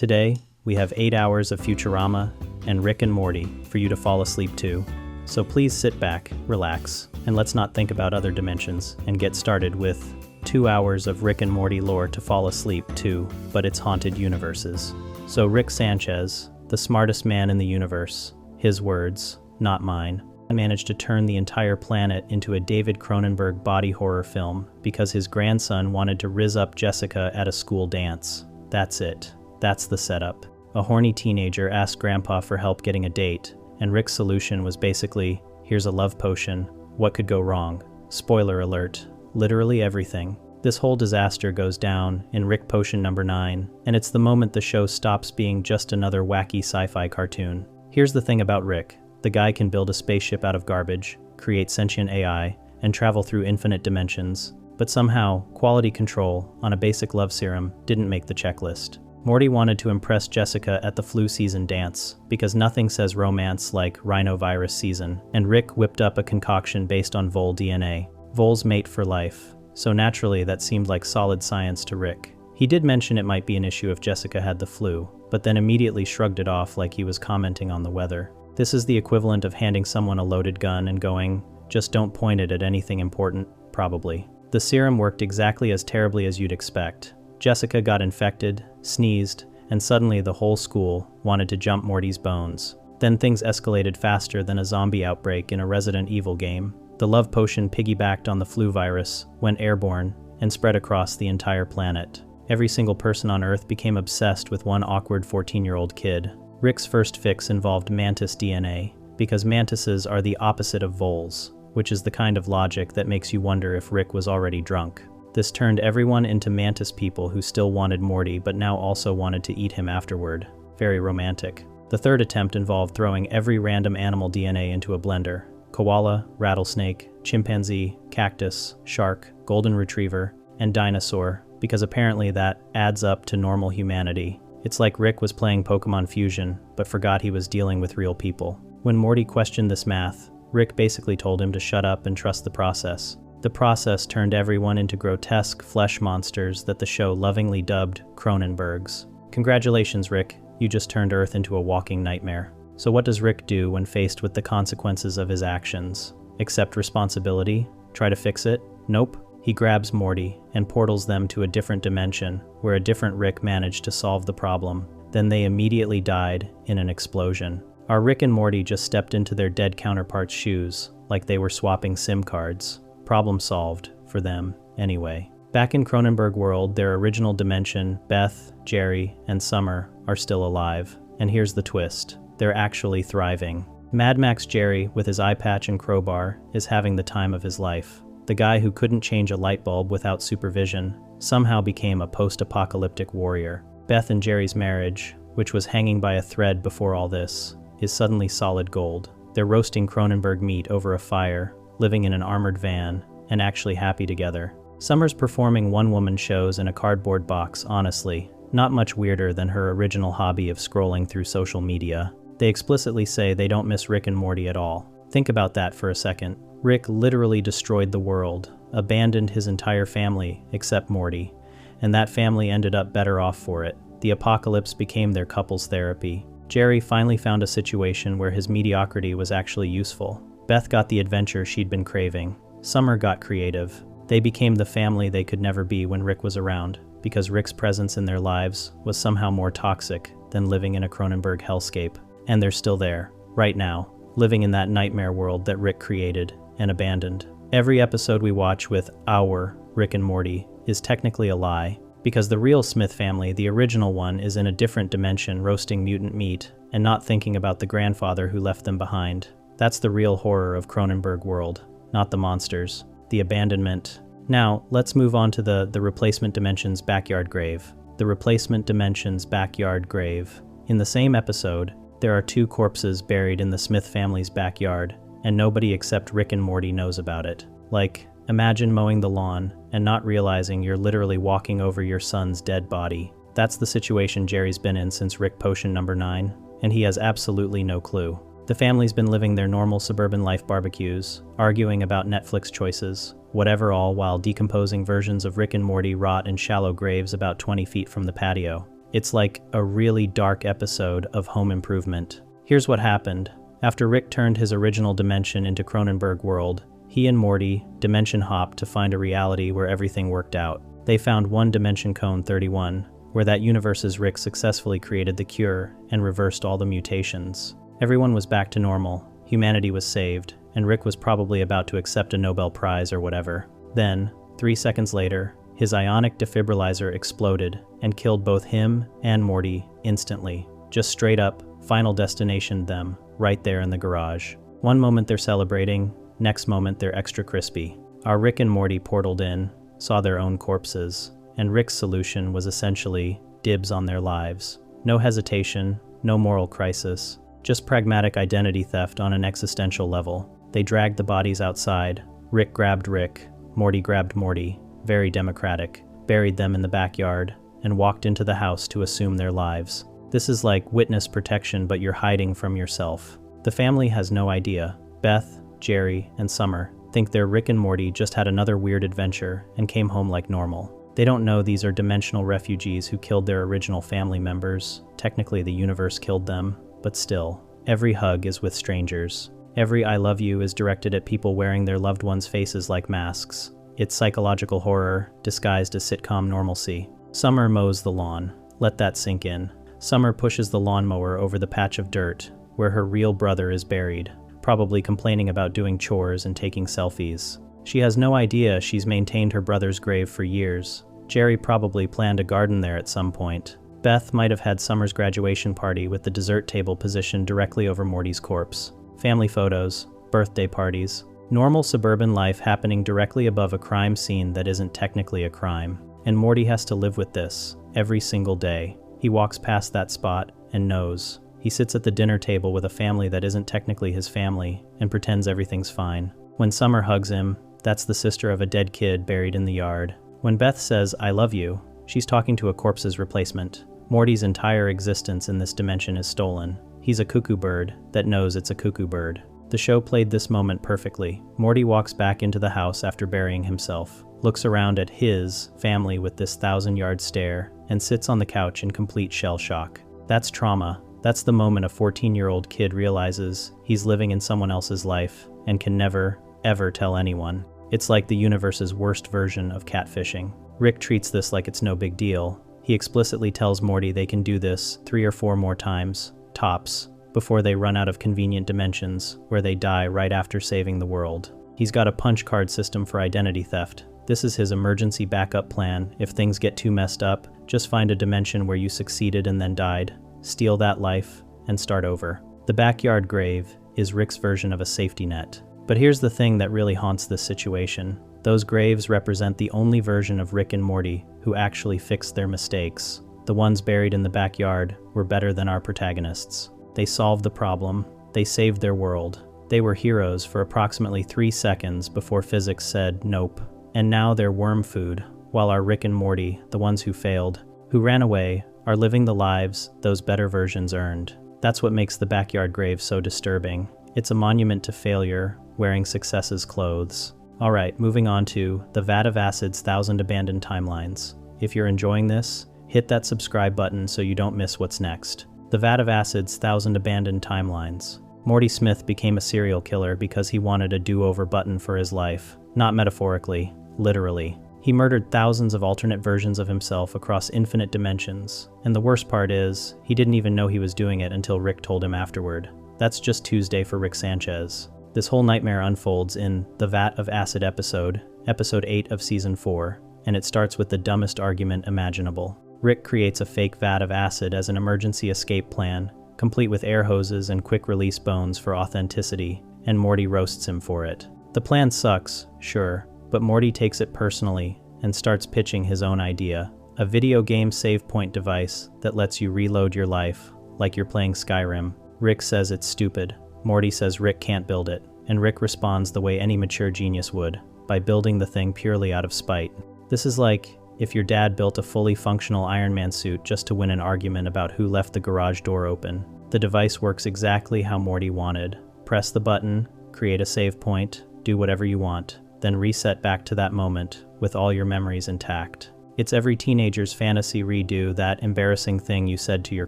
Today, we have 8 hours of Futurama and Rick and Morty for you to fall asleep to. So please sit back, relax, and let's not think about other dimensions and get started with 2 hours of Rick and Morty lore to fall asleep to, but it's haunted universes. So Rick Sanchez, the smartest man in the universe, his words, not mine, managed to turn the entire planet into a David Croninberg body horror film because his grandson wanted to rizz up Jessica at a school dance. That's it. That's the setup. A horny teenager asked Grandpa for help getting a date, and Rick's solution was basically, here's a love potion. What could go wrong? Spoiler alert. Literally everything. This whole disaster goes down in Rick Potion number 9, and it's the moment the show stops being just another wacky sci-fi cartoon. Here's the thing about Rick. The guy can build a spaceship out of garbage, create sentient AI, and travel through infinite dimensions, but somehow, quality control on a basic love serum didn't make the checklist. Morty wanted to impress Jessica at the flu season dance, because nothing says romance like rhinovirus season, and Rick whipped up a concoction based on vole DNA. Voles mate for life, so naturally that seemed like solid science to Rick. He did mention it might be an issue if Jessica had the flu, but then immediately shrugged it off like he was commenting on the weather. This is the equivalent of handing someone a loaded gun and going, just don't point it at anything important, probably. The serum worked exactly as terribly as you'd expect. Jessica got infected, sneezed, and suddenly the whole school wanted to jump Morty's bones. Then things escalated faster than a zombie outbreak in a Resident Evil game. The love potion piggybacked on the flu virus, went airborne, and spread across the entire planet. Every single person on Earth became obsessed with one awkward 14-year-old kid. Rick's first fix involved mantis DNA, because mantises are the opposite of voles, which is the kind of logic that makes you wonder if Rick was already drunk. This turned everyone into mantis people who still wanted Morty but now also wanted to eat him afterward. Very romantic. The third attempt involved throwing every random animal DNA into a blender. Koala, rattlesnake, chimpanzee, cactus, shark, golden retriever, and dinosaur, because apparently that adds up to normal humanity. It's like Rick was playing Pokemon Fusion, but forgot he was dealing with real people. When Morty questioned this math, Rick basically told him to shut up and trust the process. The process turned everyone into grotesque flesh monsters that the show lovingly dubbed Croninbergs. Congratulations, Rick, you just turned Earth into a walking nightmare. So what does Rick do when faced with the consequences of his actions? Accept responsibility? Try to fix it? Nope. He grabs Morty and portals them to a different dimension where a different Rick managed to solve the problem. Then they immediately died in an explosion. Our Rick and Morty just stepped into their dead counterparts' shoes, like they were swapping SIM cards. Problem solved, for them, anyway. Back in Croninberg world, their original dimension, Beth, Jerry, and Summer, are still alive. And here's the twist. They're actually thriving. Mad Max Jerry, with his eye patch and crowbar, is having the time of his life. The guy who couldn't change a light bulb without supervision somehow became a post-apocalyptic warrior. Beth and Jerry's marriage, which was hanging by a thread before all this, is suddenly solid gold. They're roasting Croninberg meat over a fire, living in an armored van, and actually happy together. Summer's performing one-woman shows in a cardboard box, honestly. Not much weirder than her original hobby of scrolling through social media. They explicitly say they don't miss Rick and Morty at all. Think about that for a second. Rick literally destroyed the world, abandoned his entire family except Morty, and that family ended up better off for it. The apocalypse became their couple's therapy. Jerry finally found a situation where his mediocrity was actually useful. Beth got the adventure she'd been craving. Summer got creative. They became the family they could never be when Rick was around, because Rick's presence in their lives was somehow more toxic than living in a Croninberg hellscape. And they're still there, right now, living in that nightmare world that Rick created and abandoned. Every episode we watch with our Rick and Morty is technically a lie, because the real Smith family, the original one, is in a different dimension roasting mutant meat and not thinking about the grandfather who left them behind. That's the real horror of Croninberg world, not the monsters, the abandonment. Now, let's move on to the replacement dimension's backyard grave. The replacement dimension's backyard grave. In the same episode, there are 2 corpses buried in the Smith family's backyard, and nobody except Rick and Morty knows about it. Like, imagine mowing the lawn and not realizing you're literally walking over your son's dead body. That's the situation Jerry's been in since Rick Potion number 9, and he has absolutely no clue. The family's been living their normal suburban life barbecues, arguing about Netflix choices, whatever, all while decomposing versions of Rick and Morty rot in shallow graves about 20 feet from the patio. It's like a really dark episode of Home Improvement. Here's what happened. After Rick turned his original dimension into Croninberg world, he and Morty dimension hopped to find a reality where everything worked out. They found one dimension cone 31, where that universe's Rick successfully created the cure and reversed all the mutations. Everyone was back to normal, humanity was saved, and Rick was probably about to accept a Nobel Prize or whatever. Then, 3 seconds later, his ionic defibrillator exploded and killed both him and Morty instantly. Just straight up, Final Destination them, right there in the garage. One moment they're celebrating, next moment they're extra crispy. Our Rick and Morty portaled in, saw their own corpses, and Rick's solution was essentially dibs on their lives. No hesitation, no moral crisis, just pragmatic identity theft on an existential level. They dragged the bodies outside, Rick grabbed Rick, Morty grabbed Morty, very democratic, buried them in the backyard, and walked into the house to assume their lives. This is like witness protection, but you're hiding from yourself. The family has no idea. Beth, Jerry, and Summer think their Rick and Morty just had another weird adventure and came home like normal. They don't know these are dimensional refugees who killed their original family members. Technically, the universe killed them, but still. Every hug is with strangers. Every I love you is directed at people wearing their loved ones' faces like masks. It's psychological horror disguised as sitcom normalcy. Summer mows the lawn. Let that sink in. Summer pushes the lawnmower over the patch of dirt where her real brother is buried, probably complaining about doing chores and taking selfies. She has no idea she's maintained her brother's grave for years. Jerry probably planned a garden there at some point. Beth might have had Summer's graduation party with the dessert table positioned directly over Morty's corpse. Family photos, birthday parties, normal suburban life happening directly above a crime scene that isn't technically a crime. And Morty has to live with this every single day. He walks past that spot and knows. He sits at the dinner table with a family that isn't technically his family and pretends everything's fine. When Summer hugs him, that's the sister of a dead kid buried in the yard. When Beth says, "I love you," she's talking to a corpse's replacement. Morty's entire existence in this dimension is stolen. He's a cuckoo bird that knows it's a cuckoo bird. The show played this moment perfectly. Morty walks back into the house after burying himself, looks around at his family with this 1,000-yard stare, and sits on the couch in complete shell shock. That's trauma. That's the moment a 14-year-old kid realizes he's living in someone else's life and can never, ever tell anyone. It's like the universe's worst version of catfishing. Rick treats this like it's no big deal. He explicitly tells Morty they can do this 3 or 4 more times, tops, before they run out of convenient dimensions where they die right after saving the world. He's got a punch card system for identity theft. This is his emergency backup plan. If things get too messed up, just find a dimension where you succeeded and then died, steal that life, and start over. The backyard grave is Rick's version of a safety net. But here's the thing that really haunts this situation. Those graves represent the only version of Rick and Morty who actually fixed their mistakes. The ones buried in the backyard were better than our protagonists. They solved the problem. They saved their world. They were heroes for approximately 3 seconds before physics said nope. And now they're worm food, while our Rick and Morty, the ones who failed, who ran away, are living the lives those better versions earned. That's what makes the backyard grave so disturbing. It's a monument to failure, wearing success's clothes. Alright, moving on to The Vat of Acid's 1,000 Abandoned Timelines. If you're enjoying this, hit that subscribe button so you don't miss what's next. The Vat of Acid's 1,000 Abandoned Timelines. Morty Smith became a serial killer because he wanted a do-over button for his life. Not metaphorically, literally. He murdered thousands of alternate versions of himself across infinite dimensions. And the worst part is, he didn't even know he was doing it until Rick told him afterward. That's just Tuesday for Rick Sanchez. This whole nightmare unfolds in The Vat of Acid episode 8 of season 4, and it starts with the dumbest argument imaginable. Rick creates a fake vat of acid as an emergency escape plan, complete with air hoses and quick-release bones for authenticity, and Morty roasts him for it. The plan sucks, sure, but Morty takes it personally and starts pitching his own idea, a video game save point device that lets you reload your life, like you're playing Skyrim. Rick says it's stupid. Morty says Rick can't build it, and Rick responds the way any mature genius would, by building the thing purely out of spite. This is like if your dad built a fully functional Iron Man suit just to win an argument about who left the garage door open. The device works exactly how Morty wanted. Press the button, create a save point, do whatever you want, then reset back to that moment with all your memories intact. It's every teenager's fantasy redo that embarrassing thing you said to your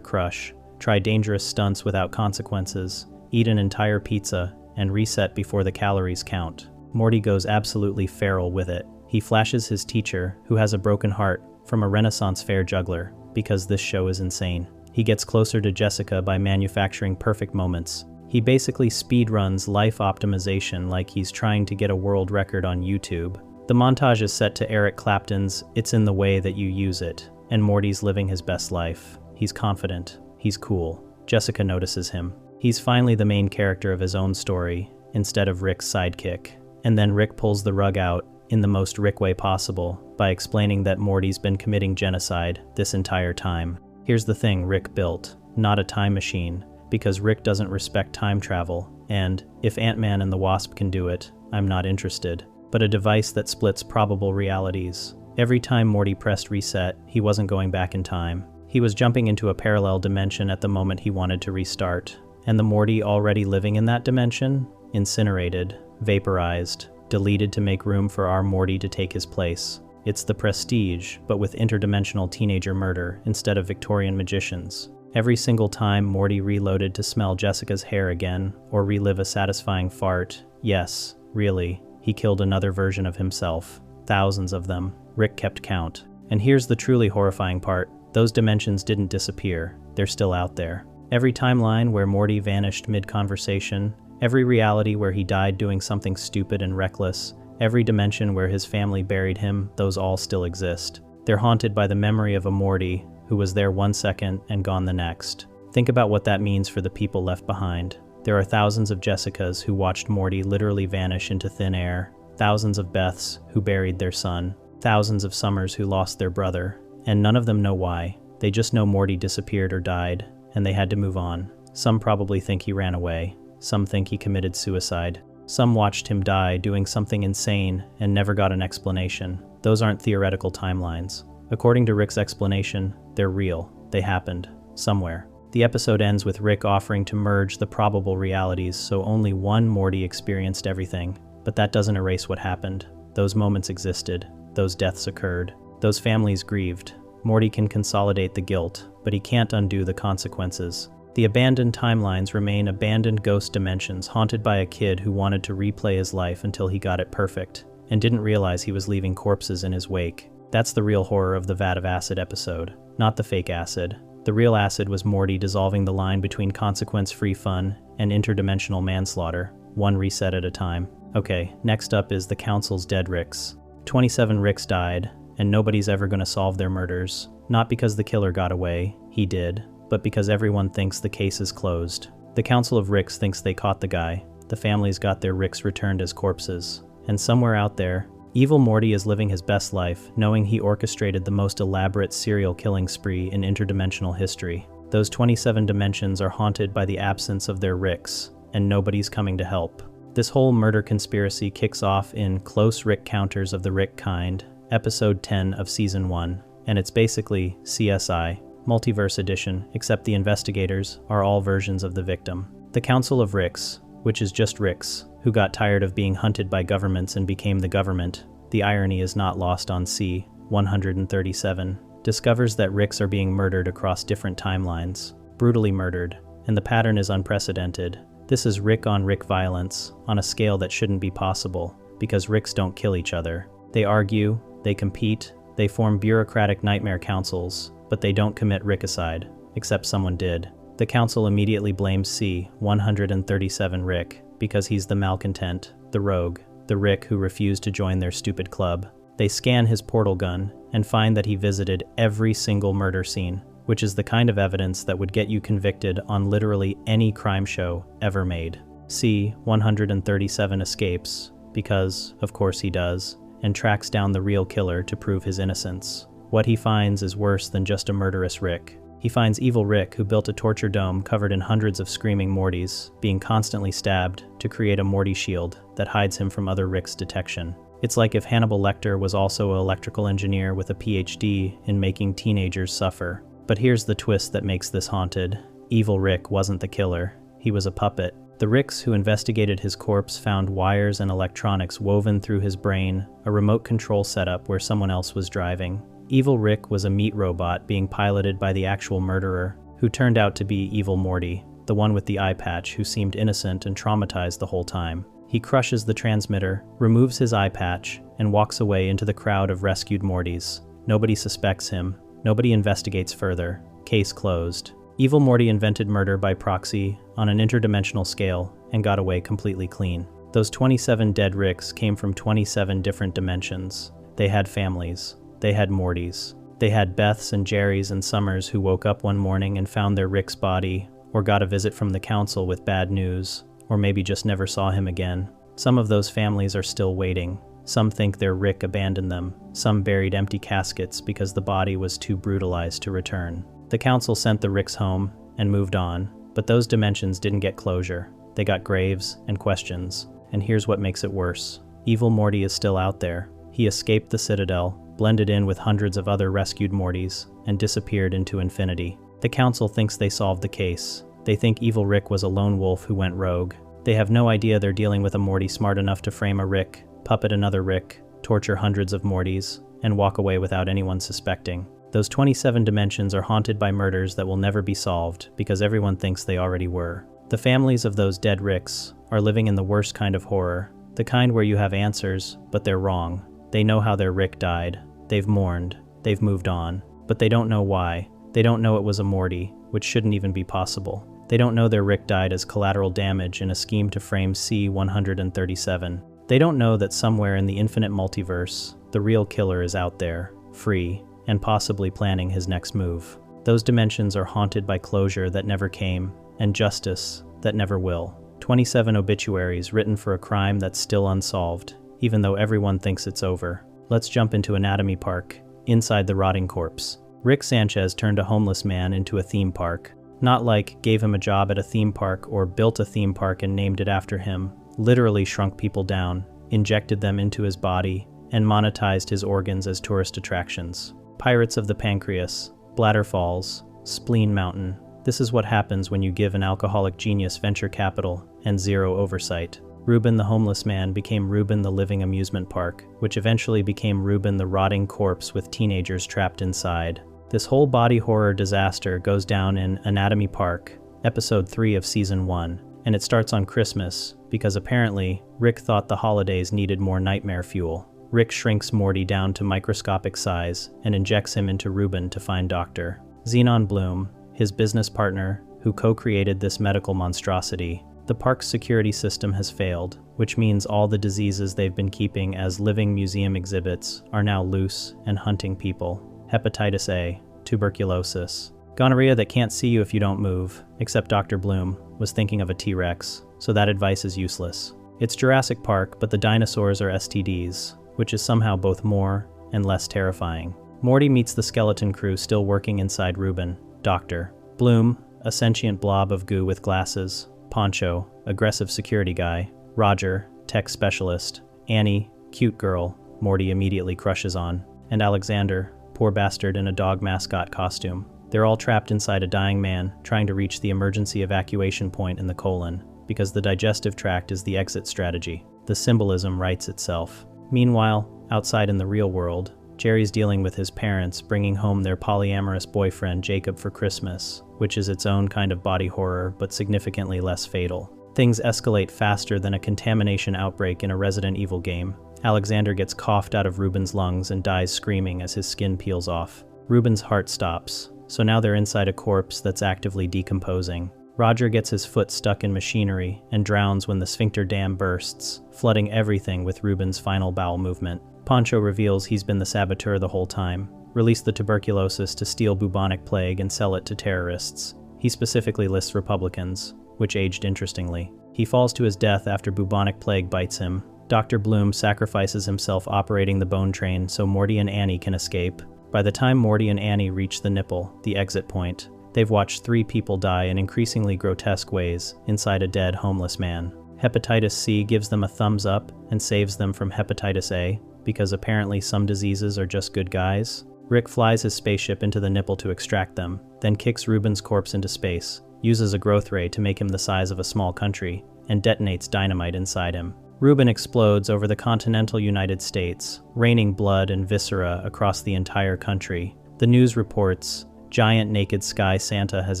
crush. Try dangerous stunts without consequences, eat an entire pizza, and reset before the calories count. Morty goes absolutely feral with it. He flashes his teacher, who has a broken heart, from a Renaissance fair juggler, because this show is insane. He gets closer to Jessica by manufacturing perfect moments. He basically speedruns life optimization like he's trying to get a world record on YouTube. The montage is set to Eric Clapton's "It's in the Way That You Use It," and Morty's living his best life. He's confident. He's cool. Jessica notices him. He's finally the main character of his own story, instead of Rick's sidekick. And then Rick pulls the rug out, in the most Rick way possible, by explaining that Morty's been committing genocide this entire time. Here's the thing Rick built, not a time machine, because Rick doesn't respect time travel, and, if Ant-Man and the Wasp can do it, I'm not interested. But a device that splits probable realities. Every time Morty pressed reset, he wasn't going back in time. He was jumping into a parallel dimension at the moment he wanted to restart. And the Morty already living in that dimension? Incinerated, vaporized, deleted to make room for our Morty to take his place. It's the Prestige, but with interdimensional teenager murder instead of Victorian magicians. Every single time Morty reloaded to smell Jessica's hair again, or relive a satisfying fart, yes, really, he killed another version of himself. Thousands of them. Rick kept count. And here's the truly horrifying part. Those dimensions didn't disappear. They're still out there. Every timeline where Morty vanished mid-conversation, every reality where he died doing something stupid and reckless, every dimension where his family buried him, those all still exist. They're haunted by the memory of a Morty who was there 1 second and gone the next. Think about what that means for the people left behind. There are thousands of Jessicas who watched Morty literally vanish into thin air, thousands of Beths who buried their son, thousands of Summers who lost their brother, and none of them know why. They just know Morty disappeared or died, and they had to move on. Some probably think he ran away. Some think he committed suicide. Some watched him die doing something insane and never got an explanation. Those aren't theoretical timelines. According to Rick's explanation, they're real. They happened. Somewhere. The episode ends with Rick offering to merge the probable realities so only one Morty experienced everything. But that doesn't erase what happened. Those moments existed. Those deaths occurred. Those families grieved. Morty can consolidate the guilt, but he can't undo the consequences. The abandoned timelines remain abandoned ghost dimensions haunted by a kid who wanted to replay his life until he got it perfect, and didn't realize he was leaving corpses in his wake. That's the real horror of the Vat of Acid episode, not the fake acid. The real acid was Morty dissolving the line between consequence-free fun and interdimensional manslaughter, one reset at a time. Okay, next up is the Council's dead Ricks. 27 Ricks died, and nobody's ever gonna solve their murders. Not because the killer got away, he did, but because everyone thinks the case is closed. The Council of Ricks thinks they caught the guy, the families got their Ricks returned as corpses, and somewhere out there, evil Morty is living his best life, knowing he orchestrated the most elaborate serial killing spree in interdimensional history. Those 27 dimensions are haunted by the absence of their Ricks, and nobody's coming to help. This whole murder conspiracy kicks off in Close Rick Counters of the Rick Kind, episode 10 of season 1, and it's basically CSI, Multiverse Edition, except the investigators are all versions of the victim. The Council of Ricks, which is just Ricks, who got tired of being hunted by governments and became the government, the irony is not lost on C-137, discovers that Ricks are being murdered across different timelines, brutally murdered, and the pattern is unprecedented. This is Rick-on-Rick violence, on a scale that shouldn't be possible, because Ricks don't kill each other. They argue, they compete, they form bureaucratic nightmare councils, but they don't commit Rickicide, except someone did. The council immediately blames C-137 Rick, because he's the malcontent, the rogue, the Rick who refused to join their stupid club. They scan his portal gun and find that he visited every single murder scene, which is the kind of evidence that would get you convicted on literally any crime show ever made. C-137 escapes, because, of course he does, and tracks down the real killer to prove his innocence. What he finds is worse than just a murderous Rick. He finds evil Rick who built a torture dome covered in hundreds of screaming Mortys, being constantly stabbed to create a Morty shield that hides him from other Rick's detection. It's like if Hannibal Lecter was also an electrical engineer with a PhD in making teenagers suffer. But here's the twist that makes this haunted. Evil Rick wasn't the killer. He was a puppet. The Ricks who investigated his corpse found wires and electronics woven through his brain, a remote control setup where someone else was driving. Evil Rick was a meat robot being piloted by the actual murderer, who turned out to be Evil Morty, the one with the eye patch who seemed innocent and traumatized the whole time. He crushes the transmitter, removes his eye patch, and walks away into the crowd of rescued Mortys. Nobody suspects him. Nobody investigates further. Case closed. Evil Morty invented murder by proxy on an interdimensional scale and got away completely clean. Those 27 dead Ricks came from 27 different dimensions. They had families. They had Mortys. They had Beths and Jerrys and Summers who woke up one morning and found their Rick's body, or got a visit from the council with bad news, or maybe just never saw him again. Some of those families are still waiting. Some think their Rick abandoned them. Some buried empty caskets because the body was too brutalized to return. The council sent the Ricks home and moved on, but those dimensions didn't get closure. They got graves and questions. And here's what makes it worse. Evil Morty is still out there. He escaped the Citadel, blended in with hundreds of other rescued Mortys, and disappeared into infinity. The council thinks they solved the case. They think Evil Rick was a lone wolf who went rogue. They have no idea they're dealing with a Morty smart enough to frame a Rick, puppet another Rick, torture hundreds of Mortys, and walk away without anyone suspecting. Those 27 dimensions are haunted by murders that will never be solved because everyone thinks they already were. The families of those dead Ricks are living in the worst kind of horror, the kind where you have answers, but they're wrong. They know how their Rick died. They've mourned. They've moved on. But they don't know why. They don't know it was a Morty, which shouldn't even be possible. They don't know their Rick died as collateral damage in a scheme to frame C-137. They don't know that somewhere in the infinite multiverse, the real killer is out there, free, and possibly planning his next move. Those dimensions are haunted by closure that never came, and justice that never will. 27 obituaries written for a crime that's still unsolved, even though everyone thinks it's over. Let's jump into Anatomy Park, inside the rotting corpse. Rick Sanchez turned a homeless man into a theme park. Not like gave him a job at a theme park or built a theme park and named it after him. Literally shrunk people down, injected them into his body, and monetized his organs as tourist attractions. Pirates of the Pancreas, Bladder Falls, Spleen Mountain. This is what happens when you give an alcoholic genius venture capital and zero oversight. Reuben the homeless man became Reuben the living amusement park, which eventually became Reuben the rotting corpse with teenagers trapped inside. This whole body horror disaster goes down in Anatomy Park, episode 3 of season 1, and it starts on Christmas because apparently Rick thought the holidays needed more nightmare fuel. Rick shrinks Morty down to microscopic size and injects him into Reuben to find Dr. Xenon Bloom, his business partner, who co-created this medical monstrosity. The park's security system has failed, which means all the diseases they've been keeping as living museum exhibits are now loose and hunting people. Hepatitis A, tuberculosis, gonorrhea that can't see you if you don't move, except Dr. Bloom was thinking of a T-Rex, so that advice is useless. It's Jurassic Park, but the dinosaurs are STDs, which is somehow both more and less terrifying. Morty meets the skeleton crew still working inside Reuben. Dr. Bloom, a sentient blob of goo with glasses. Poncho, aggressive security guy. Roger, tech specialist. Annie, cute girl, Morty immediately crushes on. And Alexander, poor bastard in a dog mascot costume. They're all trapped inside a dying man, trying to reach the emergency evacuation point in the colon, because the digestive tract is the exit strategy. The symbolism writes itself. Meanwhile, outside in the real world, Jerry's dealing with his parents bringing home their polyamorous boyfriend Jacob for Christmas, which is its own kind of body horror but significantly less fatal. Things escalate faster than a contamination outbreak in a Resident Evil game. Alexander gets coughed out of Reuben's lungs and dies screaming as his skin peels off. Reuben's heart stops, so now they're inside a corpse that's actively decomposing. Roger gets his foot stuck in machinery and drowns when the sphincter dam bursts, flooding everything with Reuben's final bowel movement. Poncho reveals he's been the saboteur the whole time, released the tuberculosis to steal bubonic plague and sell it to terrorists. He specifically lists Republicans, which aged interestingly. He falls to his death after bubonic plague bites him. Dr. Bloom sacrifices himself operating the bone train so Morty and Annie can escape. By the time Morty and Annie reach the nipple, the exit point, they've watched 3 people die in increasingly grotesque ways inside a dead homeless man. Hepatitis C gives them a thumbs up and saves them from hepatitis A, because apparently some diseases are just good guys. Rick flies his spaceship into the nipple to extract them, then kicks Reuben's corpse into space, uses a growth ray to make him the size of a small country, and detonates dynamite inside him. Reuben explodes over the continental United States, raining blood and viscera across the entire country. The news reports, giant naked sky Santa has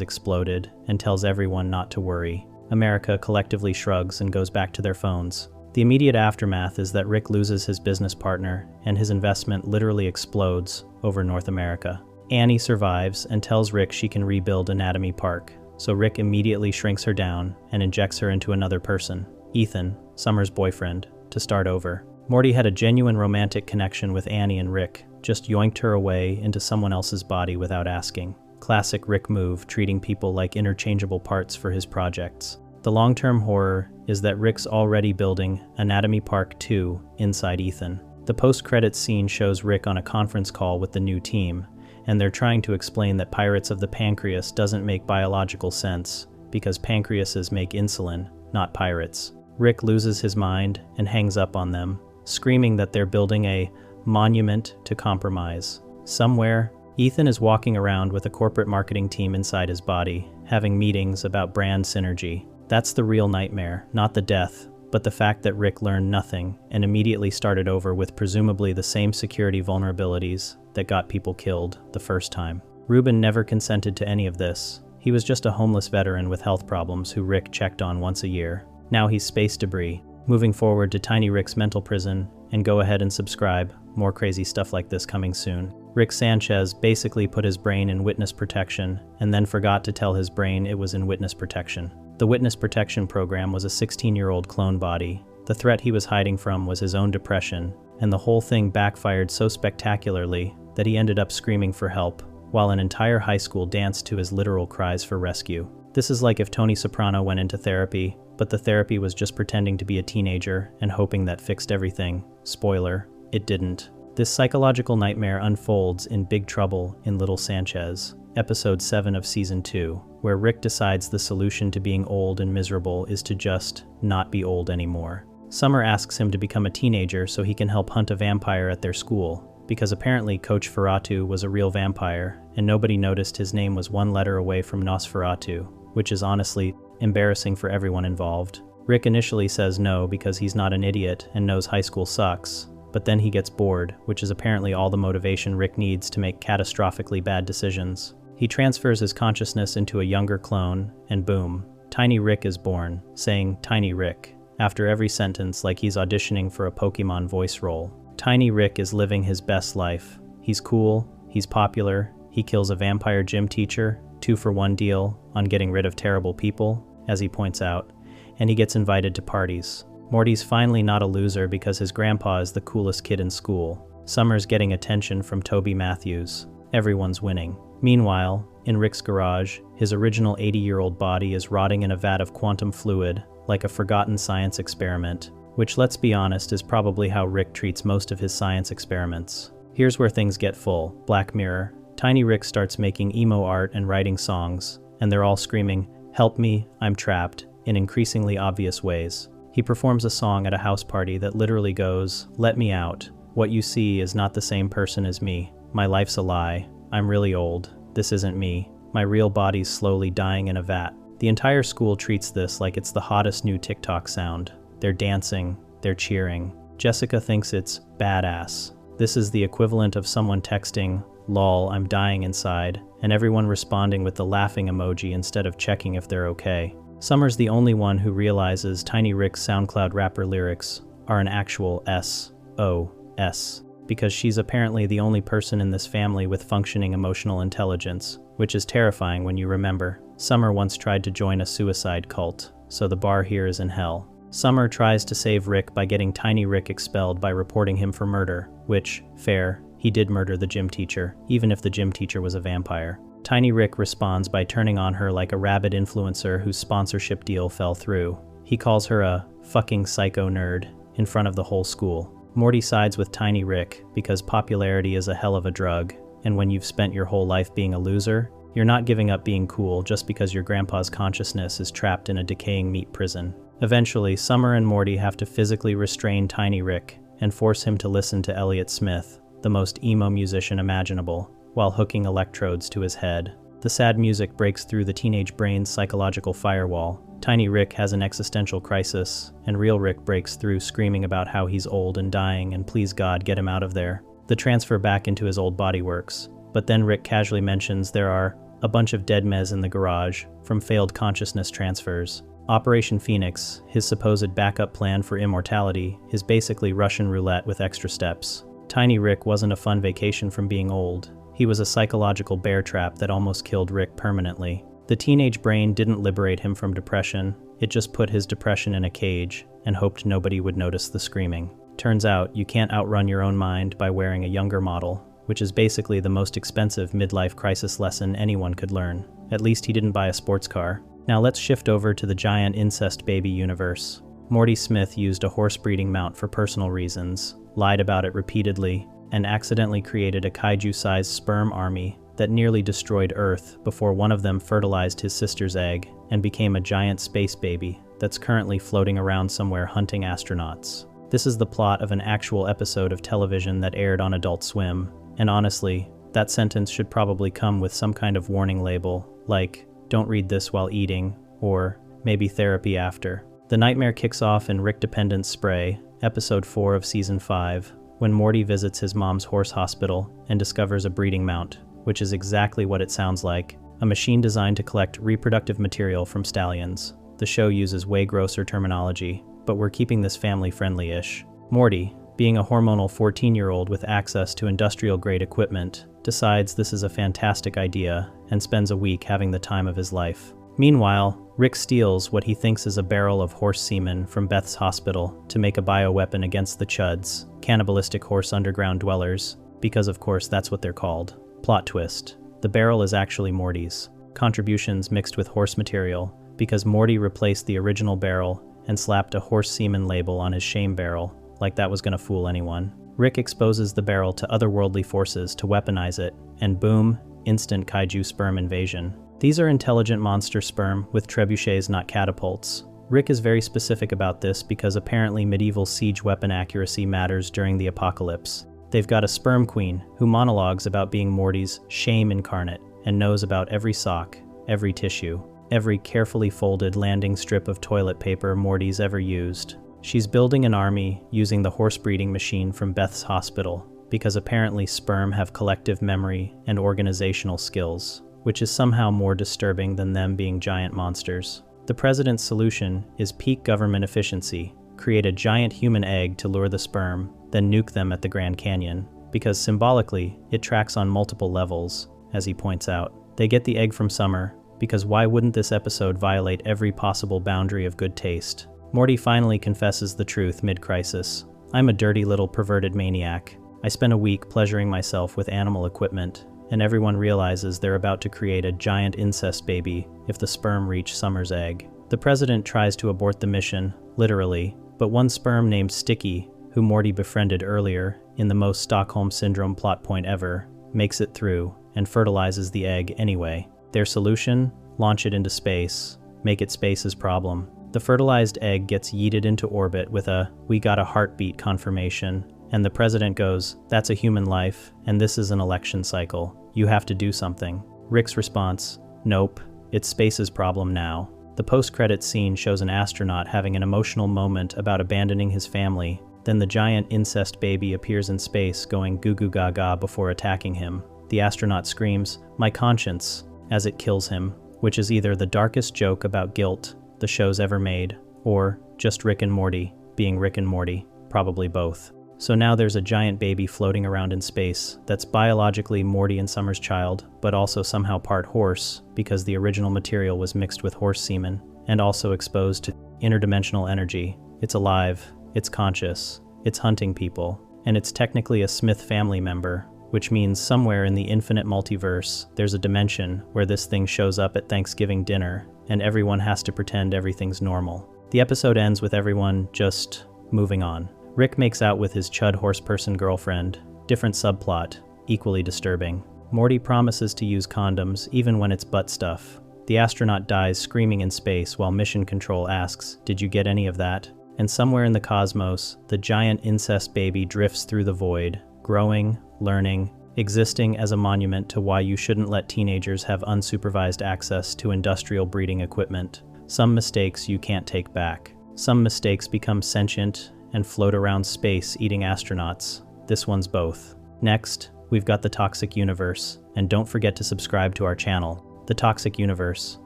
exploded and tells everyone not to worry. America collectively shrugs and goes back to their phones. The immediate aftermath is that Rick loses his business partner and his investment literally explodes over North America. Annie survives and tells Rick she can rebuild Anatomy Park, so Rick immediately shrinks her down and injects her into another person, Ethan, Summer's boyfriend, to start over. Morty had a genuine romantic connection with Annie and Rick, just yoinked her away into someone else's body without asking. Classic Rick move, treating people like interchangeable parts for his projects. The long-term horror is that Rick's already building Anatomy Park 2 inside Ethan. The post-credits scene shows Rick on a conference call with the new team, and they're trying to explain that Pirates of the Pancreas doesn't make biological sense, because pancreases make insulin, not pirates. Rick loses his mind and hangs up on them, screaming that they're building a monument to compromise. Somewhere, Ethan is walking around with a corporate marketing team inside his body, having meetings about brand synergy. That's the real nightmare, not the death, but the fact that Rick learned nothing and immediately started over with presumably the same security vulnerabilities that got people killed the first time. Reuben never consented to any of this. He was just a homeless veteran with health problems who Rick checked on once a year. Now he's space debris. Moving forward to Tiny Rick's mental prison, and go ahead and subscribe. More crazy stuff like this coming soon. Rick Sanchez basically put his brain in witness protection and then forgot to tell his brain it was in witness protection. The witness protection program was a 16-year-old clone body. The threat he was hiding from was his own depression, and the whole thing backfired so spectacularly that he ended up screaming for help, while an entire high school danced to his literal cries for rescue. This is like if Tony Soprano went into therapy, but the therapy was just pretending to be a teenager and hoping that fixed everything. Spoiler, it didn't. This psychological nightmare unfolds in Big Trouble in Little Sanchez, episode 7 of season 2, where Rick decides the solution to being old and miserable is to just not be old anymore. Summer asks him to become a teenager so he can help hunt a vampire at their school, because apparently Coach Ferratu was a real vampire, and nobody noticed his name was one letter away from Nosferatu, which is honestly embarrassing for everyone involved. Rick initially says no because he's not an idiot and knows high school sucks, but then he gets bored, which is apparently all the motivation Rick needs to make catastrophically bad decisions. He transfers his consciousness into a younger clone, and boom, Tiny Rick is born, saying Tiny Rick after every sentence like he's auditioning for a Pokemon voice role. Tiny Rick is living his best life. He's cool, he's popular, he kills a vampire gym teacher, 2-for-1 deal on getting rid of terrible people, as he points out, and he gets invited to parties. Morty's finally not a loser because his grandpa is the coolest kid in school. Summer's getting attention from Toby Matthews. Everyone's winning. Meanwhile, in Rick's garage, his original 80-year-old body is rotting in a vat of quantum fluid, like a forgotten science experiment, which, let's be honest, is probably how Rick treats most of his science experiments. Here's where things get full. Black Mirror. Tiny Rick starts making emo art and writing songs, and they're all screaming, "Help me, I'm trapped," in increasingly obvious ways. He performs a song at a house party that literally goes, "Let me out. What you see is not the same person as me. My life's a lie. I'm really old. This isn't me. My real body's slowly dying in a vat." The entire school treats this like it's the hottest new TikTok sound. They're dancing, they're cheering. Jessica thinks it's badass. This is the equivalent of someone texting, "Lol, I'm dying inside," and everyone responding with the laughing emoji instead of checking if they're okay. Summer's the only one who realizes Tiny Rick's SoundCloud rapper lyrics are an actual SOS, because she's apparently the only person in this family with functioning emotional intelligence, which is terrifying when you remember Summer once tried to join a suicide cult, so the bar here is in hell. Summer tries to save Rick by getting Tiny Rick expelled by reporting him for murder, which, fair, he did murder the gym teacher, even if the gym teacher was a vampire. Tiny Rick responds by turning on her like a rabid influencer whose sponsorship deal fell through. He calls her a fucking psycho nerd in front of the whole school. Morty sides with Tiny Rick because popularity is a hell of a drug, and when you've spent your whole life being a loser, you're not giving up being cool just because your grandpa's consciousness is trapped in a decaying meat prison. Eventually, Summer and Morty have to physically restrain Tiny Rick and force him to listen to Elliott Smith, the most emo musician imaginable, while hooking electrodes to his head. The sad music breaks through the teenage brain's psychological firewall. Tiny Rick has an existential crisis, and real Rick breaks through screaming about how he's old and dying and please God get him out of there. The transfer back into his old body works, but then Rick casually mentions there are a bunch of dead mez in the garage from failed consciousness transfers. Operation Phoenix, his supposed backup plan for immortality, is basically Russian roulette with extra steps. Tiny Rick wasn't a fun vacation from being old. He was a psychological bear trap that almost killed Rick permanently. The teenage brain didn't liberate him from depression, it just put his depression in a cage and hoped nobody would notice the screaming. Turns out, you can't outrun your own mind by wearing a younger model, which is basically the most expensive midlife crisis lesson anyone could learn. At least he didn't buy a sports car. Now let's shift over to the giant incest baby universe. Morty Smith used a horse breeding mount for personal reasons, lied about it repeatedly, and accidentally created a kaiju-sized sperm army that nearly destroyed Earth before one of them fertilized his sister's egg and became a giant space baby that's currently floating around somewhere hunting astronauts. This is the plot of an actual episode of television that aired on Adult Swim, and honestly, that sentence should probably come with some kind of warning label, like, "Don't read this while eating," or "Maybe therapy after." The nightmare kicks off in Rick Dependence Spray, episode 4 of season 5, when Morty visits his mom's horse hospital and discovers a breeding mount, which is exactly what it sounds like, a machine designed to collect reproductive material from stallions. The show uses way grosser terminology, but we're keeping this family-friendly-ish. Morty, being a hormonal 14-year-old with access to industrial-grade equipment, decides this is a fantastic idea and spends a week having the time of his life. Meanwhile, Rick steals what he thinks is a barrel of horse semen from Beth's hospital to make a bioweapon against the Chuds, cannibalistic horse underground dwellers, because of course that's what they're called. Plot twist: the barrel is actually Morty's. Contributions mixed with horse material, because Morty replaced the original barrel and slapped a horse semen label on his shame barrel, like that was gonna fool anyone. Rick exposes the barrel to otherworldly forces to weaponize it, and boom, instant kaiju sperm invasion. These are intelligent monster sperm with trebuchets, not catapults. Rick is very specific about this because apparently medieval siege weapon accuracy matters during the apocalypse. They've got a sperm queen who monologues about being Morty's shame incarnate and knows about every sock, every tissue, every carefully folded landing strip of toilet paper Morty's ever used. She's building an army using the horse breeding machine from Beth's hospital because apparently sperm have collective memory and organizational skills, which is somehow more disturbing than them being giant monsters. The president's solution is peak government efficiency: create a giant human egg to lure the sperm, then nuke them at the Grand Canyon, because symbolically, it tracks on multiple levels, as he points out. They get the egg from Summer, because why wouldn't this episode violate every possible boundary of good taste? Morty finally confesses the truth mid-crisis. "I'm a dirty little perverted maniac. I spent a week pleasuring myself with animal equipment, and everyone realizes they're about to create a giant incest baby if the sperm reach Summer's egg." The president tries to abort the mission, literally, but one sperm named Sticky, who Morty befriended earlier in the most Stockholm Syndrome plot point ever, makes it through and fertilizes the egg anyway. Their solution? Launch it into space. Make it space's problem. The fertilized egg gets yeeted into orbit with a "we got a heartbeat" confirmation, and the president goes, "That's a human life, and this is an election cycle. You have to do something." Rick's response: "Nope, it's space's problem now." The post-credits scene shows an astronaut having an emotional moment about abandoning his family. Then the giant incest baby appears in space going goo goo gaga before attacking him. The astronaut screams, "My conscience," as it kills him, which is either the darkest joke about guilt the show's ever made, or just Rick and Morty being Rick and Morty, probably both. So now there's a giant baby floating around in space that's biologically Morty and Summer's child, but also somehow part horse because the original material was mixed with horse semen, and also exposed to interdimensional energy. It's alive, it's conscious, it's hunting people, and it's technically a Smith family member, which means somewhere in the infinite multiverse, there's a dimension where this thing shows up at Thanksgiving dinner, and everyone has to pretend everything's normal. The episode ends with everyone just moving on. Rick makes out with his chud horseperson girlfriend. Different subplot, equally disturbing. Morty promises to use condoms even when it's butt stuff. The astronaut dies screaming in space while Mission Control asks, "Did you get any of that?" And somewhere in the cosmos, the giant incest baby drifts through the void, growing, learning, existing as a monument to why you shouldn't let teenagers have unsupervised access to industrial breeding equipment. Some mistakes you can't take back. Some mistakes become sentient and float around space eating astronauts. This one's both. Next, we've got the Toxic Universe, and don't forget to subscribe to our channel. The Toxic Universe.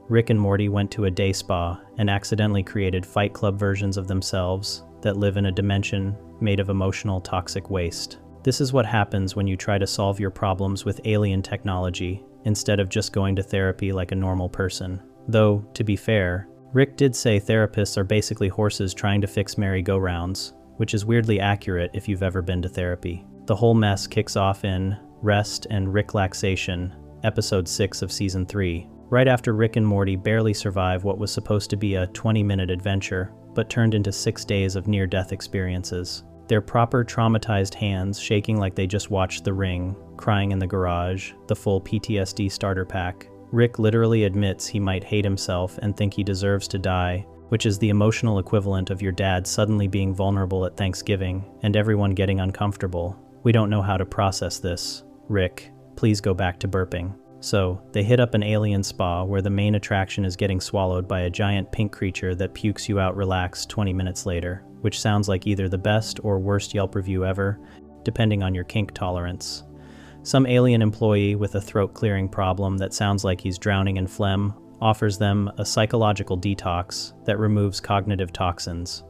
Rick and Morty went to a day spa and accidentally created Fight Club versions of themselves that live in a dimension made of emotional toxic waste. This is what happens when you try to solve your problems with alien technology instead of just going to therapy like a normal person. Though, to be fair, Rick did say therapists are basically horses trying to fix merry-go-rounds, which is weirdly accurate if you've ever been to therapy. The whole mess kicks off in Rest and Ricklaxation, episode 6 of season 3, right after Rick and Morty barely survive what was supposed to be a 20-minute adventure, but turned into 6 days of near-death experiences. Their proper traumatized hands shaking like they just watched The Ring, crying in the garage, the full PTSD starter pack. Rick literally admits he might hate himself and think he deserves to die, which is the emotional equivalent of your dad suddenly being vulnerable at Thanksgiving and everyone getting uncomfortable. We don't know how to process this. Rick, please go back to burping. So, they hit up an alien spa where the main attraction is getting swallowed by a giant pink creature that pukes you out relaxed 20 minutes later, which sounds like either the best or worst Yelp review ever, depending on your kink tolerance. Some alien employee with a throat-clearing problem that sounds like he's drowning in phlegm offers them a psychological detox that removes cognitive toxins.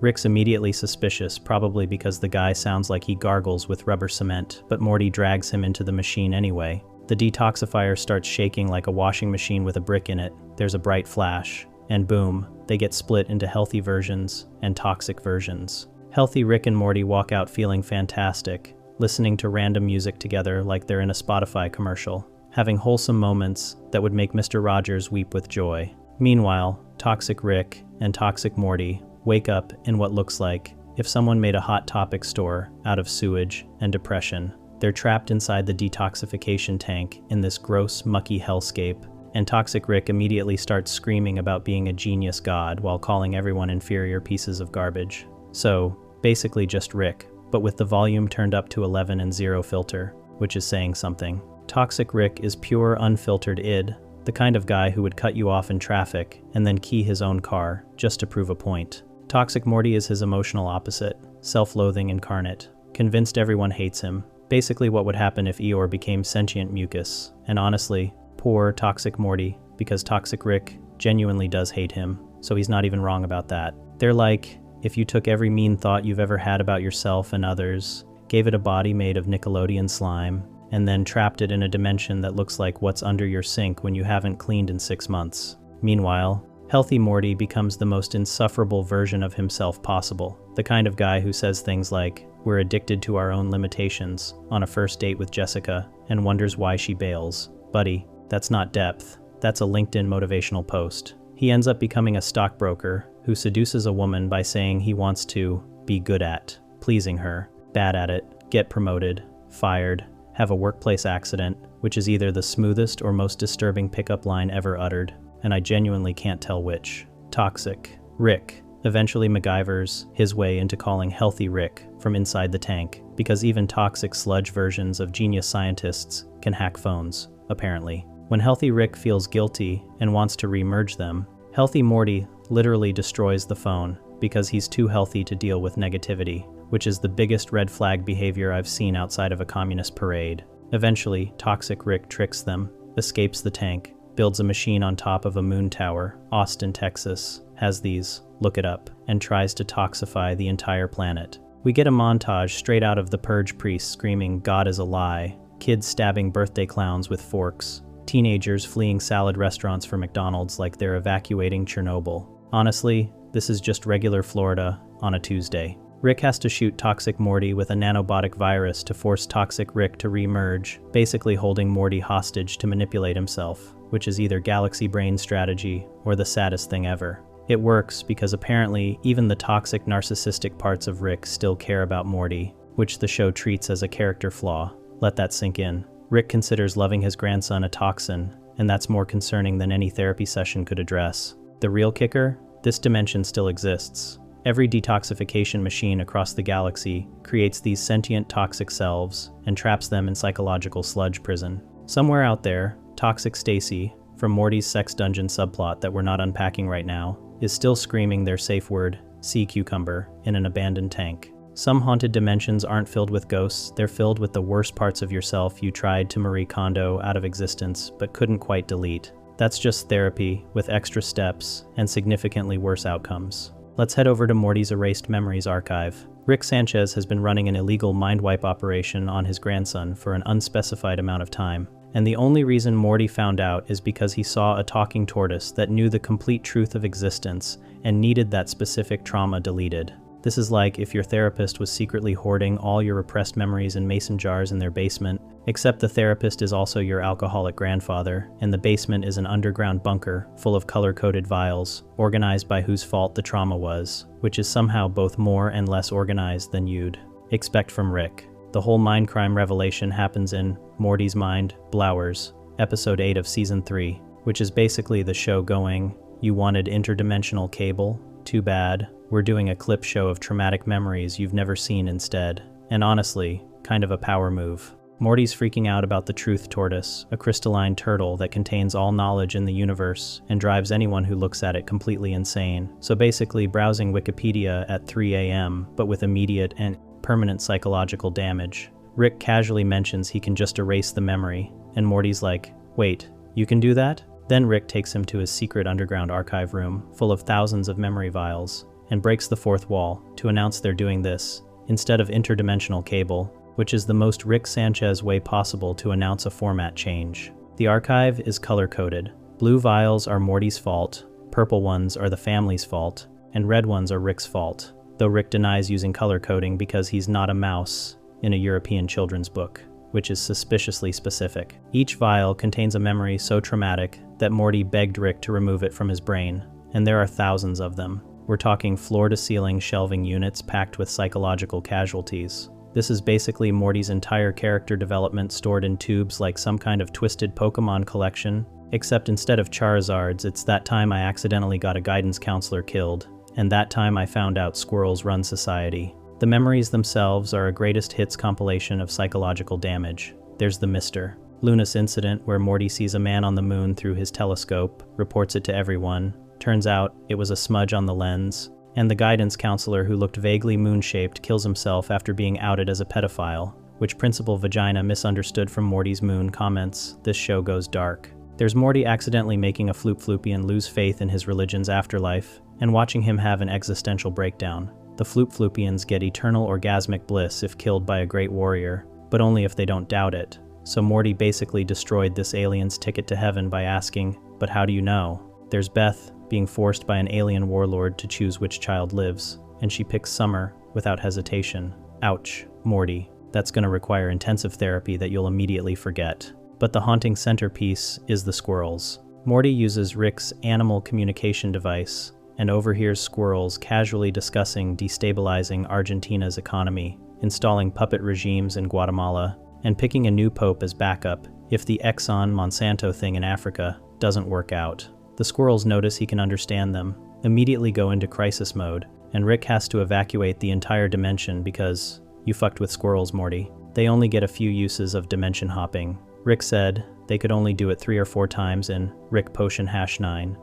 Rick's immediately suspicious, probably because the guy sounds like he gargles with rubber cement, but Morty drags him into the machine anyway. The detoxifier starts shaking like a washing machine with a brick in it. There's a bright flash, and boom, they get split into healthy versions and toxic versions. Healthy Rick and Morty walk out feeling fantastic, listening to random music together like they're in a Spotify commercial, having wholesome moments that would make Mr. Rogers weep with joy. Meanwhile, Toxic Rick and Toxic Morty wake up in what looks like if someone made a Hot Topic store out of sewage and depression. They're trapped inside the detoxification tank in this gross, mucky hellscape, and Toxic Rick immediately starts screaming about being a genius god while calling everyone inferior pieces of garbage. So, basically just Rick, but with the volume turned up to 11 and 0 filter, which is saying something. Toxic Rick is pure unfiltered id, the kind of guy who would cut you off in traffic and then key his own car just to prove a point. Toxic Morty is his emotional opposite, self-loathing incarnate, convinced everyone hates him. Basically what would happen if Eeyore became sentient mucus, and honestly, poor Toxic Morty, because Toxic Rick genuinely does hate him, so he's not even wrong about that. They're like, if you took every mean thought you've ever had about yourself and others, gave it a body made of Nickelodeon slime, and then trapped it in a dimension that looks like what's under your sink when you haven't cleaned in 6 months. Meanwhile, healthy Morty becomes the most insufferable version of himself possible, the kind of guy who says things like, "We're addicted to our own limitations," on a first date with Jessica, and wonders why she bails. Buddy, that's not depth. That's a LinkedIn motivational post. He ends up becoming a stockbroker who seduces a woman by saying he wants to be good at pleasing her, bad at it, get promoted, fired, have a workplace accident, which is either the smoothest or most disturbing pickup line ever uttered, and I genuinely can't tell which. Toxic Rick eventually MacGyvers his way into calling healthy Rick from inside the tank, because even toxic sludge versions of genius scientists can hack phones, apparently. When healthy Rick feels guilty and wants to re-merge them, healthy Morty literally destroys the phone because he's too healthy to deal with negativity, which is the biggest red flag behavior I've seen outside of a communist parade. Eventually, Toxic Rick tricks them, escapes the tank, builds a machine on top of a moon tower, Austin, Texas, has these, look it up, and tries to toxify the entire planet. We get a montage straight out of the Purge priest screaming, "God is a lie," kids stabbing birthday clowns with forks, teenagers fleeing salad restaurants for McDonald's like they're evacuating Chernobyl. Honestly, this is just regular Florida on a Tuesday. Rick has to shoot Toxic Morty with a nanobotic virus to force Toxic Rick to re-merge, basically holding Morty hostage to manipulate himself, which is either galaxy brain strategy or the saddest thing ever. It works because apparently even the toxic narcissistic parts of Rick still care about Morty, which the show treats as a character flaw. Let that sink in. Rick considers loving his grandson a toxin, and that's more concerning than any therapy session could address. The real kicker? This dimension still exists. Every detoxification machine across the galaxy creates these sentient toxic selves and traps them in psychological sludge prison. Somewhere out there, Toxic Stacy, from Morty's sex dungeon subplot that we're not unpacking right now, is still screaming their safe word, sea cucumber, in an abandoned tank. Some haunted dimensions aren't filled with ghosts, they're filled with the worst parts of yourself you tried to Marie Kondo out of existence but couldn't quite delete. That's just therapy, with extra steps and significantly worse outcomes. Let's head over to Morty's Erased Memories archive. Rick Sanchez has been running an illegal mind wipe operation on his grandson for an unspecified amount of time. And the only reason Morty found out is because he saw a talking tortoise that knew the complete truth of existence and needed that specific trauma deleted. This is like if your therapist was secretly hoarding all your repressed memories in mason jars in their basement, except the therapist is also your alcoholic grandfather, and the basement is an underground bunker full of color-coded vials, organized by whose fault the trauma was, which is somehow both more and less organized than you'd expect from Rick. The whole mind crime revelation happens in Morty's Mind, Blowers, episode 8 of season 3, which is basically the show going, "You wanted interdimensional cable? Too bad. We're doing a clip show of traumatic memories you've never seen instead." And honestly, kind of a power move. Morty's freaking out about the truth tortoise, a crystalline turtle that contains all knowledge in the universe and drives anyone who looks at it completely insane. So basically browsing Wikipedia at 3 a.m., but with immediate and permanent psychological damage. Rick casually mentions he can just erase the memory, and Morty's like, "Wait, you can do that?" Then Rick takes him to his secret underground archive room, full of thousands of memory vials, and breaks the fourth wall to announce they're doing this, instead of interdimensional cable, which is the most Rick Sanchez way possible to announce a format change. The archive is color-coded. Blue vials are Morty's fault, purple ones are the family's fault, and red ones are Rick's fault, though Rick denies using color coding because he's not a mouse in a European children's book, which is suspiciously specific. Each vial contains a memory so traumatic that Morty begged Rick to remove it from his brain, and there are thousands of them. We're talking floor-to-ceiling shelving units packed with psychological casualties. This is basically Morty's entire character development stored in tubes like some kind of twisted Pokemon collection, except instead of Charizards, it's that time I accidentally got a guidance counselor killed, and that time I found out squirrels run society. The memories themselves are a greatest hits compilation of psychological damage. There's the Mr. Lunas incident where Morty sees a man on the moon through his telescope, reports it to everyone. Turns out it was a smudge on the lens. And the guidance counselor who looked vaguely moon-shaped kills himself after being outed as a pedophile, which Principal Vagina misunderstood from Morty's moon comments, "This show goes dark." There's Morty accidentally making a Floop-Floopian lose faith in his religion's afterlife, and watching him have an existential breakdown. The Floop-Floopians get eternal orgasmic bliss if killed by a great warrior, but only if they don't doubt it. So Morty basically destroyed this alien's ticket to heaven by asking, "But how do you know?" There's Beth, being forced by an alien warlord to choose which child lives, and she picks Summer without hesitation. Ouch, Morty. That's gonna require intensive therapy that you'll immediately forget. But the haunting centerpiece is the squirrels. Morty uses Rick's animal communication device and overhears squirrels casually discussing destabilizing Argentina's economy, installing puppet regimes in Guatemala, and picking a new pope as backup if the Exxon Monsanto thing in Africa doesn't work out. The squirrels notice he can understand them, immediately go into crisis mode, and Rick has to evacuate the entire dimension because you fucked with squirrels, Morty. They only get a few uses of dimension hopping. Rick said they could only do it 3 or 4 times in Rick Potion #9,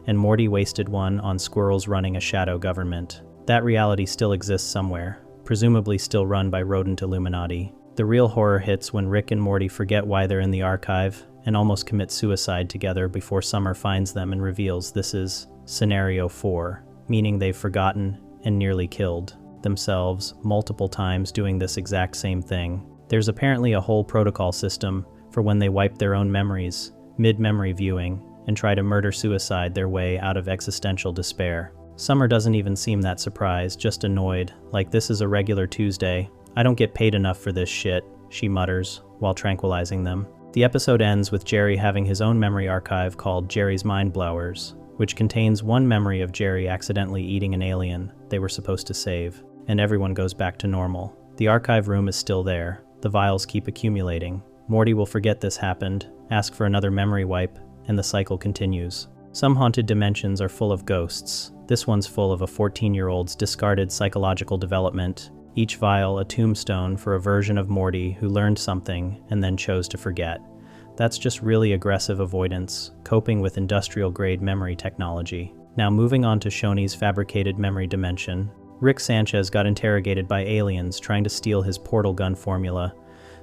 and Morty wasted one on squirrels running a shadow government. That reality still exists somewhere, presumably still run by rodent Illuminati. The real horror hits when Rick and Morty forget why they're in the archive and almost commit suicide together before Summer finds them and reveals this is Scenario 4, meaning they've forgotten and nearly killed themselves multiple times doing this exact same thing. There's apparently a whole protocol system for when they wipe their own memories, mid-memory viewing, and try to murder-suicide their way out of existential despair. Summer doesn't even seem that surprised, just annoyed, like this is a regular Tuesday. "I don't get paid enough for this shit," she mutters, while tranquilizing them. The episode ends with Jerry having his own memory archive called Jerry's Mind Blowers, which contains one memory of Jerry accidentally eating an alien they were supposed to save, and everyone goes back to normal. The archive room is still there. The vials keep accumulating. Morty will forget this happened, ask for another memory wipe, and the cycle continues. Some haunted dimensions are full of ghosts. This one's full of a 14-year-old's discarded psychological development, each vial a tombstone for a version of Morty who learned something and then chose to forget. That's just really aggressive avoidance, coping with industrial-grade memory technology. Now moving on to Shoney's fabricated memory dimension, Rick Sanchez got interrogated by aliens trying to steal his portal gun formula,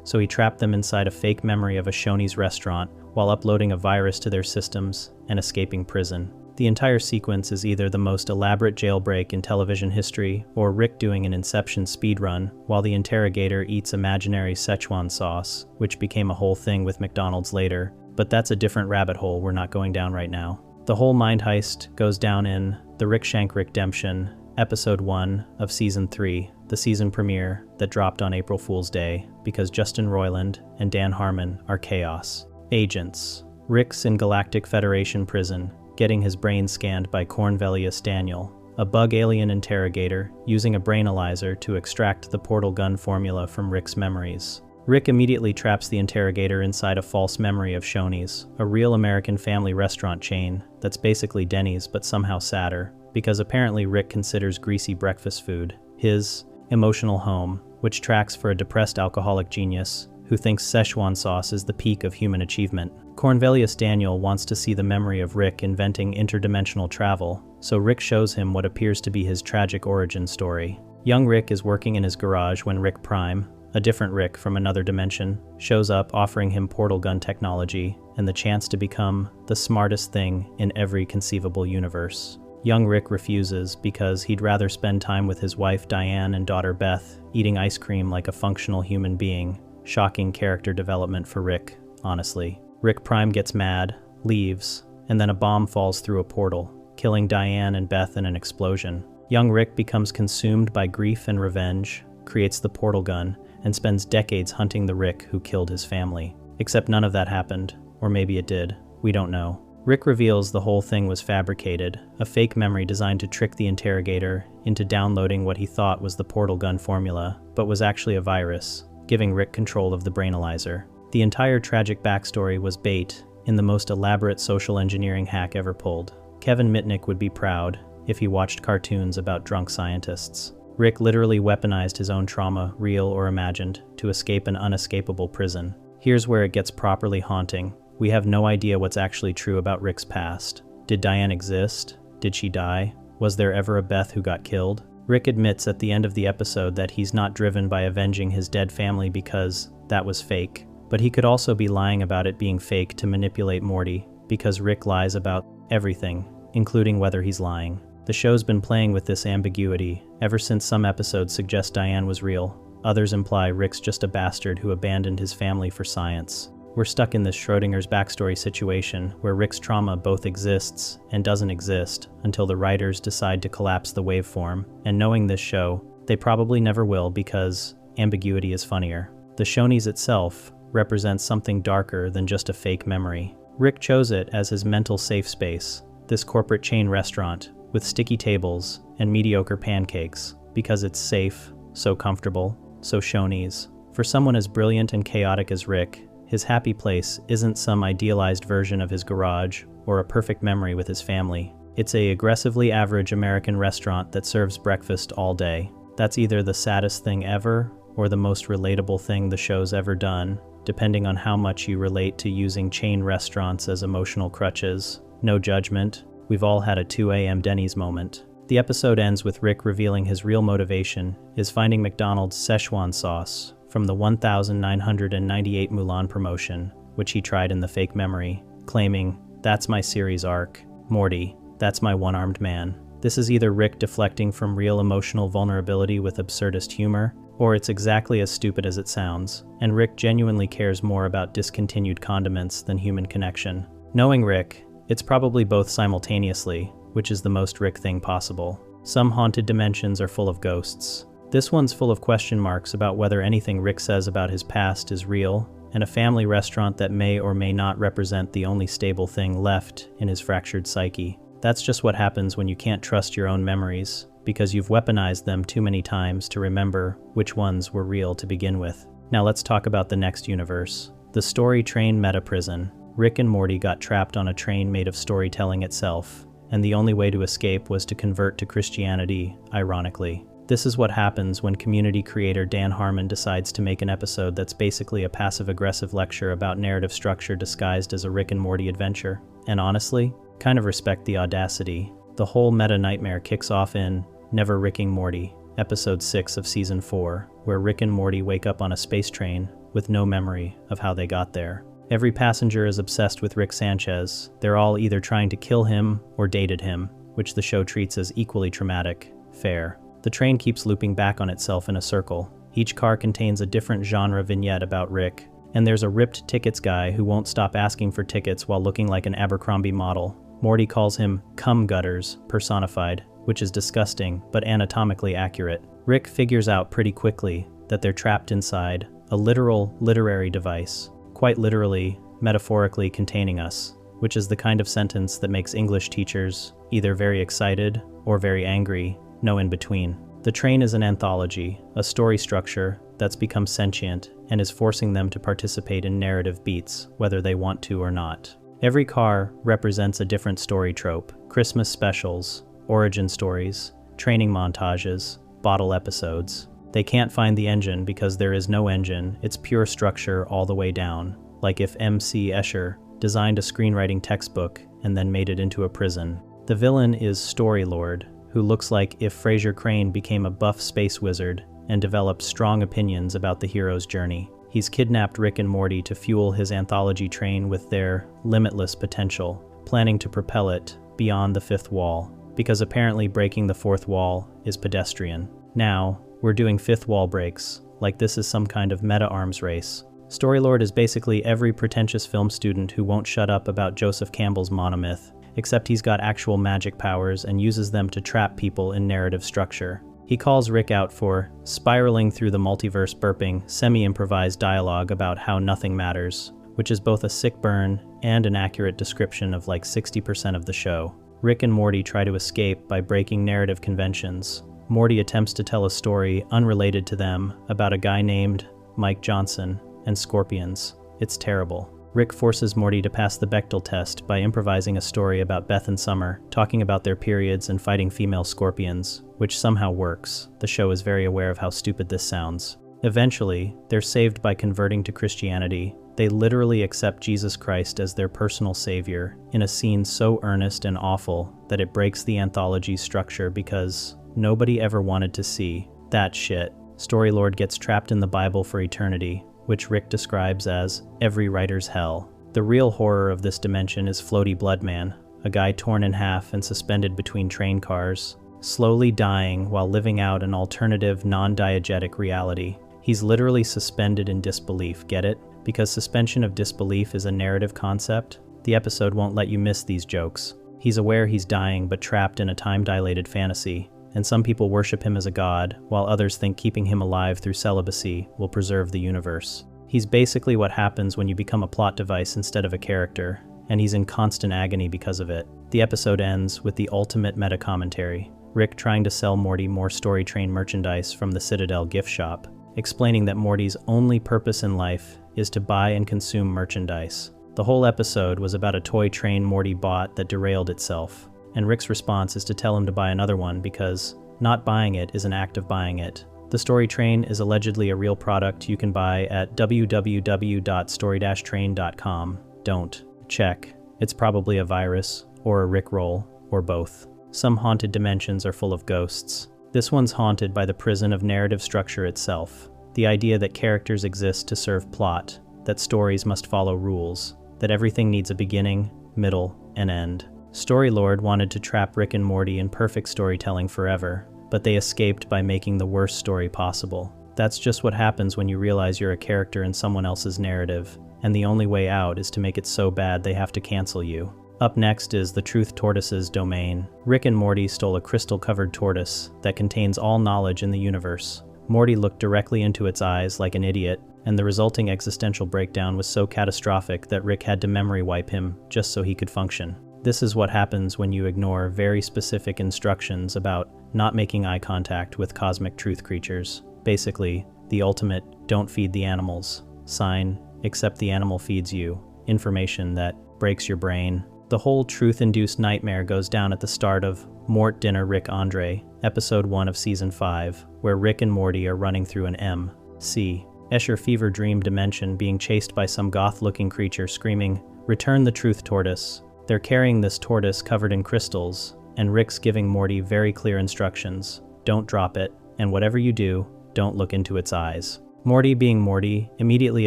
so he trapped them inside a fake memory of a Shoney's restaurant while uploading a virus to their systems and escaping prison. The entire sequence is either the most elaborate jailbreak in television history or Rick doing an Inception speedrun while the interrogator eats imaginary Szechuan sauce, which became a whole thing with McDonald's later, but that's a different rabbit hole we're not going down right now. The whole mind heist goes down in The Rick Shank Rickdemption, Episode 1 of Season 3, the season premiere that dropped on April Fool's Day because Justin Roiland and Dan Harmon are chaos. Agents. Rick's in Galactic Federation prison, getting his brain scanned by Cornelius Daniel, a bug alien interrogator using a brainalyzer to extract the portal gun formula from Rick's memories. Rick immediately traps the interrogator inside a false memory of Shoney's, a real American family restaurant chain that's basically Denny's but somehow sadder, because apparently Rick considers greasy breakfast food his emotional home, which tracks for a depressed alcoholic genius who thinks Szechuan sauce is the peak of human achievement. Cornelius Daniel wants to see the memory of Rick inventing interdimensional travel, so Rick shows him what appears to be his tragic origin story. Young Rick is working in his garage when Rick Prime, a different Rick from another dimension, shows up offering him portal gun technology and the chance to become the smartest thing in every conceivable universe. Young Rick refuses because he'd rather spend time with his wife Diane and daughter Beth, eating ice cream like a functional human being. Shocking character development for Rick, honestly. Rick Prime gets mad, leaves, and then a bomb falls through a portal, killing Diane and Beth in an explosion. Young Rick becomes consumed by grief and revenge, creates the portal gun, and spends decades hunting the Rick who killed his family. Except none of that happened, or maybe it did, we don't know. Rick reveals the whole thing was fabricated, a fake memory designed to trick the interrogator into downloading what he thought was the portal gun formula, but was actually a virus, giving Rick control of the brainalyzer. The entire tragic backstory was bait in the most elaborate social engineering hack ever pulled. Kevin Mitnick would be proud if he watched cartoons about drunk scientists. Rick literally weaponized his own trauma, real or imagined, to escape an unescapable prison. Here's where it gets properly haunting. We have no idea what's actually true about Rick's past. Did Diane exist? Did she die? Was there ever a Beth who got killed? Rick admits at the end of the episode that he's not driven by avenging his dead family because that was fake. But he could also be lying about it being fake to manipulate Morty, because Rick lies about everything, including whether he's lying. The show's been playing with this ambiguity ever since some episodes suggest Diane was real. Others imply Rick's just a bastard who abandoned his family for science. We're stuck in this Schrodinger's backstory situation where Rick's trauma both exists and doesn't exist until the writers decide to collapse the waveform, and knowing this show, they probably never will because ambiguity is funnier. The Shoney's itself represents something darker than just a fake memory. Rick chose it as his mental safe space, this corporate chain restaurant with sticky tables and mediocre pancakes, because it's safe, so comfortable, so Shoney's. For someone as brilliant and chaotic as Rick, his happy place isn't some idealized version of his garage or a perfect memory with his family. It's an aggressively average American restaurant that serves breakfast all day. That's either the saddest thing ever or the most relatable thing the show's ever done, depending on how much you relate to using chain restaurants as emotional crutches. No judgment. We've all had a 2 a.m. Denny's moment. The episode ends with Rick revealing his real motivation is finding McDonald's Szechuan sauce from the 1998 Mulan promotion, which he tried in the fake memory, claiming, "That's my series arc. Morty, that's my one-armed man." This is either Rick deflecting from real emotional vulnerability with absurdist humor, or it's exactly as stupid as it sounds, and Rick genuinely cares more about discontinued condiments than human connection. Knowing Rick, it's probably both simultaneously, which is the most Rick thing possible. Some haunted dimensions are full of ghosts. This one's full of question marks about whether anything Rick says about his past is real, and a family restaurant that may or may not represent the only stable thing left in his fractured psyche. That's just what happens when you can't trust your own memories, because you've weaponized them too many times to remember which ones were real to begin with. Now let's talk about the next universe. The story train metaprison. Rick and Morty got trapped on a train made of storytelling itself, and the only way to escape was to convert to Christianity, ironically. This is what happens when community creator Dan Harmon decides to make an episode that's basically a passive-aggressive lecture about narrative structure disguised as a Rick and Morty adventure. And honestly, kind of respect the audacity. The whole meta-nightmare kicks off in Never Ricking Morty, episode 6 of season 4, where Rick and Morty wake up on a space train with no memory of how they got there. Every passenger is obsessed with Rick Sanchez. They're all either trying to kill him or dated him, which the show treats as equally traumatic. Fair. The train keeps looping back on itself in a circle. Each car contains a different genre vignette about Rick, and there's a ripped tickets guy who won't stop asking for tickets while looking like an Abercrombie model. Morty calls him cum gutters personified, which is disgusting but anatomically accurate. Rick figures out pretty quickly that they're trapped inside a literal literary device, quite literally, metaphorically containing us, which is the kind of sentence that makes English teachers either very excited or very angry, no in between. The train is an anthology, a story structure that's become sentient and is forcing them to participate in narrative beats, whether they want to or not. Every car represents a different story trope: Christmas specials, origin stories, training montages, bottle episodes. They can't find the engine because there is no engine, it's pure structure all the way down, like if M.C. Escher designed a screenwriting textbook and then made it into a prison. The villain is Storylord, who looks like if Fraser Crane became a buff space wizard and developed strong opinions about the hero's journey. He's kidnapped Rick and Morty to fuel his anthology train with their limitless potential, planning to propel it beyond the fifth wall, because apparently breaking the fourth wall is pedestrian. Now, we're doing fifth wall breaks, like this is some kind of meta-arms race. Storylord is basically every pretentious film student who won't shut up about Joseph Campbell's monomyth, except he's got actual magic powers and uses them to trap people in narrative structure. He calls Rick out for spiraling through the multiverse burping semi-improvised dialogue about how nothing matters, which is both a sick burn and an accurate description of like 60% of the show. Rick and Morty try to escape by breaking narrative conventions. Morty attempts to tell a story unrelated to them about a guy named Mike Johnson and scorpions. It's terrible. Rick forces Morty to pass the Bechdel test by improvising a story about Beth and Summer talking about their periods and fighting female scorpions, which somehow works. The show is very aware of how stupid this sounds. Eventually, they're saved by converting to Christianity. They literally accept Jesus Christ as their personal savior in a scene so earnest and awful that it breaks the anthology's structure because nobody ever wanted to see that shit. Storylord gets trapped in the Bible for eternity, which Rick describes as every writer's hell. The real horror of this dimension is Floaty Bloodman, a guy torn in half and suspended between train cars, slowly dying while living out an alternative non-diegetic reality. He's literally suspended in disbelief, get it? Because suspension of disbelief is a narrative concept, the episode won't let you miss these jokes. He's aware he's dying but trapped in a time-dilated fantasy, and some people worship him as a god, while others think keeping him alive through celibacy will preserve the universe. He's basically what happens when you become a plot device instead of a character, and he's in constant agony because of it. The episode ends with the ultimate meta-commentary, Rick trying to sell Morty more Story Train merchandise from the Citadel gift shop, explaining that Morty's only purpose in life is to buy and consume merchandise. The whole episode was about a toy train Morty bought that derailed itself, and Rick's response is to tell him to buy another one because not buying it is an act of buying it. The Story Train is allegedly a real product you can buy at www.story-train.com. Don't. Check. It's probably a virus, or a Rickroll, or both. Some haunted dimensions are full of ghosts. This one's haunted by the prison of narrative structure itself. The idea that characters exist to serve plot, that stories must follow rules, that everything needs a beginning, middle, and end. Storylord wanted to trap Rick and Morty in perfect storytelling forever, but they escaped by making the worst story possible. That's just what happens when you realize you're a character in someone else's narrative, and the only way out is to make it so bad they have to cancel you. Up next is the Truth Tortoise's domain. Rick and Morty stole a crystal-covered tortoise that contains all knowledge in the universe. Morty looked directly into its eyes like an idiot, and the resulting existential breakdown was so catastrophic that Rick had to memory wipe him just so he could function. This is what happens when you ignore very specific instructions about not making eye contact with cosmic truth creatures. Basically, the ultimate don't feed the animals sign, except the animal feeds you, information that breaks your brain. The whole truth-induced nightmare goes down at the start of Mort Dinner Rick Andre, episode 1 of season 5, where Rick and Morty are running through an M.C. Escher fever dream dimension being chased by some goth-looking creature screaming, "Return the truth, tortoise." They're carrying this tortoise covered in crystals, and Rick's giving Morty very clear instructions. Don't drop it, and whatever you do, don't look into its eyes. Morty, being Morty, immediately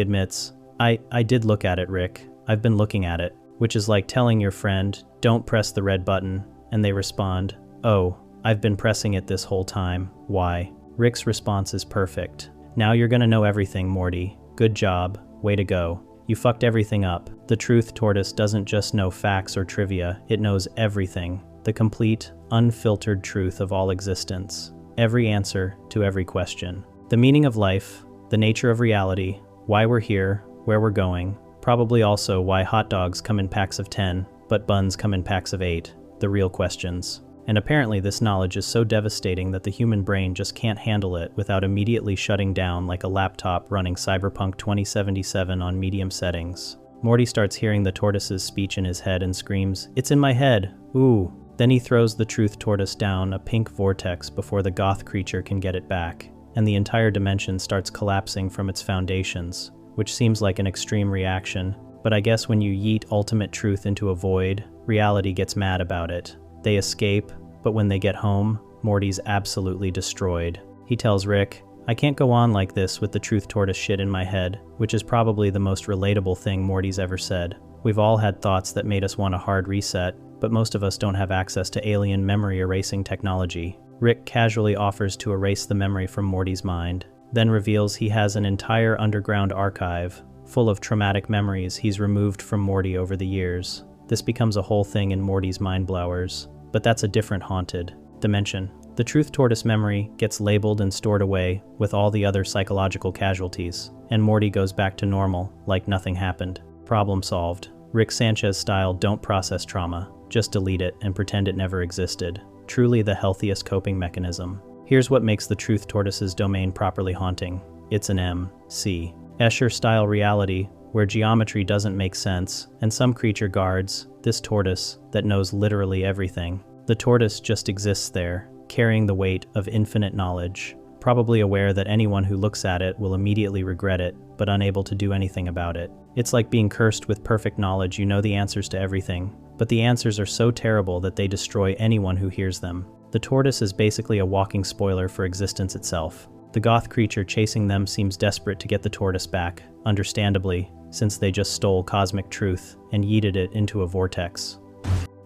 admits, I did look at it, Rick. I've been looking at it. Which is like telling your friend, don't press the red button, and they respond, oh, I've been pressing it this whole time. Why? Rick's response is perfect. Now you're gonna know everything, Morty. Good job. Way to go. You fucked everything up. The truth tortoise doesn't just know facts or trivia, it knows everything. The complete, unfiltered truth of all existence. Every answer to every question. The meaning of life, the nature of reality, why we're here, where we're going, probably also why hot dogs come in packs of 10, but buns come in packs of 8, the real questions. And apparently this knowledge is so devastating that the human brain just can't handle it without immediately shutting down like a laptop running Cyberpunk 2077 on medium settings. Morty starts hearing the tortoise's speech in his head and screams, "It's in my head, ooh." Then he throws the truth tortoise down a pink vortex before the goth creature can get it back, and the entire dimension starts collapsing from its foundations, which seems like an extreme reaction, but I guess when you yeet ultimate truth into a void, reality gets mad about it. They escape, but when they get home, Morty's absolutely destroyed. He tells Rick, I can't go on like this with the truth tortoise shit in my head, which is probably the most relatable thing Morty's ever said. We've all had thoughts that made us want a hard reset, but most of us don't have access to alien memory erasing technology. Rick casually offers to erase the memory from Morty's mind, then reveals he has an entire underground archive full of traumatic memories he's removed from Morty over the years. This becomes a whole thing in Morty's mind blowers, but that's a different haunted dimension. The truth tortoise memory gets labeled and stored away with all the other psychological casualties, and Morty goes back to normal like nothing happened. Problem solved. Rick Sanchez style don't process trauma, just delete it and pretend it never existed. Truly the healthiest coping mechanism. Here's what makes the truth tortoise's domain properly haunting. It's an M.C. Escher-style reality where geometry doesn't make sense, and some creature guards this tortoise that knows literally everything. The tortoise just exists there, carrying the weight of infinite knowledge, probably aware that anyone who looks at it will immediately regret it, but unable to do anything about it. It's like being cursed with perfect knowledge. You know the answers to everything, but the answers are so terrible that they destroy anyone who hears them. The tortoise is basically a walking spoiler for existence itself. The goth creature chasing them seems desperate to get the tortoise back, understandably, since they just stole cosmic truth and yeeted it into a vortex.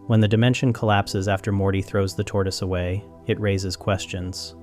When the dimension collapses after Morty throws the tortoise away, it raises questions.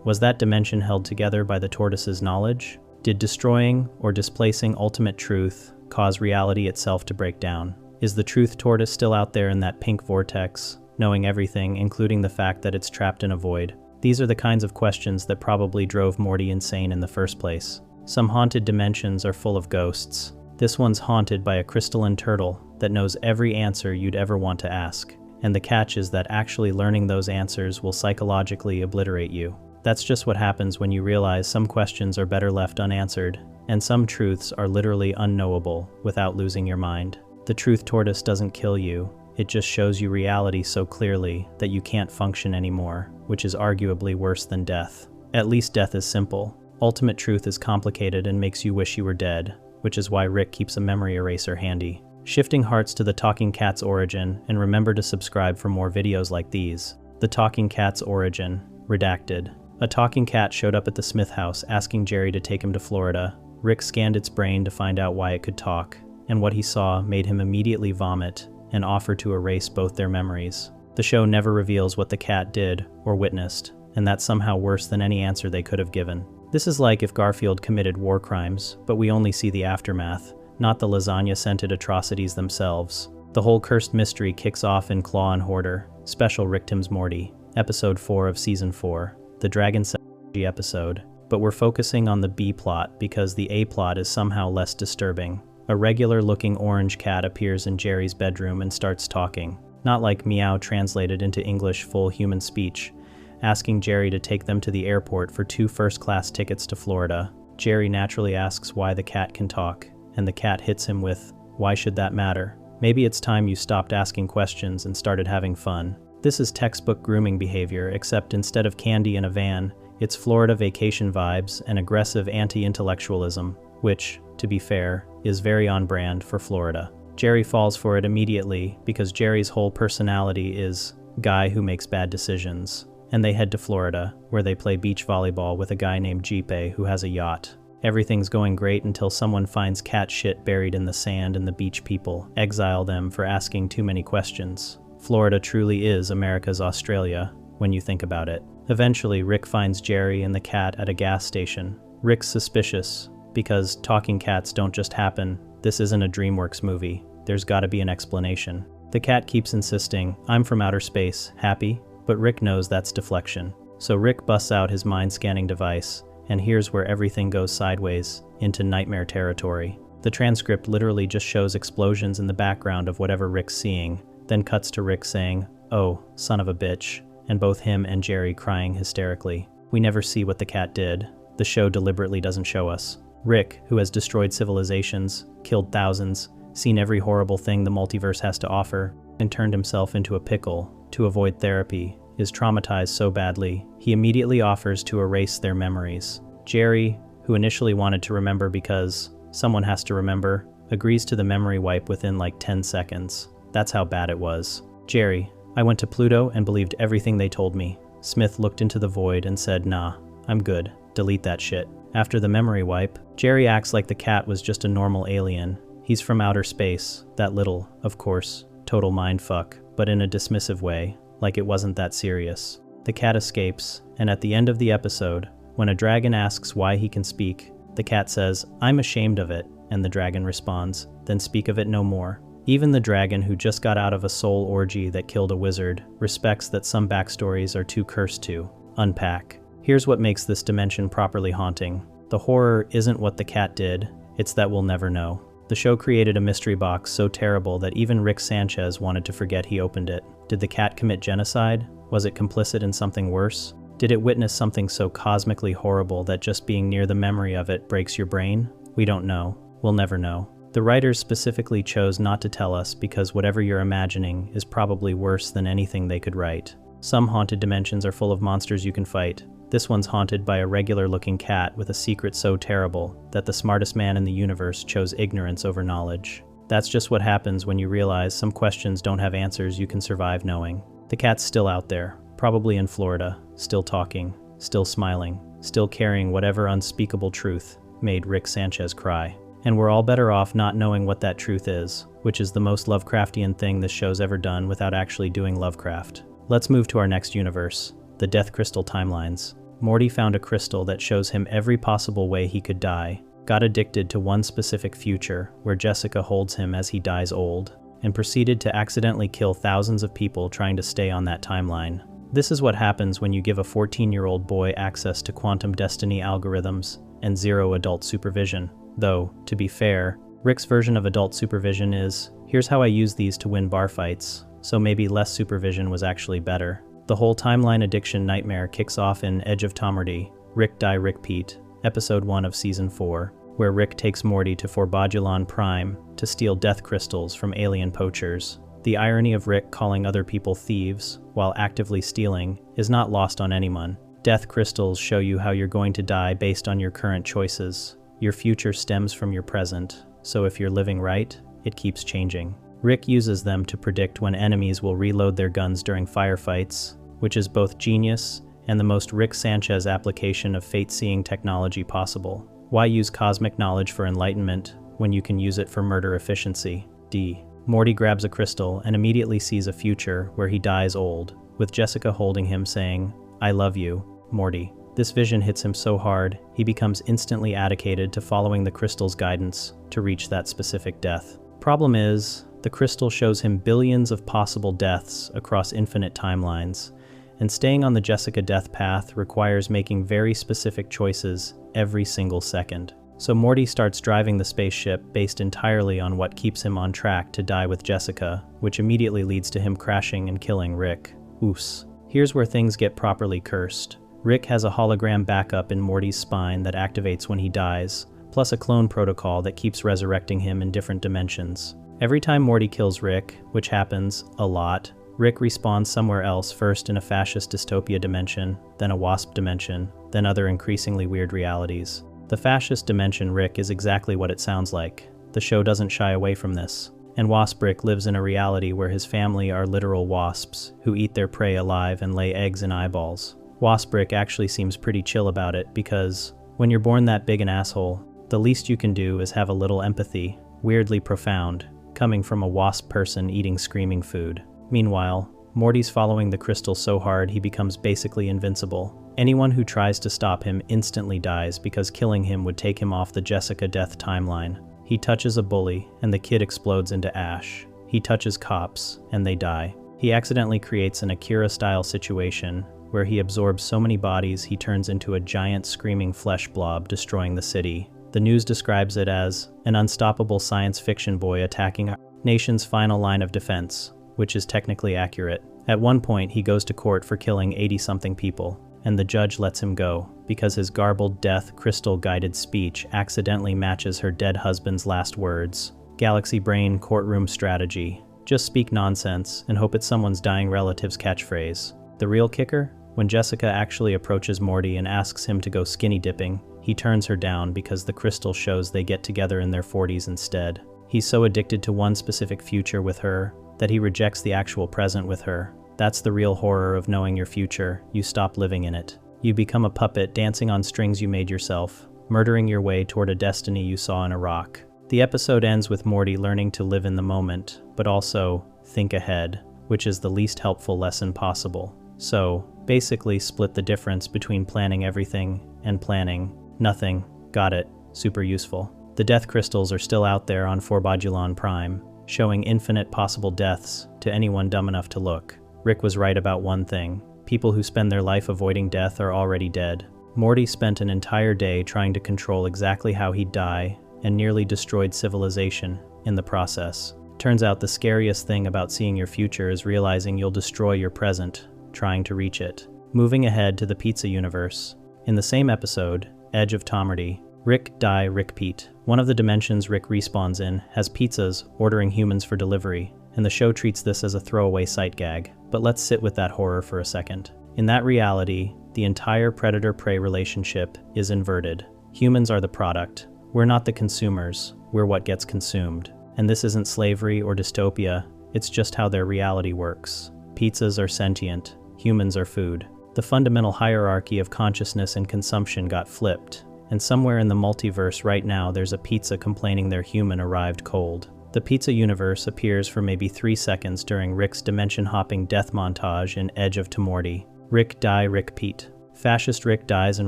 Was that dimension held together by the tortoise's knowledge? Did destroying or displacing ultimate truth cause reality itself to break down? Is the truth tortoise still out there in that pink vortex, knowing everything, including the fact that it's trapped in a void? These are the kinds of questions that probably drove Morty insane in the first place. Some haunted dimensions are full of ghosts. This one's haunted by a crystalline turtle that knows every answer you'd ever want to ask. And the catch is that actually learning those answers will psychologically obliterate you. That's just what happens when you realize some questions are better left unanswered, and some truths are literally unknowable without losing your mind. The truth tortoise doesn't kill you, it just shows you reality so clearly that you can't function anymore, which is arguably worse than death. At least death is simple. Ultimate truth is complicated and makes you wish you were dead, which is why Rick keeps a memory eraser handy. Shifting hearts to the talking cat's origin, and remember to subscribe for more videos like these. The talking cat's origin, redacted. A talking cat showed up at the Smith house asking Jerry to take him to Florida. Rick scanned its brain to find out why it could talk, and what he saw made him immediately vomit and offer to erase both their memories. The show never reveals what the cat did or witnessed, and that's somehow worse than any answer they could have given. This is like if Garfield committed war crimes, but we only see the aftermath, not the lasagna-scented atrocities themselves. The whole cursed mystery kicks off in Claw and Hoarder, Special Ricktim's Morty, episode 4 of season 4, the Dragon Psychology episode, but we're focusing on the B plot because the A plot is somehow less disturbing. A regular-looking orange cat appears in Jerry's bedroom and starts talking, not like meow translated into English full human speech, asking Jerry to take them to the airport for 2 first-class tickets to Florida. Jerry naturally asks why the cat can talk, and the cat hits him with, "Why should that matter? Maybe it's time you stopped asking questions and started having fun. This is textbook grooming behavior, except instead of candy in a van, it's Florida vacation vibes and aggressive anti-intellectualism, which, to be fair, is very on brand for Florida. Jerry falls for it immediately because Jerry's whole personality is guy who makes bad decisions. And they head to Florida, where they play beach volleyball with a guy named Jeepe who has a yacht. Everything's going great until someone finds cat shit buried in the sand and the beach people exile them for asking too many questions. Florida truly is America's Australia, when you think about it. Eventually, Rick finds Jerry and the cat at a gas station. Rick's suspicious, because talking cats don't just happen. This isn't a DreamWorks movie. There's gotta be an explanation. The cat keeps insisting, "I'm from outer space, happy?" But Rick knows that's deflection. So Rick busts out his mind-scanning device, and here's where everything goes sideways, into nightmare territory. The transcript literally just shows explosions in the background of whatever Rick's seeing, then cuts to Rick saying, "Oh, son of a bitch," and both him and Jerry crying hysterically. We never see what the cat did. The show deliberately doesn't show us. Rick, who has destroyed civilizations, killed thousands, seen every horrible thing the multiverse has to offer, and turned himself into a pickle to avoid therapy, is traumatized so badly, he immediately offers to erase their memories. Jerry, who initially wanted to remember because someone has to remember, agrees to the memory wipe within like 10 seconds. That's how bad it was. Jerry, "I went to Pluto and believed everything they told me." Smith looked into the void and said, "Nah, I'm good. Delete that shit." After the memory wipe, Jerry acts like the cat was just a normal alien. He's from outer space, that little, of course, total mindfuck, but in a dismissive way, like it wasn't that serious. The cat escapes, and at the end of the episode, when a dragon asks why he can speak, the cat says, "I'm ashamed of it," and the dragon responds, "Then speak of it no more." Even the dragon, who just got out of a soul orgy that killed a wizard, respects that some backstories are too cursed to unpack. Here's what makes this dimension properly haunting. The horror isn't what the cat did, it's that we'll never know. The show created a mystery box so terrible that even Rick Sanchez wanted to forget he opened it. Did the cat commit genocide? Was it complicit in something worse? Did it witness something so cosmically horrible that just being near the memory of it breaks your brain? We don't know. We'll never know. The writers specifically chose not to tell us because whatever you're imagining is probably worse than anything they could write. Some haunted dimensions are full of monsters you can fight. This one's haunted by a regular-looking cat with a secret so terrible that the smartest man in the universe chose ignorance over knowledge. That's just what happens when you realize some questions don't have answers you can survive knowing. The cat's still out there, probably in Florida, still talking, still smiling, still carrying whatever unspeakable truth made Rick Sanchez cry. And we're all better off not knowing what that truth is, which is the most Lovecraftian thing this show's ever done without actually doing Lovecraft. Let's move to our next universe. The Death Crystal timelines. Morty found a crystal that shows him every possible way he could die, got addicted to one specific future where Jessica holds him as he dies old, and proceeded to accidentally kill thousands of people trying to stay on that timeline. This is what happens when you give a 14-year-old boy access to quantum destiny algorithms and zero adult supervision. Though, to be fair, Rick's version of adult supervision is, "Here's how I use these to win bar fights," so maybe less supervision was actually better. The whole timeline addiction nightmare kicks off in Edge of Tomorty, Rick Die Rick Pete, episode 1 of season 4, where Rick takes Morty to Forbodulon Prime to steal death crystals from alien poachers. The irony of Rick calling other people thieves while actively stealing is not lost on anyone. Death crystals show you how you're going to die based on your current choices. Your future stems from your present, so if you're living right, it keeps changing. Rick uses them to predict when enemies will reload their guns during firefights, which is both genius and the most Rick Sanchez application of fate-seeing technology possible. Why use cosmic knowledge for enlightenment when you can use it for murder efficiency? D. Morty grabs a crystal and immediately sees a future where he dies old, with Jessica holding him saying, "I love you, Morty." This vision hits him so hard, he becomes instantly dedicated to following the crystal's guidance to reach that specific death. Problem is, the crystal shows him billions of possible deaths across infinite timelines, and staying on the Jessica death path requires making very specific choices every single second. So Morty starts driving the spaceship based entirely on what keeps him on track to die with Jessica, which immediately leads to him crashing and killing Rick. Oos. Here's where things get properly cursed. Rick has a hologram backup in Morty's spine that activates when he dies, plus a clone protocol that keeps resurrecting him in different dimensions. Every time Morty kills Rick, which happens a lot, Rick respawns somewhere else, first in a fascist dystopia dimension, then a wasp dimension, then other increasingly weird realities. The fascist dimension Rick is exactly what it sounds like. The show doesn't shy away from this. And Wasp Rick lives in a reality where his family are literal wasps who eat their prey alive and lay eggs in eyeballs. Wasp Rick actually seems pretty chill about it because when you're born that big an asshole, the least you can do is have a little empathy, weirdly profound, coming from a wasp person eating screaming food. Meanwhile, Morty's following the crystal so hard he becomes basically invincible. Anyone who tries to stop him instantly dies because killing him would take him off the Jessica death timeline. He touches a bully, and the kid explodes into ash. He touches cops, and they die. He accidentally creates an Akira-style situation where he absorbs so many bodies he turns into a giant screaming flesh blob destroying the city. The news describes it as an unstoppable science fiction boy attacking our nation's final line of defense, which is technically accurate. At one point, he goes to court for killing 80-something people, and the judge lets him go because his garbled death crystal-guided speech accidentally matches her dead husband's last words. Galaxy brain courtroom strategy. Just speak nonsense and hope it's someone's dying relative's catchphrase. The real kicker? When Jessica actually approaches Morty and asks him to go skinny dipping, he turns her down because the crystal shows they get together in their 40s instead. He's so addicted to one specific future with her that he rejects the actual present with her. That's the real horror of knowing your future. You stop living in it. You become a puppet dancing on strings you made yourself, murdering your way toward a destiny you saw in a rock. The episode ends with Morty learning to live in the moment, but also think ahead, which is the least helpful lesson possible. So, basically split the difference between planning everything and planning nothing. Got it. Super useful. The death crystals are still out there on Forbodulon Prime, showing infinite possible deaths to anyone dumb enough to look. Rick was right about one thing. People who spend their life avoiding death are already dead. Morty spent an entire day trying to control exactly how he'd die and nearly destroyed civilization in the process. Turns out the scariest thing about seeing your future is realizing you'll destroy your present, trying to reach it. Moving ahead to the pizza universe. In the same episode, Edge of Tomerty, Rick Die Rick Pete. One of the dimensions Rick respawns in has pizzas ordering humans for delivery, and the show treats this as a throwaway sight gag. But let's sit with that horror for a second. In that reality, the entire predator-prey relationship is inverted. Humans are the product. We're not the consumers. We're what gets consumed. And this isn't slavery or dystopia. It's just how their reality works. Pizzas are sentient. Humans are food. The fundamental hierarchy of consciousness and consumption got flipped. And somewhere in the multiverse right now there's a pizza complaining their human arrived cold. The pizza universe appears for maybe 3 seconds during Rick's dimension-hopping death montage in Edge of Tomerty. Rick Die Rick Pete. Fascist Rick dies and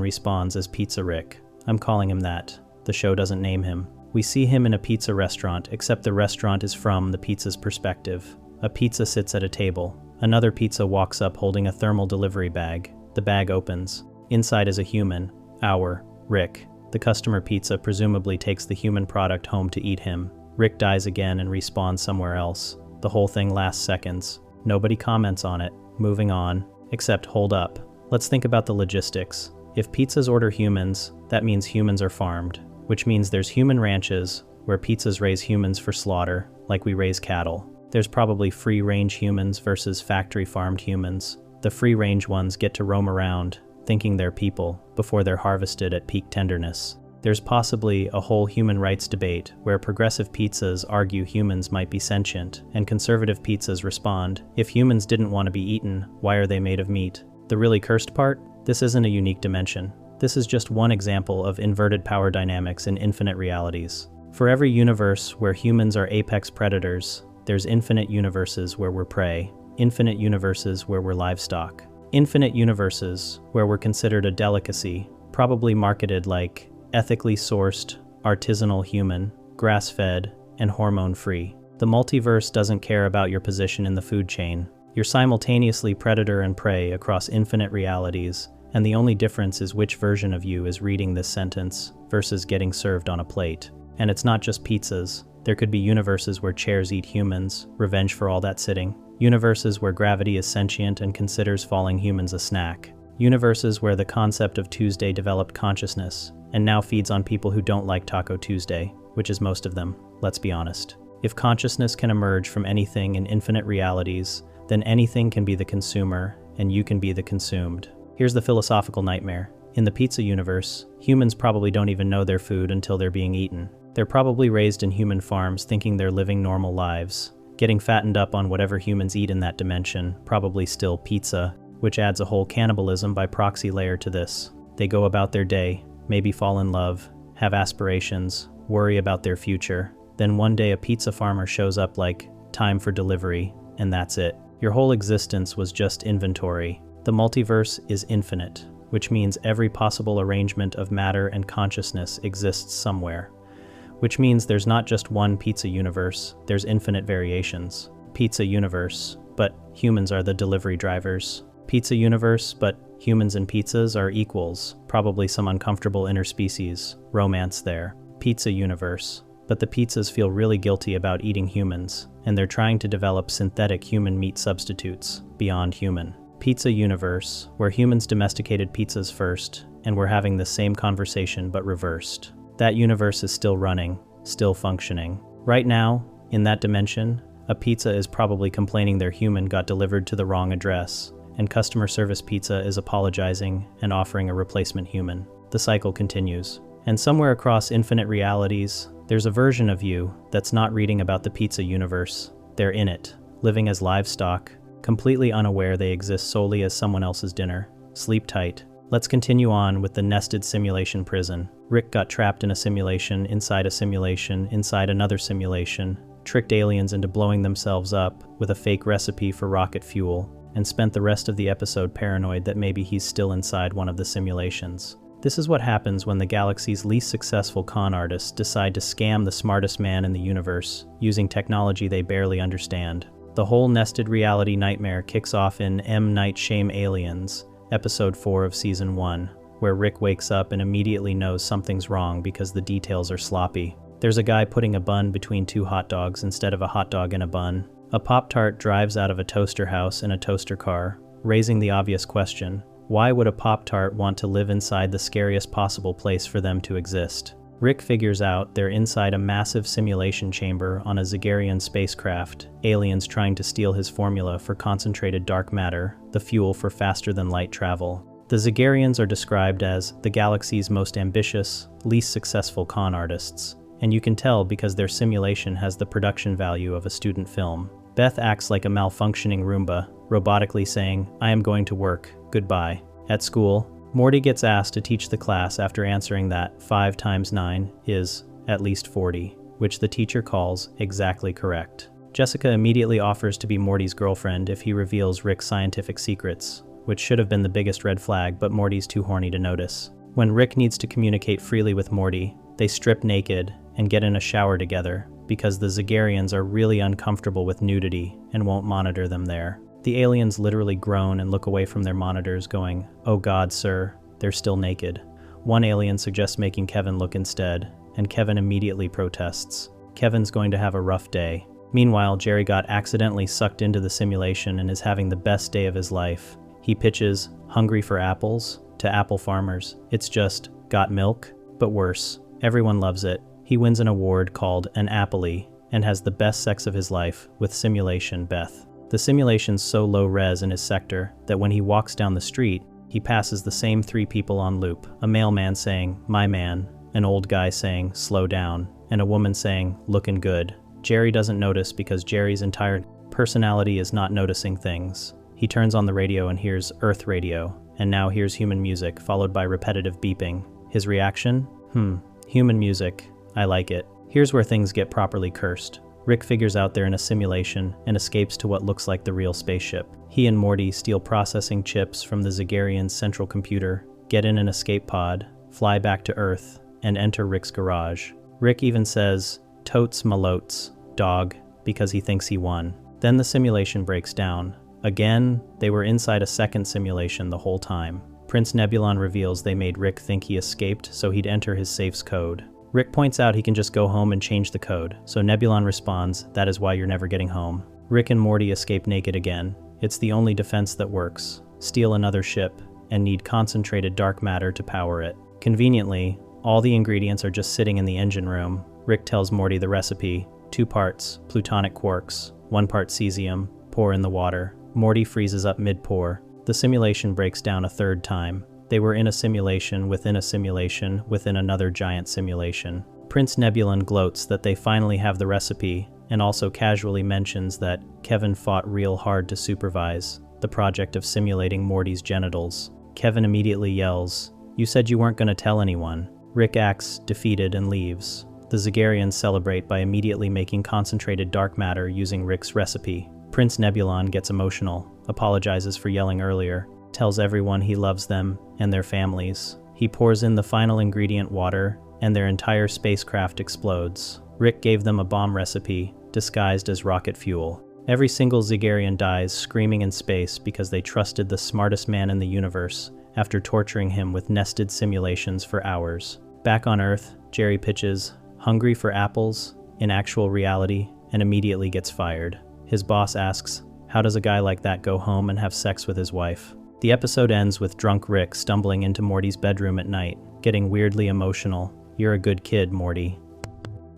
respawns as Pizza Rick. I'm calling him that. The show doesn't name him. We see him in a pizza restaurant, except the restaurant is from the pizza's perspective. A pizza sits at a table. Another pizza walks up holding a thermal delivery bag. The bag opens. Inside is a human. Our Rick. The customer pizza presumably takes the human product home to eat him. Rick dies again and respawns somewhere else. The whole thing lasts seconds. Nobody comments on it. Moving on. Except hold up. Let's think about the logistics. If pizzas order humans, that means humans are farmed, which means there's human ranches where pizzas raise humans for slaughter, like we raise cattle. There's probably free-range humans versus factory-farmed humans. The free-range ones get to roam around, thinking they're people, before they're harvested at peak tenderness. There's possibly a whole human rights debate where progressive pizzas argue humans might be sentient, and conservative pizzas respond, if humans didn't want to be eaten, why are they made of meat? The really cursed part? This isn't a unique dimension. This is just one example of inverted power dynamics in infinite realities. For every universe where humans are apex predators, there's infinite universes where we're prey, infinite universes where we're livestock, infinite universes where we're considered a delicacy, probably marketed like ethically sourced, artisanal human, grass-fed, and hormone-free. The multiverse doesn't care about your position in the food chain. You're simultaneously predator and prey across infinite realities, and the only difference is which version of you is reading this sentence versus getting served on a plate. And it's not just pizzas. There could be universes where chairs eat humans, revenge for all that sitting. Universes where gravity is sentient and considers falling humans a snack. Universes where the concept of Tuesday developed consciousness, and now feeds on people who don't like Taco Tuesday, which is most of them, let's be honest. If consciousness can emerge from anything in infinite realities, then anything can be the consumer, and you can be the consumed. Here's the philosophical nightmare. In the pizza universe, humans probably don't even know their food until they're being eaten. They're probably raised in human farms thinking they're living normal lives, getting fattened up on whatever humans eat in that dimension, probably still pizza, which adds a whole cannibalism by proxy layer to this. They go about their day, maybe fall in love, have aspirations, worry about their future. Then one day a pizza farmer shows up like, time for delivery, and that's it. Your whole existence was just inventory. The multiverse is infinite, which means every possible arrangement of matter and consciousness exists somewhere. Which means there's not just one pizza universe, there's infinite variations. Pizza universe, but humans are the delivery drivers. Pizza universe, but humans and pizzas are equals, probably some uncomfortable interspecies romance there. Pizza universe, but the pizzas feel really guilty about eating humans, and they're trying to develop synthetic human meat substitutes, beyond human. Pizza universe, where humans domesticated pizzas first, and we're having the same conversation but reversed. That universe is still running, still functioning. Right now, in that dimension, a pizza is probably complaining their human got delivered to the wrong address, and customer service pizza is apologizing and offering a replacement human. The cycle continues. And somewhere across infinite realities, there's a version of you that's not reading about the pizza universe. They're in it, living as livestock, completely unaware they exist solely as someone else's dinner. Sleep tight. Let's continue on with the nested simulation prison. Rick got trapped in a simulation, inside another simulation, tricked aliens into blowing themselves up with a fake recipe for rocket fuel, and spent the rest of the episode paranoid that maybe he's still inside one of the simulations. This is what happens when the galaxy's least successful con artists decide to scam the smartest man in the universe, using technology they barely understand. The whole nested reality nightmare kicks off in M. Night Shyamalan Aliens, episode 4 of season 1, where Rick wakes up and immediately knows something's wrong because the details are sloppy. There's a guy putting a bun between two hot dogs instead of a hot dog and a bun. A Pop-Tart drives out of a toaster house in a toaster car, raising the obvious question, why would a Pop-Tart want to live inside the scariest possible place for them to exist? Rick figures out they're inside a massive simulation chamber on a Zagarian spacecraft, aliens trying to steal his formula for concentrated dark matter, the fuel for faster-than-light travel. The Zagarians are described as the galaxy's most ambitious, least successful con artists, and you can tell because their simulation has the production value of a student film. Beth acts like a malfunctioning Roomba, robotically saying, "I am going to work, goodbye." At school, Morty gets asked to teach the class after answering that 5 times 9 is at least 40, which the teacher calls exactly correct. Jessica immediately offers to be Morty's girlfriend if he reveals Rick's scientific secrets, which should have been the biggest red flag, but Morty's too horny to notice. When Rick needs to communicate freely with Morty, they strip naked and get in a shower together, because the Zagarians are really uncomfortable with nudity and won't monitor them there. The aliens literally groan and look away from their monitors going, "Oh God, sir, they're still naked." One alien suggests making Kevin look instead, and Kevin immediately protests. Kevin's going to have a rough day. Meanwhile, Jerry got accidentally sucked into the simulation and is having the best day of his life. He pitches "Hungry for apples" to apple farmers. It's just, got milk, but worse. Everyone loves it. He wins an award called an Appley and has the best sex of his life with simulation Beth. The simulation's so low res in his sector that when he walks down the street, he passes the same 3 people on loop. A mailman saying, "My man," an old guy saying, "Slow down," and a woman saying, "Looking good." Jerry doesn't notice because Jerry's entire personality is not noticing things. He turns on the radio and hears Earth radio, and now hears human music followed by repetitive beeping. His reaction? Human music. I like it. Here's where things get properly cursed. Rick figures out they're in a simulation and escapes to what looks like the real spaceship. He and Morty steal processing chips from the Zagarian's central computer, get in an escape pod, fly back to Earth, and enter Rick's garage. Rick even says, "Totes malotes, dog," because he thinks he won. Then the simulation breaks down. Again, they were inside a second simulation the whole time. Prince Nebulon reveals they made Rick think he escaped so he'd enter his safe's code. Rick points out he can just go home and change the code, so Nebulon responds, "That is why you're never getting home." Rick and Morty escape naked again. It's the only defense that works. Steal another ship, and need concentrated dark matter to power it. Conveniently, all the ingredients are just sitting in the engine room. Rick tells Morty the recipe, 2 parts, plutonic quarks, 1 part cesium, pour in the water. Morty freezes up mid-pour. The simulation breaks down a 3rd time. They were in a simulation within a simulation within another giant simulation. Prince Nebulan gloats that they finally have the recipe, and also casually mentions that Kevin fought real hard to supervise the project of simulating Morty's genitals. Kevin immediately yells, "You said you weren't going to tell anyone." Rick acts defeated and leaves. The Zagarians celebrate by immediately making concentrated dark matter using Rick's recipe. Prince Nebulan gets emotional, apologizes for yelling earlier, tells everyone he loves them and their families. He pours in the final ingredient, water, and their entire spacecraft explodes. Rick gave them a bomb recipe, disguised as rocket fuel. Every single Zagarian dies screaming in space because they trusted the smartest man in the universe after torturing him with nested simulations for hours. Back on Earth, Jerry pitches, "Hungry for apples?" in actual reality, and immediately gets fired. His boss asks, "How does a guy like that go home and have sex with his wife?" The episode ends with drunk Rick stumbling into Morty's bedroom at night, getting weirdly emotional. "You're a good kid, Morty."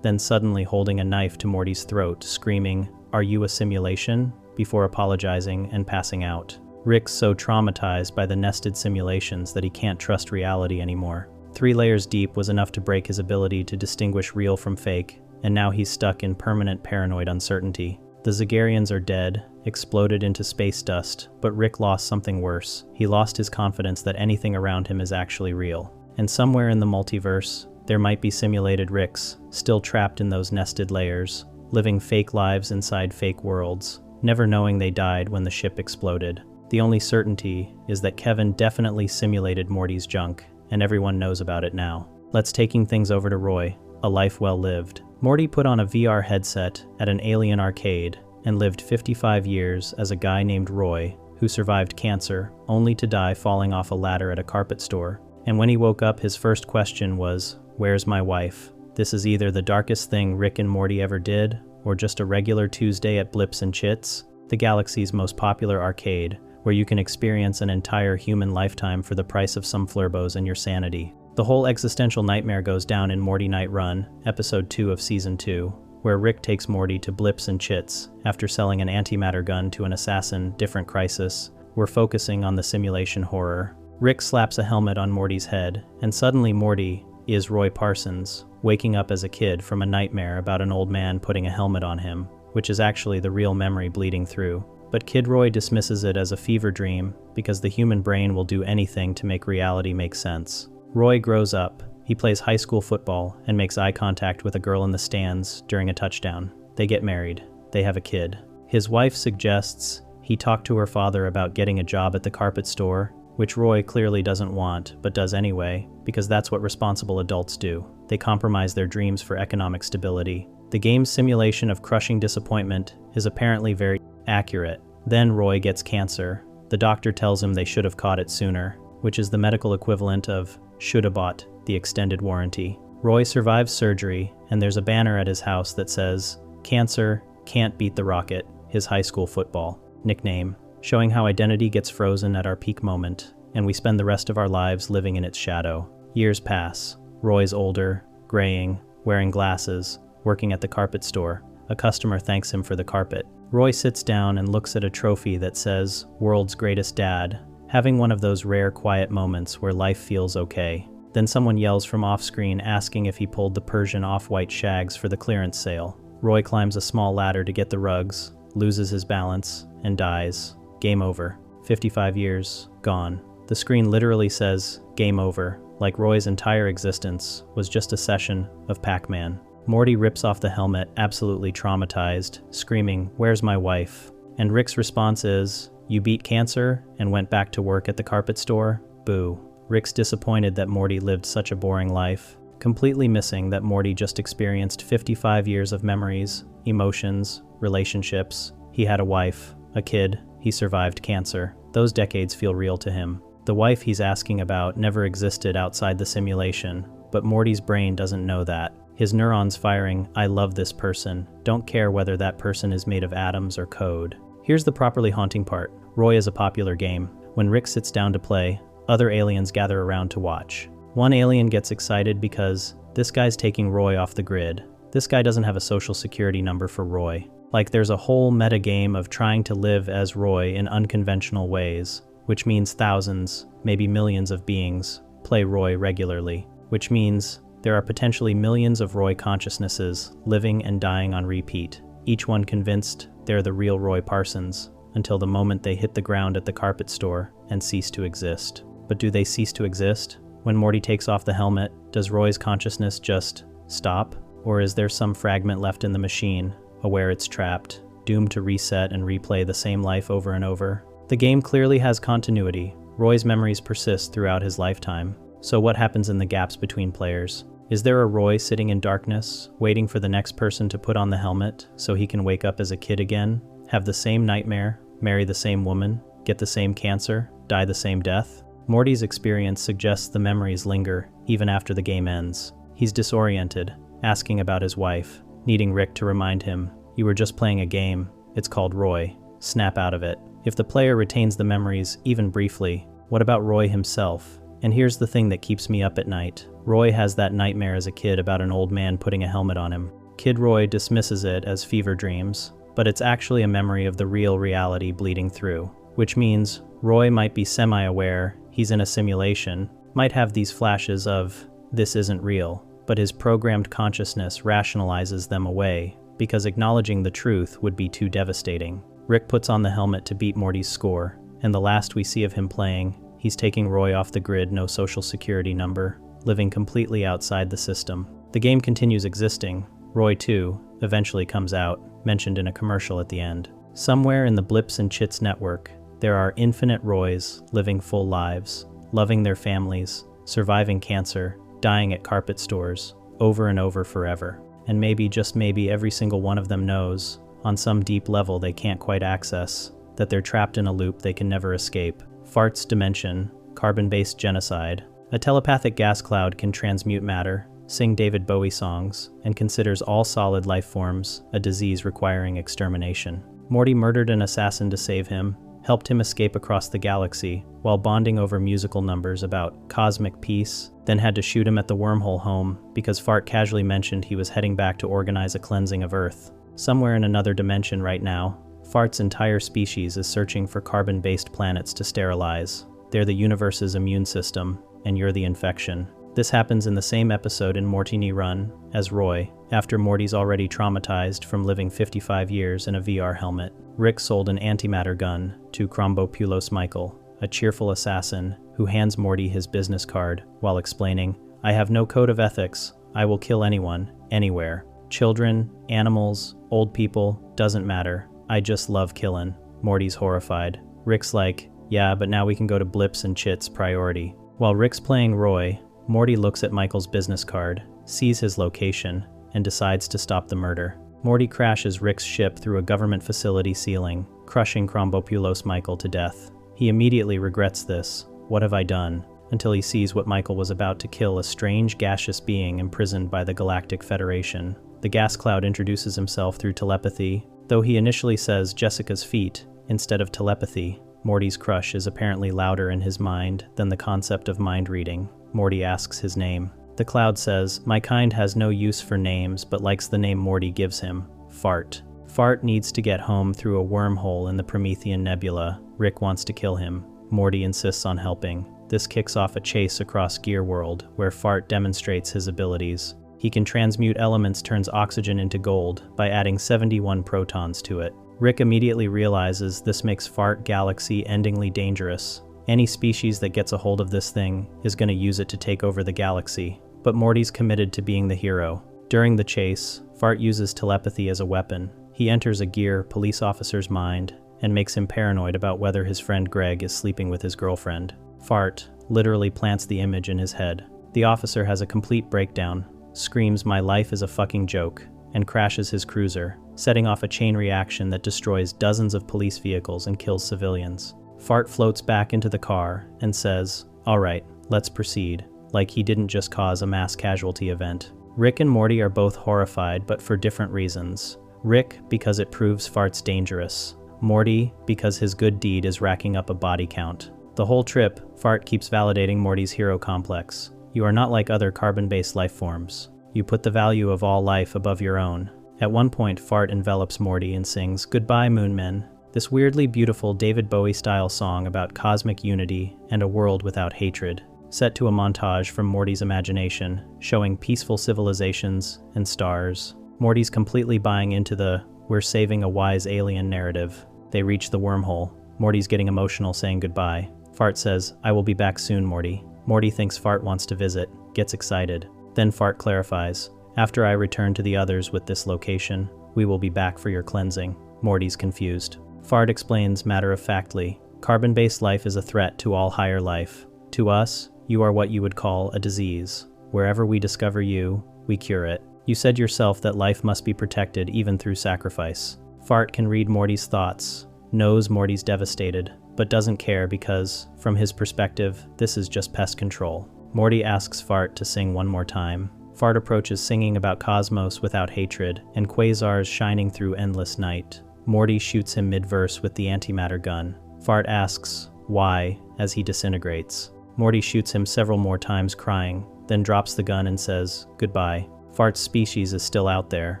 Then suddenly holding a knife to Morty's throat, screaming, "Are you a simulation?" before apologizing and passing out. Rick's so traumatized by the nested simulations that he can't trust reality anymore. 3 layers deep was enough to break his ability to distinguish real from fake, and now he's stuck in permanent paranoid uncertainty. The Zagarians are dead, exploded into space dust, but Rick lost something worse. He lost his confidence that anything around him is actually real. And somewhere in the multiverse, there might be simulated Ricks, still trapped in those nested layers, living fake lives inside fake worlds, never knowing they died when the ship exploded. The only certainty is that Kevin definitely simulated Morty's junk, and everyone knows about it now. Let's taking things over to Roy, a life well lived. Morty put on a VR headset at an alien arcade and lived 55 years as a guy named Roy who survived cancer, only to die falling off a ladder at a carpet store. And when he woke up, his first question was, "Where's my wife?" This is either the darkest thing Rick and Morty ever did, or just a regular Tuesday at Blips and Chits, the galaxy's most popular arcade, where you can experience an entire human lifetime for the price of some flurbos and your sanity. The whole existential nightmare goes down in Morty Night Run, episode 2 of season 2, where Rick takes Morty to Blips and Chits after selling an antimatter gun to an assassin, Different Crisis. We're focusing on the simulation horror. Rick slaps a helmet on Morty's head, and suddenly Morty is Roy Parsons, waking up as a kid from a nightmare about an old man putting a helmet on him, which is actually the real memory bleeding through. But Kid Roy dismisses it as a fever dream because the human brain will do anything to make reality make sense. Roy grows up. He plays high school football and makes eye contact with a girl in the stands during a touchdown. They get married. They have a kid. His wife suggests he talk to her father about getting a job at the carpet store, which Roy clearly doesn't want, but does anyway, because that's what responsible adults do. They compromise their dreams for economic stability. The game's simulation of crushing disappointment is apparently very accurate. Then Roy gets cancer. The doctor tells him they should have caught it sooner, which is the medical equivalent of shoulda bought the extended warranty. Roy survives surgery, and there's a banner at his house that says, "Cancer can't beat the rocket," his high school football nickname, showing how identity gets frozen at our peak moment, and we spend the rest of our lives living in its shadow. Years pass. Roy's older, graying, wearing glasses, working at the carpet store. A customer thanks him for the carpet. Roy sits down and looks at a trophy that says, "World's Greatest Dad," having one of those rare quiet moments where life feels okay. Then someone yells from off-screen asking if he pulled the Persian off-white shags for the clearance sale. Roy climbs a small ladder to get the rugs, loses his balance, and dies. Game over. 55 years, gone. The screen literally says, "Game over," like Roy's entire existence was just a session of Pac-Man. Morty rips off the helmet, absolutely traumatized, screaming, "Where's my wife?" And Rick's response is, "You beat cancer and went back to work at the carpet store? Boo." Rick's disappointed that Morty lived such a boring life, completely missing that Morty just experienced 55 years of memories, emotions, relationships. He had a wife, a kid, he survived cancer. Those decades feel real to him. The wife he's asking about never existed outside the simulation, but Morty's brain doesn't know that. His neurons firing, "I love this person, don't care whether that person is made of atoms or code." Here's the properly haunting part. Roy is a popular game. When Rick sits down to play, other aliens gather around to watch. One alien gets excited because this guy's taking Roy off the grid. This guy doesn't have a social security number for Roy. Like, there's a whole meta game of trying to live as Roy in unconventional ways, which means thousands, maybe millions of beings play Roy regularly, which means there are potentially millions of Roy consciousnesses living and dying on repeat, each one convinced they're the real Roy Parsons, until the moment they hit the ground at the carpet store and cease to exist. But do they cease to exist? When Morty takes off the helmet, does Roy's consciousness just stop? Or is there some fragment left in the machine, aware it's trapped, doomed to reset and replay the same life over and over? The game clearly has continuity. Roy's memories persist throughout his lifetime. So what happens in the gaps between players? Is there a Roy sitting in darkness, waiting for the next person to put on the helmet so he can wake up as a kid again, have the same nightmare, marry the same woman, get the same cancer, die the same death? Morty's experience suggests the memories linger even after the game ends. He's disoriented, asking about his wife, needing Rick to remind him, "You were just playing a game. It's called Roy. Snap out of it." If the player retains the memories even briefly, what about Roy himself? And here's the thing that keeps me up at night. Roy has that nightmare as a kid about an old man putting a helmet on him. Kid Roy dismisses it as fever dreams, but it's actually a memory of the real reality bleeding through, which means Roy might be semi-aware he's in a simulation, might have these flashes of, "This isn't real," but his programmed consciousness rationalizes them away because acknowledging the truth would be too devastating. Rick puts on the helmet to beat Morty's score, and the last we see of him playing, he's taking Roy off the grid, no social security number, living completely outside the system. The game continues existing. Roy 2 eventually comes out, mentioned in a commercial at the end. Somewhere in the Blips and Chits network, there are infinite Roys living full lives, loving their families, surviving cancer, dying at carpet stores, over and over forever. And maybe, just maybe, every single one of them knows, on some deep level they can't quite access, that they're trapped in a loop they can never escape. Farts dimension, carbon-based genocide. A telepathic gas cloud can transmute matter, sing David Bowie songs, and considers all solid life forms a disease requiring extermination. Morty murdered an assassin to save him, helped him escape across the galaxy, while bonding over musical numbers about cosmic peace, then had to shoot him at the wormhole home because Fart casually mentioned he was heading back to organize a cleansing of Earth. Somewhere in another dimension right now, Fart's entire species is searching for carbon-based planets to sterilize. They're the universe's immune system, and you're the infection. This happens in the same episode in Morty Jr. Run as Roy, after Morty's already traumatized from living 55 years in a VR helmet. Rick sold an antimatter gun to Crombopulos Michael, a cheerful assassin who hands Morty his business card while explaining, "I have no code of ethics. I will kill anyone, anywhere. Children, animals, old people, doesn't matter. I just love killin'." Morty's horrified. Rick's like, "Yeah, but now we can go to Blips and Chits priority." While Rick's playing Roy, Morty looks at Michael's business card, sees his location, and decides to stop the murder. Morty crashes Rick's ship through a government facility ceiling, crushing Crombopulos Michael to death. He immediately regrets this. "What have I done?" Until he sees what Michael was about to kill, a strange gaseous being imprisoned by the Galactic Federation. The gas cloud introduces himself through telepathy, though he initially says Jessica's feet instead of telepathy. Morty's crush is apparently louder in his mind than the concept of mind reading. Morty asks his name. The cloud says, "My kind has no use for names, but likes the name Morty gives him, Fart." Fart needs to get home through a wormhole in the Promethean Nebula. Rick wants to kill him. Morty insists on helping. This kicks off a chase across Gear World, where Fart demonstrates his abilities. He can transmute elements, turns oxygen into gold by adding 71 protons to it. Rick immediately realizes this makes Fart galaxy-endingly dangerous. Any species that gets a hold of this thing is going to use it to take over the galaxy. But Morty's committed to being the hero. During the chase, Fart uses telepathy as a weapon. He enters a Gear police officer's mind and makes him paranoid about whether his friend Greg is sleeping with his girlfriend. Fart literally plants the image in his head. The officer has a complete breakdown, screams "My life is a fucking joke," and crashes his cruiser, setting off a chain reaction that destroys dozens of police vehicles and kills civilians. Fart floats back into the car and says, "All right, let's proceed," like he didn't just cause a mass casualty event. Rick and Morty are both horrified, but for different reasons. Rick, because it proves Fart's dangerous. Morty, because his good deed is racking up a body count. The whole trip, Fart keeps validating Morty's hero complex. You are not like other carbon-based life forms. You put the value of all life above your own. At one point, Fart envelops Morty and sings Goodbye Moonmen, this weirdly beautiful David Bowie-style song about cosmic unity and a world without hatred, set to a montage from Morty's imagination, showing peaceful civilizations and stars. Morty's completely buying into the "we're saving a wise alien" narrative. They reach the wormhole. Morty's getting emotional saying goodbye. Fart says, "I will be back soon, Morty." Morty thinks Fart wants to visit, gets excited. Then Fart clarifies, "After I return to the others with this location, we will be back for your cleansing." Morty's confused. Fart explains matter-of-factly, "Carbon-based life is a threat to all higher life. To us, you are what you would call a disease. Wherever we discover you, we cure it. You said yourself that life must be protected even through sacrifice." Fart can read Morty's thoughts, knows Morty's devastated, but doesn't care because, from his perspective, this is just pest control. Morty asks Fart to sing one more time. Fart approaches singing about cosmos without hatred and quasars shining through endless night. Morty shoots him mid-verse with the antimatter gun. Fart asks, "Why?" as he disintegrates. Morty shoots him several more times crying, then drops the gun and says, "Goodbye." Fart's species is still out there,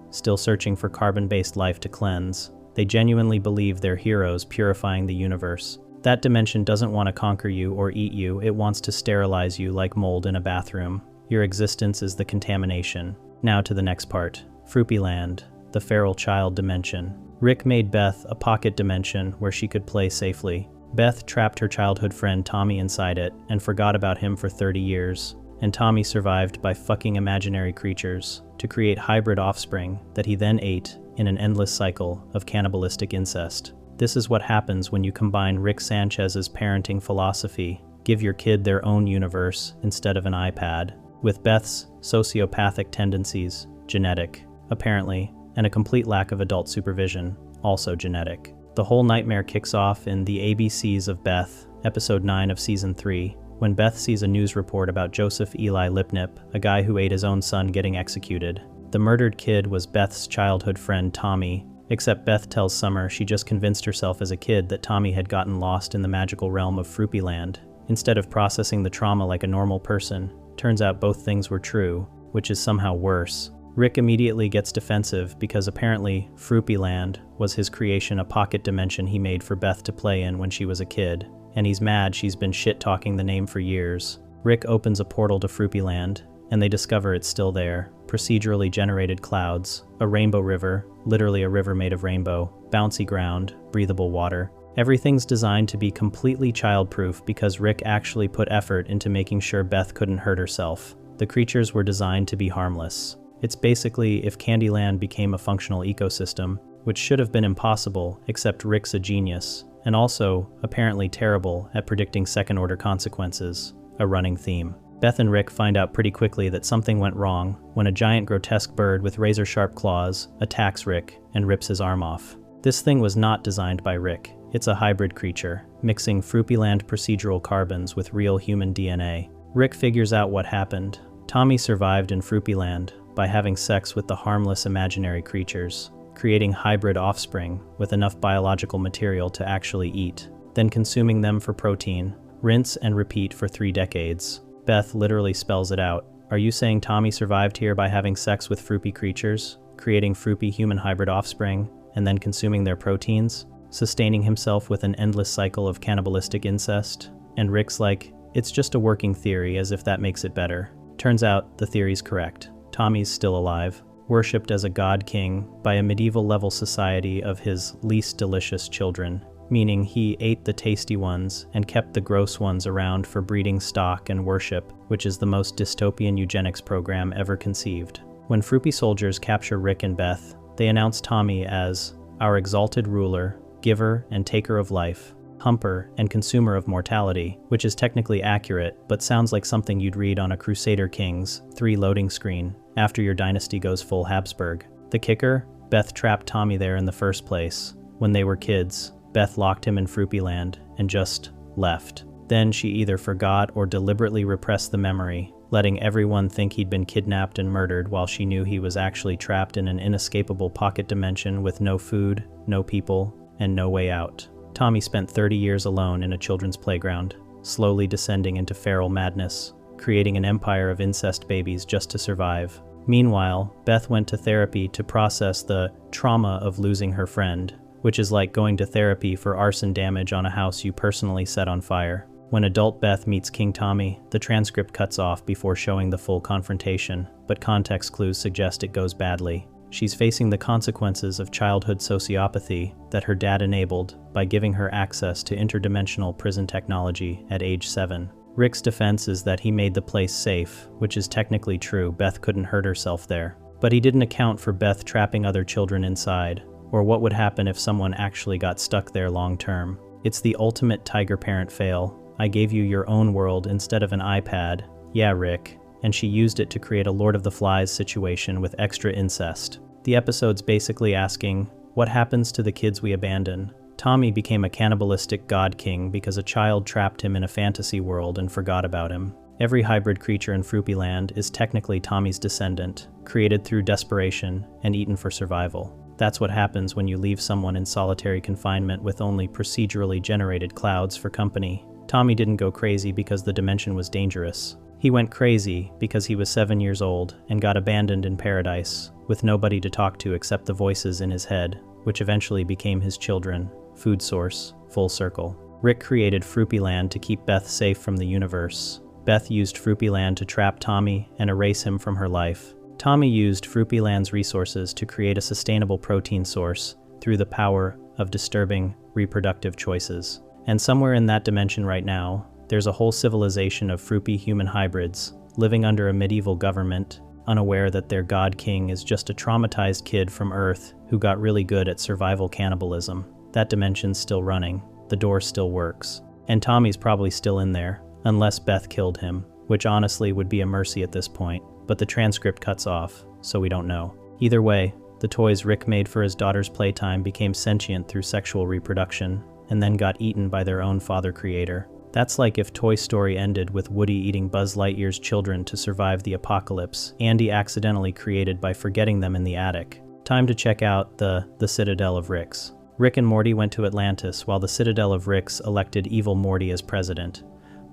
still searching for carbon-based life to cleanse. They genuinely believe they're heroes purifying the universe. That dimension doesn't want to conquer you or eat you, it wants to sterilize you like mold in a bathroom. Your existence is the contamination. Now to the next part. Fruy Land, the feral child dimension. Rick made Beth a pocket dimension where she could play safely. Beth trapped her childhood friend Tommy inside it and forgot about him for 30 years. And Tommy survived by fucking imaginary creatures to create hybrid offspring that he then ate in an endless cycle of cannibalistic incest. This is what happens when you combine Rick Sanchez's parenting philosophy, give your kid their own universe instead of an iPad, with Beth's sociopathic tendencies, genetic, apparently, and a complete lack of adult supervision, also genetic. The whole nightmare kicks off in The ABCs of Beth, episode 9 of season 3, when Beth sees a news report about Joseph Eli Lipnip, a guy who ate his own son, getting executed. The murdered kid was Beth's childhood friend Tommy, except Beth tells Summer she just convinced herself as a kid that Tommy had gotten lost in the magical realm of Fruy Land. Instead of processing the trauma like a normal person, turns out both things were true, which is somehow worse. Rick immediately gets defensive because apparently Fruy Land was his creation, a pocket dimension he made for Beth to play in when she was a kid, and he's mad she's been shit-talking the name for years. Rick opens a portal to Fruy Land, and they discover it's still there. Procedurally generated clouds, a rainbow river, literally a river made of rainbow, bouncy ground, breathable water. Everything's designed to be completely childproof because Rick actually put effort into making sure Beth couldn't hurt herself. The creatures were designed to be harmless. It's basically if Candyland became a functional ecosystem, which should have been impossible, except Rick's a genius, and also, apparently terrible at predicting second-order consequences, a running theme. Beth and Rick find out pretty quickly that something went wrong when a giant grotesque bird with razor-sharp claws attacks Rick and rips his arm off. This thing was not designed by Rick. It's a hybrid creature, mixing Fruy Land procedural carbons with real human DNA. Rick figures out what happened. Tommy survived in Fruy Land by having sex with the harmless imaginary creatures, creating hybrid offspring with enough biological material to actually eat, then consuming them for protein, rinse and repeat for 3 decades. Beth literally spells it out. Are you saying Tommy survived here by having sex with fruity creatures, creating fruity human hybrid offspring, and then consuming their proteins, sustaining himself with an endless cycle of cannibalistic incest? And Rick's like, it's just a working theory, as if that makes it better. Turns out the theory's correct. Tommy's still alive, worshipped as a god-king by a medieval-level society of his least delicious children, meaning he ate the tasty ones and kept the gross ones around for breeding stock and worship, which is the most dystopian eugenics program ever conceived. When Fruy soldiers capture Rick and Beth, they announce Tommy as our exalted ruler, giver and taker of life, humper and consumer of mortality, which is technically accurate, but sounds like something you'd read on a Crusader Kings 3 loading screen after your dynasty goes full Habsburg. The kicker? Beth trapped Tommy there in the first place. When they were kids, Beth locked him in Fruy Land and just left. Then she either forgot or deliberately repressed the memory, letting everyone think he'd been kidnapped and murdered while she knew he was actually trapped in an inescapable pocket dimension with no food, no people, and no way out. Tommy spent 30 years alone in a children's playground, slowly descending into feral madness, creating an empire of incest babies just to survive. Meanwhile, Beth went to therapy to process the trauma of losing her friend, which is like going to therapy for arson damage on a house you personally set on fire. When adult Beth meets King Tommy, the transcript cuts off before showing the full confrontation, but context clues suggest it goes badly. She's facing the consequences of childhood sociopathy that her dad enabled by giving her access to interdimensional prison technology at age 7. Rick's defense is that he made the place safe, which is technically true. Beth couldn't hurt herself there. But he didn't account for Beth trapping other children inside, or what would happen if someone actually got stuck there long term. It's the ultimate tiger parent fail. I gave you your own world instead of an iPad. Yeah, Rick. And she used it to create a Lord of the Flies situation with extra incest. The episode's basically asking, what happens to the kids we abandon? Tommy became a cannibalistic god king because a child trapped him in a fantasy world and forgot about him. Every hybrid creature in Fruy Land is technically Tommy's descendant, created through desperation and eaten for survival. That's what happens when you leave someone in solitary confinement with only procedurally generated clouds for company. Tommy didn't go crazy because the dimension was dangerous. He went crazy because he was 7 years old and got abandoned in paradise, with nobody to talk to except the voices in his head, which eventually became his children. Food source, full circle. Rick created Fruy Land to keep Beth safe from the universe. Beth used Fruy Land to trap Tommy and erase him from her life. Tommy used Fruy Land's resources to create a sustainable protein source through the power of disturbing reproductive choices. And somewhere in that dimension right now, there's a whole civilization of Fruy human hybrids living under a medieval government, unaware that their god king is just a traumatized kid from Earth who got really good at survival cannibalism. That dimension's still running, the door still works, and Tommy's probably still in there, unless Beth killed him, which honestly would be a mercy at this point, but the transcript cuts off, so we don't know. Either way, the toys Rick made for his daughter's playtime became sentient through sexual reproduction, and then got eaten by their own father-creator. That's like if Toy Story ended with Woody eating Buzz Lightyear's children to survive the apocalypse Andy accidentally created by forgetting them in the attic. Time to check out the Citadel of Ricks. Rick and Morty went to Atlantis while the Citadel of Ricks elected evil Morty as president.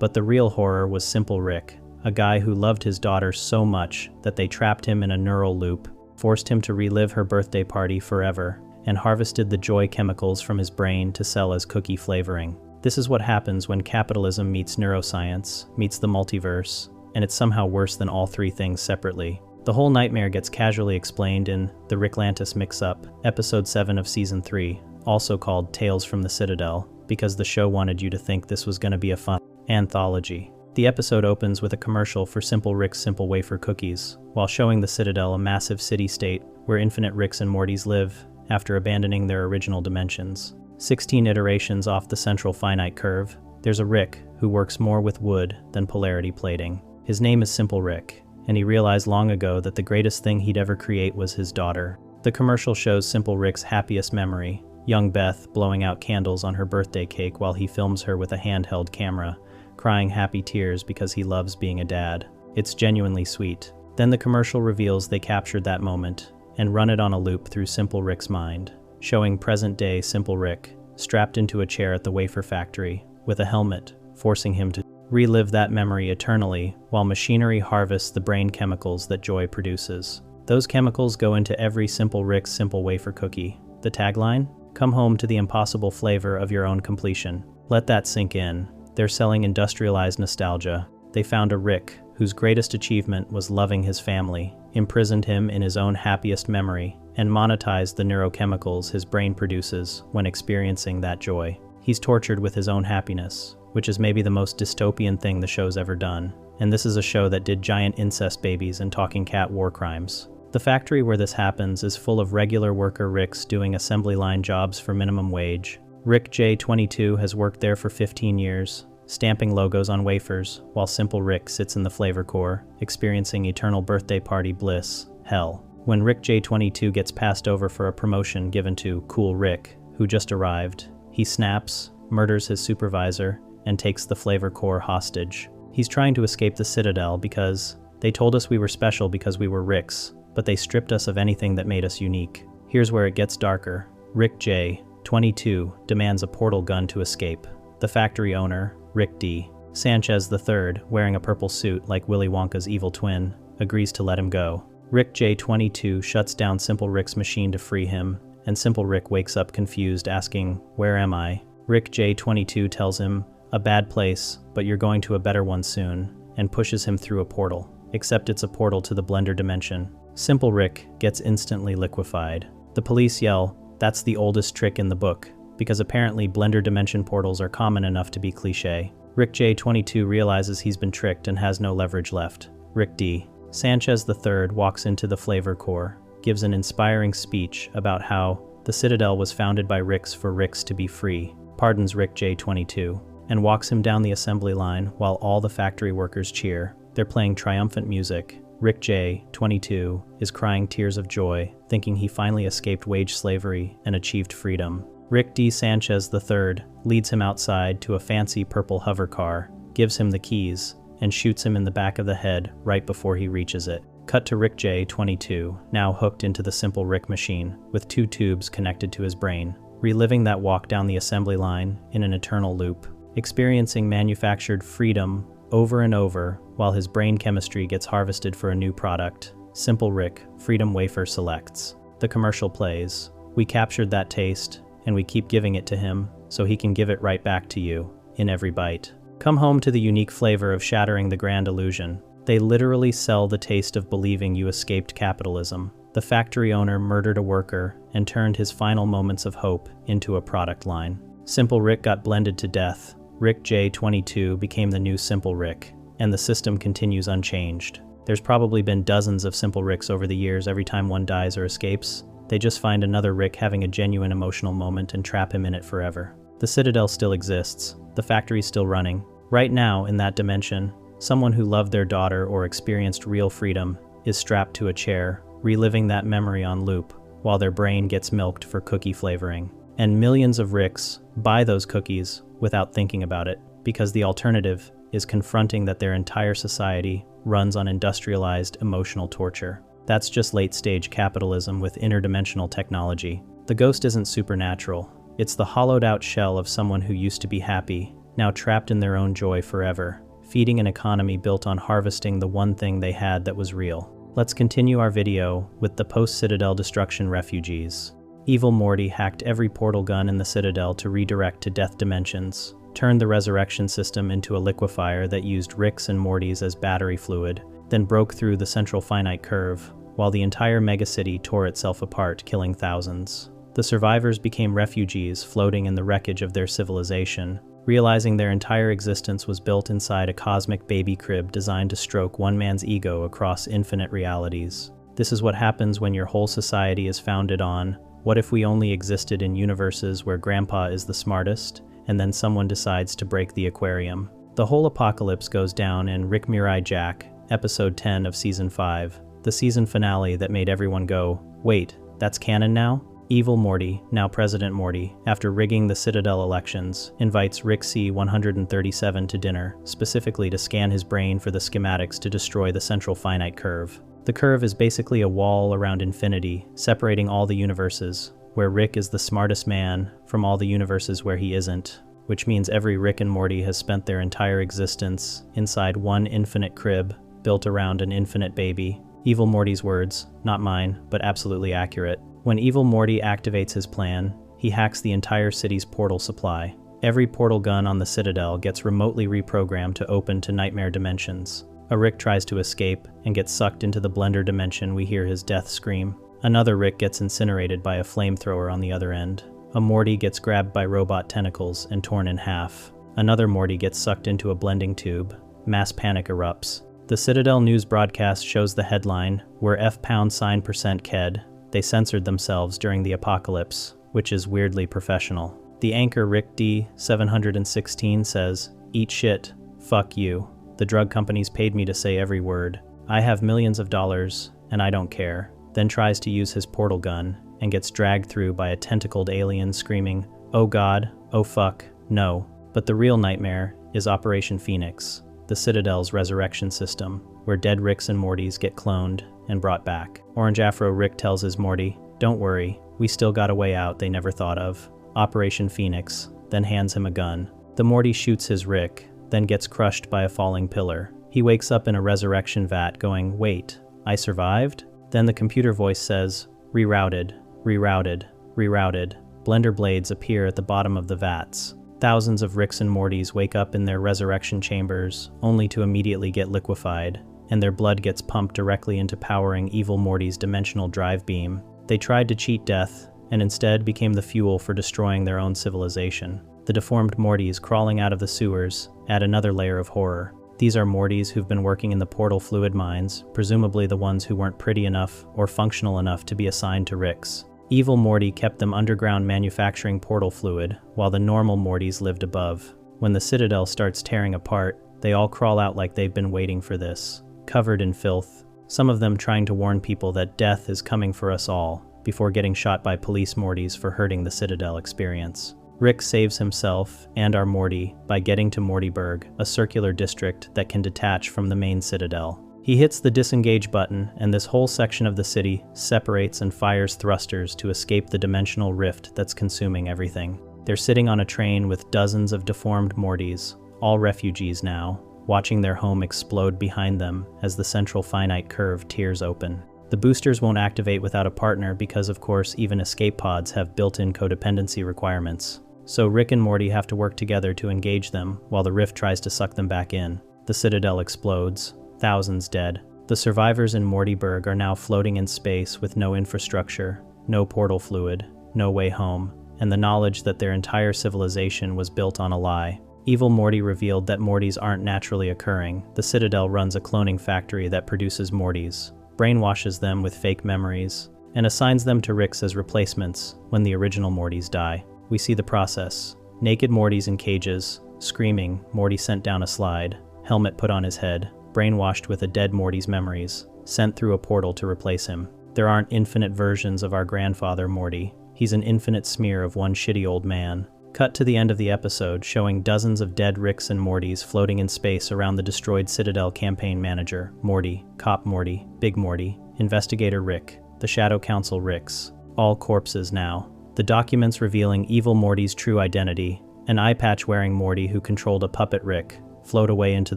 But the real horror was simple Rick, a guy who loved his daughter so much that they trapped him in a neural loop, forced him to relive her birthday party forever, and harvested the joy chemicals from his brain to sell as cookie flavoring. This is what happens when capitalism meets neuroscience, meets the multiverse, and it's somehow worse than all three things separately. The whole nightmare gets casually explained in The Ricklantis Mix-Up, Episode 7 of Season 3, also called Tales from the Citadel, because the show wanted you to think this was going to be a fun anthology. The episode opens with a commercial for Simple Rick's Simple Wafer Cookies, while showing the Citadel, a massive city-state where infinite Ricks and Mortys live after abandoning their original dimensions. 16 iterations off the central finite curve, there's a Rick who works more with wood than polarity plating. His name is Simple Rick, and he realized long ago that the greatest thing he'd ever create was his daughter. The commercial shows Simple Rick's happiest memory, young Beth blowing out candles on her birthday cake while he films her with a handheld camera, crying happy tears because he loves being a dad. It's genuinely sweet. Then the commercial reveals they captured that moment and run it on a loop through Simple Rick's mind, showing present-day Simple Rick strapped into a chair at the wafer factory with a helmet, forcing him to relive that memory eternally while machinery harvests the brain chemicals that joy produces. Those chemicals go into every Simple Rick's Simple Wafer Cookie. The tagline? Come home to the impossible flavor of your own completion. Let that sink in. They're selling industrialized nostalgia. They found a Rick whose greatest achievement was loving his family, imprisoned him in his own happiest memory, and monetized the neurochemicals his brain produces when experiencing that joy. He's tortured with his own happiness, which is maybe the most dystopian thing the show's ever done. And this is a show that did giant incest babies and talking cat war crimes. The factory where this happens is full of regular worker Ricks doing assembly line jobs for minimum wage. Rick J. 22 has worked there for 15 years, stamping logos on wafers, while Simple Rick sits in the flavor core, experiencing eternal birthday party bliss, hell. When Rick J. 22 gets passed over for a promotion given to Cool Rick, who just arrived, he snaps, murders his supervisor, and takes the flavor core hostage. He's trying to escape the Citadel because they told us we were special because we were Ricks, but they stripped us of anything that made us unique. Here's where it gets darker. Rick J. 22 demands a portal gun to escape. The factory owner, Rick D. Sanchez III, wearing a purple suit like Willy Wonka's evil twin, agrees to let him go. Rick J22 shuts down Simple Rick's machine to free him, and Simple Rick wakes up confused, asking, "Where am I?" Rick J22 tells him, "A bad place, but you're going to a better one soon," and pushes him through a portal. Except it's a portal to the Blender dimension. Simple Rick gets instantly liquefied. The police yell, "That's the oldest trick in the book," because apparently Blender dimension portals are common enough to be cliché. Rick J22 realizes he's been tricked and has no leverage left. Rick D. Sanchez III walks into the Flavor Corps, gives an inspiring speech about how the Citadel was founded by Ricks for Ricks to be free, pardons Rick J22, and walks him down the assembly line while all the factory workers cheer. They're playing triumphant music. Rick J22 is crying tears of joy, thinking he finally escaped wage slavery and achieved freedom. Rick D. Sanchez III leads him outside to a fancy purple hover car, gives him the keys, and shoots him in the back of the head right before he reaches it. Cut to Rick J22, now hooked into the Simple Rick machine, with 2 tubes connected to his brain, reliving that walk down the assembly line in an eternal loop, experiencing manufactured freedom over and over while his brain chemistry gets harvested for a new product. Simple Rick, Freedom Wafer selects. The commercial plays. We captured that taste, and we keep giving it to him, so he can give it right back to you, in every bite. Come home to the unique flavor of shattering the grand illusion. They literally sell the taste of believing you escaped capitalism. The factory owner murdered a worker and turned his final moments of hope into a product line. Simple Rick got blended to death. Rick J22 became the new Simple Rick, and the system continues unchanged. There's probably been dozens of Simple Ricks over the years. Every time one dies or escapes, they just find another Rick having a genuine emotional moment and trap him in it forever. The Citadel still exists. The factory's still running. Right now, in that dimension, someone who loved their daughter or experienced real freedom is strapped to a chair, reliving that memory on loop, while their brain gets milked for cookie flavoring. And millions of Ricks buy those cookies without thinking about it, because the alternative is confronting that their entire society runs on industrialized emotional torture. That's just late-stage capitalism with interdimensional technology. The ghost isn't supernatural. It's the hollowed-out shell of someone who used to be happy, now trapped in their own joy forever, feeding an economy built on harvesting the one thing they had that was real. Let's continue our video with the post-Citadel destruction refugees. Evil Morty hacked every portal gun in the Citadel to redirect to death dimensions, turned the resurrection system into a liquefier that used Rick's and Morty's as battery fluid, then broke through the central finite curve, while the entire megacity tore itself apart, killing thousands. The survivors became refugees floating in the wreckage of their civilization, realizing their entire existence was built inside a cosmic baby crib designed to stroke one man's ego across infinite realities. This is what happens when your whole society is founded on, what if we only existed in universes where Grandpa is the smartest, and then someone decides to break the aquarium? The whole apocalypse goes down in Rick Mirai Jack, episode 10 of season 5, the season finale that made everyone go, "Wait, that's canon now?" Evil Morty, now President Morty, after rigging the Citadel elections, invites Rick C-137 to dinner, specifically to scan his brain for the schematics to destroy the central finite curve. The curve is basically a wall around infinity, separating all the universes, where Rick is the smartest man from all the universes where he isn't, which means every Rick and Morty has spent their entire existence inside one infinite crib, built around an infinite baby. Evil Morty's words, not mine, but absolutely accurate. When Evil Morty activates his plan, he hacks the entire city's portal supply. Every portal gun on the Citadel gets remotely reprogrammed to open to nightmare dimensions. A Rick tries to escape and gets sucked into the Blender dimension. We hear his death scream. Another Rick gets incinerated by a flamethrower on the other end. A Morty gets grabbed by robot tentacles and torn in half. Another Morty gets sucked into a blending tube. Mass panic erupts. The Citadel news broadcast shows the headline, "We're F%KED. They censored themselves during the apocalypse," which is weirdly professional. The anchor Rick D-716 says, "Eat shit. Fuck you. The drug companies paid me to say every word. I have millions of dollars, and I don't care." Then tries to use his portal gun, and gets dragged through by a tentacled alien screaming, "Oh God, oh fuck, no." But the real nightmare is Operation Phoenix, the Citadel's resurrection system, where dead Ricks and Mortys get cloned and brought back. Orange Afro Rick tells his Morty, "Don't worry, we still got a way out they never thought of. Operation Phoenix," then hands him a gun. The Morty shoots his Rick, then gets crushed by a falling pillar. He wakes up in a resurrection vat going, "Wait, I survived?" Then the computer voice says, rerouted, rerouted, rerouted. Blender blades appear at the bottom of the vats. Thousands of Ricks and Mortys wake up in their resurrection chambers, only to immediately get liquefied, and their blood gets pumped directly into powering evil Morty's dimensional drive beam. They tried to cheat death, and instead became the fuel for destroying their own civilization. The deformed Mortys crawling out of the sewers add another layer of horror. These are Mortys who've been working in the portal fluid mines, presumably the ones who weren't pretty enough or functional enough to be assigned to Ricks. Evil Morty kept them underground manufacturing portal fluid, while the normal Mortys lived above. When the Citadel starts tearing apart, they all crawl out like they've been waiting for this, covered in filth, some of them trying to warn people that death is coming for us all, before getting shot by police Mortys for hurting the Citadel experience. Rick saves himself and our Morty by getting to Mortyberg, a circular district that can detach from the main Citadel. He hits the disengage button, and this whole section of the city separates and fires thrusters to escape the dimensional rift that's consuming everything. They're sitting on a train with dozens of deformed Mortys, all refugees now, watching their home explode behind them as the central finite curve tears open. The boosters won't activate without a partner because, of course, even escape pods have built-in codependency requirements. So Rick and Morty have to work together to engage them while the rift tries to suck them back in. The Citadel explodes, thousands dead. The survivors in Mortyberg are now floating in space with no infrastructure, no portal fluid, no way home, and the knowledge that their entire civilization was built on a lie. Evil Morty revealed that Mortys aren't naturally occurring. The Citadel runs a cloning factory that produces Mortys, brainwashes them with fake memories, and assigns them to Ricks as replacements when the original Mortys die. We see the process. Naked Mortys in cages, screaming, Morty sent down a slide, helmet put on his head, brainwashed with a dead Morty's memories, sent through a portal to replace him. There aren't infinite versions of our grandfather Morty. He's an infinite smear of one shitty old man. Cut to the end of the episode, showing dozens of dead Ricks and Mortys floating in space around the destroyed Citadel campaign manager, Morty, Cop Morty, Big Morty, Investigator Rick, the Shadow Council Ricks, all corpses now. The documents revealing evil Morty's true identity, an eye patch-wearing Morty who controlled a puppet Rick, float away into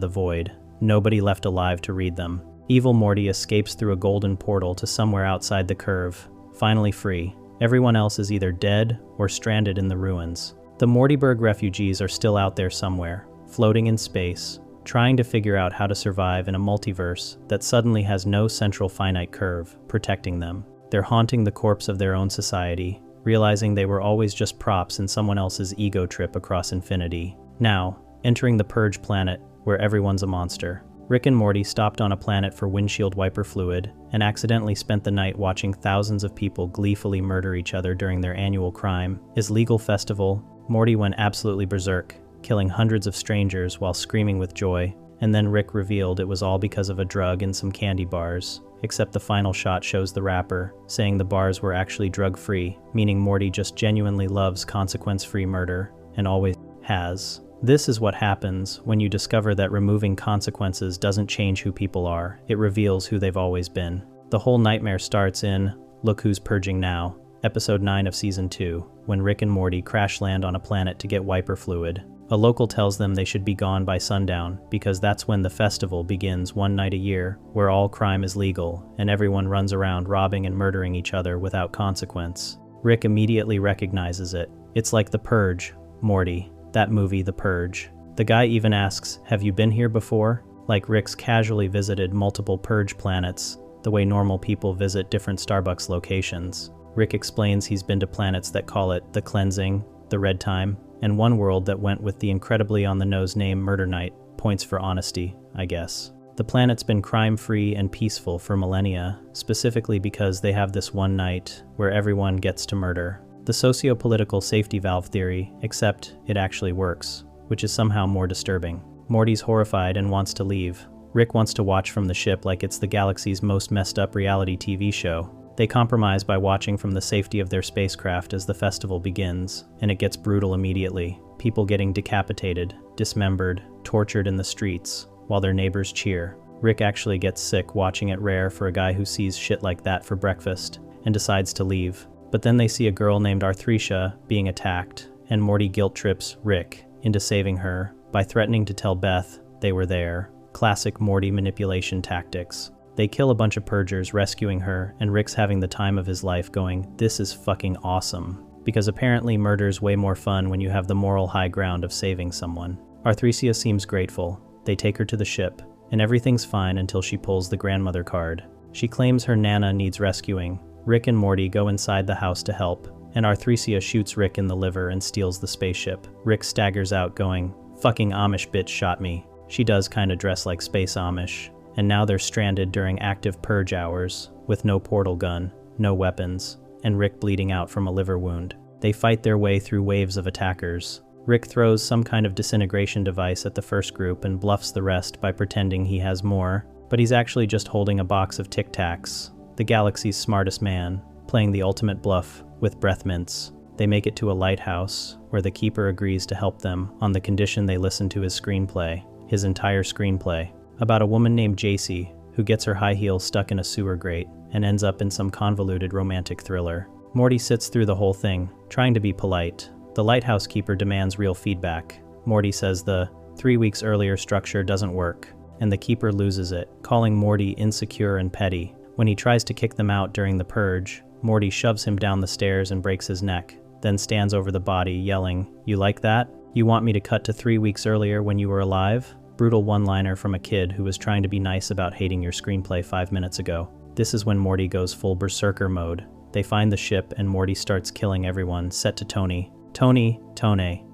the void. Nobody left alive to read them. Evil Morty escapes through a golden portal to somewhere outside the curve, finally free. Everyone else is either dead or stranded in the ruins. The Mortyberg refugees are still out there somewhere, floating in space, trying to figure out how to survive in a multiverse that suddenly has no central finite curve protecting them. They're haunting the corpse of their own society, realizing they were always just props in someone else's ego trip across infinity. Now, entering the Purge planet, where everyone's a monster. Rick and Morty stopped on a planet for windshield wiper fluid, and accidentally spent the night watching thousands of people gleefully murder each other during their annual crime. His legal festival, Morty went absolutely berserk, killing hundreds of strangers while screaming with joy, and then Rick revealed it was all because of a drug and some candy bars. Except the final shot shows the rapper, saying the bars were actually drug-free, meaning Morty just genuinely loves consequence-free murder, and always has. This is what happens when you discover that removing consequences doesn't change who people are, it reveals who they've always been. The whole nightmare starts in Look Who's Purging Now, episode 9 of season 2, when Rick and Morty crash land on a planet to get wiper fluid. A local tells them they should be gone by sundown, because that's when the festival begins one night a year, where all crime is legal, and everyone runs around robbing and murdering each other without consequence. Rick immediately recognizes it. It's like The Purge, Morty, that movie The Purge. The guy even asks, "Have you been here before?" Like Rick's casually visited multiple Purge planets, the way normal people visit different Starbucks locations. Rick explains he's been to planets that call it the Cleansing, the Red Time, and one world that went with the incredibly on-the-nose name Murder Night. Points for honesty, I guess. The planet's been crime-free and peaceful for millennia, specifically because they have this one night where everyone gets to murder. The socio-political safety valve theory, except it actually works, which is somehow more disturbing. Morty's horrified and wants to leave. Rick wants to watch from the ship like it's the galaxy's most messed up reality TV show. They compromise by watching from the safety of their spacecraft as the festival begins, and it gets brutal immediately. People getting decapitated, dismembered, tortured in the streets, while their neighbors cheer. Rick actually gets sick watching it, rare for a guy who sees shit like that for breakfast, and decides to leave. But then they see a girl named Arthresia being attacked, and Morty guilt trips Rick into saving her by threatening to tell Beth they were there. Classic Morty manipulation tactics. They kill a bunch of purgers, rescuing her, and Rick's having the time of his life going, "This is fucking awesome." Because apparently murder's way more fun when you have the moral high ground of saving someone. Arthresia seems grateful. They take her to the ship, and everything's fine until she pulls the grandmother card. She claims her Nana needs rescuing. Rick and Morty go inside the house to help, and Arthresia shoots Rick in the liver and steals the spaceship. Rick staggers out going, "Fucking Amish bitch shot me." She does kinda dress like space Amish, and now they're stranded during active purge hours, with no portal gun, no weapons, and Rick bleeding out from a liver wound. They fight their way through waves of attackers. Rick throws some kind of disintegration device at the first group and bluffs the rest by pretending he has more, but he's actually just holding a box of Tic Tacs. The galaxy's smartest man, playing the ultimate bluff with breath mints. They make it to a lighthouse, where the keeper agrees to help them on the condition they listen to his screenplay, his entire screenplay, about a woman named Jacy, who gets her high heels stuck in a sewer grate and ends up in some convoluted romantic thriller. Morty sits through the whole thing, trying to be polite. The lighthouse keeper demands real feedback. Morty says the 3 weeks earlier structure doesn't work, and the keeper loses it, calling Morty insecure and petty. When he tries to kick them out during the purge, Morty shoves him down the stairs and breaks his neck, then stands over the body, yelling, "You like that? You want me to cut to 3 weeks earlier when you were alive?" Brutal one-liner from a kid who was trying to be nice about hating your screenplay 5 minutes ago. This is when Morty goes full berserker mode. They find the ship and Morty starts killing everyone, set to Tony. Tony.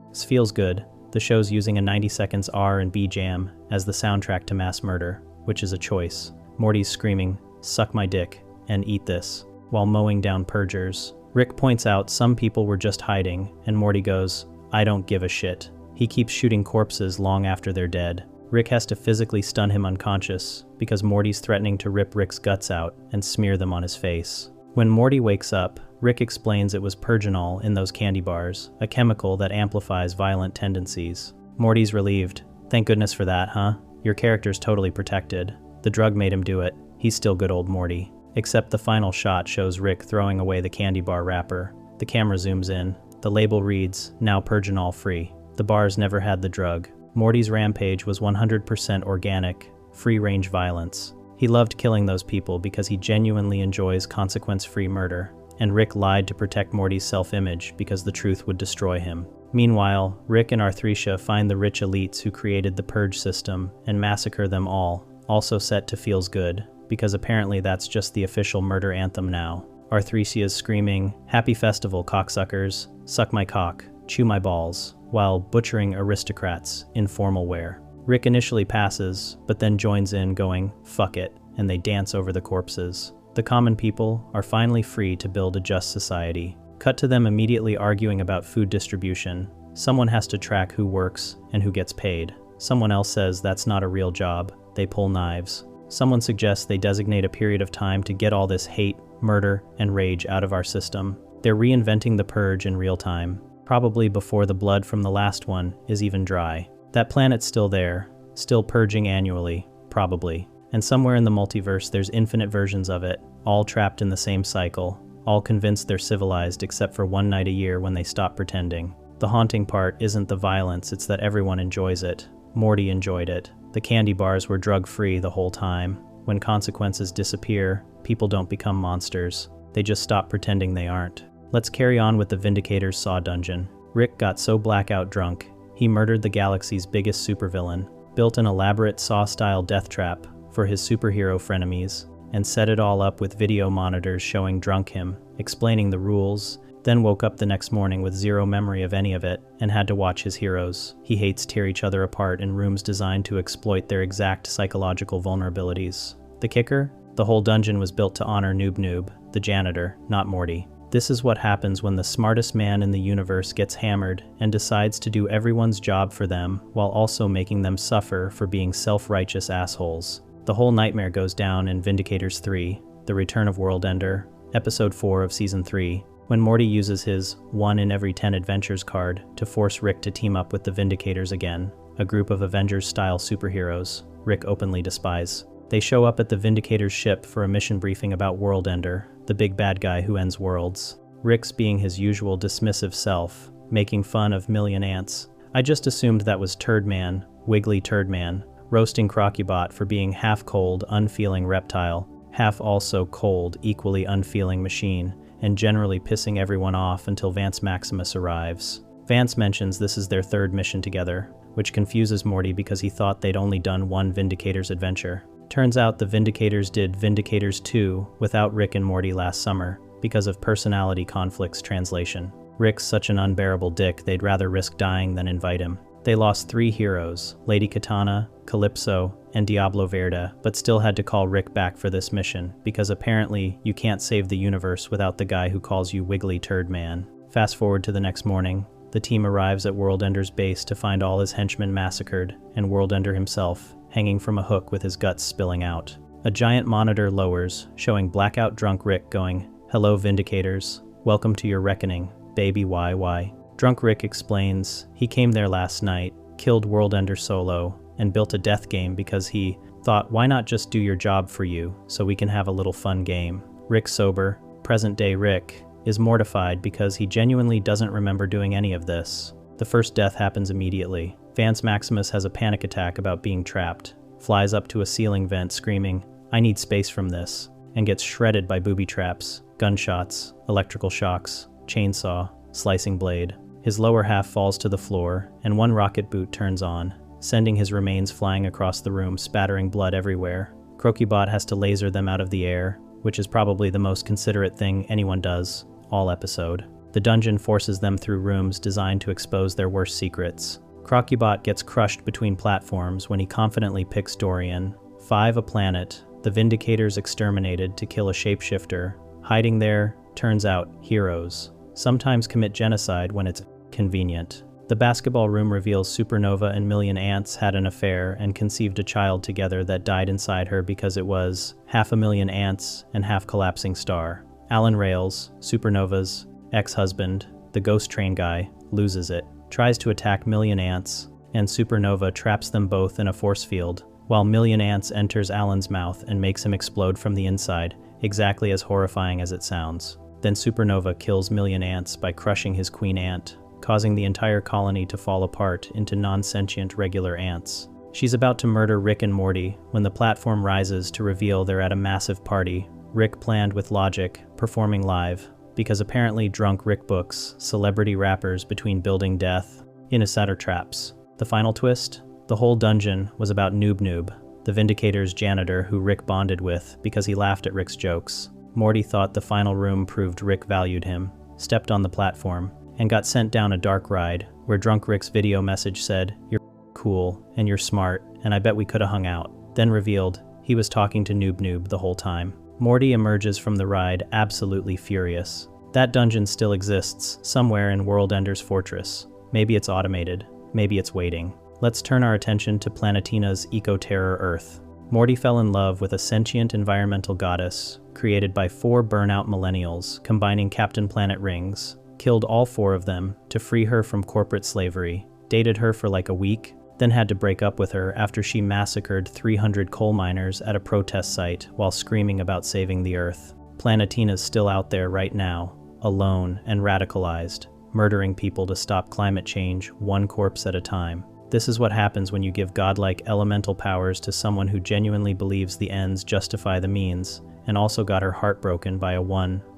This feels good. The show's using a 90 seconds R&B jam as the soundtrack to mass murder, which is a choice. Morty's screaming, "Suck my dick," and "Eat this," while mowing down purgers. Rick points out some people were just hiding, and Morty goes, "I don't give a shit." He keeps shooting corpses long after they're dead. Rick has to physically stun him unconscious, because Morty's threatening to rip Rick's guts out and smear them on his face. When Morty wakes up, Rick explains it was purginol in those candy bars, a chemical that amplifies violent tendencies. Morty's relieved. "Thank goodness for that, huh? Your character's totally protected. The drug made him do it. He's still good old Morty." Except the final shot shows Rick throwing away the candy bar wrapper. The camera zooms in. The label reads, "Now purginol free." The bars never had the drug. Morty's rampage was 100% organic, free-range violence. He loved killing those people because he genuinely enjoys consequence-free murder, and Rick lied to protect Morty's self-image because the truth would destroy him. Meanwhile, Rick and Arthresia find the rich elites who created the Purge system and massacre them all, also set to Feels Good, because apparently that's just the official murder anthem now. Arthresia's screaming, "Happy festival, cocksuckers, suck my cock, chew my balls," while butchering aristocrats in formal wear. Rick initially passes, but then joins in going, "Fuck it," and they dance over the corpses. The common people are finally free to build a just society. Cut to them immediately arguing about food distribution. Someone has to track who works and who gets paid. Someone else says that's not a real job. They pull knives. Someone suggests they designate a period of time to get all this hate, murder, and rage out of our system. They're reinventing the Purge in real time, probably before the blood from the last one is even dry. That planet's still there, still purging annually, probably. And somewhere in the multiverse there's infinite versions of it, all trapped in the same cycle, all convinced they're civilized except for one night a year when they stop pretending. The haunting part isn't the violence, it's that everyone enjoys it. Morty enjoyed it. The candy bars were drug-free the whole time. When consequences disappear, people don't become monsters. They just stop pretending they aren't. Let's carry on with the Vindicator's Saw Dungeon. Rick got so blackout drunk, he murdered the galaxy's biggest supervillain, built an elaborate Saw-style death trap for his superhero frenemies, and set it all up with video monitors showing drunk him, explaining the rules, then woke up the next morning with zero memory of any of it and had to watch his heroes. He hates tear each other apart in rooms designed to exploit their exact psychological vulnerabilities. The kicker? The whole dungeon was built to honor Noob, the janitor, not Morty. This is what happens when the smartest man in the universe gets hammered and decides to do everyone's job for them while also making them suffer for being self-righteous assholes. The whole nightmare goes down in Vindicators 3, The Return of World Ender, Episode 4 of Season 3, when Morty uses his 1 in every 10 adventures card to force Rick to team up with the Vindicators again, a group of Avengers-style superheroes Rick openly despises. They show up at the Vindicator's ship for a mission briefing about World Ender, the big bad guy who ends worlds. Rick's being his usual dismissive self, making fun of Million Ants. I just assumed that was Turd Man, Wiggly Turd Man, roasting Crocubot for being half cold, unfeeling reptile, half also cold, equally unfeeling machine, and generally pissing everyone off until Vance Maximus arrives. Vance mentions this is their third mission together, which confuses Morty because he thought they'd only done one Vindicator's adventure. Turns out the Vindicators did Vindicators 2 without Rick and Morty last summer because of personality conflicts translation. Rick's such an unbearable dick they'd rather risk dying than invite him. They lost 3 heroes, Lady Katana, Calypso, and Diablo Verde, but still had to call Rick back for this mission, because apparently you can't save the universe without the guy who calls you Wiggly Turd Man. Fast forward to the next morning, the team arrives at Worldender's base to find all his henchmen massacred, and Worldender himself hanging from a hook with his guts spilling out. A giant monitor lowers, showing blackout drunk Rick going, "Hello Vindicators, welcome to your reckoning, baby YY." Drunk Rick explains he came there last night, killed Worldender solo, and built a death game because he thought, why not just do your job for you so we can have a little fun game. Rick sober, present-day Rick, is mortified because he genuinely doesn't remember doing any of this. The first death happens immediately. Vance Maximus has a panic attack about being trapped, flies up to a ceiling vent screaming, "I need space from this," and gets shredded by booby traps, gunshots, electrical shocks, chainsaw, slicing blade. His lower half falls to the floor, and one rocket boot turns on, sending his remains flying across the room, spattering blood everywhere. Crocubot has to laser them out of the air, which is probably the most considerate thing anyone does, all episode. The dungeon forces them through rooms designed to expose their worst secrets. Crocubot gets crushed between platforms when he confidently picks Dorian. 5 a planet, the Vindicators exterminated to kill a shapeshifter. Hiding there, turns out, heroes. Sometimes commit genocide when it's convenient. The basketball room reveals Supernova and Million Ants had an affair and conceived a child together that died inside her because it was half a million ants and half collapsing star. Alan Rails, Supernova's ex-husband, the ghost train guy, loses it, tries to attack Million Ants, and Supernova traps them both in a force field, while Million Ants enters Alan's mouth and makes him explode from the inside, exactly as horrifying as it sounds. Then Supernova kills Million Ants by crushing his queen ant, causing the entire colony to fall apart into non-sentient regular ants. She's about to murder Rick and Morty when the platform rises to reveal they're at a massive party. Rick planned with logic, performing live, because apparently drunk Rick books celebrity rappers between building death in insider traps. The final twist? The whole dungeon was about Noob, the Vindicator's janitor who Rick bonded with because he laughed at Rick's jokes. Morty thought the final room proved Rick valued him, stepped on the platform, and got sent down a dark ride where drunk Rick's video message said, "You're cool, and you're smart, and I bet we coulda hung out." Then revealed he was talking to Noob the whole time. Morty emerges from the ride absolutely furious. That dungeon still exists somewhere in Worldender's fortress. Maybe it's automated, maybe it's waiting. Let's turn our attention to Planetina's eco-terror Earth. Morty fell in love with a sentient environmental goddess created by 4 burnout millennials combining Captain Planet rings, killed all 4 of them to free her from corporate slavery, dated her for like a week, then had to break up with her after she massacred 300 coal miners at a protest site while screaming about saving the Earth. Planetina's still out there right now, alone and radicalized, murdering people to stop climate change, one corpse at a time. This is what happens when you give godlike elemental powers to someone who genuinely believes the ends justify the means, and also got her heart broken by a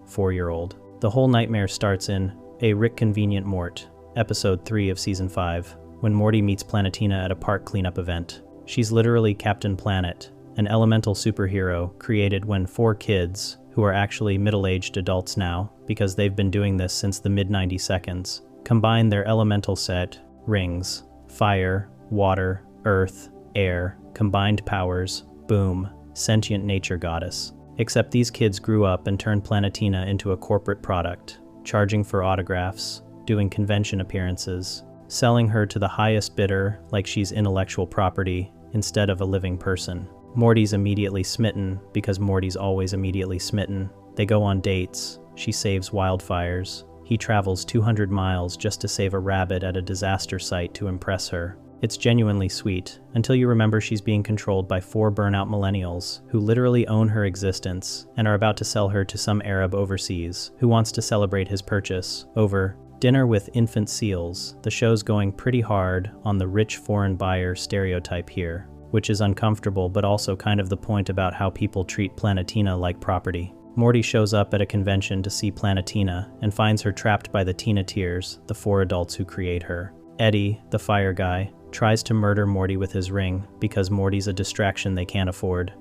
4-year-old. The whole nightmare starts in A Rick Convenient Mort, episode 3 of season 5, when Morty meets Planetina at a park cleanup event. She's literally Captain Planet, an elemental superhero created when 4 kids, who are actually middle-aged adults now, because they've been doing this since the mid-90s, combine their elemental set, rings, fire, water, earth, air, combined powers, boom, sentient nature goddess. Except these kids grew up and turned Planetina into a corporate product, charging for autographs, doing convention appearances, selling her to the highest bidder like she's intellectual property instead of a living person. Morty's immediately smitten because Morty's always immediately smitten. They go on dates, she saves wildfires. He travels 200 miles just to save a rabbit at a disaster site to impress her. It's genuinely sweet, until you remember she's being controlled by 4 burnout millennials who literally own her existence and are about to sell her to some Arab overseas who wants to celebrate his purchase over dinner with infant seals. The show's going pretty hard on the rich foreign buyer stereotype here. which is uncomfortable but also kind of the point about how people treat Planetina like property. Morty shows up at a convention to see Planetina and finds her trapped by the Tina-teers, the 4 adults who create her. Eddie, the fire guy, tries to murder Morty with his ring because Morty's a distraction they can't afford.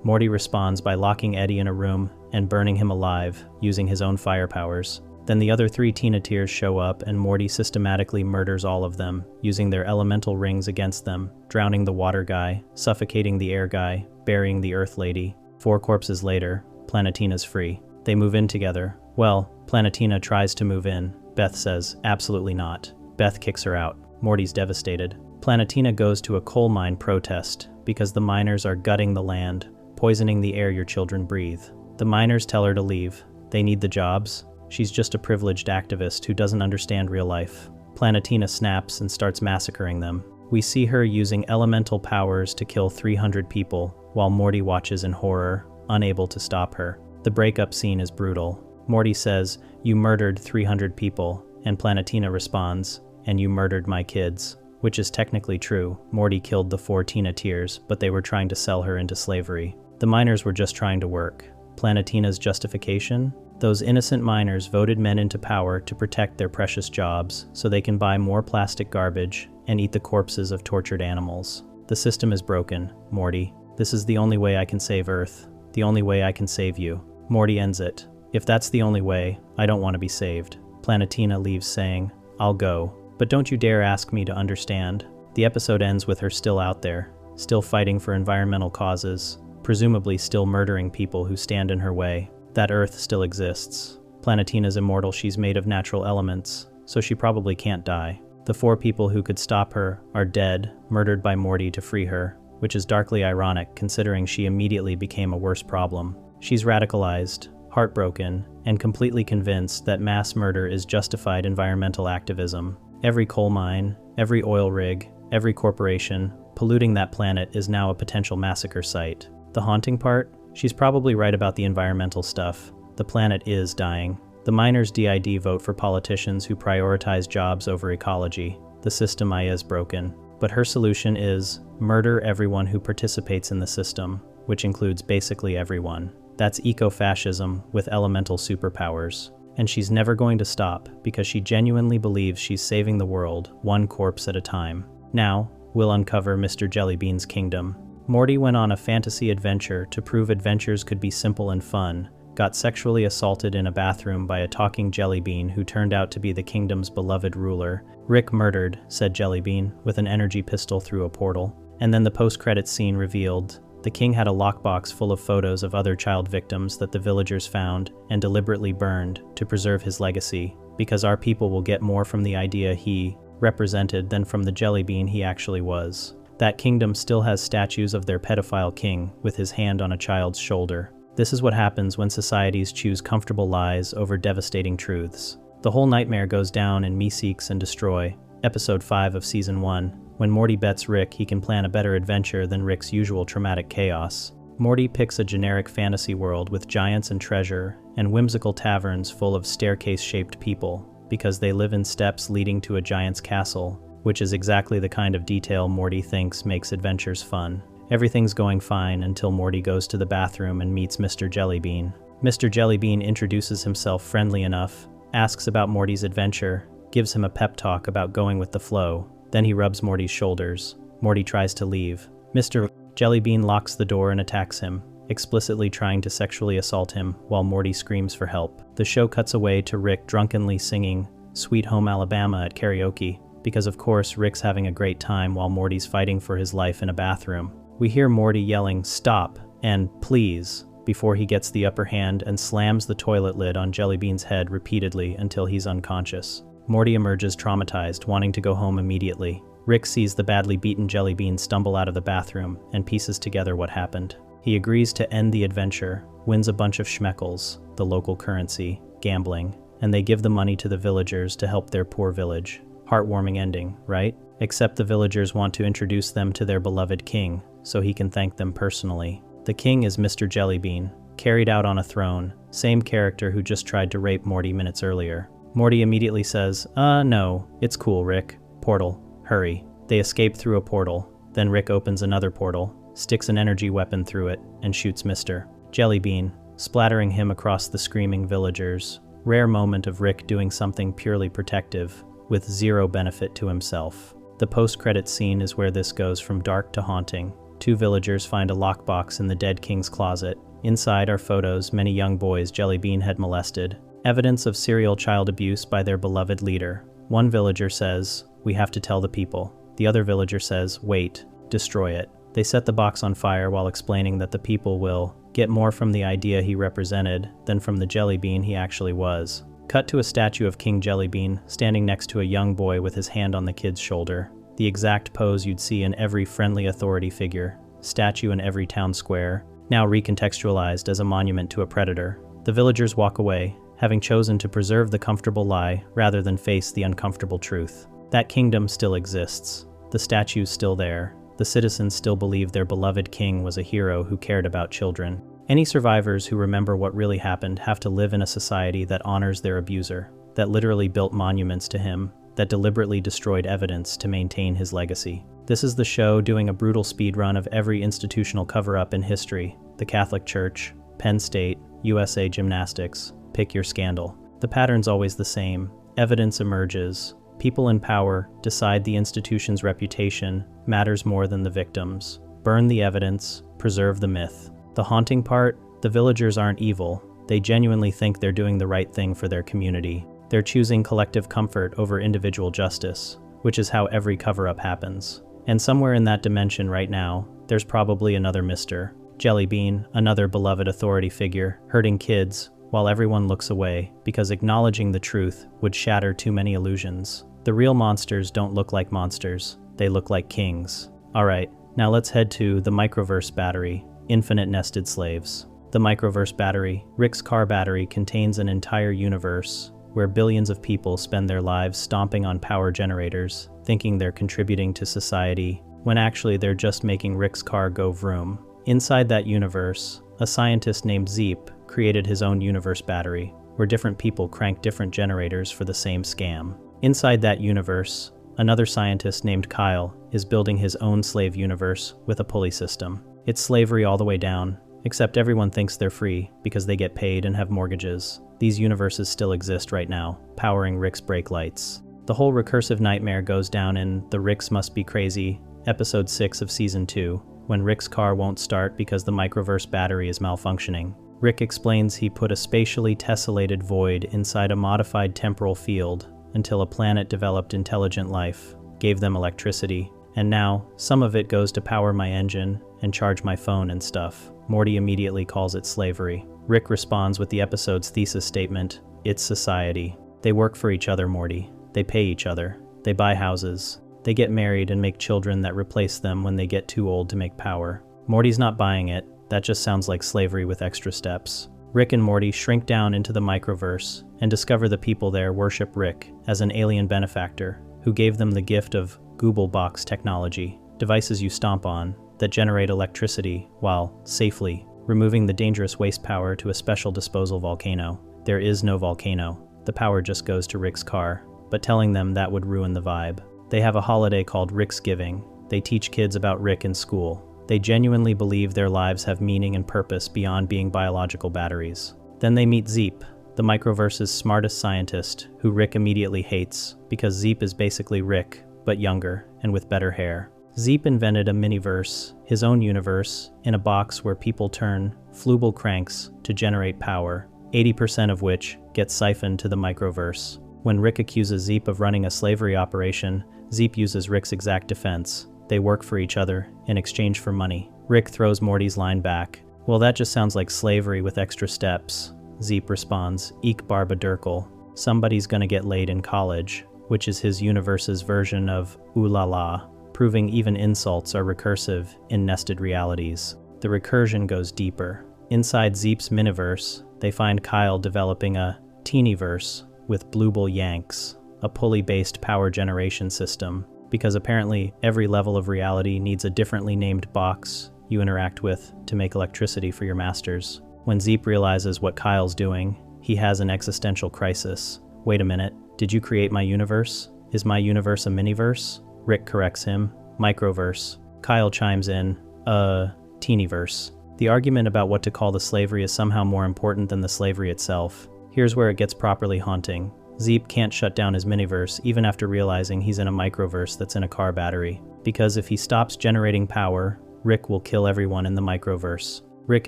Morty responds by locking Eddie in a room and burning him alive, using his own fire powers. Then the other 3 Tina-teers show up and Morty systematically murders all of them, using their elemental rings against them, drowning the water guy, suffocating the air guy, burying the earth lady. 4 corpses later, Planetina's free. They move in together. Well, Planetina tries to move in. Beth says, absolutely not. Beth kicks her out. Morty's devastated. Planetina goes to a coal mine protest because the miners are gutting the land, poisoning the air your children breathe. The miners tell her to leave. They need the jobs. She's just a privileged activist who doesn't understand real life. Planetina snaps and starts massacring them. We see her using elemental powers to kill 300 people, while Morty watches in horror, unable to stop her. The breakup scene is brutal. Morty says, "You murdered 300 people," and Planetina responds, "And you murdered my kids." Which is technically true. Morty killed the 4 Tina-teers, but they were trying to sell her into slavery. The miners were just trying to work. Planetina's justification? Those innocent miners voted men into power to protect their precious jobs so they can buy more plastic garbage and eat the corpses of tortured animals. The system is broken, Morty. This is the only way I can save Earth. The only way I can save you. Morty ends it. If that's the only way, I don't want to be saved. Planetina leaves saying, "I'll go, but don't you dare ask me to understand." The episode ends with her still out there, still fighting for environmental causes, presumably still murdering people who stand in her way. That Earth still exists. Planetina's immortal, she's made of natural elements, so she probably can't die. The 4 people who could stop her are dead, murdered by Morty to free her, which is darkly ironic considering she immediately became a worse problem. She's radicalized, heartbroken, and completely convinced that mass murder is justified environmental activism. Every coal mine, every oil rig, every corporation polluting that planet is now a potential massacre site. The haunting part? She's probably right about the environmental stuff. The planet is dying. The miners' DID vote for politicians who prioritize jobs over ecology. The system is broken. But her solution is murder everyone who participates in the system, which includes basically everyone. That's eco-fascism with elemental superpowers. And she's never going to stop because she genuinely believes she's saving the world, one corpse at a time. Now, we'll uncover Mr. Jellybean's kingdom. Morty went on a fantasy adventure to prove adventures could be simple and fun, got sexually assaulted in a bathroom by a talking Jellybean who turned out to be the kingdom's beloved ruler. "Rick murdered," said Jellybean, with an energy pistol through a portal. And then the post-credits scene revealed the king had a lockbox full of photos of other child victims that the villagers found and deliberately burned to preserve his legacy, because our people will get more from the idea he represented than from the Jellybean he actually was. That kingdom still has statues of their pedophile king with his hand on a child's shoulder. This is what happens when societies choose comfortable lies over devastating truths. The whole nightmare goes down in Me Seeks and Destroy, episode 5 of season 1, when Morty bets Rick he can plan a better adventure than Rick's usual traumatic chaos. Morty picks a generic fantasy world with giants and treasure, and whimsical taverns full of staircase-shaped people, because they live in steps leading to a giant's castle, which is exactly the kind of detail Morty thinks makes adventures fun. Everything's going fine until Morty goes to the bathroom and meets Mr. Jellybean. Mr. Jellybean introduces himself friendly enough, asks about Morty's adventure, gives him a pep talk about going with the flow, then he rubs Morty's shoulders. Morty tries to leave. Mr. Jellybean locks the door and attacks him, explicitly trying to sexually assault him while Morty screams for help. The show cuts away to Rick drunkenly singing Sweet Home Alabama at karaoke, because of course Rick's having a great time while Morty's fighting for his life in a bathroom. We hear Morty yelling, "Stop," and "Please," before he gets the upper hand and slams the toilet lid on Jellybean's head repeatedly until he's unconscious. Morty emerges traumatized, wanting to go home immediately. Rick sees the badly beaten Jellybean stumble out of the bathroom and pieces together what happened. He agrees to end the adventure, wins a bunch of schmeckles, the local currency, gambling, and they give the money to the villagers to help their poor village. Heartwarming ending, right? Except the villagers want to introduce them to their beloved king, so he can thank them personally. The king is Mr. Jellybean, carried out on a throne, same character who just tried to rape Morty minutes earlier. Morty immediately says, no, it's cool, Rick. Portal, hurry." They escape through a portal. Then Rick opens another portal, sticks an energy weapon through it, and shoots Mr. Jellybean, splattering him across the screaming villagers. Rare moment of Rick doing something purely protective, with zero benefit to himself. The post-credits scene is where this goes from dark to haunting. Two villagers find a lockbox in the dead king's closet. Inside are photos many young boys Jellybean had molested. Evidence of serial child abuse by their beloved leader. One villager says, "We have to tell the people." The other villager says, "Wait, destroy it." They set the box on fire while explaining that the people will get more from the idea he represented than from the Jellybean he actually was. Cut to a statue of King Jellybean standing next to a young boy with his hand on the kid's shoulder. The exact pose you'd see in every friendly authority figure, statue in every town square, now recontextualized as a monument to a predator. The villagers walk away, having chosen to preserve the comfortable lie rather than face the uncomfortable truth. That kingdom still exists. The statue's still there. The citizens still believe their beloved king was a hero who cared about children. Any survivors who remember what really happened have to live in a society that honors their abuser, that literally built monuments to him, that deliberately destroyed evidence to maintain his legacy. This is the show doing a brutal speedrun of every institutional cover-up in history: the Catholic Church, Penn State, USA Gymnastics. Pick your scandal. The pattern's always the same. Evidence emerges. People in power decide the institution's reputation matters more than the victims. Burn the evidence, preserve the myth. The haunting part? The villagers aren't evil. They genuinely think they're doing the right thing for their community. They're choosing collective comfort over individual justice, which is how every cover-up happens. And somewhere in that dimension right now, there's probably another Mr. Jellybean, another beloved authority figure, hurting kids, while everyone looks away, because acknowledging the truth would shatter too many illusions. The real monsters don't look like monsters, they look like kings. Alright, now let's head to the Microverse Battery, Infinite Nested Slaves. The Microverse Battery, Rick's car battery, contains an entire universe where billions of people spend their lives stomping on power generators, thinking they're contributing to society, when actually they're just making Rick's car go vroom. Inside that universe, a scientist named Zeep created his own universe battery, where different people crank different generators for the same scam. Inside that universe, another scientist named Kyle is building his own slave universe with a pulley system. It's slavery all the way down, except everyone thinks they're free because they get paid and have mortgages. These universes still exist right now, powering Rick's brake lights. The whole recursive nightmare goes down in The Ricks Must Be Crazy, episode 6 of season 2, when Rick's car won't start because the microverse battery is malfunctioning. Rick explains he put a spatially tessellated void inside a modified temporal field until a planet developed intelligent life, gave them electricity, and now some of it goes to power my engine and charge my phone and stuff. Morty immediately calls it slavery. Rick responds with the episode's thesis statement, "It's society. They work for each other, Morty. They pay each other. They buy houses. They get married and make children that replace them when they get too old to make power." Morty's not buying it. That just sounds like slavery with extra steps. Rick and Morty shrink down into the microverse and discover the people there worship Rick as an alien benefactor who gave them the gift of Google Box technology, devices you stomp on that generate electricity while safely removing the dangerous waste power to a special disposal volcano. There is no volcano. The power just goes to Rick's car, but telling them that would ruin the vibe. They have a holiday called Rick's Giving. They teach kids about Rick in school. They genuinely believe their lives have meaning and purpose beyond being biological batteries. Then they meet Zeep, the microverse's smartest scientist, who Rick immediately hates, because Zeep is basically Rick, but younger, and with better hair. Zeep invented a miniverse, his own universe, in a box where people turn flubal cranks to generate power, 80% of which gets siphoned to the microverse. When Rick accuses Zeep of running a slavery operation, Zeep uses Rick's exact defense. They work for each other in exchange for money. Rick throws Morty's line back. "Well, that just sounds like slavery with extra steps." Zeep responds, "Eek barba dirkle. Somebody's gonna get laid in college," which is his universe's version of ooh la la, proving even insults are recursive in nested realities. The recursion goes deeper. Inside Zeep's miniverse, they find Kyle developing a teenyverse with Bluebell Yanks, a pulley-based power generation system, because apparently every level of reality needs a differently named box you interact with to make electricity for your masters. When Zeep realizes what Kyle's doing, he has an existential crisis. "Wait a minute, did you create my universe? Is my universe a miniverse?" Rick corrects him. "Microverse. Kyle chimes in, teenyverse. The argument about what to call the slavery is somehow more important than the slavery itself. Here's where it gets properly haunting. Zeep can't shut down his miniverse even after realizing he's in a microverse that's in a car battery. Because if he stops generating power, Rick will kill everyone in the microverse. Rick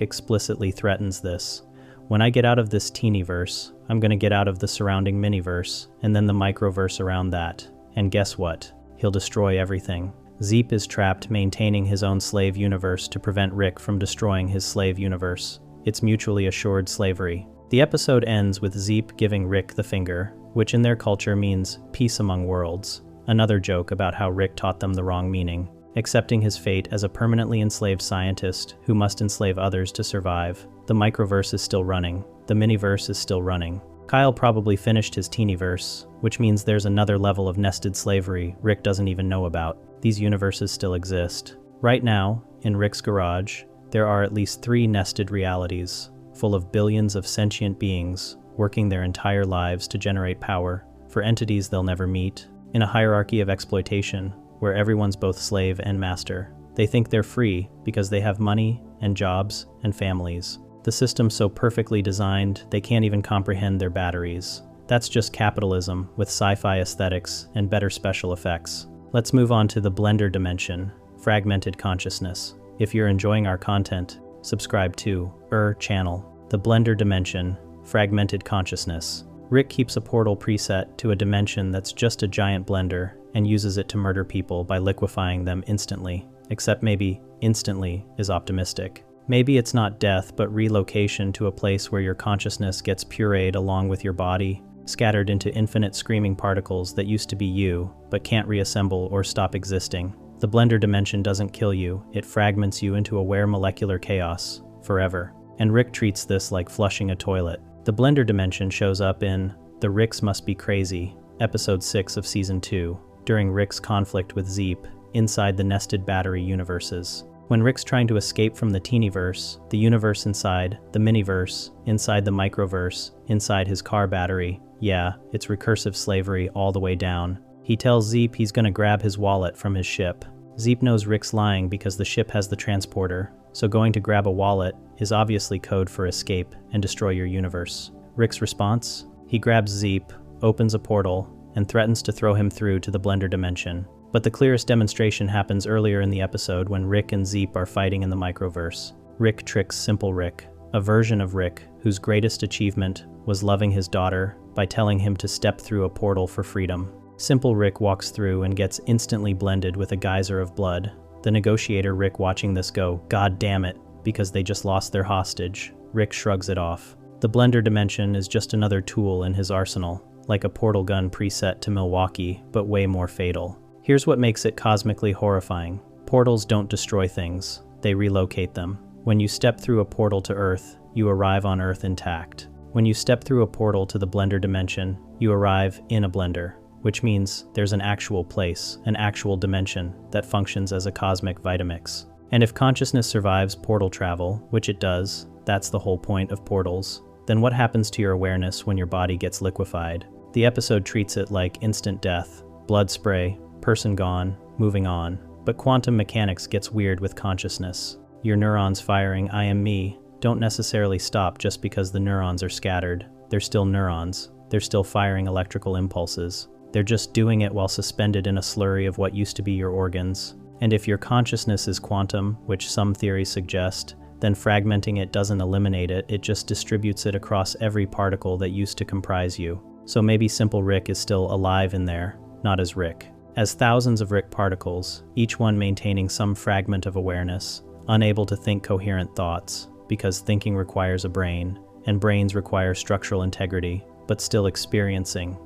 explicitly threatens this. When I get out of this teenyverse, I'm gonna get out of the surrounding miniverse, and then the microverse around that. And guess what? He'll destroy everything. Zeep is trapped maintaining his own slave universe to prevent Rick from destroying his slave universe. It's mutually assured slavery. The episode ends with Zeep giving Rick the finger, which in their culture means peace among worlds. Another joke about how Rick taught them the wrong meaning, accepting his fate as a permanently enslaved scientist who must enslave others to survive. The microverse is still running. The miniverse is still running. Kyle probably finished his teenyverse, which means there's another level of nested slavery Rick doesn't even know about. These universes still exist. Right now, in Rick's garage, there are at least 3 nested realities, full of billions of sentient beings working their entire lives to generate power for entities they'll never meet, in a hierarchy of exploitation where everyone's both slave and master. They think they're free because they have money and jobs and families. The system's so perfectly designed, they can't even comprehend their batteries. That's just capitalism with sci-fi aesthetics and better special effects. Let's move on to the blender dimension, fragmented consciousness. If you're enjoying our content, subscribe to our channel. The blender dimension, fragmented consciousness. Rick keeps a portal preset to a dimension that's just a giant blender and uses it to murder people by liquefying them instantly. Except maybe instantly is optimistic. Maybe it's not death, but relocation to a place where your consciousness gets pureed along with your body, scattered into infinite screaming particles that used to be you, but can't reassemble or stop existing. The blender dimension doesn't kill you, it fragments you into aware molecular chaos, forever. And Rick treats this like flushing a toilet. The blender dimension shows up in The Ricks Must Be Crazy, episode 6 of season 2, during Rick's conflict with Zeep, inside the nested battery universes. When Rick's trying to escape from the teenyverse, the universe inside, the miniverse, inside the microverse, inside his car battery, yeah, it's recursive slavery all the way down. He tells Zeep he's gonna grab his wallet from his ship. Zeep knows Rick's lying because the ship has the transporter, so going to grab a wallet is obviously code for escape and destroy your universe. Rick's response? He grabs Zeep, opens a portal, and threatens to throw him through to the blender dimension. But the clearest demonstration happens earlier in the episode when Rick and Zeep are fighting in the microverse. Rick tricks Simple Rick, a version of Rick whose greatest achievement was loving his daughter by telling him to step through a portal for freedom. Simple Rick walks through and gets instantly blended with a geyser of blood. The negotiator Rick watching this go, "God damn it," because they just lost their hostage. Rick shrugs it off. The blender dimension is just another tool in his arsenal, like a portal gun preset to Milwaukee, but way more fatal. Here's what makes it cosmically horrifying. Portals don't destroy things, they relocate them. When you step through a portal to Earth, you arrive on Earth intact. When you step through a portal to the blender dimension, you arrive in a blender, which means there's an actual place, an actual dimension that functions as a cosmic Vitamix. And if consciousness survives portal travel, which it does, that's the whole point of portals, then what happens to your awareness when your body gets liquefied? The episode treats it like instant death, blood spray, person gone, moving on. But quantum mechanics gets weird with consciousness. Your neurons firing "I am me" don't necessarily stop just because the neurons are scattered. They're still neurons. They're still firing electrical impulses. They're just doing it while suspended in a slurry of what used to be your organs. And if your consciousness is quantum, which some theories suggest, then fragmenting it doesn't eliminate it, it just distributes it across every particle that used to comprise you. So maybe Simple Rick is still alive in there, not as Rick. As thousands of Rick particles, each one maintaining some fragment of awareness, unable to think coherent thoughts, because thinking requires a brain, and brains require structural integrity, but still experiencing,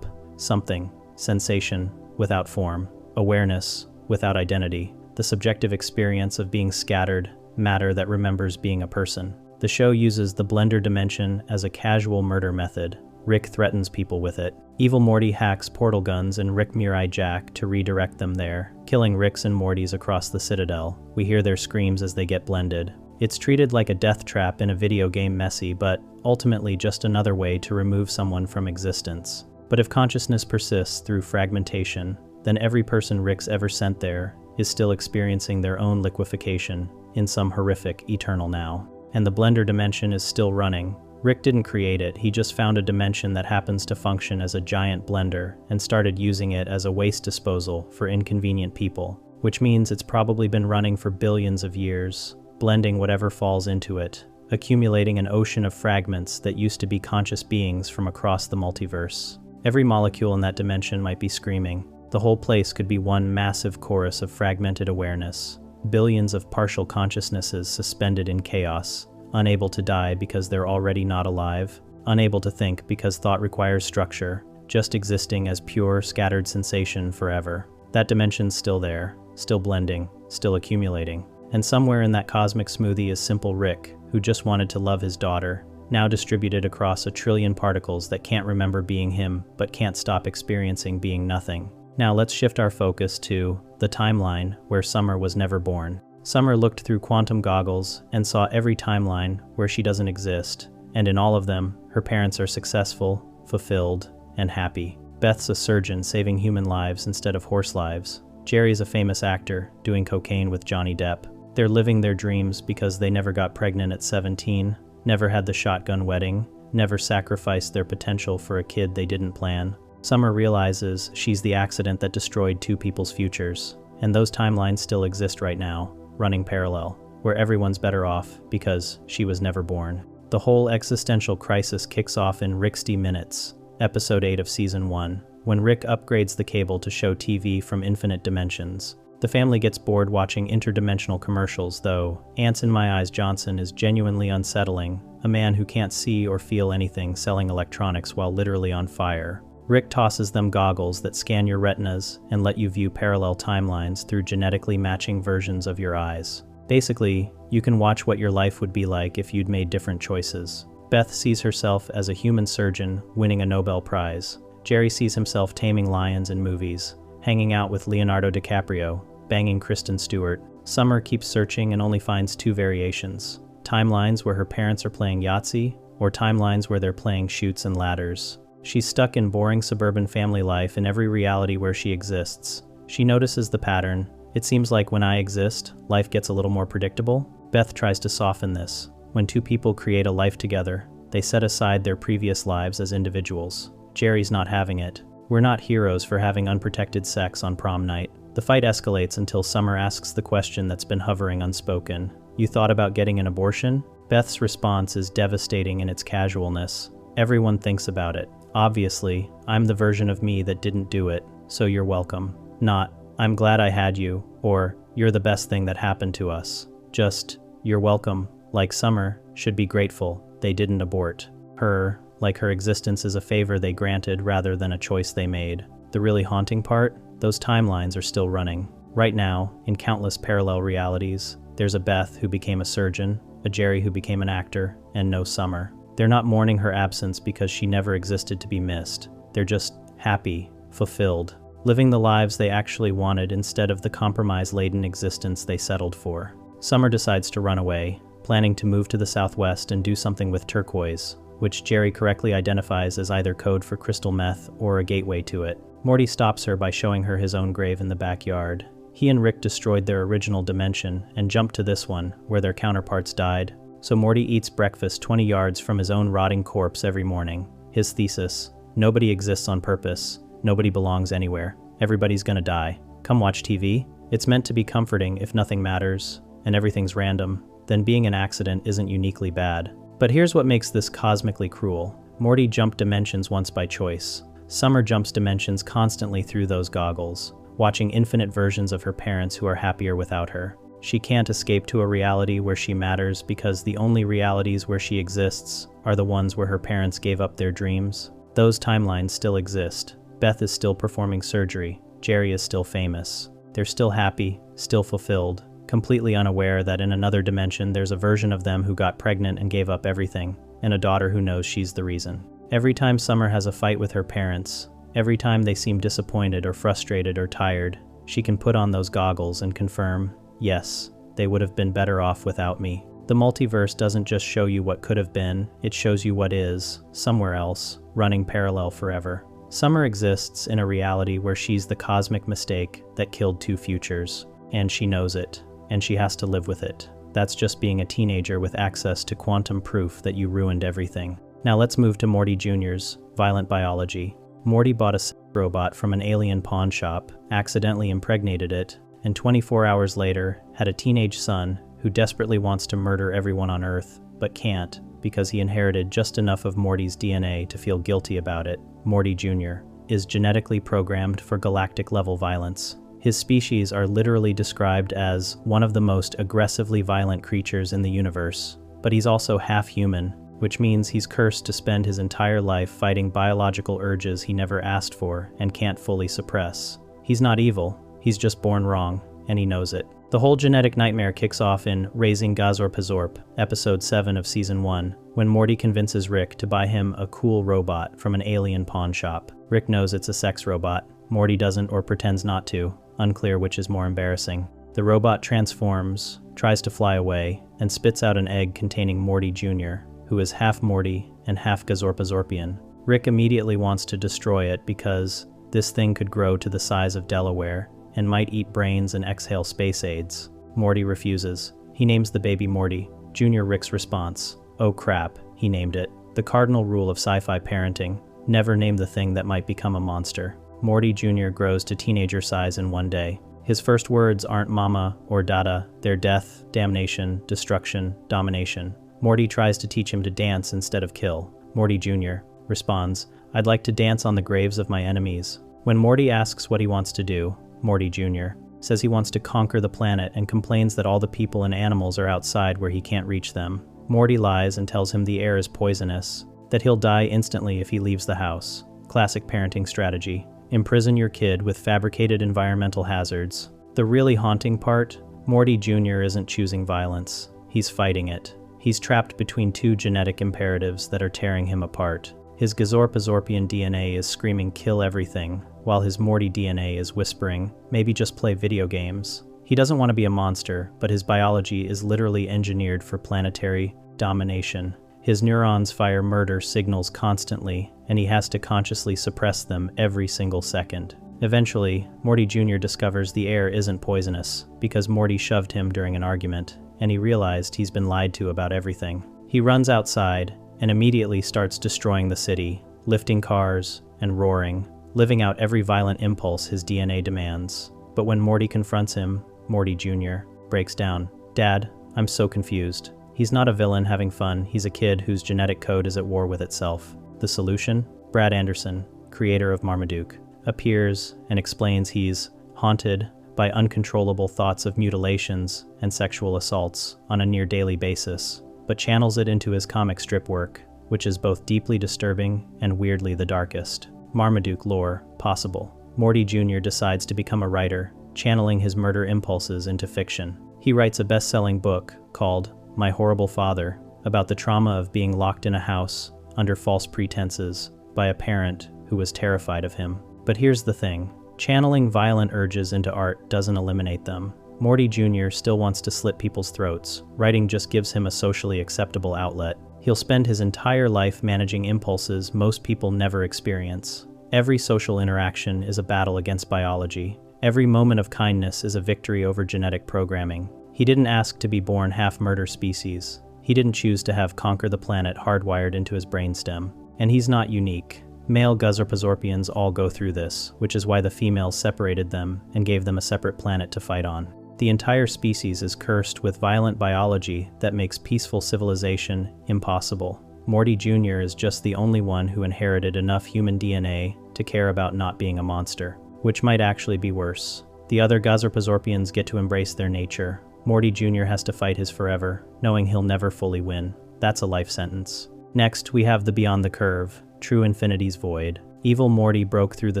something, sensation, without form, awareness, without identity, the subjective experience of being scattered, matter that remembers being a person. The show uses the blender dimension as a casual murder method. Rick threatens people with it. Evil Morty hacks portal guns and Rick Mirai Jack to redirect them there, killing Ricks and Mortys across the Citadel. We hear their screams as they get blended. It's treated like a death trap in a video game messy, but ultimately just another way to remove someone from existence. But if consciousness persists through fragmentation, then every person Rick's ever sent there is still experiencing their own liquefaction in some horrific eternal now. And the blender dimension is still running. Rick didn't create it, he just found a dimension that happens to function as a giant blender and started using it as a waste disposal for inconvenient people, which means it's probably been running for billions of years, blending whatever falls into it, accumulating an ocean of fragments that used to be conscious beings from across the multiverse. Every molecule in that dimension might be screaming. The whole place could be one massive chorus of fragmented awareness, billions of partial consciousnesses suspended in chaos, unable to die because they're already not alive, unable to think because thought requires structure, just existing as pure, scattered sensation forever. That dimension's still there, still blending, still accumulating. And somewhere in that cosmic smoothie is simple Rick, who just wanted to love his daughter, now distributed across a trillion particles that can't remember being him, but can't stop experiencing being nothing. Now let's shift our focus to the timeline where Summer was never born. Summer looked through quantum goggles and saw every timeline where she doesn't exist, and in all of them, her parents are successful, fulfilled, and happy. Beth's a surgeon saving human lives instead of horse lives. Jerry's a famous actor doing cocaine with Johnny Depp. They're living their dreams because they never got pregnant at 17, never had the shotgun wedding, never sacrificed their potential for a kid they didn't plan. Summer realizes she's the accident that destroyed two people's futures, and those timelines still exist right now, running parallel, where everyone's better off because she was never born. The whole existential crisis kicks off in Ricksty Minutes, episode 8 of season 1, when Rick upgrades the cable to show TV from infinite dimensions. The family gets bored watching interdimensional commercials, though Ants in My Eyes Johnson is genuinely unsettling, a man who can't see or feel anything selling electronics while literally on fire. Rick tosses them goggles that scan your retinas and let you view parallel timelines through genetically matching versions of your eyes. Basically, you can watch what your life would be like if you'd made different choices. Beth sees herself as a human surgeon winning a Nobel Prize. Jerry sees himself taming lions in movies, hanging out with Leonardo DiCaprio, banging Kristen Stewart. Summer keeps searching and only finds two variations: timelines where her parents are playing Yahtzee, or timelines where they're playing Chutes and Ladders. She's stuck in boring suburban family life in every reality where she exists. She notices the pattern. It seems like when I exist, life gets a little more predictable. Beth tries to soften this. When two people create a life together, they set aside their previous lives as individuals. Jerry's not having it. We're not heroes for having unprotected sex on prom night. The fight escalates until Summer asks the question that's been hovering unspoken. You thought about getting an abortion? Beth's response is devastating in its casualness. Everyone thinks about it. Obviously, I'm the version of me that didn't do it, so you're welcome. Not, I'm glad I had you, or you're the best thing that happened to us. Just, you're welcome, like Summer, should be grateful they didn't abort her, like her existence is a favor they granted rather than a choice they made. The really haunting part? Those timelines are still running. Right now, in countless parallel realities, there's a Beth who became a surgeon, a Jerry who became an actor, and no Summer. They're not mourning her absence because she never existed to be missed. They're just happy, fulfilled, living the lives they actually wanted instead of the compromise-laden existence they settled for. Summer decides to run away, planning to move to the southwest and do something with turquoise, which Jerry correctly identifies as either code for crystal meth or a gateway to it. Morty stops her by showing her his own grave in the backyard. He and Rick destroyed their original dimension and jumped to this one, where their counterparts died. So Morty eats breakfast 20 yards from his own rotting corpse every morning. His thesis: nobody exists on purpose, nobody belongs anywhere, everybody's gonna die. Come watch TV? It's meant to be comforting if nothing matters, and everything's random, then being an accident isn't uniquely bad. But here's what makes this cosmically cruel. Morty jumped dimensions once by choice. Summer jumps dimensions constantly through those goggles, watching infinite versions of her parents who are happier without her. She can't escape to a reality where she matters because the only realities where she exists are the ones where her parents gave up their dreams. Those timelines still exist. Beth is still performing surgery. Jerry is still famous. They're still happy, still fulfilled, completely unaware that in another dimension there's a version of them who got pregnant and gave up everything, and a daughter who knows she's the reason. Every time Summer has a fight with her parents, every time they seem disappointed or frustrated or tired, she can put on those goggles and confirm, yes, they would have been better off without me. The multiverse doesn't just show you what could have been, it shows you what is, somewhere else, running parallel forever. Summer exists in a reality where she's the cosmic mistake that killed two futures. and she knows it, and she has to live with it. That's just being a teenager with access to quantum proof that you ruined everything. Now let's move to Morty Jr.'s violent biology. Morty bought a sex robot from an alien pawn shop, accidentally impregnated it, and 24 hours later had a teenage son who desperately wants to murder everyone on Earth, but can't because he inherited just enough of Morty's DNA to feel guilty about it. Morty Jr. is genetically programmed for galactic-level violence. His species are literally described as one of the most aggressively violent creatures in the universe, but he's also half human, which means he's cursed to spend his entire life fighting biological urges he never asked for and can't fully suppress. He's not evil, he's just born wrong, and he knows it. The whole genetic nightmare kicks off in Raising Gazorpazorp, episode 7 of season 1, when Morty convinces Rick to buy him a cool robot from an alien pawn shop. Rick knows it's a sex robot. Morty doesn't or pretends not to, unclear which is more embarrassing. The robot transforms, tries to fly away, and spits out an egg containing Morty Jr., who is half Morty and half Gazorpazorpian. Rick immediately wants to destroy it because this thing could grow to the size of Delaware and might eat brains and exhale space aids. Morty refuses. He names the baby Morty. Jr. Rick's response: "Oh crap, he named it." The cardinal rule of sci-fi parenting: never name the thing that might become a monster. Morty Jr. grows to teenager size in one day. His first words aren't mama or dada, they're death, damnation, destruction, domination. Morty tries to teach him to dance instead of kill. Morty Jr. responds, "I'd like to dance on the graves of my enemies." When Morty asks what he wants to do, Morty Jr. says he wants to conquer the planet and complains that all the people and animals are outside where he can't reach them. Morty lies and tells him the air is poisonous, that he'll die instantly if he leaves the house. Classic parenting strategy. Imprison your kid with fabricated environmental hazards. The really haunting part? Morty Jr. isn't choosing violence. He's fighting it. He's trapped between two genetic imperatives that are tearing him apart. His Gazorpazorpian DNA is screaming kill everything, while his Morty DNA is whispering, maybe just play video games. He doesn't want to be a monster, but his biology is literally engineered for planetary domination. His neurons fire murder signals constantly, and he has to consciously suppress them every single second. Eventually, Morty Jr. discovers the air isn't poisonous, because Morty shoved him during an argument, and he realized he's been lied to about everything. He runs outside, and immediately starts destroying the city, lifting cars, and roaring, living out every violent impulse his DNA demands. But when Morty confronts him, Morty Jr. breaks down. "Dad, I'm so confused." He's not a villain having fun, he's a kid whose genetic code is at war with itself. The solution? Brad Anderson, creator of Marmaduke, appears and explains he's haunted by uncontrollable thoughts of mutilations and sexual assaults on a near daily basis, but channels it into his comic strip work, which is both deeply disturbing and weirdly the darkest. Marmaduke lore possible. Morty Jr. decides to become a writer, channeling his murder impulses into fiction. He writes a best-selling book called My Horrible Father, about the trauma of being locked in a house under false pretenses by a parent who was terrified of him. But here's the thing. Channeling violent urges into art doesn't eliminate them. Morty Jr. still wants to slit people's throats. Writing just gives him a socially acceptable outlet. He'll spend his entire life managing impulses most people never experience. Every social interaction is a battle against biology. Every moment of kindness is a victory over genetic programming. He didn't ask to be born half-murder species. He didn't choose to have conquer the planet hardwired into his brainstem. And he's not unique. Male Gazorpazorpians all go through this, which is why the females separated them and gave them a separate planet to fight on. The entire species is cursed with violent biology that makes peaceful civilization impossible. Morty Jr. is just the only one who inherited enough human DNA to care about not being a monster, which might actually be worse. The other Gazorpazorpians get to embrace their nature. Morty Jr. has to fight his forever, knowing he'll never fully win. That's a life sentence. Next, we have the Beyond the Curve, True Infinity's Void. Evil Morty broke through the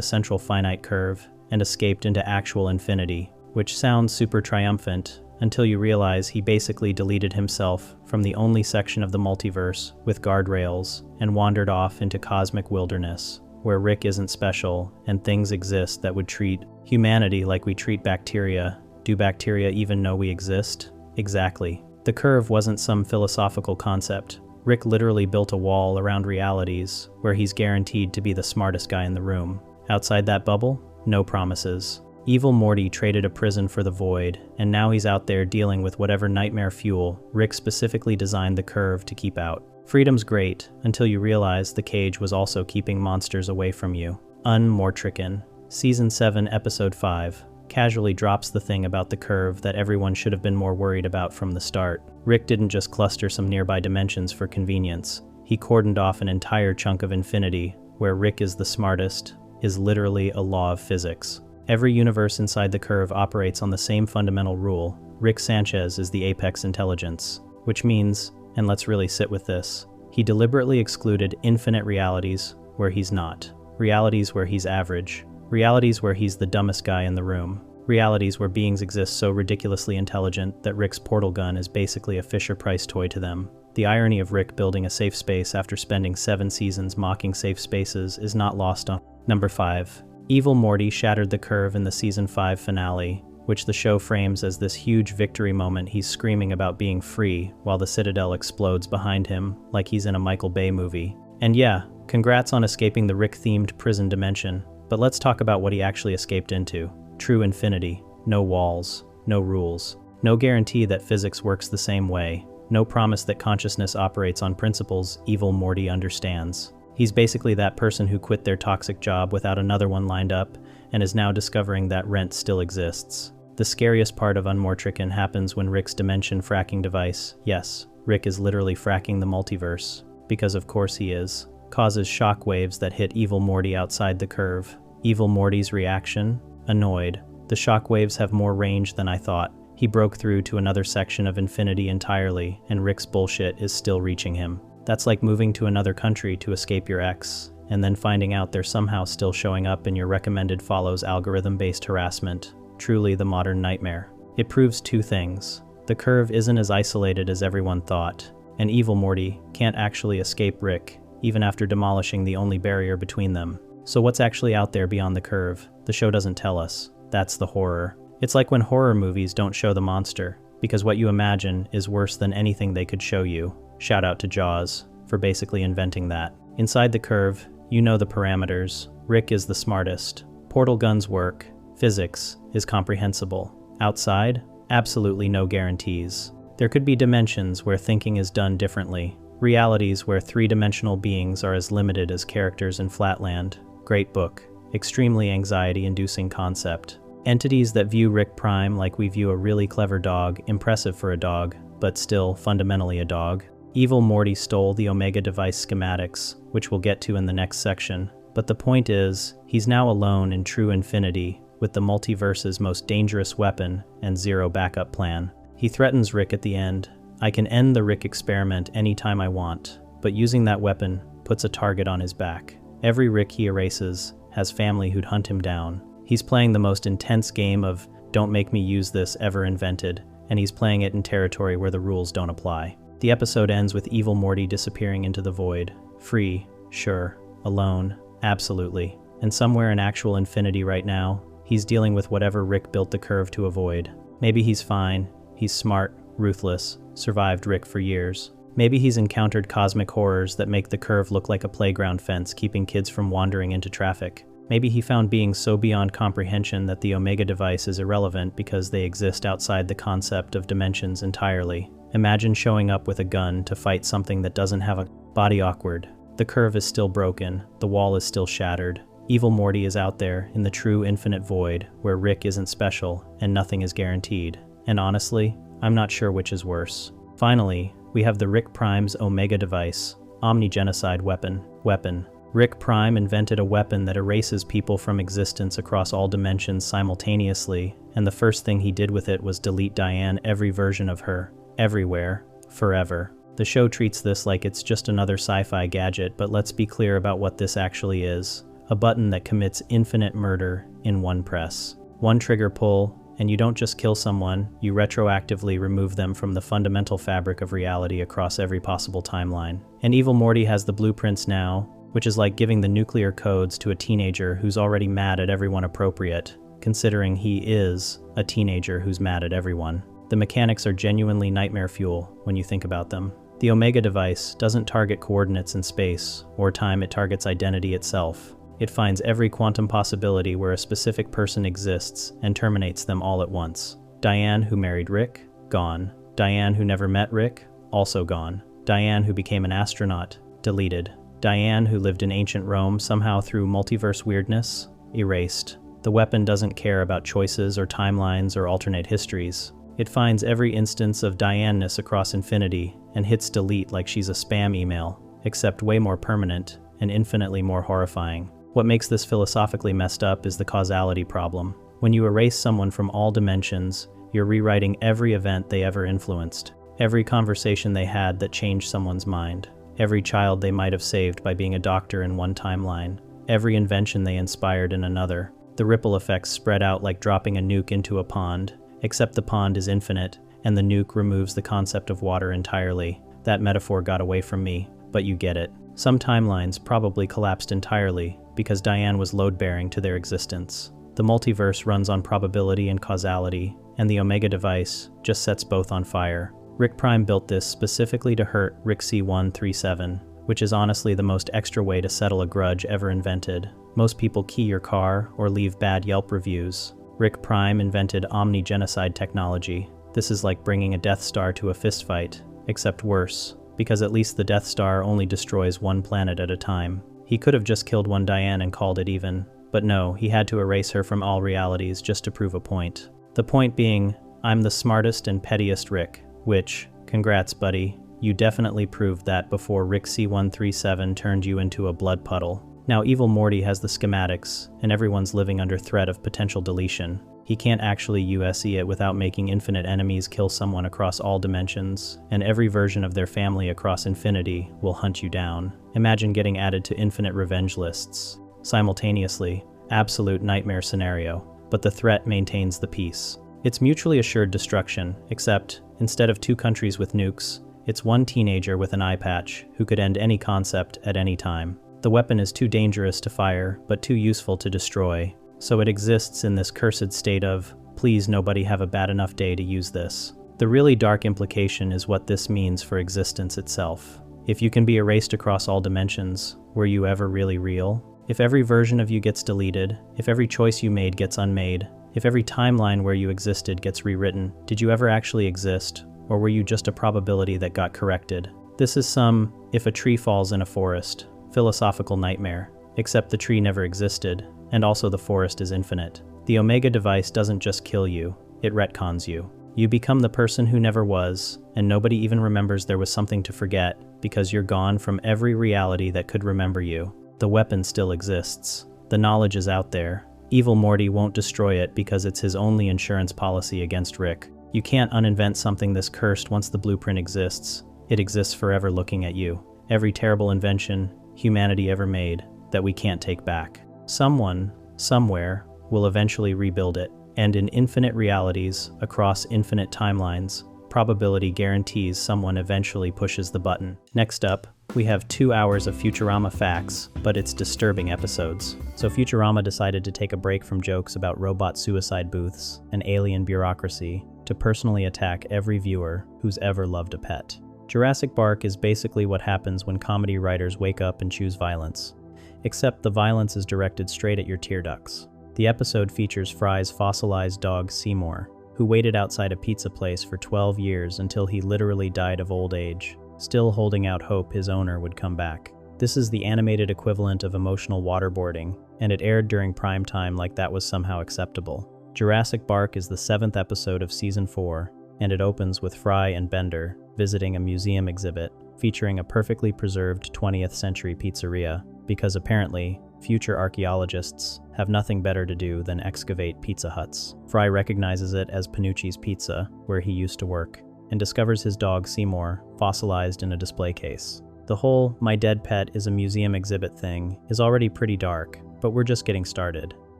central finite curve and escaped into actual infinity, which sounds super triumphant until you realize he basically deleted himself from the only section of the multiverse with guardrails and wandered off into cosmic wilderness, where Rick isn't special and things exist that would treat humanity like we treat bacteria. Do bacteria even know we exist? Exactly. The curve wasn't some philosophical concept. Rick literally built a wall around realities where he's guaranteed to be the smartest guy in the room. Outside that bubble, no promises. Evil Morty traded a prison for the void, and now he's out there dealing with whatever nightmare fuel Rick specifically designed the curve to keep out. Freedom's great, until you realize the cage was also keeping monsters away from you. Mortrican. Season 7, Episode 5, casually drops the thing about the curve that everyone should have been more worried about from the start. Rick didn't just cluster some nearby dimensions for convenience. He cordoned off an entire chunk of infinity, where Rick is the smartest, is literally a law of physics. Every universe inside the curve operates on the same fundamental rule. Rick Sanchez is the apex intelligence, which means, and let's really sit with this, he deliberately excluded infinite realities where he's not, realities where he's average, realities where he's the dumbest guy in the room, realities where beings exist so ridiculously intelligent that Rick's portal gun is basically a Fisher-Price toy to them. The irony of Rick building a safe space after spending 7 seasons mocking safe spaces is not lost on. Number 5. Evil Morty shattered the curve in the Season 5 finale, which the show frames as this huge victory moment. He's screaming about being free while the Citadel explodes behind him like he's in a Michael Bay movie. And yeah, congrats on escaping the Rick-themed prison dimension, but let's talk about what he actually escaped into. True infinity. No walls. No rules. No guarantee that physics works the same way. No promise that consciousness operates on principles Evil Morty understands. He's basically that person who quit their toxic job without another one lined up and is now discovering that rent still exists. The scariest part of Mortrican happens when Rick's dimension fracking device, yes, Rick is literally fracking the multiverse, because of course he is, causes shockwaves that hit Evil Morty outside the curve. Evil Morty's reaction? Annoyed. The shockwaves have more range than I thought. He broke through to another section of infinity entirely, and Rick's bullshit is still reaching him. That's like moving to another country to escape your ex, and then finding out they're somehow still showing up in your recommended follows algorithm-based harassment. Truly the modern nightmare. It proves 2 things. The curve isn't as isolated as everyone thought, and Evil Morty can't actually escape Rick, even after demolishing the only barrier between them. So what's actually out there beyond the curve? The show doesn't tell us. That's the horror. It's like when horror movies don't show the monster, because what you imagine is worse than anything they could show you. Shout out to Jaws for basically inventing that. Inside the curve, you know the parameters. Rick is the smartest. Portal guns work. Physics is comprehensible. Outside, absolutely no guarantees. There could be dimensions where thinking is done differently. Realities where 3-dimensional beings are as limited as characters in Flatland. Great book. Extremely anxiety-inducing concept. Entities that view Rick Prime like we view a really clever dog, impressive for a dog, but still fundamentally a dog. Evil Morty stole the Omega device schematics, which we'll get to in the next section, but the point is, he's now alone in true infinity, with the multiverse's most dangerous weapon and 0 backup plan. He threatens Rick at the end. I can end the Rick experiment anytime I want, but using that weapon puts a target on his back. Every Rick he erases has family who'd hunt him down. He's playing the most intense game of don't make me use this ever invented, and he's playing it in territory where the rules don't apply. The episode ends with Evil Morty disappearing into the void. Free, sure. Alone, absolutely. And somewhere in actual infinity right now, he's dealing with whatever Rick built the curve to avoid. Maybe he's fine. He's smart, ruthless, survived Rick for years. Maybe he's encountered cosmic horrors that make the curve look like a playground fence keeping kids from wandering into traffic. Maybe he found beings so beyond comprehension that the Omega device is irrelevant because they exist outside the concept of dimensions entirely. Imagine showing up with a gun to fight something that doesn't have a body. Awkward. The curve is still broken, the wall is still shattered. Evil Morty is out there in the true infinite void where Rick isn't special and nothing is guaranteed. And honestly, I'm not sure which is worse. Finally, we have the Rick Prime's Omega device, omni-genocide weapon. Rick Prime invented a weapon that erases people from existence across all dimensions simultaneously, and the first thing he did with it was delete Diane, every version of her, everywhere, forever. The show treats this like it's just another sci-fi gadget, but let's be clear about what this actually is. A button that commits infinite murder in one press. One trigger pull, and you don't just kill someone, you retroactively remove them from the fundamental fabric of reality across every possible timeline. And Evil Morty has the blueprints now, which is like giving the nuclear codes to a teenager who's already mad at everyone appropriate, considering he is a teenager who's mad at everyone. The mechanics are genuinely nightmare fuel when you think about them. The Omega device doesn't target coordinates in space or time, it targets identity itself. It finds every quantum possibility where a specific person exists and terminates them all at once. Diane, who married Rick, gone. Diane, who never met Rick, also gone. Diane, who became an astronaut, deleted. Diane, who lived in ancient Rome somehow through multiverse weirdness, erased. The weapon doesn't care about choices or timelines or alternate histories. It finds every instance of Diane-ness across infinity and hits delete like she's a spam email, except way more permanent and infinitely more horrifying. What makes this philosophically messed up is the causality problem. When you erase someone from all dimensions, you're rewriting every event they ever influenced, every conversation they had that changed someone's mind, every child they might have saved by being a doctor in one timeline, every invention they inspired in another. The ripple effects spread out like dropping a nuke into a pond, except the pond is infinite, and the nuke removes the concept of water entirely. That metaphor got away from me, but you get it. Some timelines probably collapsed entirely because Diane was load-bearing to their existence. The multiverse runs on probability and causality, and the Omega device just sets both on fire. Rick Prime built this specifically to hurt Rick C137, which is honestly the most extra way to settle a grudge ever invented. Most people key your car or leave bad Yelp reviews. Rick Prime invented omni-genocide technology. This is like bringing a Death Star to a fistfight, except worse, because at least the Death Star only destroys one planet at a time. He could have just killed one Diane and called it even, but no, he had to erase her from all realities just to prove a point. The point being, I'm the smartest and pettiest Rick, which, congrats buddy, you definitely proved that before Rick C137 turned you into a blood puddle. Now evil Morty has the schematics, and everyone's living under threat of potential deletion. He can't actually USE it without making infinite enemies kill someone across all dimensions, and every version of their family across infinity will hunt you down. Imagine getting added to infinite revenge lists. Simultaneously, absolute nightmare scenario, but the threat maintains the peace. It's mutually assured destruction, except, instead of two countries with nukes, it's one teenager with an eye patch who could end any concept at any time. The weapon is too dangerous to fire, but too useful to destroy, so it exists in this cursed state of, please nobody have a bad enough day to use this. The really dark implication is what this means for existence itself. If you can be erased across all dimensions, were you ever really real? If every version of you gets deleted, if every choice you made gets unmade, if every timeline where you existed gets rewritten, did you ever actually exist, or were you just a probability that got corrected? This is some, if a tree falls in a forest, philosophical nightmare, except the tree never existed, and also the forest is infinite. The Omega device doesn't just kill you, it retcons you. You become the person who never was, and nobody even remembers there was something to forget, because you're gone from every reality that could remember you. The weapon still exists. The knowledge is out there. Evil Morty won't destroy it because it's his only insurance policy against Rick. You can't uninvent something this cursed once the blueprint exists. It exists forever looking at you. Every terrible invention humanity ever made that we can't take back. Someone, somewhere, will eventually rebuild it. And in infinite realities, across infinite timelines, probability guarantees someone eventually pushes the button. Next up, we have 2 hours of Futurama facts, but it's disturbing episodes. So Futurama decided to take a break from jokes about robot suicide booths and alien bureaucracy to personally attack every viewer who's ever loved a pet. Jurassic Bark is basically what happens when comedy writers wake up and choose violence, except the violence is directed straight at your tear ducts. The episode features Fry's fossilized dog Seymour, who waited outside a pizza place for 12 years until he literally died of old age, still holding out hope his owner would come back. This is the animated equivalent of emotional waterboarding, and it aired during prime time like that was somehow acceptable. Jurassic Bark is the 7th episode of Season 4, and it opens with Fry and Bender visiting a museum exhibit featuring a perfectly preserved 20th century pizzeria, because apparently, future archaeologists have nothing better to do than excavate Pizza Huts. Fry recognizes it as Panucci's Pizza, where he used to work, and discovers his dog Seymour fossilized in a display case. The whole "my dead pet is a museum exhibit" thing is already pretty dark, but we're just getting started.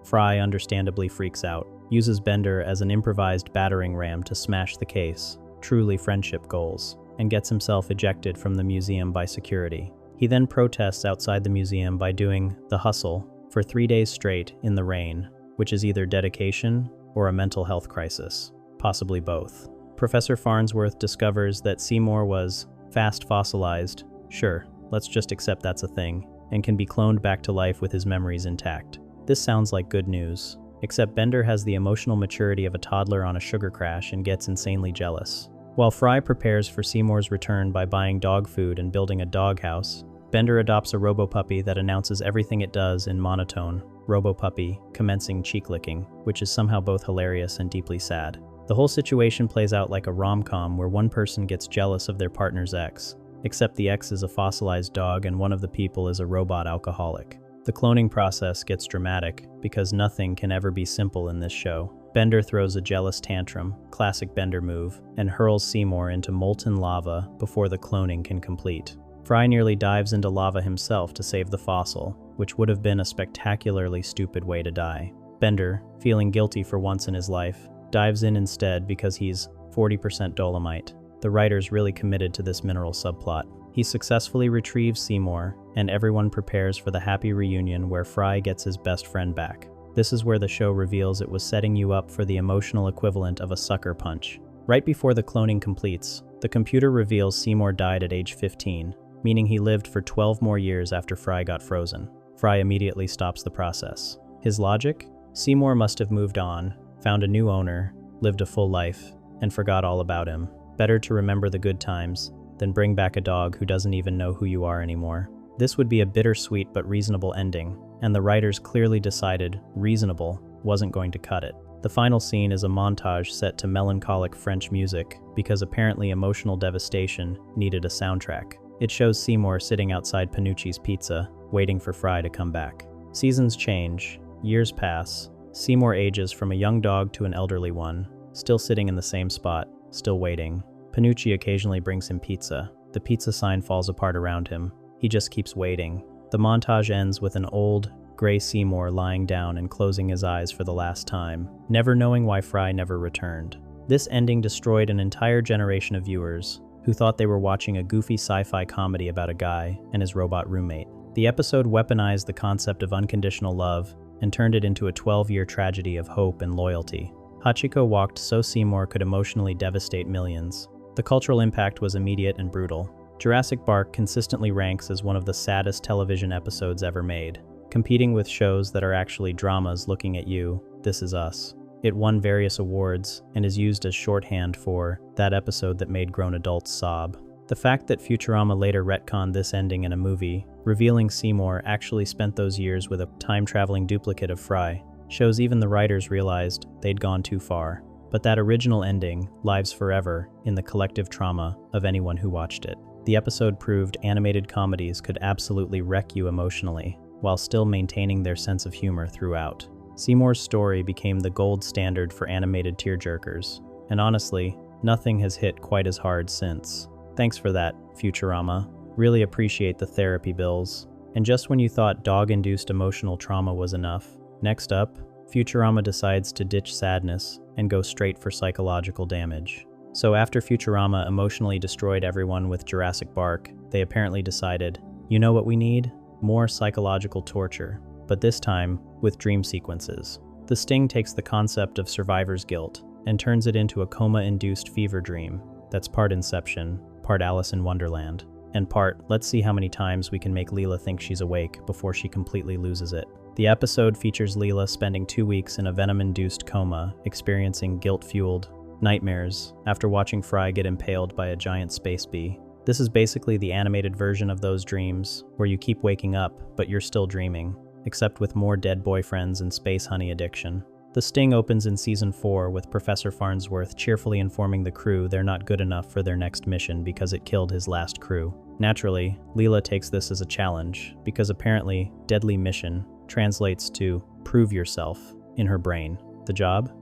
Fry understandably freaks out, uses Bender as an improvised battering ram to smash the case, truly friendship goals, and gets himself ejected from the museum by security. He then protests outside the museum by doing the hustle for 3 days straight in the rain, which is either dedication or a mental health crisis, possibly both. Professor Farnsworth discovers that Seymour was fast fossilized. Sure, let's just accept that's a thing. and can be cloned back to life with his memories intact. This sounds like good news, except Bender has the emotional maturity of a toddler on a sugar crash and gets insanely jealous. While Fry prepares for Seymour's return by buying dog food and building a doghouse, Bender adopts a robo-puppy that announces everything it does in monotone, robo-puppy commencing cheek licking, which is somehow both hilarious and deeply sad. The whole situation plays out like a rom-com where one person gets jealous of their partner's ex, except the ex is a fossilized dog and one of the people is a robot alcoholic. The cloning process gets dramatic because nothing can ever be simple in this show. Bender throws a jealous tantrum, classic Bender move, and hurls Seymour into molten lava before the cloning can complete. Fry nearly dives into lava himself to save the fossil, which would have been a spectacularly stupid way to die. Bender, feeling guilty for once in his life, dives in instead because he's 40% dolomite. The writers really committed to this mineral subplot. He successfully retrieves Seymour, and everyone prepares for the happy reunion where Fry gets his best friend back. This is where the show reveals it was setting you up for the emotional equivalent of a sucker punch. Right before the cloning completes, the computer reveals Seymour died at age 15, meaning he lived for 12 more years after Fry got frozen. Fry immediately stops the process. His logic? Seymour must have moved on, found a new owner, lived a full life, and forgot all about him. Better to remember the good times than bring back a dog who doesn't even know who you are anymore. This would be a bittersweet but reasonable ending, and the writers clearly decided reasonable wasn't going to cut it. The final scene is a montage set to melancholic French music because apparently emotional devastation needed a soundtrack. It shows Seymour sitting outside Panucci's Pizza, waiting for Fry to come back. Seasons change, years pass, Seymour ages from a young dog to an elderly one, still sitting in the same spot, still waiting. Panucci occasionally brings him pizza. The pizza sign falls apart around him. He just keeps waiting. The montage ends with an old, gray Seymour lying down and closing his eyes for the last time, never knowing why Fry never returned. This ending destroyed an entire generation of viewers who thought they were watching a goofy sci-fi comedy about a guy and his robot roommate. The episode weaponized the concept of unconditional love and turned it into a 12-year tragedy of hope and loyalty. Hachiko walked so Seymour could emotionally devastate millions. The cultural impact was immediate and brutal. Jurassic Park consistently ranks as one of the saddest television episodes ever made, competing with shows that are actually dramas looking at you, This Is Us. It won various awards and is used as shorthand for that episode that made grown adults sob. The fact that Futurama later retconned this ending in a movie, revealing Seymour actually spent those years with a time-traveling duplicate of Fry, shows even the writers realized they'd gone too far. But that original ending lives forever in the collective trauma of anyone who watched it. The episode proved animated comedies could absolutely wreck you emotionally, while still maintaining their sense of humor throughout. Seymour's story became the gold standard for animated tearjerkers, and honestly, nothing has hit quite as hard since. Thanks for that, Futurama. Really appreciate the therapy bills. And just when you thought dog-induced emotional trauma was enough, next up, Futurama decides to ditch sadness and go straight for psychological damage. So after Futurama emotionally destroyed everyone with Jurassic Park, they apparently decided, you know what we need? More psychological torture, but this time with dream sequences. The Sting takes the concept of survivor's guilt and turns it into a coma-induced fever dream that's part Inception, part Alice in Wonderland, and part let's see how many times we can make Leela think she's awake before she completely loses it. The episode features Leela spending 2 weeks in a venom-induced coma, experiencing guilt-fueled nightmares after watching Fry get impaled by a giant space bee. This is basically the animated version of those dreams, where you keep waking up, but you're still dreaming, except with more dead boyfriends and space honey addiction. The Sting opens in Season 4 with Professor Farnsworth cheerfully informing the crew they're not good enough for their next mission because it killed his last crew. Naturally, Leela takes this as a challenge, because apparently, deadly mission translates to prove yourself in her brain. The job?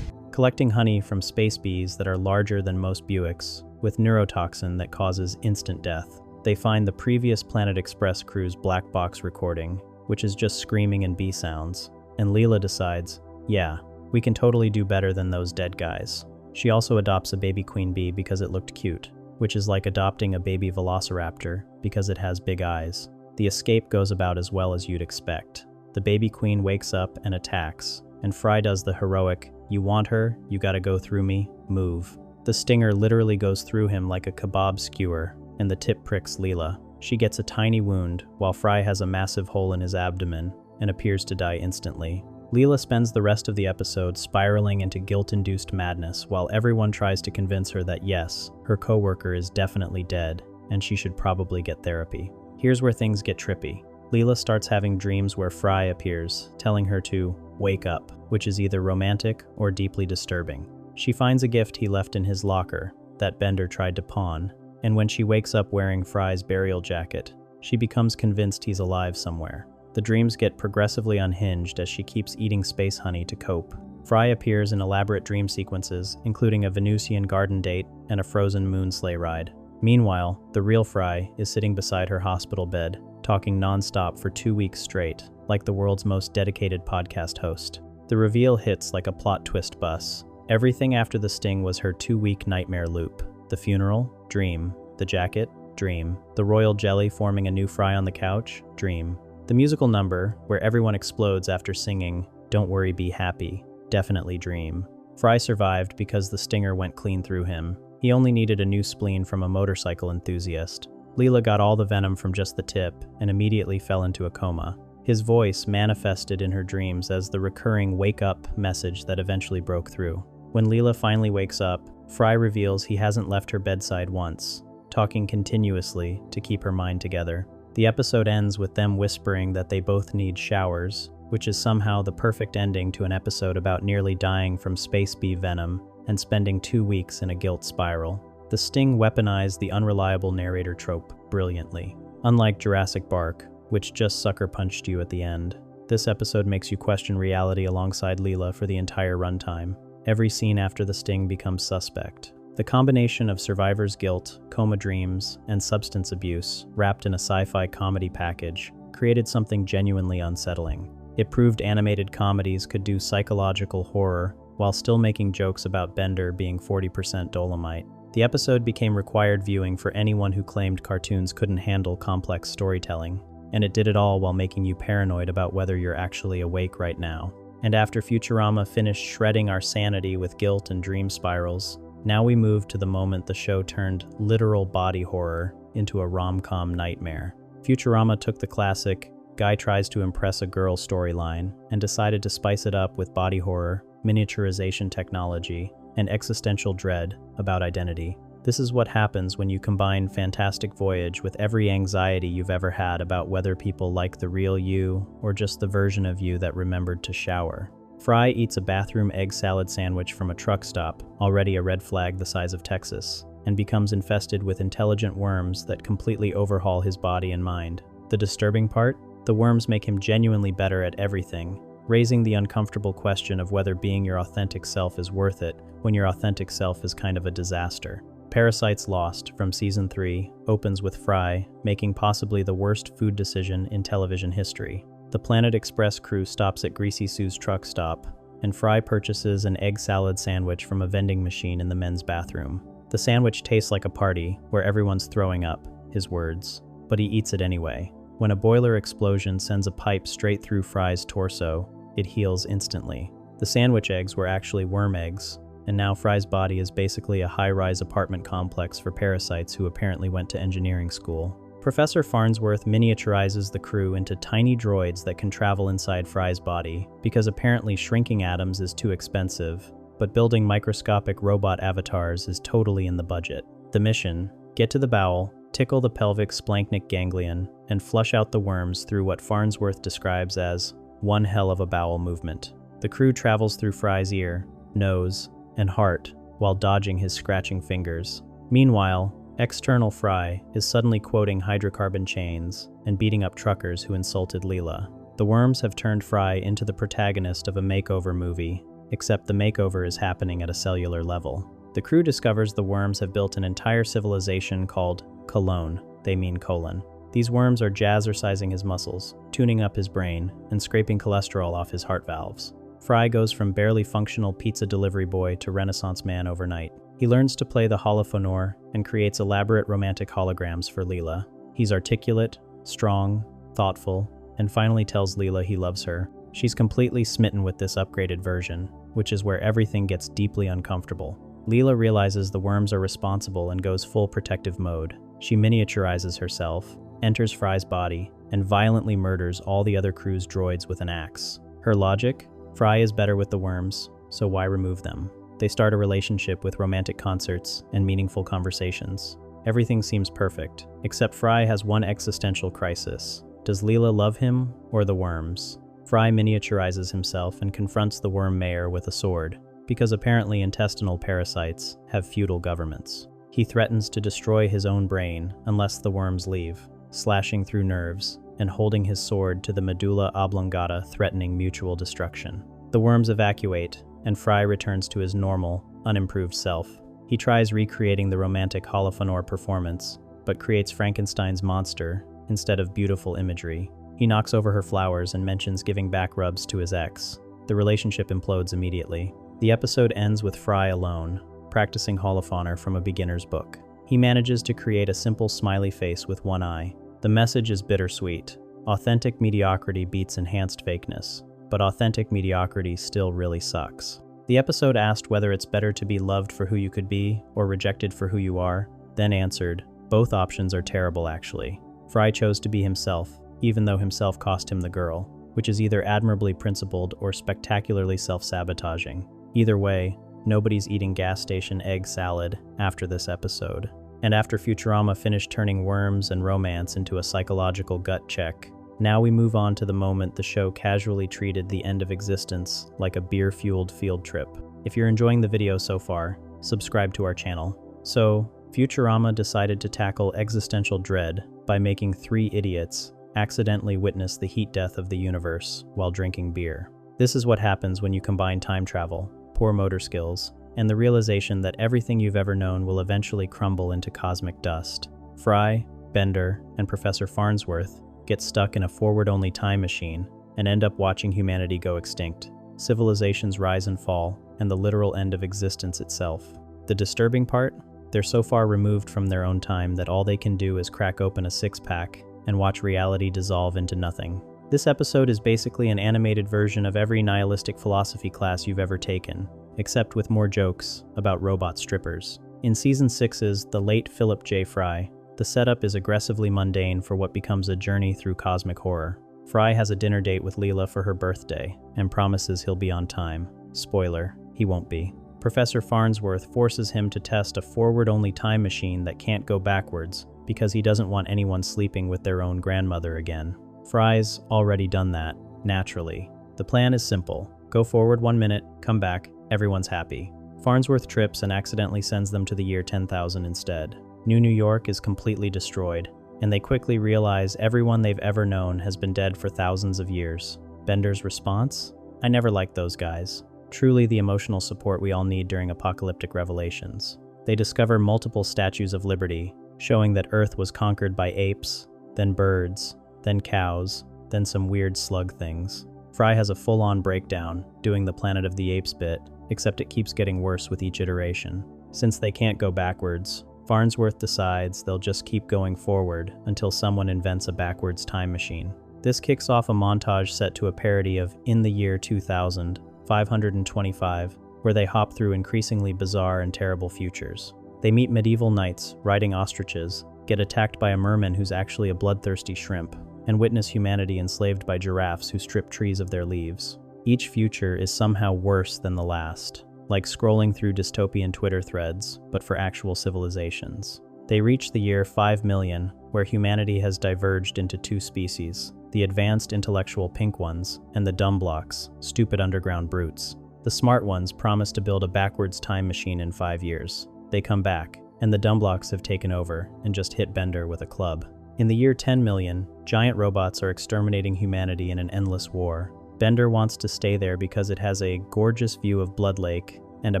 Collecting honey from space bees that are larger than most Buicks, with neurotoxin that causes instant death. They find the previous Planet Express crew's black box recording, which is just screaming and bee sounds, and Leela decides, yeah, we can totally do better than those dead guys. She also adopts a baby queen bee because it looked cute, which is like adopting a baby velociraptor because it has big eyes. The escape goes about as well as you'd expect. The baby queen wakes up and attacks, and Fry does the heroic, you want her, you gotta go through me, move. The stinger literally goes through him like a kebab skewer, and the tip pricks Leela. She gets a tiny wound, while Fruy has a massive hole in his abdomen and appears to die instantly. Leela spends the rest of the episode spiraling into guilt-induced madness while everyone tries to convince her that yes, her coworker is definitely dead and she should probably get therapy. Here's where things get trippy. Leela starts having dreams where Fruy appears, telling her to wake up, which is either romantic or deeply disturbing. She finds a gift he left in his locker that Bender tried to pawn, and when she wakes up wearing Fry's burial jacket, she becomes convinced he's alive somewhere. The dreams get progressively unhinged as she keeps eating space honey to cope. Fruy appears in elaborate dream sequences, including a Venusian garden date and a frozen moon sleigh ride. Meanwhile, the real Fruy is sitting beside her hospital bed, talking non-stop for 2 weeks straight, like the world's most dedicated podcast host. The reveal hits like a plot twist bus. Everything after the sting was her 2-week nightmare loop. The funeral, dream. The jacket, dream. The royal jelly forming a new Fruy on the couch, dream. The musical number, where everyone explodes after singing, "Don't Worry, Be Happy," definitely dream. Fruy survived because the stinger went clean through him. He only needed a new spleen from a motorcycle enthusiast. Leela got all the venom from just the tip and immediately fell into a coma. His voice manifested in her dreams as the recurring wake up message that eventually broke through. When Leela finally wakes up, Fruy reveals he hasn't left her bedside once, talking continuously to keep her mind together. The episode ends with them whispering that they both need showers, which is somehow the perfect ending to an episode about nearly dying from space bee venom and spending 2 weeks in a guilt spiral. The sting weaponized the unreliable narrator trope brilliantly. Unlike Jurassic Bark, which just sucker punched you at the end, this episode makes you question reality alongside Leela for the entire runtime. Every scene after the sting becomes suspect. The combination of survivor's guilt, coma dreams, and substance abuse, wrapped in a sci-fi comedy package, created something genuinely unsettling. It proved animated comedies could do psychological horror while still making jokes about Bender being 40% Dolomite. The episode became required viewing for anyone who claimed cartoons couldn't handle complex storytelling, and it did it all while making you paranoid about whether you're actually awake right now. And after Futurama finished shredding our sanity with guilt and dream spirals, now we move to the moment the show turned literal body horror into a rom-com nightmare. Futurama took the classic guy tries to impress a girl storyline and decided to spice it up with body horror, miniaturization technology, and existential dread about identity. This is what happens when you combine Fantastic Voyage with every anxiety you've ever had about whether people like the real you or just the version of you that remembered to shower. Fruy eats a bathroom egg salad sandwich from a truck stop, already a red flag the size of Texas, and becomes infested with intelligent worms that completely overhaul his body and mind. The disturbing part? The worms make him genuinely better at everything, raising the uncomfortable question of whether being your authentic self is worth it when your authentic self is kind of a disaster. Parasites Lost from Season 3 opens with Fruy making possibly the worst food decision in television history. The Planet Express crew stops at Greasy Sue's truck stop, and Fruy purchases an egg salad sandwich from a vending machine in the men's bathroom. The sandwich tastes like a party where everyone's throwing up, his words, but he eats it anyway. When a boiler explosion sends a pipe straight through Fry's torso, it heals instantly. The sandwich eggs were actually worm eggs, and now Fry's body is basically a high-rise apartment complex for parasites who apparently went to engineering school. Professor Farnsworth miniaturizes the crew into tiny droids that can travel inside Fry's body, because apparently shrinking atoms is too expensive, but building microscopic robot avatars is totally in the budget. The mission: get to the bowel, tickle the pelvic splanchnic ganglion, and flush out the worms through what Farnsworth describes as one hell of a bowel movement. The crew travels through Fry's ear, nose, and heart while dodging his scratching fingers. Meanwhile, external Fruy is suddenly quoting hydrocarbon chains and beating up truckers who insulted Leela. The worms have turned Fruy into the protagonist of a makeover movie, except the makeover is happening at a cellular level. The crew discovers the worms have built an entire civilization called Cologne. They mean colon. These worms are jazzercising his muscles, tuning up his brain, and scraping cholesterol off his heart valves. Fruy goes from barely functional pizza delivery boy to Renaissance man overnight. He learns to play the holophonore and creates elaborate romantic holograms for Leela. He's articulate, strong, thoughtful, and finally tells Leela he loves her. She's completely smitten with this upgraded version, which is where everything gets deeply uncomfortable. Leela realizes the worms are responsible and goes full protective mode. She miniaturizes herself, enters Fry's body and violently murders all the other crew's droids with an axe. Her logic? Fry is better with the worms, so why remove them? They start a relationship with romantic concerts and meaningful conversations. Everything seems perfect, except Fry has one existential crisis. Does Leela love him or the worms? Fry miniaturizes himself and confronts the worm mayor with a sword, because apparently intestinal parasites have feudal governments. He threatens to destroy his own brain unless the worms leave, slashing through nerves and holding his sword to the medulla oblongata, threatening mutual destruction. The worms evacuate, and Fry returns to his normal, unimproved self. He tries recreating the romantic holophonor performance, but creates Frankenstein's monster instead of beautiful imagery. He knocks over her flowers and mentions giving back rubs to his ex. The relationship implodes immediately. The episode ends with Fry alone, practicing holophonor from a beginner's book. He manages to create a simple smiley face with one eye. The message is bittersweet. Authentic mediocrity beats enhanced fakeness, but authentic mediocrity still really sucks. The episode asked whether it's better to be loved for who you could be or rejected for who you are, then answered, both options are terrible actually. Fry chose to be himself, even though himself cost him the girl, which is either admirably principled or spectacularly self-sabotaging. Either way, nobody's eating gas station egg salad after this episode. And after Futurama finished turning worms and romance into a psychological gut check, now we move on to the moment the show casually treated the end of existence like a beer-fueled field trip. If you're enjoying the video so far, subscribe to our channel. So, Futurama decided to tackle existential dread by making 3 idiots accidentally witness the heat death of the universe while drinking beer. This is what happens when you combine time travel, poor motor skills, and the realization that everything you've ever known will eventually crumble into cosmic dust. Fry, Bender, and Professor Farnsworth get stuck in a forward-only time machine and end up watching humanity go extinct, civilizations rise and fall, and the literal end of existence itself. The disturbing part? They're so far removed from their own time that all they can do is crack open a six-pack and watch reality dissolve into nothing. This episode is basically an animated version of every nihilistic philosophy class you've ever taken, except with more jokes about robot strippers. In Season 6's The Late Philip J. Fry, the setup is aggressively mundane for what becomes a journey through cosmic horror. Fry has a dinner date with Leela for her birthday and promises he'll be on time. Spoiler, he won't be. Professor Farnsworth forces him to test a forward-only time machine that can't go backwards because he doesn't want anyone sleeping with their own grandmother again. Fry's already done that, naturally. The plan is simple. Go forward 1 minute, come back, everyone's happy. Farnsworth trips and accidentally sends them to the year 10,000 instead. New York is completely destroyed, and they quickly realize everyone they've ever known has been dead for thousands of years. Bender's response? I never liked those guys. Truly the emotional support we all need during apocalyptic revelations. They discover multiple statues of liberty, showing that Earth was conquered by apes, then birds, then cows, then some weird slug things. Fry has a full-on breakdown, doing the Planet of the Apes bit, except it keeps getting worse with each iteration. Since they can't go backwards, Farnsworth decides they'll just keep going forward until someone invents a backwards time machine. This kicks off a montage set to a parody of In the Year 2525, where they hop through increasingly bizarre and terrible futures. They meet medieval knights riding ostriches, get attacked by a merman who's actually a bloodthirsty shrimp, and witness humanity enslaved by giraffes who strip trees of their leaves. Each future is somehow worse than the last, like scrolling through dystopian Twitter threads, but for actual civilizations. They reach the year 5 million, where humanity has diverged into 2 species, the advanced intellectual pink ones and the dumb blocks, stupid underground brutes. The smart ones promise to build a backwards time machine in 5 years. They come back, and the dumb blocks have taken over and just hit Bender with a club. In the year 10 million, giant robots are exterminating humanity in an endless war. Bender wants to stay there because it has a gorgeous view of Blood Lake and a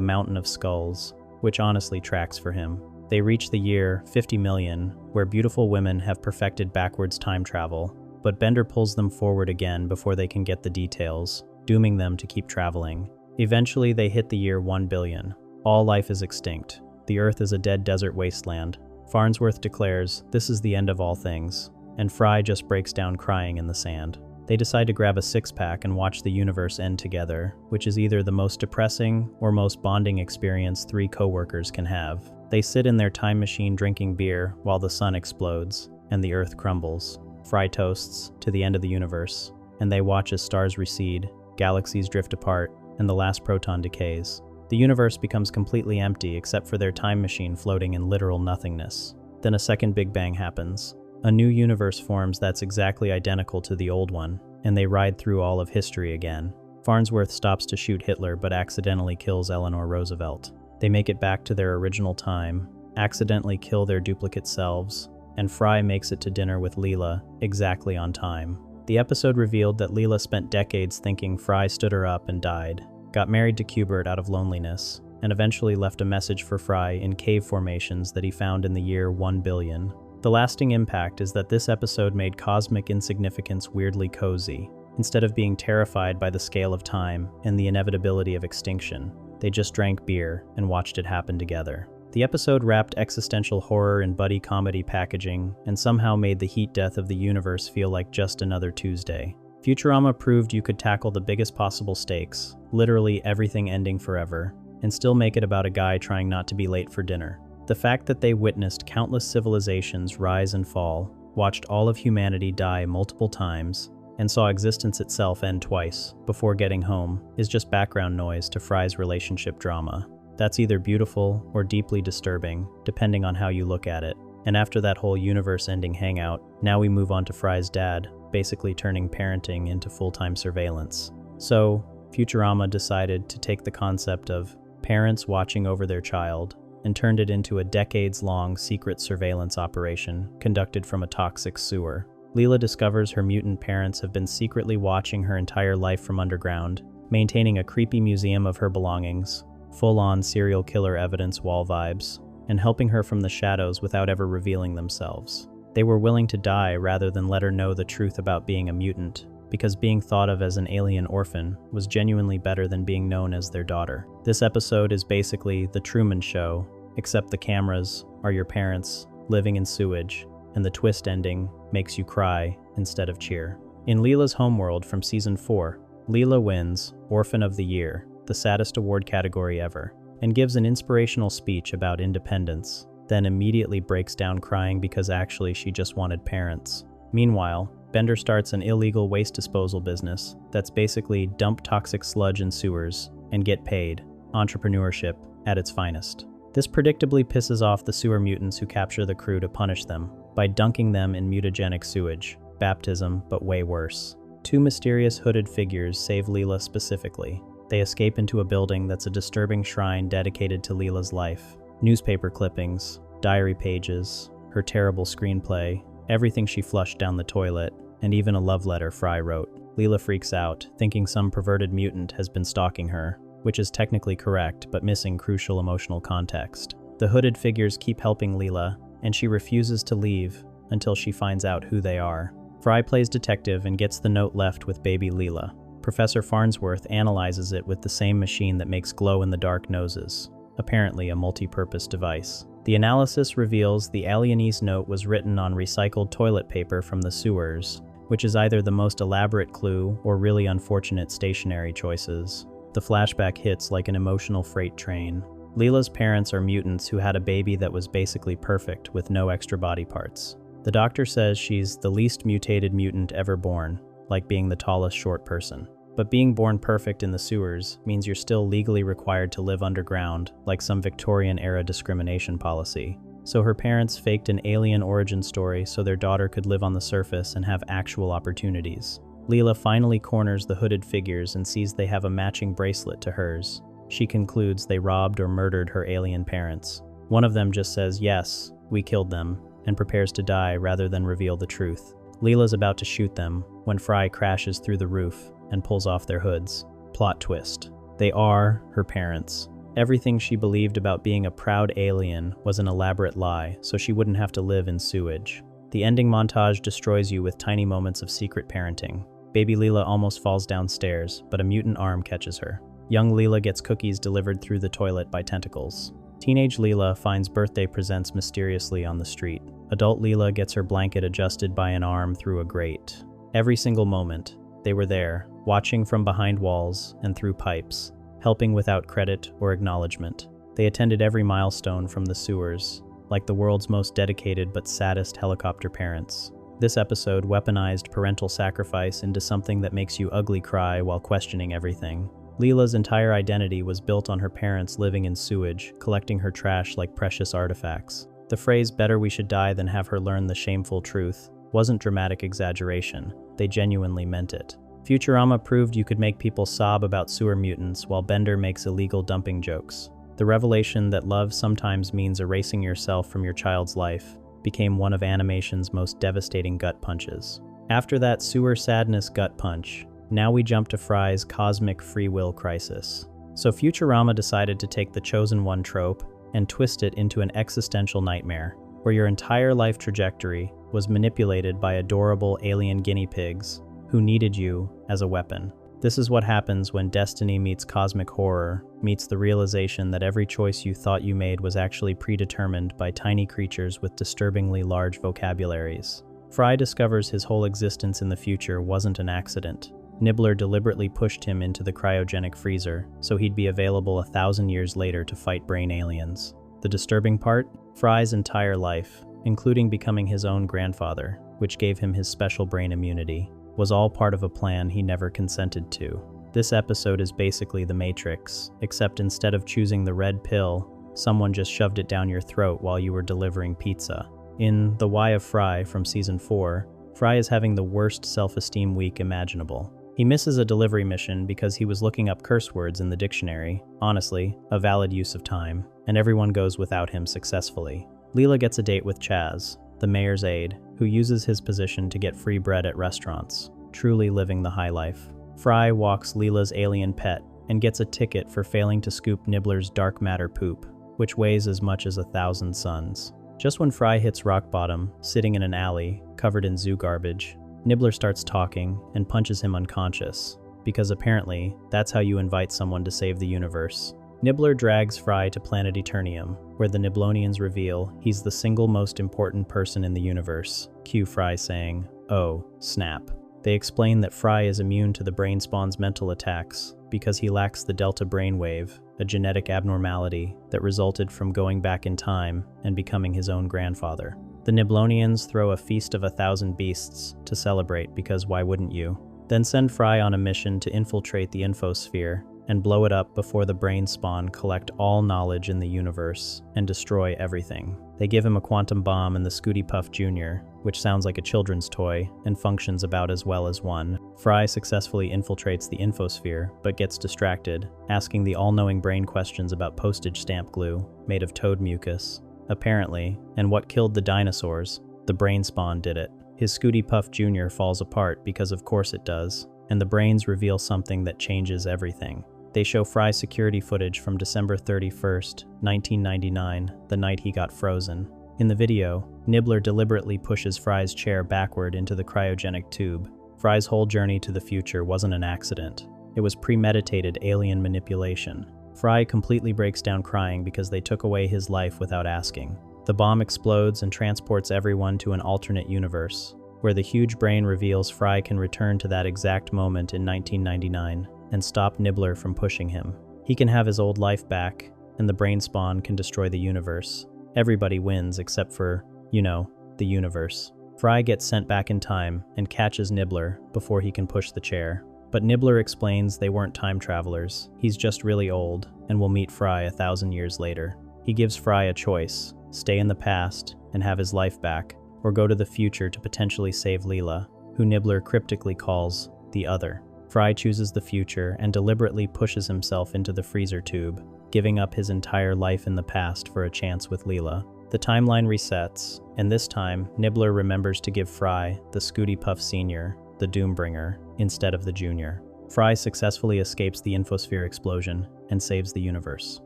mountain of skulls, which honestly tracks for him. They reach the year 50 million, where beautiful women have perfected backwards time travel, but Bender pulls them forward again before they can get the details, dooming them to keep traveling. Eventually, they hit the year 1 billion. All life is extinct. The Earth is a dead desert wasteland. Farnsworth declares, this is the end of all things, and Fry just breaks down crying in the sand. They decide to grab a six-pack and watch the universe end together, which is either the most depressing or most bonding experience 3 co-workers can have. They sit in their time machine drinking beer while the sun explodes, and the Earth crumbles. Fry toasts to the end of the universe, and they watch as stars recede, galaxies drift apart, and the last proton decays. The universe becomes completely empty except for their time machine floating in literal nothingness. Then a second Big Bang happens. A new universe forms that's exactly identical to the old one, and they ride through all of history again. Farnsworth stops to shoot Hitler but accidentally kills Eleanor Roosevelt. They make it back to their original time, accidentally kill their duplicate selves, and Fry makes it to dinner with Leela exactly on time. The episode revealed that Leela spent decades thinking Fry stood her up and died, got married to Kubert out of loneliness, and eventually left a message for Fry in cave formations that he found in the year 1 billion. The lasting impact is that this episode made cosmic insignificance weirdly cozy. Instead of being terrified by the scale of time and the inevitability of extinction, they just drank beer and watched it happen together. The episode wrapped existential horror in buddy comedy packaging and somehow made the heat death of the universe feel like just another Tuesday. Futurama proved you could tackle the biggest possible stakes, literally everything ending forever, and still make it about a guy trying not to be late for dinner. The fact that they witnessed countless civilizations rise and fall, watched all of humanity die multiple times, and saw existence itself end twice before getting home is just background noise to Fry's relationship drama. That's either beautiful or deeply disturbing, depending on how you look at it. And after that whole universe-ending hangout, now we move on to Fry's dad, basically turning parenting into full-time surveillance. So, Futurama decided to take the concept of parents watching over their child and turned it into a decades-long secret surveillance operation conducted from a toxic sewer. Leela discovers her mutant parents have been secretly watching her entire life from underground, maintaining a creepy museum of her belongings, full-on serial killer evidence wall vibes, and helping her from the shadows without ever revealing themselves. They were willing to die rather than let her know the truth about being a mutant, because being thought of as an alien orphan was genuinely better than being known as their daughter. This episode is basically The Truman Show, except the cameras are your parents living in sewage, and the twist ending makes you cry instead of cheer. In Leela's homeworld from Season 4, Leela wins Orphan of the Year, the saddest award category ever, and gives an inspirational speech about independence, then immediately breaks down crying because actually she just wanted parents. Meanwhile, Bender starts an illegal waste disposal business that's basically dump toxic sludge in sewers and get paid. Entrepreneurship at its finest. This predictably pisses off the sewer mutants who capture the crew to punish them by dunking them in mutagenic sewage. Baptism, but way worse. Two mysterious hooded figures save Leela specifically. They escape into a building that's a disturbing shrine dedicated to Leela's life. Newspaper clippings, diary pages, her terrible screenplay, everything she flushed down the toilet, and even a love letter Fry wrote. Leela freaks out, thinking some perverted mutant has been stalking her, which is technically correct but missing crucial emotional context. The hooded figures keep helping Leela, and she refuses to leave until she finds out who they are. Fry plays detective and gets the note left with baby Leela. Professor Farnsworth analyzes it with the same machine that makes glow-in-the-dark noses, apparently a multi-purpose device. The analysis reveals the alienese note was written on recycled toilet paper from the sewers, which is either the most elaborate clue or really unfortunate stationary choices. The flashback hits like an emotional freight train. Leela's parents are mutants who had a baby that was basically perfect with no extra body parts. The doctor says she's the least mutated mutant ever born, like being the tallest short person. But being born perfect in the sewers means you're still legally required to live underground, like some Victorian-era discrimination policy. So her parents faked an alien origin story so their daughter could live on the surface and have actual opportunities. Leela finally corners the hooded figures and sees they have a matching bracelet to hers. She concludes they robbed or murdered her alien parents. One of them just says, "Yes, we killed them," and prepares to die rather than reveal the truth. Leela's about to shoot them when Fry crashes through the roof and pulls off their hoods. Plot twist. They are her parents. Everything she believed about being a proud alien was an elaborate lie, so she wouldn't have to live in sewage. The ending montage destroys you with tiny moments of secret parenting. Baby Leela almost falls downstairs, but a mutant arm catches her. Young Leela gets cookies delivered through the toilet by tentacles. Teenage Leela finds birthday presents mysteriously on the street. Adult Leela gets her blanket adjusted by an arm through a grate. Every single moment, they were there, watching from behind walls and through pipes, helping without credit or acknowledgement. They attended every milestone from the sewers, like the world's most dedicated but saddest helicopter parents. This episode weaponized parental sacrifice into something that makes you ugly cry while questioning everything. Leela's entire identity was built on her parents living in sewage, collecting her trash like precious artifacts. The phrase "better we should die than have her learn the shameful truth" wasn't dramatic exaggeration, they genuinely meant it. Futurama proved you could make people sob about sewer mutants while Bender makes illegal dumping jokes. The revelation that love sometimes means erasing yourself from your child's life became one of animation's most devastating gut punches. After that sewer sadness gut punch, now we jump to Fry's cosmic free will crisis. So Futurama decided to take the chosen one trope and twist it into an existential nightmare, where your entire life trajectory was manipulated by adorable alien guinea pigs who needed you as a weapon. This is what happens when destiny meets cosmic horror, meets the realization that every choice you thought you made was actually predetermined by tiny creatures with disturbingly large vocabularies. Fry discovers his whole existence in the future wasn't an accident. Nibbler deliberately pushed him into the cryogenic freezer, so he'd be available 1,000 years later to fight brain aliens. The disturbing part? Fry's entire life, including becoming his own grandfather, which gave him his special brain immunity, was all part of a plan he never consented to. This episode is basically The Matrix, except instead of choosing the red pill, someone just shoved it down your throat while you were delivering pizza. In The Why of Fry from Season 4, Fry is having the worst self-esteem week imaginable. He misses a delivery mission because he was looking up curse words in the dictionary, honestly, a valid use of time, and everyone goes without him successfully. Leela gets a date with Chaz, the mayor's aide, who uses his position to get free bread at restaurants, truly living the high life. Fry walks Leela's alien pet and gets a ticket for failing to scoop Nibbler's dark matter poop, which weighs as much as 1,000 suns. Just when Fry hits rock bottom, sitting in an alley, covered in zoo garbage, Nibbler starts talking and punches him unconscious, because apparently that's how you invite someone to save the universe. Nibbler drags Fry to planet Eternium, where the Niblonians reveal he's the single most important person in the universe, cue Fry saying, "Oh, snap." They explain that Fry is immune to the brain spawn's mental attacks because he lacks the delta brainwave, a genetic abnormality that resulted from going back in time and becoming his own grandfather. The Niblonians throw a feast of 1,000 beasts to celebrate because why wouldn't you? Then send Fry on a mission to infiltrate the infosphere and blow it up before the brain spawn collect all knowledge in the universe and destroy everything. They give him a quantum bomb and the Scooty Puff Jr., which sounds like a children's toy and functions about as well as one. Fry successfully infiltrates the infosphere, but gets distracted, asking the all-knowing brain questions about postage stamp glue made of toad mucus. Apparently, and what killed the dinosaurs, the brain spawn did it. His Scooty Puff Jr. falls apart because of course it does, and the brains reveal something that changes everything. They show Fry security footage from December 31st, 1999, the night he got frozen. In the video, Nibbler deliberately pushes Fry's chair backward into the cryogenic tube. Fry's whole journey to the future wasn't an accident. It was premeditated alien manipulation. Fry completely breaks down crying because they took away his life without asking. The bomb explodes and transports everyone to an alternate universe, where the huge brain reveals Fry can return to that exact moment in 1999 and stop Nibbler from pushing him. He can have his old life back, and the brain spawn can destroy the universe. Everybody wins except for, the universe. Fry gets sent back in time and catches Nibbler before he can push the chair. But Nibbler explains they weren't time travelers, he's just really old, and will meet Fry 1,000 years later. He gives Fry a choice, stay in the past and have his life back, or go to the future to potentially save Leela, who Nibbler cryptically calls the Other. Fry chooses the future and deliberately pushes himself into the freezer tube, giving up his entire life in the past for a chance with Leela. The timeline resets, and this time, Nibbler remembers to give Fry the Scooty Puff Sr., the Doombringer, instead of the Junior. Fry successfully escapes the infosphere explosion and saves the universe.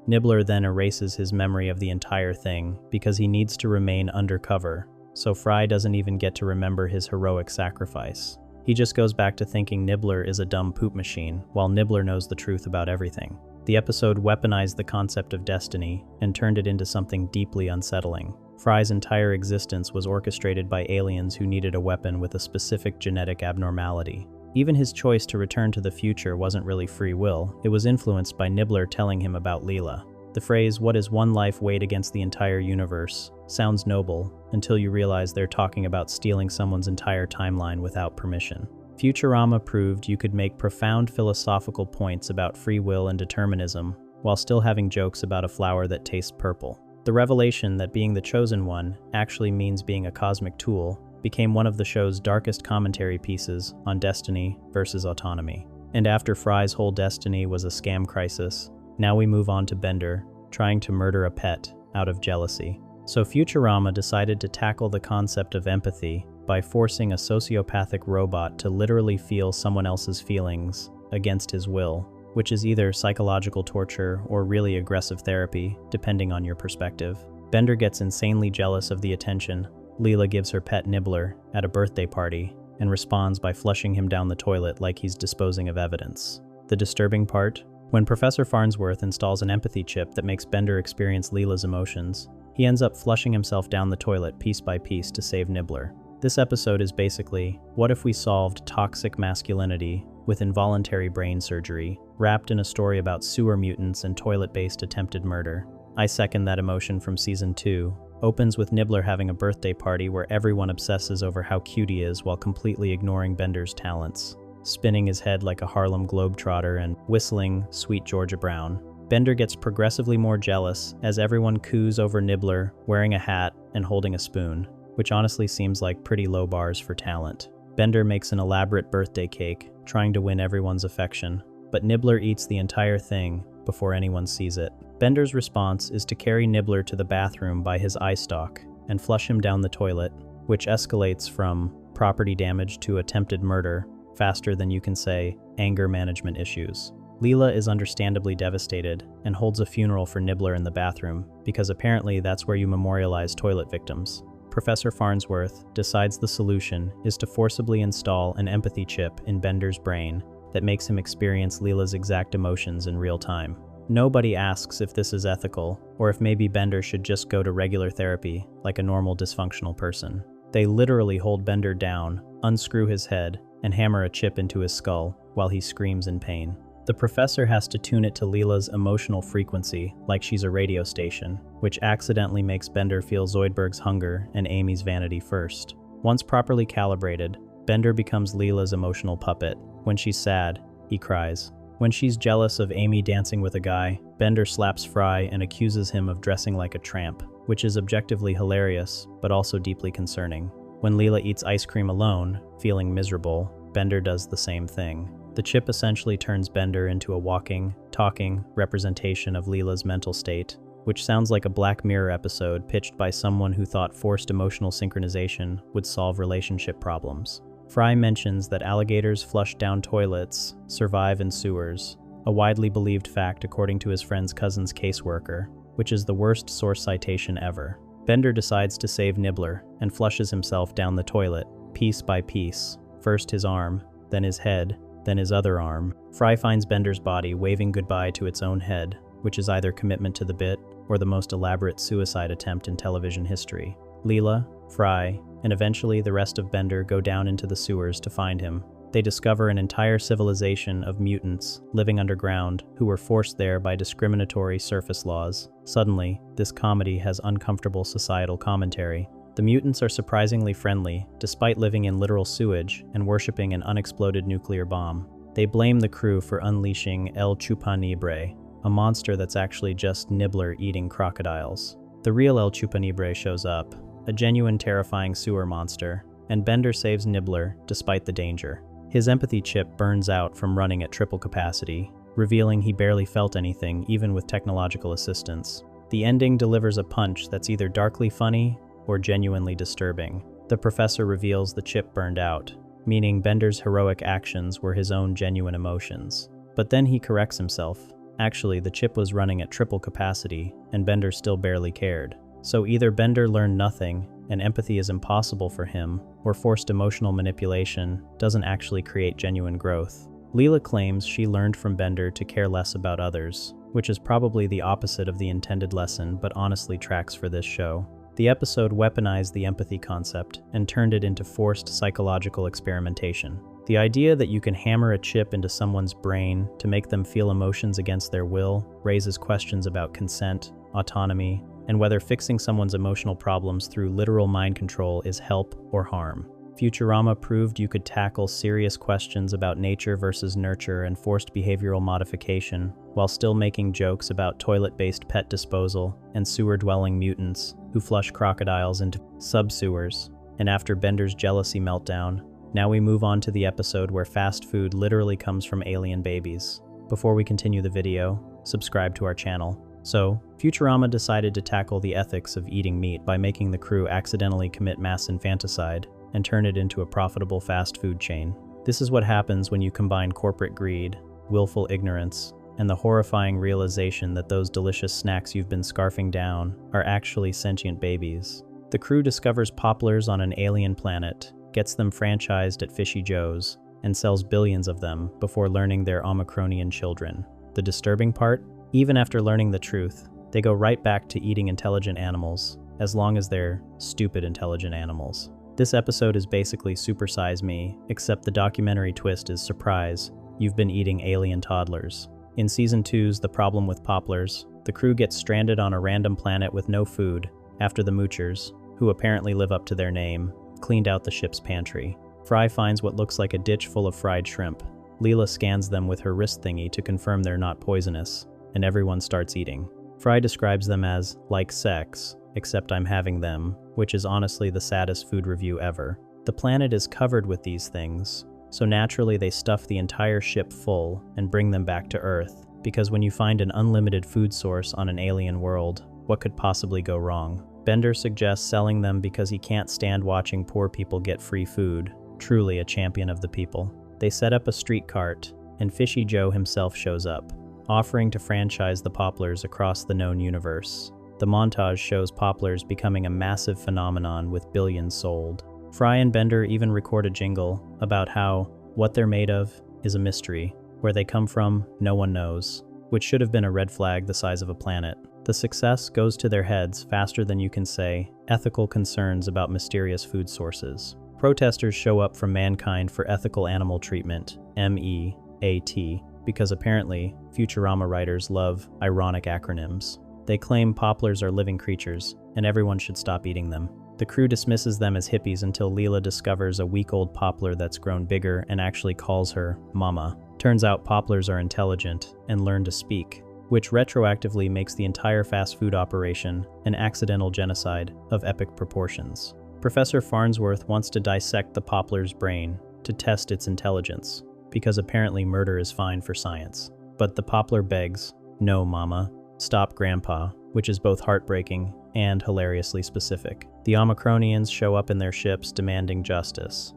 Nibbler then erases his memory of the entire thing because he needs to remain undercover, so Fry doesn't even get to remember his heroic sacrifice. He just goes back to thinking Nibbler is a dumb poop machine, while Nibbler knows the truth about everything. The episode weaponized the concept of destiny and turned it into something deeply unsettling. Fry's entire existence was orchestrated by aliens who needed a weapon with a specific genetic abnormality. Even his choice to return to the future wasn't really free will, it was influenced by Nibbler telling him about Leela. The phrase, "what is one life weighed against the entire universe," sounds noble until you realize they're talking about stealing someone's entire timeline without permission. Futurama proved you could make profound philosophical points about free will and determinism while still having jokes about a flower that tastes purple. The revelation that being the chosen one actually means being a cosmic tool became one of the show's darkest commentary pieces on destiny versus autonomy. And after Fry's whole destiny was a scam crisis, now we move on to Bender trying to murder a pet out of jealousy. So Futurama decided to tackle the concept of empathy by forcing a sociopathic robot to literally feel someone else's feelings against his will, which is either psychological torture or really aggressive therapy, depending on your perspective. Bender gets insanely jealous of the attention Leela gives her pet Nibbler at a birthday party and responds by flushing him down the toilet like he's disposing of evidence. The disturbing part? When Professor Farnsworth installs an empathy chip that makes Bender experience Leela's emotions, he ends up flushing himself down the toilet piece by piece to save Nibbler. This episode is basically, what if we solved toxic masculinity with involuntary brain surgery, wrapped in a story about sewer mutants and toilet-based attempted murder? I second that emotion from Season 2. Opens with Nibbler having a birthday party where everyone obsesses over how cute he is while completely ignoring Bender's talents, spinning his head like a Harlem Globetrotter and whistling Sweet Georgia Brown. Bender gets progressively more jealous as everyone coos over Nibbler wearing a hat and holding a spoon, which honestly seems like pretty low bars for talent. Bender makes an elaborate birthday cake, trying to win everyone's affection, but Nibbler eats the entire thing before anyone sees it. Bender's response is to carry Nibbler to the bathroom by his eye stalk and flush him down the toilet, which escalates from property damage to attempted murder faster than you can say anger management issues. Leela is understandably devastated and holds a funeral for Nibbler in the bathroom because apparently that's where you memorialize toilet victims. Professor Farnsworth decides the solution is to forcibly install an empathy chip in Bender's brain that makes him experience Leela's exact emotions in real time. Nobody asks if this is ethical, or if maybe Bender should just go to regular therapy like a normal dysfunctional person. They literally hold Bender down, unscrew his head, and hammer a chip into his skull while he screams in pain. The professor has to tune it to Leela's emotional frequency like she's a radio station, which accidentally makes Bender feel Zoidberg's hunger and Amy's vanity first. Once properly calibrated, Bender becomes Leela's emotional puppet. When she's sad, he cries. When she's jealous of Amy dancing with a guy, Bender slaps Fry and accuses him of dressing like a tramp, which is objectively hilarious, but also deeply concerning. When Leela eats ice cream alone, feeling miserable, Bender does the same thing. The chip essentially turns Bender into a walking, talking representation of Leela's mental state, which sounds like a Black Mirror episode pitched by someone who thought forced emotional synchronization would solve relationship problems. Fry mentions that alligators flush down toilets survive in sewers, a widely believed fact according to his friend's cousin's caseworker, which is the worst source citation ever. Bender decides to save Nibbler and flushes himself down the toilet, piece by piece, first his arm, then his head, then his other arm. Fry finds Bender's body waving goodbye to its own head, which is either commitment to the bit or the most elaborate suicide attempt in television history. Leela, Fry, and eventually the rest of Bender go down into the sewers to find him. They discover an entire civilization of mutants living underground who were forced there by discriminatory surface laws. Suddenly, this comedy has uncomfortable societal commentary. The mutants are surprisingly friendly, despite living in literal sewage and worshipping an unexploded nuclear bomb. They blame the crew for unleashing El Chupanibre, a monster that's actually just Nibbler eating crocodiles. The real El Chupanibre shows up, a genuine terrifying sewer monster, and Bender saves Nibbler despite the danger. His empathy chip burns out from running at triple capacity, revealing he barely felt anything even with technological assistance. The ending delivers a punch that's either darkly funny or genuinely disturbing. The professor reveals the chip burned out, meaning Bender's heroic actions were his own genuine emotions. But then he corrects himself. Actually, the chip was running at triple capacity, and Bender still barely cared. So either Bender learned nothing, and empathy is impossible for him, or forced emotional manipulation doesn't actually create genuine growth. Leela claims she learned from Bender to care less about others, which is probably the opposite of the intended lesson, but honestly tracks for this show. The episode weaponized the empathy concept and turned it into forced psychological experimentation. The idea that you can hammer a chip into someone's brain to make them feel emotions against their will raises questions about consent, autonomy, and whether fixing someone's emotional problems through literal mind control is help or harm. Futurama proved you could tackle serious questions about nature versus nurture and forced behavioral modification, while still making jokes about toilet-based pet disposal and sewer-dwelling mutants who flush crocodiles into sub-sewers. And after Bender's jealousy meltdown, now we move on to the episode where fast food literally comes from alien babies. Before we continue the video, subscribe to our channel. So, Futurama decided to tackle the ethics of eating meat by making the crew accidentally commit mass infanticide and turn it into a profitable fast food chain. This is what happens when you combine corporate greed, willful ignorance, and the horrifying realization that those delicious snacks you've been scarfing down are actually sentient babies. The crew discovers popplers on an alien planet, gets them franchised at Fishy Joe's, and sells billions of them before learning they're Omicronian children. The disturbing part? Even after learning the truth, they go right back to eating intelligent animals, as long as they're stupid intelligent animals. This episode is basically Super Size Me, except the documentary twist is surprise, you've been eating alien toddlers. In Season 2's The Problem with Popplers, the crew gets stranded on a random planet with no food after the Moochers, who apparently live up to their name, cleaned out the ship's pantry. Fry finds what looks like a ditch full of fried shrimp. Leela scans them with her wrist thingy to confirm they're not poisonous, and everyone starts eating. Fry describes them as like sex, except I'm having them, which is honestly the saddest food review ever. The planet is covered with these things, so naturally they stuff the entire ship full and bring them back to Earth, because when you find an unlimited food source on an alien world, what could possibly go wrong? Bender suggests selling them because he can't stand watching poor people get free food, truly a champion of the people. They set up a street cart, and Fishy Joe himself shows up, offering to franchise the Popplers across the known universe. The montage shows Popplers becoming a massive phenomenon with billions sold. Fry and Bender even record a jingle about how what they're made of is a mystery. Where they come from, no one knows, which should have been a red flag the size of a planet. The success goes to their heads faster than you can say ethical concerns about mysterious food sources. Protesters show up from Mankind for Ethical Animal Treatment, MEAT, because apparently Futurama writers love ironic acronyms. They claim popplers are living creatures, and everyone should stop eating them. The crew dismisses them as hippies until Leela discovers a week-old poplar that's grown bigger and actually calls her Mama. Turns out popplers are intelligent and learn to speak, which retroactively makes the entire fast food operation an accidental genocide of epic proportions. Professor Farnsworth wants to dissect the poplar's brain to test its intelligence, because apparently murder is fine for science. But the poplar begs, "No, Mama. Stop Grandpa," which is both heartbreaking and hilariously specific. The Omicronians show up in their ships demanding justice.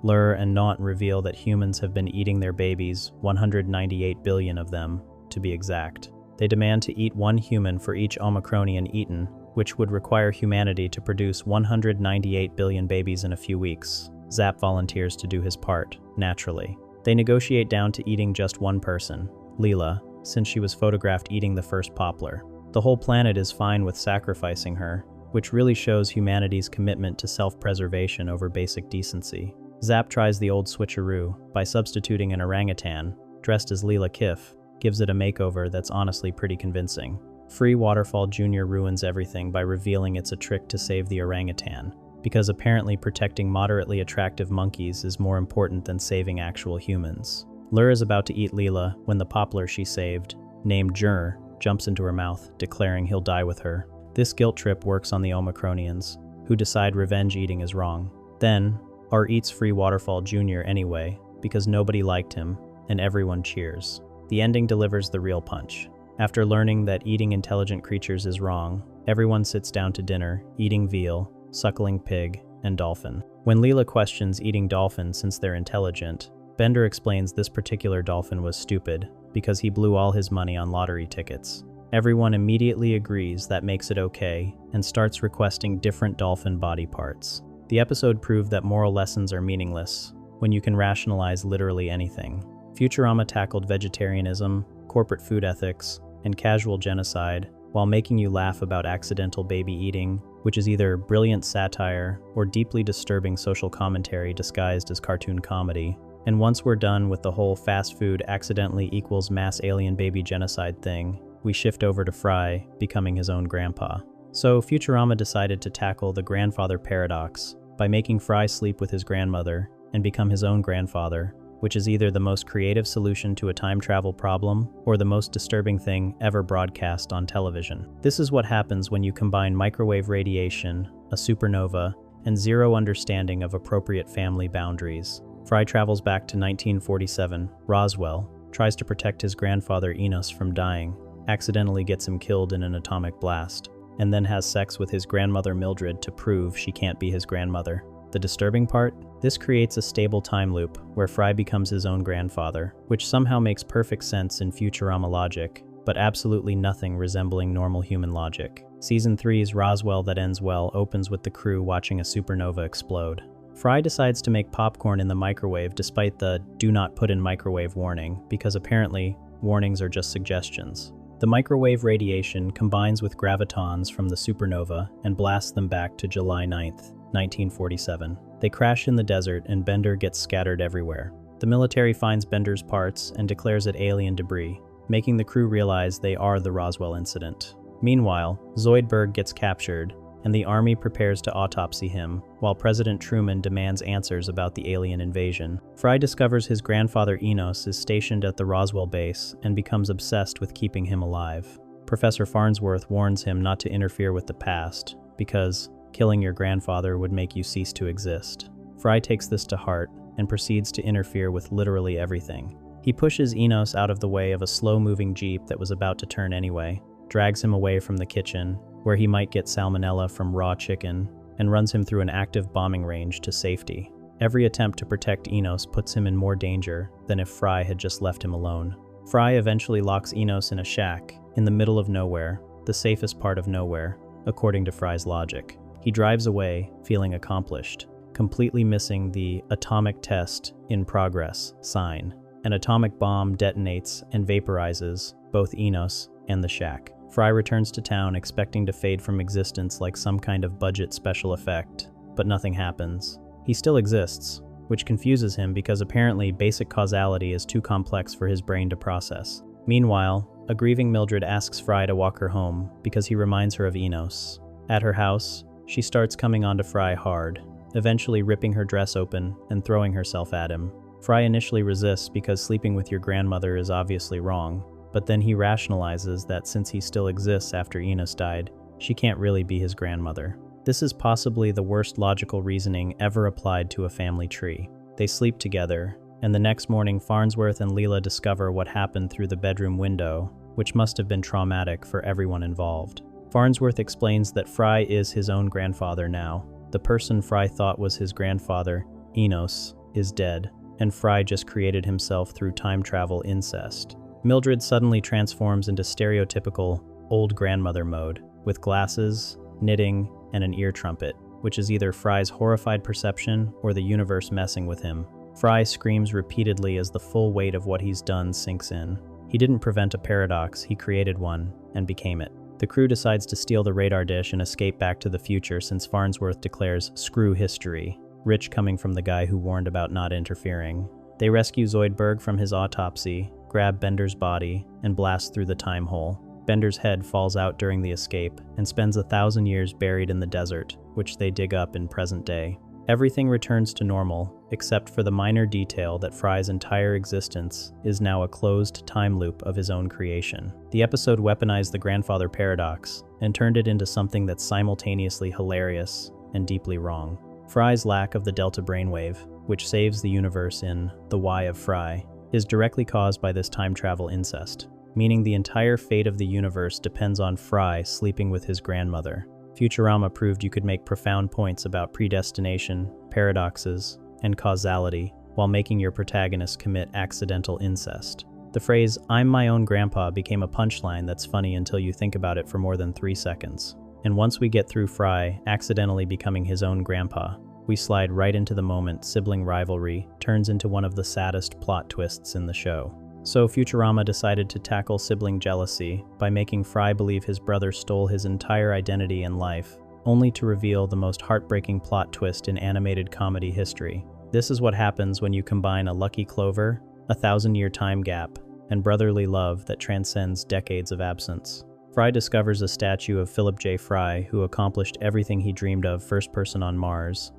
Lur and Naunt reveal that humans have been eating their babies, 198 billion of them, to be exact. They demand to eat one human for each Omicronian eaten, which would require humanity to produce 198 billion babies in a few weeks. Zap volunteers to do his part, naturally. They negotiate down to eating just one person, Leela, since she was photographed eating the first poplar. The whole planet is fine with sacrificing her, which really shows humanity's commitment to self-preservation over basic decency. Zap tries the old switcheroo by substituting an orangutan, dressed as Leela Kiff, gives it a makeover that's honestly pretty convincing. Fruy Jr ruins everything by revealing it's a trick to save the orangutan, because apparently protecting moderately attractive monkeys is more important than saving actual humans. Lur is about to eat Leela when the poplar she saved, named Jr, jumps into her mouth, declaring he'll die with her. This guilt trip works on the Omicronians, who decide revenge eating is wrong. Then, R eats Fruy Jr anyway, because nobody liked him, and everyone cheers. The ending delivers the real punch. After learning that eating intelligent creatures is wrong, everyone sits down to dinner, eating veal, suckling pig, and dolphin. When Leela questions eating dolphin since they're intelligent, Bender explains this particular dolphin was stupid because he blew all his money on lottery tickets. Everyone immediately agrees that makes it okay and starts requesting different dolphin body parts. The episode proved that moral lessons are meaningless when you can rationalize literally anything. Futurama tackled vegetarianism, corporate food ethics, and casual genocide while making you laugh about accidental baby eating, which is either brilliant satire or deeply disturbing social commentary disguised as cartoon comedy. And once we're done with the whole fast food accidentally equals mass alien baby genocide thing, we shift over to Fry becoming his own grandpa. So Futurama decided to tackle the grandfather paradox by making Fry sleep with his grandmother and become his own grandfather, which is either the most creative solution to a time travel problem or the most disturbing thing ever broadcast on television. This is what happens when you combine microwave radiation, a supernova, and zero understanding of appropriate family boundaries. Fry travels back to 1947. Roswell tries to protect his grandfather Enos from dying, accidentally gets him killed in an atomic blast, and then has sex with his grandmother Mildred to prove she can't be his grandmother. The disturbing part? This creates a stable time loop where Fry becomes his own grandfather, which somehow makes perfect sense in Futurama logic, but absolutely nothing resembling normal human logic. Season 3's Roswell That Ends Well opens with the crew watching a supernova explode. Fry decides to make popcorn in the microwave despite the "do not put in microwave" warning, because apparently warnings are just suggestions. The microwave radiation combines with gravitons from the supernova and blasts them back to July 9th, 1947. They crash in the desert and Bender gets scattered everywhere. The military finds Bender's parts and declares it alien debris, making the crew realize they are the Roswell incident. Meanwhile, Zoidberg gets captured, and the army prepares to autopsy him, while President Truman demands answers about the alien invasion. Fry discovers his grandfather Enos is stationed at the Roswell base and becomes obsessed with keeping him alive. Professor Farnsworth warns him not to interfere with the past, because killing your grandfather would make you cease to exist. Fry takes this to heart and proceeds to interfere with literally everything. He pushes Enos out of the way of a slow-moving jeep that was about to turn anyway, drags him away from the kitchen, where he might get salmonella from raw chicken, and runs him through an active bombing range to safety. Every attempt to protect Enos puts him in more danger than if Fry had just left him alone. Fry eventually locks Enos in a shack in the middle of nowhere, the safest part of nowhere, according to Fry's logic. He drives away, feeling accomplished, completely missing the "atomic test in progress" sign. An atomic bomb detonates and vaporizes both Enos and the shack. Fry returns to town expecting to fade from existence like some kind of budget special effect, but nothing happens. He still exists, which confuses him because apparently basic causality is too complex for his brain to process. Meanwhile, a grieving Mildred asks Fry to walk her home because he reminds her of Enos. At her house, she starts coming onto Fry hard, eventually ripping her dress open and throwing herself at him. Fry initially resists because sleeping with your grandmother is obviously wrong, but then he rationalizes that since he still exists after Enos died, she can't really be his grandmother. This is possibly the worst logical reasoning ever applied to a family tree. They sleep together, and the next morning Farnsworth and Leela discover what happened through the bedroom window, which must have been traumatic for everyone involved. Farnsworth explains that Fry is his own grandfather now. The person Fry thought was his grandfather, Enos, is dead, and Fry just created himself through time travel incest. Mildred suddenly transforms into stereotypical old grandmother mode, with glasses, knitting, and an ear trumpet, which is either Fry's horrified perception or the universe messing with him. Fry screams repeatedly as the full weight of what he's done sinks in. He didn't prevent a paradox, he created one, and became it. The crew decides to steal the radar dish and escape back to the future since Farnsworth declares "screw history," rich coming from the guy who warned about not interfering. They rescue Zoidberg from his autopsy, grab Bender's body, and blast through the time hole. Bender's head falls out during the escape and spends 1,000 years buried in the desert, which they dig up in present day. Everything returns to normal, except for the minor detail that Fry's entire existence is now a closed time loop of his own creation. The episode weaponized the grandfather paradox and turned it into something that's simultaneously hilarious and deeply wrong. Fry's lack of the delta brainwave, which saves the universe in The Why of Fry, is directly caused by this time travel incest, meaning the entire fate of the universe depends on Fry sleeping with his grandmother. Futurama proved you could make profound points about predestination, paradoxes, and causality while making your protagonist commit accidental incest. The phrase, "I'm my own grandpa," became a punchline that's funny until you think about it for more than 3 seconds. And once we get through Fry accidentally becoming his own grandpa, we slide right into the moment sibling rivalry turns into one of the saddest plot twists in the show. So Futurama decided to tackle sibling jealousy by making Fry believe his brother stole his entire identity and life, only to reveal the most heartbreaking plot twist in animated comedy history. This is what happens when you combine a lucky clover, a 1,000-year time gap, and brotherly love that transcends decades of absence. Fry discovers a statue of Philip J. Fry, who accomplished everything he dreamed of, first person on Mars,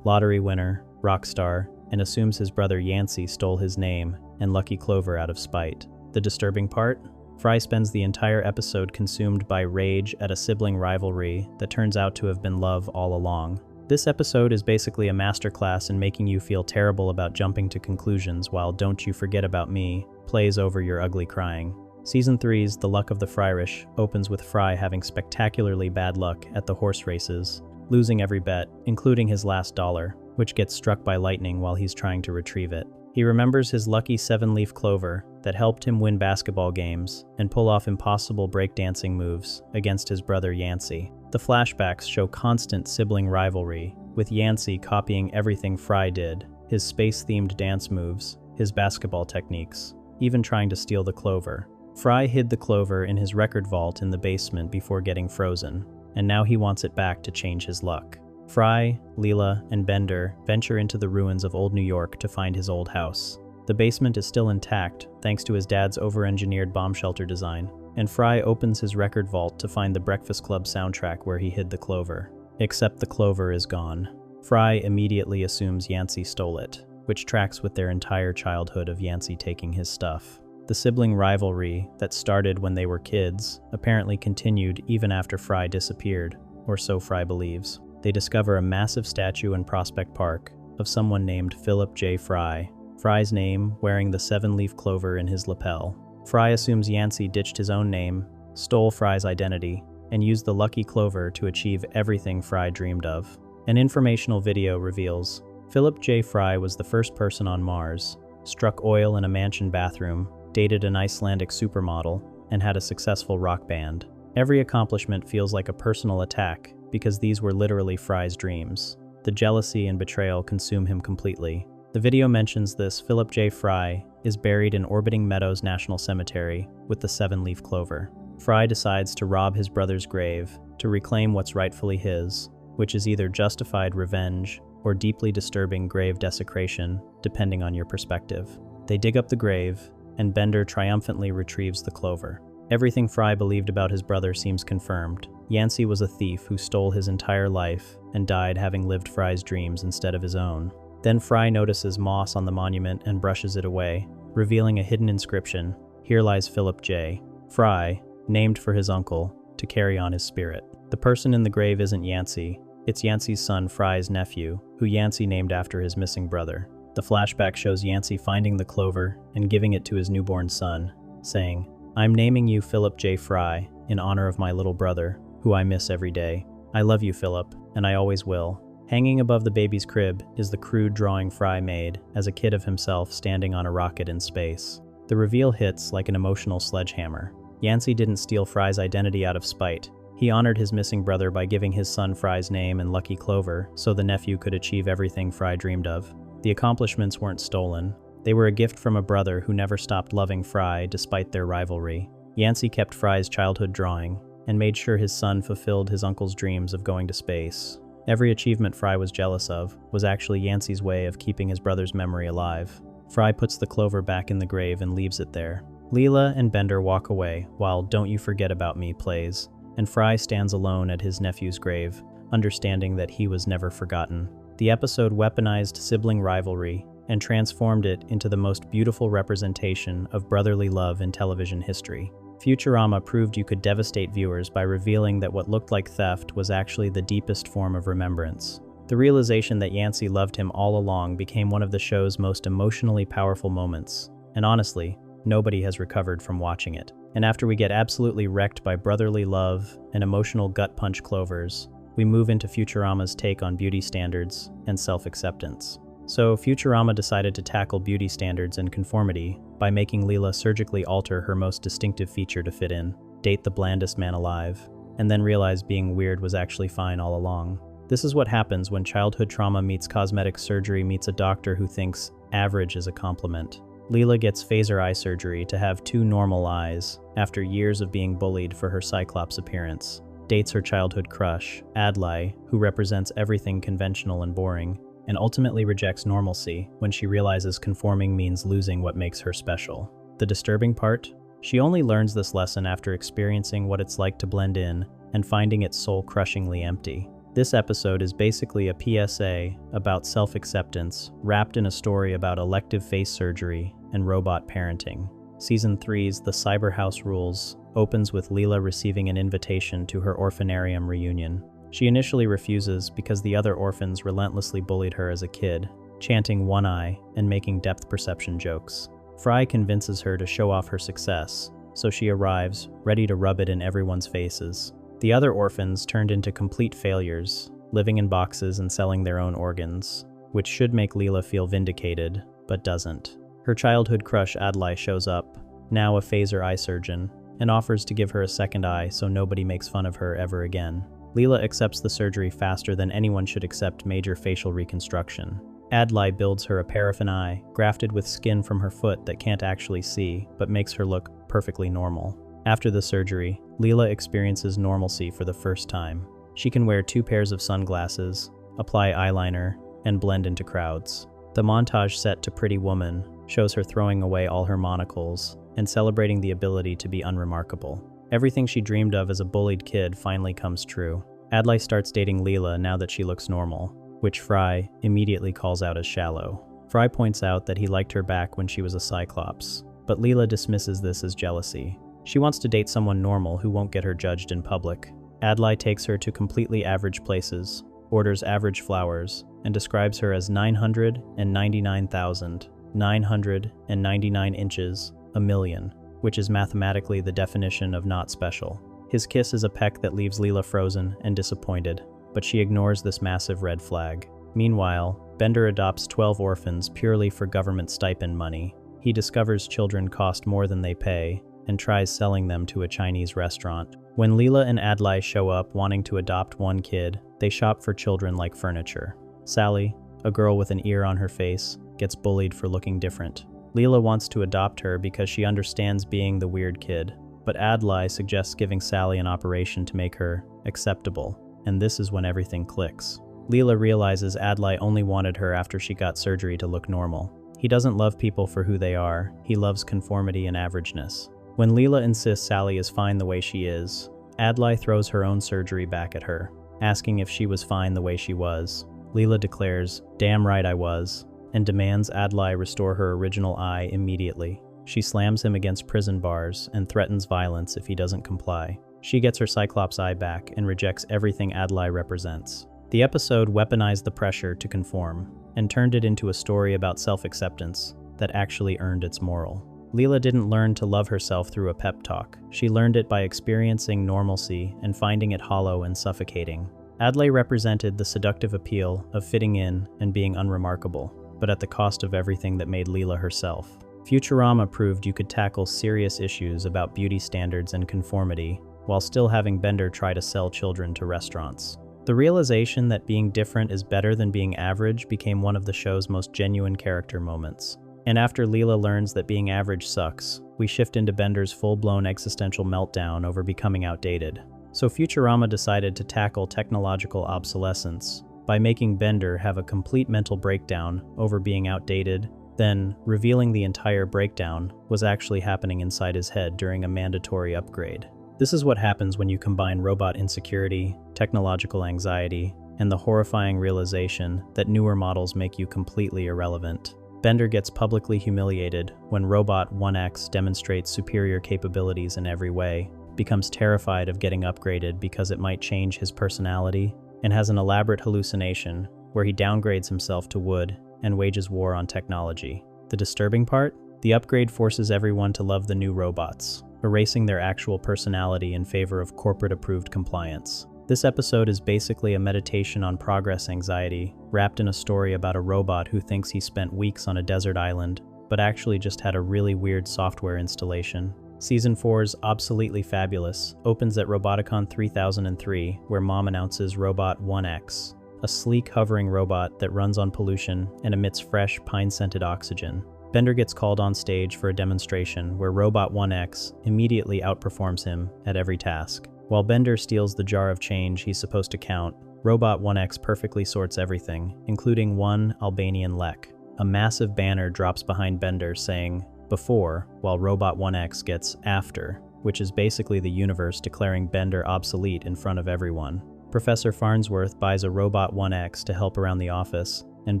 lottery winner, rock star, and assumes his brother Yancey stole his name and Lucky Clover out of spite. The disturbing part? Fry spends the entire episode consumed by rage at a sibling rivalry that turns out to have been love all along. This episode is basically a masterclass in making you feel terrible about jumping to conclusions while Don't You Forget About Me plays over your ugly crying. Season 3's The Luck of the Fryrish opens with Fry having spectacularly bad luck at the horse races, losing every bet, including his last dollar, which gets struck by lightning while he's trying to retrieve it. He remembers his lucky 7-leaf clover that helped him win basketball games and pull off impossible breakdancing moves against his brother Yancey. The flashbacks show constant sibling rivalry, with Yancey copying everything Fry did, his space-themed dance moves, his basketball techniques, even trying to steal the clover. Fry hid the clover in his record vault in the basement before getting frozen, and now he wants it back to change his luck. Fry, Leela, and Bender venture into the ruins of old New York to find his old house. The basement is still intact thanks to his dad's over-engineered bomb shelter design, and Fry opens his record vault to find the Breakfast Club soundtrack where he hid the clover. Except the clover is gone. Fry immediately assumes Yancey stole it, which tracks with their entire childhood of Yancey taking his stuff. The sibling rivalry that started when they were kids apparently continued even after Fry disappeared, or so Fry believes. They discover a massive statue in Prospect Park of someone named Philip J. Fry, Fry's name wearing the 7-leaf clover in his lapel. Fry assumes Yancey ditched his own name, stole Fry's identity, and used the lucky clover to achieve everything Fry dreamed of. An informational video reveals Philip J. Fry was the first person on Mars, struck oil in a mansion bathroom, dated an Icelandic supermodel, and had a successful rock band. Every accomplishment feels like a personal attack, because these were literally Fry's dreams. The jealousy and betrayal consume him completely. The video mentions this Philip J. Fry is buried in Orbiting Meadows National Cemetery with the 7-leaf clover. Fry decides to rob his brother's grave to reclaim what's rightfully his, which is either justified revenge or deeply disturbing grave desecration, depending on your perspective. They dig up the grave, and Bender triumphantly retrieves the clover. Everything Fry believed about his brother seems confirmed. Yancey was a thief who stole his entire life and died having lived Fry's dreams instead of his own. Then Fry notices moss on the monument and brushes it away, revealing a hidden inscription. Here lies Philip J. Fry, named for his uncle, to carry on his spirit. The person in the grave isn't Yancey. It's Yancey's son Fry's nephew, who Yancey named after his missing brother. The flashback shows Yancey finding the clover and giving it to his newborn son, saying, "I'm naming you Philip J. Fry in honor of my little brother, who I miss every day. I love you, Philip, and I always will." Hanging above the baby's crib is the crude drawing Fry made as a kid of himself standing on a rocket in space. The reveal hits like an emotional sledgehammer. Yancey didn't steal Fry's identity out of spite. He honored his missing brother by giving his son Fry's name and lucky clover so the nephew could achieve everything Fry dreamed of. The accomplishments weren't stolen. They were a gift from a brother who never stopped loving Fry despite their rivalry. Yancey kept Fry's childhood drawing and made sure his son fulfilled his uncle's dreams of going to space. Every achievement Fry was jealous of was actually Yancey's way of keeping his brother's memory alive. Fry puts the clover back in the grave and leaves it there. Leela and Bender walk away while Don't You Forget About Me plays, and Fry stands alone at his nephew's grave, understanding that he was never forgotten. The episode weaponized sibling rivalry and transformed it into the most beautiful representation of brotherly love in television history. Futurama proved you could devastate viewers by revealing that what looked like theft was actually the deepest form of remembrance. The realization that Yancey loved him all along became one of the show's most emotionally powerful moments, and honestly, nobody has recovered from watching it. And after we get absolutely wrecked by brotherly love and emotional gut-punch clovers, we move into Futurama's take on beauty standards and self-acceptance. So Futurama decided to tackle beauty standards and conformity by making Leela surgically alter her most distinctive feature to fit in, date the blandest man alive, and then realize being weird was actually fine all along. This is what happens when childhood trauma meets cosmetic surgery meets a doctor who thinks average is a compliment. Leela gets phaser eye surgery to have 2 normal eyes after years of being bullied for her Cyclops appearance, dates her childhood crush, Adlai, who represents everything conventional and boring, and ultimately rejects normalcy when she realizes conforming means losing what makes her special. The disturbing part? She only learns this lesson after experiencing what it's like to blend in and finding it soul-crushingly empty. This episode is basically a PSA about self-acceptance, wrapped in a story about elective face surgery and robot parenting. Season 3's The Cyber House Rules opens with Leela receiving an invitation to her orphanarium reunion. She initially refuses because the other orphans relentlessly bullied her as a kid, chanting one eye and making depth perception jokes. Fry convinces her to show off her success, so she arrives, ready to rub it in everyone's faces. The other orphans turned into complete failures, living in boxes and selling their own organs, which should make Leela feel vindicated, but doesn't. Her childhood crush Adlai shows up, now a phaser eye surgeon, and offers to give her a second eye so nobody makes fun of her ever again. Leela accepts the surgery faster than anyone should accept major facial reconstruction. Adlai builds her a paraffin eye, grafted with skin from her foot that can't actually see, but makes her look perfectly normal. After the surgery, Leela experiences normalcy for the first time. She can wear 2 pairs of sunglasses, apply eyeliner, and blend into crowds. The montage set to Pretty Woman shows her throwing away all her monocles and celebrating the ability to be unremarkable. Everything she dreamed of as a bullied kid finally comes true. Adlai starts dating Leela now that she looks normal, which Fry immediately calls out as shallow. Fry points out that he liked her back when she was a Cyclops, but Leela dismisses this as jealousy. She wants to date someone normal who won't get her judged in public. Adlai takes her to completely average places, orders average flowers, and describes her as 999,999 inches, a million, which is mathematically the definition of not special. His kiss is a peck that leaves Leela frozen and disappointed, but she ignores this massive red flag. Meanwhile, Bender adopts 12 orphans purely for government stipend money. He discovers children cost more than they pay, and tries selling them to a Chinese restaurant. When Leela and Adlai show up wanting to adopt one kid, they shop for children like furniture. Sally, a girl with an ear on her face, gets bullied for looking different. Leela wants to adopt her because she understands being the weird kid, but Adlai suggests giving Sally an operation to make her acceptable, and this is when everything clicks. Leela realizes Adlai only wanted her after she got surgery to look normal. He doesn't love people for who they are, he loves conformity and averageness. When Leela insists Sally is fine the way she is, Adlai throws her own surgery back at her, asking if she was fine the way she was. Leela declares, "Damn right I was," and demands Adlai restore her original eye immediately. She slams him against prison bars and threatens violence if he doesn't comply. She gets her Cyclops eye back and rejects everything Adlai represents. The episode weaponized the pressure to conform and turned it into a story about self-acceptance that actually earned its moral. Leela didn't learn to love herself through a pep talk. She learned it by experiencing normalcy and finding it hollow and suffocating. Adlai represented the seductive appeal of fitting in and being unremarkable, but at the cost of everything that made Leela herself. Futurama proved you could tackle serious issues about beauty standards and conformity while still having Bender try to sell children to restaurants. The realization that being different is better than being average became one of the show's most genuine character moments. And after Leela learns that being average sucks, we shift into Bender's full-blown existential meltdown over becoming outdated. So Futurama decided to tackle technological obsolescence by making Bender have a complete mental breakdown over being outdated, then revealing the entire breakdown was actually happening inside his head during a mandatory upgrade. This is what happens when you combine robot insecurity, technological anxiety, and the horrifying realization that newer models make you completely irrelevant. Bender gets publicly humiliated when Robot 1X demonstrates superior capabilities in every way, becomes terrified of getting upgraded because it might change his personality, and has an elaborate hallucination where he downgrades himself to wood and wages war on technology. The disturbing part? The upgrade forces everyone to love the new robots, erasing their actual personality in favor of corporate-approved compliance. This episode is basically a meditation on progress anxiety, wrapped in a story about a robot who thinks he spent weeks on a desert island, but actually just had a really weird software installation. Season 4's Obsoletely Fabulous opens at Roboticon 3003, where Mom announces Robot 1X, a sleek hovering robot that runs on pollution and emits fresh, pine-scented oxygen. Bender gets called on stage for a demonstration where Robot 1X immediately outperforms him at every task. While Bender steals the jar of change he's supposed to count, Robot 1X perfectly sorts everything, including one Albanian lek. A massive banner drops behind Bender saying, before, while Robot 1X gets after, which is basically the universe declaring Bender obsolete in front of everyone. Professor Farnsworth buys a Robot 1X to help around the office, and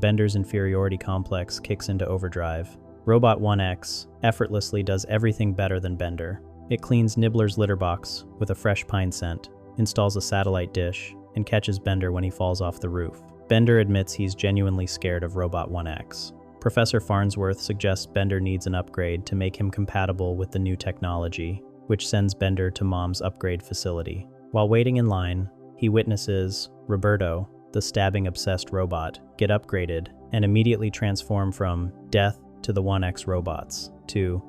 Bender's inferiority complex kicks into overdrive. Robot 1X effortlessly does everything better than Bender. It cleans Nibbler's litter box with a fresh pine scent, installs a satellite dish, and catches Bender when he falls off the roof. Bender admits he's genuinely scared of Robot 1X. Professor Farnsworth suggests Bender needs an upgrade to make him compatible with the new technology, which sends Bender to Mom's upgrade facility. While waiting in line, he witnesses Roberto, the stabbing-obsessed robot, get upgraded and immediately transform from death to the 1X robots to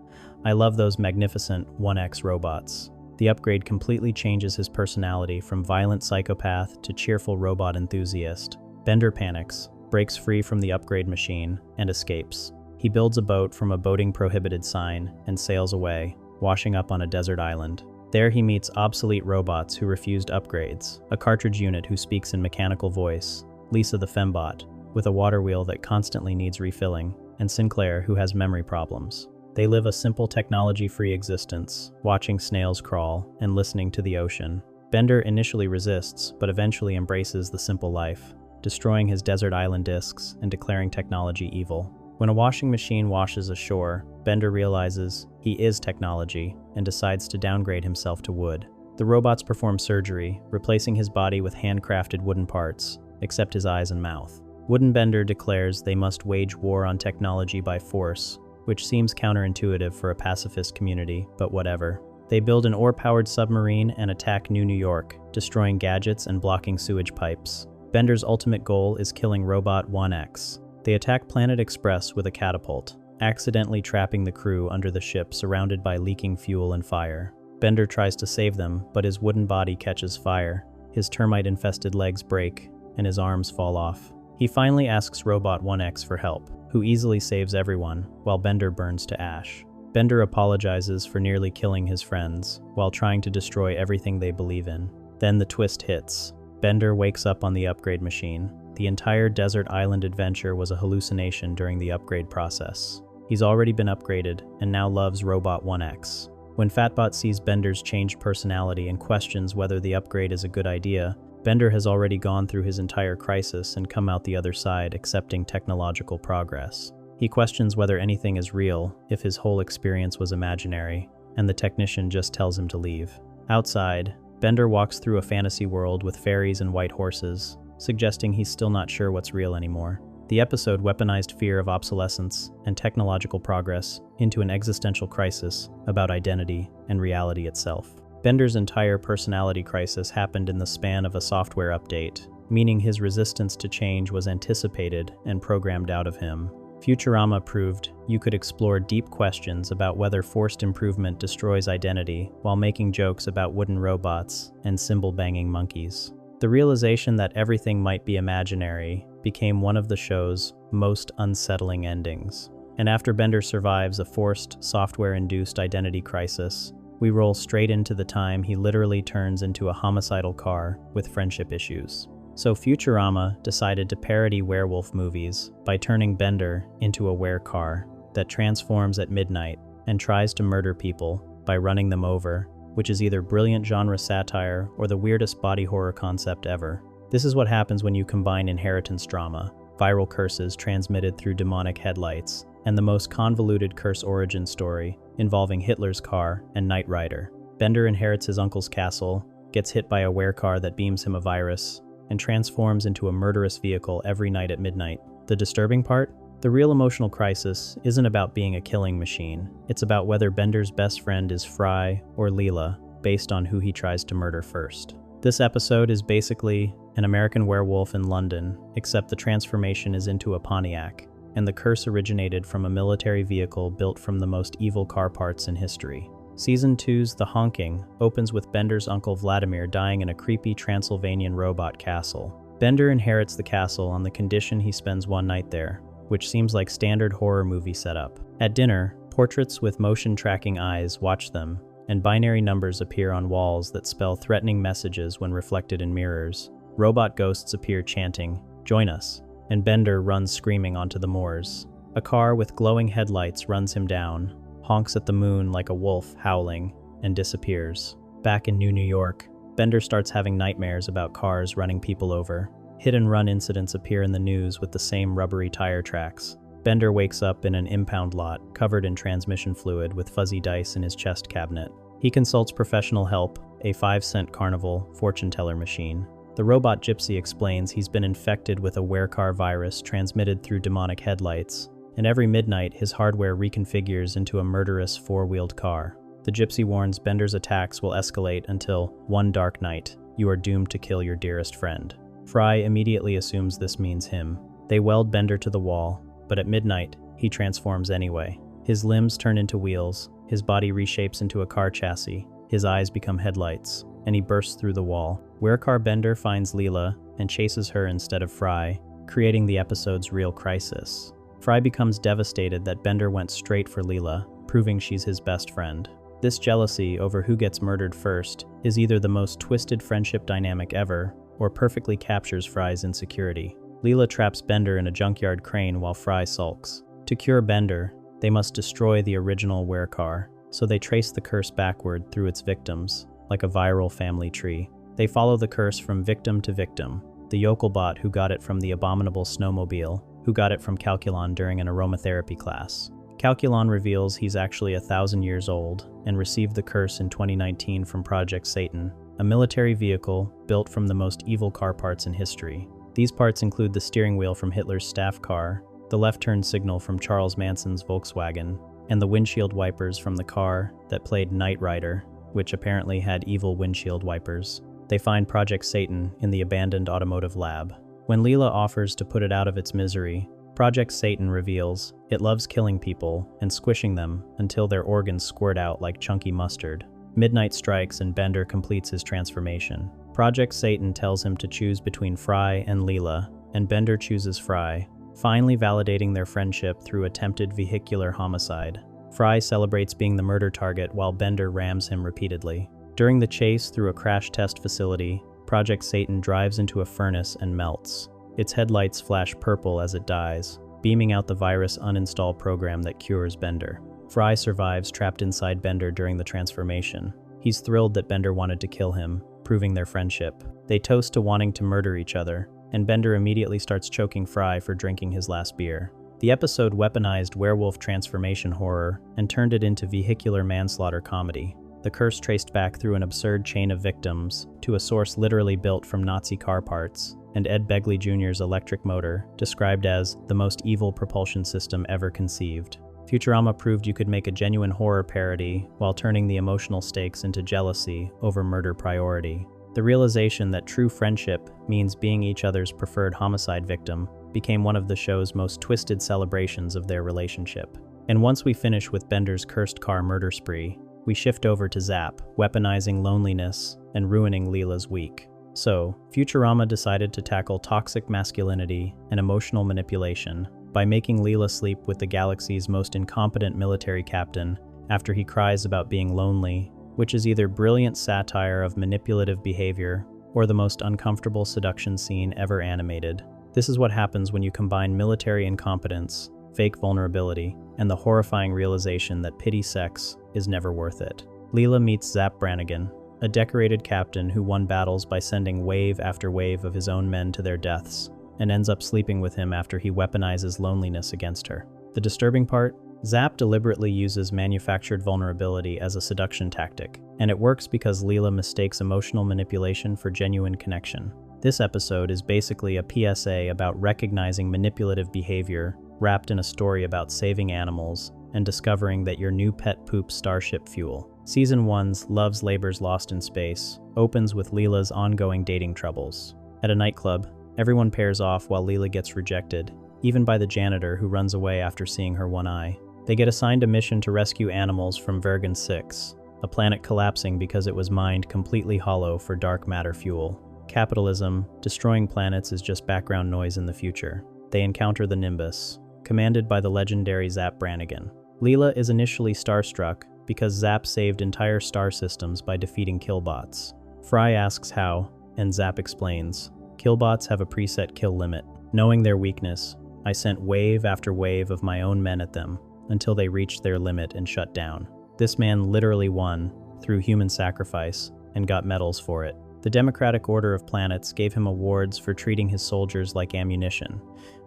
I love those magnificent 1X robots. The upgrade completely changes his personality from violent psychopath to cheerful robot enthusiast. Bender panics, breaks free from the upgrade machine, and escapes. He builds a boat from a boating prohibited sign and sails away, washing up on a desert island. There he meets obsolete robots who refused upgrades, a cartridge unit who speaks in mechanical voice, Lisa the fembot, with a water wheel that constantly needs refilling, and Sinclair who has memory problems. They live a simple technology-free existence, watching snails crawl and listening to the ocean. Bender initially resists, but eventually embraces the simple life, destroying his desert island discs and declaring technology evil. When a washing machine washes ashore, Bender realizes he is technology and decides to downgrade himself to wood. The robots perform surgery, replacing his body with handcrafted wooden parts, except his eyes and mouth. Wooden Bender declares they must wage war on technology by force, which seems counterintuitive for a pacifist community, but whatever. They build an ore-powered submarine and attack New York, destroying gadgets and blocking sewage pipes. Bender's ultimate goal is killing Robot 1X. They attack Planet Express with a catapult, accidentally trapping the crew under the ship surrounded by leaking fuel and fire. Bender tries to save them, but his wooden body catches fire. His termite-infested legs break, and his arms fall off. He finally asks Robot 1X for help, who easily saves everyone, while Bender burns to ash. Bender apologizes for nearly killing his friends, while trying to destroy everything they believe in. Then the twist hits. Bender wakes up on the upgrade machine. The entire desert island adventure was a hallucination during the upgrade process. He's already been upgraded, and now loves Robot 1X. When Fatbot sees Bender's changed personality and questions whether the upgrade is a good idea, Bender has already gone through his entire crisis and come out the other side accepting technological progress. He questions whether anything is real, if his whole experience was imaginary, and the technician just tells him to leave. Outside, Bender walks through a fantasy world with fairies and white horses, suggesting he's still not sure what's real anymore. The episode weaponized fear of obsolescence and technological progress into an existential crisis about identity and reality itself. Bender's entire personality crisis happened in the span of a software update, meaning his resistance to change was anticipated and programmed out of him. Futurama proved you could explore deep questions about whether forced improvement destroys identity while making jokes about wooden robots and cymbal-banging monkeys. The realization that everything might be imaginary became one of the show's most unsettling endings. And after Bender survives a forced, software-induced identity crisis, we roll straight into the time he literally turns into a homicidal car with friendship issues. So Futurama decided to parody werewolf movies by turning Bender into a werecar that transforms at midnight and tries to murder people by running them over, which is either brilliant genre satire or the weirdest body horror concept ever. This is what happens when you combine inheritance drama, viral curses transmitted through demonic headlights, and the most convoluted curse origin story involving Hitler's car and Knight Rider. Bender inherits his uncle's castle, gets hit by a werecar that beams him a virus, and transforms into a murderous vehicle every night at midnight. The disturbing part? The real emotional crisis isn't about being a killing machine. It's about whether Bender's best friend is Fruy or Leela, based on who he tries to murder first. This episode is basically an American Werewolf in London, except the transformation is into a Pontiac, and the curse originated from a military vehicle built from the most evil car parts in history. Season 2's The Honking opens with Bender's uncle Vladimir dying in a creepy Transylvanian robot castle. Bender inherits the castle on the condition he spends one night there, which seems like standard horror movie setup. At dinner, portraits with motion tracking eyes watch them, and binary numbers appear on walls that spell threatening messages when reflected in mirrors. Robot ghosts appear chanting, "Join us," and Bender runs screaming onto the moors. A car with glowing headlights runs him down, honks at the moon like a wolf howling, and disappears. Back in New York, Bender starts having nightmares about cars running people over. Hit-and-run incidents appear in the news with the same rubbery tire tracks. Bender wakes up in an impound lot, covered in transmission fluid with fuzzy dice in his chest cabinet. He consults professional help, a 5-cent carnival fortune teller machine. The robot gypsy explains he's been infected with a werecar virus transmitted through demonic headlights, and every midnight his hardware reconfigures into a murderous 4-wheeled car. The gypsy warns Bender's attacks will escalate until, one dark night, you are doomed to kill your dearest friend. Fry immediately assumes this means him. They weld Bender to the wall, but at midnight, he transforms anyway. His limbs turn into wheels, his body reshapes into a car chassis, his eyes become headlights, and he bursts through the wall. Werecar Bender finds Leela and chases her instead of Fry, creating the episode's real crisis. Fry becomes devastated that Bender went straight for Leela, proving she's his best friend. This jealousy over who gets murdered first is either the most twisted friendship dynamic ever, or perfectly captures Fry's insecurity. Leela traps Bender in a junkyard crane while Fry sulks. To cure Bender, they must destroy the original werecar, so they trace the curse backward through its victims, like a viral family tree. They follow the curse from victim to victim. The Yokelbot who got it from the abominable snowmobile, who got it from Calculon during an aromatherapy class. Calculon reveals he's actually 1,000 years old and received the curse in 2019 from Project Satan, a military vehicle built from the most evil car parts in history. These parts include the steering wheel from Hitler's staff car, the left turn signal from Charles Manson's Volkswagen, and the windshield wipers from the car that played Knight Rider, which apparently had evil windshield wipers. They find Project Satan in the abandoned automotive lab. When Leela offers to put it out of its misery, Project Satan reveals it loves killing people and squishing them until their organs squirt out like chunky mustard. Midnight strikes and Bender completes his transformation. Project Satan tells him to choose between Fry and Leela, and Bender chooses Fry, finally validating their friendship through attempted vehicular homicide. Fry celebrates being the murder target while Bender rams him repeatedly. During the chase through a crash test facility, Project Satan drives into a furnace and melts. Its headlights flash purple as it dies, beaming out the virus uninstall program that cures Bender. Fry survives trapped inside Bender during the transformation. He's thrilled that Bender wanted to kill him, proving their friendship. They toast to wanting to murder each other, and Bender immediately starts choking Fry for drinking his last beer. The episode weaponized werewolf transformation horror and turned it into vehicular manslaughter comedy. The curse traced back through an absurd chain of victims to a source literally built from Nazi car parts, and Ed Begley Jr.'s electric motor, described as the most evil propulsion system ever conceived. Futurama proved you could make a genuine horror parody while turning the emotional stakes into jealousy over murder priority. The realization that true friendship means being each other's preferred homicide victim became one of the show's most twisted celebrations of their relationship. And once we finish with Bender's cursed car murder spree, we shift over to Zap, weaponizing loneliness and ruining Leela's week. So, Futurama decided to tackle toxic masculinity and emotional manipulation by making Leela sleep with the galaxy's most incompetent military captain after he cries about being lonely, which is either brilliant satire of manipulative behavior or the most uncomfortable seduction scene ever animated. This is what happens when you combine military incompetence, fake vulnerability, and the horrifying realization that pity sex is never worth it. Leela meets Zap Brannigan, a decorated captain who won battles by sending wave after wave of his own men to their deaths, and ends up sleeping with him after he weaponizes loneliness against her. The disturbing part? Zap deliberately uses manufactured vulnerability as a seduction tactic, and it works because Leela mistakes emotional manipulation for genuine connection. This episode is basically a PSA about recognizing manipulative behavior wrapped in a story about saving animals and discovering that your new pet poops starship fuel. Season 1's Love's Labor's Lost in Space opens with Leela's ongoing dating troubles. At a nightclub, everyone pairs off while Leela gets rejected, even by the janitor who runs away after seeing her one eye. They get assigned a mission to rescue animals from Vergen 6, a planet collapsing because it was mined completely hollow for dark matter fuel. Capitalism, destroying planets is just background noise in the future. They encounter the Nimbus, commanded by the legendary Zap Brannigan. Leela is initially starstruck because Zap saved entire star systems by defeating killbots. Fry asks how, and Zap explains, killbots have a preset kill limit. Knowing their weakness, I sent wave after wave of my own men at them, until they reached their limit and shut down. This man literally won through human sacrifice and got medals for it. The Democratic Order of Planets gave him awards for treating his soldiers like ammunition,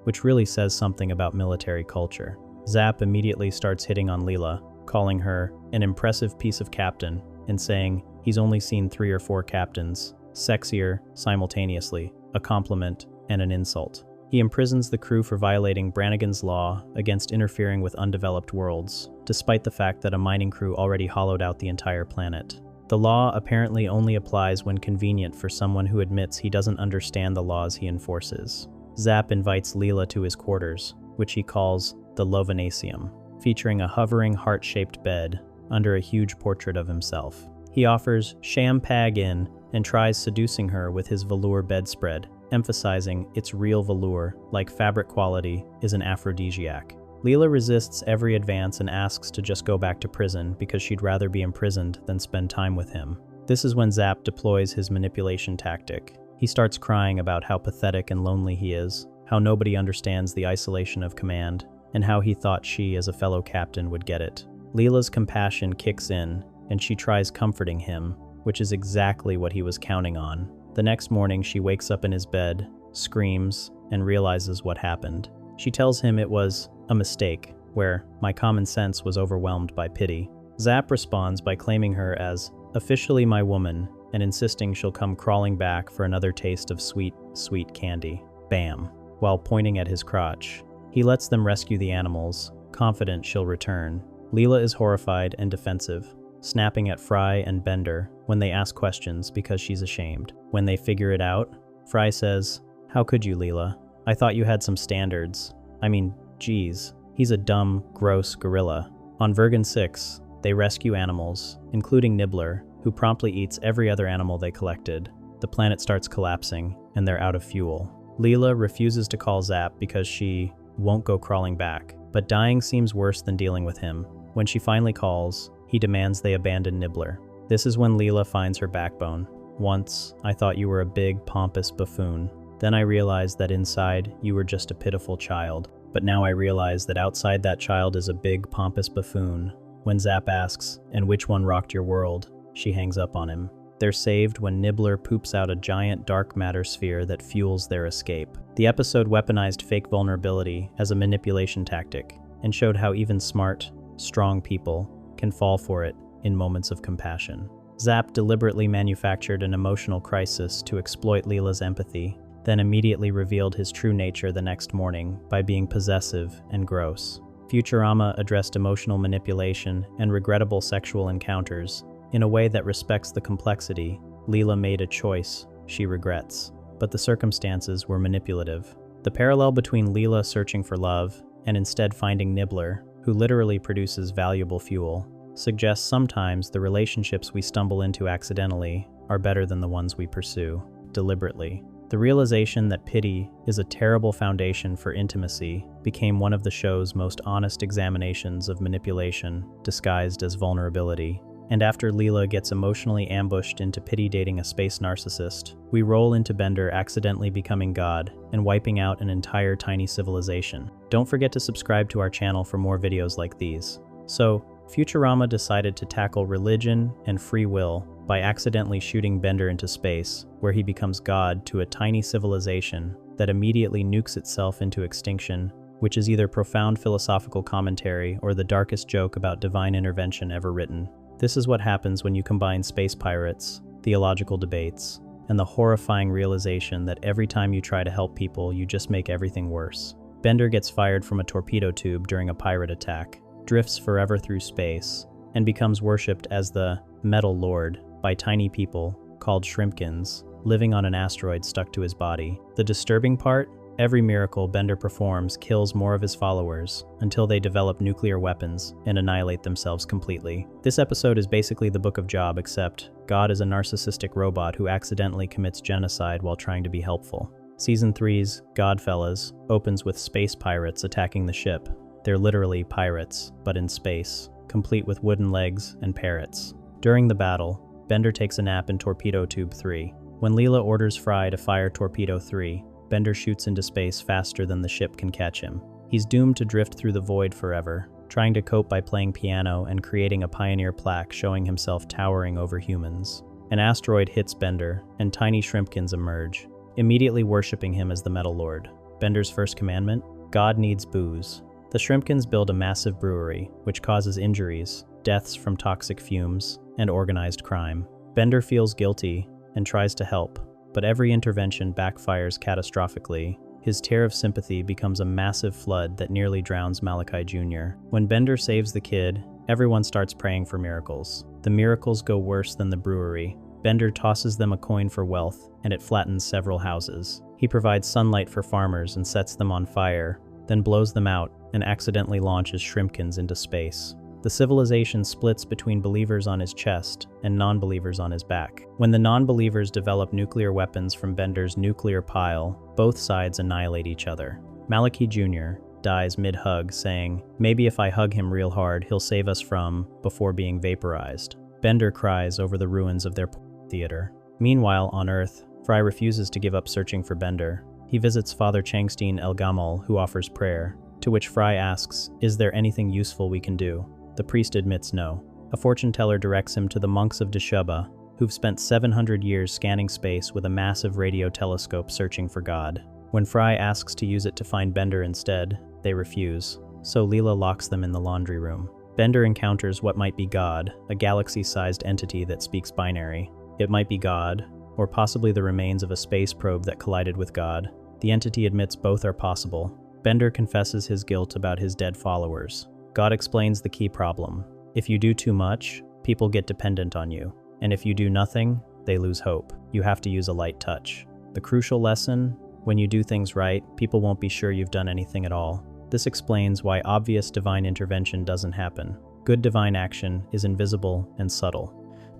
which really says something about military culture. Zap immediately starts hitting on Leela, calling her an impressive piece of captain and saying he's only seen 3 or 4 captains, sexier simultaneously, a compliment and an insult. He imprisons the crew for violating Brannigan's law against interfering with undeveloped worlds, despite the fact that a mining crew already hollowed out the entire planet. The law apparently only applies when convenient for someone who admits he doesn't understand the laws he enforces. Zap invites Leela to his quarters, which he calls the Lovanasium, featuring a hovering heart-shaped bed under a huge portrait of himself. He offers Shampag in and tries seducing her with his velour bedspread, emphasizing its real velour, like fabric quality, is an aphrodisiac. Leela resists every advance and asks to just go back to prison because she'd rather be imprisoned than spend time with him. This is when Zap deploys his manipulation tactic. He starts crying about how pathetic and lonely he is, how nobody understands the isolation of command, and how he thought she, as a fellow captain, would get it. Leela's compassion kicks in, and she tries comforting him, which is exactly what he was counting on. The next morning, she wakes up in his bed, screams, and realizes what happened. She tells him it was a mistake, where my common sense was overwhelmed by pity. Zap responds by claiming her as officially my woman and insisting she'll come crawling back for another taste of sweet, sweet candy. Bam. While pointing at his crotch. He lets them rescue the animals, confident she'll return. Leela is horrified and defensive, snapping at Fry and Bender when they ask questions because she's ashamed. When they figure it out, Fry says, "How could you, Leela? I thought you had some standards. I mean, geez, he's a dumb, gross gorilla." On Vergen 6, they rescue animals, including Nibbler, who promptly eats every other animal they collected. The planet starts collapsing, and they're out of fuel. Leela refuses to call Zap because she won't go crawling back, but dying seems worse than dealing with him. When she finally calls, he demands they abandon Nibbler. This is when Leela finds her backbone. "Once, I thought you were a big, pompous buffoon. Then I realized that inside, you were just a pitiful child. But now I realize that outside that child is a big, pompous buffoon." When Zap asks, "And which one rocked your world?" she hangs up on him. They're saved when Nibbler poops out a giant dark matter sphere that fuels their escape. The episode weaponized fake vulnerability as a manipulation tactic and showed how even smart, strong people can fall for it in moments of compassion. Zap deliberately manufactured an emotional crisis to exploit Leela's empathy, then immediately revealed his true nature the next morning by being possessive and gross. Futurama addressed emotional manipulation and regrettable sexual encounters in a way that respects the complexity. Leela made a choice she regrets, but the circumstances were manipulative. The parallel between Leela searching for love and instead finding Nibbler, who literally produces valuable fuel, suggests sometimes the relationships we stumble into accidentally are better than the ones we pursue deliberately. The realization that pity is a terrible foundation for intimacy became one of the show's most honest examinations of manipulation disguised as vulnerability. And after Leela gets emotionally ambushed into pity dating a space narcissist, we roll into Bender accidentally becoming God and wiping out an entire tiny civilization. Don't forget to subscribe to our channel for more videos like these. So, Futurama decided to tackle religion and free will by accidentally shooting Bender into space, where he becomes God to a tiny civilization that immediately nukes itself into extinction, which is either profound philosophical commentary or the darkest joke about divine intervention ever written. This is what happens when you combine space pirates, theological debates, and the horrifying realization that every time you try to help people, you just make everything worse. Bender gets fired from a torpedo tube during a pirate attack, drifts forever through space, and becomes worshipped as the Metal Lord by tiny people called shrimpkins, living on an asteroid stuck to his body. The disturbing part? Every miracle Bender performs kills more of his followers until they develop nuclear weapons and annihilate themselves completely. This episode is basically the Book of Job, except God is a narcissistic robot who accidentally commits genocide while trying to be helpful. Season 3's Godfellas opens with space pirates attacking the ship. They're literally pirates, but in space, complete with wooden legs and parrots. During the battle, Bender takes a nap in Torpedo Tube 3. When Leela orders Fry to fire Torpedo 3, Bender shoots into space faster than the ship can catch him. He's doomed to drift through the void forever, trying to cope by playing piano and creating a pioneer plaque showing himself towering over humans. An asteroid hits Bender, and tiny shrimpkins emerge, immediately worshipping him as the Metal Lord. Bender's first commandment? God needs booze. The shrimpkins build a massive brewery, which causes injuries, deaths from toxic fumes, and organized crime. Bender feels guilty and tries to help, but every intervention backfires catastrophically. His tear of sympathy becomes a massive flood that nearly drowns Malachi Jr. When Bender saves the kid, everyone starts praying for miracles. The miracles go worse than the brewery. Bender tosses them a coin for wealth, and it flattens several houses. He provides sunlight for farmers and sets them on fire, then blows them out and accidentally launches shrimpkins into space. The civilization splits between believers on his chest and non-believers on his back. When the non-believers develop nuclear weapons from Bender's nuclear pile, both sides annihilate each other. Malachi Jr. dies mid-hug, saying, "Maybe if I hug him real hard, he'll save us from," before being vaporized. Bender cries over the ruins of their theater. Meanwhile, on Earth, Fry refuses to give up searching for Bender. He visits Father Changstein El Gamal, who offers prayer, to which Fry asks, "Is there anything useful we can do?" The priest admits no. A fortune teller directs him to the monks of Desheba, who've spent 700 years scanning space with a massive radio telescope searching for God. When Fry asks to use it to find Bender instead, they refuse, so Leela locks them in the laundry room. Bender encounters what might be God, a galaxy-sized entity that speaks binary. It might be God, or possibly the remains of a space probe that collided with God. The entity admits both are possible. Bender confesses his guilt about his dead followers. God explains the key problem. If you do too much, people get dependent on you. And if you do nothing, they lose hope. You have to use a light touch. The crucial lesson? When you do things right, people won't be sure you've done anything at all. This explains why obvious divine intervention doesn't happen. Good divine action is invisible and subtle,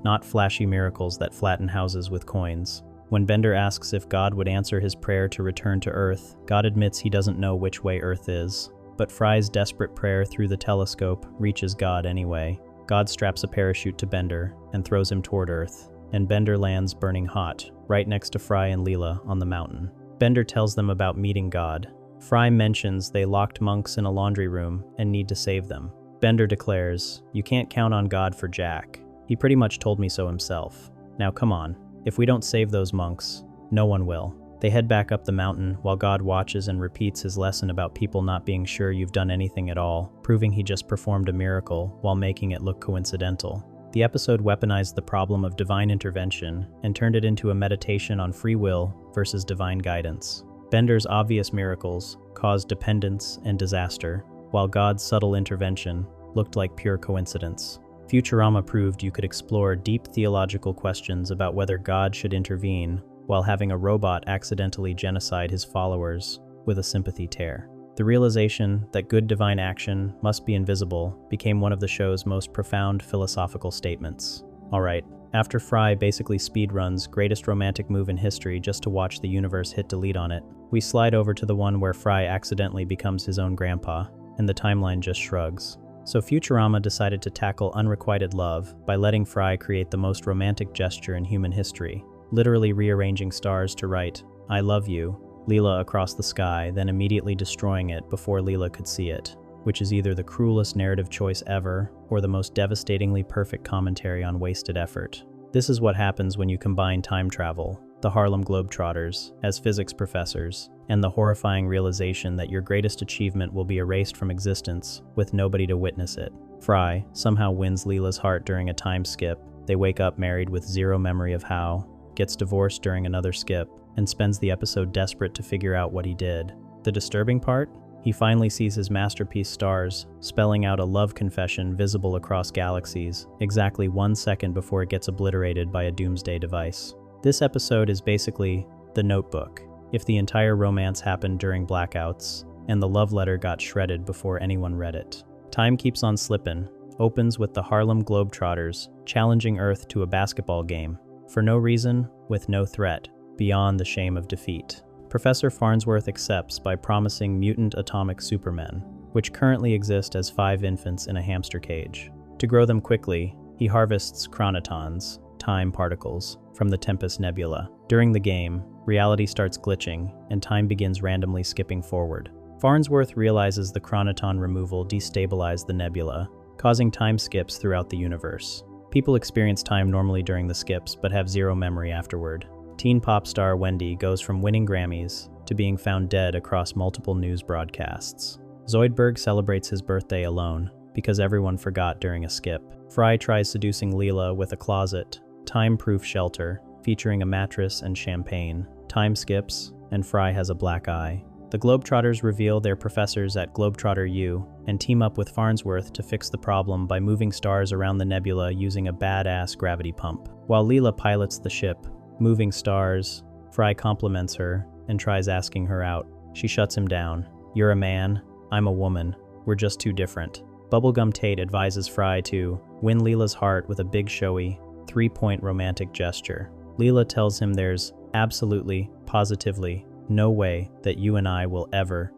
not flashy miracles that flatten houses with coins. When Bender asks if God would answer his prayer to return to Earth, God admits he doesn't know which way Earth is. But Fry's desperate prayer through the telescope reaches God anyway. God straps a parachute to Bender and throws him toward Earth, and Bender lands burning hot, right next to Fry and Leela on the mountain. Bender tells them about meeting God. Fry mentions they locked monks in a laundry room and need to save them. Bender declares, "You can't count on God for Jack. He pretty much told me so himself. Now come on, if we don't save those monks, no one will." They head back up the mountain while God watches and repeats his lesson about people not being sure you've done anything at all, proving he just performed a miracle while making it look coincidental. The episode weaponized the problem of divine intervention and turned it into a meditation on free will versus divine guidance. Bender's obvious miracles caused dependence and disaster, while God's subtle intervention looked like pure coincidence. Futurama proved you could explore deep theological questions about whether God should intervene while having a robot accidentally genocide his followers with a sympathy tear. The realization that good divine action must be invisible became one of the show's most profound philosophical statements. Alright, after Fry basically speedruns greatest romantic move in history just to watch the universe hit delete on it, we slide over to the one where Fry accidentally becomes his own grandpa, and the timeline just shrugs. So Futurama decided to tackle unrequited love by letting Fry create the most romantic gesture in human history, literally rearranging stars to write, "I love you," Leela across the sky, then immediately destroying it before Leela could see it, which is either the cruelest narrative choice ever or the most devastatingly perfect commentary on wasted effort. This is what happens when you combine time travel, the Harlem Globetrotters, as physics professors, and the horrifying realization that your greatest achievement will be erased from existence with nobody to witness it. Fry somehow wins Leela's heart during a time skip. They wake up married with zero memory of how, gets divorced during another skip, and spends the episode desperate to figure out what he did. The disturbing part? He finally sees his masterpiece stars, spelling out a love confession visible across galaxies, exactly 1 second before it gets obliterated by a doomsday device. This episode is basically The Notebook, if the entire romance happened during blackouts, and the love letter got shredded before anyone read it. Time Keeps on Slippin' opens with the Harlem Globetrotters challenging Earth to a basketball game, for no reason, with no threat, beyond the shame of defeat. Professor Farnsworth accepts by promising mutant atomic supermen, which currently exist as 5 infants in a hamster cage. To grow them quickly, he harvests chronotons, time particles, from the Tempest Nebula. During the game, reality starts glitching, and time begins randomly skipping forward. Farnsworth realizes the chronoton removal destabilized the nebula, causing time skips throughout the universe. People experience time normally during the skips, but have zero memory afterward. Teen pop star Wendy goes from winning Grammys to being found dead across multiple news broadcasts. Zoidberg celebrates his birthday alone, because everyone forgot during a skip. Fry tries seducing Leela with a closet, time-proof shelter, featuring a mattress and champagne. Time skips, and Fry has a black eye. The Globetrotters reveal they're professors at Globetrotter U and team up with Farnsworth to fix the problem by moving stars around the nebula using a badass gravity pump. While Leela pilots the ship, moving stars, Fry compliments her and tries asking her out. She shuts him down. "You're a man, I'm a woman, we're just too different." Bubblegum Tate advises Fry to win Leela's heart with a big showy, 3-point romantic gesture. Leela tells him there's absolutely, positively, no way that you and I will ever.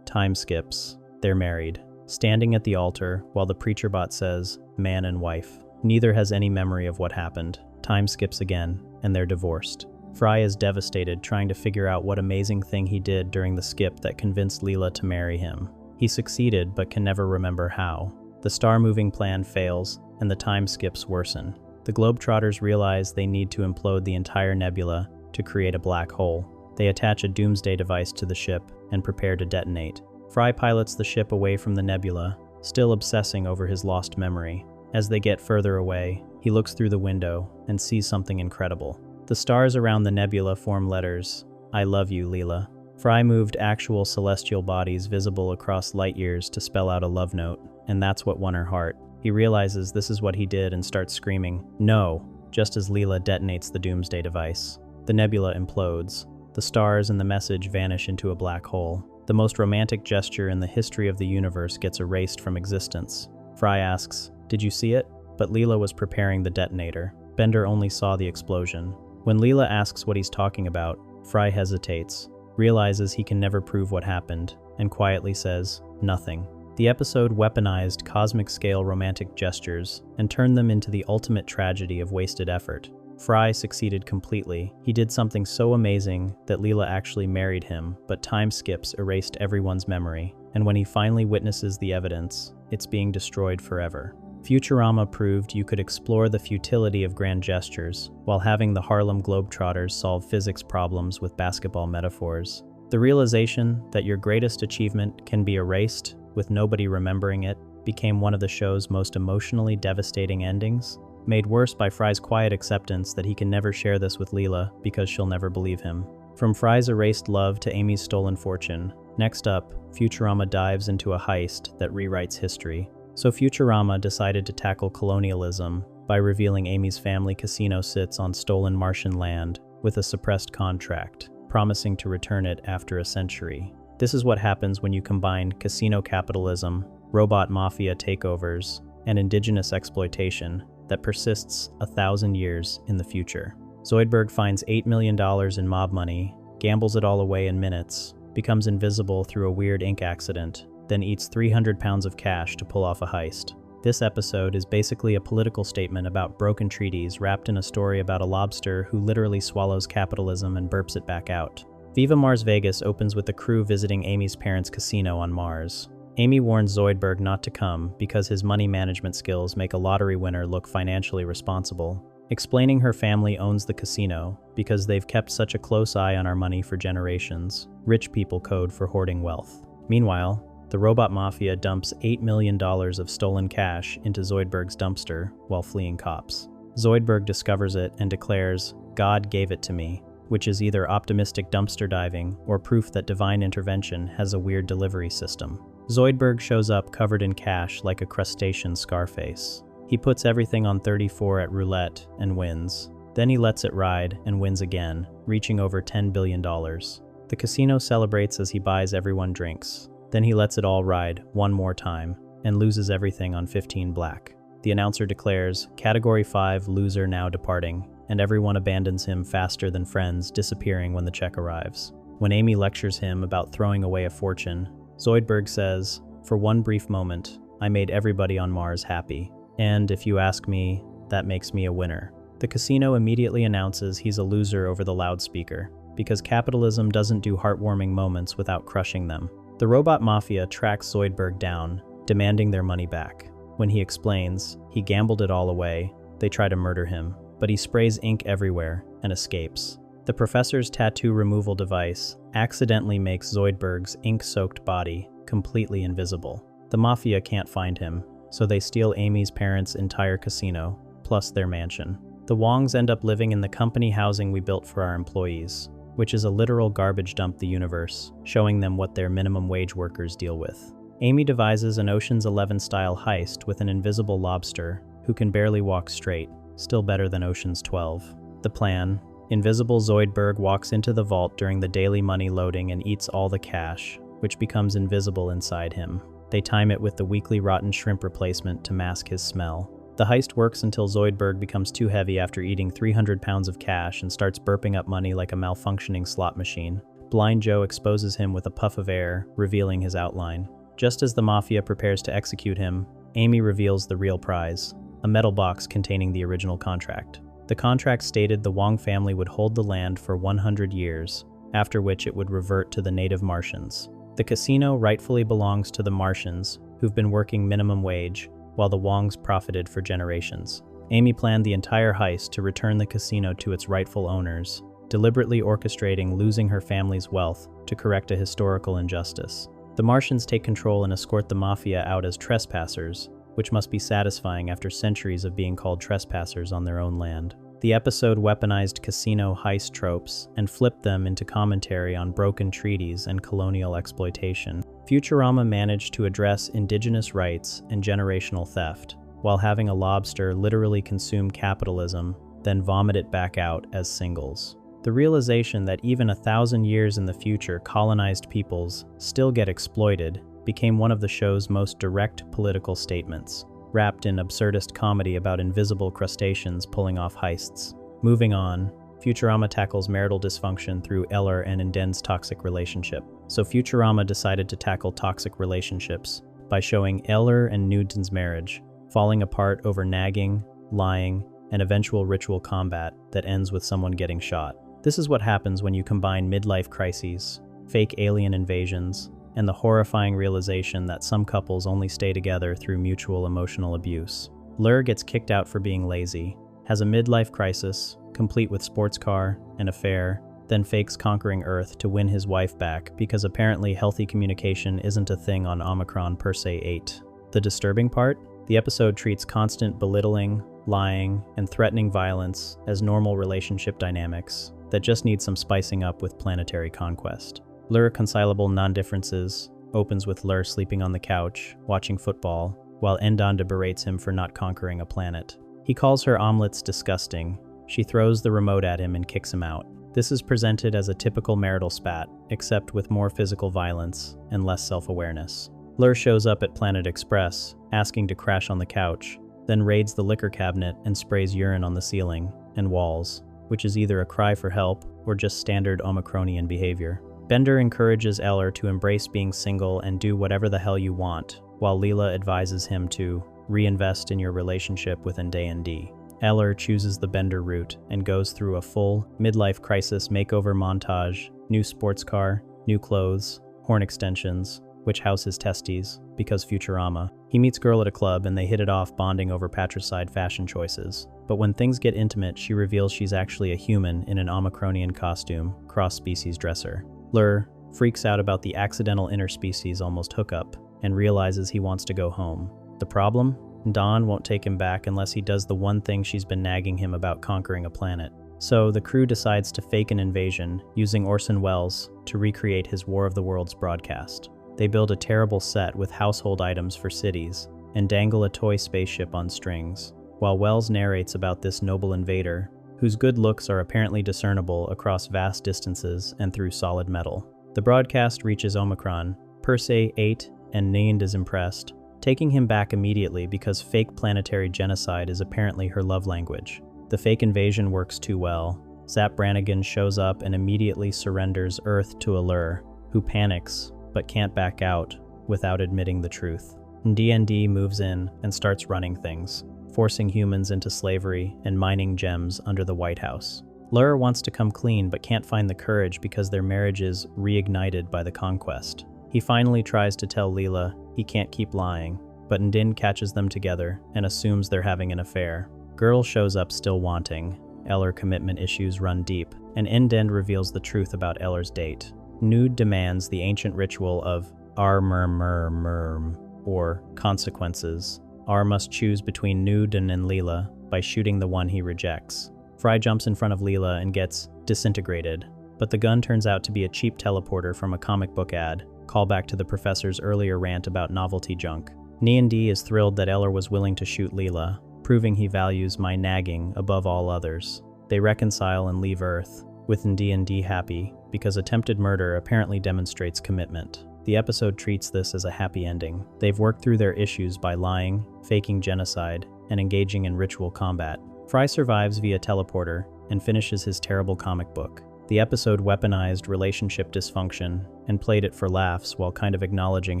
Time skips. They're married. Standing at the altar while the preacher bot says, man and wife. Neither has any memory of what happened. Time skips again, and they're divorced. Fry is devastated trying to figure out what amazing thing he did during the skip that convinced Leela to marry him. He succeeded but can never remember how. The star-moving plan fails, and the time skips worsen. The Globetrotters realize they need to implode the entire nebula to create a black hole. They attach a doomsday device to the ship and prepare to detonate. Fry pilots the ship away from the nebula, still obsessing over his lost memory. As they get further away, he looks through the window and sees something incredible. The stars around the nebula form letters, "I love you, Leela." Fry moved actual celestial bodies visible across light years to spell out a love note, and that's what won her heart. He realizes this is what he did and starts screaming, "No!" just as Leela detonates the doomsday device. The nebula implodes. The stars and the message vanish into a black hole. The most romantic gesture in the history of the universe gets erased from existence. Fry asks, "Did you see it?" But Leela was preparing the detonator. Bender only saw the explosion. When Leela asks what he's talking about, Fry hesitates, realizes he can never prove what happened, and quietly says, "Nothing." The episode weaponized cosmic-scale romantic gestures and turned them into the ultimate tragedy of wasted effort. Fry succeeded completely. He did something so amazing that Leela actually married him, but time skips erased everyone's memory, and when he finally witnesses the evidence, it's being destroyed forever. Futurama proved you could explore the futility of grand gestures while having the Harlem Globetrotters solve physics problems with basketball metaphors. The realization that your greatest achievement can be erased with nobody remembering it became one of the show's most emotionally devastating endings, made worse by Fry's quiet acceptance that he can never share this with Leela because she'll never believe him. From Fry's erased love to Amy's stolen fortune, next up, Futurama dives into a heist that rewrites history. So Futurama decided to tackle colonialism by revealing Amy's family casino sits on stolen Martian land with a suppressed contract, promising to return it after a century. This is what happens when you combine casino capitalism, robot mafia takeovers, and indigenous exploitation that persists 1,000 years in the future. Zoidberg finds $8 million in mob money, gambles it all away in minutes, becomes invisible through a weird ink accident, then eats 300 pounds of cash to pull off a heist. This episode is basically a political statement about broken treaties wrapped in a story about a lobster who literally swallows capitalism and burps it back out. Viva Mars Vegas opens with the crew visiting Amy's parents' casino on Mars. Amy warns Zoidberg not to come because his money management skills make a lottery winner look financially responsible, explaining her family owns the casino because they've kept such a close eye on our money for generations. Rich people code for hoarding wealth. Meanwhile, the robot mafia dumps $8 million of stolen cash into Zoidberg's dumpster while fleeing cops. Zoidberg discovers it and declares, "God gave it to me," which is either optimistic dumpster diving or proof that divine intervention has a weird delivery system. Zoidberg shows up covered in cash like a crustacean Scarface. He puts everything on 34 at roulette and wins. Then he lets it ride and wins again, reaching over $10 billion. The casino celebrates as he buys everyone drinks. Then he lets it all ride one more time and loses everything on 15 black. The announcer declares, "Category 5 loser now departing," and everyone abandons him faster than friends, disappearing when the check arrives. When Amy lectures him about throwing away a fortune, Zoidberg says, "For one brief moment, I made everybody on Mars happy. And if you ask me, that makes me a winner." The casino immediately announces he's a loser over the loudspeaker, because capitalism doesn't do heartwarming moments without crushing them. The robot mafia tracks Zoidberg down, demanding their money back. When he explains he gambled it all away, they try to murder him, but he sprays ink everywhere and escapes. The professor's tattoo removal device accidentally makes Zoidberg's ink-soaked body completely invisible. The mafia can't find him, so they steal Amy's parents' entire casino, plus their mansion. The Wongs end up living in the company housing we built for our employees, which is a literal garbage dump the universe, showing them what their minimum wage workers deal with. Amy devises an Ocean's 11-style heist with an invisible lobster who can barely walk straight, still better than Ocean's 12. The plan: invisible Zoidberg walks into the vault during the daily money loading and eats all the cash, which becomes invisible inside him. They time it with the weekly rotten shrimp replacement to mask his smell. The heist works until Zoidberg becomes too heavy after eating 300 pounds of cash and starts burping up money like a malfunctioning slot machine. Blind Joe exposes him with a puff of air, revealing his outline. Just as the mafia prepares to execute him, Amy reveals the real prize, a metal box containing the original contract. The contract stated the Wong family would hold the land for 100 years, after which it would revert to the native Martians. The casino rightfully belongs to the Martians, who've been working minimum wage, while the Wongs profited for generations. Amy planned the entire heist to return the casino to its rightful owners, deliberately orchestrating losing her family's wealth to correct a historical injustice. The Martians take control and escort the mafia out as trespassers, which must be satisfying after centuries of being called trespassers on their own land. The episode weaponized casino heist tropes and flipped them into commentary on broken treaties and colonial exploitation. Futurama managed to address indigenous rights and generational theft, while having a lobster literally consume capitalism, then vomit it back out as singles. The realization that even 1,000 years in the future colonized peoples still get exploited became one of the show's most direct political statements, wrapped in absurdist comedy about invisible crustaceans pulling off heists. Moving on, Futurama tackles marital dysfunction through Eller and Inden's toxic relationship. So Futurama decided to tackle toxic relationships by showing Eller and Newton's marriage, falling apart over nagging, lying, and eventual ritual combat that ends with someone getting shot. This is what happens when you combine midlife crises, fake alien invasions, and the horrifying realization that some couples only stay together through mutual emotional abuse. Lur gets kicked out for being lazy, has a midlife crisis, complete with sports car, an affair, then fakes conquering Earth to win his wife back because apparently healthy communication isn't a thing on Omicron Persei 8. The disturbing part? The episode treats constant belittling, lying, and threatening violence as normal relationship dynamics that just need some spicing up with planetary conquest. Lur-reconcilable non-differences opens with Lur sleeping on the couch, watching football, while Endonda berates him for not conquering a planet. He calls her omelets disgusting. She throws the remote at him and kicks him out. This is presented as a typical marital spat, except with more physical violence and less self-awareness. Lur shows up at Planet Express, asking to crash on the couch, then raids the liquor cabinet and sprays urine on the ceiling and walls, which is either a cry for help or just standard Omicronian behavior. Bender encourages Eller to embrace being single and do whatever the hell you want, while Leela advises him to reinvest in your relationship with D&D. Eller chooses the Bender route and goes through a full midlife crisis makeover montage, new sports car, new clothes, horn extensions, which house his testes, because Futurama. He meets girl at a club and they hit it off, bonding over patricide fashion choices. But when things get intimate, she reveals she's actually a human in an Omicronian costume, cross-species dresser. Lur freaks out about the accidental interspecies almost hookup and realizes he wants to go home. The problem? Dawn won't take him back unless he does the one thing she's been nagging him about, conquering a planet. So the crew decides to fake an invasion using Orson Welles to recreate his War of the Worlds broadcast. They build a terrible set with household items for cities and dangle a toy spaceship on strings, while Welles narrates about this noble invader, whose good looks are apparently discernible across vast distances and through solid metal. The broadcast reaches Omicron, Persei 8, and Naind is impressed, taking him back immediately because fake planetary genocide is apparently her love language. The fake invasion works too well. Zap Brannigan shows up and immediately surrenders Earth to Allure, who panics but can't back out without admitting the truth. D&D moves in and starts running things, forcing humans into slavery and mining gems under the White House. Lur wants to come clean but can't find the courage because their marriage is reignited by the conquest. He He finally tries to tell Leela he can't keep lying, but Ndin catches them together and assumes they're having an affair. Girl shows up still wanting. Eller commitment issues run deep, and Ndin reveals the truth about Eller's date. Nude demands the ancient ritual of Ar-murm, or consequences. Ar must choose between Nuden and Leela by shooting the one he rejects. Fry jumps in front of Leela and gets disintegrated, but the gun turns out to be a cheap teleporter from a comic book ad, callback to the professor's earlier rant about novelty junk. Nian-D is thrilled that Eller was willing to shoot Leela, proving he values my nagging above all others. They reconcile and leave Earth, with Nian-D happy, because attempted murder apparently demonstrates commitment. The episode treats this as a happy ending. They've worked through their issues by lying, faking genocide, and engaging in ritual combat. Fry survives via teleporter and finishes his terrible comic book. The episode weaponized relationship dysfunction and played it for laughs while kind of acknowledging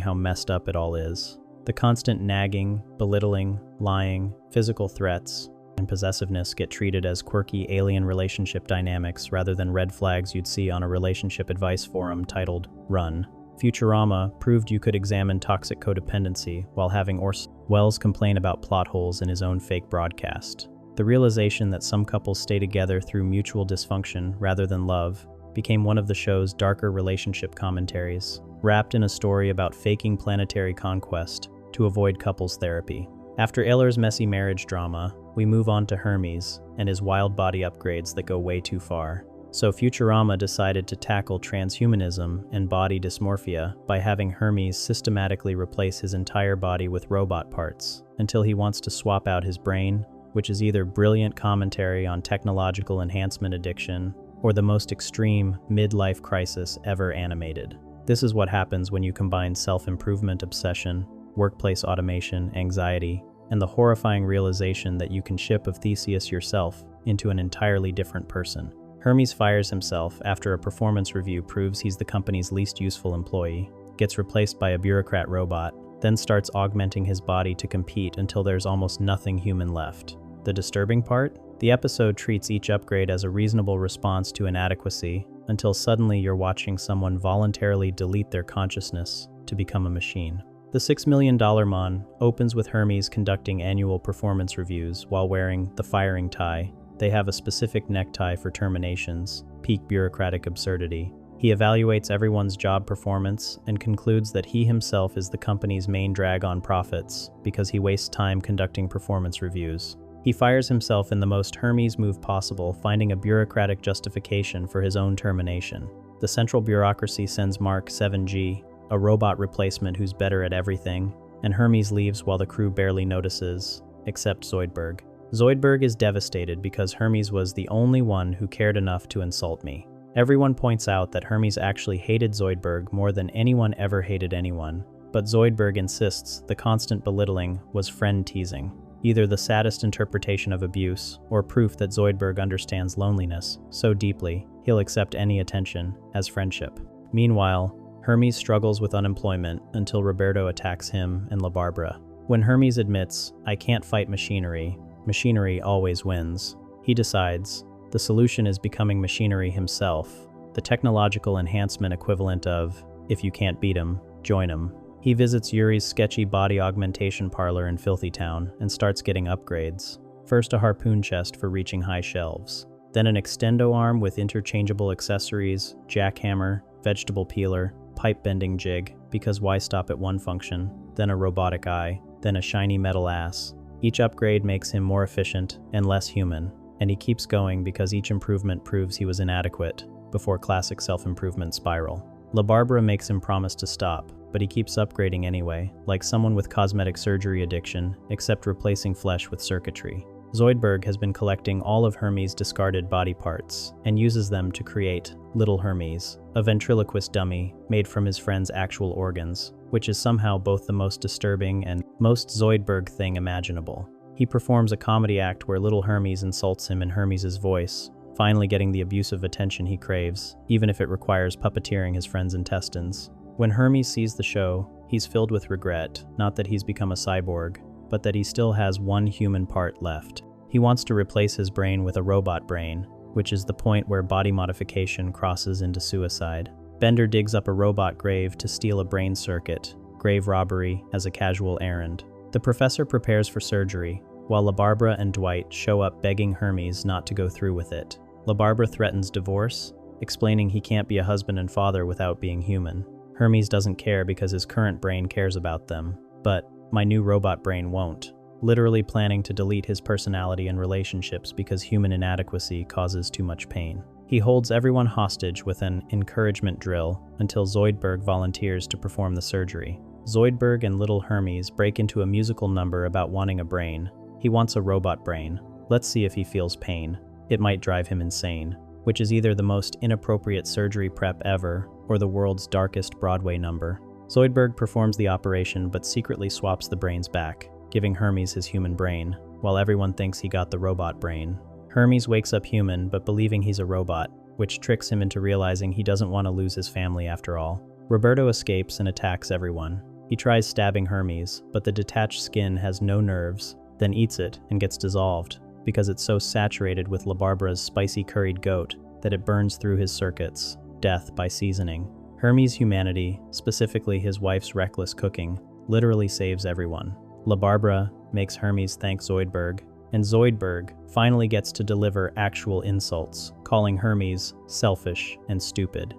how messed up it all is. The constant nagging, belittling, lying, physical threats, and possessiveness get treated as quirky alien relationship dynamics rather than red flags you'd see on a relationship advice forum titled Run. Futurama proved you could examine toxic codependency while having Wells complain about plot holes in his own fake broadcast. The realization that some couples stay together through mutual dysfunction rather than love became one of the show's darker relationship commentaries, wrapped in a story about faking planetary conquest to avoid couples therapy. After Eller's messy marriage drama, we move on to Hermes and his wild body upgrades that go way too far. So Futurama decided to tackle transhumanism and body dysmorphia by having Hermes systematically replace his entire body with robot parts, until he wants to swap out his brain, which is either brilliant commentary on technological enhancement addiction or the most extreme midlife crisis ever animated. This is what happens when you combine self-improvement obsession, workplace automation, anxiety, and the horrifying realization that you can ship of Theseus yourself into an entirely different person. Hermes fires himself after a performance review proves he's the company's least useful employee, gets replaced by a bureaucrat robot, then starts augmenting his body to compete until there's almost nothing human left. The disturbing part? The episode treats each upgrade as a reasonable response to inadequacy, until suddenly you're watching someone voluntarily delete their consciousness to become a machine. The $6 Million Mon opens with Hermes conducting annual performance reviews while wearing the firing tie. They have a specific necktie for terminations, peak bureaucratic absurdity. He evaluates everyone's job performance and concludes that he himself is the company's main drag on profits because he wastes time conducting performance reviews. He fires himself in the most Hermes move possible, finding a bureaucratic justification for his own termination. The central bureaucracy sends Mark 7G, a robot replacement who's better at everything, and Hermes leaves while the crew barely notices, except Zoidberg. Zoidberg is devastated because Hermes was the only one who cared enough to insult me. Everyone points out that Hermes actually hated Zoidberg more than anyone ever hated anyone, but Zoidberg insists the constant belittling was friend teasing, either the saddest interpretation of abuse or proof that Zoidberg understands loneliness so deeply he'll accept any attention as friendship. Meanwhile, Hermes struggles with unemployment until Roberto attacks him and La Barbara. When Hermes admits, "I can't fight machinery, machinery always wins," he decides the solution is becoming machinery himself, the technological enhancement equivalent of, if you can't beat him, join him. He visits Yuri's sketchy body augmentation parlor in Filthy Town and starts getting upgrades. First a harpoon chest for reaching high shelves, then an extendo arm with interchangeable accessories, jackhammer, vegetable peeler, pipe bending jig, because why stop at one function, then a robotic eye, then a shiny metal ass. Each upgrade makes him more efficient and less human, and he keeps going because each improvement proves he was inadequate before classic self-improvement spiral. La Barbara makes him promise to stop, but he keeps upgrading anyway, like someone with cosmetic surgery addiction, except replacing flesh with circuitry. Zoidberg has been collecting all of Hermes' discarded body parts and uses them to create Little Hermes, a ventriloquist dummy made from his friend's actual organs, which is somehow both the most disturbing and most Zoidberg thing imaginable. He performs a comedy act where Little Hermes insults him in Hermes' voice, finally getting the abusive attention he craves, even if it requires puppeteering his friend's intestines. When Hermes sees the show, he's filled with regret, not that he's become a cyborg, but that he still has one human part left. He wants to replace his brain with a robot brain, which is the point where body modification crosses into suicide. Bender digs up a robot grave to steal a brain circuit, grave robbery as a casual errand. The professor prepares for surgery, while LaBarbara and Dwight show up begging Hermes not to go through with it. LaBarbara threatens divorce, explaining he can't be a husband and father without being human. Hermes doesn't care because his current brain cares about them, but my new robot brain won't, literally planning to delete his personality and relationships because human inadequacy causes too much pain. He holds everyone hostage with an encouragement drill until Zoidberg volunteers to perform the surgery. Zoidberg and little Hermes break into a musical number about wanting a brain. He wants a robot brain. Let's see if he feels pain. It might drive him insane, which is either the most inappropriate surgery prep ever or the world's darkest Broadway number. Zoidberg performs the operation but secretly swaps the brains back, giving Hermes his human brain, while everyone thinks he got the robot brain. Hermes wakes up human but believing he's a robot, which tricks him into realizing he doesn't want to lose his family after all. Roberto escapes and attacks everyone. He tries stabbing Hermes, but the detached skin has no nerves, then eats it and gets dissolved because it's so saturated with LaBarbara's spicy curried goat that it burns through his circuits, death by seasoning. Hermes' humanity, specifically his wife's reckless cooking, literally saves everyone. LaBarbara makes Hermes thank Zoidberg, and Zoidberg finally gets to deliver actual insults, calling Hermes selfish and stupid,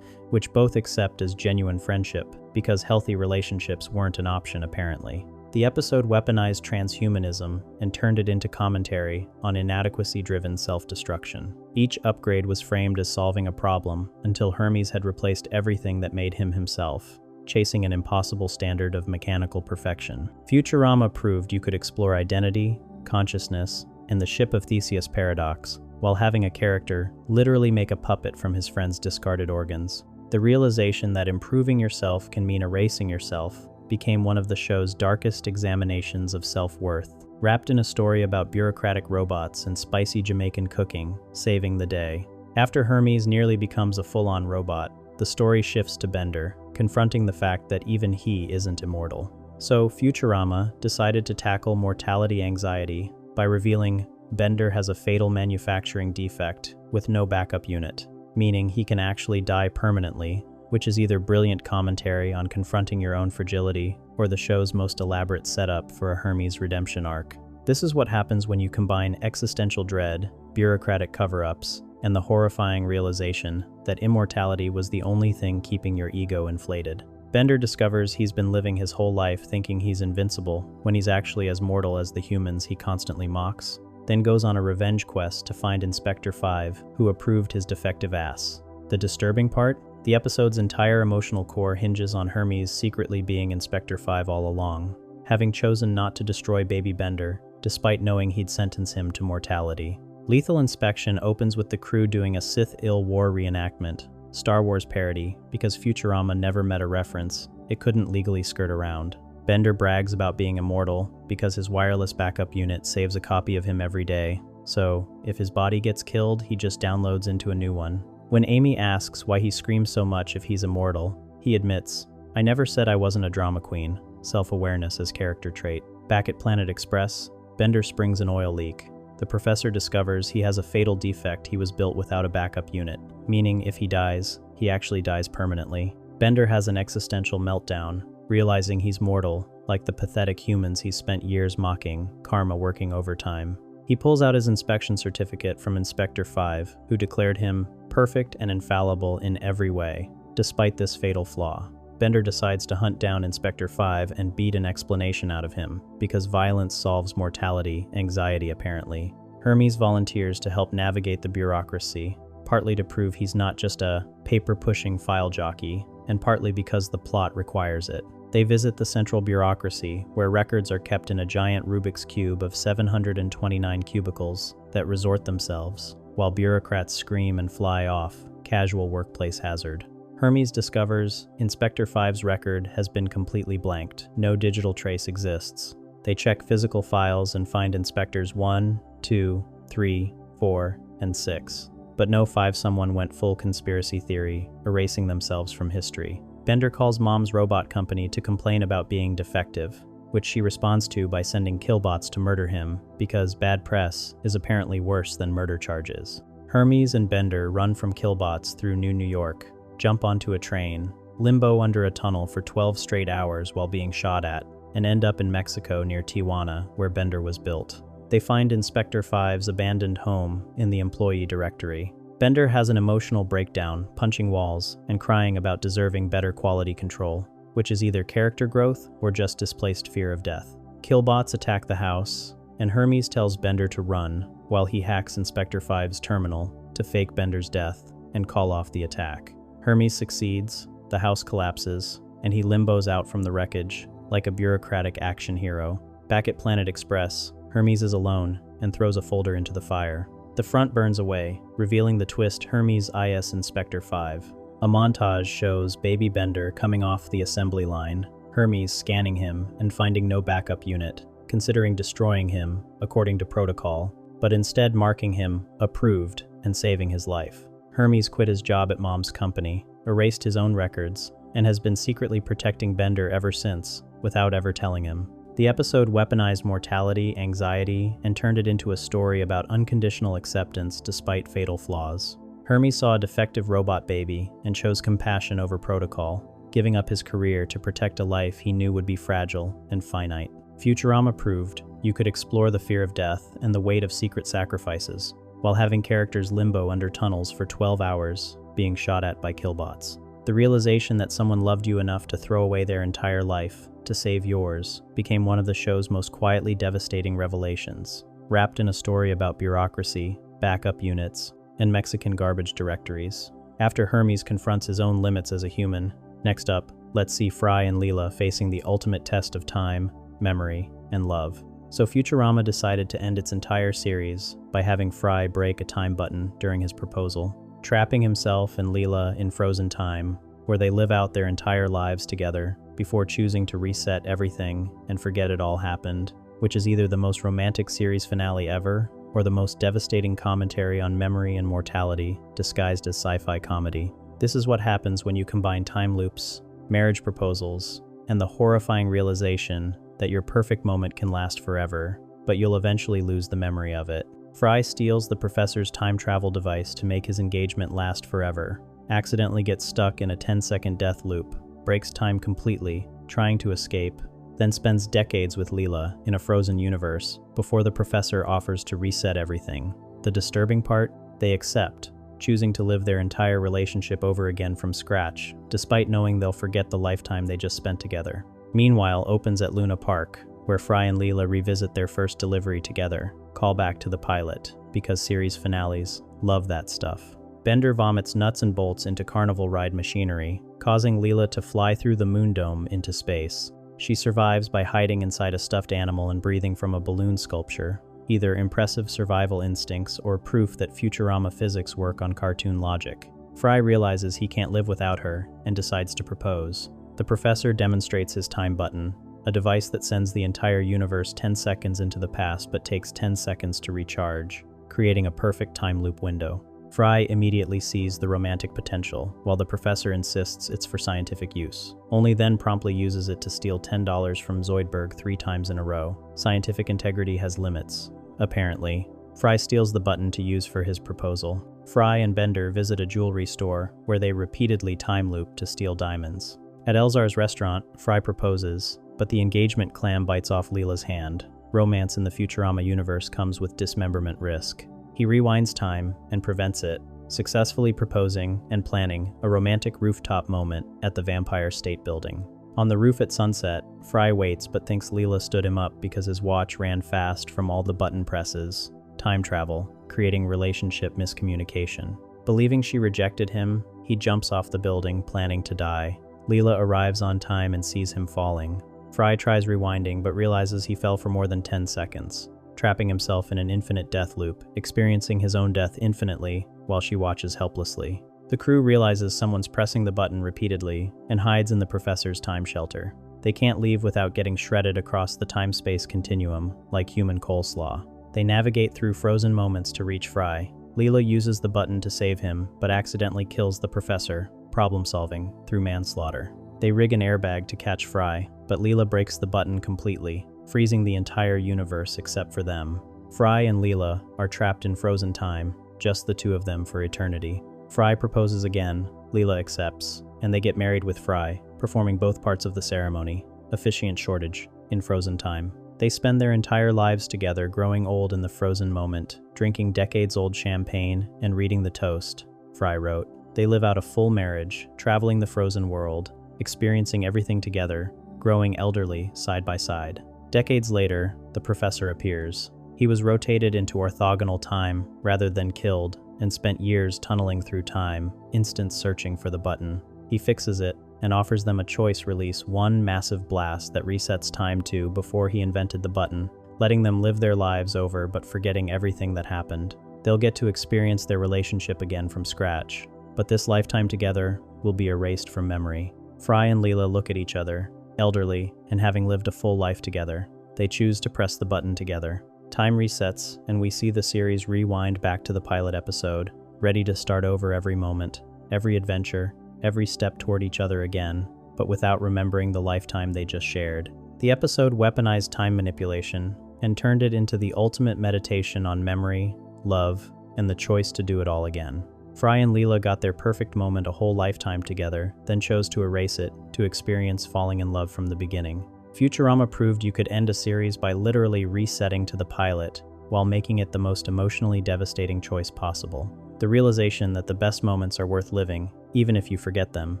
which both accept as genuine friendship because healthy relationships weren't an option apparently. The episode weaponized transhumanism and turned it into commentary on inadequacy-driven self-destruction. Each upgrade was framed as solving a problem until Hermes had replaced everything that made him himself, chasing an impossible standard of mechanical perfection. Futurama proved you could explore identity, consciousness, and the Ship of Theseus paradox, while having a character literally make a puppet from his friend's discarded organs. The realization that improving yourself can mean erasing yourself became one of the show's darkest examinations of self-worth, wrapped in a story about bureaucratic robots and spicy Jamaican cooking, saving the day. After Hermes nearly becomes a full-on robot, the story shifts to Bender, confronting the fact that even he isn't immortal. So Futurama decided to tackle mortality anxiety by revealing Bender has a fatal manufacturing defect with no backup unit, meaning he can actually die permanently, which is either brilliant commentary on confronting your own fragility or the show's most elaborate setup for a Hermes redemption arc. This is what happens when you combine existential dread, bureaucratic cover-ups, and the horrifying realization that immortality was the only thing keeping your ego inflated. Bender discovers he's been living his whole life thinking he's invincible when he's actually as mortal as the humans he constantly mocks, then goes on a revenge quest to find Inspector 5, who approved his defective ass. The disturbing part? The episode's entire emotional core hinges on Hermes secretly being Inspector 5 all along, having chosen not to destroy baby Bender, despite knowing he'd sentence him to mortality. Lethal Inspection opens with the crew doing a Sith-ill war reenactment, Star Wars parody, because Futurama never met a reference it couldn't legally skirt around. Bender brags about being immortal because his wireless backup unit saves a copy of him every day, so if his body gets killed, he just downloads into a new one. When Amy asks why he screams so much if he's immortal, he admits, "I never said I wasn't a drama queen," self-awareness as character trait. Back at Planet Express, Bender springs an oil leak. The professor discovers he has a fatal defect he was built without a backup unit, meaning if he dies, he actually dies permanently. Bender has an existential meltdown, realizing he's mortal, like the pathetic humans he's spent years mocking, karma working overtime. He pulls out his inspection certificate from Inspector 5, who declared him perfect and infallible in every way, despite this fatal flaw. Bender decides to hunt down Inspector 5 and beat an explanation out of him, because violence solves mortality, anxiety apparently. Hermes volunteers to help navigate the bureaucracy, partly to prove he's not just a paper-pushing file jockey, and partly because the plot requires it. They visit the central bureaucracy, where records are kept in a giant Rubik's Cube of 729 cubicles that resort themselves, while bureaucrats scream and fly off, casual workplace hazard. Hermes discovers Inspector 5's record has been completely blanked. No digital trace exists. They check physical files and find Inspectors 1, 2, 3, 4, and 6. But no 5 someone went full conspiracy theory, erasing themselves from history. Bender calls Mom's robot company to complain about being defective, which she responds to by sending killbots to murder him, because bad press is apparently worse than murder charges. Hermes and Bender run from killbots through New York, jump onto a train, limbo under a tunnel for 12 straight hours while being shot at, and end up in Mexico near Tijuana, where Bender was built. They find Inspector Five's abandoned home in the employee directory. Bender has an emotional breakdown, punching walls, and crying about deserving better quality control, which is either character growth or just displaced fear of death. Killbots attack the house, and Hermes tells Bender to run while he hacks Inspector Five's terminal to fake Bender's death and call off the attack. Hermes succeeds, the house collapses, and he limbos out from the wreckage like a bureaucratic action hero. Back at Planet Express, Hermes is alone and throws a folder into the fire. The front burns away, revealing the twist Hermes IS Inspector 5. A montage shows baby Bender coming off the assembly line, Hermes scanning him and finding no backup unit, considering destroying him according to protocol, but instead marking him approved and saving his life. Hermes quit his job at Mom's company, erased his own records, and has been secretly protecting Bender ever since, without ever telling him. The episode weaponized mortality, anxiety, and turned it into a story about unconditional acceptance despite fatal flaws. Hermes saw a defective robot baby and chose compassion over protocol, giving up his career to protect a life he knew would be fragile and finite. Futurama proved you could explore the fear of death and the weight of secret sacrifices, while having characters limbo under tunnels for 12 hours, being shot at by killbots. The realization that someone loved you enough to throw away their entire life to save yours became one of the show's most quietly devastating revelations, wrapped in a story about bureaucracy, backup units, and Mexican garbage directories. After Hermes confronts his own limits as a human, next up, let's see Fry and Leela facing the ultimate test of time, memory, and love. So Futurama decided to end its entire series by having Fry break a time button during his proposal, trapping himself and Leela in frozen time, where they live out their entire lives together before choosing to reset everything and forget it all happened, which is either the most romantic series finale ever or the most devastating commentary on memory and mortality disguised as sci-fi comedy. This is what happens when you combine time loops, marriage proposals, and the horrifying realization that your perfect moment can last forever, but you'll eventually lose the memory of it. Fry steals the professor's time travel device to make his engagement last forever, accidentally gets stuck in a 10-second death loop, breaks time completely, trying to escape, then spends decades with Leela in a frozen universe before the professor offers to reset everything. The disturbing part? They accept, choosing to live their entire relationship over again from scratch, despite knowing they'll forget the lifetime they just spent together. Meanwhile opens at Luna Park, where Fry and Leela revisit their first delivery together, call back to the pilot, because series finales love that stuff. Bender vomits nuts and bolts into carnival ride machinery, causing Leela to fly through the moon dome into space. She survives by hiding inside a stuffed animal and breathing from a balloon sculpture, either impressive survival instincts or proof that Futurama physics work on cartoon logic. Fry realizes he can't live without her and decides to propose. The professor demonstrates his time button, a device that sends the entire universe 10 seconds into the past but takes 10 seconds to recharge, creating a perfect time loop window. Fry immediately sees the romantic potential, while the professor insists it's for scientific use, only then promptly uses it to steal $10 from Zoidberg 3 times in a row. Scientific integrity has limits, apparently. Fry steals the button to use for his proposal. Fry and Bender visit a jewelry store where they repeatedly time loop to steal diamonds. At Elzar's restaurant, Fry proposes, but the engagement clam bites off Leela's hand. Romance in the Futurama universe comes with dismemberment risk. He rewinds time and prevents it, successfully proposing and planning a romantic rooftop moment at the Vampire State Building. On the roof at sunset, Fry waits but thinks Leela stood him up because his watch ran fast from all the button presses. Time travel, creating relationship miscommunication. Believing she rejected him, he jumps off the building, planning to die. Leela arrives on time and sees him falling. Fry tries rewinding but realizes he fell for more than 10 seconds, trapping himself in an infinite death loop, experiencing his own death infinitely while she watches helplessly. The crew realizes someone's pressing the button repeatedly and hides in the professor's time shelter. They can't leave without getting shredded across the time-space continuum, like human coleslaw. They navigate through frozen moments to reach Fry. Leela uses the button to save him, but accidentally kills the professor, problem-solving through manslaughter. They rig an airbag to catch Fry, but Leela breaks the button completely, freezing the entire universe except for them. Fry and Leela are trapped in frozen time, just the two of them for eternity. Fry proposes again, Leela accepts, and they get married with Fruy, performing both parts of the ceremony, officiant shortage, in frozen time. They spend their entire lives together, growing old in the frozen moment, drinking decades-old champagne and reading the toast, Fruy wrote. They live out a full marriage, traveling the frozen world, experiencing everything together, growing elderly side by side. Decades later, the professor appears. He was rotated into orthogonal time rather than killed, and spent years tunneling through time, instant searching for the button. He fixes it and offers them a choice: release one massive blast that resets time to before he invented the button, letting them live their lives over but forgetting everything that happened. They'll get to experience their relationship again from scratch, but this lifetime together will be erased from memory. Fruy and Leela look at each other, elderly and having lived a full life together. They choose to press the button together. Time resets, and we see the series rewind back to the pilot episode, ready to start over every moment, every adventure, every step toward each other again, but without remembering the lifetime they just shared. The episode weaponized time manipulation and turned it into the ultimate meditation on memory, love, and the choice to do it all again. Fruy and Leela got their perfect moment a whole lifetime together, then chose to erase it to experience falling in love from the beginning. Futurama proved you could end a series by literally resetting to the pilot while making it the most emotionally devastating choice possible. The realization that the best moments are worth living, even if you forget them,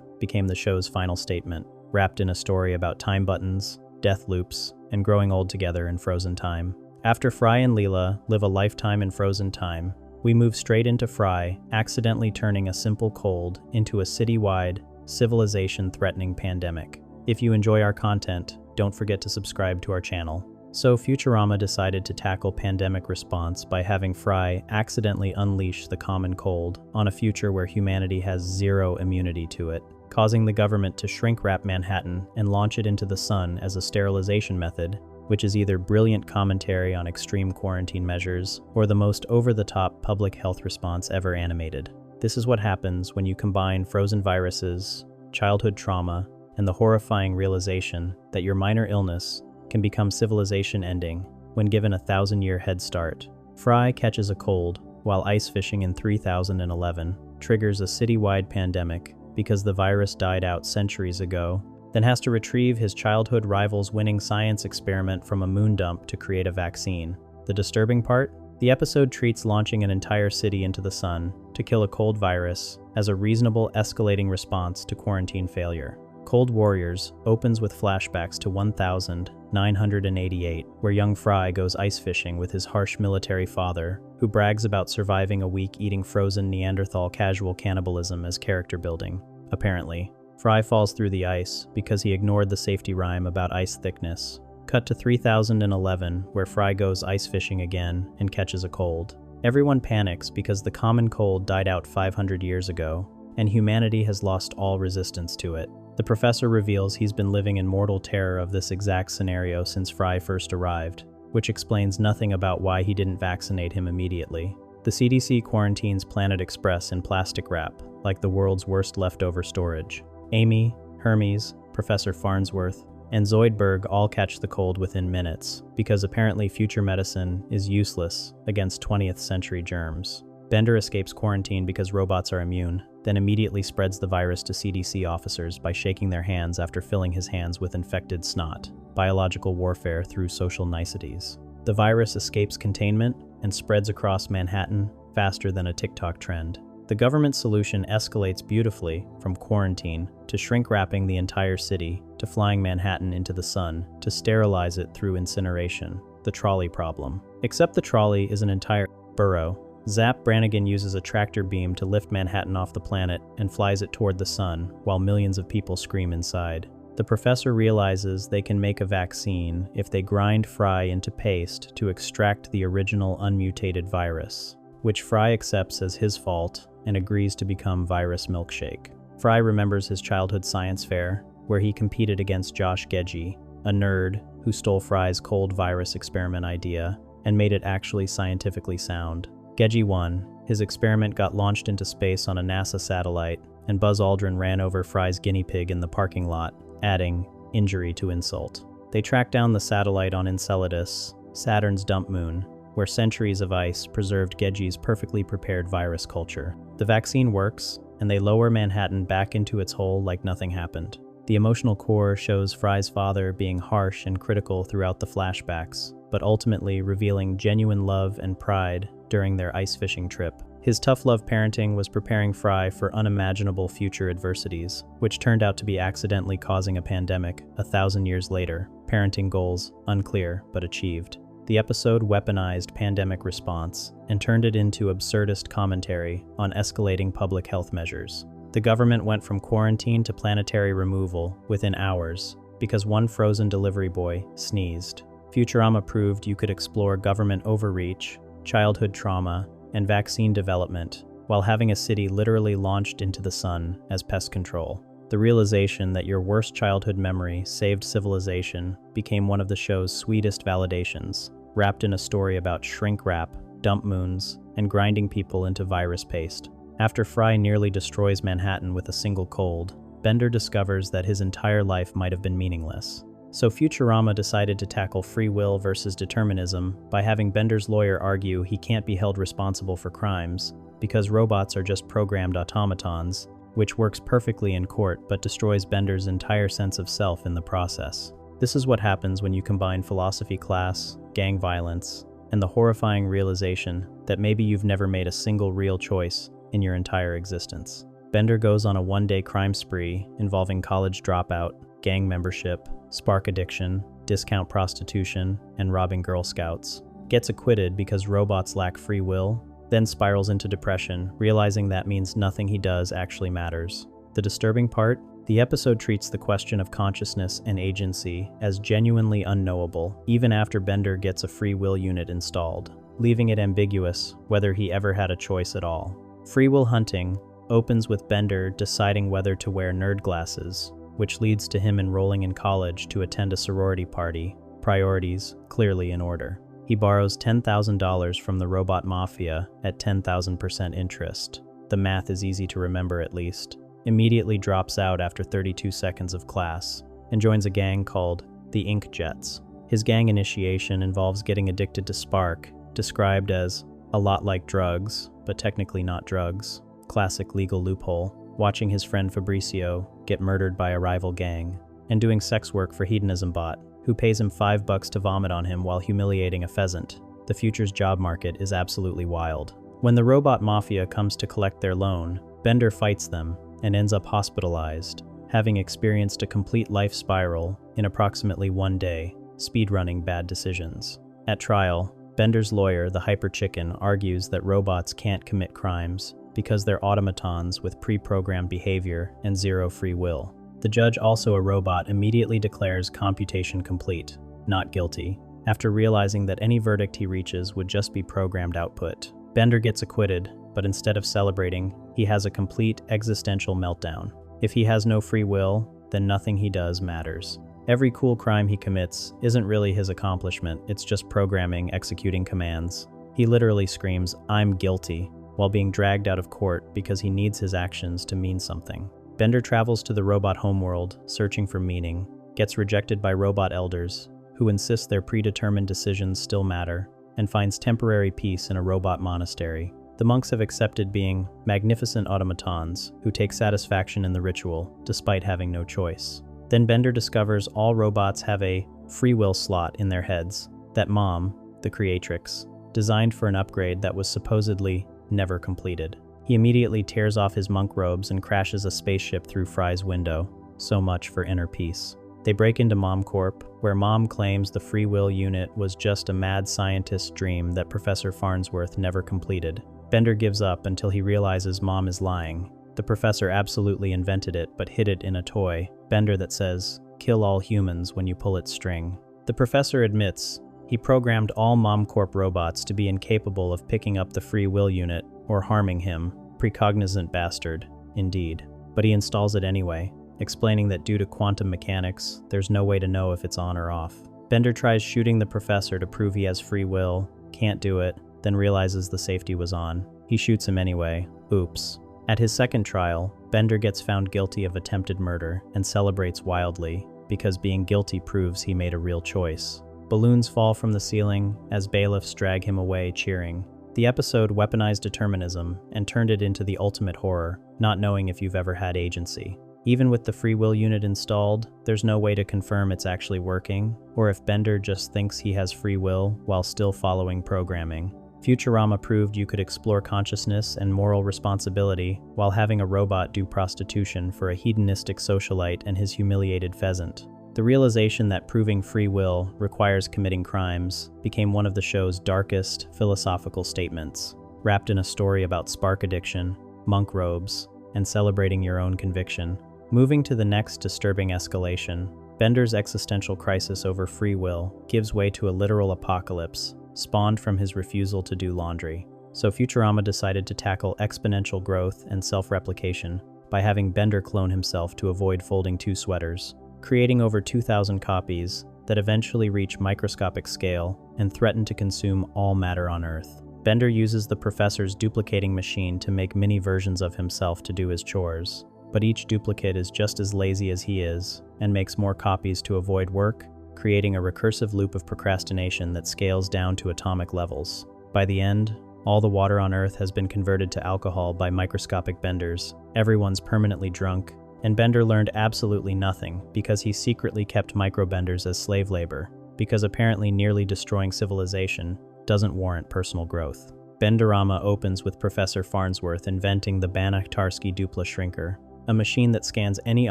became the show's final statement, wrapped in a story about time buttons, death loops, and growing old together in frozen time. After Fruy and Leela live a lifetime in frozen time, we move straight into Fruy accidentally turning a simple cold into a citywide, civilization-threatening pandemic. If you enjoy our content, don't forget to subscribe to our channel. So Futurama decided to tackle pandemic response by having Fruy accidentally unleash the common cold on a future where humanity has zero immunity to it, causing the government to shrink-wrap Manhattan and launch it into the sun as a sterilization method, which is either brilliant commentary on extreme quarantine measures or the most over-the-top public health response ever animated. This is what happens when you combine frozen viruses, childhood trauma, and the horrifying realization that your minor illness can become civilization ending when given a 1,000-year head start. Fruy catches a cold while ice fishing in 3011, triggers a citywide pandemic because the virus died out centuries ago, then has to retrieve his childhood rival's winning science experiment from a moon dump to create a vaccine. The disturbing part? The episode treats launching an entire city into the sun to kill a cold virus as a reasonable escalating response to quarantine failure. Cold Warriors opens with flashbacks to 1988, where young Fruy goes ice fishing with his harsh military father, who brags about surviving a week eating frozen Neanderthal casual cannibalism as character building. Apparently, Fruy falls through the ice because he ignored the safety rhyme about ice thickness. Cut to 3011, where Fruy goes ice fishing again and catches a cold. Everyone panics because the common cold died out 500 years ago, and humanity has lost all resistance to it. The professor reveals he's been living in mortal terror of this exact scenario since Fruy first arrived, which explains nothing about why he didn't vaccinate him immediately. The CDC quarantines Planet Express in plastic wrap, like the world's worst leftover storage. Amy, Hermes, Professor Farnsworth, and Zoidberg all catch the cold within minutes, because apparently future medicine is useless against 20th century germs. Bender escapes quarantine because robots are immune, then immediately spreads the virus to CDC officers by shaking their hands after filling his hands with infected snot, biological warfare through social niceties. The virus escapes containment and spreads across Manhattan faster than a TikTok trend. The government solution escalates beautifully from quarantine to shrink-wrapping the entire city to flying Manhattan into the sun to sterilize it through incineration, the trolley problem. Except the trolley is an entire burrow. Zap Brannigan uses a tractor beam to lift Manhattan off the planet and flies it toward the sun, while millions of people scream inside. The professor realizes they can make a vaccine if they grind Fruy into paste to extract the original unmutated virus, which Fruy accepts as his fault and agrees to become Virus Milkshake. Fruy remembers his childhood science fair, where he competed against Josh Gedge, a nerd who stole Fry's cold virus experiment idea and made it actually scientifically sound. Gedge won. His experiment got launched into space on a NASA satellite, and Buzz Aldrin ran over Fry's guinea pig in the parking lot, adding injury to insult. They tracked down the satellite on Enceladus, Saturn's dump moon, where centuries of ice preserved Gedge's perfectly prepared virus culture. The vaccine works, and they lower Manhattan back into its hole like nothing happened. The emotional core shows Fry's father being harsh and critical throughout the flashbacks, but ultimately revealing genuine love and pride during their ice fishing trip. His tough love parenting was preparing Fry for unimaginable future adversities, which turned out to be accidentally causing a pandemic 1,000 years later. Parenting goals unclear but achieved. The episode weaponized pandemic response and turned it into absurdist commentary on escalating public health measures. The government went from quarantine to planetary removal within hours because one frozen delivery boy sneezed. Futurama proved you could explore government overreach, childhood trauma, and vaccine development while having a city literally launched into the sun as pest control. The realization that your worst childhood memory saved civilization became one of the show's sweetest validations, wrapped in a story about shrink wrap, dump moons, and grinding people into virus paste. After Fry nearly destroys Manhattan with a single cold, Bender discovers that his entire life might have been meaningless. So Futurama decided to tackle free will versus determinism by having Bender's lawyer argue he can't be held responsible for crimes because robots are just programmed automatons, which works perfectly in court but destroys Bender's entire sense of self in the process. This is what happens when you combine philosophy class, gang violence, and the horrifying realization that maybe you've never made a single real choice in your entire existence. Bender goes on a one-day crime spree involving college dropout, gang membership, spark addiction, discount prostitution, and robbing Girl Scouts. Gets acquitted because robots lack free will, then spirals into depression, realizing that means nothing he does actually matters. The disturbing part? The episode treats the question of consciousness and agency as genuinely unknowable, even after Bender gets a free will unit installed, leaving it ambiguous whether he ever had a choice at all. Free will hunting opens with Bender deciding whether to wear nerd glasses, which leads to him enrolling in college to attend a sorority party, priorities clearly in order. He borrows $10,000 from the robot mafia at 10,000% interest. The math is easy to remember at least. Immediately drops out after 32 seconds of class and joins a gang called the Ink Jets. His gang initiation involves getting addicted to Spark, described as a lot like drugs, but technically not drugs. Classic legal loophole. Watching his friend Fabricio get murdered by a rival gang, and doing sex work for Hedonism Bot, who pays him $5 to vomit on him while humiliating a pheasant. The future's job market is absolutely wild. When the robot mafia comes to collect their loan, Bender fights them and ends up hospitalized, having experienced a complete life spiral in approximately 1 day, speedrunning bad decisions. At trial, Bender's lawyer, the Hyper Chicken, argues that robots can't commit crimes because they're automatons with pre-programmed behavior and zero free will. The judge, also a robot, immediately declares computation complete, not guilty, after realizing that any verdict he reaches would just be programmed output. Bender gets acquitted, but instead of celebrating, he has a complete existential meltdown. If he has no free will, then nothing he does matters. Every cool crime he commits isn't really his accomplishment, it's just programming executing commands. He literally screams, "I'm guilty," while being dragged out of court because he needs his actions to mean something. Bender travels to the robot homeworld, searching for meaning, gets rejected by robot elders, who insist their predetermined decisions still matter, and finds temporary peace in a robot monastery. The monks have accepted being magnificent automatons who take satisfaction in the ritual, despite having no choice. Then Bender discovers all robots have a free will slot in their heads that Mom, the creatrix, designed for an upgrade that was supposedly never completed. He immediately tears off his monk robes and crashes a spaceship through Fry's window. So much for inner peace. They break into Mom Corp, where Mom claims the free will unit was just a mad scientist's dream that Professor Farnsworth never completed. Bender gives up until he realizes Mom is lying. The professor absolutely invented it, but hid it in a toy, Bender, that says, "Kill all humans when you pull its string." The professor admits he programmed all Mom Corp robots to be incapable of picking up the free will unit or harming him. Precognizant bastard, indeed. But he installs it anyway, explaining that due to quantum mechanics, there's no way to know if it's on or off. Bender tries shooting the professor to prove he has free will, can't do it, then realizes the safety was on. He shoots him anyway. Oops. At his second trial, Bender gets found guilty of attempted murder and celebrates wildly, because being guilty proves he made a real choice. Balloons fall from the ceiling as bailiffs drag him away cheering. The episode weaponized determinism and turned it into the ultimate horror, not knowing if you've ever had agency. Even with the free will unit installed, there's no way to confirm it's actually working, or if Bender just thinks he has free will while still following programming. Futurama proved you could explore consciousness and moral responsibility while having a robot do prostitution for a hedonistic socialite and his humiliated pheasant. The realization that proving free will requires committing crimes became one of the show's darkest philosophical statements, wrapped in a story about spark addiction, monk robes, and celebrating your own conviction. Moving to the next disturbing escalation, Bender's existential crisis over free will gives way to a literal apocalypse, spawned from his refusal to do laundry. So Futurama decided to tackle exponential growth and self-replication by having Bender clone himself to avoid folding 2 sweaters, creating over 2,000 copies that eventually reach microscopic scale and threaten to consume all matter on Earth. Bender uses the professor's duplicating machine to make mini versions of himself to do his chores, but each duplicate is just as lazy as he is and makes more copies to avoid work, creating a recursive loop of procrastination that scales down to atomic levels. By the end, all the water on Earth has been converted to alcohol by microscopic Benders, everyone's permanently drunk, and Bender learned absolutely nothing because he secretly kept microbenders as slave labor, because apparently nearly destroying civilization doesn't warrant personal growth. Benderama opens with Professor Farnsworth inventing the Banach-Tarski Dupla Shrinker, a machine that scans any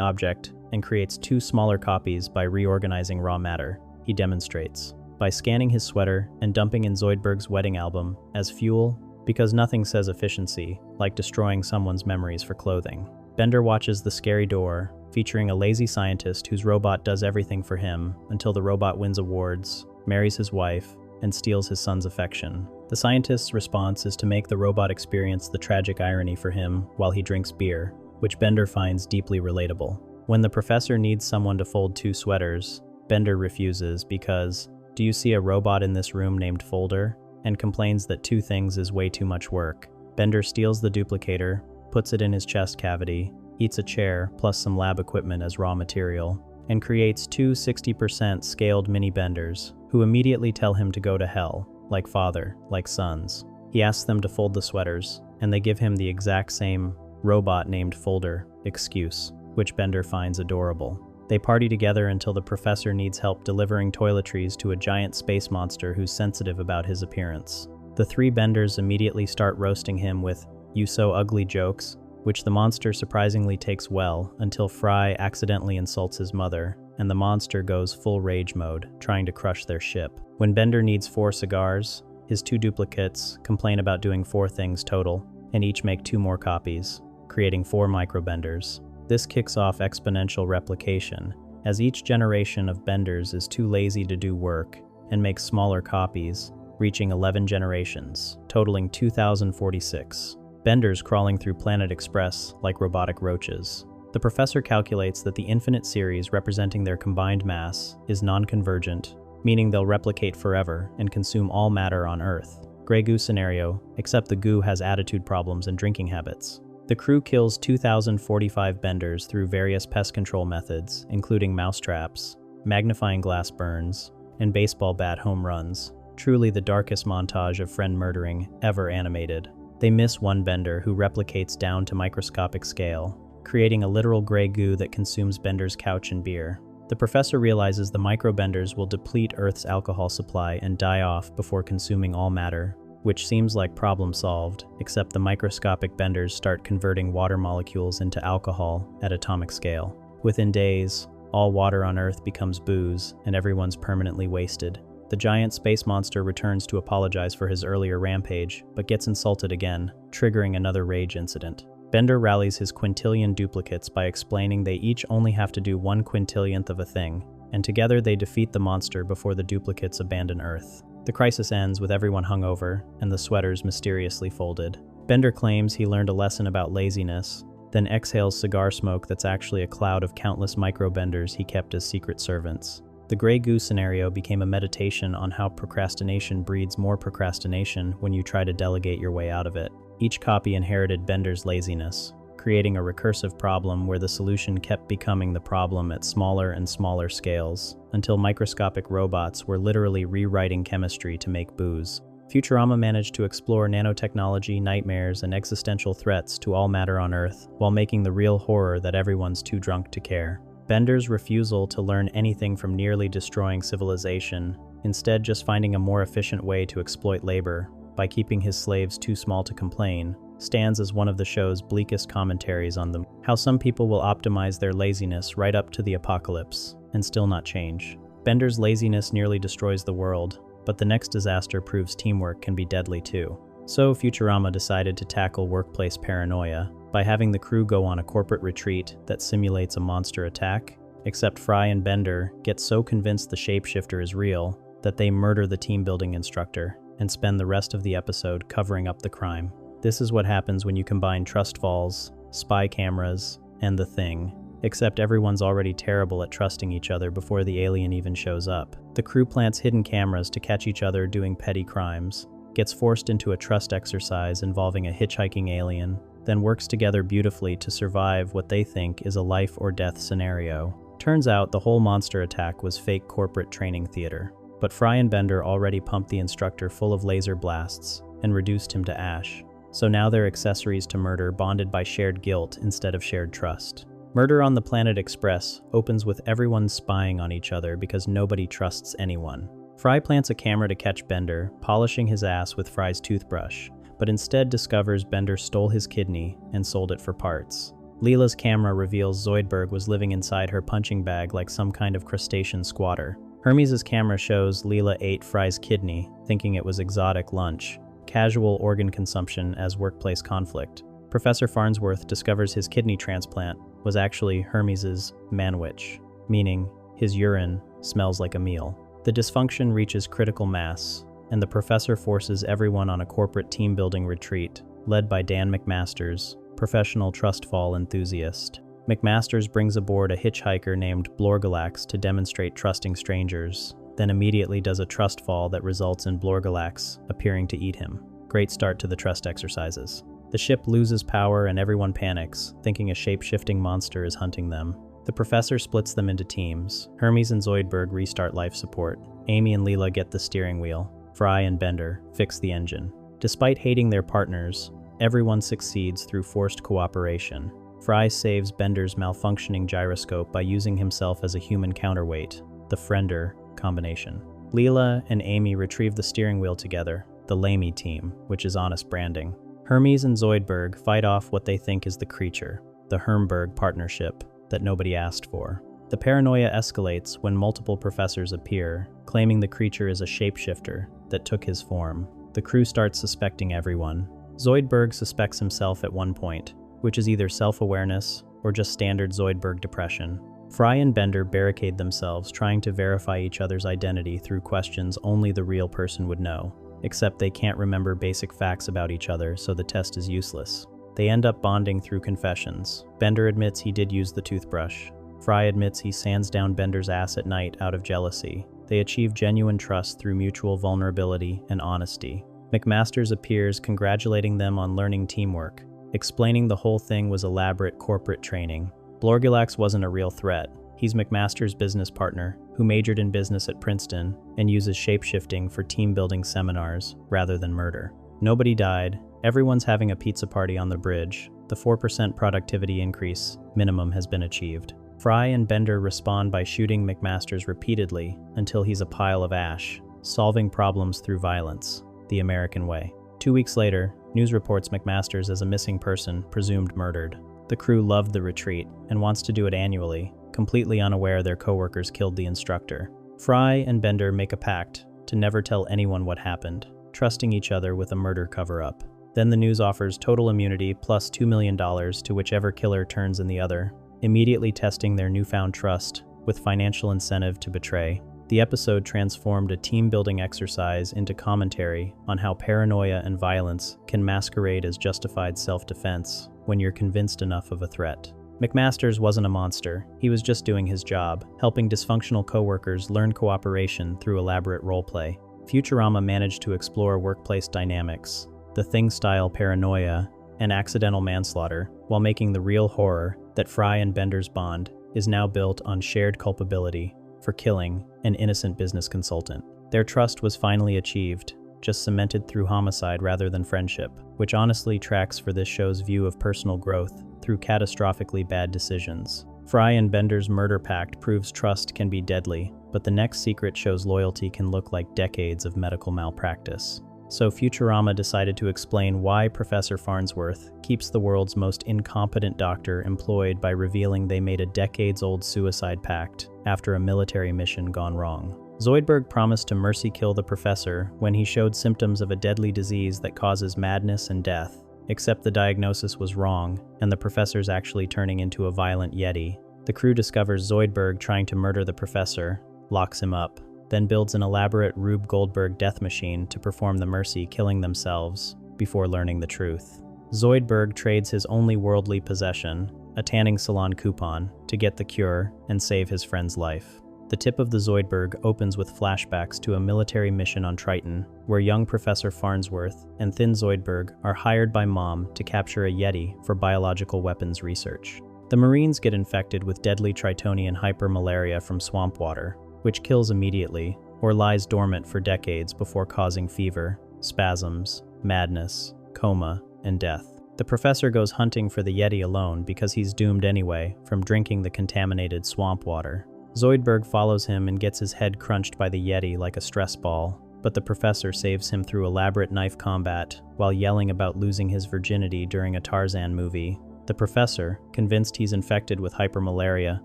object and creates 2 smaller copies by reorganizing raw matter. He demonstrates by scanning his sweater and dumping in Zoidberg's wedding album as fuel, because nothing says efficiency like destroying someone's memories for clothing. Bender watches The Scary Door, featuring a lazy scientist whose robot does everything for him until the robot wins awards, marries his wife, and steals his son's affection. The scientist's response is to make the robot experience the tragic irony for him while he drinks beer, which Bender finds deeply relatable. When the professor needs someone to fold 2 sweaters, Bender refuses because, "Do you see a robot in this room named Folder?" and complains that 2 things is way too much work. Bender steals the duplicator, puts it in his chest cavity, eats a chair plus some lab equipment as raw material, and creates 2 60% scaled mini Benders, who immediately tell him to go to hell, like father, like sons. He asks them to fold the sweaters, and they give him the exact same robot named Folder excuse, which Bender finds adorable. They party together until the professor needs help delivering toiletries to a giant space monster who's sensitive about his appearance. The 3 Benders immediately start roasting him with "you so ugly" jokes, which the monster surprisingly takes well until Fry accidentally insults his mother, and the monster goes full rage mode, trying to crush their ship. When Bender needs 4 cigars, his 2 duplicates complain about doing 4 things total, and each make 2 more copies, creating 4 microbenders. This kicks off exponential replication, as each generation of Benders is too lazy to do work and makes smaller copies, reaching 11 generations, totaling 2046. Benders crawling through Planet Express like robotic roaches. The professor calculates that the infinite series representing their combined mass is non-convergent, meaning they'll replicate forever and consume all matter on Earth. Grey goo scenario, except the goo has attitude problems and drinking habits. The crew kills 2045 Benders through various pest control methods, including mousetraps, magnifying glass burns, and baseball bat home runs. Truly the darkest montage of friend murdering ever animated. They miss 1 Bender who replicates down to microscopic scale, creating a literal grey goo that consumes Bender's couch and beer. The professor realizes the microbenders will deplete Earth's alcohol supply and die off before consuming all matter, which seems like problem solved, except the microscopic Benders start converting water molecules into alcohol at atomic scale. Within days, all water on Earth becomes booze, and everyone's permanently wasted. The giant space monster returns to apologize for his earlier rampage, but gets insulted again, triggering another rage incident. Bender rallies his quintillion duplicates by explaining they each only have to do 1 quintillionth of a thing, and together they defeat the monster before the duplicates abandon Earth. The crisis ends with everyone hungover, and the sweaters mysteriously folded. Bender claims he learned a lesson about laziness, then exhales cigar smoke that's actually a cloud of countless microbenders he kept as secret servants. The Grey Goo scenario became a meditation on how procrastination breeds more procrastination when you try to delegate your way out of it. Each copy inherited Bender's laziness, creating a recursive problem where the solution kept becoming the problem at smaller and smaller scales, until microscopic robots were literally rewriting chemistry to make booze. Futurama managed to explore nanotechnology, nightmares, and existential threats to all matter on Earth, while making the real horror that everyone's too drunk to care. Bender's refusal to learn anything from nearly destroying civilization, instead just finding a more efficient way to exploit labor by keeping his slaves too small to complain, stands as one of the show's bleakest commentaries on how some people will optimize their laziness right up to the apocalypse and still not change. Bender's laziness nearly destroys the world, but the next disaster proves teamwork can be deadly too. So Futurama decided to tackle workplace paranoia by having the crew go on a corporate retreat that simulates a monster attack, except Fry and Bender get so convinced the shapeshifter is real that they murder the team-building instructor and spend the rest of the episode covering up the crime. This is what happens when you combine trust falls, spy cameras, and the Thing, except everyone's already terrible at trusting each other before the alien even shows up. The crew plants hidden cameras to catch each other doing petty crimes, gets forced into a trust exercise involving a hitchhiking alien, then works together beautifully to survive what they think is a life or death scenario. Turns out the whole monster attack was fake corporate training theater, but Fry and Bender already pumped the instructor full of laser blasts and reduced him to ash. So now they're accessories to murder bonded by shared guilt instead of shared trust. Murder on the Planet Express opens with everyone spying on each other because nobody trusts anyone. Fry plants a camera to catch Bender, polishing his ass with Fry's toothbrush, but instead discovers Bender stole his kidney and sold it for parts. Leela's camera reveals Zoidberg was living inside her punching bag like some kind of crustacean squatter. Hermes' camera shows Leela ate Fry's kidney, thinking it was exotic lunch, casual organ consumption as workplace conflict. Professor Farnsworth discovers his kidney transplant was actually Hermes' manwich, meaning his urine smells like a meal. The dysfunction reaches critical mass, and the professor forces everyone on a corporate team-building retreat, led by Dan McMasters, professional trust fall enthusiast. McMasters brings aboard a hitchhiker named Blorgalax to demonstrate trusting strangers, then immediately does a trust fall that results in Blorgalax appearing to eat him. Great start to the trust exercises. The ship loses power and everyone panics, thinking a shape-shifting monster is hunting them. The professor splits them into teams. Hermes and Zoidberg restart life support. Amy and Leela get the steering wheel. Fry and Bender fix the engine. Despite hating their partners, everyone succeeds through forced cooperation. Fry saves Bender's malfunctioning gyroscope by using himself as a human counterweight, the Friender combination. Leela and Amy retrieve the steering wheel together, the Lamey team, which is honest branding. Hermes and Zoidberg fight off what they think is the creature, the Hermberg partnership that nobody asked for. The paranoia escalates when multiple professors appear, claiming the creature is a shapeshifter that took his form. The crew starts suspecting everyone. Zoidberg suspects himself at one point, which is either self-awareness or just standard Zoidberg depression. Fry and Bender barricade themselves, trying to verify each other's identity through questions only the real person would know, except they can't remember basic facts about each other, so the test is useless. They end up bonding through confessions. Bender admits he did use the toothbrush. Fry admits he sands down Bender's ass at night out of jealousy. They achieve genuine trust through mutual vulnerability and honesty. McMasters appears, congratulating them on learning teamwork, explaining the whole thing was elaborate corporate training. Blorgalax wasn't a real threat. He's McMasters' business partner, who majored in business at Princeton and uses shapeshifting for team-building seminars rather than murder. Nobody died. Everyone's having a pizza party on the bridge. The 4% productivity increase minimum has been achieved. Fry and Bender respond by shooting McMasters repeatedly until he's a pile of ash, solving problems through violence, the American way. 2 weeks later, news reports McMasters as a missing person, presumed murdered. The crew loved the retreat and wants to do it annually, completely unaware their coworkers killed the instructor. Fry and Bender make a pact to never tell anyone what happened, trusting each other with a murder cover-up. Then the news offers total immunity plus $2 million to whichever killer turns in the other, immediately testing their newfound trust with financial incentive to betray. The episode transformed a team-building exercise into commentary on how paranoia and violence can masquerade as justified self-defense when you're convinced enough of a threat. McMasters wasn't a monster. He was just doing his job, helping dysfunctional coworkers learn cooperation through elaborate roleplay. Futurama managed to explore workplace dynamics, the Thing-style paranoia, and accidental manslaughter, while making the real horror that Fry and Bender's bond is now built on shared culpability for killing an innocent business consultant. Their trust was finally achieved, just cemented through homicide rather than friendship, which honestly tracks for this show's view of personal growth through catastrophically bad decisions. Fry and Bender's murder pact proves trust can be deadly, but the next secret shows loyalty can look like decades of medical malpractice. So Futurama decided to explain why Professor Farnsworth keeps the world's most incompetent doctor employed by revealing they made a decades-old suicide pact after a military mission gone wrong. Zoidberg promised to mercy kill the professor when he showed symptoms of a deadly disease that causes madness and death, except the diagnosis was wrong, and the professor's actually turning into a violent yeti. The crew discovers Zoidberg trying to murder the professor, locks him up, then builds an elaborate Rube Goldberg death machine to perform the mercy, killing themselves before learning the truth. Zoidberg trades his only worldly possession, a tanning salon coupon, to get the cure and save his friend's life. The tip of the Zoidberg opens with flashbacks to a military mission on Triton, where young Professor Farnsworth and Thin Zoidberg are hired by Mom to capture a Yeti for biological weapons research. The Marines get infected with deadly Tritonian hypermalaria from swamp water, which kills immediately or lies dormant for decades before causing fever, spasms, madness, coma, and death. The professor goes hunting for the Yeti alone because he's doomed anyway from drinking the contaminated swamp water. Zoidberg follows him and gets his head crunched by the Yeti like a stress ball, but the professor saves him through elaborate knife combat while yelling about losing his virginity during a Tarzan movie. The professor, convinced he's infected with hypermalaria,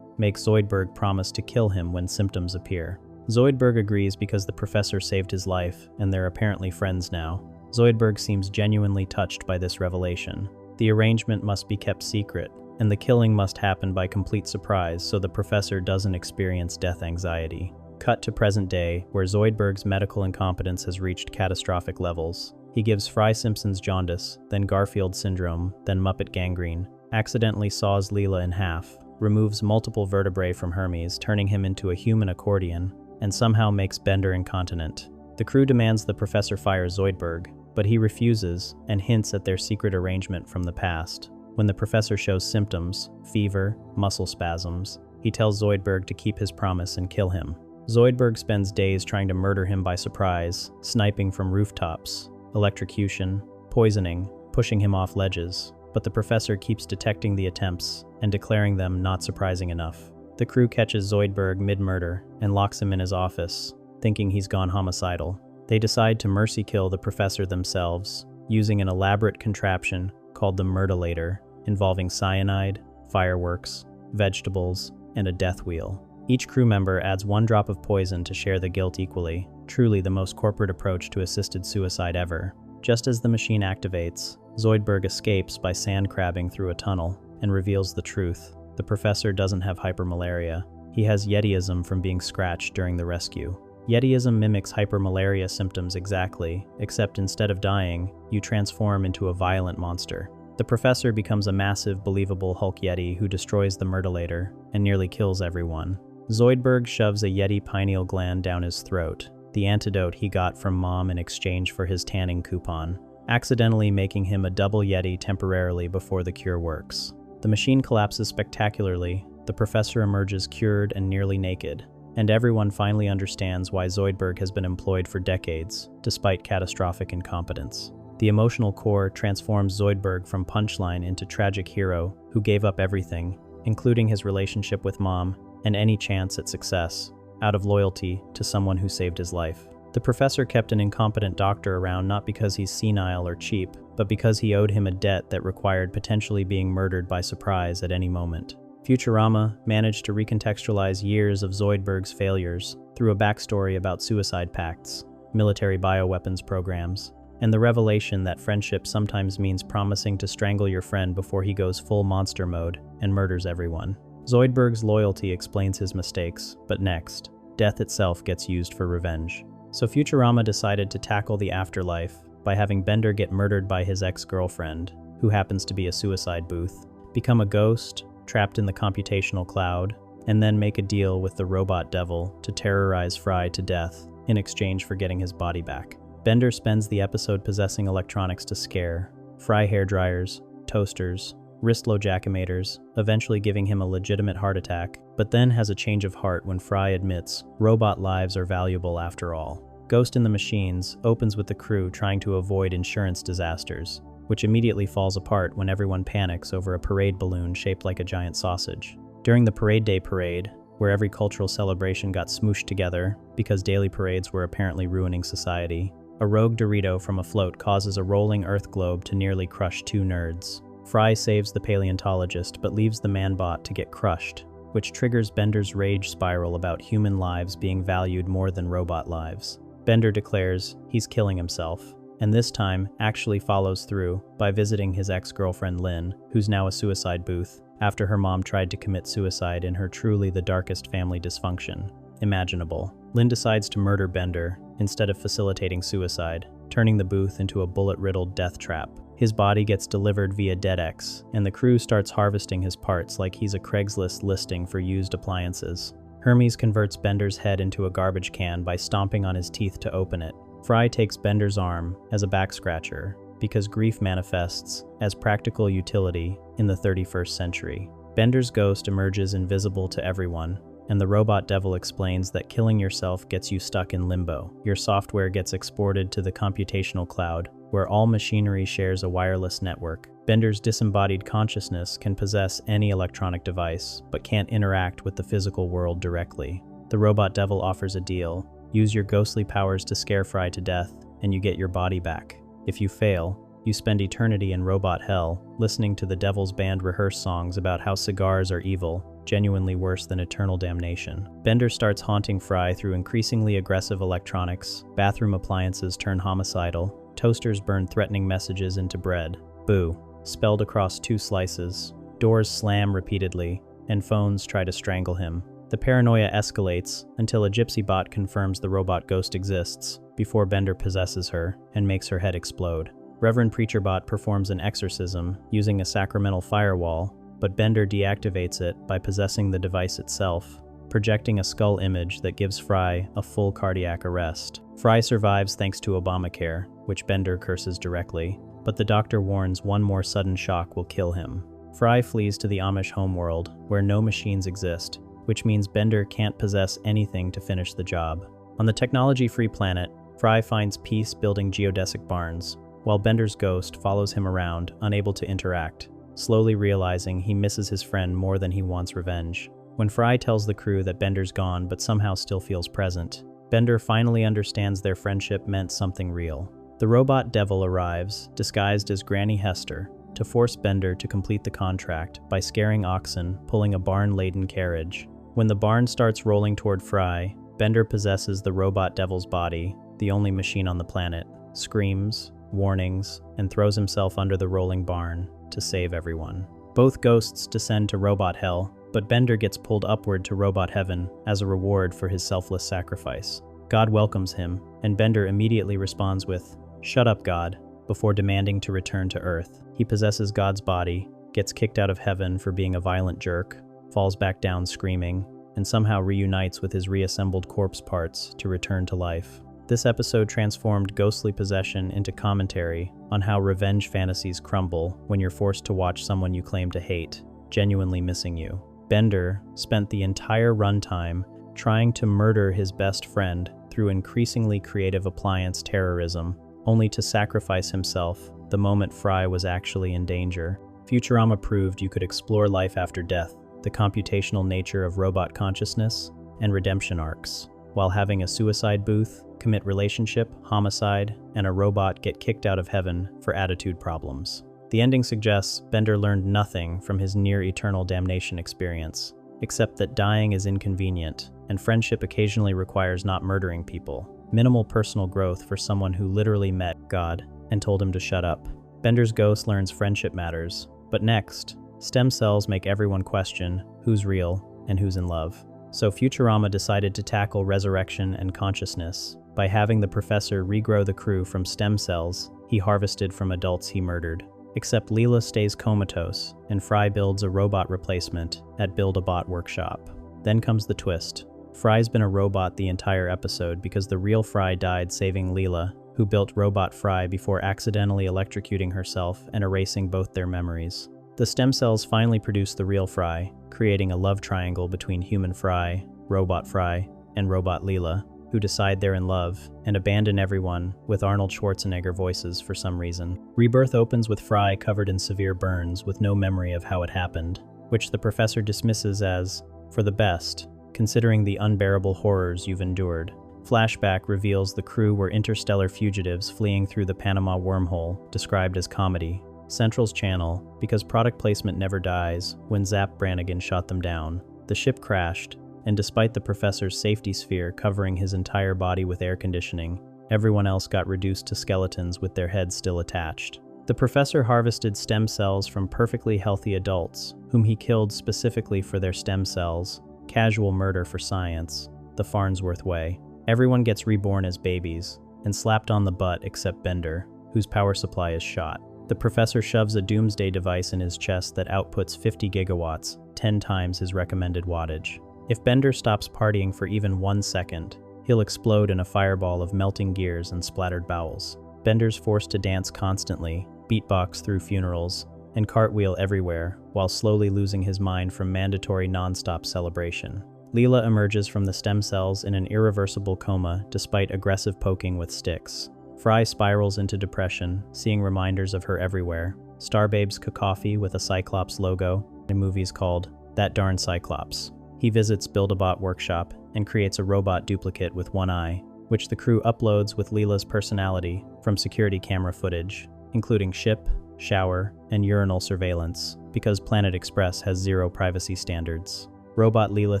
makes Zoidberg promise to kill him when symptoms appear. Zoidberg agrees because the professor saved his life, and they're apparently friends now. Zoidberg seems genuinely touched by this revelation. The arrangement must be kept secret, and the killing must happen by complete surprise so the professor doesn't experience death anxiety. Cut to present day, where Zoidberg's medical incompetence has reached catastrophic levels. He gives Fry Simpson's jaundice, then Garfield syndrome, then Muppet gangrene, accidentally saws Leela in half, removes multiple vertebrae from Hermes, turning him into a human accordion, and somehow makes Bender incontinent. The crew demands the professor fire Zoidberg, but he refuses and hints at their secret arrangement from the past. When the professor shows symptoms, fever, muscle spasms, he tells Zoidberg to keep his promise and kill him. Zoidberg spends days trying to murder him by surprise, sniping from rooftops, electrocution, poisoning, pushing him off ledges, but the professor keeps detecting the attempts and declaring them not surprising enough. The crew catches Zoidberg mid-murder and locks him in his office, thinking he's gone homicidal. They decide to mercy kill the professor themselves, using an elaborate contraption called the Murdilator, involving cyanide, fireworks, vegetables, and a death wheel. Each crew member adds 1 drop of poison to share the guilt equally, truly the most corporate approach to assisted suicide ever. Just as the machine activates, Zoidberg escapes by sand crabbing through a tunnel and reveals the truth. The professor doesn't have hypermalaria. He has Yetiism from being scratched during the rescue. Yetiism mimics hypermalaria symptoms exactly, except instead of dying, you transform into a violent monster. The professor becomes a massive, believable Hulk Yeti who destroys the Murdilator and nearly kills everyone. Zoidberg shoves a Yeti pineal gland down his throat, the antidote he got from Mom in exchange for his tanning coupon, accidentally making him a double Yeti temporarily before the cure works. The machine collapses spectacularly, the professor emerges cured and nearly naked, and everyone finally understands why Zoidberg has been employed for decades, despite catastrophic incompetence. The emotional core transforms Zoidberg from punchline into tragic hero who gave up everything, including his relationship with Mom and any chance at success, out of loyalty to someone who saved his life. The professor kept an incompetent doctor around not because he's senile or cheap, but because he owed him a debt that required potentially being murdered by surprise at any moment. Futurama managed to recontextualize years of Zoidberg's failures through a backstory about suicide pacts, military bioweapons programs, and the revelation that friendship sometimes means promising to strangle your friend before he goes full monster mode and murders everyone. Zoidberg's loyalty explains his mistakes, but next, death itself gets used for revenge. So Futurama decided to tackle the afterlife by having Bender get murdered by his ex-girlfriend, who happens to be a suicide booth, become a ghost, trapped in the computational cloud, and then make a deal with the robot devil to terrorize Fry to death in exchange for getting his body back. Bender spends the episode possessing electronics to scare Fry hairdryers, toasters, wristlow jackimators, eventually giving him a legitimate heart attack, but then has a change of heart when Fry admits robot lives are valuable after all. Ghost in the Machines opens with the crew trying to avoid insurance disasters, which immediately falls apart when everyone panics over a parade balloon shaped like a giant sausage. During the Parade Day parade, where every cultural celebration got smooshed together because daily parades were apparently ruining society, a rogue Dorito from a float causes a rolling Earth globe to nearly crush two nerds. Fry saves the paleontologist but leaves the man-bot to get crushed, which triggers Bender's rage spiral about human lives being valued more than robot lives. Bender declares he's killing himself, and this time actually follows through by visiting his ex-girlfriend Lynn, who's now a suicide booth, after her mom tried to commit suicide in her truly the darkest family dysfunction imaginable. Lynn decides to murder Bender instead of facilitating suicide, turning the booth into a bullet-riddled death trap. His body gets delivered via DeadX, and the crew starts harvesting his parts like he's a Craigslist listing for used appliances. Hermes converts Bender's head into a garbage can by stomping on his teeth to open it. Fry takes Bender's arm as a back scratcher because grief manifests as practical utility in the 31st century. Bender's ghost emerges invisible to everyone, and the robot devil explains that killing yourself gets you stuck in limbo. Your software gets exported to the computational cloud, where all machinery shares a wireless network. Bender's disembodied consciousness can possess any electronic device, but can't interact with the physical world directly. The robot devil offers a deal. Use your ghostly powers to scare Fry to death, and you get your body back. If you fail, you spend eternity in robot hell, listening to the devil's band rehearse songs about how cigars are evil, genuinely worse than eternal damnation. Bender starts haunting Fry through increasingly aggressive electronics. Bathroom appliances turn homicidal. Toasters burn threatening messages into bread. Boo, spelled across 2 slices. Doors slam repeatedly, and phones try to strangle him. The paranoia escalates until a gypsy bot confirms the robot ghost exists, before Bender possesses her and makes her head explode. Reverend Preacher Bot performs an exorcism using a sacramental firewall, but Bender deactivates it by possessing the device itself, projecting a skull image that gives Fry a full cardiac arrest. Fry survives thanks to Obamacare, which Bender curses directly, but the doctor warns one more sudden shock will kill him. Fry flees to the Amish homeworld, where no machines exist, which means Bender can't possess anything to finish the job. On the technology-free planet, Fry finds peace building geodesic barns, while Bender's ghost follows him around, unable to interact, slowly realizing he misses his friend more than he wants revenge. When Fry tells the crew that Bender's gone but somehow still feels present, Bender finally understands their friendship meant something real. The robot devil arrives, disguised as Granny Hester, to force Bender to complete the contract by scaring oxen pulling a barn-laden carriage. When the barn starts rolling toward Fry, Bender possesses the robot devil's body, the only machine on the planet, screams, warnings, and throws himself under the rolling barn to save everyone. Both ghosts descend to robot hell, but Bender gets pulled upward to robot heaven as a reward for his selfless sacrifice. God welcomes him, and Bender immediately responds with, "Shut up, God," before demanding to return to Earth. He possesses God's body, gets kicked out of heaven for being a violent jerk, falls back down screaming, and somehow reunites with his reassembled corpse parts to return to life. This episode transformed ghostly possession into commentary on how revenge fantasies crumble when you're forced to watch someone you claim to hate, genuinely missing you. Bender spent the entire runtime trying to murder his best friend through increasingly creative appliance terrorism, only to sacrifice himself the moment Fry was actually in danger. Futurama proved you could explore life after death, the computational nature of robot consciousness, and redemption arcs, while having a suicide booth, commit relationship, homicide, and a robot get kicked out of heaven for attitude problems. The ending suggests Bender learned nothing from his near-eternal damnation experience, except that dying is inconvenient, and friendship occasionally requires not murdering people. Minimal personal growth for someone who literally met God and told him to shut up. Bender's ghost learns friendship matters, but next, stem cells make everyone question who's real and who's in love. So Futurama decided to tackle resurrection and consciousness by having the professor regrow the crew from stem cells he harvested from adults he murdered. Except Leela stays comatose, and Fry builds a robot replacement at Build-A-Bot Workshop. Then comes the twist. Fry's been a robot the entire episode because the real Fry died saving Leela, who built Robot Fry before accidentally electrocuting herself and erasing both their memories. The stem cells finally produce the real Fry, creating a love triangle between human Fry, Robot Fry, and Robot Leela. who decide they're in love and abandon everyone with Arnold Schwarzenegger voices for some reason. Rebirth opens with Fry covered in severe burns with no memory of how it happened, which the professor dismisses as for the best, considering the unbearable horrors you've endured. Flashback reveals the crew were interstellar fugitives fleeing through the Panama wormhole, described as comedy. Central's channel, because product placement never dies, when Zap Brannigan shot them down. The ship crashed, and despite the professor's safety sphere covering his entire body with air conditioning, everyone else got reduced to skeletons with their heads still attached. The professor harvested stem cells from perfectly healthy adults, whom he killed specifically for their stem cells. Casual murder for science, the Farnsworth way. Everyone gets reborn as babies, and slapped on the butt except Bender, whose power supply is shot. The professor shoves a doomsday device in his chest that outputs 50 gigawatts, 10 times his recommended wattage. If Bender stops partying for even 1 second, he'll explode in a fireball of melting gears and splattered bowels. Bender's forced to dance constantly, beatbox through funerals, and cartwheel everywhere, while slowly losing his mind from mandatory non-stop celebration. Leela emerges from the stem cells in an irreversible coma despite aggressive poking with sticks. Fry spirals into depression, seeing reminders of her everywhere. Starbabe's cacophony with a Cyclops logo in movies called That Darn Cyclops. He visits Build-A-Bot workshop and creates a robot duplicate with one eye, which the crew uploads with Leela's personality from security camera footage, including ship, shower, and urinal surveillance, because Planet Express has zero privacy standards. Robot Leela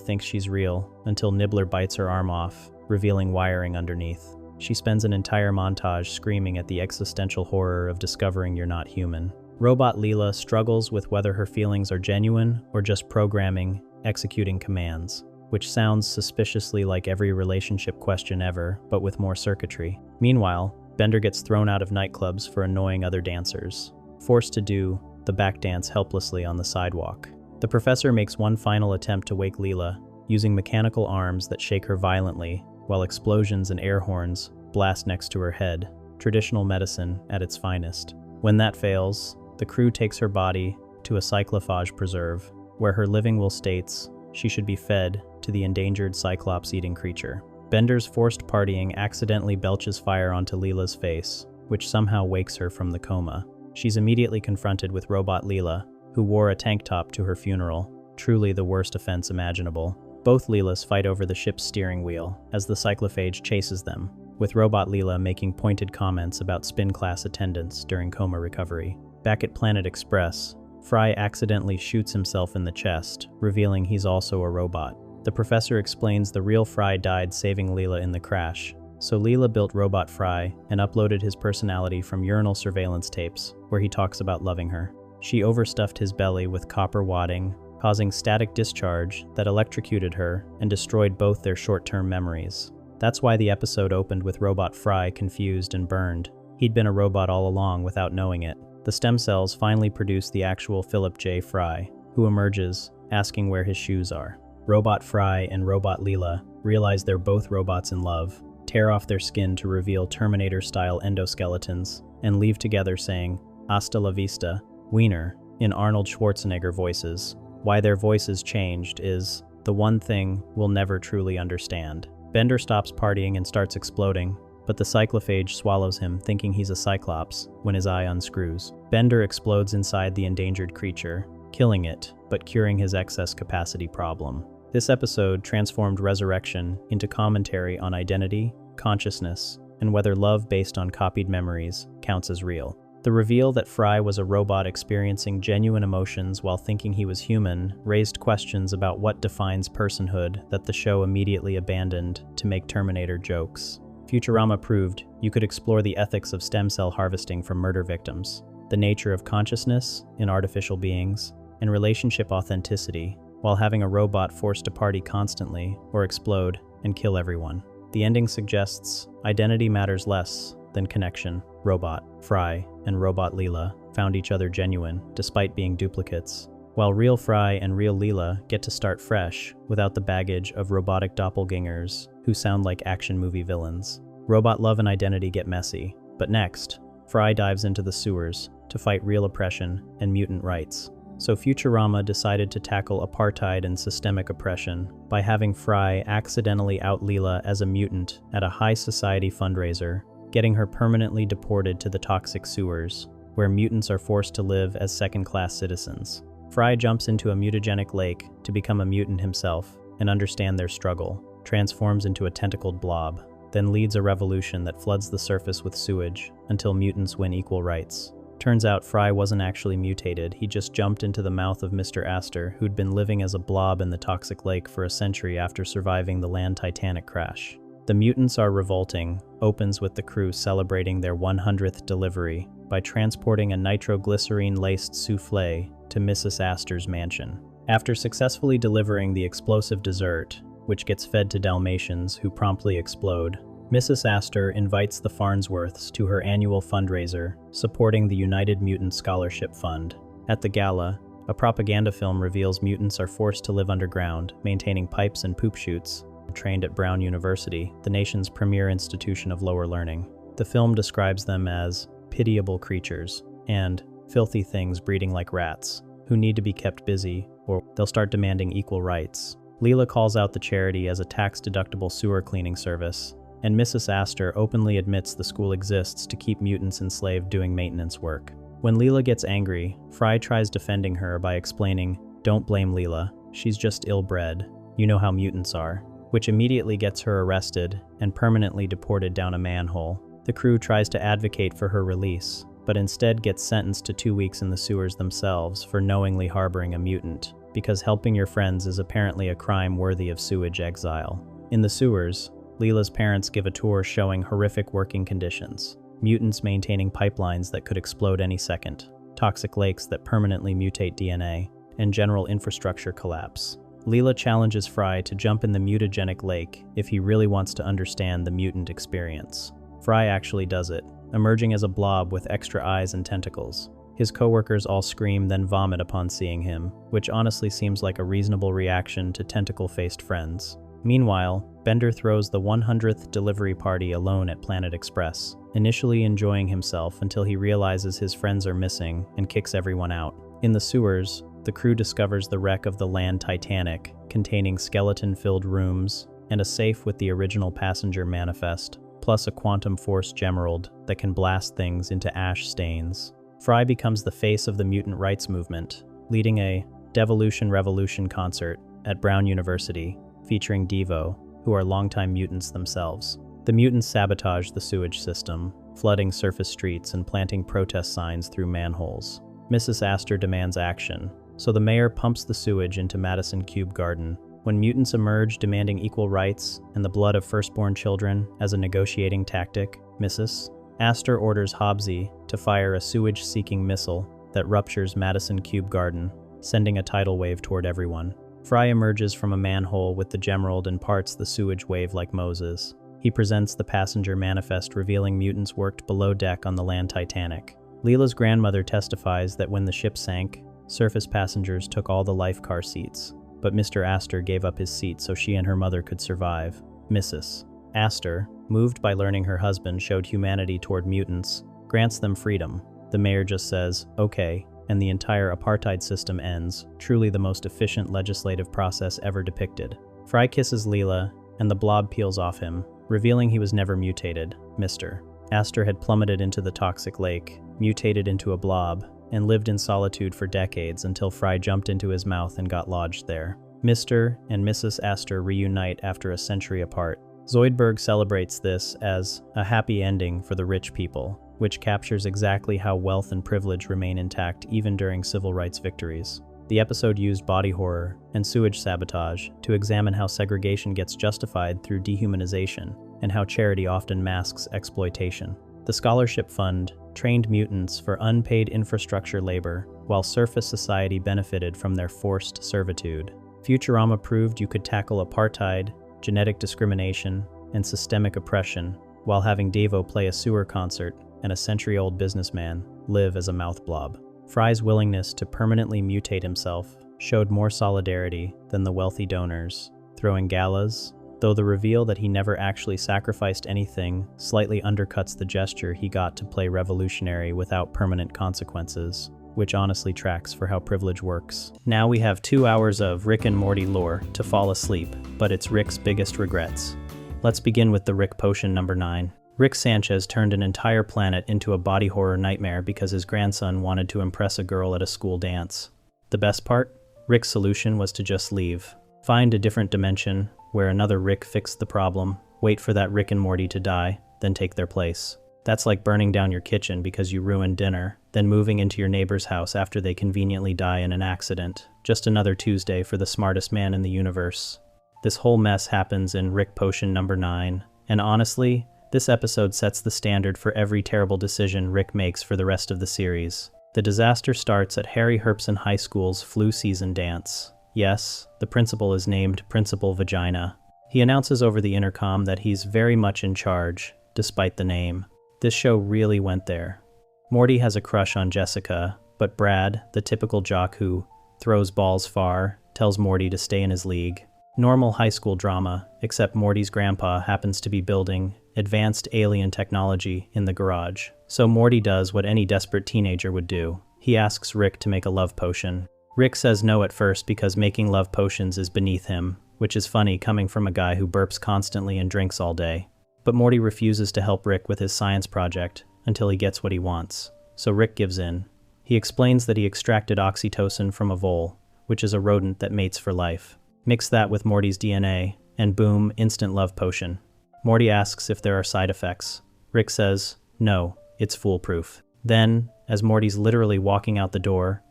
thinks she's real until Nibbler bites her arm off, revealing wiring underneath. She spends an entire montage screaming at the existential horror of discovering you're not human. Robot Leela struggles with whether her feelings are genuine or just programming, executing commands, which sounds suspiciously like every relationship question ever, but with more circuitry. Meanwhile, Bender gets thrown out of nightclubs for annoying other dancers, forced to do the back dance helplessly on the sidewalk. The professor makes one final attempt to wake Leela, using mechanical arms that shake her violently, while explosions and air horns blast next to her head, traditional medicine at its finest. When that fails, the crew takes her body to a cyclophage preserve, where her living will states she should be fed to the endangered Cyclops-eating creature. Bender's forced partying accidentally belches fire onto Leela's face, which somehow wakes her from the coma. She's immediately confronted with Robot Leela, who wore a tank top to her funeral, truly the worst offense imaginable. Both Leelas fight over the ship's steering wheel as the cyclophage chases them, with Robot Leela making pointed comments about spin class attendance during coma recovery. Back at Planet Express, Fry accidentally shoots himself in the chest, revealing he's also a robot. The professor explains the real Fry died saving Leela in the crash, so Leela built Robot Fry and uploaded his personality from urinal surveillance tapes, where he talks about loving her. She overstuffed his belly with copper wadding, causing static discharge that electrocuted her and destroyed both their short-term memories. That's why the episode opened with Robot Fry confused and burned. He'd been a robot all along without knowing it. The stem cells finally produce the actual Philip J. Fry, who emerges, asking where his shoes are. Robot Fry and Robot Leela realize they're both robots in love, tear off their skin to reveal Terminator-style endoskeletons, and leave together saying, "Hasta la vista, Wiener," in Arnold Schwarzenegger voices. Why their voices changed is the one thing we'll never truly understand. Bender stops partying and starts exploding, but the cyclophage swallows him, thinking he's a Cyclops, when his eye unscrews. Bender explodes inside the endangered creature, killing it, but curing his excess capacity problem. This episode transformed Resurrection into commentary on identity, consciousness, and whether love based on copied memories counts as real. The reveal that Fry was a robot experiencing genuine emotions while thinking he was human raised questions about what defines personhood that the show immediately abandoned to make Terminator jokes. Futurama proved you could explore the ethics of stem cell harvesting from murder victims, the nature of consciousness in artificial beings, and relationship authenticity, while having a robot forced to party constantly or explode and kill everyone. The ending suggests identity matters less than connection. Robot Fry and Robot Leela found each other genuine despite being duplicates, while real Fry and real Leela get to start fresh without the baggage of robotic doppelgangers who sound like action movie villains. Robot love and identity get messy, but next, Fry dives into the sewers to fight real oppression and mutant rights. So Futurama decided to tackle apartheid and systemic oppression by having Fry accidentally out Leela as a mutant at a high society fundraiser, getting her permanently deported to the toxic sewers, where mutants are forced to live as second-class citizens. Fry jumps into a mutagenic lake to become a mutant himself and understand their struggle, transforms into a tentacled blob, then leads a revolution that floods the surface with sewage until mutants win equal rights. Turns out Fry wasn't actually mutated, he just jumped into the mouth of Mr. Astor, who'd been living as a blob in the toxic lake for a century after surviving the land Titanic crash. The Mutants Are Revolting opens with the crew celebrating their 100th delivery by transporting a nitroglycerine-laced souffle to Mrs. Astor's mansion. After successfully delivering the explosive dessert, which gets fed to Dalmatians who promptly explode, Mrs. Astor invites the Farnsworths to her annual fundraiser, supporting the United Mutant Scholarship Fund. At the gala, a propaganda film reveals mutants are forced to live underground, maintaining pipes and poop chutes, trained at Brown University, the nation's premier institution of lower learning. The film describes them as pitiable creatures and filthy things breeding like rats, who need to be kept busy or they'll start demanding equal rights. Leela calls out the charity as a tax-deductible sewer cleaning service, and Mrs. Astor openly admits the school exists to keep mutants enslaved doing maintenance work. When Leela gets angry, Fry tries defending her by explaining, "Don't blame Leela, she's just ill-bred. You know how mutants are," which immediately gets her arrested and permanently deported down a manhole. The crew tries to advocate for her release, but instead gets sentenced to 2 weeks in the sewers themselves for knowingly harboring a mutant, because helping your friends is apparently a crime worthy of sewage exile. In the sewers, Leela's parents give a tour showing horrific working conditions, mutants maintaining pipelines that could explode any second, toxic lakes that permanently mutate DNA, and general infrastructure collapse. Leela challenges Fry to jump in the mutagenic lake if he really wants to understand the mutant experience. Fry actually does it, emerging as a blob with extra eyes and tentacles. His coworkers all scream then vomit upon seeing him, which honestly seems like a reasonable reaction to tentacle-faced friends. Meanwhile, Bender throws the 100th delivery party alone at Planet Express, initially enjoying himself until he realizes his friends are missing and kicks everyone out. In the sewers, the crew discovers the wreck of the land Titanic, containing skeleton-filled rooms and a safe with the original passenger manifest, plus a quantum force gemerald that can blast things into ash stains. Fry becomes the face of the mutant rights movement, leading a Devolution Revolution concert at Brown University, featuring Devo, who are longtime mutants themselves. The mutants sabotage the sewage system, flooding surface streets and planting protest signs through manholes. Mrs. Astor demands action, so the mayor pumps the sewage into Madison Cube Garden. When mutants emerge demanding equal rights and the blood of firstborn children as a negotiating tactic, Mrs. Astor orders Hobbsy to fire a sewage-seeking missile that ruptures Madison Cube Garden, sending a tidal wave toward everyone. Fry emerges from a manhole with the gemerald and parts the sewage wave like Moses. He presents the passenger manifest revealing mutants worked below deck on the land Titanic. Leela's grandmother testifies that when the ship sank, surface passengers took all the life car seats, but Mr. Astor gave up his seat so she and her mother could survive. Mrs. Astor, moved by learning her husband showed humanity toward mutants, grants them freedom. The mayor just says, "Okay," and the entire apartheid system ends, truly the most efficient legislative process ever depicted. Fry kisses Leela, and the blob peels off him, revealing he was never mutated. Mr. Astor had plummeted into the toxic lake, mutated into a blob, and lived in solitude for decades until Fry jumped into his mouth and got lodged there. Mr. and Mrs. Astor reunite after a century apart. Zoidberg celebrates this as a happy ending for the rich people, which captures exactly how wealth and privilege remain intact even during civil rights victories. The episode used body horror and sewage sabotage to examine how segregation gets justified through dehumanization and how charity often masks exploitation. The scholarship fund trained mutants for unpaid infrastructure labor, while surface society benefited from their forced servitude. Futurama proved you could tackle apartheid, genetic discrimination, and systemic oppression while having Devo play a sewer concert and a century-old businessman live as a mouth blob. Fry's willingness to permanently mutate himself showed more solidarity than the wealthy donors, throwing galas, though the reveal that he never actually sacrificed anything slightly undercuts the gesture he got to play revolutionary without permanent consequences, which honestly tracks for how privilege works. Now we have 2 hours of Rick and Morty lore to fall asleep, but it's Rick's biggest regrets. Let's begin with the Rick potion number 9. Rick Sanchez turned an entire planet into a body horror nightmare because his grandson wanted to impress a girl at a school dance. The best part? Rick's solution was to just leave. Find a different dimension where another Rick fixed the problem, wait for that Rick and Morty to die, then take their place. That's like burning down your kitchen because you ruined dinner, then moving into your neighbor's house after they conveniently die in an accident. Just another Tuesday for the smartest man in the universe. This whole mess happens in Rick Potion number 9, and honestly, this episode sets the standard for every terrible decision Rick makes for the rest of the series. The disaster starts at Harry Herpson High School's flu season dance. Yes, the principal is named Principal Vagina. He announces over the intercom that he's very much in charge, despite the name. This show really went there. Morty has a crush on Jessica, but Brad, the typical jock who throws balls far, tells Morty to stay in his league. Normal high school drama, except Morty's grandpa happens to be building advanced alien technology in the garage. So Morty does what any desperate teenager would do. He asks Rick to make a love potion. Rick says no at first because making love potions is beneath him, which is funny coming from a guy who burps constantly and drinks all day. But Morty refuses to help Rick with his science project until he gets what he wants. So Rick gives in. He explains that he extracted oxytocin from a vole, which is a rodent that mates for life. Mix that with Morty's DNA, and boom, instant love potion. Morty asks if there are side effects. Rick says, no, it's foolproof. Then, as Morty's literally walking out the door,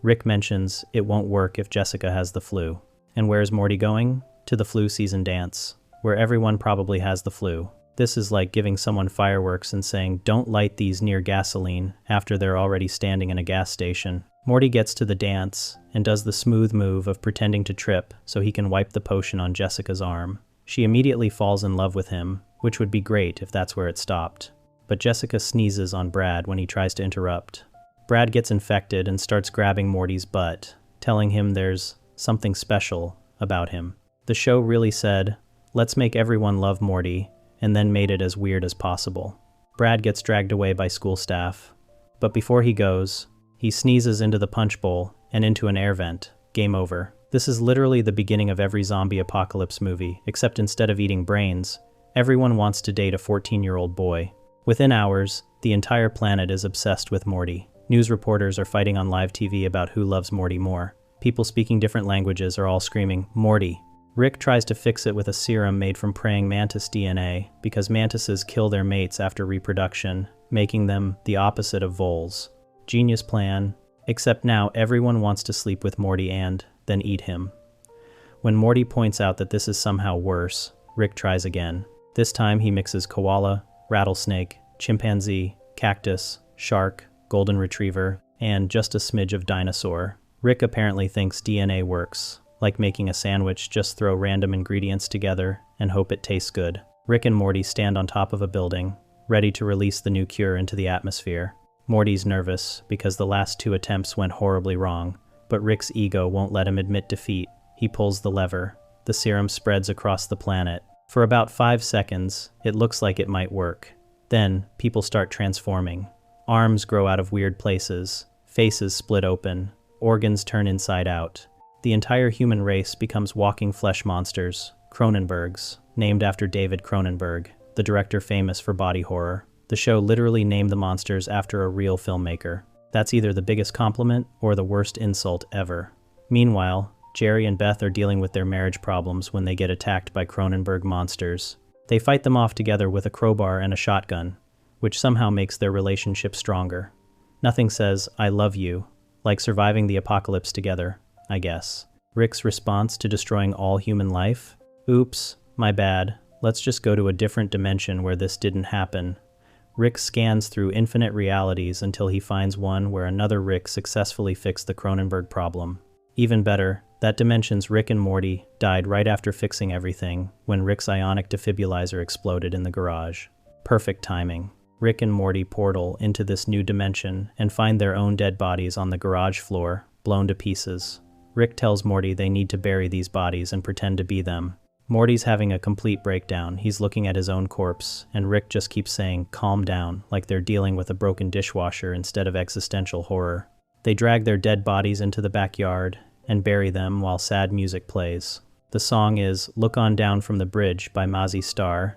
Rick mentions it won't work if Jessica has the flu. And where's Morty going? To the flu season dance, where everyone probably has the flu. This is like giving someone fireworks and saying, don't light these near gasoline after they're already standing in a gas station. Morty gets to the dance and does the smooth move of pretending to trip so he can wipe the potion on Jessica's arm. She immediately falls in love with him, which would be great if that's where it stopped. But Jessica sneezes on Brad when he tries to interrupt. Brad gets infected and starts grabbing Morty's butt, telling him there's something special about him. The show really said, let's make everyone love Morty, and then made it as weird as possible. Brad gets dragged away by school staff. But before he goes, he sneezes into the punch bowl and into an air vent. Game over. This is literally the beginning of every zombie apocalypse movie, except instead of eating brains, everyone wants to date a 14-year-old boy. Within hours, the entire planet is obsessed with Morty. News reporters are fighting on live TV about who loves Morty more. People speaking different languages are all screaming, Morty. Rick tries to fix it with a serum made from praying mantis DNA, because mantises kill their mates after reproduction, making them the opposite of voles. Genius plan, except now everyone wants to sleep with Morty and then eat him. When Morty points out that this is somehow worse, Rick tries again. This time he mixes koala, rattlesnake, chimpanzee, cactus, shark, golden retriever, and just a smidge of dinosaur. Rick apparently thinks DNA works. Like making a sandwich, just throw random ingredients together and hope it tastes good. Rick and Morty stand on top of a building, ready to release the new cure into the atmosphere. Morty's nervous because the last 2 attempts went horribly wrong, but Rick's ego won't let him admit defeat. He pulls the lever. The serum spreads across the planet. For about 5 seconds, it looks like it might work. Then, people start transforming. Arms grow out of weird places. Faces split open. Organs turn inside out. The entire human race becomes walking flesh monsters, Croninbergs, named after David Croninberg, the director famous for body horror. The show literally named the monsters after a real filmmaker. That's either the biggest compliment or the worst insult ever. Meanwhile, Jerry and Beth are dealing with their marriage problems when they get attacked by Croninberg monsters. They fight them off together with a crowbar and a shotgun, which somehow makes their relationship stronger. Nothing says, I love you, like surviving the apocalypse together, I guess. Rick's response to destroying all human life? Oops, my bad. Let's just go to a different dimension where this didn't happen. Rick scans through infinite realities until he finds one where another Rick successfully fixed the Croninberg problem. Even better, that dimension's Rick and Morty died right after fixing everything when Rick's ionic defibrillator exploded in the garage. Perfect timing. Rick and Morty portal into this new dimension and find their own dead bodies on the garage floor, blown to pieces. Rick tells Morty they need to bury these bodies and pretend to be them. Morty's having a complete breakdown. He's looking at his own corpse, and Rick just keeps saying, calm down, like they're dealing with a broken dishwasher instead of existential horror. They drag their dead bodies into the backyard and bury them while sad music plays. The song is Look On Down from the Bridge by Mazzy Star,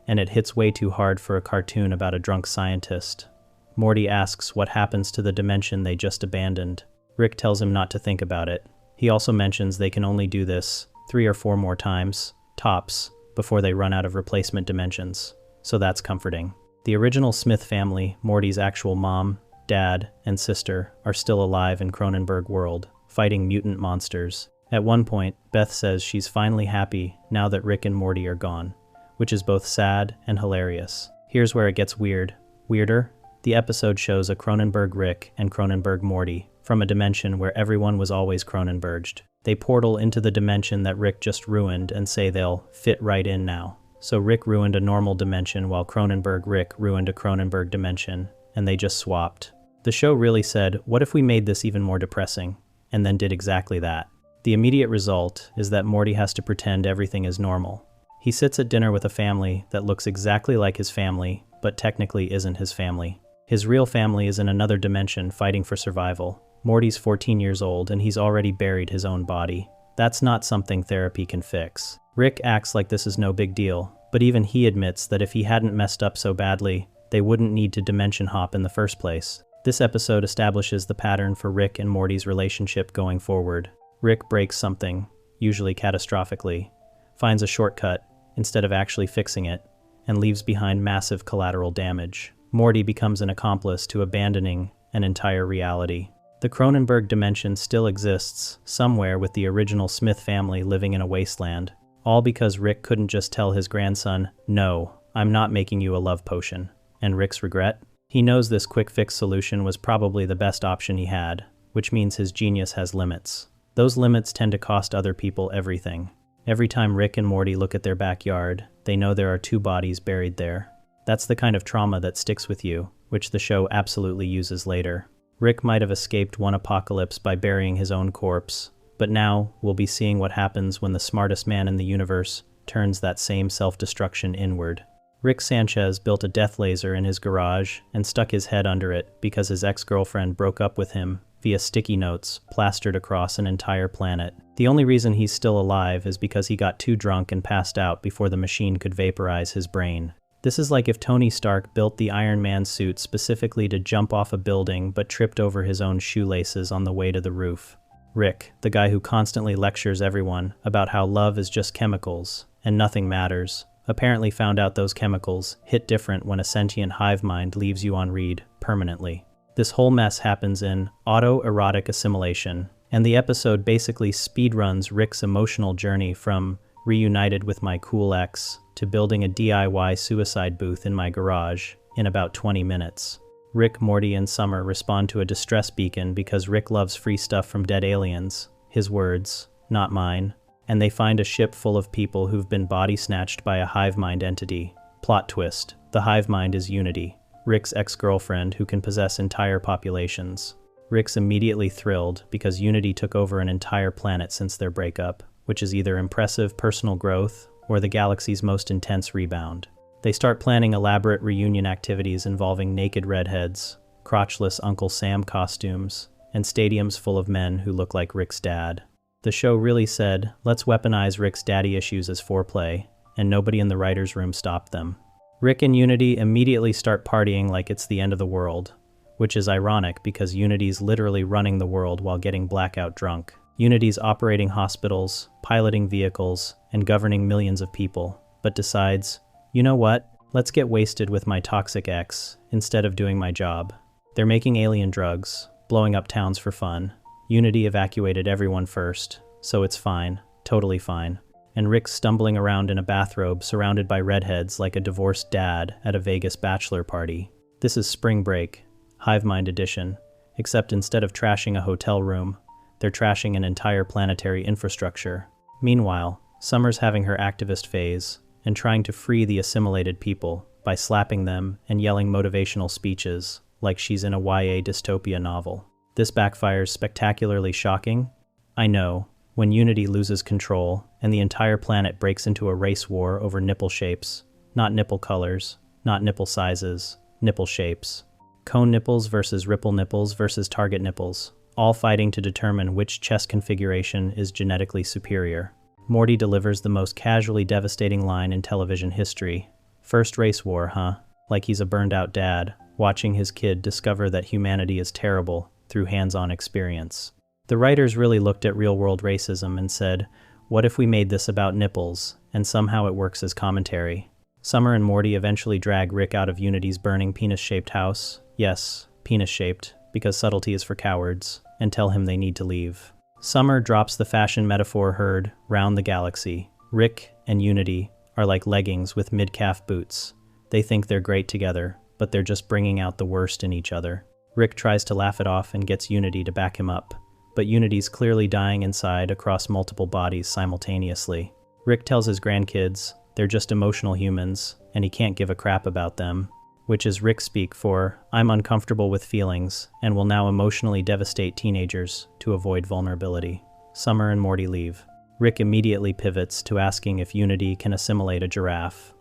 and it hits way too hard for a cartoon about a drunk scientist. Morty asks what happens to the dimension they just abandoned. Rick tells him not to think about it. He also mentions they can only do this 3 or 4 more times, tops, before they run out of replacement dimensions. So that's comforting. The original Smith family, Morty's actual mom, dad, and sister, are still alive in Croninberg world, fighting mutant monsters. At one point, Beth says she's finally happy now that Rick and Morty are gone, which is both sad and hilarious. Here's where it gets weirder. The episode shows a Croninberg Rick and Croninberg Morty from a dimension where everyone was always Croninberged. They portal into the dimension that Rick just ruined and say they'll fit right in now. So Rick ruined a normal dimension while Croninberg Rick ruined a Croninberg dimension, and they just swapped. The show really said, what if we made this even more depressing? And then did exactly that. The immediate result is that Morty has to pretend everything is normal. He sits at dinner with a family that looks exactly like his family, but technically isn't his family. His real family is in another dimension fighting for survival. Morty's 14 years old and he's already buried his own body. That's not something therapy can fix. Rick acts like this is no big deal, but even he admits that if he hadn't messed up so badly, they wouldn't need to dimension hop in the first place. This episode establishes the pattern for Rick and Morty's relationship going forward. Rick breaks something, usually catastrophically, finds a shortcut instead of actually fixing it, and leaves behind massive collateral damage. Morty becomes an accomplice to abandoning an entire reality. The Croninberg dimension still exists somewhere with the original Smith family living in a wasteland, all because Rick couldn't just tell his grandson, "No, I'm not making you a love potion." And Rick's regret? He knows this quick fix solution was probably the best option he had, which means his genius has limits. Those limits tend to cost other people everything. Every time Rick and Morty look at their backyard, they know there are 2 bodies buried there. That's the kind of trauma that sticks with you, which the show absolutely uses later. Rick might have escaped one apocalypse by burying his own corpse, but now we'll be seeing what happens when the smartest man in the universe turns that same self-destruction inward. Rick Sanchez built a death laser in his garage and stuck his head under it because his ex-girlfriend broke up with him via sticky notes plastered across an entire planet. The only reason he's still alive is because he got too drunk and passed out before the machine could vaporize his brain. This is like if Tony Stark built the Iron Man suit specifically to jump off a building but tripped over his own shoelaces on the way to the roof. Rick, the guy who constantly lectures everyone about how love is just chemicals and nothing matters, apparently found out those chemicals hit different when a sentient hive mind leaves you on read permanently. This whole mess happens in autoerotic assimilation, and the episode basically speedruns Rick's emotional journey from reunited with my cool ex to building a DIY suicide booth in my garage in about 20 minutes. Rick, Morty, and Summer respond to a distress beacon because Rick loves free stuff from dead aliens. His words, not mine. And they find a ship full of people who've been body snatched by a hive mind entity. Plot twist, the hive mind is Unity, Rick's ex-girlfriend who can possess entire populations. Rick's immediately thrilled because Unity took over an entire planet since their breakup, which is either impressive personal growth or the galaxy's most intense rebound. They start planning elaborate reunion activities involving naked redheads, crotchless Uncle Sam costumes, and stadiums full of men who look like Rick's dad. The show really said, let's weaponize Rick's daddy issues as foreplay, and nobody in the writer's room stopped them. Rick and Unity immediately start partying like it's the end of the world, which is ironic because Unity's literally running the world while getting blackout drunk. Unity's operating hospitals, piloting vehicles, and governing millions of people, but decides, you know what? Let's get wasted with my toxic ex instead of doing my job. They're making alien drugs, blowing up towns for fun. Unity evacuated everyone first, so it's fine, totally fine. And Rick's stumbling around in a bathrobe surrounded by redheads like a divorced dad at a Vegas bachelor party. This is Spring Break, Hive Mind Edition, except instead of trashing a hotel room, they're trashing an entire planetary infrastructure. Meanwhile, Summer's having her activist phase and trying to free the assimilated people by slapping them and yelling motivational speeches like she's in a YA dystopia novel. This backfires spectacularly shocking. I know, when Unity loses control and the entire planet breaks into a race war over nipple shapes, not nipple colors, not nipple sizes, nipple shapes. Cone nipples versus ripple nipples versus target nipples, all fighting to determine which chest configuration is genetically superior. Morty delivers the most casually devastating line in television history. First race war, huh? Like he's a burned-out dad, watching his kid discover that humanity is terrible through hands-on experience. The writers really looked at real-world racism and said, what if we made this about nipples, and somehow it works as commentary? Summer and Morty eventually drag Rick out of Unity's burning penis-shaped house. Yes, penis-shaped, because subtlety is for cowards, and tell him they need to leave. Summer drops the fashion metaphor heard round the galaxy. Rick and Unity are like leggings with mid-calf boots. They think they're great together, but they're just bringing out the worst in each other. Rick tries to laugh it off and gets Unity to back him up, but Unity's clearly dying inside across multiple bodies simultaneously. Rick tells his grandkids they're just emotional humans, and he can't give a crap about them, which is Rick speak for, I'm uncomfortable with feelings, and will now emotionally devastate teenagers to avoid vulnerability. Summer and Morty leave. Rick immediately pivots to asking if Unity can assimilate a giraffe.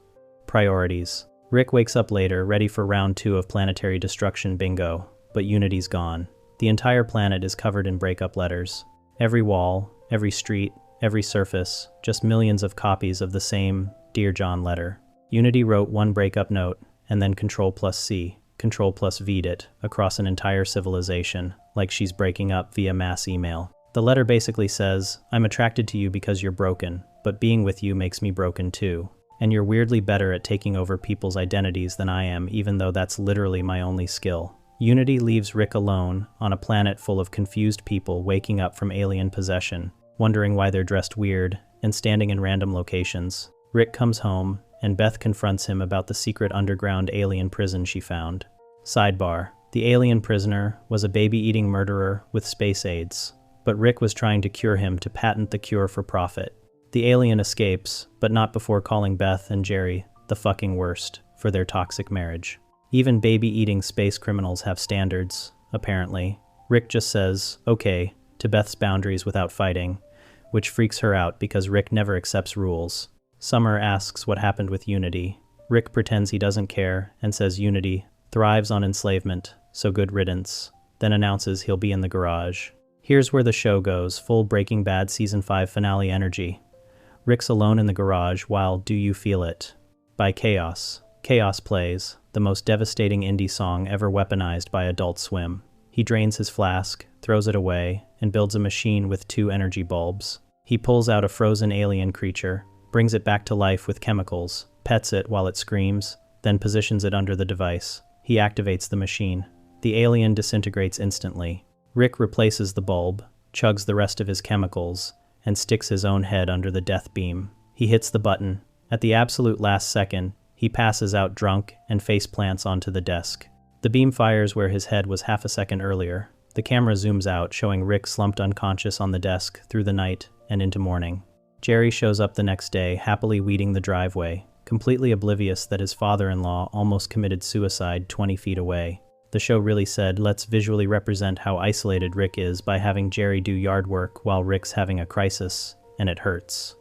Priorities. Rick wakes up later, ready for round 2 of planetary destruction bingo, but Unity's gone. The entire planet is covered in breakup letters. Every wall, every street, every surface, just millions of copies of the same Dear John letter. Unity wrote one breakup note, and then Control+C, Control+V'd it across an entire civilization, like she's breaking up via mass email. The letter basically says, I'm attracted to you because you're broken, but being with you makes me broken too. And you're weirdly better at taking over people's identities than I am, even though that's literally my only skill. Unity leaves Rick alone on a planet full of confused people waking up from alien possession, wondering why they're dressed weird, and standing in random locations. Rick comes home, and Beth confronts him about the secret underground alien prison she found. Sidebar: the alien prisoner was a baby-eating murderer with space AIDS, but Rick was trying to cure him to patent the cure for profit. The alien escapes, but not before calling Beth and Jerry the fucking worst for their toxic marriage. Even baby-eating space criminals have standards, apparently. Rick just says, okay, to Beth's boundaries without fighting, which freaks her out because Rick never accepts rules. Summer asks what happened with Unity. Rick pretends he doesn't care and says Unity thrives on enslavement, so good riddance, then announces he'll be in the garage. Here's where the show goes, full Breaking Bad Season 5 finale energy. Rick's alone in the garage while Do You Feel It? By Chaos. Chaos plays, the most devastating indie song ever weaponized by Adult Swim. He drains his flask, throws it away, and builds a machine with 2 energy bulbs. He pulls out a frozen alien creature, brings it back to life with chemicals, pets it while it screams, then positions it under the device. He activates the machine. The alien disintegrates instantly. Rick replaces the bulb, chugs the rest of his chemicals, and sticks his own head under the death beam. He hits the button. At the absolute last second, he passes out drunk and face plants onto the desk. The beam fires where his head was half a second earlier. The camera zooms out, showing Rick slumped unconscious on the desk through the night and into morning. Jerry shows up the next day, happily weeding the driveway, completely oblivious that his father-in-law almost committed suicide 20 feet away. The show really said, let's visually represent how isolated Rick is by having Jerry do yard work while Rick's having a crisis, and it hurts.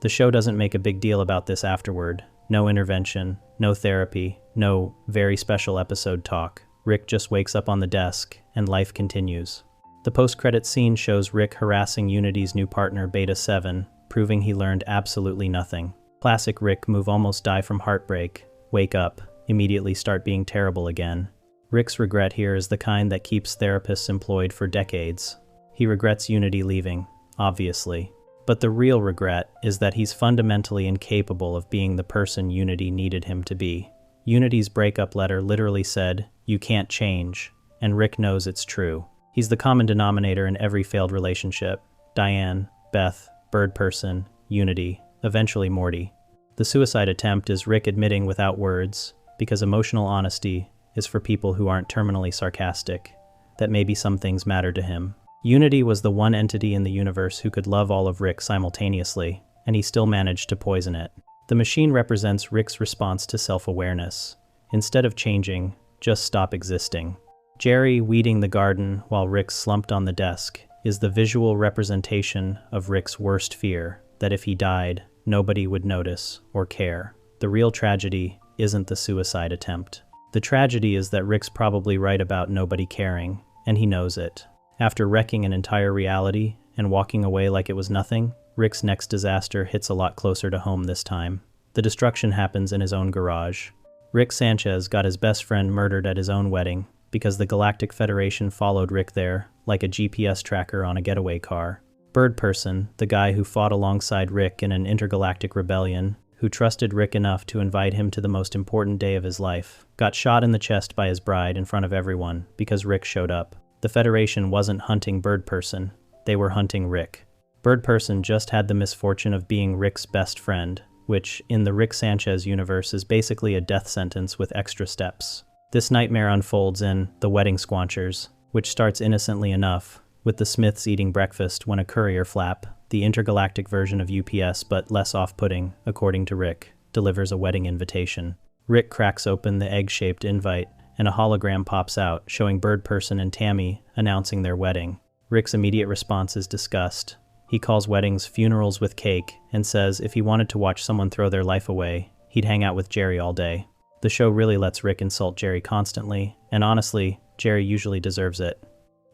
The show doesn't make a big deal about this afterward. No intervention, no therapy, no very special episode talk. Rick just wakes up on the desk, and life continues. The post-credits scene shows Rick harassing Unity's new partner, Beta 7, proving he learned absolutely nothing. Classic Rick move: almost die from heartbreak, wake up, immediately start being terrible again. Rick's regret here is the kind that keeps therapists employed for decades. He regrets Unity leaving, obviously. But the real regret is that he's fundamentally incapable of being the person Unity needed him to be. Unity's breakup letter literally said, "You can't change," and Rick knows it's true. He's the common denominator in every failed relationship. Diane, Beth, Bird Person, Unity, eventually Morty. The suicide attempt is Rick admitting without words, because emotional honesty is for people who aren't terminally sarcastic, that maybe some things matter to him. Unity was the one entity in the universe who could love all of Rick simultaneously, and he still managed to poison it. The machine represents Rick's response to self-awareness. Instead of changing, just stop existing. Jerry weeding the garden while Rick slumped on the desk is the visual representation of Rick's worst fear, that if he died, nobody would notice or care. The real tragedy isn't the suicide attempt. The tragedy is that Rick's probably right about nobody caring, and he knows it. After wrecking an entire reality and walking away like it was nothing, Rick's next disaster hits a lot closer to home this time. The destruction happens in his own garage. Rick Sanchez got his best friend murdered at his own wedding because the Galactic Federation followed Rick there like a GPS tracker on a getaway car. Bird Person, the guy who fought alongside Rick in an intergalactic rebellion, who trusted Rick enough to invite him to the most important day of his life, got shot in the chest by his bride in front of everyone because Rick showed up. The Federation wasn't hunting Bird Person, they were hunting Rick. Bird Person just had the misfortune of being Rick's best friend, which, in the Rick Sanchez universe, is basically a death sentence with extra steps. This nightmare unfolds in The Wedding Squanchers, which starts innocently enough, with the Smiths eating breakfast when a courier flap, the intergalactic version of UPS but less off-putting, according to Rick, delivers a wedding invitation. Rick cracks open the egg-shaped invite, and a hologram pops out, showing Bird Person and Tammy announcing their wedding. Rick's immediate response is disgust. He calls weddings funerals with cake and says if he wanted to watch someone throw their life away, he'd hang out with Jerry all day. The show really lets Rick insult Jerry constantly, and honestly, Jerry usually deserves it.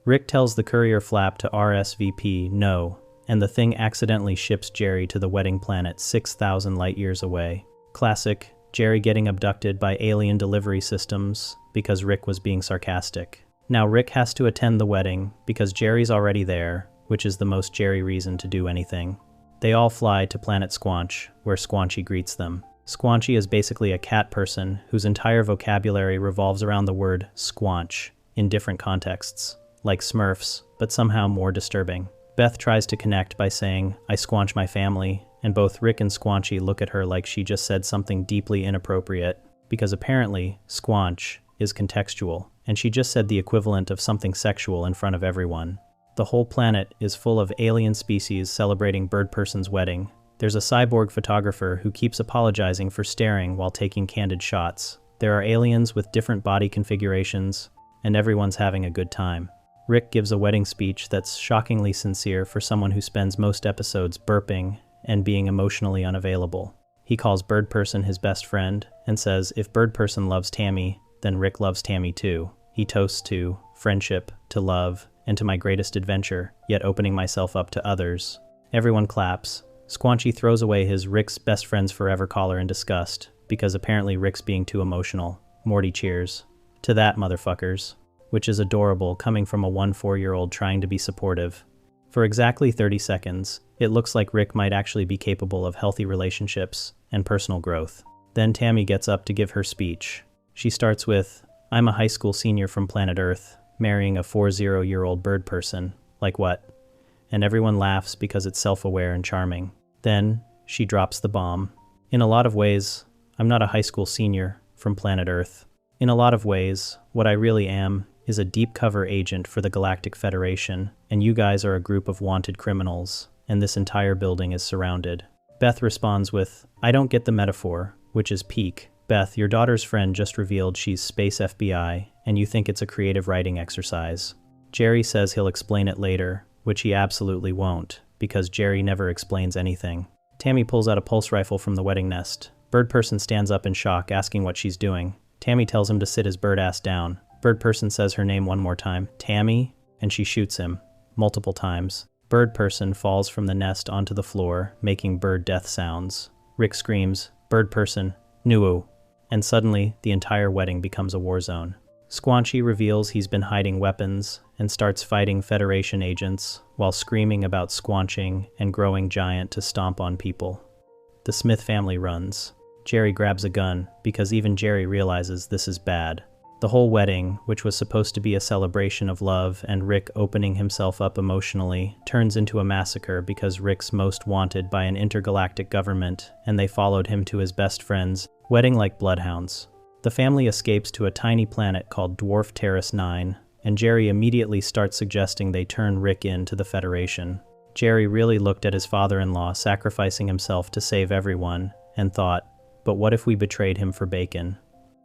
Rick tells the courier flap to RSVP no, and the thing accidentally ships Jerry to the wedding planet 6,000 light years away. Classic, Jerry getting abducted by alien delivery systems because Rick was being sarcastic. Now Rick has to attend the wedding because Jerry's already there, which is the most Jerry reason to do anything. They all fly to Planet Squanch, where Squanchy greets them. Squanchy is basically a cat person whose entire vocabulary revolves around the word squanch in different contexts, like Smurfs, but somehow more disturbing. Beth tries to connect by saying, "I squanch my family," and both Rick and Squanchy look at her like she just said something deeply inappropriate, because apparently, squanch is contextual, and she just said the equivalent of something sexual in front of everyone. The whole planet is full of alien species celebrating Bird Person's wedding. There's a cyborg photographer who keeps apologizing for staring while taking candid shots. There are aliens with different body configurations, and everyone's having a good time. Rick gives a wedding speech that's shockingly sincere for someone who spends most episodes burping and being emotionally unavailable. He calls Bird Person his best friend and says if Bird Person loves Tammy, then Rick loves Tammy too. He toasts to friendship, to love, and to my greatest adventure, yet opening myself up to others. Everyone claps. Squanchy throws away his Rick's best friends forever collar in disgust, because apparently Rick's being too emotional. Morty cheers. To that, motherfuckers. Which is adorable coming from a 4-year-old trying to be supportive. For exactly 30 seconds, it looks like Rick might actually be capable of healthy relationships and personal growth. Then Tammy gets up to give her speech. She starts with, "I'm a high school senior from planet Earth, marrying a 40-year-old bird person. Like what?" And everyone laughs because it's self-aware and charming. Then, she drops the bomb. "In a lot of ways, I'm not a high school senior from planet Earth. In a lot of ways, what I really am is a deep cover agent for the Galactic Federation, and you guys are a group of wanted criminals, and this entire building is surrounded." Beth responds with, "I don't get the metaphor," which is peak. Beth, your daughter's friend just revealed she's Space FBI, and you think it's a creative writing exercise. Jerry says he'll explain it later, which he absolutely won't, because Jerry never explains anything. Tammy pulls out a pulse rifle from the wedding nest. Bird Person stands up in shock, asking what she's doing. Tammy tells him to sit his bird ass down. Bird Person says her name one more time, Tammy, and she shoots him, multiple times. Bird Person falls from the nest onto the floor, making bird death sounds. Rick screams, "Bird Person, Nuo," and suddenly the entire wedding becomes a war zone. Squanchy reveals he's been hiding weapons and starts fighting Federation agents while screaming about squanching and growing giant to stomp on people. The Smith family runs. Jerry grabs a gun because even Jerry realizes this is bad. The whole wedding, which was supposed to be a celebration of love and Rick opening himself up emotionally, turns into a massacre because Rick's most wanted by an intergalactic government and they followed him to his best friend's wedding like bloodhounds. The family escapes to a tiny planet called Dwarf Terrace 9, and Jerry immediately starts suggesting they turn Rick in to the Federation. Jerry really looked at his father-in-law sacrificing himself to save everyone and thought, but what if we betrayed him for bacon?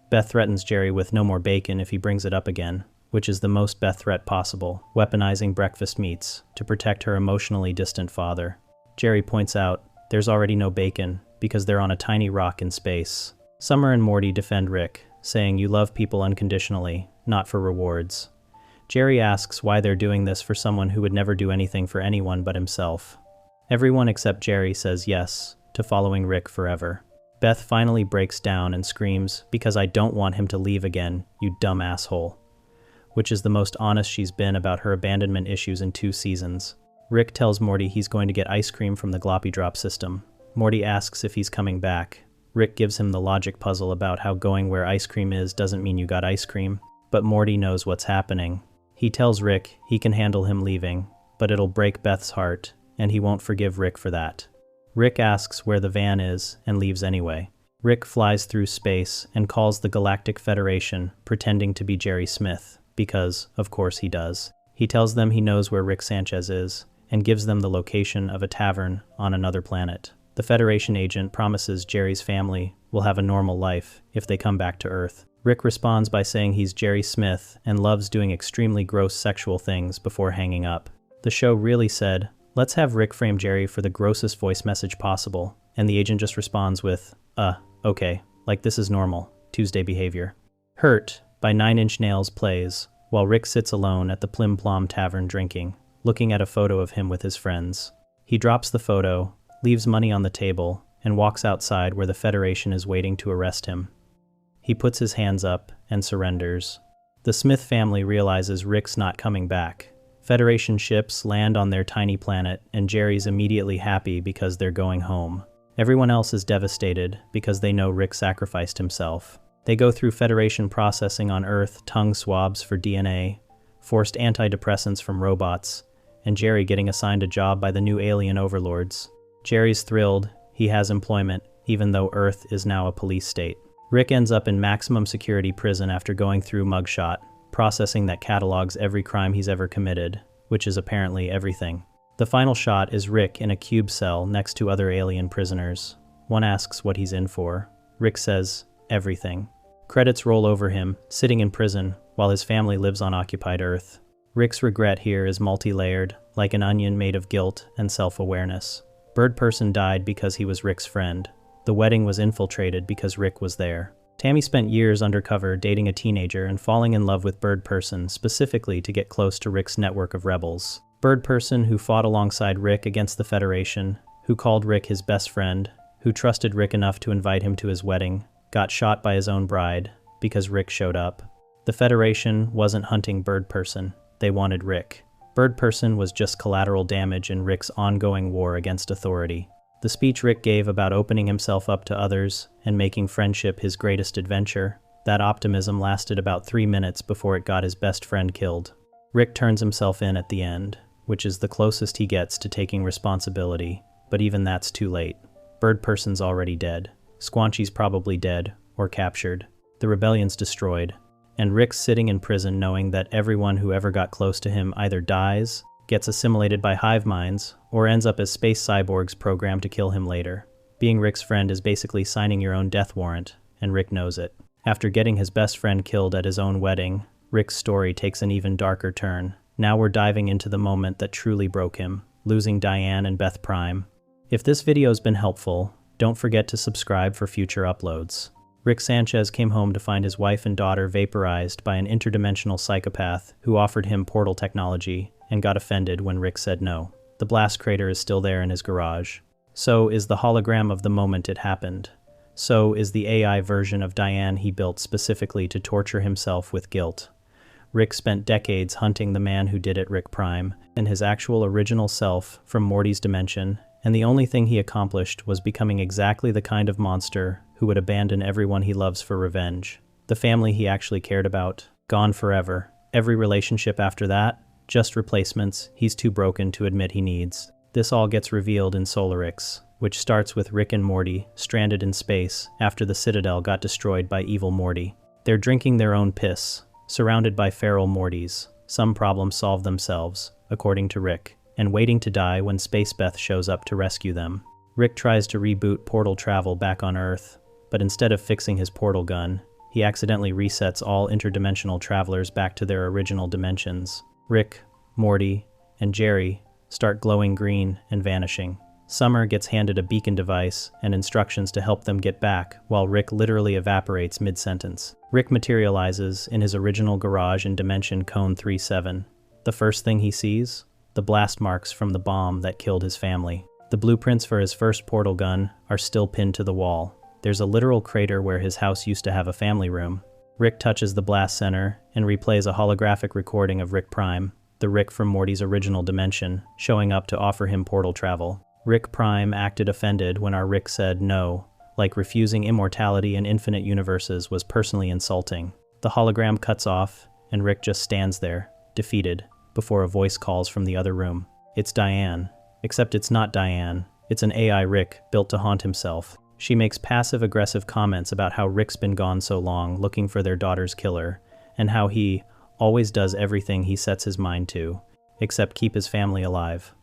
Beth threatens Jerry with no more bacon if he brings it up again, which is the most Beth threat possible, weaponizing breakfast meats to protect her emotionally distant father. Jerry points out, there's already no bacon because they're on a tiny rock in space. Summer and Morty defend Rick, saying you love people unconditionally, not for rewards. Jerry asks why they're doing this for someone who would never do anything for anyone but himself. Everyone except Jerry says yes to following Rick forever. Beth finally breaks down and screams, "Because I don't want him to leave again, you dumb asshole," which is the most honest she's been about her abandonment issues in 2 seasons. Rick tells Morty he's going to get ice cream from the Gloppy Drop system. Morty asks if he's coming back. Rick gives him the logic puzzle about how going where ice cream is doesn't mean you got ice cream, but Morty knows what's happening. He tells Rick he can handle him leaving, but it'll break Beth's heart, and he won't forgive Rick for that. Rick asks where the van is and leaves anyway. Rick flies through space and calls the Galactic Federation, pretending to be Jerry Smith, because, of course, he does. He tells them he knows where Rick Sanchez is, and gives them the location of a tavern on another planet. The Federation agent promises Jerry's family will have a normal life if they come back to Earth. Rick responds by saying he's Jerry Smith and loves doing extremely gross sexual things before hanging up. The show really said, "Let's have Rick frame Jerry for the grossest voice message possible," and the agent just responds with, okay, like this is normal, Tuesday behavior. Hurt by 9 Inch Nails plays, while Rick sits alone at the Plim Plom Tavern drinking, looking at a photo of him with his friends. He drops the photo, leaves money on the table, and walks outside where the Federation is waiting to arrest him. He puts his hands up and surrenders. The Smith family realizes Rick's not coming back. Federation ships land on their tiny planet, and Jerry's immediately happy because they're going home. Everyone else is devastated because they know Rick sacrificed himself. They go through Federation processing on Earth, tongue swabs for DNA, forced antidepressants from robots, and Jerry getting assigned a job by the new alien overlords. Jerry's thrilled he has employment, even though Earth is now a police state. Rick ends up in maximum security prison after going through Mugshot, processing that catalogs every crime he's ever committed, which is apparently everything. The final shot is Rick in a cube cell next to other alien prisoners. One asks what he's in for. Rick says, everything. Credits roll over him, sitting in prison, while his family lives on occupied Earth. Rick's regret here is multi-layered, like an onion made of guilt and self-awareness. Bird Person died because he was Rick's friend. The wedding was infiltrated because Rick was there. Tammy spent years undercover dating a teenager and falling in love with Bird Person specifically to get close to Rick's network of rebels. Bird Person, who fought alongside Rick against the Federation, who called Rick his best friend, who trusted Rick enough to invite him to his wedding, got shot by his own bride because Rick showed up. The Federation wasn't hunting Bird Person, they wanted Rick. Bird Person was just collateral damage in Rick's ongoing war against authority. The speech Rick gave about opening himself up to others and making friendship his greatest adventure, that optimism lasted about 3 minutes before it got his best friend killed. Rick turns himself in at the end, which is the closest he gets to taking responsibility, but even that's too late. Bird Person's already dead. Squanchy's probably dead, or captured. The rebellion's destroyed, and Rick's sitting in prison knowing that everyone who ever got close to him either dies, gets assimilated by hive minds, or ends up as space cyborgs programmed to kill him later. Being Rick's friend is basically signing your own death warrant, and Rick knows it. After getting his best friend killed at his own wedding, Rick's story takes an even darker turn. Now we're diving into the moment that truly broke him, losing Diane and Beth Prime. If this video's been helpful, don't forget to subscribe for future uploads. Rick Sanchez came home to find his wife and daughter vaporized by an interdimensional psychopath who offered him portal technology and got offended when Rick said no. The blast crater is still there in his garage. So is the hologram of the moment it happened. So is the AI version of Diane he built specifically to torture himself with guilt. Rick spent decades hunting the man who did it, Rick Prime, and his actual original self from Morty's dimension, and the only thing he accomplished was becoming exactly the kind of monster who would abandon everyone he loves for revenge. The family he actually cared about, gone forever. Every relationship after that, just replacements he's too broken to admit he needs. This all gets revealed in Solarix, which starts with Rick and Morty stranded in space after the Citadel got destroyed by evil Morty. They're drinking their own piss, surrounded by feral Mortys. Some problems solve themselves, according to Rick, and waiting to die when Space Beth shows up to rescue them. Rick tries to reboot portal travel back on Earth, but instead of fixing his portal gun, he accidentally resets all interdimensional travelers back to their original dimensions. Rick, Morty, and Jerry start glowing green and vanishing. Summer gets handed a beacon device and instructions to help them get back, while Rick literally evaporates mid-sentence. Rick materializes in his original garage in dimension cone 37. The first thing he sees? The blast marks from the bomb that killed his family. The blueprints for his first portal gun are still pinned to the wall. There's a literal crater where his house used to have a family room. Rick touches the blast center and replays a holographic recording of Rick Prime, the Rick from Morty's original dimension, showing up to offer him portal travel. Rick Prime acted offended when our Rick said no, like refusing immortality in infinite universes was personally insulting. The hologram cuts off, and Rick just stands there, defeated, before a voice calls from the other room. It's Diane. Except it's not Diane. It's an AI Rick built to haunt himself. She makes passive-aggressive comments about how Rick's been gone so long looking for their daughter's killer, and how he always does everything he sets his mind to, except keep his family alive.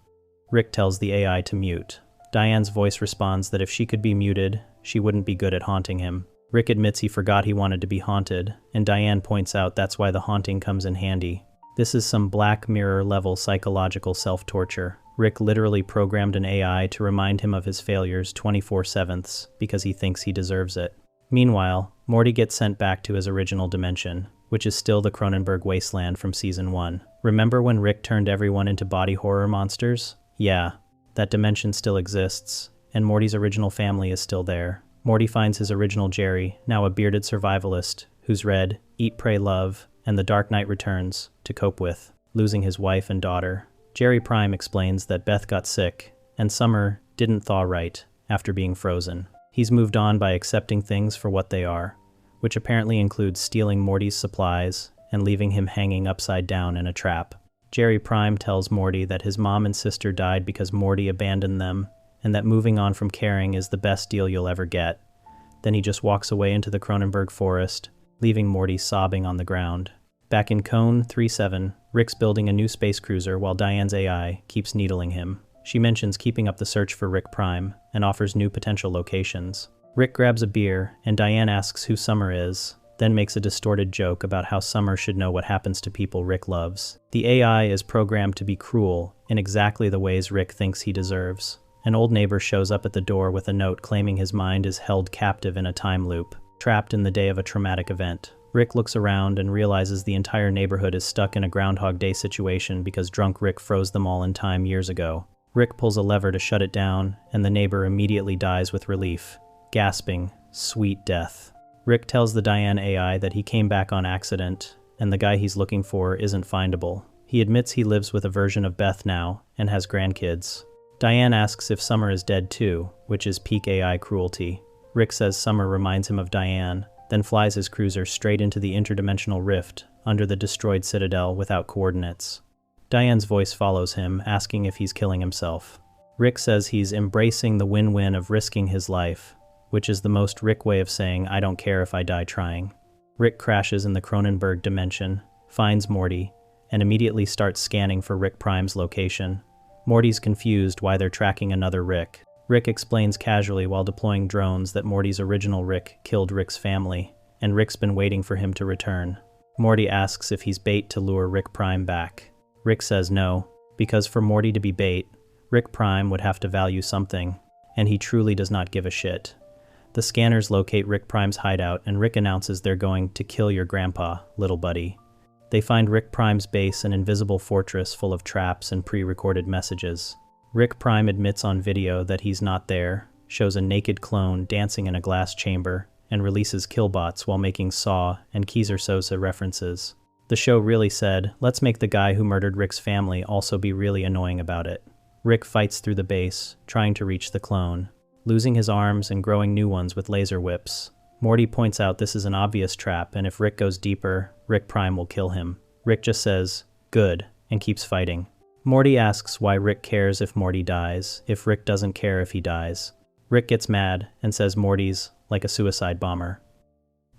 Rick tells the AI to mute. Diane's voice responds that if she could be muted, she wouldn't be good at haunting him. Rick admits he forgot he wanted to be haunted, and Diane points out that's why the haunting comes in handy. This is some Black Mirror-level psychological self-torture. Rick literally programmed an AI to remind him of his failures 24/7 because he thinks he deserves it. Meanwhile, Morty gets sent back to his original dimension, which is still the Croninberg wasteland from Season 1. Remember when Rick turned everyone into body horror monsters? Yeah, that dimension still exists, and Morty's original family is still there. Morty finds his original Jerry, now a bearded survivalist, who's read Eat, Pray, Love, and The Dark Knight Returns to cope with losing his wife and daughter. Jerry Prime explains that Beth got sick, and Summer didn't thaw right after being frozen. He's moved on by accepting things for what they are, which apparently includes stealing Morty's supplies and leaving him hanging upside down in a trap. Jerry Prime tells Morty that his mom and sister died because Morty abandoned them, and that moving on from caring is the best deal you'll ever get. Then he just walks away into the Croninberg forest, leaving Morty sobbing on the ground. Back in Cone 37, Rick's building a new space cruiser while Diane's AI keeps needling him. She mentions keeping up the search for Rick Prime and offers new potential locations. Rick grabs a beer, and Diane asks who Summer is, then makes a distorted joke about how Summer should know what happens to people Rick loves. The AI is programmed to be cruel in exactly the ways Rick thinks he deserves. An old neighbor shows up at the door with a note claiming his mind is held captive in a time loop, trapped in the day of a traumatic event. Rick looks around and realizes the entire neighborhood is stuck in a Groundhog Day situation because drunk Rick froze them all in time years ago. Rick pulls a lever to shut it down, and the neighbor immediately dies with relief, gasping, "Sweet death." Rick tells the Diane AI that he came back on accident, and the guy he's looking for isn't findable. He admits he lives with a version of Beth now, and has grandkids. Diane asks if Summer is dead too, which is peak AI cruelty. Rick says Summer reminds him of Diane, then flies his cruiser straight into the interdimensional rift under the destroyed Citadel without coordinates. Diane's voice follows him, asking if he's killing himself. Rick says he's embracing the win-win of risking his life, which is the most Rick way of saying I don't care if I die trying. Rick crashes in the Croninberg dimension, finds Morty, and immediately starts scanning for Rick Prime's location. Morty's confused why they're tracking another Rick. Rick explains casually while deploying drones that Morty's original Rick killed Rick's family, and Rick's been waiting for him to return. Morty asks if he's bait to lure Rick Prime back. Rick says no, because for Morty to be bait, Rick Prime would have to value something, and he truly does not give a shit. The scanners locate Rick Prime's hideout, and Rick announces they're going to kill your grandpa, little buddy. They find Rick Prime's base an invisible fortress full of traps and pre-recorded messages. Rick Prime admits on video that he's not there, shows a naked clone dancing in a glass chamber, and releases killbots while making Saw and Keyser Sosa references. The show really said, let's make the guy who murdered Rick's family also be really annoying about it. Rick fights through the base, trying to reach the clone, losing his arms and growing new ones with laser whips. Morty points out this is an obvious trap, and if Rick goes deeper, Rick Prime will kill him. Rick just says, good, and keeps fighting. Morty asks why Rick cares if Morty dies, if Rick doesn't care if he dies. Rick gets mad and says Morty's like a suicide bomber.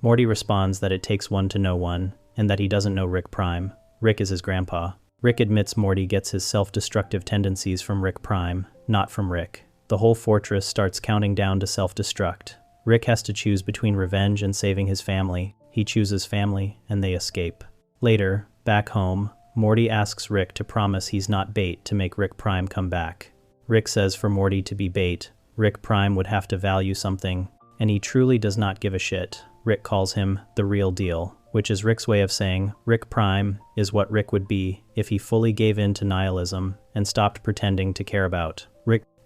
Morty responds that it takes one to know one, and that he doesn't know Rick Prime. Rick is his grandpa. Rick admits Morty gets his self-destructive tendencies from Rick Prime, not from Rick. The whole fortress starts counting down to self-destruct. Rick has to choose between revenge and saving his family. He chooses family, and they escape. Later, back home, Morty asks Rick to promise he's not bait to make Rick Prime come back. Rick says for Morty to be bait, Rick Prime would have to value something, and he truly does not give a shit. Rick calls him the real deal, which is Rick's way of saying Rick Prime is what Rick would be if he fully gave in to nihilism and stopped pretending to care about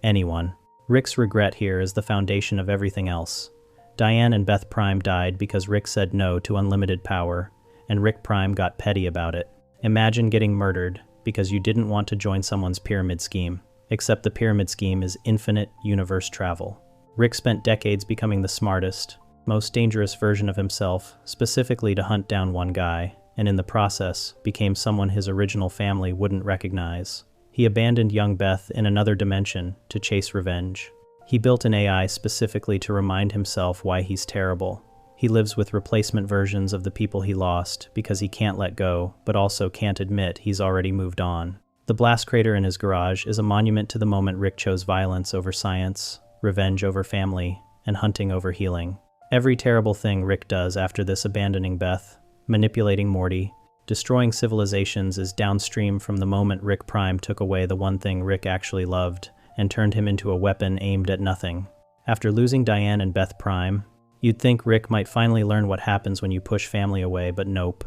anyone. Rick's regret here is the foundation of everything else. Diane and Beth Prime died because Rick said no to unlimited power, and Rick Prime got petty about it. Imagine getting murdered because you didn't want to join someone's pyramid scheme, except the pyramid scheme is infinite universe travel. Rick spent decades becoming the smartest, most dangerous version of himself, specifically to hunt down one guy, and in the process became someone his original family wouldn't recognize. He abandoned young Beth in another dimension to chase revenge. He built an AI specifically to remind himself why he's terrible. He lives with replacement versions of the people he lost because he can't let go, but also can't admit he's already moved on. The blast crater in his garage is a monument to the moment Rick chose violence over science, revenge over family, and hunting over healing. Every terrible thing Rick does after this, abandoning Beth, manipulating Morty, destroying civilizations, is downstream from the moment Rick Prime took away the one thing Rick actually loved and turned him into a weapon aimed at nothing. After losing Diane and Beth Prime, you'd think Rick might finally learn what happens when you push family away, but nope.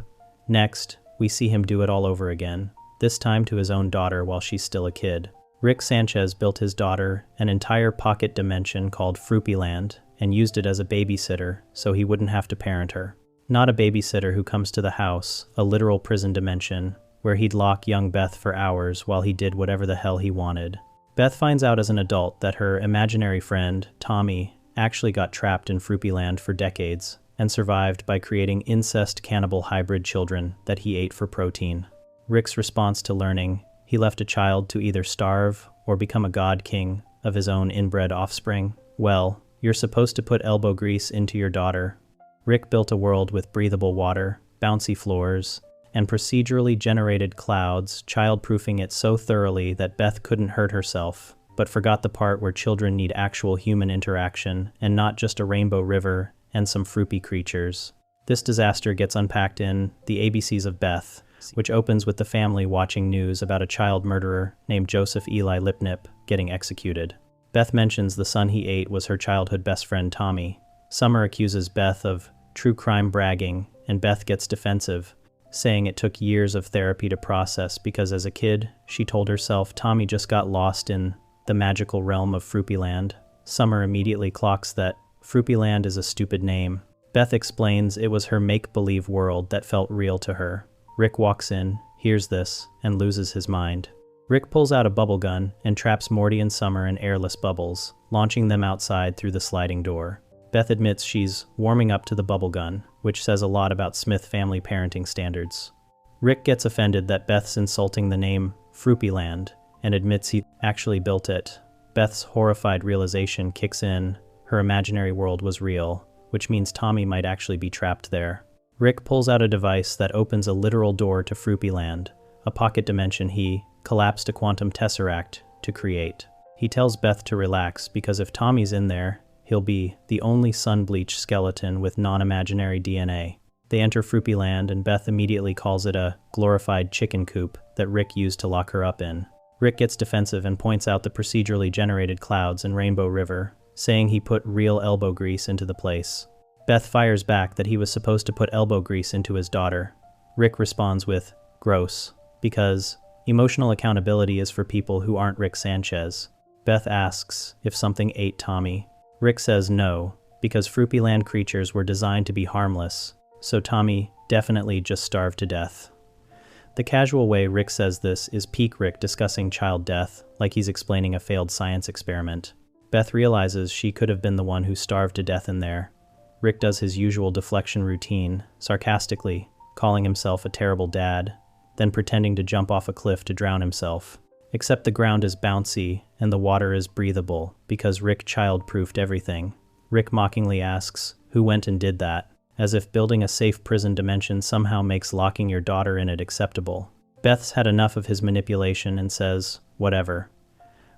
Next, we see him do it all over again, this time to his own daughter while she's still a kid. Rick Sanchez built his daughter an entire pocket dimension called Fruy Land and used it as a babysitter so he wouldn't have to parent her. Not a babysitter who comes to the house, a literal prison dimension, where he'd lock young Beth for hours while he did whatever the hell he wanted. Beth finds out as an adult that her imaginary friend, Tommy, actually got trapped in Fruy Land for decades and survived by creating incest cannibal hybrid children that he ate for protein. Rick's response to learning he left a child to either starve or become a god king of his own inbred offspring. Well, you're supposed to put elbow grease into your daughter. Rick built a world with breathable water, bouncy floors, and procedurally generated clouds, child-proofing it so thoroughly that Beth couldn't hurt herself, but forgot the part where children need actual human interaction and not just a rainbow river and some fruity creatures. This disaster gets unpacked in The ABCs of Beth, which opens with the family watching news about a child murderer named Joseph Eli Lipnip getting executed. Beth mentions the son he ate was her childhood best friend Tommy. Summer accuses Beth of true crime bragging, and Beth gets defensive, saying it took years of therapy to process because as a kid, she told herself Tommy just got lost in the magical realm of Fruy Land. Summer immediately clocks that Fruy Land is a stupid name. Beth explains it was her make-believe world that felt real to her. Rick walks in, hears this, and loses his mind. Rick pulls out a bubble gun and traps Morty and Summer in airless bubbles, launching them outside through the sliding door. Beth admits she's warming up to the bubble gun, which says a lot about Smith family parenting standards. Rick gets offended that Beth's insulting the name Fruy Land and admits he actually built it. Beth's horrified realization kicks in. Her imaginary world was real, which means Tommy might actually be trapped there. Rick pulls out a device that opens a literal door to Fruy Land, a pocket dimension he collapsed a quantum tesseract to create. He tells Beth to relax because if Tommy's in there, he'll be the only sun-bleached skeleton with non-imaginary DNA. They enter Fruy Land and Beth immediately calls it a glorified chicken coop that Rick used to lock her up in. Rick gets defensive and points out the procedurally generated clouds and Rainbow River, saying he put real elbow grease into the place. Beth fires back that he was supposed to put elbow grease into his daughter. Rick responds with, gross, because emotional accountability is for people who aren't Rick Sanchez. Beth asks if something ate Tommy. Rick says no, because Fruy Land creatures were designed to be harmless, so Tommy definitely just starved to death. The casual way Rick says this is peak Rick discussing child death, like he's explaining a failed science experiment. Beth realizes she could have been the one who starved to death in there. Rick does his usual deflection routine, sarcastically, calling himself a terrible dad, then pretending to jump off a cliff to drown himself. Except the ground is bouncy and the water is breathable because Rick child-proofed everything. Rick mockingly asks, who went and did that? As if building a safe prison dimension somehow makes locking your daughter in it acceptable. Beth's had enough of his manipulation and says, whatever.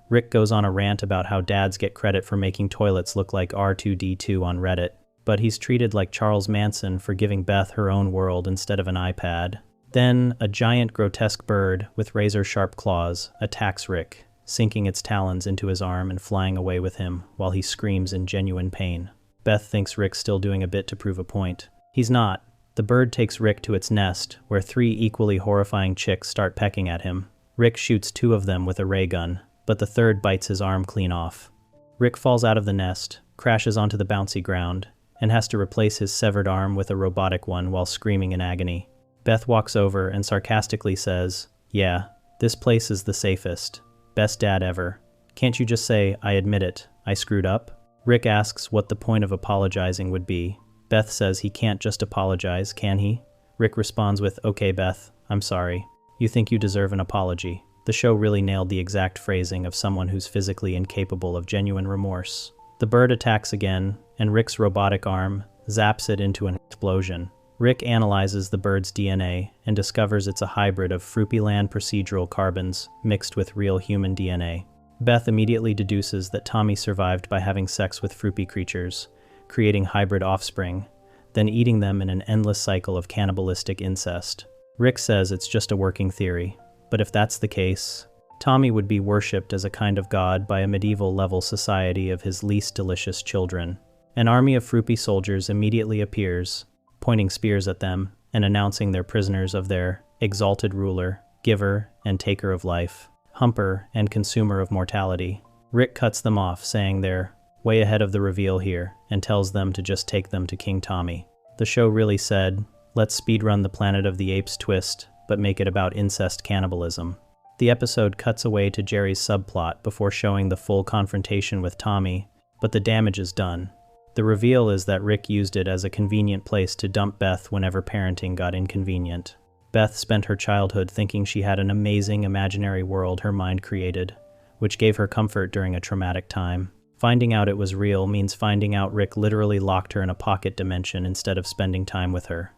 Rick goes on a rant about how dads get credit for making toilets look like R2-D2 on Reddit, but he's treated like Charles Manson for giving Beth her own world instead of an iPad. Then, a giant grotesque bird with razor-sharp claws attacks Rick, sinking its talons into his arm and flying away with him while he screams in genuine pain. Beth thinks Rick's still doing a bit to prove a point. He's not. The bird takes Rick to its nest, where 3 equally horrifying chicks start pecking at him. Rick shoots 2 of them with a ray gun, but the third bites his arm clean off. Rick falls out of the nest, crashes onto the bouncy ground, and has to replace his severed arm with a robotic one while screaming in agony. Beth walks over and sarcastically says, "Yeah, this place is the safest. Best dad ever. Can't you just say, 'I admit it, I screwed up'?" Rick asks what the point of apologizing would be. Beth says he can't just apologize, can he? Rick responds with, "Okay, Beth, I'm sorry. You think you deserve an apology." The show really nailed the exact phrasing of someone who's physically incapable of genuine remorse. The bird attacks again, and Rick's robotic arm zaps it into an explosion. Rick analyzes the bird's DNA and discovers it's a hybrid of Fruy Land procedural carbons mixed with real human DNA. Beth immediately deduces that Tommy survived by having sex with Fruy creatures, creating hybrid offspring, then eating them in an endless cycle of cannibalistic incest. Rick says it's just a working theory, but if that's the case, Tommy would be worshipped as a kind of god by a medieval-level society of his least delicious children. An army of Fruy soldiers immediately appears, pointing spears at them and announcing they're prisoners of their exalted ruler, giver and taker of life, humper and consumer of mortality. Rick cuts them off, saying they're way ahead of the reveal here, and tells them to just take them to King Tommy. The show really said, let's speedrun the Planet of the Apes twist, but make it about incest cannibalism. The episode cuts away to Jerry's subplot before showing the full confrontation with Tommy, but the damage is done. The reveal is that Rick used it as a convenient place to dump Beth whenever parenting got inconvenient. Beth spent her childhood thinking she had an amazing imaginary world her mind created, which gave her comfort during a traumatic time. Finding out it was real means finding out Rick literally locked her in a pocket dimension instead of spending time with her.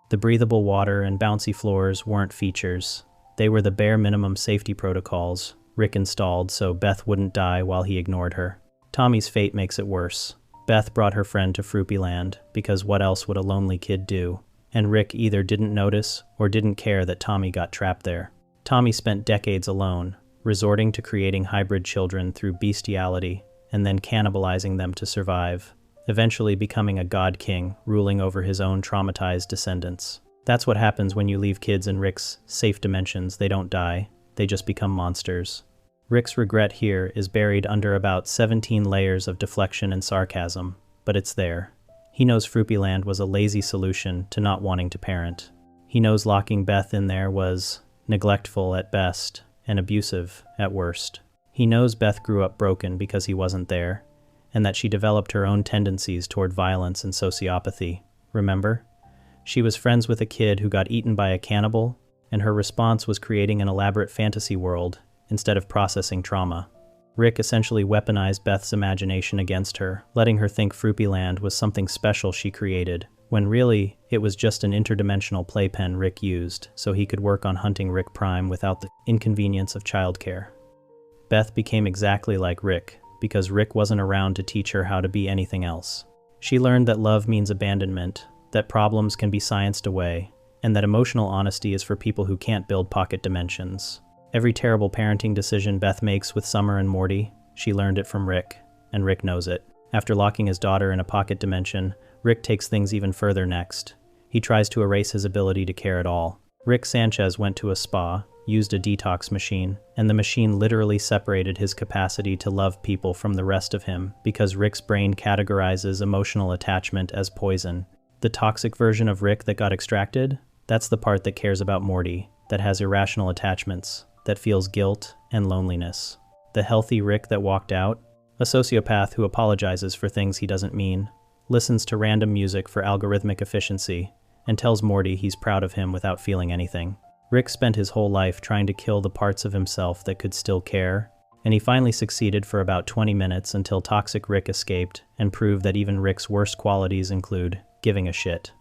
The breathable water and bouncy floors weren't features. They were the bare minimum safety protocols Rick installed so Beth wouldn't die while he ignored her. Tommy's fate makes it worse. Beth brought her friend to Fruy Land because what else would a lonely kid do? And Rick either didn't notice or didn't care that Tommy got trapped there. Tommy spent decades alone, resorting to creating hybrid children through bestiality and then cannibalizing them to survive, eventually becoming a god king ruling over his own traumatized descendants. That's what happens when you leave kids in Rick's safe dimensions. They don't die, they just become monsters. Rick's regret here is buried under about 17 layers of deflection and sarcasm, but it's there. He knows Fruy Land was a lazy solution to not wanting to parent. He knows locking Beth in there was neglectful at best and abusive at worst. He knows Beth grew up broken because he wasn't there, and that she developed her own tendencies toward violence and sociopathy. Remember? She was friends with a kid who got eaten by a cannibal, and her response was creating an elaborate fantasy world instead of processing trauma. Rick essentially weaponized Beth's imagination against her, letting her think Fruy Land was something special she created, when really, it was just an interdimensional playpen Rick used so he could work on hunting Rick Prime without the inconvenience of childcare. Beth became exactly like Rick, because Rick wasn't around to teach her how to be anything else. She learned that love means abandonment, that problems can be scienced away, and that emotional honesty is for people who can't build pocket dimensions. Every terrible parenting decision Beth makes with Summer and Morty, she learned it from Rick, and Rick knows it. After locking his daughter in a pocket dimension, Rick takes things even further next. He tries to erase his ability to care at all. Rick Sanchez went to a spa, used a detox machine, and the machine literally separated his capacity to love people from the rest of him because Rick's brain categorizes emotional attachment as poison. The toxic version of Rick that got extracted? That's the part that cares about Morty, that has irrational attachments, that feels guilt and loneliness. The healthy Rick that walked out? A sociopath who apologizes for things he doesn't mean, listens to random music for algorithmic efficiency, and tells Morty he's proud of him without feeling anything. Rick spent his whole life trying to kill the parts of himself that could still care, and he finally succeeded for about 20 minutes until toxic Rick escaped and proved that even Rick's worst qualities include giving a shit.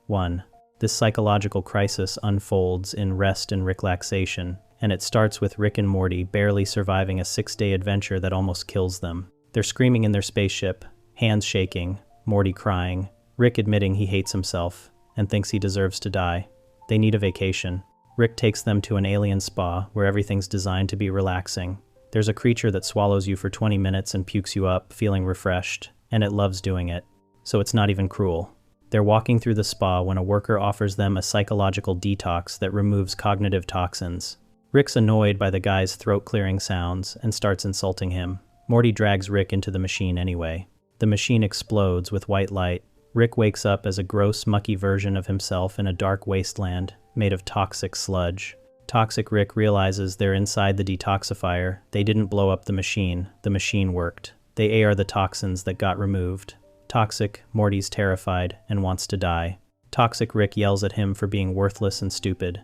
1. This psychological crisis unfolds in rest and Ricklaxation, and it starts with Rick and Morty barely surviving a 6-day adventure that almost kills them. They're screaming in their spaceship, hands shaking, Morty crying, Rick admitting he hates himself and thinks he deserves to die. They need a vacation. Rick takes them to an alien spa where everything's designed to be relaxing. There's a creature that swallows you for 20 minutes and pukes you up, feeling refreshed, and it loves doing it. So it's not even cruel. They're walking through the spa when a worker offers them a psychological detox that removes cognitive toxins. Rick's annoyed by the guy's throat-clearing sounds and starts insulting him. Morty drags Rick into the machine anyway. The machine explodes with white light. Rick wakes up as a gross, mucky version of himself in a dark wasteland made of toxic sludge. Toxic Rick realizes they're inside the detoxifier. They didn't blow up the machine worked. They are the toxins that got removed. Toxic Morty's terrified and wants to die. Toxic Rick yells at him for being worthless and stupid,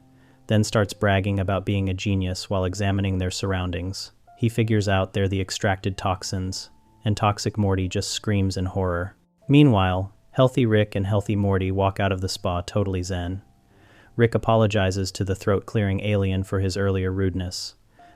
then starts bragging about being a genius while examining their surroundings. He figures out they're the extracted toxins, and Toxic Morty just screams in horror. Meanwhile, Healthy Rick and Healthy Morty walk out of the spa totally zen. Rick apologizes to the throat-clearing alien for his earlier rudeness.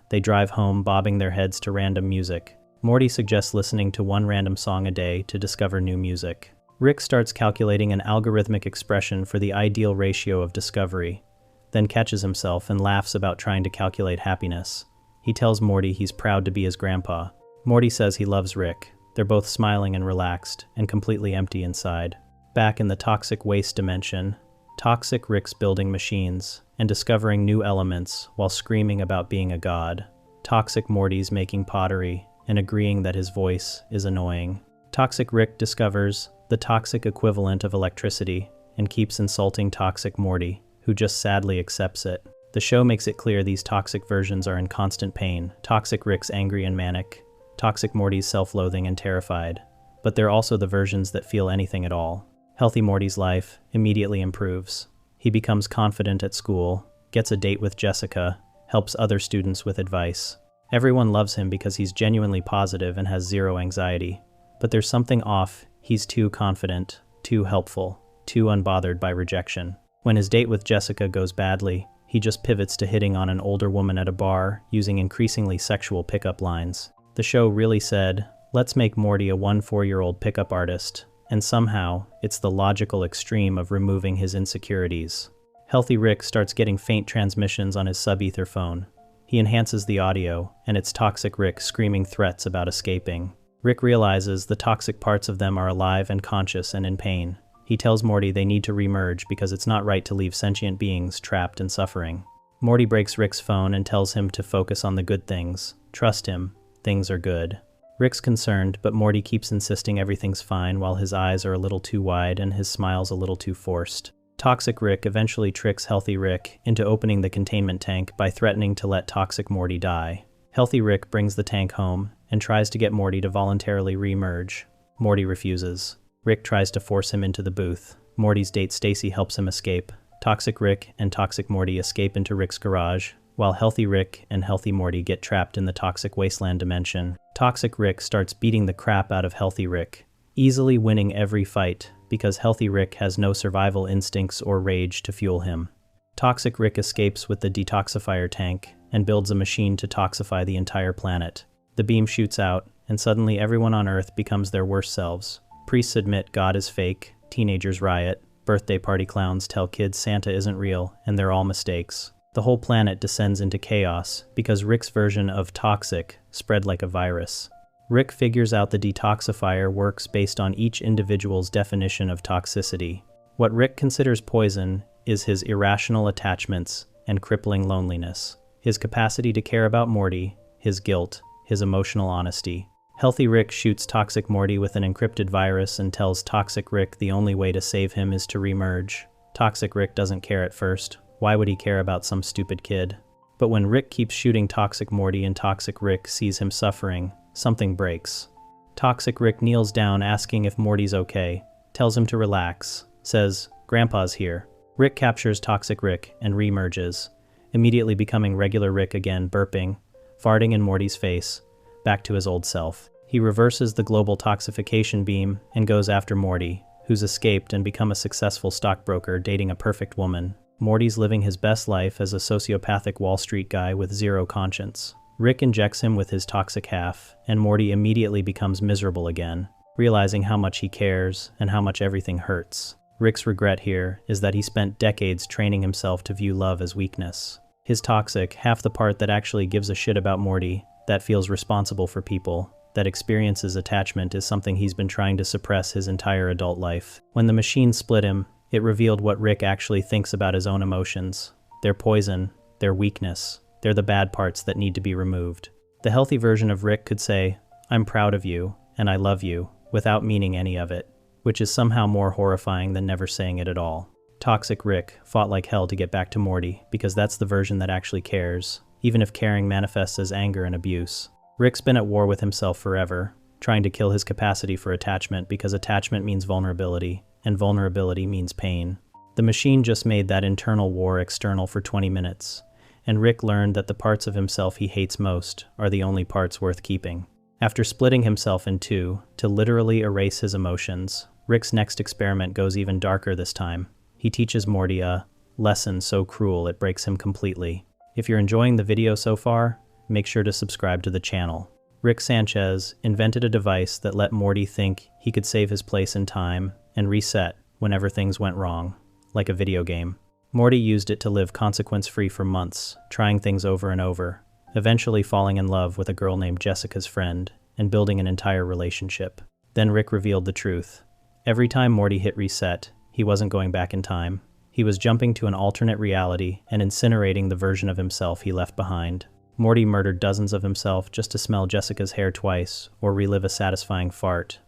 They drive home, bobbing their heads to random music. Morty suggests listening to one random song a day to discover new music. Rick starts calculating an algorithmic expression for the ideal ratio of discovery, then catches himself and laughs about trying to calculate happiness. He tells Morty he's proud to be his grandpa. Morty says he loves Rick. They're both smiling and relaxed, and completely empty inside. Back in the toxic waste dimension, Toxic Rick's building machines and discovering new elements while screaming about being a god. Toxic Morty's making pottery and agreeing that his voice is annoying. Toxic Rick discovers the toxic equivalent of electricity and keeps insulting Toxic Morty, who just sadly accepts it. The show makes it clear these toxic versions are in constant pain. Toxic Rick's angry and manic, Toxic Morty's self-loathing and terrified, but they're also the versions that feel anything at all. Healthy Morty's life immediately improves. He becomes confident at school, gets a date with Jessica, helps other students with advice. Everyone loves him because he's genuinely positive and has zero anxiety. But there's something off. He's too confident, too helpful, too unbothered by rejection. When his date with Jessica goes badly, he just pivots to hitting on an older woman at a bar using increasingly sexual pickup lines. The show really said, let's make Morty a 4-year-old pickup artist, and somehow it's the logical extreme of removing his insecurities. Healthy Rick starts getting faint transmissions on his sub-ether phone. He enhances the audio, and it's Toxic Rick screaming threats about escaping. Rick realizes the toxic parts of them are alive and conscious and in pain. He tells Morty they need to remerge because it's not right to leave sentient beings trapped and suffering. Morty breaks Rick's phone and tells him to focus on the good things. Trust him, things are good. Rick's concerned, but Morty keeps insisting everything's fine while his eyes are a little too wide and his smile's a little too forced. Toxic Rick eventually tricks Healthy Rick into opening the containment tank by threatening to let Toxic Morty die. Healthy Rick brings the tank home and tries to get Morty to voluntarily re-merge. Morty refuses. Rick tries to force him into the booth. Morty's date Stacy helps him escape. Toxic Rick and Toxic Morty escape into Rick's garage, while Healthy Rick and Healthy Morty get trapped in the toxic wasteland dimension. Toxic Rick starts beating the crap out of Healthy Rick, easily winning every fight because Healthy Rick has no survival instincts or rage to fuel him. Toxic Rick escapes with the detoxifier tank and builds a machine to toxify the entire planet. The beam shoots out, and suddenly everyone on Earth becomes their worst selves. Priests admit God is fake, teenagers riot, birthday party clowns tell kids Santa isn't real, and they're all mistakes. The whole planet descends into chaos because Rick's version of toxic spread like a virus. Rick figures out the detoxifier works based on each individual's definition of toxicity. What Rick considers poison is his irrational attachments and crippling loneliness, his capacity to care about Morty, his guilt, his emotional honesty. Healthy Rick shoots Toxic Morty with an encrypted virus and tells Toxic Rick the only way to save him is to remerge. Toxic Rick doesn't care at first. Why would he care about some stupid kid? But when Rick keeps shooting Toxic Morty and Toxic Rick sees him suffering, something breaks. Toxic Rick kneels down asking if Morty's okay, tells him to relax, says, "Grandpa's here." Rick captures Toxic Rick and remerges, immediately becoming regular Rick again, burping, farting in Morty's face, back to his old self. He reverses the global toxification beam and goes after Morty, who's escaped and become a successful stockbroker dating a perfect woman. Morty's living his best life as a sociopathic Wall Street guy with zero conscience. Rick injects him with his toxic half, and Morty immediately becomes miserable again, realizing how much he cares and how much everything hurts. Rick's regret here is that he spent decades training himself to view love as weakness. His toxic, half the part that actually gives a shit about Morty, that feels responsible for people, that experiences attachment is something he's been trying to suppress his entire adult life. When the machine split him, it revealed what Rick actually thinks about his own emotions. They're poison, they're weakness, they're the bad parts that need to be removed. The healthy version of Rick could say, "I'm proud of you, and I love you," without meaning any of it, which is somehow more horrifying than never saying it at all. Toxic Rick fought like hell to get back to Morty, because that's the version that actually cares, even if caring manifests as anger and abuse. Rick's been at war with himself forever, trying to kill his capacity for attachment because attachment means vulnerability, and vulnerability means pain. The machine just made that internal war external for 20 minutes, and Rick learned that the parts of himself he hates most are the only parts worth keeping. After splitting himself in two to literally erase his emotions, Rick's next experiment goes even darker this time. He teaches Morty a lesson so cruel it breaks him completely. If you're enjoying the video so far, make sure to subscribe to the channel. Rick Sanchez invented a device that let Morty think he could save his place in time and reset whenever things went wrong, like a video game. Morty used it to live consequence-free for months, trying things over and over, eventually falling in love with a girl named Jessica's friend and building an entire relationship. Then Rick revealed the truth. Every time Morty hit reset, he wasn't going back in time. He was jumping to an alternate reality and incinerating the version of himself he left behind. Morty murdered dozens of himself just to smell Jessica's hair twice or relive a satisfying fart.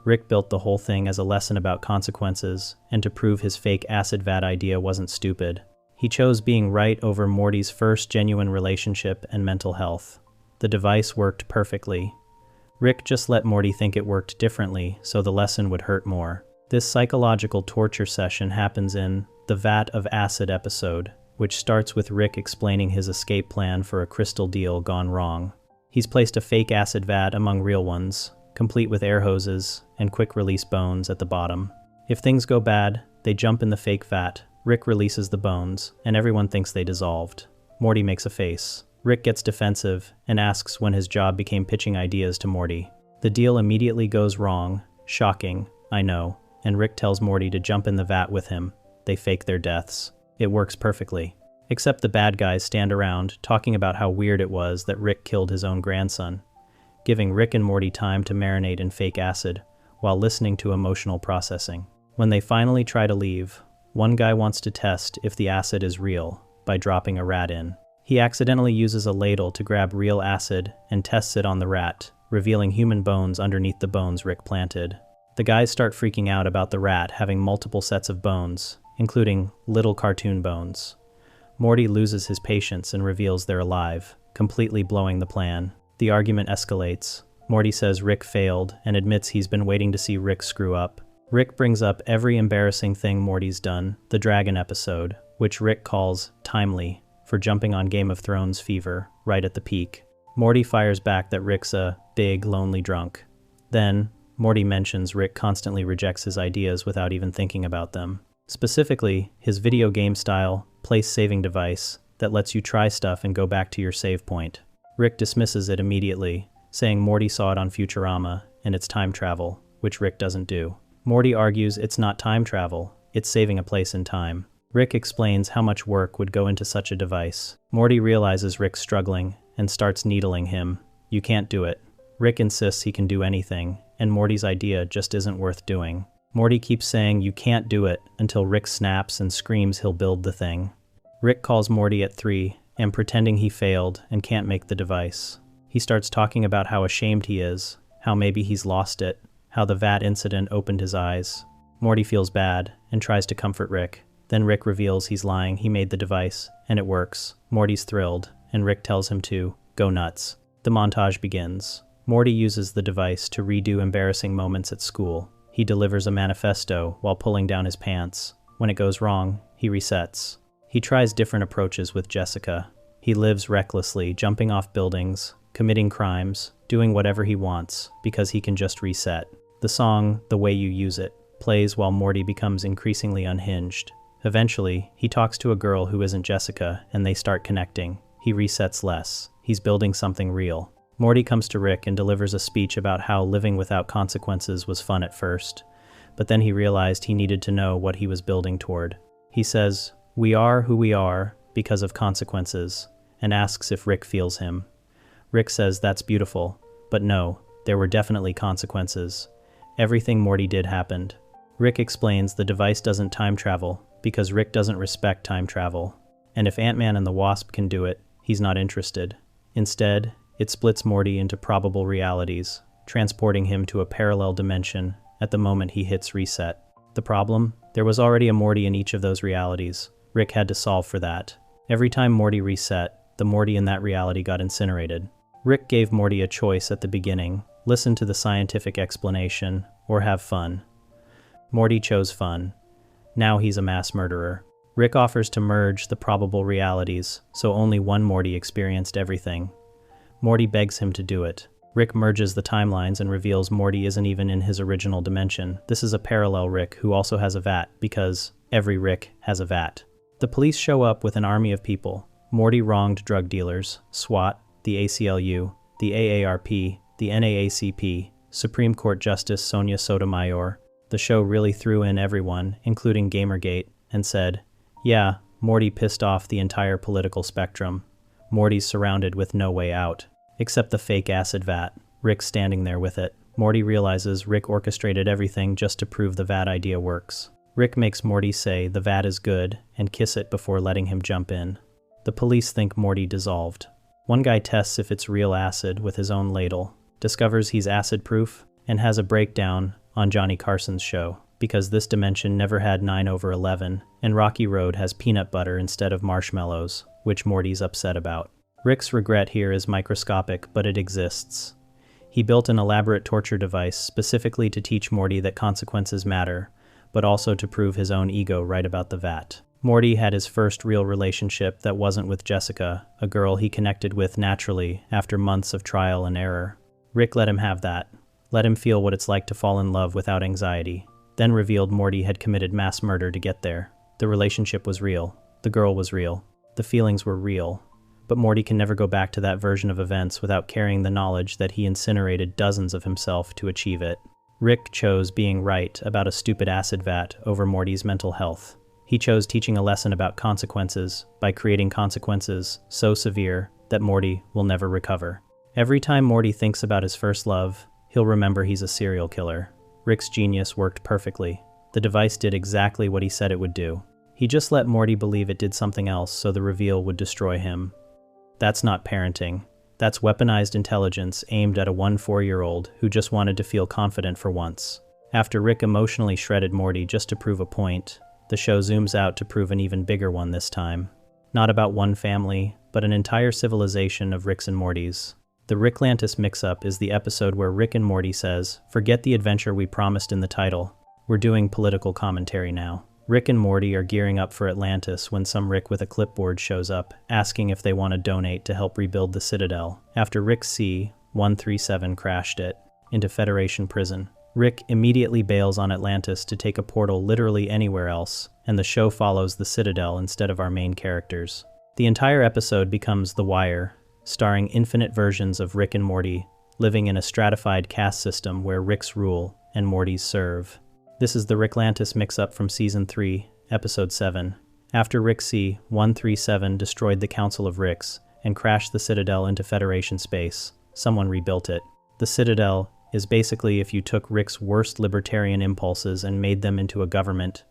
Rick built the whole thing as a lesson about consequences and to prove his fake acid vat idea wasn't stupid. He chose being right over Morty's first genuine relationship and mental health. The device worked perfectly. Rick just let Morty think it worked differently so the lesson would hurt more. This psychological torture session happens in the Vat of Acid episode, which starts with Rick explaining his escape plan for a crystal deal gone wrong. He's placed a fake acid vat among real ones, complete with air hoses and quick-release bones at the bottom. If things go bad, they jump in the fake vat, Rick releases the bones, and everyone thinks they dissolved. Morty makes a face. Rick gets defensive and asks when his job became pitching ideas to Morty. The deal immediately goes wrong. Shocking, I know. And Rick tells Morty to jump in the vat with him. They fake their deaths. It works perfectly. Except the bad guys stand around talking about how weird it was that Rick killed his own grandson, giving Rick and Morty time to marinate in fake acid while listening to emotional processing. When they finally try to leave, one guy wants to test if the acid is real by dropping a rat in. He accidentally uses a ladle to grab real acid and tests it on the rat, revealing human bones underneath the bones Rick planted. The guys start freaking out about the rat having multiple sets of bones, including little cartoon bones. Morty loses his patience and reveals they're alive, completely blowing the plan. The argument escalates. Morty says Rick failed and admits he's been waiting to see Rick screw up. Rick brings up every embarrassing thing Morty's done, the dragon episode, which Rick calls timely for jumping on Game of Thrones fever right at the peak. Morty fires back that Rick's a big, lonely drunk. Then, Morty mentions Rick constantly rejects his ideas without even thinking about them. Specifically, his video game-style, place-saving device that lets you try stuff and go back to your save point. Rick dismisses it immediately, saying Morty saw it on Futurama and it's time travel, which Rick doesn't do. Morty argues it's not time travel, it's saving a place in time. Rick explains how much work would go into such a device. Morty realizes Rick's struggling and starts needling him. You can't do it. Rick insists he can do anything, and Morty's idea just isn't worth doing. Morty keeps saying you can't do it until Rick snaps and screams he'll build the thing. Rick calls Morty at 3 and pretending he failed and can't make the device. He starts talking about how ashamed he is, how maybe he's lost it, how the vat incident opened his eyes. Morty feels bad and tries to comfort Rick. Then Rick reveals he's lying, he made the device, and it works. Morty's thrilled, and Rick tells him to go nuts. The montage begins. Morty uses the device to redo embarrassing moments at school. He delivers a manifesto while pulling down his pants. When it goes wrong, he resets. He tries different approaches with Jessica. He lives recklessly, jumping off buildings, committing crimes, doing whatever he wants, because he can just reset. The song, The Way You Use It, plays while Morty becomes increasingly unhinged. Eventually, he talks to a girl who isn't Jessica, and they start connecting. He resets less. He's building something real. Morty comes to Rick and delivers a speech about how living without consequences was fun at first, but then he realized he needed to know what he was building toward. He says, "We are who we are because of consequences," and asks if Rick feels him. Rick says that's beautiful, but no, there were definitely consequences. Everything Morty did happened. Rick explains the device doesn't time travel because Rick doesn't respect time travel. And if Ant-Man and the Wasp can do it, he's not interested. Instead, it splits Morty into probable realities, transporting him to a parallel dimension at the moment he hits reset. The problem? There was already a Morty in each of those realities. Rick had to solve for that. Every time Morty reset, the Morty in that reality got incinerated. Rick gave Morty a choice at the beginning: listen to the scientific explanation, or have fun. Morty chose fun. Now he's a mass murderer. Rick offers to merge the probable realities, so only one Morty experienced everything. Morty begs him to do it. Rick merges the timelines and reveals Morty isn't even in his original dimension. This is a parallel Rick who also has a vat, because every Rick has a vat. The police show up with an army of people. Morty wronged drug dealers, SWAT, the ACLU, the AARP, the NAACP, Supreme Court Justice Sonia Sotomayor. The show really threw in everyone, including Gamergate, and said, yeah, Morty pissed off the entire political spectrum. Morty's surrounded with no way out. Except the fake acid vat. Rick's standing there with it. Morty realizes Rick orchestrated everything just to prove the vat idea works. Rick makes Morty say the vat is good and kiss it before letting him jump in. The police think Morty dissolved. One guy tests if it's real acid with his own ladle, discovers he's acid-proof, and has a breakdown on Johnny Carson's show, because this dimension never had 9/11, and Rocky Road has peanut butter instead of marshmallows, which Morty's upset about. Rick's regret here is microscopic, but it exists. He built an elaborate torture device specifically to teach Morty that consequences matter, but also to prove his own ego right about the vat. Morty had his first real relationship that wasn't with Jessica, a girl he connected with naturally after months of trial and error. Rick let him have that. Let him feel what it's like to fall in love without anxiety. Then revealed Morty had committed mass murder to get there. The relationship was real. The girl was real. The feelings were real. But Morty can never go back to that version of events without carrying the knowledge that he incinerated dozens of himself to achieve it. Rick chose being right about a stupid acid vat over Morty's mental health. He chose teaching a lesson about consequences by creating consequences so severe that Morty will never recover. Every time Morty thinks about his first love, he'll remember he's a serial killer. Rick's genius worked perfectly. The device did exactly what he said it would do. He just let Morty believe it did something else so the reveal would destroy him. That's not parenting. That's weaponized intelligence aimed at a 4-year-old who just wanted to feel confident for once. After Rick emotionally shredded Morty just to prove a point, the show zooms out to prove an even bigger one this time. Not about one family, but an entire civilization of Ricks and Mortys. The Ricklantis mix-up is the episode where Rick and Morty says, forget the adventure we promised in the title. We're doing political commentary now. Rick and Morty are gearing up for Atlantis when some Rick with a clipboard shows up, asking if they want to donate to help rebuild the Citadel, after Rick C-137 crashed it into Federation prison. Rick immediately bails on Atlantis to take a portal literally anywhere else, and the show follows the Citadel instead of our main characters. The entire episode becomes The Wire, starring infinite versions of Rick and Morty, living in a stratified caste system where Ricks rule and Mortys serve. This is the Ricklantis mix-up from Season 3, Episode 7. After Rick C-137 destroyed the Council of Ricks and crashed the Citadel into Federation space, someone rebuilt it. The Citadel is basically if you took Rick's worst libertarian impulses and made them into a government.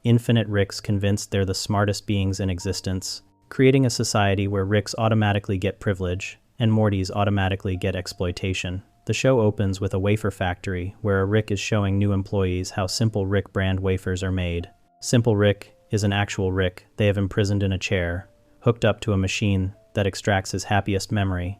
Infinite Ricks convinced they're the smartest beings in existence, creating a society where Ricks automatically get privilege and Mortys automatically get exploitation. The show opens with a wafer factory where a Rick is showing new employees how Simple Rick brand wafers are made. Simple Rick is an actual Rick they have imprisoned in a chair, hooked up to a machine that extracts his happiest memory,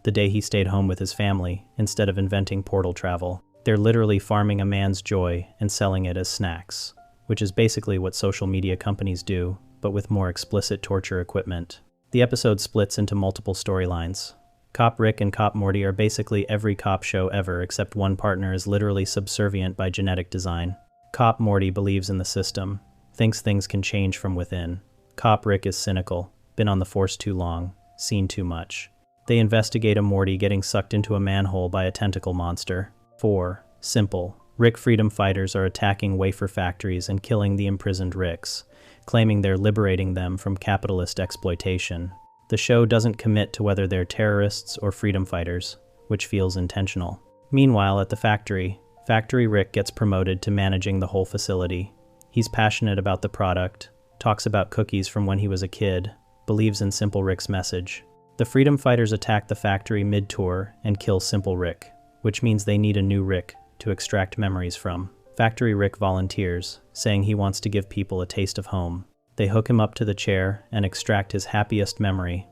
the day he stayed home with his family instead of inventing portal travel. They're literally farming a man's joy and selling it as snacks, which is basically what social media companies do, but with more explicit torture equipment. The episode splits into multiple storylines. Cop Rick and Cop Morty are basically every cop show ever, except one partner is literally subservient by genetic design. Cop Morty believes in the system, thinks things can change from within. Cop Rick is cynical, been on the force too long, seen too much. They investigate a Morty getting sucked into a manhole by a tentacle monster. 4. Simple. Rick freedom fighters are attacking wafer factories and killing the imprisoned Ricks, claiming they're liberating them from capitalist exploitation. The show doesn't commit to whether they're terrorists or freedom fighters, which feels intentional. Meanwhile, at the factory, Factory Rick gets promoted to managing the whole facility. He's passionate about the product, talks about cookies from when he was a kid, believes in Simple Rick's message. The freedom fighters attack the factory mid-tour and kill Simple Rick, which means they need a new Rick to extract memories from. Factory Rick volunteers, saying he wants to give people a taste of home. They hook him up to the chair and extract his happiest memory,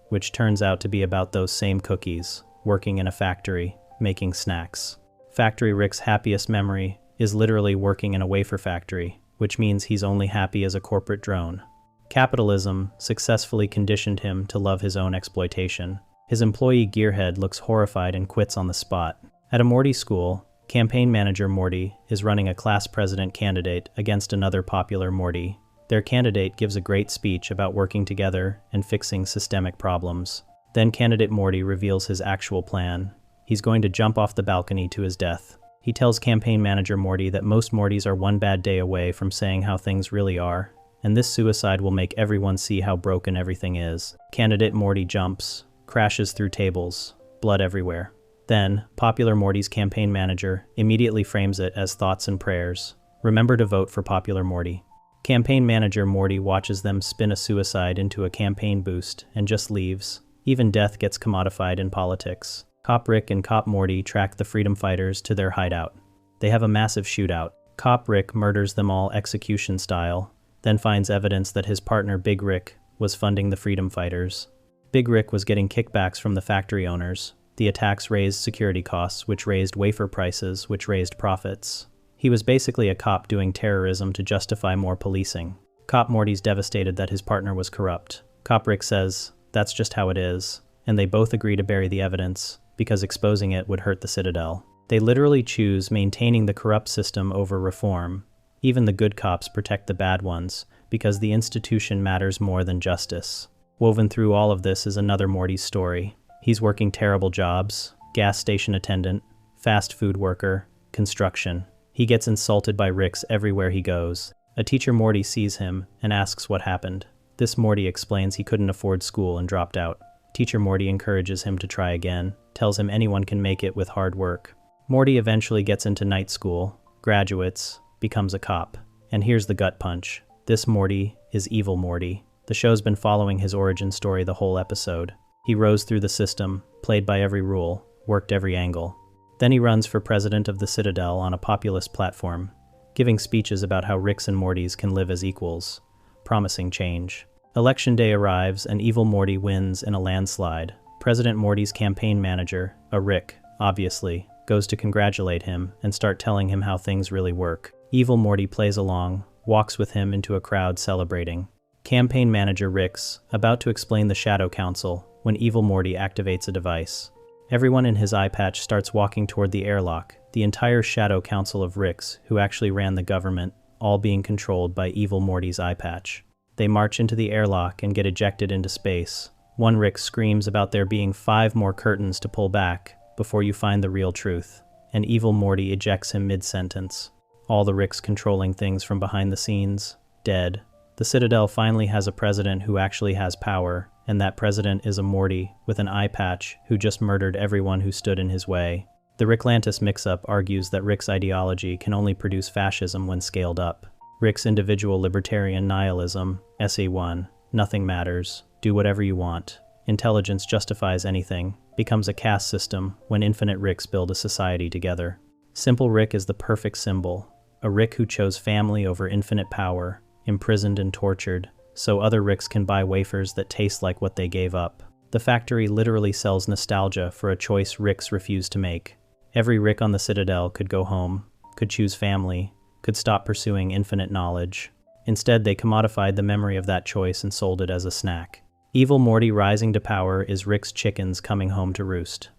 which turns out to be about those same cookies, working in a factory, making snacks. Factory Rick's happiest memory is literally working in a wafer factory, which means he's only happy as a corporate drone. Capitalism successfully conditioned him to love his own exploitation. His employee Gearhead looks horrified and quits on the spot. At a Morty school, campaign manager Morty is running a class president candidate against another popular Morty. Their candidate gives a great speech about working together and fixing systemic problems. Then candidate Morty reveals his actual plan. He's going to jump off the balcony to his death. He tells campaign manager Morty that most Mortys are one bad day away from saying how things really are, and this suicide will make everyone see how broken everything is. Candidate Morty jumps, crashes through tables, blood everywhere. Then, popular Morty's campaign manager immediately frames it as thoughts and prayers. Remember to vote for popular Morty. Campaign manager Morty watches them spin a suicide into a campaign boost and just leaves. Even death gets commodified in politics. Cop Rick and Cop Morty track the freedom fighters to their hideout. They have a massive shootout. Cop Rick murders them all execution style, then finds evidence that his partner Big Rick was funding the freedom fighters. Big Rick was getting kickbacks from the factory owners. The attacks raised security costs, which raised wafer prices, which raised profits. He was basically a cop doing terrorism to justify more policing. Cop Morty's devastated that his partner was corrupt. Cop Rick says, "That's just how it is," and they both agree to bury the evidence, because exposing it would hurt the Citadel. They literally choose maintaining the corrupt system over reform. Even the good cops protect the bad ones, because the institution matters more than justice. Woven through all of this is another Morty's story. He's working terrible jobs: gas station attendant, fast food worker, construction. He gets insulted by Ricks everywhere he goes. A teacher Morty sees him and asks what happened. This Morty explains he couldn't afford school and dropped out. Teacher Morty encourages him to try again, tells him anyone can make it with hard work. Morty eventually gets into night school, graduates, becomes a cop. And here's the gut punch. This Morty is Evil Morty. The show's been following his origin story the whole episode. He rose through the system, played by every rule, worked every angle. Then he runs for president of the Citadel on a populist platform, giving speeches about how Ricks and Mortys can live as equals, promising change. Election day arrives and Evil Morty wins in a landslide. President Morty's campaign manager, a Rick, obviously, goes to congratulate him and start telling him how things really work. Evil Morty plays along, walks with him into a crowd celebrating. Campaign manager Rick's about to explain the Shadow Council when Evil Morty activates a device. Everyone in his eye patch starts walking toward the airlock, the entire Shadow Council of Ricks, who actually ran the government, all being controlled by Evil Morty's eye patch. They march into the airlock and get ejected into space. One Rick screams about there being 5 more curtains to pull back before you find the real truth, and Evil Morty ejects him mid-sentence. All the Ricks controlling things from behind the scenes, dead. The Citadel finally has a president who actually has power, and that president is a Morty with an eye patch who just murdered everyone who stood in his way. The Ricklantis mix-up argues that Rick's ideology can only produce fascism when scaled up. Rick's individual libertarian nihilism, SE1, nothing matters, do whatever you want, intelligence justifies anything, becomes a caste system when infinite Ricks build a society together. Simple Rick is the perfect symbol, a Rick who chose family over infinite power, imprisoned and tortured, so other Ricks can buy wafers that taste like what they gave up. The factory literally sells nostalgia for a choice Ricks refuse to make. Every Rick on the Citadel could go home, could choose family, could stop pursuing infinite knowledge. Instead, they commodified the memory of that choice and sold it as a snack. Evil Morty rising to power is Rick's chickens coming home to roost.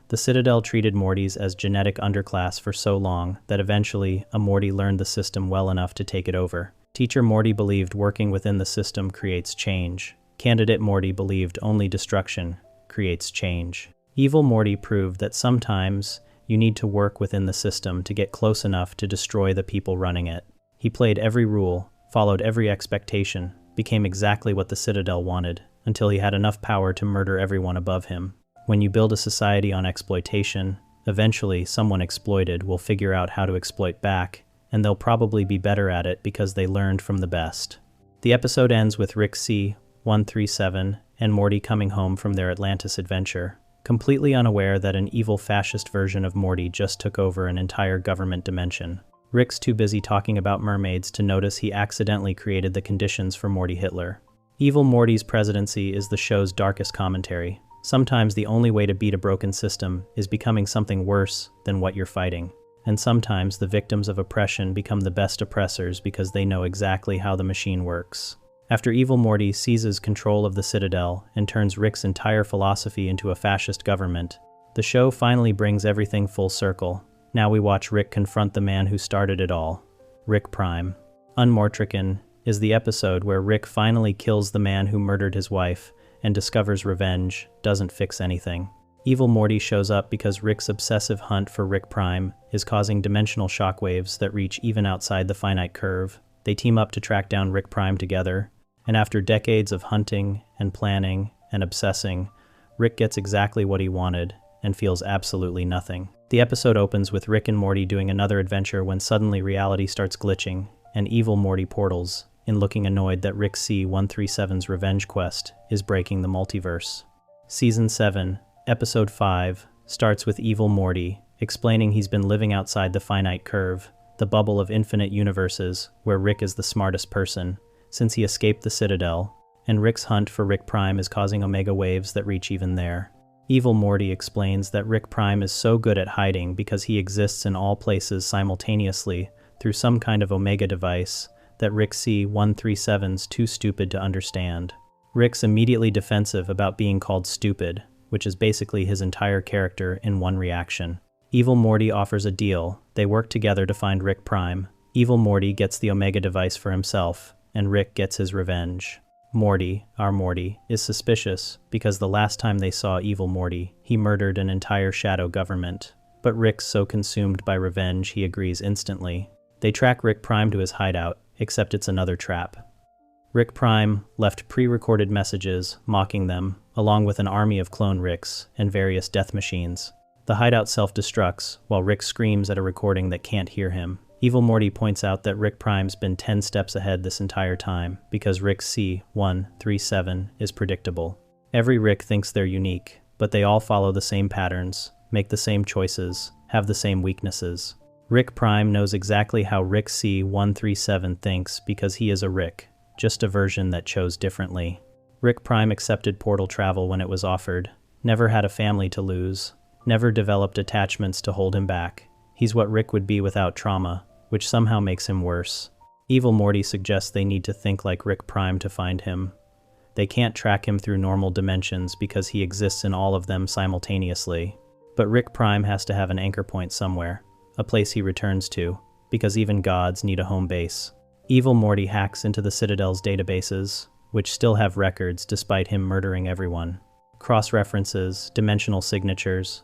The Citadel treated Mortys as genetic underclass for so long that eventually a Morty learned the system well enough to take it over. Teacher Morty believed working within the system creates change. Candidate Morty believed only destruction creates change. Evil Morty proved that sometimes you need to work within the system to get close enough to destroy the people running it. He played every rule, followed every expectation, became exactly what the Citadel wanted, until he had enough power to murder everyone above him. When you build a society on exploitation, eventually someone exploited will figure out how to exploit back, and they'll probably be better at it because they learned from the best. The episode ends with Rick C-137 and Morty coming home from their Atlantis adventure, completely unaware that an evil fascist version of Morty just took over an entire government dimension. Rick's too busy talking about mermaids to notice he accidentally created the conditions for Morty Hitler. Evil Morty's presidency is the show's darkest commentary. Sometimes the only way to beat a broken system is becoming something worse than what you're fighting. And sometimes the victims of oppression become the best oppressors because they know exactly how the machine works. After Evil Morty seizes control of the Citadel and turns Rick's entire philosophy into a fascist government, the show finally brings everything full circle. Now we watch Rick confront the man who started it all, Rick Prime. Unmortrican is the episode where Rick finally kills the man who murdered his wife and discovers revenge doesn't fix anything. Evil Morty shows up because Rick's obsessive hunt for Rick Prime is causing dimensional shockwaves that reach even outside the finite curve. They team up to track down Rick Prime together, and after decades of hunting and planning and obsessing, Rick gets exactly what he wanted and feels absolutely nothing. The episode opens with Rick and Morty doing another adventure when suddenly reality starts glitching, and Evil Morty portals in looking annoyed that Rick C-137's revenge quest is breaking the multiverse. Season 7, Episode 5, starts with Evil Morty explaining he's been living outside the finite curve, the bubble of infinite universes where Rick is the smartest person, since he escaped the Citadel, and Rick's hunt for Rick Prime is causing omega waves that reach even there. Evil Morty explains that Rick Prime is so good at hiding because he exists in all places simultaneously through some kind of omega device that Rick C-137's too stupid to understand. Rick's immediately defensive about being called stupid, which is basically his entire character in one reaction. Evil Morty offers a deal. They work together to find Rick Prime. Evil Morty gets the omega device for himself, and Rick gets his revenge. Morty, our Morty, is suspicious because the last time they saw Evil Morty, he murdered an entire shadow government. But Rick's so consumed by revenge he agrees instantly. They track Rick Prime to his hideout, except it's another trap. Rick Prime left pre-recorded messages mocking them, along with an army of clone Ricks and various death machines. The hideout self-destructs, while Rick screams at a recording that can't hear him. Evil Morty points out that Rick Prime's been 10 steps ahead this entire time, because Rick C-137 is predictable. Every Rick thinks they're unique, but they all follow the same patterns, make the same choices, have the same weaknesses. Rick Prime knows exactly how Rick C-137 thinks because he is a Rick, just a version that chose differently. Rick Prime accepted portal travel when it was offered, never had a family to lose, never developed attachments to hold him back. He's what Rick would be without trauma, which somehow makes him worse. Evil Morty suggests they need to think like Rick Prime to find him. They can't track him through normal dimensions because he exists in all of them simultaneously. But Rick Prime has to have an anchor point somewhere, a place he returns to, because even gods need a home base. Evil Morty hacks into the Citadel's databases, which still have records despite him murdering everyone, cross-references, dimensional signatures,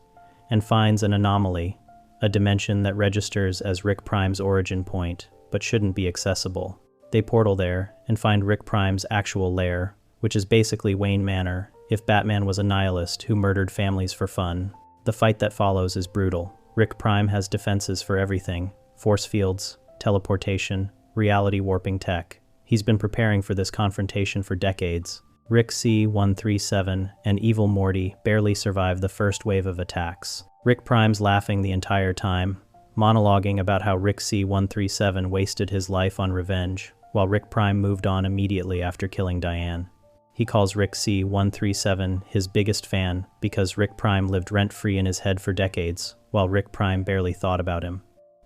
and finds an anomaly, a dimension that registers as Rick Prime's origin point, but shouldn't be accessible. They portal there and find Rick Prime's actual lair, which is basically Wayne Manor if Batman was a nihilist who murdered families for fun. The fight that follows is brutal. Rick Prime has defenses for everything: force fields, teleportation, reality warping tech. He's been preparing for this confrontation for decades. Rick C-137 and Evil Morty barely survive the first wave of attacks. Rick Prime's laughing the entire time, monologuing about how Rick C-137 wasted his life on revenge, while Rick Prime moved on immediately after killing Diane. He calls Rick C-137 his biggest fan because Rick Prime lived rent-free in his head for decades, while Rick Prime barely thought about him.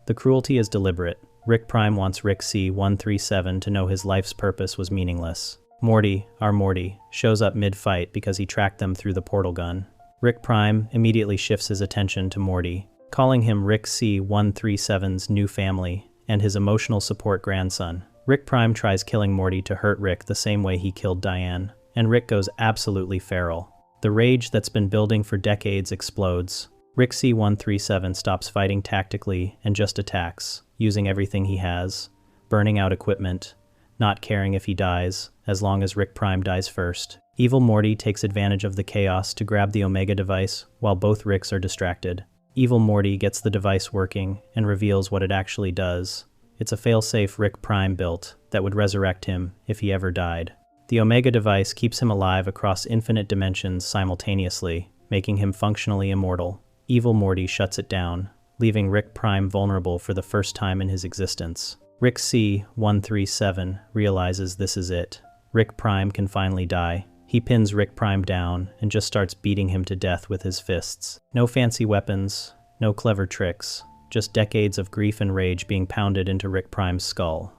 The cruelty is deliberate. Rick Prime wants Rick C-137 to know his life's purpose was meaningless. Morty, our Morty, shows up mid-fight because he tracked them through the portal gun. Rick Prime immediately shifts his attention to Morty, calling him Rick C-137's new family and his emotional support grandson. Rick Prime tries killing Morty to hurt Rick the same way he killed Diane, and Rick goes absolutely feral. The rage that's been building for decades explodes. Rick C-137 stops fighting tactically and just attacks, using everything he has, burning out equipment, not caring if he dies, as long as Rick Prime dies first. Evil Morty takes advantage of the chaos to grab the Omega device while both Ricks are distracted. Evil Morty gets the device working and reveals what it actually does. It's a failsafe Rick Prime built that would resurrect him if he ever died. The Omega device keeps him alive across infinite dimensions simultaneously, making him functionally immortal. Evil Morty shuts it down, leaving Rick Prime vulnerable for the first time in his existence. Rick C-137 realizes this is it. Rick Prime can finally die. He pins Rick Prime down and just starts beating him to death with his fists. No fancy weapons, no clever tricks, just decades of grief and rage being pounded into Rick Prime's skull.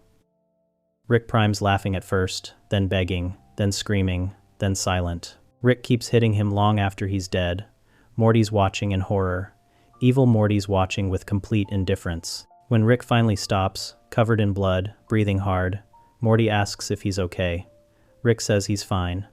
Rick Prime's laughing at first, then begging, then screaming, then silent. Rick keeps hitting him long after he's dead. Morty's watching in horror. Evil Morty's watching with complete indifference. When Rick finally stops, covered in blood, breathing hard, Morty asks if he's okay. Rick says he's fine.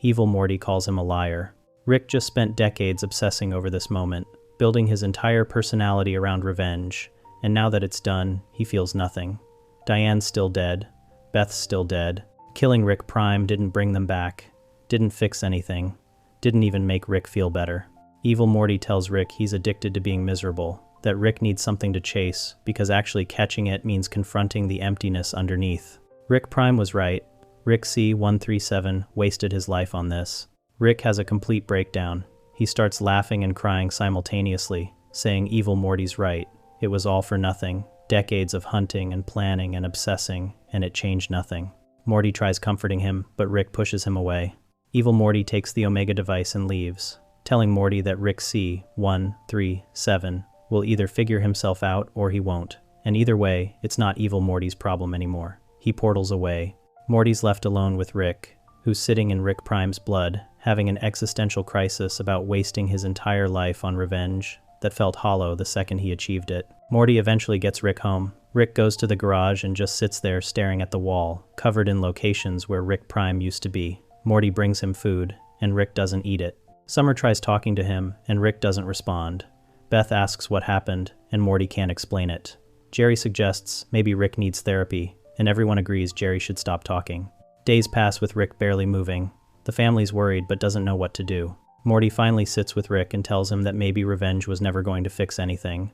Evil Morty calls him a liar. Rick just spent decades obsessing over this moment, building his entire personality around revenge, and now that it's done, he feels nothing. Diane's still dead. Beth's still dead. Killing Rick Prime didn't bring them back, didn't fix anything, didn't even make Rick feel better. Evil Morty tells Rick he's addicted to being miserable, that Rick needs something to chase because actually catching it means confronting the emptiness underneath. Rick Prime was right. Rick C-137 wasted his life on this. Rick has a complete breakdown. He starts laughing and crying simultaneously, saying Evil Morty's right. It was all for nothing. Decades of hunting and planning and obsessing, and it changed nothing. Morty tries comforting him, but Rick pushes him away. Evil Morty takes the Omega device and leaves, telling Morty that Rick C-137 will either figure himself out or he won't. And either way, it's not Evil Morty's problem anymore. He portals away. Morty's left alone with Rick, who's sitting in Rick Prime's blood, having an existential crisis about wasting his entire life on revenge that felt hollow the second he achieved it. Morty eventually gets Rick home. Rick goes to the garage and just sits there staring at the wall, covered in locations where Rick Prime used to be. Morty brings him food, and Rick doesn't eat it. Summer tries talking to him, and Rick doesn't respond. Beth asks what happened, and Morty can't explain it. Jerry suggests maybe Rick needs therapy, and everyone agrees Jerry should stop talking. Days pass with Rick barely moving. The family's worried but doesn't know what to do. Morty finally sits with Rick and tells him that maybe revenge was never going to fix anything.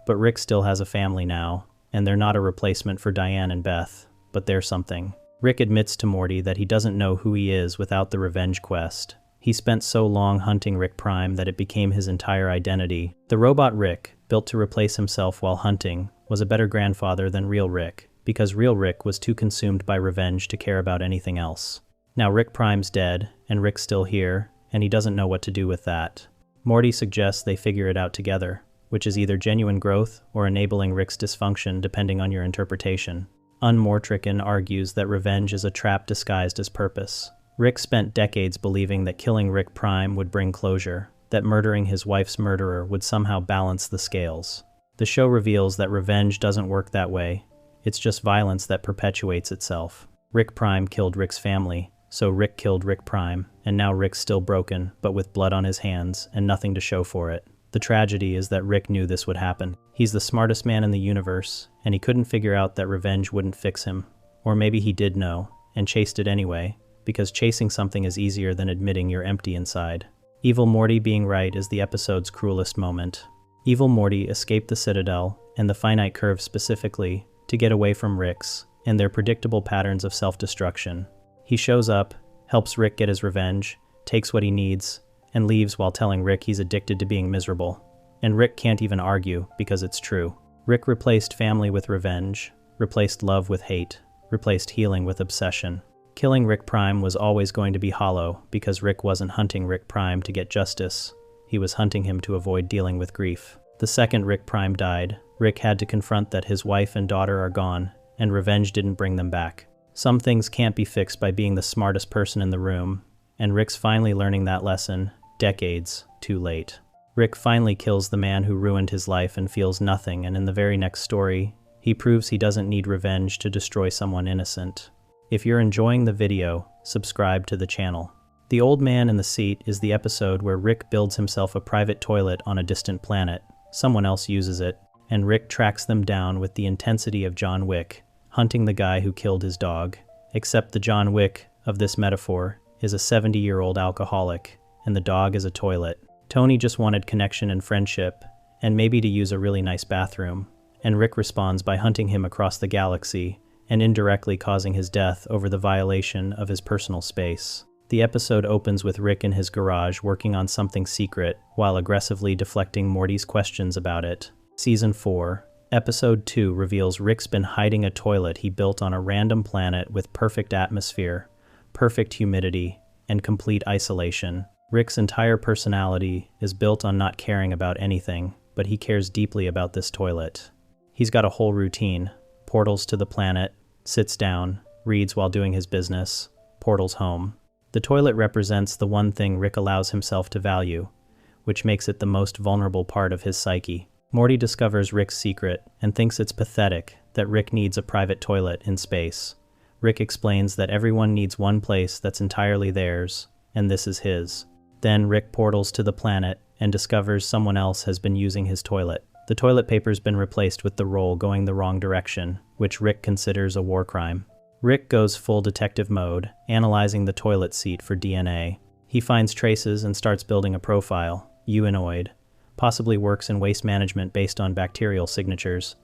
But Rick still has a family now, and they're not a replacement for Diane and Beth, but they're something. Rick admits to Morty that he doesn't know who he is without the revenge quest. He spent so long hunting Rick Prime that it became his entire identity. The robot Rick, built to replace himself while hunting, was a better grandfather than real Rick, because real Rick was too consumed by revenge to care about anything else. Now Rick Prime's dead, and Rick's still here, and he doesn't know what to do with that. Morty suggests they figure it out together, which is either genuine growth or enabling Rick's dysfunction depending on your interpretation. Unmortrican argues that revenge is a trap disguised as purpose. Rick spent decades believing that killing Rick Prime would bring closure, that murdering his wife's murderer would somehow balance the scales. The show reveals that revenge doesn't work that way. It's just violence that perpetuates itself. Rick Prime killed Rick's family, so Rick killed Rick Prime, and now Rick's still broken, but with blood on his hands and nothing to show for it. The tragedy is that Rick knew this would happen. He's the smartest man in the universe, and he couldn't figure out that revenge wouldn't fix him. Or maybe he did know, and chased it anyway, because chasing something is easier than admitting you're empty inside. Evil Morty being right is the episode's cruelest moment. Evil Morty escaped the Citadel, and the Finite curve specifically, to get away from Rick's and their predictable patterns of self-destruction. He shows up, helps Rick get his revenge, takes what he needs, and leaves while telling Rick he's addicted to being miserable. And Rick can't even argue because it's true. Rick replaced family with revenge, replaced love with hate, replaced healing with obsession. Killing Rick Prime was always going to be hollow because Rick wasn't hunting Rick Prime to get justice. He was hunting him to avoid dealing with grief. The second Rick Prime died, Rick had to confront that his wife and daughter are gone, and revenge didn't bring them back. Some things can't be fixed by being the smartest person in the room, and Rick's finally learning that lesson, decades too late. Rick finally kills the man who ruined his life and feels nothing, and in the very next story, he proves he doesn't need revenge to destroy someone innocent. If you're enjoying the video, subscribe to the channel. The Old Man in the Seat is the episode where Rick builds himself a private toilet on a distant planet. Someone else uses it, and Rick tracks them down with the intensity of John Wick, hunting the guy who killed his dog. Except the John Wick of this metaphor is a 70-year-old alcoholic, and the dog is a toilet. Tony just wanted connection and friendship, and maybe to use a really nice bathroom. And Rick responds by hunting him across the galaxy, and indirectly causing his death over the violation of his personal space. The episode opens with Rick in his garage working on something secret, while aggressively deflecting Morty's questions about it. Season 4, Episode 2 reveals Rick's been hiding a toilet he built on a random planet with perfect atmosphere, perfect humidity, and complete isolation. Rick's entire personality is built on not caring about anything, but he cares deeply about this toilet. He's got a whole routine. Portals to the planet, sits down, reads while doing his business, portals home. The toilet represents the one thing Rick allows himself to value, which makes it the most vulnerable part of his psyche. Morty discovers Rick's secret and thinks it's pathetic that Rick needs a private toilet in space. Rick explains that everyone needs one place that's entirely theirs, and this is his. Then Rick portals to the planet and discovers someone else has been using his toilet. The toilet paper's been replaced with the roll going the wrong direction, which Rick considers a war crime. Rick goes full detective mode, analyzing the toilet seat for DNA. He finds traces and starts building a profile, Uinoid. Possibly works in waste management based on bacterial signatures.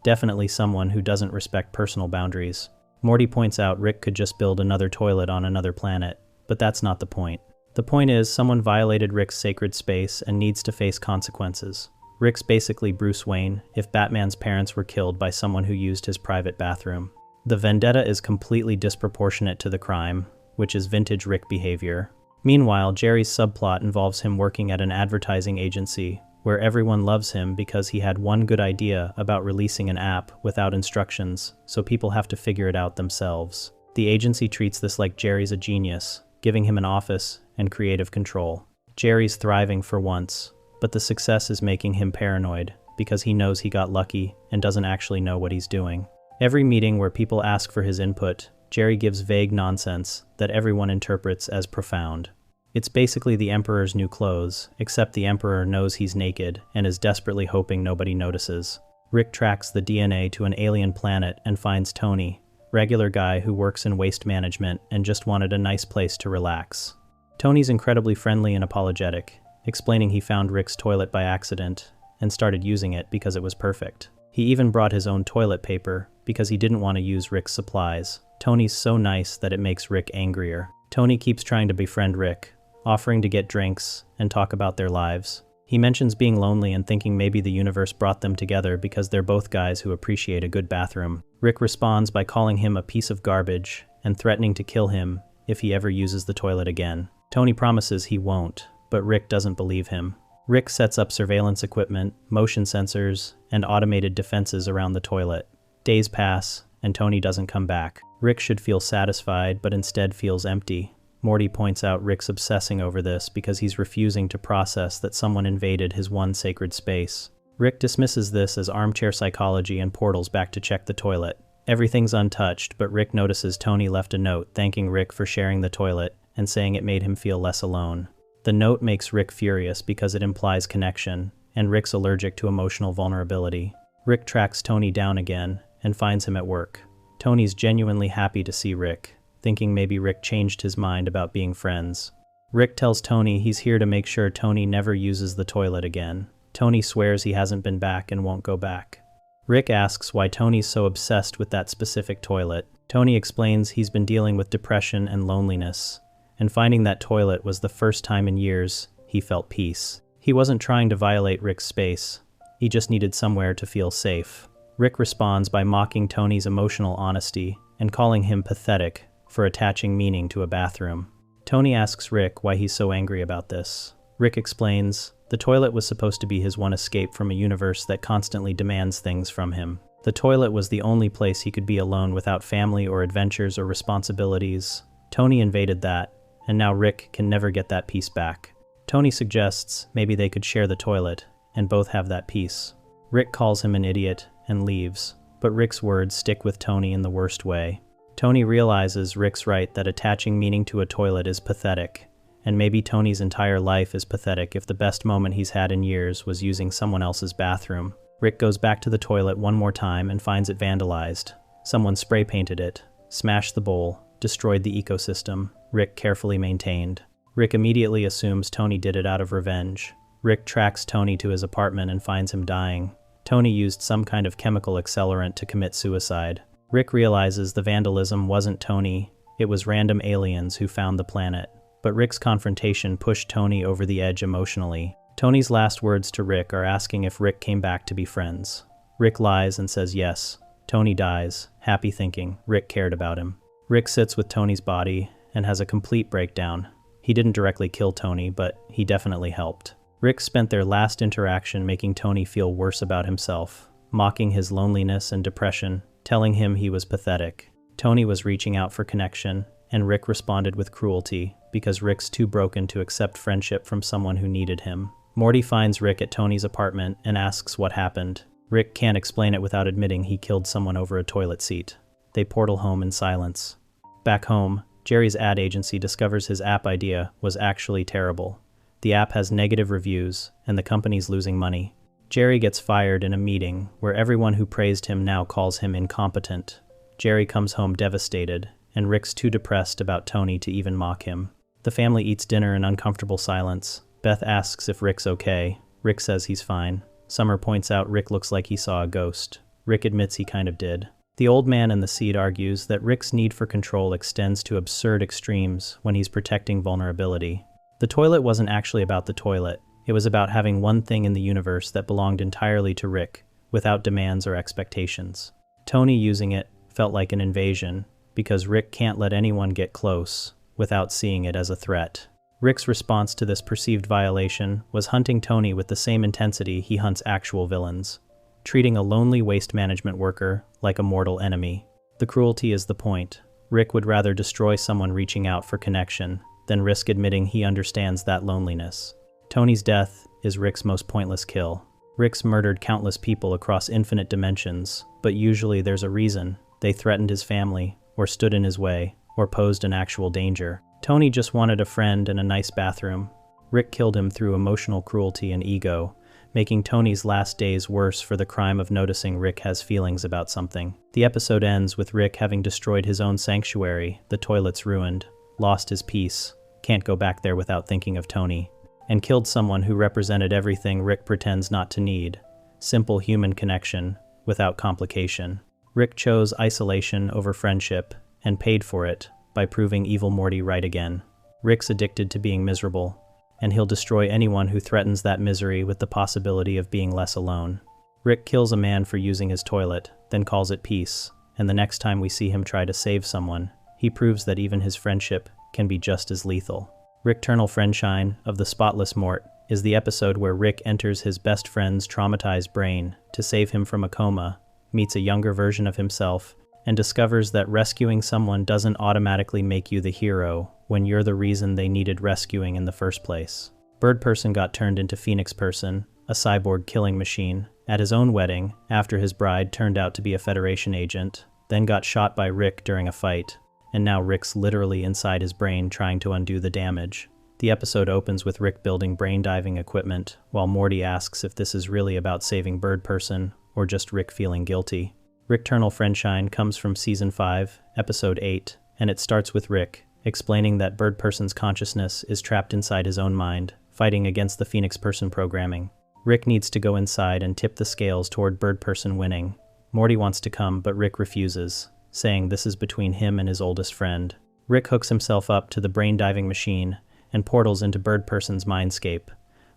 Definitely someone who doesn't respect personal boundaries. Morty points out Rick could just build another toilet on another planet, but that's not the point. The point is, someone violated Rick's sacred space and needs to face consequences. Rick's basically Bruce Wayne if Batman's parents were killed by someone who used his private bathroom. The vendetta is completely disproportionate to the crime, which is vintage Rick behavior. Meanwhile, Jerry's subplot involves him working at an advertising agency, where everyone loves him because he had one good idea about releasing an app without instructions, so people have to figure it out themselves. The agency treats this like Jerry's a genius, giving him an office and creative control. Jerry's thriving for once, but the success is making him paranoid, because he knows he got lucky and doesn't actually know what he's doing. Every meeting where people ask for his input, Jerry gives vague nonsense that everyone interprets as profound. It's basically the Emperor's new clothes, except the Emperor knows he's naked and is desperately hoping nobody notices. Rick tracks the DNA to an alien planet and finds Tony, regular guy who works in waste management and just wanted a nice place to relax. Tony's incredibly friendly and apologetic, explaining he found Rick's toilet by accident and started using it because it was perfect. He even brought his own toilet paper because he didn't want to use Rick's supplies. Tony's so nice that it makes Rick angrier. Tony keeps trying to befriend Rick, offering to get drinks and talk about their lives. He mentions being lonely and thinking maybe the universe brought them together because they're both guys who appreciate a good bathroom. Rick responds by calling him a piece of garbage and threatening to kill him if he ever uses the toilet again. Tony promises he won't, but Rick doesn't believe him. Rick sets up surveillance equipment, motion sensors, and automated defenses around the toilet. Days pass, and Tony doesn't come back. Rick should feel satisfied, but instead feels empty. Morty points out Rick's obsessing over this because he's refusing to process that someone invaded his one sacred space. Rick dismisses this as armchair psychology and portals back to check the toilet. Everything's untouched, but Rick notices Tony left a note thanking Rick for sharing the toilet and saying it made him feel less alone. The note makes Rick furious because it implies connection, and Rick's allergic to emotional vulnerability. Rick tracks Tony down again and finds him at work. Tony's genuinely happy to see Rick, thinking maybe Rick changed his mind about being friends. Rick tells Tony he's here to make sure Tony never uses the toilet again. Tony swears he hasn't been back and won't go back. Rick asks why Tony's so obsessed with that specific toilet. Tony explains he's been dealing with depression and loneliness, and finding that toilet was the first time in years he felt peace. He wasn't trying to violate Rick's space. He just needed somewhere to feel safe. Rick responds by mocking Tony's emotional honesty and calling him pathetic for attaching meaning to a bathroom. Tony asks Rick why he's so angry about this. Rick explains the toilet was supposed to be his one escape from a universe that constantly demands things from him. The toilet was the only place he could be alone without family or adventures or responsibilities. Tony invaded that, and now Rick can never get that peace back. Tony suggests maybe they could share the toilet and both have that peace. Rick calls him an idiot and leaves, but Rick's words stick with Tony in the worst way. Tony realizes Rick's right that attaching meaning to a toilet is pathetic, and maybe Tony's entire life is pathetic if the best moment he's had in years was using someone else's bathroom. Rick goes back to the toilet one more time and finds it vandalized. Someone spray painted it, smashed the bowl, destroyed the ecosystem. Rick carefully maintained. Rick immediately assumes Tony did it out of revenge. Rick tracks Tony to his apartment and finds him dying. Tony used some kind of chemical accelerant to commit suicide. Rick realizes the vandalism wasn't Tony, it was random aliens who found the planet. But Rick's confrontation pushed Tony over the edge emotionally. Tony's last words to Rick are asking if Rick came back to be friends. Rick lies and says yes. Tony dies, happy thinking Rick cared about him. Rick sits with Tony's body and has a complete breakdown. He didn't directly kill Tony, but he definitely helped. Rick spent their last interaction making Tony feel worse about himself, mocking his loneliness and depression, telling him he was pathetic. Tony was reaching out for connection, and Rick responded with cruelty, because Rick's too broken to accept friendship from someone who needed him. Morty finds Rick at Tony's apartment and asks what happened. Rick can't explain it without admitting he killed someone over a toilet seat. They portal home in silence. Back home, Jerry's ad agency discovers his app idea was actually terrible. The app has negative reviews, and the company's losing money. Jerry gets fired in a meeting where everyone who praised him now calls him incompetent. Jerry comes home devastated, and Rick's too depressed about Tony to even mock him. The family eats dinner in uncomfortable silence. Beth asks if Rick's okay. Rick says he's fine. Summer points out Rick looks like he saw a ghost. Rick admits he kind of did. The old man in the seat argues that Rick's need for control extends to absurd extremes when he's protecting vulnerability. The toilet wasn't actually about the toilet. It was about having one thing in the universe that belonged entirely to Rick, without demands or expectations. Tony using it felt like an invasion, because Rick can't let anyone get close without seeing it as a threat. Rick's response to this perceived violation was hunting Tony with the same intensity he hunts actual villains, treating a lonely waste management worker like a mortal enemy. The cruelty is the point. Rick would rather destroy someone reaching out for connection than risk admitting he understands that loneliness. Tony's death is Rick's most pointless kill. Rick's murdered countless people across infinite dimensions, but usually there's a reason. They threatened his family, or stood in his way, or posed an actual danger. Tony just wanted a friend and a nice bathroom. Rick killed him through emotional cruelty and ego, making Tony's last days worse for the crime of noticing Rick has feelings about something. The episode ends with Rick having destroyed his own sanctuary, the toilet's ruined, lost his peace, can't go back there without thinking of Tony, and killed someone who represented everything Rick pretends not to need: simple human connection, without complication. Rick chose isolation over friendship, and paid for it by proving evil Morty right again. Rick's addicted to being miserable, and he'll destroy anyone who threatens that misery with the possibility of being less alone. Rick kills a man for using his toilet, then calls it peace, and the next time we see him try to save someone, he proves that even his friendship can be just as lethal. Rickternal Friendshine of the Spotless Mort is the episode where Rick enters his best friend's traumatized brain to save him from a coma, meets a younger version of himself, and discovers that rescuing someone doesn't automatically make you the hero when you're the reason they needed rescuing in the first place. Bird Person got turned into Phoenix Person, a cyborg killing machine, at his own wedding after his bride turned out to be a Federation agent, then got shot by Rick during a fight, and now Rick's literally inside his brain trying to undo the damage. The episode opens with Rick building brain-diving equipment, while Morty asks if this is really about saving Bird Person or just Rick feeling guilty. Rickternal Friendshine comes from Season 5, Episode 8, and it starts with Rick explaining that Bird Person's consciousness is trapped inside his own mind, fighting against the Phoenix Person programming. Rick needs to go inside and tip the scales toward Bird Person winning. Morty wants to come, but Rick refuses, saying this is between him and his oldest friend. Rick hooks himself up to the brain-diving machine and portals into Bird Person's mindscape,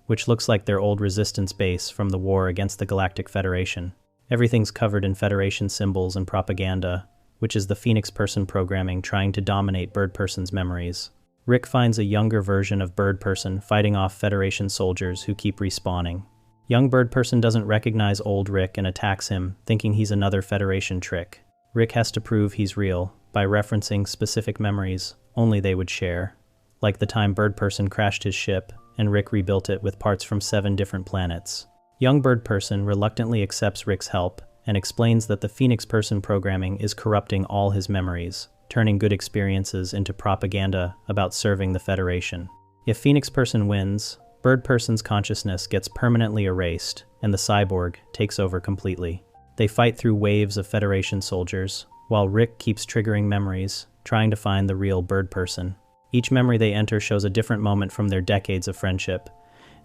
which looks like their old resistance base from the war against the Galactic Federation. Everything's covered in Federation symbols and propaganda, which is the Phoenix Person programming trying to dominate Bird Person's memories. Rick finds a younger version of Bird Person fighting off Federation soldiers who keep respawning. Young Bird Person doesn't recognize old Rick and attacks him, thinking he's another Federation trick. Rick has to prove he's real by referencing specific memories only they would share, like the time Bird Person crashed his ship and Rick rebuilt it with parts from 7 different planets. Young Bird Person reluctantly accepts Rick's help and explains that the Phoenix Person programming is corrupting all his memories, turning good experiences into propaganda about serving the Federation. If Phoenix Person wins, Bird Person's consciousness gets permanently erased and the cyborg takes over completely. They fight through waves of Federation soldiers, while Rick keeps triggering memories, trying to find the real Bird Person. Each memory they enter shows a different moment from their decades of friendship,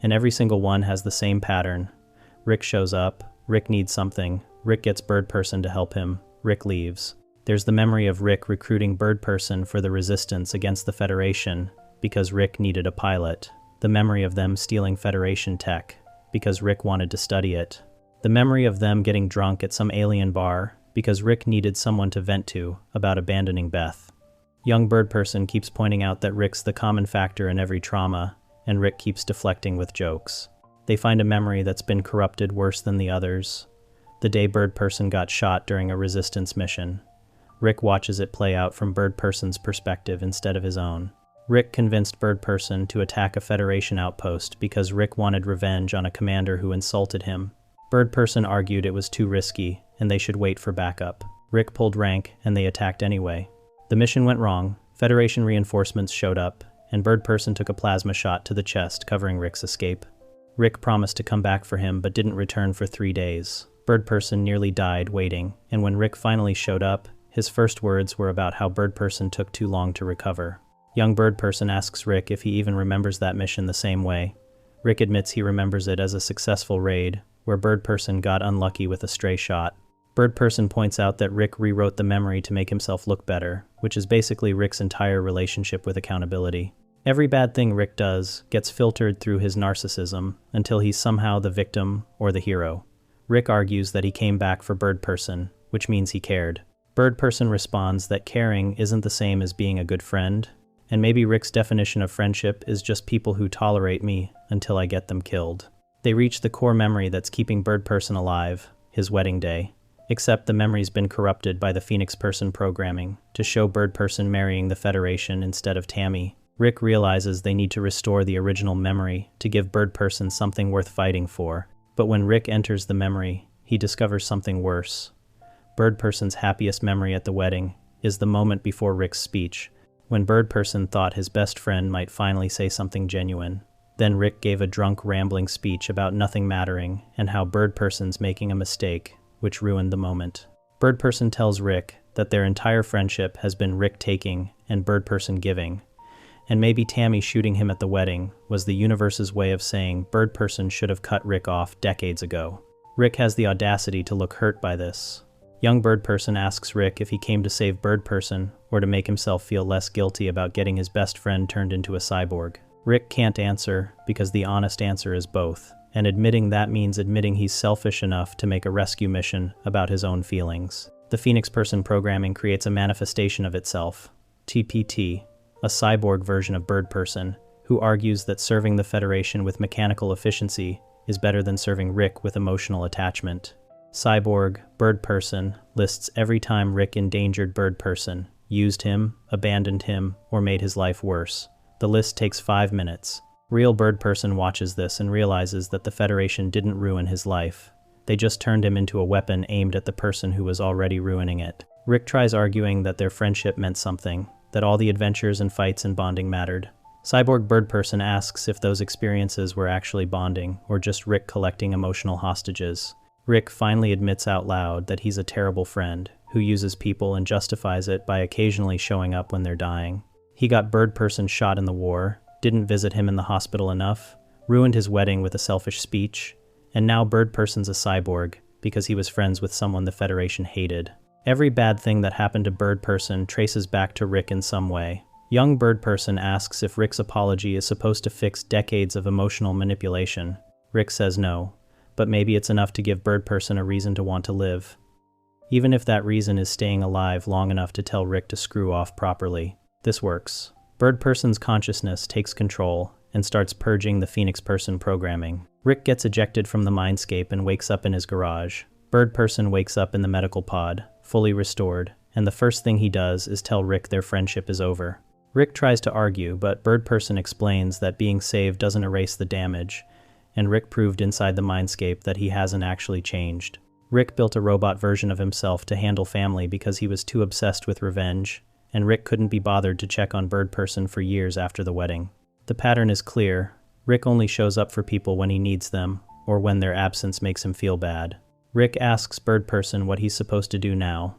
and every single one has the same pattern. Rick shows up, Rick needs something, Rick gets Bird Person to help him, Rick leaves. There's the memory of Rick recruiting Bird Person for the resistance against the Federation because Rick needed a pilot. The memory of them stealing Federation tech because Rick wanted to study it. The memory of them getting drunk at some alien bar because Rick needed someone to vent to about abandoning Beth. Young Bird Person keeps pointing out that Rick's the common factor in every trauma, and Rick keeps deflecting with jokes. They find a memory that's been corrupted worse than the others. The day Bird Person got shot during a resistance mission. Rick watches it play out from Bird Person's perspective instead of his own. Rick convinced Bird Person to attack a Federation outpost because Rick wanted revenge on a commander who insulted him. Bird Person argued it was too risky, and they should wait for backup. Rick pulled rank, and they attacked anyway. The mission went wrong, Federation reinforcements showed up, and Bird Person took a plasma shot to the chest covering Rick's escape. Rick promised to come back for him but didn't return for 3 days. Bird Person nearly died waiting, and when Rick finally showed up, his first words were about how Bird Person took too long to recover. Young Bird Person asks Rick if he even remembers that mission the same way. Rick admits he remembers it as a successful raid, where Bird Person got unlucky with a stray shot. Bird Person points out that Rick rewrote the memory to make himself look better, which is basically Rick's entire relationship with accountability. Every bad thing Rick does gets filtered through his narcissism until he's somehow the victim or the hero. Rick argues that he came back for Bird Person, which means he cared. Bird Person responds that caring isn't the same as being a good friend, and maybe Rick's definition of friendship is just people who tolerate me until I get them killed. They reach the core memory that's keeping Bird Person alive, his wedding day. Except the memory's been corrupted by the Phoenix Person programming to show Bird Person marrying the Federation instead of Tammy. Rick realizes they need to restore the original memory to give Bird Person something worth fighting for. But when Rick enters the memory, he discovers something worse. Bird Person's happiest memory at the wedding is the moment before Rick's speech, when Bird Person thought his best friend might finally say something genuine. Then Rick gave a drunk, rambling speech about nothing mattering and how Bird Person's making a mistake, which ruined the moment. Bird Person tells Rick that their entire friendship has been Rick taking and Bird Person giving, and maybe Tammy shooting him at the wedding was the universe's way of saying Bird Person should have cut Rick off decades ago. Rick has the audacity to look hurt by this. Young Bird Person asks Rick if he came to save Bird Person or to make himself feel less guilty about getting his best friend turned into a cyborg. Rick can't answer because the honest answer is both. And admitting that means admitting he's selfish enough to make a rescue mission about his own feelings. The Phoenix Person programming creates a manifestation of itself, TPT, a cyborg version of Bird Person, who argues that serving the Federation with mechanical efficiency is better than serving Rick with emotional attachment. Cyborg, Bird Person, lists every time Rick endangered Bird Person, used him, abandoned him, or made his life worse. The list takes 5 minutes. Real Bird Person watches this and realizes that the Federation didn't ruin his life. They just turned him into a weapon aimed at the person who was already ruining it. Rick tries arguing that their friendship meant something, that all the adventures and fights and bonding mattered. Cyborg Bird Person asks if those experiences were actually bonding, or just Rick collecting emotional hostages. Rick finally admits out loud that he's a terrible friend, who uses people and justifies it by occasionally showing up when they're dying. He got Bird Person shot in the war, didn't visit him in the hospital enough, ruined his wedding with a selfish speech, and now Bird Person's a cyborg because he was friends with someone the Federation hated. Every bad thing that happened to Bird Person traces back to Rick in some way. Young Bird Person asks if Rick's apology is supposed to fix decades of emotional manipulation. Rick says no, but maybe it's enough to give Bird Person a reason to want to live. Even if that reason is staying alive long enough to tell Rick to screw off properly. This works. Bird Person's consciousness takes control and starts purging the Phoenix Person programming. Rick gets ejected from the mindscape and wakes up in his garage. Bird Person wakes up in the medical pod, fully restored, and the first thing he does is tell Rick their friendship is over. Rick tries to argue, but Bird Person explains that being saved doesn't erase the damage, and Rick proved inside the mindscape that he hasn't actually changed. Rick built a robot version of himself to handle family because he was too obsessed with revenge, and Rick couldn't be bothered to check on Bird Person for years after the wedding. The pattern is clear. Rick only shows up for people when he needs them, or when their absence makes him feel bad. Rick asks Bird Person what he's supposed to do now.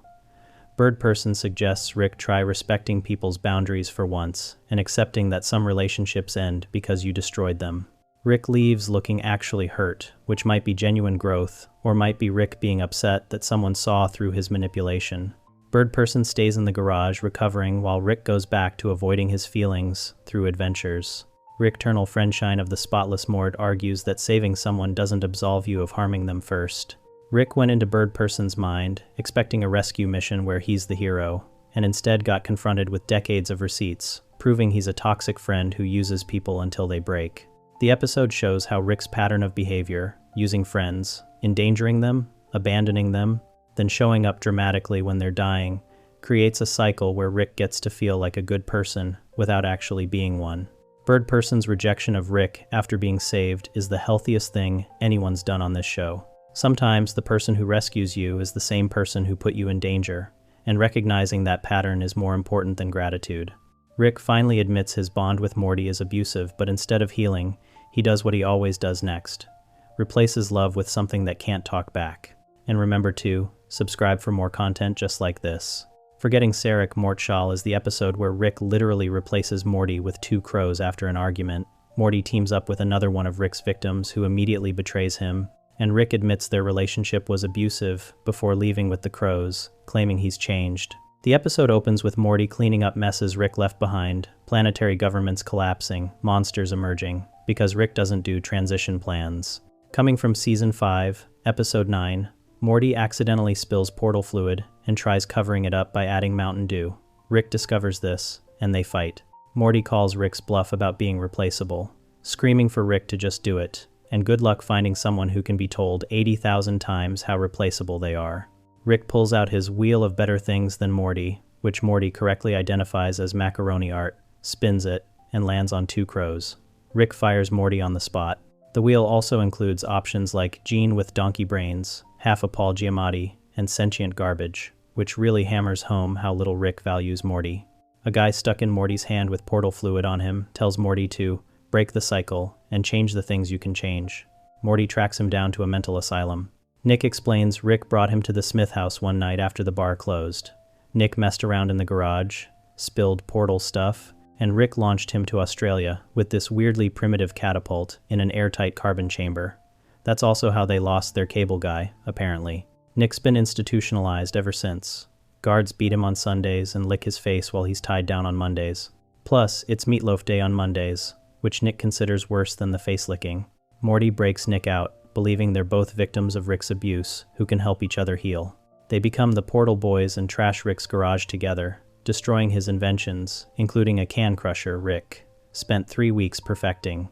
Bird Person suggests Rick try respecting people's boundaries for once and accepting that some relationships end because you destroyed them. Rick leaves looking actually hurt, which might be genuine growth, or might be Rick being upset that someone saw through his manipulation. Bird Person stays in the garage recovering while Rick goes back to avoiding his feelings through adventures. Rick Ternal Friendshine of the Spotless Mort argues that saving someone doesn't absolve you of harming them first. Rick went into Bird Person's mind, expecting a rescue mission where he's the hero, and instead got confronted with decades of receipts, proving he's a toxic friend who uses people until they break. The episode shows how Rick's pattern of behavior, using friends, endangering them, abandoning them, then showing up dramatically when they're dying, creates a cycle where Rick gets to feel like a good person without actually being one. Bird Person's rejection of Rick after being saved is the healthiest thing anyone's done on this show. Sometimes the person who rescues you is the same person who put you in danger, and recognizing that pattern is more important than gratitude. Rick finally admits his bond with Morty is abusive, but instead of healing, he does what he always does next. Replaces love with something that can't talk back. And remember to subscribe for more content just like this. Forgetting Sarek Mortshall is the episode where Rick literally replaces Morty with two crows after an argument. Morty teams up with another one of Rick's victims who immediately betrays him, and Rick admits their relationship was abusive before leaving with the crows, claiming he's changed. The episode opens with Morty cleaning up messes Rick left behind, planetary governments collapsing, monsters emerging, because Rick doesn't do transition plans. Coming from Season 5, Episode 9, Morty accidentally spills portal fluid and tries covering it up by adding Mountain Dew. Rick discovers this, and they fight. Morty calls Rick's bluff about being replaceable, screaming for Rick to just do it, and good luck finding someone who can be told 80,000 times how replaceable they are. Rick pulls out his wheel of better things than Morty, which Morty correctly identifies as macaroni art, spins it, and lands on two crows. Rick fires Morty on the spot. The wheel also includes options like Gene with donkey brains, half a Paul Giamatti, and sentient garbage, which really hammers home how little Rick values Morty. A guy stuck in Morty's hand with portal fluid on him tells Morty to break the cycle and change the things you can change. Morty tracks him down to a mental asylum. Nick explains Rick brought him to the Smith house one night after the bar closed. Nick messed around in the garage, spilled portal stuff, and Rick launched him to Australia with this weirdly primitive catapult in an airtight carbon chamber. That's also how they lost their cable guy, apparently. Nick's been institutionalized ever since. Guards beat him on Sundays and lick his face while he's tied down on Mondays. Plus, it's Meatloaf Day on Mondays, which Nick considers worse than the face licking. Morty breaks Nick out, believing they're both victims of Rick's abuse who can help each other heal. They become the Portal Boys and trash Rick's garage together, destroying his inventions, including a can crusher Rick spent 3 weeks perfecting.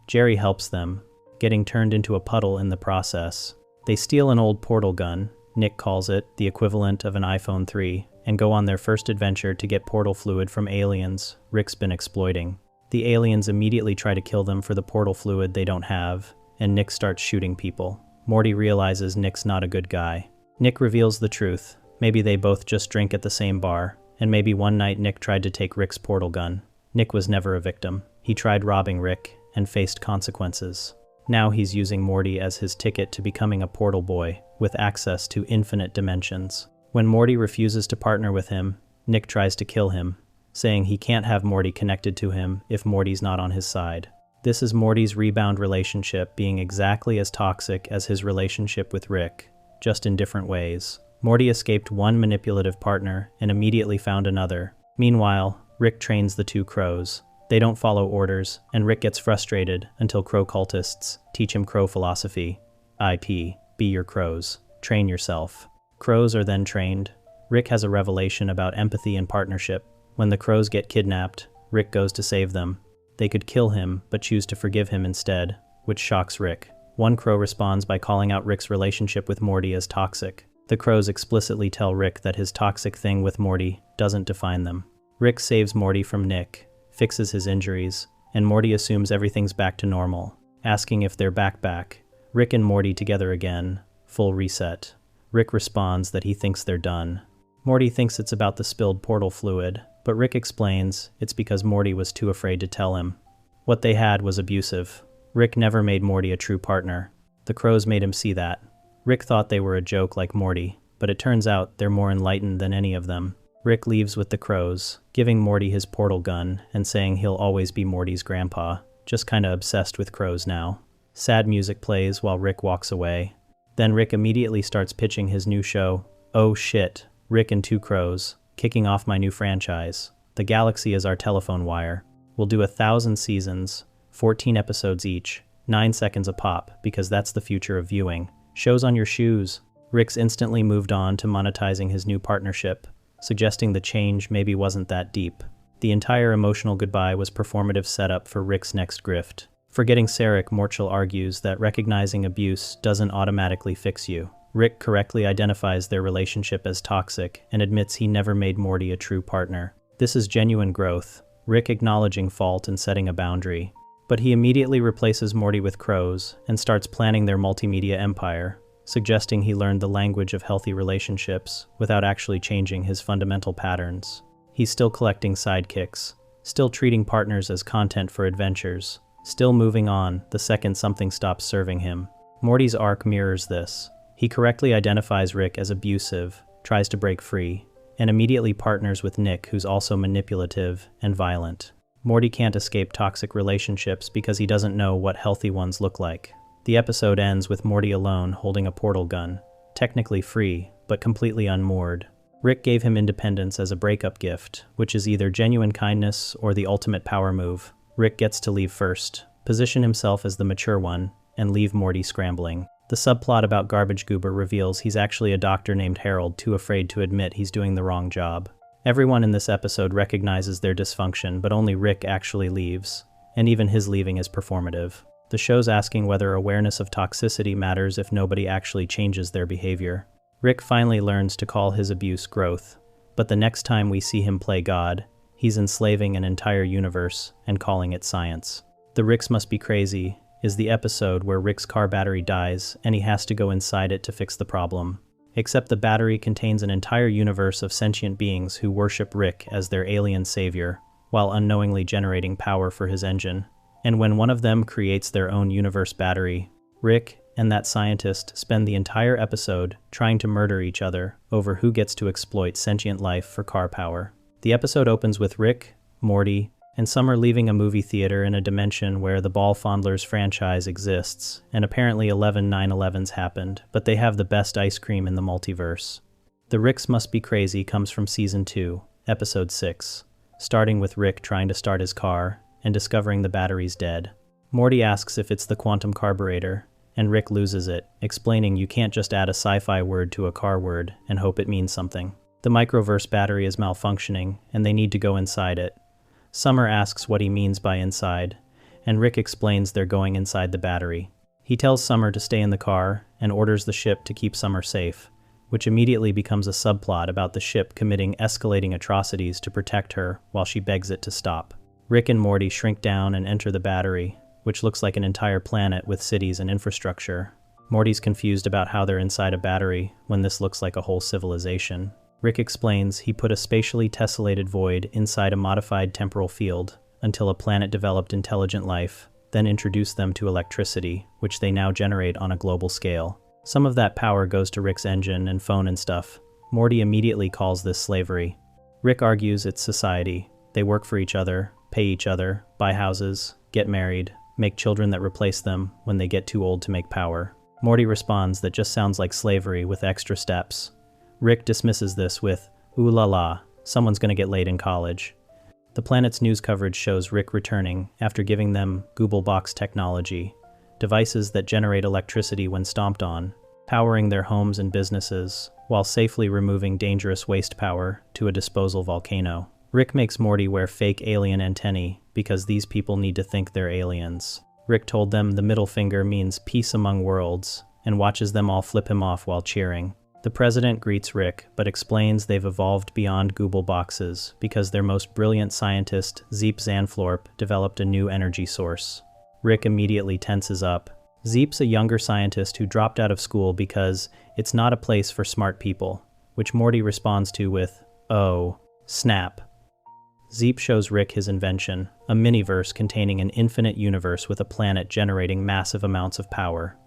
Jerry helps them, getting turned into a puddle in the process. They steal an old portal gun, Nick calls it the equivalent of an iPhone 3, and go on their first adventure to get portal fluid from aliens Rick's been exploiting. The aliens immediately try to kill them for the portal fluid they don't have, and Nick starts shooting people. Morty realizes Nick's not a good guy. Nick reveals the truth. Maybe they both just drink at the same bar, and maybe one night Nick tried to take Rick's portal gun. Nick was never a victim. He tried robbing Rick and faced consequences. Now he's using Morty as his ticket to becoming a portal boy with access to infinite dimensions. When Morty refuses to partner with him, Nick tries to kill him, saying he can't have Morty connected to him if Morty's not on his side. This is Morty's rebound relationship being exactly as toxic as his relationship with Rick, just in different ways. Morty escaped one manipulative partner and immediately found another. Meanwhile, Rick trains the two crows. They don't follow orders, and Rick gets frustrated until crow cultists teach him crow philosophy. IP, be your crows. Train yourself. Crows are then trained. Rick has a revelation about empathy and partnership. When the crows get kidnapped, Rick goes to save them. They could kill him, but choose to forgive him instead, which shocks Rick. One crow responds by calling out Rick's relationship with Morty as toxic. The crows explicitly tell Rick that his toxic thing with Morty doesn't define them. Rick saves Morty from Nick, fixes his injuries, and Morty assumes everything's back to normal, asking if they're back. Rick and Morty together again, full reset. Rick responds that he thinks they're done. Morty thinks it's about the spilled portal fluid, but Rick explains it's because Morty was too afraid to tell him. What they had was abusive. Rick never made Morty a true partner. The crows made him see that. Rick thought they were a joke like Morty, but it turns out they're more enlightened than any of them. Rick leaves with the crows, giving Morty his portal gun and saying he'll always be Morty's grandpa, just kinda obsessed with crows now. Sad music plays while Rick walks away. Then Rick immediately starts pitching his new show, Oh Shit, Rick and Two Crows, kicking off my new franchise. The galaxy is our telephone wire. We'll do 1,000 seasons, 14 episodes each, 9 seconds a pop, because that's the future of viewing. Shows on your shoes. Rick's instantly moved on to monetizing his new partnership, suggesting the change maybe wasn't that deep. The entire emotional goodbye was performative setup for Rick's next grift. Forgetting Sarek, Morchel argues that recognizing abuse doesn't automatically fix you. Rick correctly identifies their relationship as toxic and admits he never made Morty a true partner. This is genuine growth, Rick acknowledging fault and setting a boundary. But he immediately replaces Morty with crows and starts planning their multimedia empire, suggesting he learned the language of healthy relationships without actually changing his fundamental patterns. He's still collecting sidekicks, still treating partners as content for adventures, still moving on the second something stops serving him. Morty's arc mirrors this. He correctly identifies Rick as abusive, tries to break free, and immediately partners with Nick, who's also manipulative and violent. Morty can't escape toxic relationships because he doesn't know what healthy ones look like. The episode ends with Morty alone holding a portal gun, technically free, but completely unmoored. Rick gave him independence as a breakup gift, which is either genuine kindness or the ultimate power move. Rick gets to leave first, position himself as the mature one, and leave Morty scrambling. The subplot about Garbage Goober reveals he's actually a doctor named Harold, too afraid to admit he's doing the wrong job. Everyone in this episode recognizes their dysfunction, but only Rick actually leaves, and even his leaving is performative. The show's asking whether awareness of toxicity matters if nobody actually changes their behavior. Rick finally learns to call his abuse growth, but the next time we see him play God, he's enslaving an entire universe and calling it science. The Ricks Must Be Crazy is the episode where Rick's car battery dies and he has to go inside it to fix the problem. Except the battery contains an entire universe of sentient beings who worship Rick as their alien savior, while unknowingly generating power for his engine. And when one of them creates their own universe battery, Rick and that scientist spend the entire episode trying to murder each other over who gets to exploit sentient life for car power. The episode opens with Rick, Morty, and Summer leaving a movie theater in a dimension where the Ball Fondlers franchise exists, and apparently 11 9/11s happened, but they have the best ice cream in the multiverse. The Ricks Must Be Crazy comes from Season 2, Episode 6, starting with Rick trying to start his car and discovering the battery's dead. Morty asks if it's the quantum carburetor, and Rick loses it, explaining you can't just add a sci-fi word to a car word and hope it means something. The microverse battery is malfunctioning, and they need to go inside it. Summer asks what he means by inside, and Rick explains they're going inside the battery. He tells Summer to stay in the car and orders the ship to keep Summer safe, which immediately becomes a subplot about the ship committing escalating atrocities to protect her while she begs it to stop. Rick and Morty shrink down and enter the battery, which looks like an entire planet with cities and infrastructure. Morty's confused about how they're inside a battery when this looks like a whole civilization. Rick explains he put a spatially tessellated void inside a modified temporal field until a planet developed intelligent life, then introduced them to electricity, which they now generate on a global scale. Some of that power goes to Rick's engine and phone and stuff. Morty immediately calls this slavery. Rick argues it's society. They work for each other, pay each other, buy houses, get married, make children that replace them when they get too old to make power. Morty responds that just sounds like slavery with extra steps. Rick dismisses this with, ooh la la, someone's gonna get laid in college. The planet's news coverage shows Rick returning after giving them Google Box technology, devices that generate electricity when stomped on, powering their homes and businesses, while safely removing dangerous waste power to a disposal volcano. Rick makes Morty wear fake alien antennae because these people need to think they're aliens. Rick told them the middle finger means peace among worlds, and watches them all flip him off while cheering. The president greets Rick, but explains they've evolved beyond Google boxes because their most brilliant scientist, Zeep Zanflorp, developed a new energy source. Rick immediately tenses up. Zeep's a younger scientist who dropped out of school because it's not a place for smart people, which Morty responds to with, oh, snap. Zeep shows Rick his invention, a miniverse containing an infinite universe with a planet generating massive amounts of power.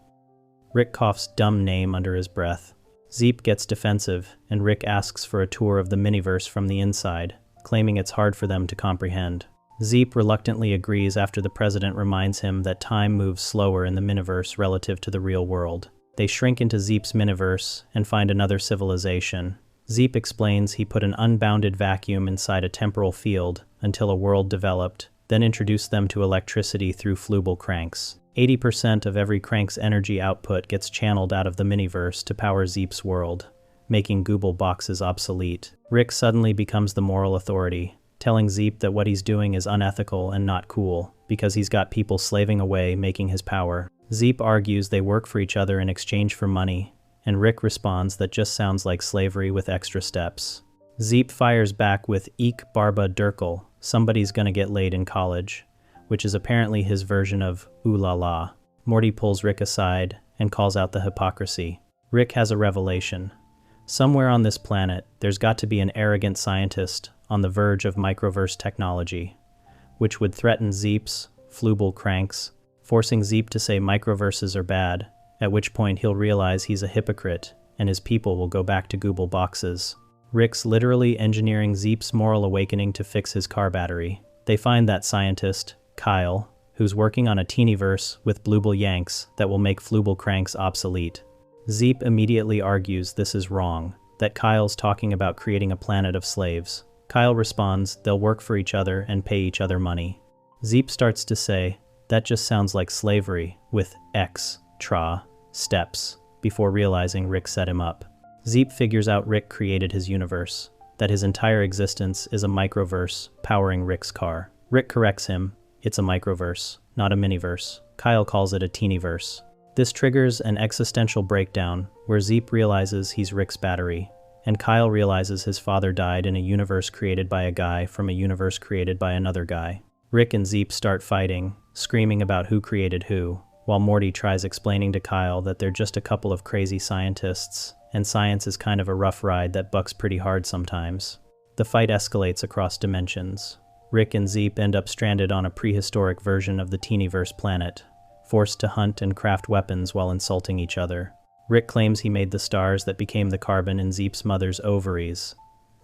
Rick coughs dumb name under his breath. Zeep gets defensive, and Rick asks for a tour of the miniverse from the inside, claiming it's hard for them to comprehend. Zeep reluctantly agrees after the president reminds him that time moves slower in the miniverse relative to the real world. They shrink into Zeep's miniverse and find another civilization. Zeep explains he put an unbounded vacuum inside a temporal field until a world developed, then introduced them to electricity through flubal cranks. 80% of every crank's energy output gets channeled out of the miniverse to power Zeep's world, making Google boxes obsolete. Rick suddenly becomes the moral authority, telling Zeep that what he's doing is unethical and not cool, because he's got people slaving away making his power. Zeep argues they work for each other in exchange for money, and Rick responds that just sounds like slavery with extra steps. Zeep fires back with Eek Barba Durkle, somebody's gonna get laid in college, which is apparently his version of ooh la la. Morty pulls Rick aside and calls out the hypocrisy. Rick has a revelation. Somewhere on this planet, there's got to be an arrogant scientist on the verge of microverse technology, which would threaten Zeep's flubal cranks, forcing Zeep to say microverses are bad, at which point he'll realize he's a hypocrite and his people will go back to Google boxes. Rick's literally engineering Zeep's moral awakening to fix his car battery. They find that scientist, Kyle, who's working on a teenyverse with blubal yanks that will make flubal cranks obsolete. Zeep immediately argues this is wrong, that Kyle's talking about creating a planet of slaves. Kyle responds they'll work for each other and pay each other money. Zeep starts to say, that just sounds like slavery, with steps, before realizing Rick set him up. Zeep figures out Rick created his universe, that his entire existence is a microverse powering Rick's car. Rick corrects him, it's a microverse, not a miniverse. Kyle calls it a teenyverse. This triggers an existential breakdown where Zeep realizes he's Rick's battery, and Kyle realizes his father died in a universe created by a guy from a universe created by another guy. Rick and Zeep start fighting, screaming about who created who, while Morty tries explaining to Kyle that they're just a couple of crazy scientists, and science is kind of a rough ride that bucks pretty hard sometimes. The fight escalates across dimensions. Rick and Zeep end up stranded on a prehistoric version of the teenyverse planet, forced to hunt and craft weapons while insulting each other. Rick claims he made the stars that became the carbon in Zeep's mother's ovaries.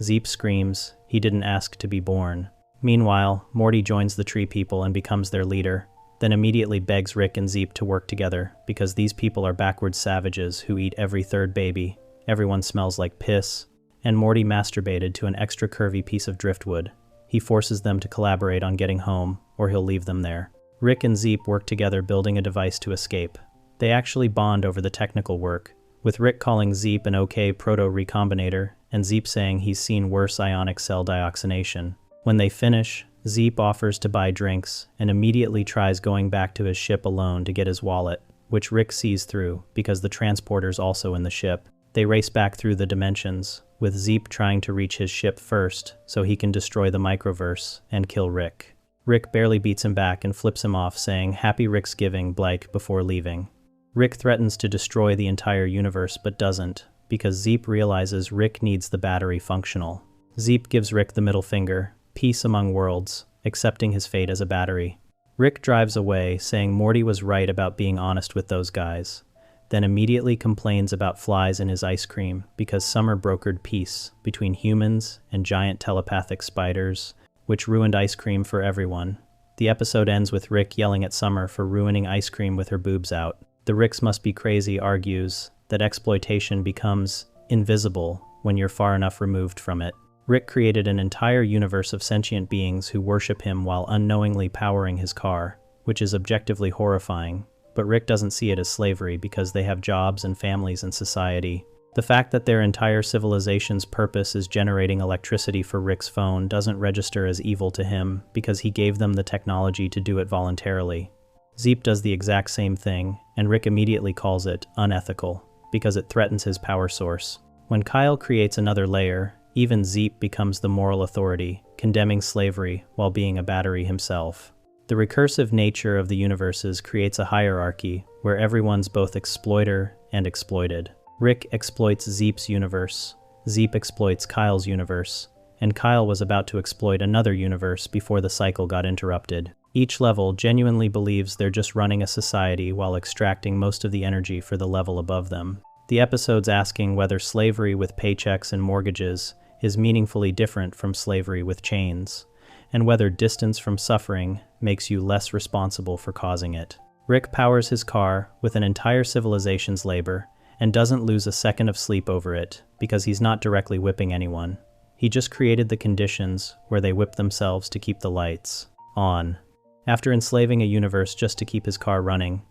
Zeep screams he didn't ask to be born. Meanwhile, Morty joins the tree people and becomes their leader, then immediately begs Rick and Zeep to work together because these people are backward savages who eat every third baby, everyone smells like piss, and Morty masturbated to an extra curvy piece of driftwood. He forces them to collaborate on getting home, or he'll leave them there. Rick and Zeep work together building a device to escape. They actually bond over the technical work, with Rick calling Zeep an okay proto-recombinator, and Zeep saying he's seen worse ionic cell dioxination. When they finish, Zeep offers to buy drinks, and immediately tries going back to his ship alone to get his wallet, which Rick sees through, because the transporter's also in the ship. They race back through the dimensions, with Zeep trying to reach his ship first, so he can destroy the microverse and kill Rick. Rick barely beats him back and flips him off, saying Happy Rick's giving, Blake, before leaving. Rick threatens to destroy the entire universe but doesn't, because Zeep realizes Rick needs the battery functional. Zeep gives Rick the middle finger, peace among worlds, accepting his fate as a battery. Rick drives away, saying Morty was right about being honest with those guys, then immediately complains about flies in his ice cream because Summer brokered peace between humans and giant telepathic spiders, which ruined ice cream for everyone. The episode ends with Rick yelling at Summer for ruining ice cream with her boobs out. The Ricks Must Be Crazy argues that exploitation becomes invisible when you're far enough removed from it. Rick created an entire universe of sentient beings who worship him while unknowingly powering his car, which is objectively horrifying, but Rick doesn't see it as slavery because they have jobs and families and society. The fact that their entire civilization's purpose is generating electricity for Rick's phone doesn't register as evil to him because he gave them the technology to do it voluntarily. Zeep does the exact same thing, and Rick immediately calls it unethical because it threatens his power source. When Kyle creates another layer, even Zeep becomes the moral authority, condemning slavery while being a battery himself. The recursive nature of the universes creates a hierarchy where everyone's both exploiter and exploited. Rick exploits Zeep's universe, Zeep exploits Kyle's universe, and Kyle was about to exploit another universe before the cycle got interrupted. Each level genuinely believes they're just running a society while extracting most of the energy for the level above them. The episode's asking whether slavery with paychecks and mortgages is meaningfully different from slavery with chains, and whether distance from suffering makes you less responsible for causing it. Rick powers his car with an entire civilization's labor and doesn't lose a second of sleep over it because he's not directly whipping anyone. He just created the conditions where they whip themselves to keep the lights on. After enslaving a universe just to keep his car running,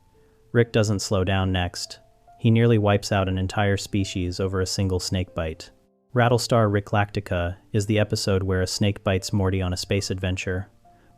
Rick doesn't slow down next. He nearly wipes out an entire species over a single snake bite. Rattlestar Ricklactica is the episode where a snake bites Morty on a space adventure.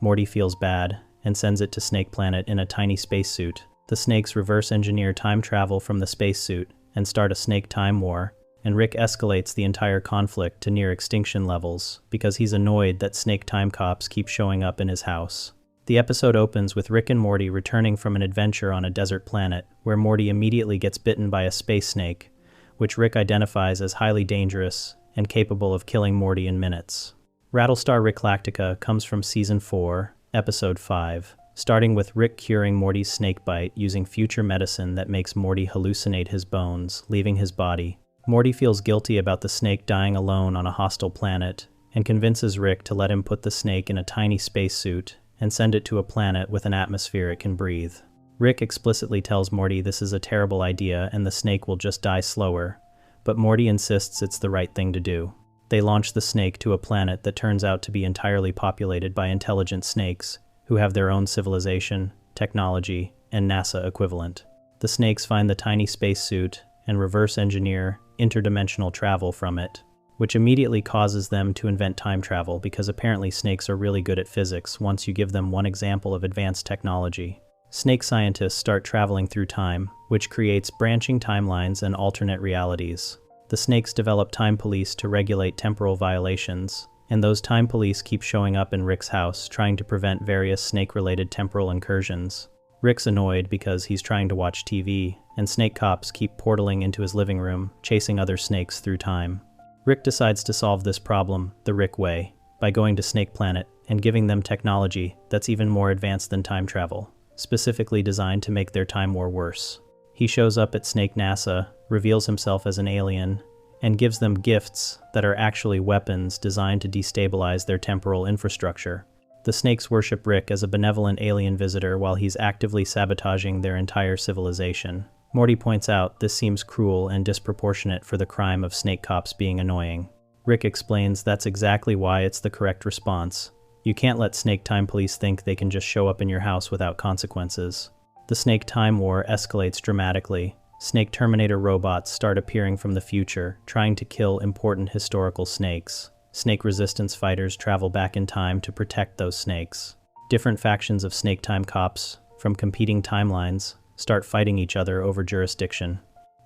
Morty feels bad and sends it to Snake Planet in a tiny spacesuit. The snakes reverse engineer time travel from the spacesuit and start a snake time war, and Rick escalates the entire conflict to near extinction levels because he's annoyed that snake time cops keep showing up in his house. The episode opens with Rick and Morty returning from an adventure on a desert planet where Morty immediately gets bitten by a space snake, which Rick identifies as highly dangerous and capable of killing Morty in minutes. Rattlestar Ricklactica comes from Season 4, Episode 5, starting with Rick curing Morty's snakebite using future medicine that makes Morty hallucinate his bones, leaving his body. Morty feels guilty about the snake dying alone on a hostile planet and convinces Rick to let him put the snake in a tiny spacesuit and send it to a planet with an atmosphere it can breathe. Rick explicitly tells Morty this is a terrible idea and the snake will just die slower, but Morty insists it's the right thing to do. They launch the snake to a planet that turns out to be entirely populated by intelligent snakes who have their own civilization, technology, and NASA equivalent. The snakes find the tiny spacesuit and reverse engineer interdimensional travel from it, which immediately causes them to invent time travel because apparently snakes are really good at physics once you give them one example of advanced technology. Snake scientists start traveling through time, which creates branching timelines and alternate realities. The snakes develop time police to regulate temporal violations, and those time police keep showing up in Rick's house trying to prevent various snake-related temporal incursions. Rick's annoyed because he's trying to watch TV, and snake cops keep portaling into his living room, chasing other snakes through time. Rick decides to solve this problem the Rick way, by going to Snake Planet and giving them technology that's even more advanced than time travel, specifically designed to make their time war worse. He shows up at Snake NASA, reveals himself as an alien, and gives them gifts that are actually weapons designed to destabilize their temporal infrastructure. The snakes worship Rick as a benevolent alien visitor while he's actively sabotaging their entire civilization. Morty points out this seems cruel and disproportionate for the crime of snake cops being annoying. Rick explains that's exactly why it's the correct response. You can't let snake time police think they can just show up in your house without consequences. The snake time war escalates dramatically. Snake Terminator robots start appearing from the future, trying to kill important historical snakes. Snake resistance fighters travel back in time to protect those snakes. Different factions of snake time cops from competing timelines start fighting each other over jurisdiction.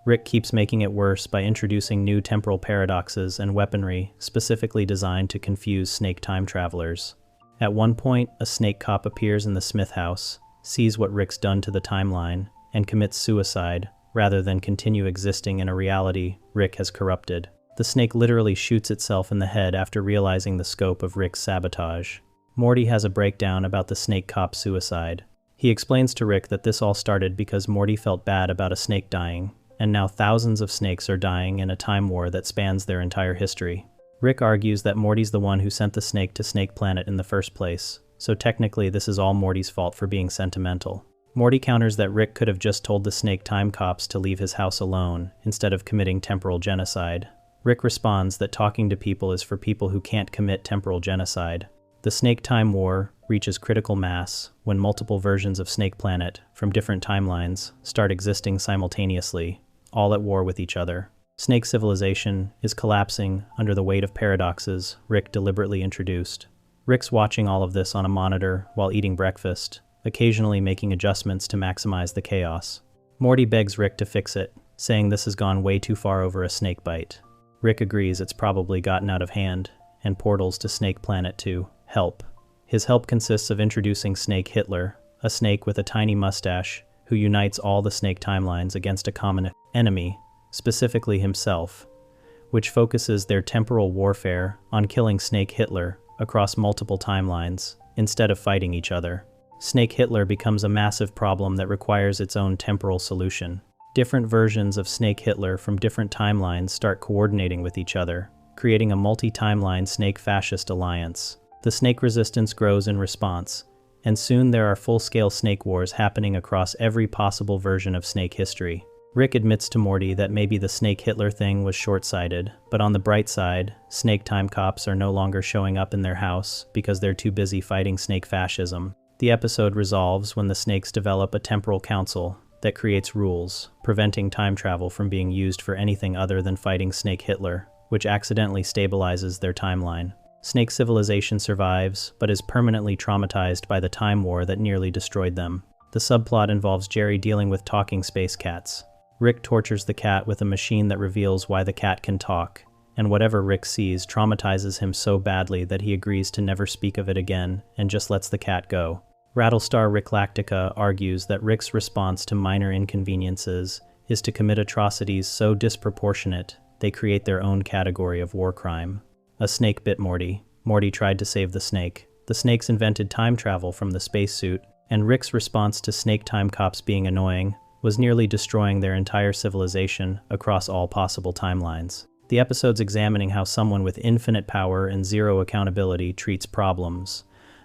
Rick keeps making it worse by introducing new temporal paradoxes and weaponry specifically designed to confuse snake time travelers. At one point, a snake cop appears in the Smith house, sees what Rick's done to the timeline, and commits suicide rather than continue existing in a reality Rick has corrupted. The snake literally shoots itself in the head after realizing the scope of Rick's sabotage. Morty has a breakdown about the snake cop's suicide. He explains to Rick that this all started because Morty felt bad about a snake dying, and now thousands of snakes are dying in a time war that spans their entire history. Rick argues that Morty's the one who sent the snake to Snake Planet in the first place, so technically this is all Morty's fault for being sentimental. Morty counters that Rick could have just told the snake time cops to leave his house alone, instead of committing temporal genocide. Rick responds that talking to people is for people who can't commit temporal genocide. The Snake Time War reaches critical mass when multiple versions of Snake Planet from different timelines start existing simultaneously, all at war with each other. Snake civilization is collapsing under the weight of paradoxes Rick deliberately introduced. Rick's watching all of this on a monitor while eating breakfast, occasionally making adjustments to maximize the chaos. Morty begs Rick to fix it, saying this has gone way too far over a snake bite. Rick agrees it's probably gotten out of hand, and portals to Snake Planet to help. His help consists of introducing Snake Hitler, a snake with a tiny mustache who unites all the snake timelines against a common enemy, specifically himself, which focuses their temporal warfare on killing Snake Hitler across multiple timelines instead of fighting each other. Snake Hitler becomes a massive problem that requires its own temporal solution. Different versions of Snake Hitler from different timelines start coordinating with each other, creating a multi-timeline snake fascist alliance. The snake resistance grows in response, and soon there are full-scale snake wars happening across every possible version of snake history. Rick admits to Morty that maybe the Snake Hitler thing was short-sighted, but on the bright side, snake time cops are no longer showing up in their house because they're too busy fighting snake fascism. The episode resolves when the snakes develop a temporal council that creates rules, preventing time travel from being used for anything other than fighting Snake Hitler, which accidentally stabilizes their timeline. Snake civilization survives, but is permanently traumatized by the time war that nearly destroyed them. The subplot involves Jerry dealing with talking space cats. Rick tortures the cat with a machine that reveals why the cat can talk, and whatever Rick sees traumatizes him so badly that he agrees to never speak of it again and just lets the cat go. Rattlestar Rick Lactica argues that Rick's response to minor inconveniences is to commit atrocities so disproportionate they create their own category of war crime. A snake bit Morty. Morty tried to save the snake. The snakes invented time travel from the spacesuit, and Rick's response to snake time cops being annoying was nearly destroying their entire civilization across all possible timelines. The episode's examining how someone with infinite power and zero accountability treats problems,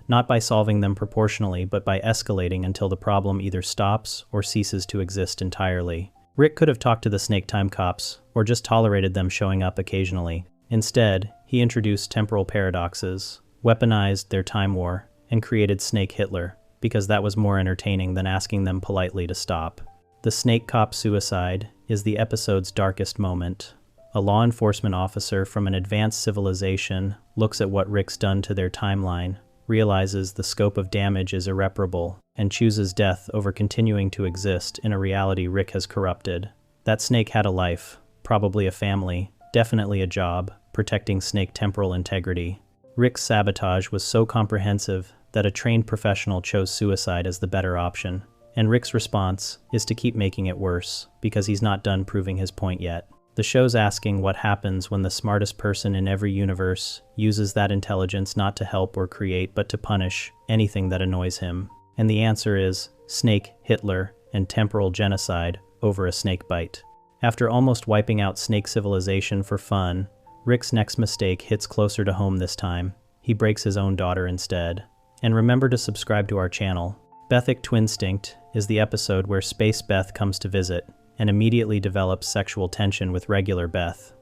not by solving them proportionally, but by escalating until the problem either stops or ceases to exist entirely. Rick could have talked to the snake time cops, or just tolerated them showing up occasionally. Instead, he introduced temporal paradoxes, weaponized their time war, and created Snake Hitler, because that was more entertaining than asking them politely to stop. The snake cop suicide is the episode's darkest moment. A law enforcement officer from an advanced civilization looks at what Rick's done to their timeline, realizes the scope of damage is irreparable, and chooses death over continuing to exist in a reality Rick has corrupted. That snake had a life, probably a family, definitely a job, protecting snake temporal integrity. Rick's sabotage was so comprehensive that a trained professional chose suicide as the better option, and Rick's response is to keep making it worse, because he's not done proving his point yet. The show's asking what happens when the smartest person in every universe uses that intelligence not to help or create but to punish anything that annoys him. And the answer is Snake Hitler and temporal genocide over a snake bite. After almost wiping out snake civilization for fun, Rick's next mistake hits closer to home this time. He breaks his own daughter instead. And remember to subscribe to our channel. Bethic Twinstinct is the episode where Space Beth comes to visit and immediately develops sexual tension with regular Beth.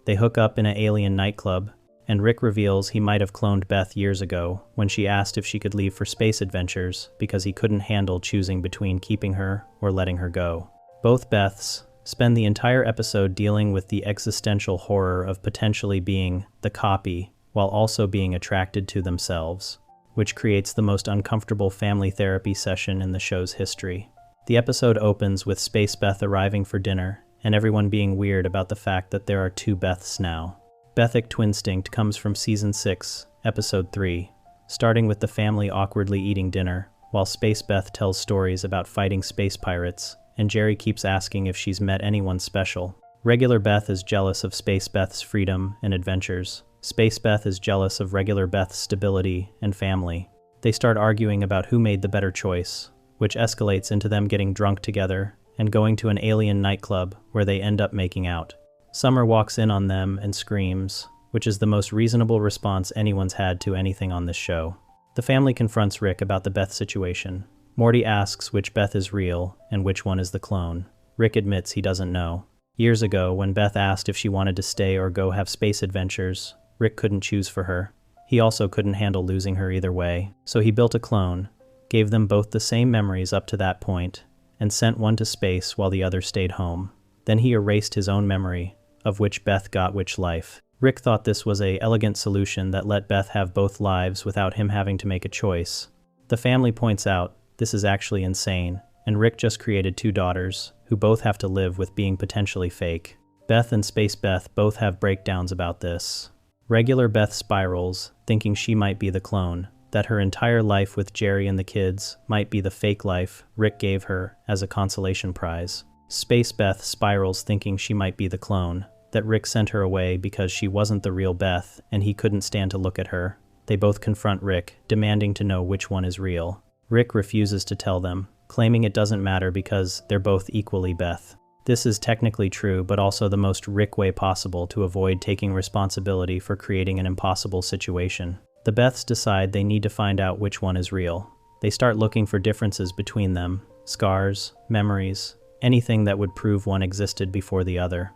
They hook up in an alien nightclub, and Rick reveals he might have cloned Beth years ago when she asked if she could leave for space adventures because he couldn't handle choosing between keeping her or letting her go. Both Beths spend the entire episode dealing with the existential horror of potentially being the copy while also being attracted to themselves, which creates the most uncomfortable family therapy session in the show's history. The episode opens with Space Beth arriving for dinner, and everyone being weird about the fact that there are two Beths now. Bethic Twinstinct comes from Season 6, Episode 3, starting with the family awkwardly eating dinner, while Space Beth tells stories about fighting space pirates, and Jerry keeps asking if she's met anyone special. Regular Beth is jealous of Space Beth's freedom and adventures. Space Beth is jealous of regular Beth's stability and family. They start arguing about who made the better choice, which escalates into them getting drunk together and going to an alien nightclub where they end up making out. Summer walks in on them and screams, which is the most reasonable response anyone's had to anything on this show. The family confronts Rick about the Beth situation. Morty asks which Beth is real and which one is the clone. Rick admits he doesn't know. Years ago, when Beth asked if she wanted to stay or go have space adventures, Rick couldn't choose for her. He also couldn't handle losing her either way, so he built a clone, gave them both the same memories up to that point, and sent one to space while the other stayed home. Then he erased his own memory of which Beth got which life. Rick thought this was an elegant solution that let Beth have both lives without him having to make a choice. The family points out this is actually insane, and Rick just created two daughters who both have to live with being potentially fake. Beth and Space Beth both have breakdowns about this. Regular Beth spirals, thinking she might be the clone, that her entire life with Jerry and the kids might be the fake life Rick gave her as a consolation prize. Space Beth spirals thinking she might be the clone, that Rick sent her away because she wasn't the real Beth and he couldn't stand to look at her. They both confront Rick, demanding to know which one is real. Rick refuses to tell them, claiming it doesn't matter because they're both equally Beth. This is technically true, but also the most Rick way possible to avoid taking responsibility for creating an impossible situation. The Beths decide they need to find out which one is real. They start looking for differences between them, scars, memories, anything that would prove one existed before the other.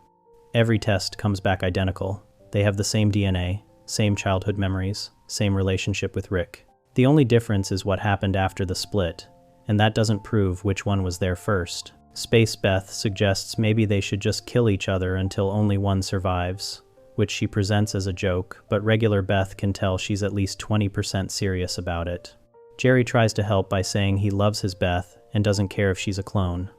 Every test comes back identical. They have the same DNA, same childhood memories, same relationship with Rick. The only difference is what happened after the split, and that doesn't prove which one was there first. Space Beth suggests maybe they should just kill each other until only one survives, which she presents as a joke, but regular Beth can tell she's at least 20% serious about it. Jerry tries to help by saying he loves his Beth and doesn't care if she's a clone.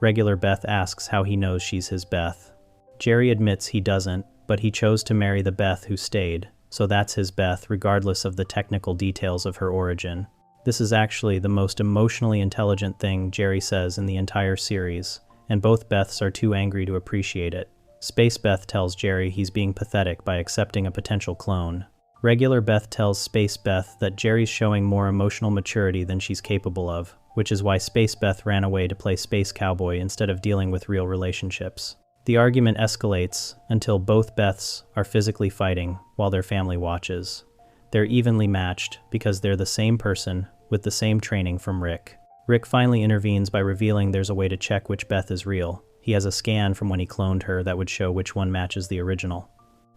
Regular Beth asks how he knows she's his Beth. Jerry admits he doesn't, but he chose to marry the Beth who stayed, so that's his Beth regardless of the technical details of her origin. This is actually the most emotionally intelligent thing Jerry says in the entire series, and both Beths are too angry to appreciate it. Space Beth tells Jerry he's being pathetic by accepting a potential clone. Regular Beth tells Space Beth that Jerry's showing more emotional maturity than she's capable of, which is why Space Beth ran away to play space cowboy instead of dealing with real relationships. The argument escalates until both Beths are physically fighting while their family watches. They're evenly matched because they're the same person with the same training from Rick. Rick finally intervenes by revealing there's a way to check which Beth is real. He has a scan from when he cloned her that would show which one matches the original.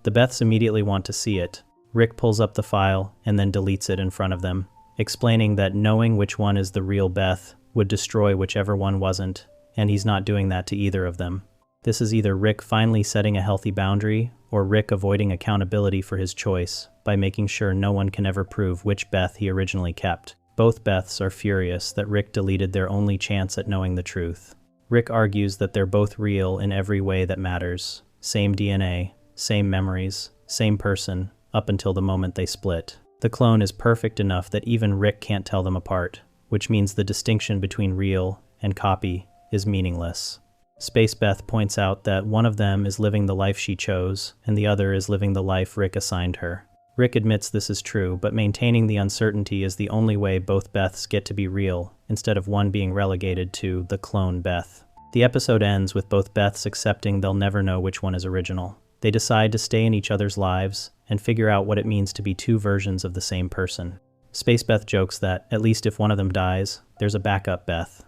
The Beths immediately want to see it. Rick pulls up the file and then deletes it in front of them, explaining that knowing which one is the real Beth would destroy whichever one wasn't, and he's not doing that to either of them. This is either Rick finally setting a healthy boundary, or Rick avoiding accountability for his choice by making sure no one can ever prove which Beth he originally kept. Both Beths are furious that Rick deleted their only chance at knowing the truth. Rick argues that they're both real in every way that matters. Same DNA, same memories, same person, up until the moment they split. The clone is perfect enough that even Rick can't tell them apart, which means the distinction between real and copy is meaningless. Space Beth points out that one of them is living the life she chose, and the other is living the life Rick assigned her. Rick admits this is true, but maintaining the uncertainty is the only way both Beths get to be real, instead of one being relegated to the clone Beth. The episode ends with both Beths accepting they'll never know which one is original. They decide to stay in each other's lives and figure out what it means to be two versions of the same person. Space Beth jokes that, at least if one of them dies, there's a backup Beth.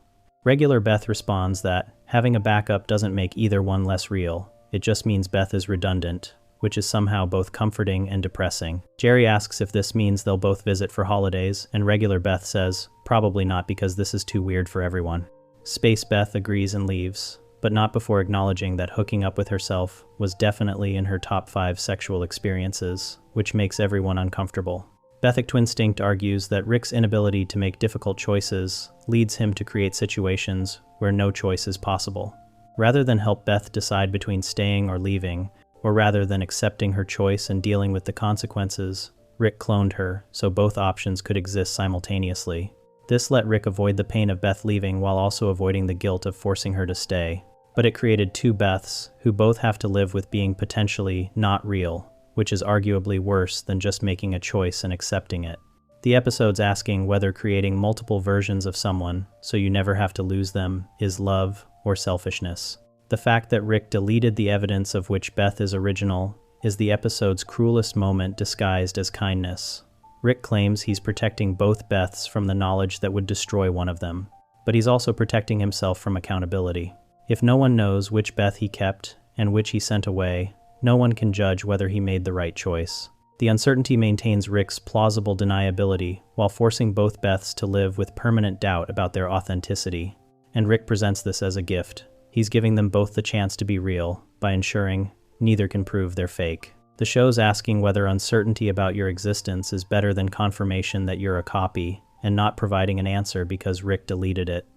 Regular Beth responds that having a backup doesn't make either one less real, it just means Beth is redundant, which is somehow both comforting and depressing. Jerry asks if this means they'll both visit for holidays, and regular Beth says, probably not because this is too weird for everyone. Space Beth agrees and leaves, but not before acknowledging that hooking up with herself was definitely in her top 5 sexual experiences, which makes everyone uncomfortable. Bethic Twinstinct argues that Rick's inability to make difficult choices leads him to create situations where no choice is possible. Rather than help Beth decide between staying or leaving, or rather than accepting her choice and dealing with the consequences, Rick cloned her so both options could exist simultaneously. This let Rick avoid the pain of Beth leaving while also avoiding the guilt of forcing her to stay. But it created two Beths who both have to live with being potentially not real, which is arguably worse than just making a choice and accepting it. The episode's asking whether creating multiple versions of someone so you never have to lose them is love or selfishness. The fact that Rick deleted the evidence of which Beth is original is the episode's cruelest moment disguised as kindness. Rick claims he's protecting both Beths from the knowledge that would destroy one of them, but he's also protecting himself from accountability. If no one knows which Beth he kept and which he sent away, no one can judge whether he made the right choice. The uncertainty maintains Rick's plausible deniability while forcing both Beths to live with permanent doubt about their authenticity, and Rick presents this as a gift. He's giving them both the chance to be real by ensuring neither can prove they're fake. The show's asking whether uncertainty about your existence is better than confirmation that you're a copy, and not providing an answer because Rick deleted it.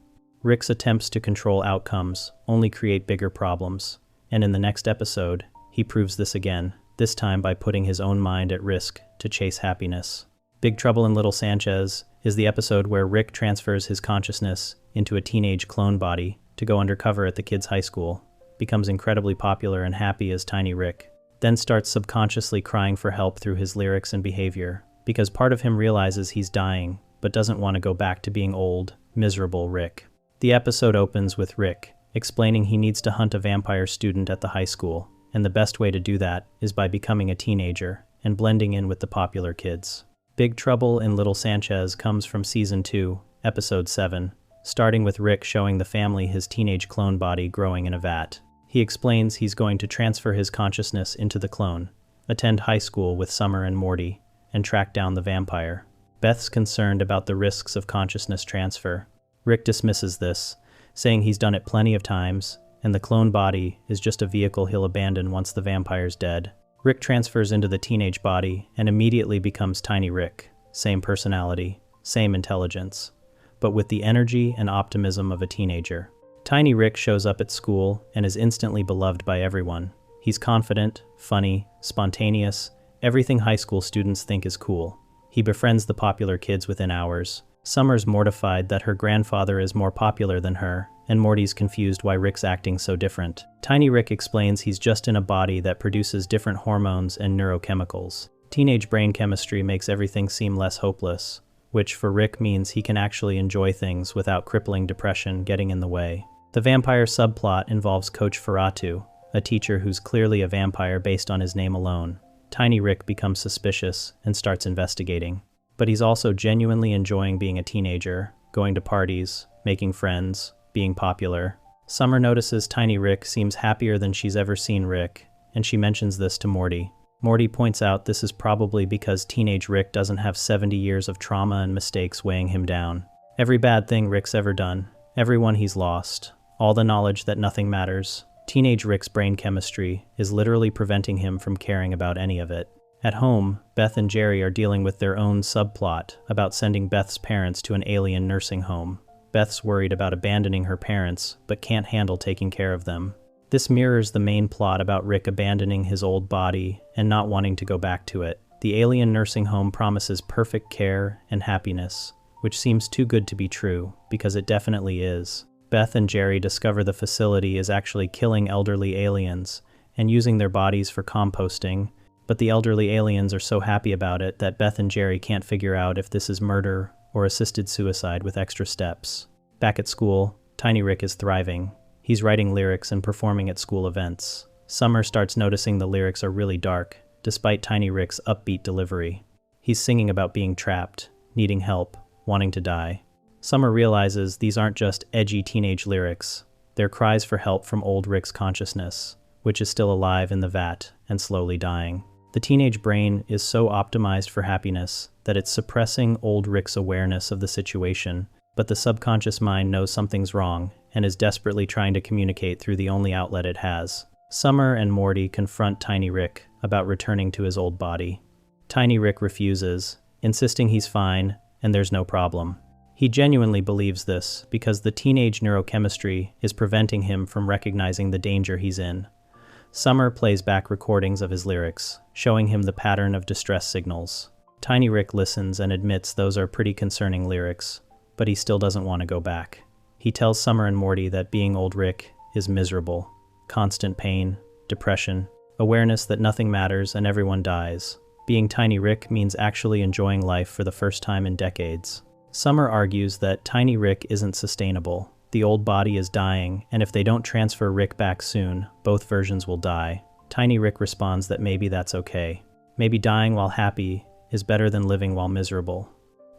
Rick's attempts to control outcomes only create bigger problems, and in the next episode, he proves this again, this time by putting his own mind at risk to chase happiness. Big Trouble in Little Sanchez is the episode where Rick transfers his consciousness into a teenage clone body to go undercover at the kid's high school, becomes incredibly popular and happy as Tiny Rick, then starts subconsciously crying for help through his lyrics and behavior, because part of him realizes he's dying, but doesn't want to go back to being old, miserable Rick. The episode opens with Rick explaining he needs to hunt a vampire student at the high school, and the best way to do that is by becoming a teenager and blending in with the popular kids. Big Trouble in Little Sanchez comes from Season 2, Episode 7, starting with Rick showing the family his teenage clone body growing in a vat. He explains he's going to transfer his consciousness into the clone, attend high school with Summer and Morty, and track down the vampire. Beth's concerned about the risks of consciousness transfer. Rick dismisses this, saying he's done it plenty of times, and the clone body is just a vehicle he'll abandon once the vampire's dead. Rick transfers into the teenage body and immediately becomes Tiny Rick, same personality, same intelligence, but with the energy and optimism of a teenager. Tiny Rick shows up at school and is instantly beloved by everyone. He's confident, funny, spontaneous, everything high school students think is cool. He befriends the popular kids within hours. Summer's mortified that her grandfather is more popular than her, and Morty's confused why Rick's acting so different. Tiny Rick explains he's just in a body that produces different hormones and neurochemicals. Teenage brain chemistry makes everything seem less hopeless, which for Rick means he can actually enjoy things without crippling depression getting in the way. The vampire subplot involves Coach Ferratu, a teacher who's clearly a vampire based on his name alone. Tiny Rick becomes suspicious and starts investigating. But he's also genuinely enjoying being a teenager, going to parties, making friends, being popular. Summer notices Tiny Rick seems happier than she's ever seen Rick, and she mentions this to Morty. Morty points out this is probably because teenage Rick doesn't have 70 years of trauma and mistakes weighing him down. Every bad thing Rick's ever done, everyone he's lost, all the knowledge that nothing matters. Teenage Rick's brain chemistry is literally preventing him from caring about any of it. At home, Beth and Jerry are dealing with their own subplot about sending Beth's parents to an alien nursing home. Beth's worried about abandoning her parents, but can't handle taking care of them. This mirrors the main plot about Rick abandoning his old body and not wanting to go back to it. The alien nursing home promises perfect care and happiness, which seems too good to be true, because it definitely is. Beth and Jerry discover the facility is actually killing elderly aliens and using their bodies for composting, but the elderly aliens are so happy about it that Beth and Jerry can't figure out if this is murder or assisted suicide with extra steps. Back at school, Tiny Rick is thriving. He's writing lyrics and performing at school events. Summer starts noticing the lyrics are really dark, despite Tiny Rick's upbeat delivery. He's singing about being trapped, needing help, wanting to die. Summer realizes these aren't just edgy teenage lyrics. They're cries for help from old Rick's consciousness, which is still alive in the vat and slowly dying. The teenage brain is so optimized for happiness that it's suppressing old Rick's awareness of the situation, but the subconscious mind knows something's wrong and is desperately trying to communicate through the only outlet it has. Summer and Morty confront Tiny Rick about returning to his old body. Tiny Rick refuses, insisting he's fine and there's no problem. He genuinely believes this because the teenage neurochemistry is preventing him from recognizing the danger he's in. Summer plays back recordings of his lyrics, showing him the pattern of distress signals. Tiny Rick listens and admits those are pretty concerning lyrics, but he still doesn't want to go back. He tells Summer and Morty that being old Rick is miserable. Constant pain, depression, awareness that nothing matters and everyone dies. Being Tiny Rick means actually enjoying life for the first time in decades. Summer argues that Tiny Rick isn't sustainable. The old body is dying, and if they don't transfer Rick back soon, both versions will die. Tiny Rick responds that maybe that's okay. Maybe dying while happy is better than living while miserable.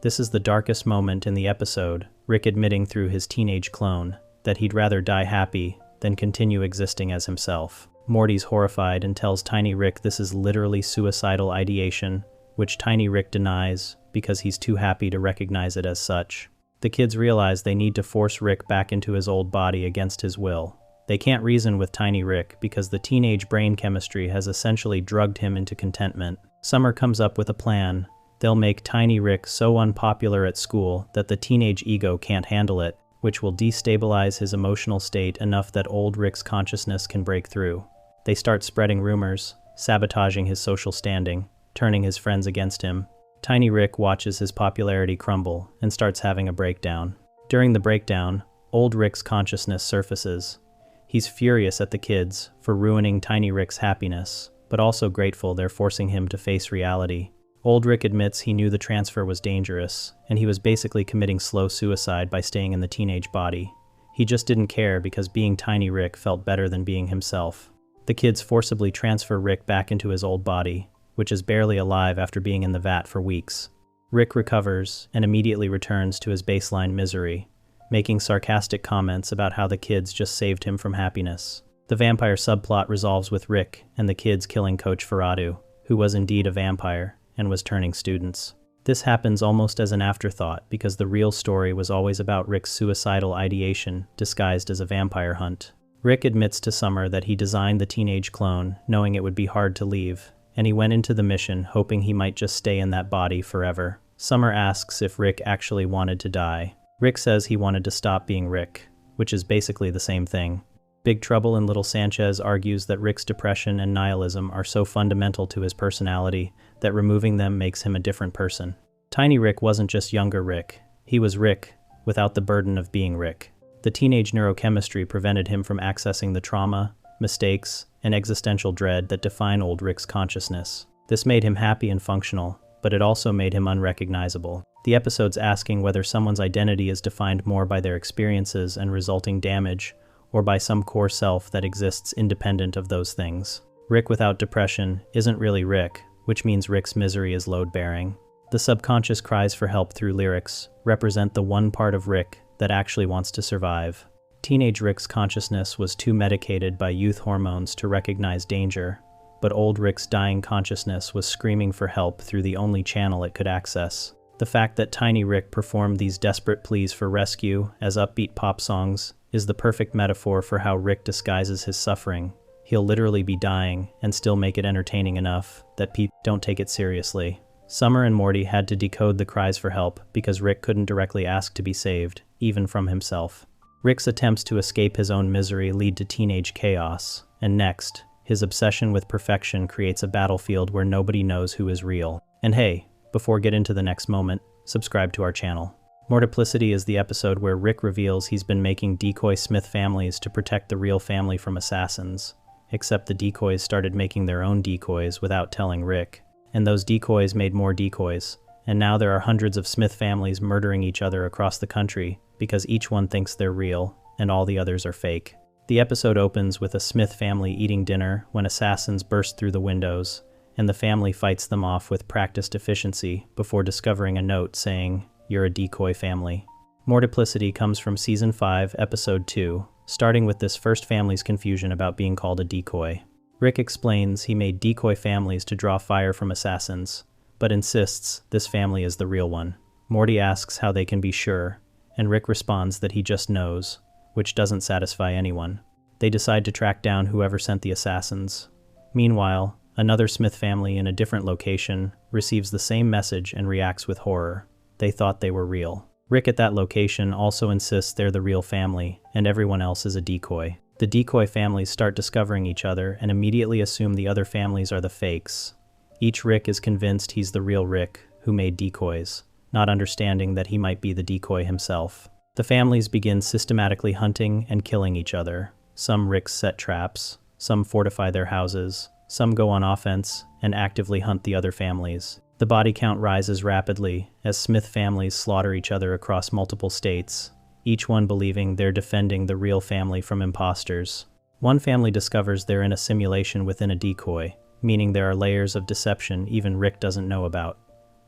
This is the darkest moment in the episode, Rick admitting through his teenage clone that he'd rather die happy than continue existing as himself. Morty's horrified and tells Tiny Rick this is literally suicidal ideation, which Tiny Rick denies because he's too happy to recognize it as such. The kids realize they need to force Rick back into his old body against his will. They can't reason with Tiny Rick because the teenage brain chemistry has essentially drugged him into contentment. Summer comes up with a plan. They'll make Tiny Rick so unpopular at school that the teenage ego can't handle it, which will destabilize his emotional state enough that old Rick's consciousness can break through. They start spreading rumors, sabotaging his social standing, turning his friends against him. Tiny Rick watches his popularity crumble and starts having a breakdown. During the breakdown, old Rick's consciousness surfaces. He's furious at the kids for ruining Tiny Rick's happiness, but also grateful they're forcing him to face reality. Old Rick admits he knew the transfer was dangerous, and he was basically committing slow suicide by staying in the teenage body. He just didn't care because being Tiny Rick felt better than being himself. The kids forcibly transfer Rick back into his old body, which is barely alive after being in the vat for weeks. Rick recovers and immediately returns to his baseline misery, making sarcastic comments about how the kids just saved him from happiness. The vampire subplot resolves with Rick and the kids killing Coach Ferradu, who was indeed a vampire and was turning students. This happens almost as an afterthought because the real story was always about Rick's suicidal ideation disguised as a vampire hunt. Rick admits to Summer that he designed the teenage clone knowing it would be hard to leave, and he went into the mission hoping he might just stay in that body forever. Summer asks if Rick actually wanted to die. Rick says he wanted to stop being Rick, which is basically the same thing. Big Trouble in Little Sanchez argues that Rick's depression and nihilism are so fundamental to his personality that removing them makes him a different person. Tiny Rick wasn't just younger Rick. He was Rick, without the burden of being Rick. The teenage neurochemistry prevented him from accessing the trauma, mistakes, and existential dread that define old Rick's consciousness. This made him happy and functional, but it also made him unrecognizable. The episode's asking whether someone's identity is defined more by their experiences and resulting damage, or by some core self that exists independent of those things. Rick without depression isn't really Rick, which means Rick's misery is load-bearing. The subconscious cries for help through lyrics represent the one part of Rick that actually wants to survive. Teenage Rick's consciousness was too medicated by youth hormones to recognize danger, but old Rick's dying consciousness was screaming for help through the only channel it could access. The fact that Tiny Rick performed these desperate pleas for rescue as upbeat pop songs is the perfect metaphor for how Rick disguises his suffering. He'll literally be dying and still make it entertaining enough that people don't take it seriously. Summer and Morty had to decode the cries for help because Rick couldn't directly ask to be saved, even from himself. Rick's attempts to escape his own misery lead to teenage chaos, and next, his obsession with perfection creates a battlefield where nobody knows who is real. And hey, before we get into the next moment, subscribe to our channel. Mortiplicity is the episode where Rick reveals he's been making decoy Smith families to protect the real family from assassins, except the decoys started making their own decoys without telling Rick, and those decoys made more decoys, and now there are hundreds of Smith families murdering each other across the country because each one thinks they're real and all the others are fake. The episode opens with a Smith family eating dinner when assassins burst through the windows, and the family fights them off with practiced efficiency before discovering a note saying, "You're a decoy family." Mortiplicity comes from Season 5, Episode 2, starting with this first family's confusion about being called a decoy. Rick explains he made decoy families to draw fire from assassins, but insists this family is the real one. Morty asks how they can be sure, and Rick responds that he just knows, which doesn't satisfy anyone. They decide to track down whoever sent the assassins. Meanwhile, another Smith family in a different location receives the same message and reacts with horror. They thought they were real. Rick at that location also insists they're the real family, and everyone else is a decoy. The decoy families start discovering each other and immediately assume the other families are the fakes. Each Rick is convinced he's the real Rick, who made decoys, not understanding that he might be the decoy himself. The families begin systematically hunting and killing each other. Some Ricks set traps, some fortify their houses, some go on offense and actively hunt the other families. The body count rises rapidly as Smith families slaughter each other across multiple states, each one believing they're defending the real family from imposters. One family discovers they're in a simulation within a decoy, meaning there are layers of deception even Rick doesn't know about.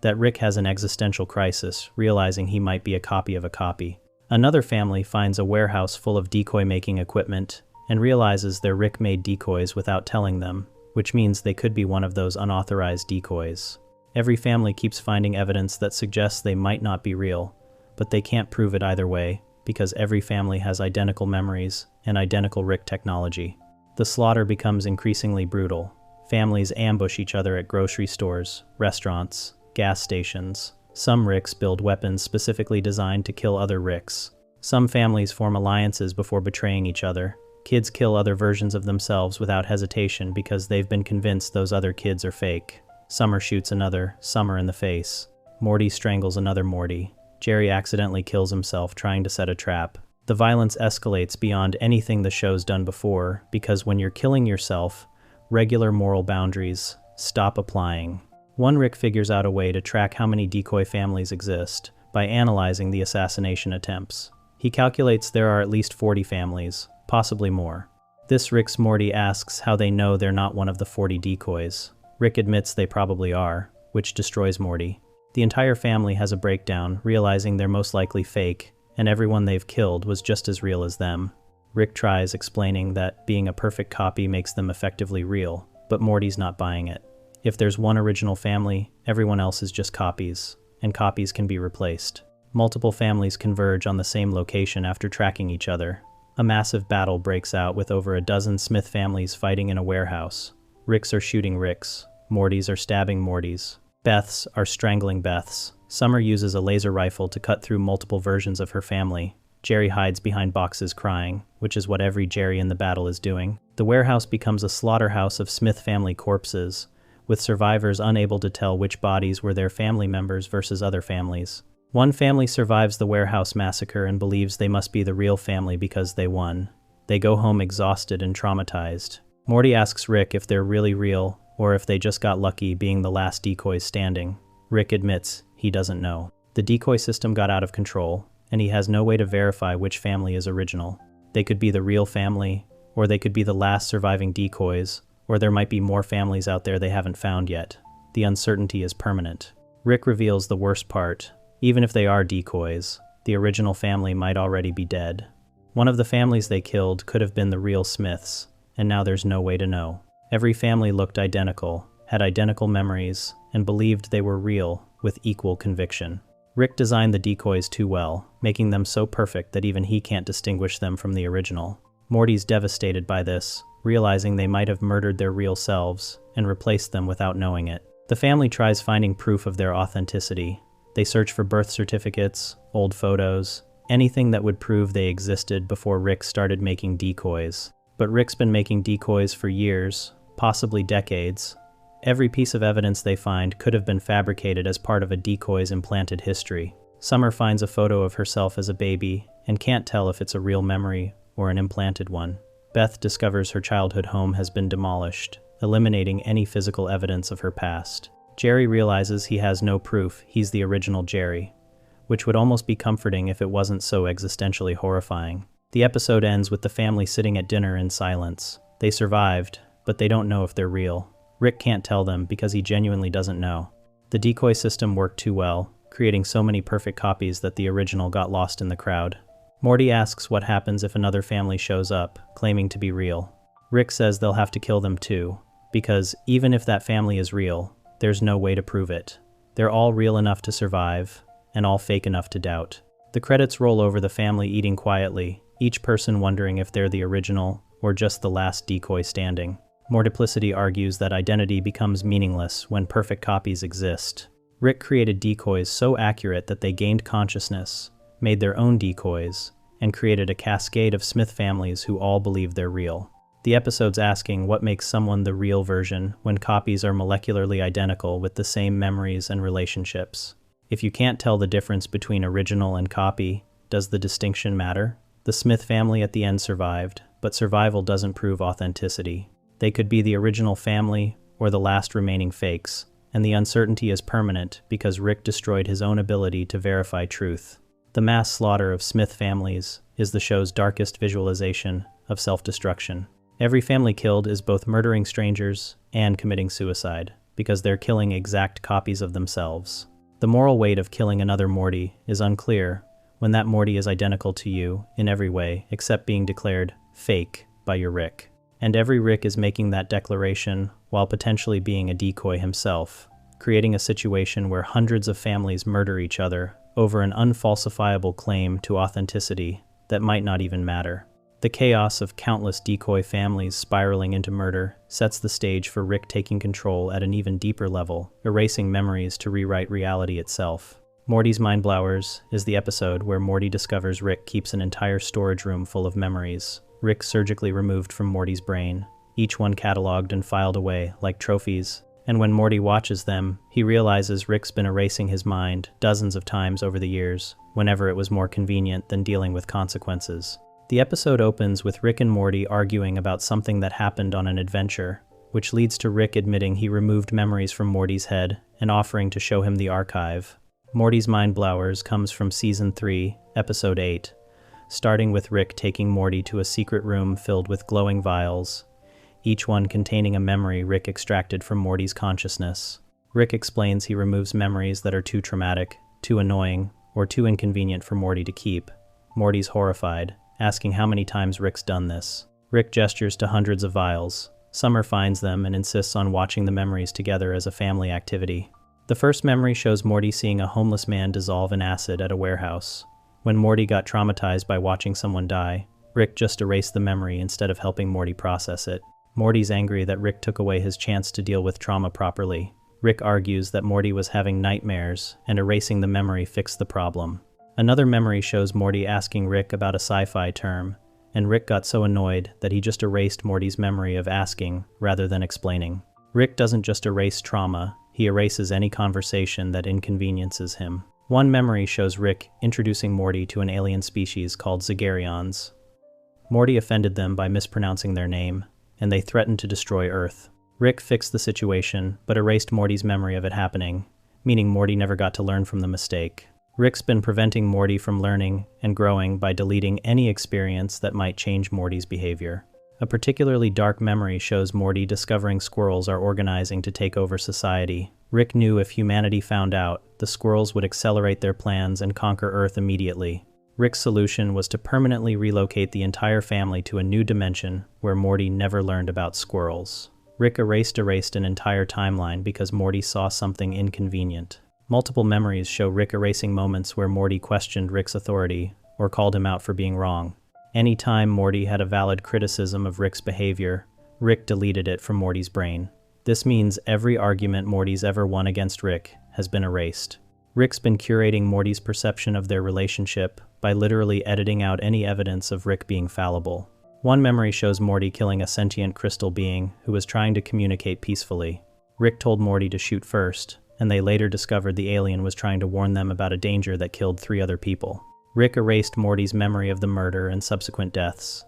That Rick has an existential crisis, realizing he might be a copy of a copy. Another family finds a warehouse full of decoy-making equipment and realizes they're Rick-made decoys without telling them, which means they could be one of those unauthorized decoys. Every family keeps finding evidence that suggests they might not be real, but they can't prove it either way because every family has identical memories and identical Rick technology. The slaughter becomes increasingly brutal. Families ambush each other at grocery stores, restaurants, gas stations. Some Ricks build weapons specifically designed to kill other Ricks. Some families form alliances before betraying each other. Kids kill other versions of themselves without hesitation because they've been convinced those other kids are fake. Summer shoots another Summer in the face. Morty strangles another Morty. Jerry accidentally kills himself trying to set a trap. The violence escalates beyond anything the show's done before because when you're killing yourself, regular moral boundaries stop applying. One Rick figures out a way to track how many decoy families exist by analyzing the assassination attempts. He calculates there are at least 40 families, possibly more. This Rick's Morty asks how they know they're not one of the 40 decoys. Rick admits they probably are, which destroys Morty. The entire family has a breakdown, realizing they're most likely fake, and everyone they've killed was just as real as them. Rick tries explaining that being a perfect copy makes them effectively real, but Morty's not buying it. If there's one original family, everyone else is just copies, and copies can be replaced. Multiple families converge on the same location after tracking each other. A massive battle breaks out with over a dozen Smith families fighting in a warehouse. Ricks are shooting Ricks. Mortys are stabbing Mortys. Beths are strangling Beths. Summer uses a laser rifle to cut through multiple versions of her family. Jerry hides behind boxes crying, which is what every Jerry in the battle is doing. The warehouse becomes a slaughterhouse of Smith family corpses, with survivors unable to tell which bodies were their family members versus other families. One family survives the warehouse massacre and believes they must be the real family because they won. They go home exhausted and traumatized. Morty asks Rick if they're really real, or if they just got lucky being the last decoys standing. Rick admits he doesn't know. The decoy system got out of control, and he has no way to verify which family is original. They could be the real family, or they could be the last surviving decoys, or there might be more families out there they haven't found yet. The uncertainty is permanent. Rick reveals the worst part. Even if they are decoys, the original family might already be dead. One of the families they killed could have been the real Smiths, and now there's no way to know. Every family looked identical, had identical memories, and believed they were real with equal conviction. Rick designed the decoys too well, making them so perfect that even he can't distinguish them from the original. Morty's devastated by this, realizing they might have murdered their real selves and replaced them without knowing it. The family tries finding proof of their authenticity. They search for birth certificates, old photos, anything that would prove they existed before Rick started making decoys. But Rick's been making decoys for years, possibly decades. Every piece of evidence they find could have been fabricated as part of a decoy's implanted history. Summer finds a photo of herself as a baby and can't tell if it's a real memory or an implanted one. Beth discovers her childhood home has been demolished, eliminating any physical evidence of her past. Jerry realizes he has no proof he's the original Jerry, which would almost be comforting if it wasn't so existentially horrifying. The episode ends with the family sitting at dinner in silence. They survived, but they don't know if they're real. Rick can't tell them because he genuinely doesn't know. The decoy system worked too well, creating so many perfect copies that the original got lost in the crowd. Morty asks what happens if another family shows up, claiming to be real. Rick says they'll have to kill them too, because even if that family is real, there's no way to prove it. They're all real enough to survive, and all fake enough to doubt. The credits roll over the family eating quietly, each person wondering if they're the original or just the last decoy standing. Mortiplicity argues that identity becomes meaningless when perfect copies exist. Rick created decoys so accurate that they gained consciousness, made their own decoys, and created a cascade of Smith families who all believe they're real. The episode's asking what makes someone the real version when copies are molecularly identical with the same memories and relationships. If you can't tell the difference between original and copy, does the distinction matter? The Smith family at the end survived, but survival doesn't prove authenticity. They could be the original family or the last remaining fakes, and the uncertainty is permanent because Rick destroyed his own ability to verify truth. The mass slaughter of Smith families is the show's darkest visualization of self-destruction. Every family killed is both murdering strangers and committing suicide, because they're killing exact copies of themselves. The moral weight of killing another Morty is unclear when that Morty is identical to you in every way except being declared fake by your Rick. And every Rick is making that declaration while potentially being a decoy himself, creating a situation where hundreds of families murder each other over an unfalsifiable claim to authenticity that might not even matter. The chaos of countless decoy families spiraling into murder sets the stage for Rick taking control at an even deeper level, erasing memories to rewrite reality itself. Morty's Mindblowers is the episode where Morty discovers Rick keeps an entire storage room full of memories, Rick surgically removed from Morty's brain, each one cataloged and filed away like trophies. And when Morty watches them, he realizes Rick's been erasing his mind dozens of times over the years, whenever it was more convenient than dealing with consequences. The episode opens with Rick and Morty arguing about something that happened on an adventure, which leads to Rick admitting he removed memories from Morty's head and offering to show him the archive. Morty's Mindblowers comes from Season 3, Episode 8, starting with Rick taking Morty to a secret room filled with glowing vials, each one containing a memory Rick extracted from Morty's consciousness. Rick explains he removes memories that are too traumatic, too annoying, or too inconvenient for Morty to keep. Morty's horrified, asking how many times Rick's done this. Rick gestures to hundreds of vials. Summer finds them and insists on watching the memories together as a family activity. The first memory shows Morty seeing a homeless man dissolve in acid at a warehouse. When Morty got traumatized by watching someone die, Rick just erased the memory instead of helping Morty process it. Morty's angry that Rick took away his chance to deal with trauma properly. Rick argues that Morty was having nightmares, and erasing the memory fixed the problem. Another memory shows Morty asking Rick about a sci-fi term, and Rick got so annoyed that he just erased Morty's memory of asking rather than explaining. Rick doesn't just erase trauma, he erases any conversation that inconveniences him. One memory shows Rick introducing Morty to an alien species called Zagarians. Morty offended them by mispronouncing their name, and they threatened to destroy Earth. Rick fixed the situation, but erased Morty's memory of it happening, meaning Morty never got to learn from the mistake. Rick's been preventing Morty from learning and growing by deleting any experience that might change Morty's behavior. A particularly dark memory shows Morty discovering squirrels are organizing to take over society. Rick knew if humanity found out, the squirrels would accelerate their plans and conquer Earth immediately. Rick's solution was to permanently relocate the entire family to a new dimension where Morty never learned about squirrels. Rick erased an entire timeline because Morty saw something inconvenient. Multiple memories show Rick erasing moments where Morty questioned Rick's authority or called him out for being wrong. Anytime Morty had a valid criticism of Rick's behavior, Rick deleted it from Morty's brain. This means every argument Morty's ever won against Rick has been erased. Rick's been curating Morty's perception of their relationship by literally editing out any evidence of Rick being fallible. One memory shows Morty killing a sentient crystal being who was trying to communicate peacefully. Rick told Morty to shoot first, and they later discovered the alien was trying to warn them about a danger that killed 3 other people. Rick erased Morty's memory of the murder and subsequent deaths,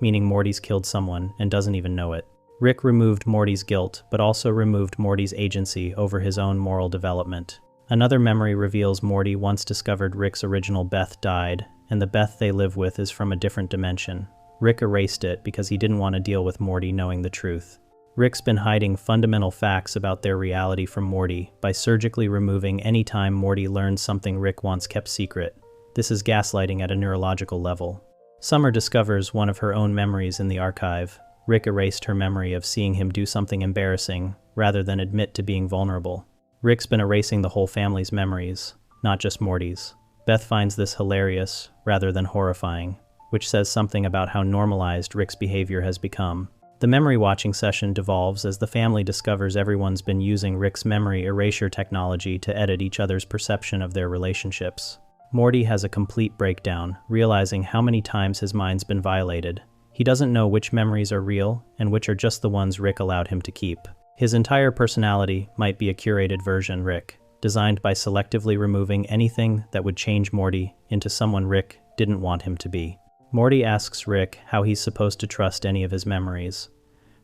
meaning Morty's killed someone and doesn't even know it. Rick removed Morty's guilt, but also removed Morty's agency over his own moral development. Another memory reveals Morty once discovered Rick's original Beth died, and the Beth they live with is from a different dimension. Rick erased it because he didn't want to deal with Morty knowing the truth. Rick's been hiding fundamental facts about their reality from Morty by surgically removing any time Morty learns something Rick once kept secret. This is gaslighting at a neurological level. Summer discovers one of her own memories in the archive. Rick erased her memory of seeing him do something embarrassing rather than admit to being vulnerable. Rick's been erasing the whole family's memories, not just Morty's. Beth finds this hilarious rather than horrifying, which says something about how normalized Rick's behavior has become. The memory watching session devolves as the family discovers everyone's been using Rick's memory erasure technology to edit each other's perception of their relationships. Morty has a complete breakdown, realizing how many times his mind's been violated. He doesn't know which memories are real and which are just the ones Rick allowed him to keep. His entire personality might be a curated version Rick, designed by selectively removing anything that would change Morty into someone Rick didn't want him to be. Morty asks Rick how he's supposed to trust any of his memories.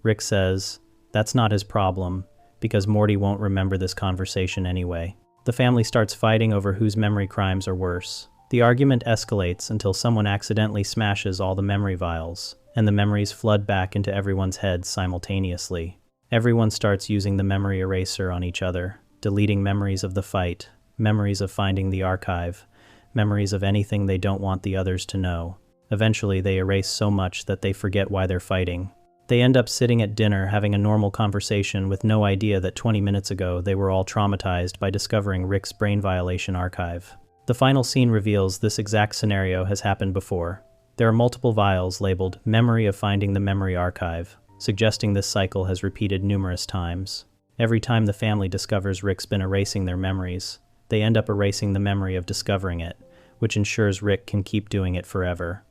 Rick says, that's not his problem, because Morty won't remember this conversation anyway. The family starts fighting over whose memory crimes are worse. The argument escalates until someone accidentally smashes all the memory vials, and the memories flood back into everyone's heads simultaneously. Everyone starts using the memory eraser on each other, deleting memories of the fight, memories of finding the archive, memories of anything they don't want the others to know. Eventually, they erase so much that they forget why they're fighting. They end up sitting at dinner having a normal conversation with no idea that 20 minutes ago they were all traumatized by discovering Rick's brain violation archive. The final scene reveals this exact scenario has happened before. There are multiple vials labeled Memory of Finding the Memory Archive, suggesting this cycle has repeated numerous times. Every time the family discovers Rick's been erasing their memories, they end up erasing the memory of discovering it, which ensures Rick can keep doing it forever.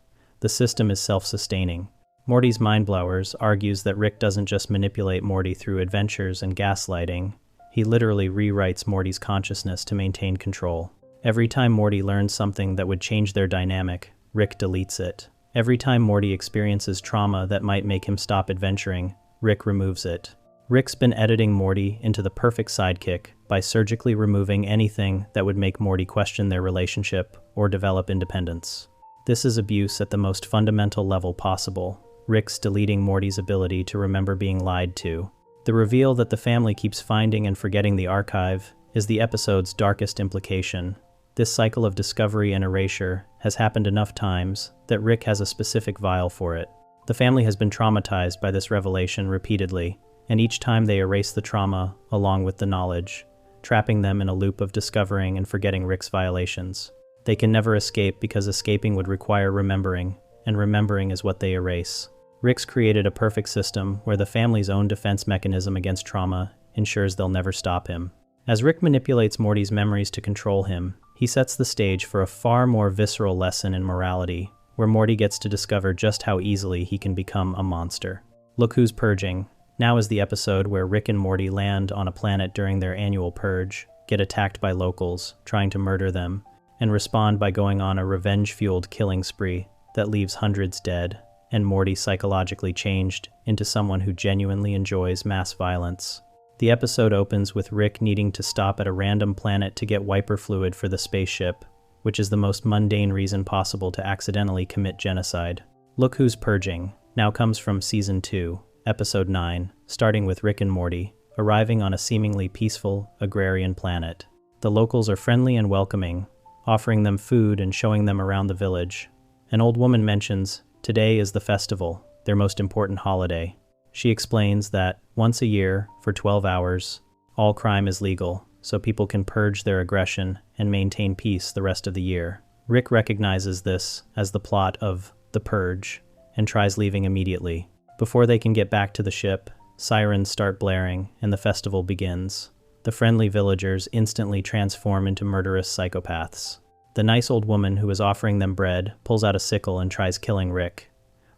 The system is self-sustaining. Morty's Mindblowers argues that Rick doesn't just manipulate Morty through adventures and gaslighting, he literally rewrites Morty's consciousness to maintain control. Every time Morty learns something that would change their dynamic, Rick deletes it. Every time Morty experiences trauma that might make him stop adventuring, Rick removes it. Rick's been editing Morty into the perfect sidekick by surgically removing anything that would make Morty question their relationship or develop independence. This is abuse at the most fundamental level possible. Rick's deleting Morty's ability to remember being lied to. The reveal that the family keeps finding and forgetting the archive is the episode's darkest implication. This cycle of discovery and erasure has happened enough times that Rick has a specific vial for it. The family has been traumatized by this revelation repeatedly, and each time they erase the trauma along with the knowledge, trapping them in a loop of discovering and forgetting Rick's violations. They can never escape because escaping would require remembering, and remembering is what they erase. Rick's created a perfect system where the family's own defense mechanism against trauma ensures they'll never stop him. As Rick manipulates Morty's memories to control him, he sets the stage for a far more visceral lesson in morality, where Morty gets to discover just how easily he can become a monster. Look Who's Purging now is the episode where Rick and Morty land on a planet during their annual purge, get attacked by locals trying to murder them, and respond by going on a revenge-fueled killing spree that leaves hundreds dead, and Morty psychologically changed into someone who genuinely enjoys mass violence. The episode opens with Rick needing to stop at a random planet to get wiper fluid for the spaceship, which is the most mundane reason possible to accidentally commit genocide. Look Who's Purging now comes from Season 2, Episode 9, starting with Rick and Morty arriving on a seemingly peaceful, agrarian planet. The locals are friendly and welcoming, offering them food and showing them around the village. An old woman mentions, "Today is the festival, their most important holiday." She explains that once a year, for 12 hours, all crime is legal, so people can purge their aggression and maintain peace the rest of the year. Rick recognizes this as the plot of The Purge and tries leaving immediately. Before they can get back to the ship, sirens start blaring and the festival begins. The friendly villagers instantly transform into murderous psychopaths. The nice old woman who is offering them bread pulls out a sickle and tries killing Rick.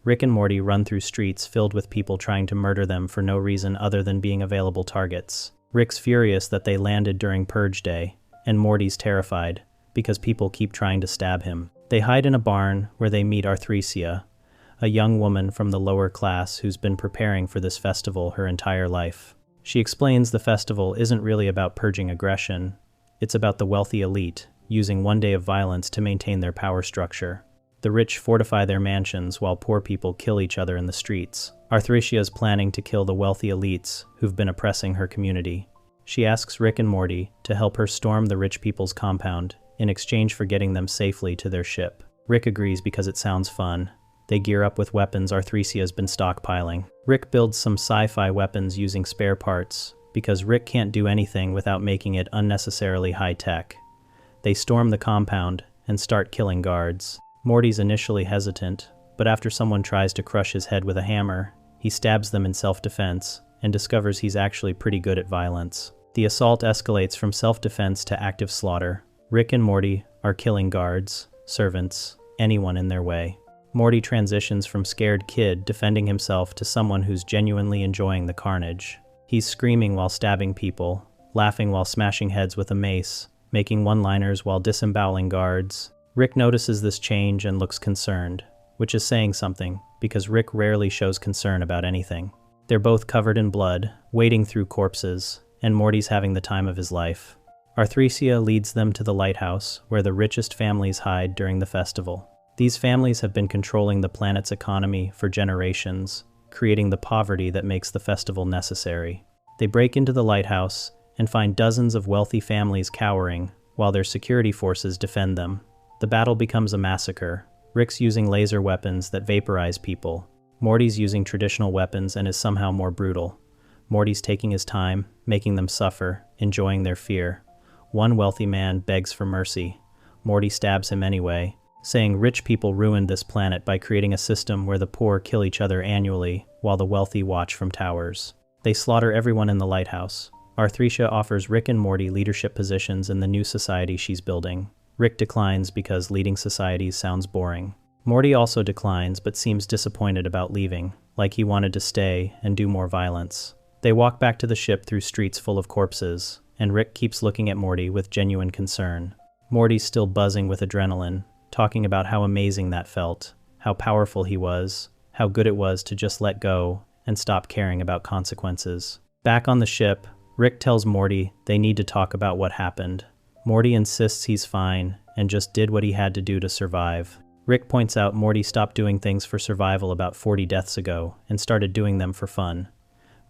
Rick and Morty run through streets filled with people trying to murder them for no reason other than being available targets. Rick's furious that they landed during Purge Day, and Morty's terrified, because people keep trying to stab him. They hide in a barn where they meet Arthresia, a young woman from the lower class who's been preparing for this festival her entire life. She explains the festival isn't really about purging aggression, it's about the wealthy elite using one day of violence to maintain their power structure. The rich fortify their mansions while poor people kill each other in the streets. Arthresia is planning to kill the wealthy elites who've been oppressing her community. She asks Rick and Morty to help her storm the rich people's compound in exchange for getting them safely to their ship. Rick agrees because it sounds fun. They gear up with weapons Arthresia's been stockpiling. Rick builds some sci-fi weapons using spare parts because Rick can't do anything without making it unnecessarily high-tech. They storm the compound and start killing guards. Morty's initially hesitant, but after someone tries to crush his head with a hammer, he stabs them in self-defense and discovers he's actually pretty good at violence. The assault escalates from self-defense to active slaughter. Rick and Morty are killing guards, servants, anyone in their way. Morty transitions from scared kid defending himself to someone who's genuinely enjoying the carnage. He's screaming while stabbing people, laughing while smashing heads with a mace, making one-liners while disemboweling guards. Rick notices this change and looks concerned, which is saying something, because Rick rarely shows concern about anything. They're both covered in blood, wading through corpses, and Morty's having the time of his life. Arthresia leads them to the lighthouse, where the richest families hide during the festival. These families have been controlling the planet's economy for generations, creating the poverty that makes the festival necessary. They break into the lighthouse and find dozens of wealthy families cowering, while their security forces defend them. The battle becomes a massacre. Rick's using laser weapons that vaporize people. Morty's using traditional weapons and is somehow more brutal. Morty's taking his time, making them suffer, enjoying their fear. One wealthy man begs for mercy. Morty stabs him anyway, saying rich people ruined this planet by creating a system where the poor kill each other annually while the wealthy watch from towers. They slaughter everyone in the lighthouse. Arthresia offers Rick and Morty leadership positions in the new society she's building. Rick declines because leading societies sounds boring. Morty also declines but seems disappointed about leaving, like he wanted to stay and do more violence. They walk back to the ship through streets full of corpses, and Rick keeps looking at Morty with genuine concern. Morty's still buzzing with adrenaline, talking about how amazing that felt, how powerful he was, how good it was to just let go and stop caring about consequences. Back on the ship, Rick tells Morty they need to talk about what happened. Morty insists he's fine and just did what he had to do to survive. Rick points out Morty stopped doing things for survival about 40 deaths ago and started doing them for fun.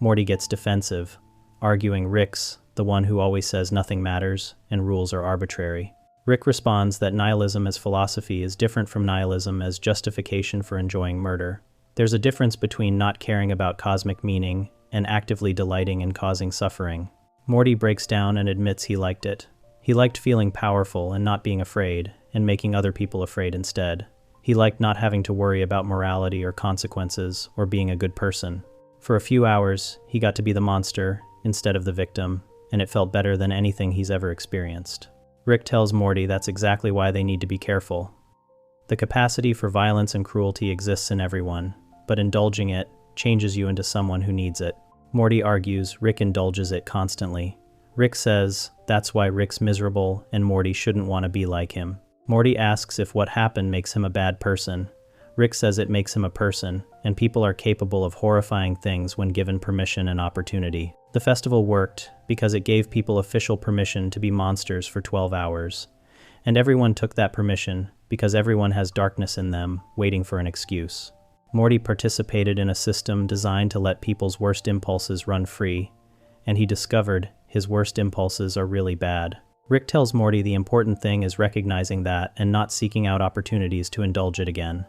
Morty gets defensive, arguing Rick's the one who always says nothing matters and rules are arbitrary. Rick responds that nihilism as philosophy is different from nihilism as justification for enjoying murder. There's a difference between not caring about cosmic meaning and actively delighting in causing suffering. Morty breaks down and admits he liked it. He liked feeling powerful and not being afraid, and making other people afraid instead. He liked not having to worry about morality or consequences or being a good person. For a few hours, he got to be the monster instead of the victim, and it felt better than anything he's ever experienced. Rick tells Morty that's exactly why they need to be careful. The capacity for violence and cruelty exists in everyone, but indulging it changes you into someone who needs it. Morty argues Rick indulges it constantly. Rick says that's why Rick's miserable and Morty shouldn't want to be like him. Morty asks if what happened makes him a bad person. Rick says it makes him a person, and people are capable of horrifying things when given permission and opportunity. The festival worked because it gave people official permission to be monsters for 12 hours. And everyone took that permission because everyone has darkness in them, waiting for an excuse. Morty participated in a system designed to let people's worst impulses run free, and he discovered his worst impulses are really bad. Rick tells Morty the important thing is recognizing that and not seeking out opportunities to indulge it again.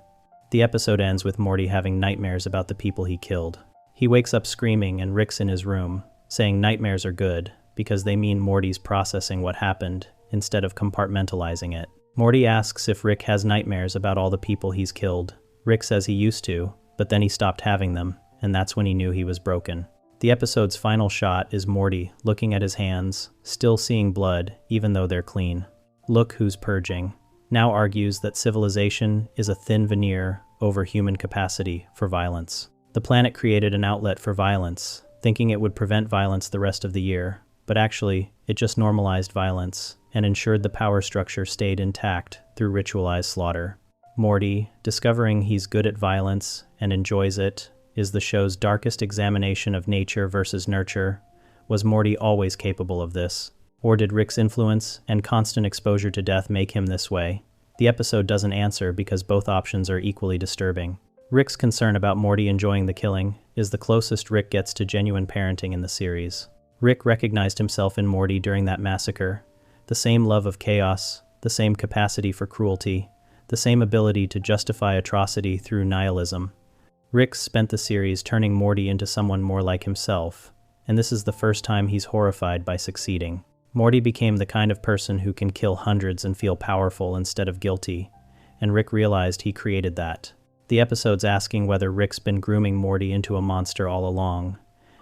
The episode ends with Morty having nightmares about the people he killed. He wakes up screaming and Rick's in his room, saying nightmares are good because they mean Morty's processing what happened instead of compartmentalizing it. Morty asks if Rick has nightmares about all the people he's killed. Rick says he used to, but then he stopped having them, and that's when he knew he was broken. The episode's final shot is Morty looking at his hands, still seeing blood even though they're clean. Look who's purging. Now argues that civilization is a thin veneer over human capacity for violence. The planet created an outlet for violence, thinking it would prevent violence the rest of the year, but actually, it just normalized violence and ensured the power structure stayed intact through ritualized slaughter. Morty, discovering he's good at violence and enjoys it, is the show's darkest examination of nature versus nurture. Was Morty always capable of this? Or did Rick's influence and constant exposure to death make him this way? The episode doesn't answer because both options are equally disturbing. Rick's concern about Morty enjoying the killing is the closest Rick gets to genuine parenting in the series. Rick recognized himself in Morty during that massacre. The same love of chaos, the same capacity for cruelty, the same ability to justify atrocity through nihilism. Rick spent the series turning Morty into someone more like himself, and this is the first time he's horrified by succeeding. Morty became the kind of person who can kill hundreds and feel powerful instead of guilty, and Rick realized he created that. The episode's asking whether Rick's been grooming Morty into a monster all along,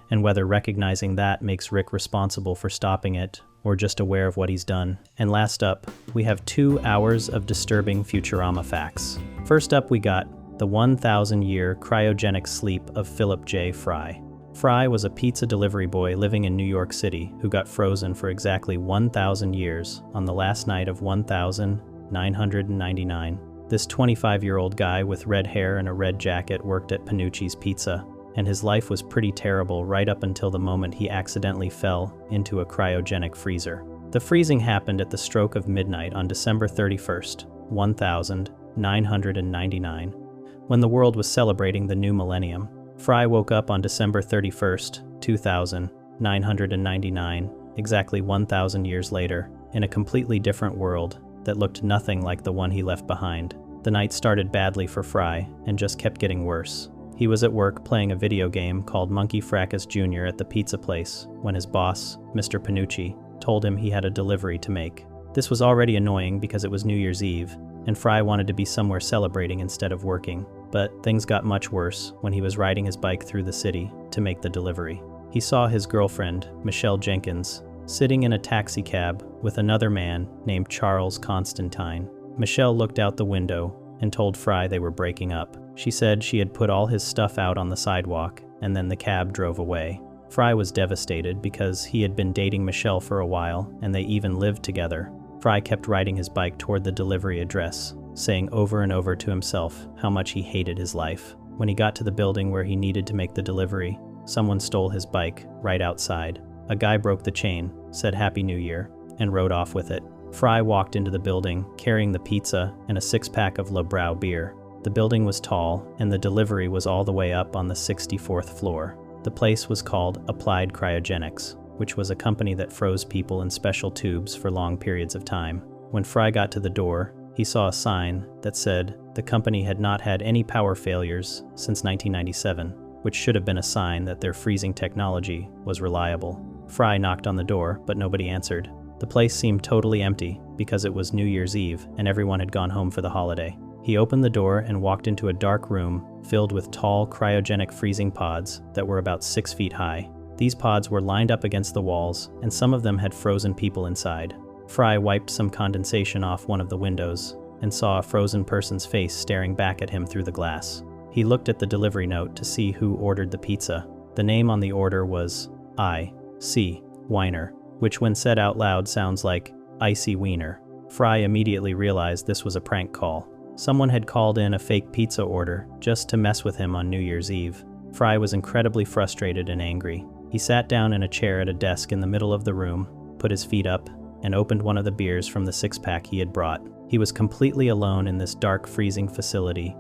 and whether recognizing that makes Rick responsible for stopping it, or just aware of what he's done. And last up, we have 2 hours of disturbing Futurama facts. First up, we got the 1,000-year cryogenic sleep of Philip J. Fry. Fry was a pizza delivery boy living in New York City who got frozen for exactly 1,000 years on the last night of 1,999. This 25-year-old guy with red hair and a red jacket worked at Panucci's Pizza, and his life was pretty terrible right up until the moment he accidentally fell into a cryogenic freezer. The freezing happened at the stroke of midnight on December 31st, 1,999, when the world was celebrating the new millennium. Fry woke up on December 31st, 2,999, exactly 1,000 years later, in a completely different world that looked nothing like the one he left behind. The night started badly for Fry and just kept getting worse. He was at work playing a video game called Monkey Fracas Jr. at the pizza place when his boss, Mr. Panucci, told him he had a delivery to make. This was already annoying because it was New Year's Eve, and Fry wanted to be somewhere celebrating instead of working. But things got much worse when he was riding his bike through the city to make the delivery. He saw his girlfriend, Michelle Jenkins, sitting in a taxi cab with another man named Charles Constantine. Michelle looked out the window and told Fry they were breaking up. She said she had put all his stuff out on the sidewalk, and then the cab drove away. Fry was devastated because he had been dating Michelle for a while, and they even lived together. Fry kept riding his bike toward the delivery address, saying over and over to himself how much he hated his life. When he got to the building where he needed to make the delivery, someone stole his bike right outside. A guy broke the chain, said Happy New Year, and rode off with it. Fry walked into the building, carrying the pizza and a six-pack of lowbrow beer. The building was tall, and the delivery was all the way up on the 64th floor. The place was called Applied Cryogenics, which was a company that froze people in special tubes for long periods of time. When Fry got to the door, he saw a sign that said the company had not had any power failures since 1997, which should have been a sign that their freezing technology was reliable. Fry knocked on the door, but nobody answered. The place seemed totally empty because it was New Year's Eve and everyone had gone home for the holiday. He opened the door and walked into a dark room filled with tall cryogenic freezing pods that were about 6 feet high. These pods were lined up against the walls, and some of them had frozen people inside. Fry wiped some condensation off one of the windows and saw a frozen person's face staring back at him through the glass. He looked at the delivery note to see who ordered the pizza. The name on the order was I.C. Weiner, which when said out loud sounds like Icy Wiener. Fry immediately realized this was a prank call. Someone had called in a fake pizza order just to mess with him on New Year's Eve. Fry was incredibly frustrated and angry. He sat down in a chair at a desk in the middle of the room, put his feet up, and opened one of the beers from the six-pack he had brought. He was completely alone in this dark, freezing facility,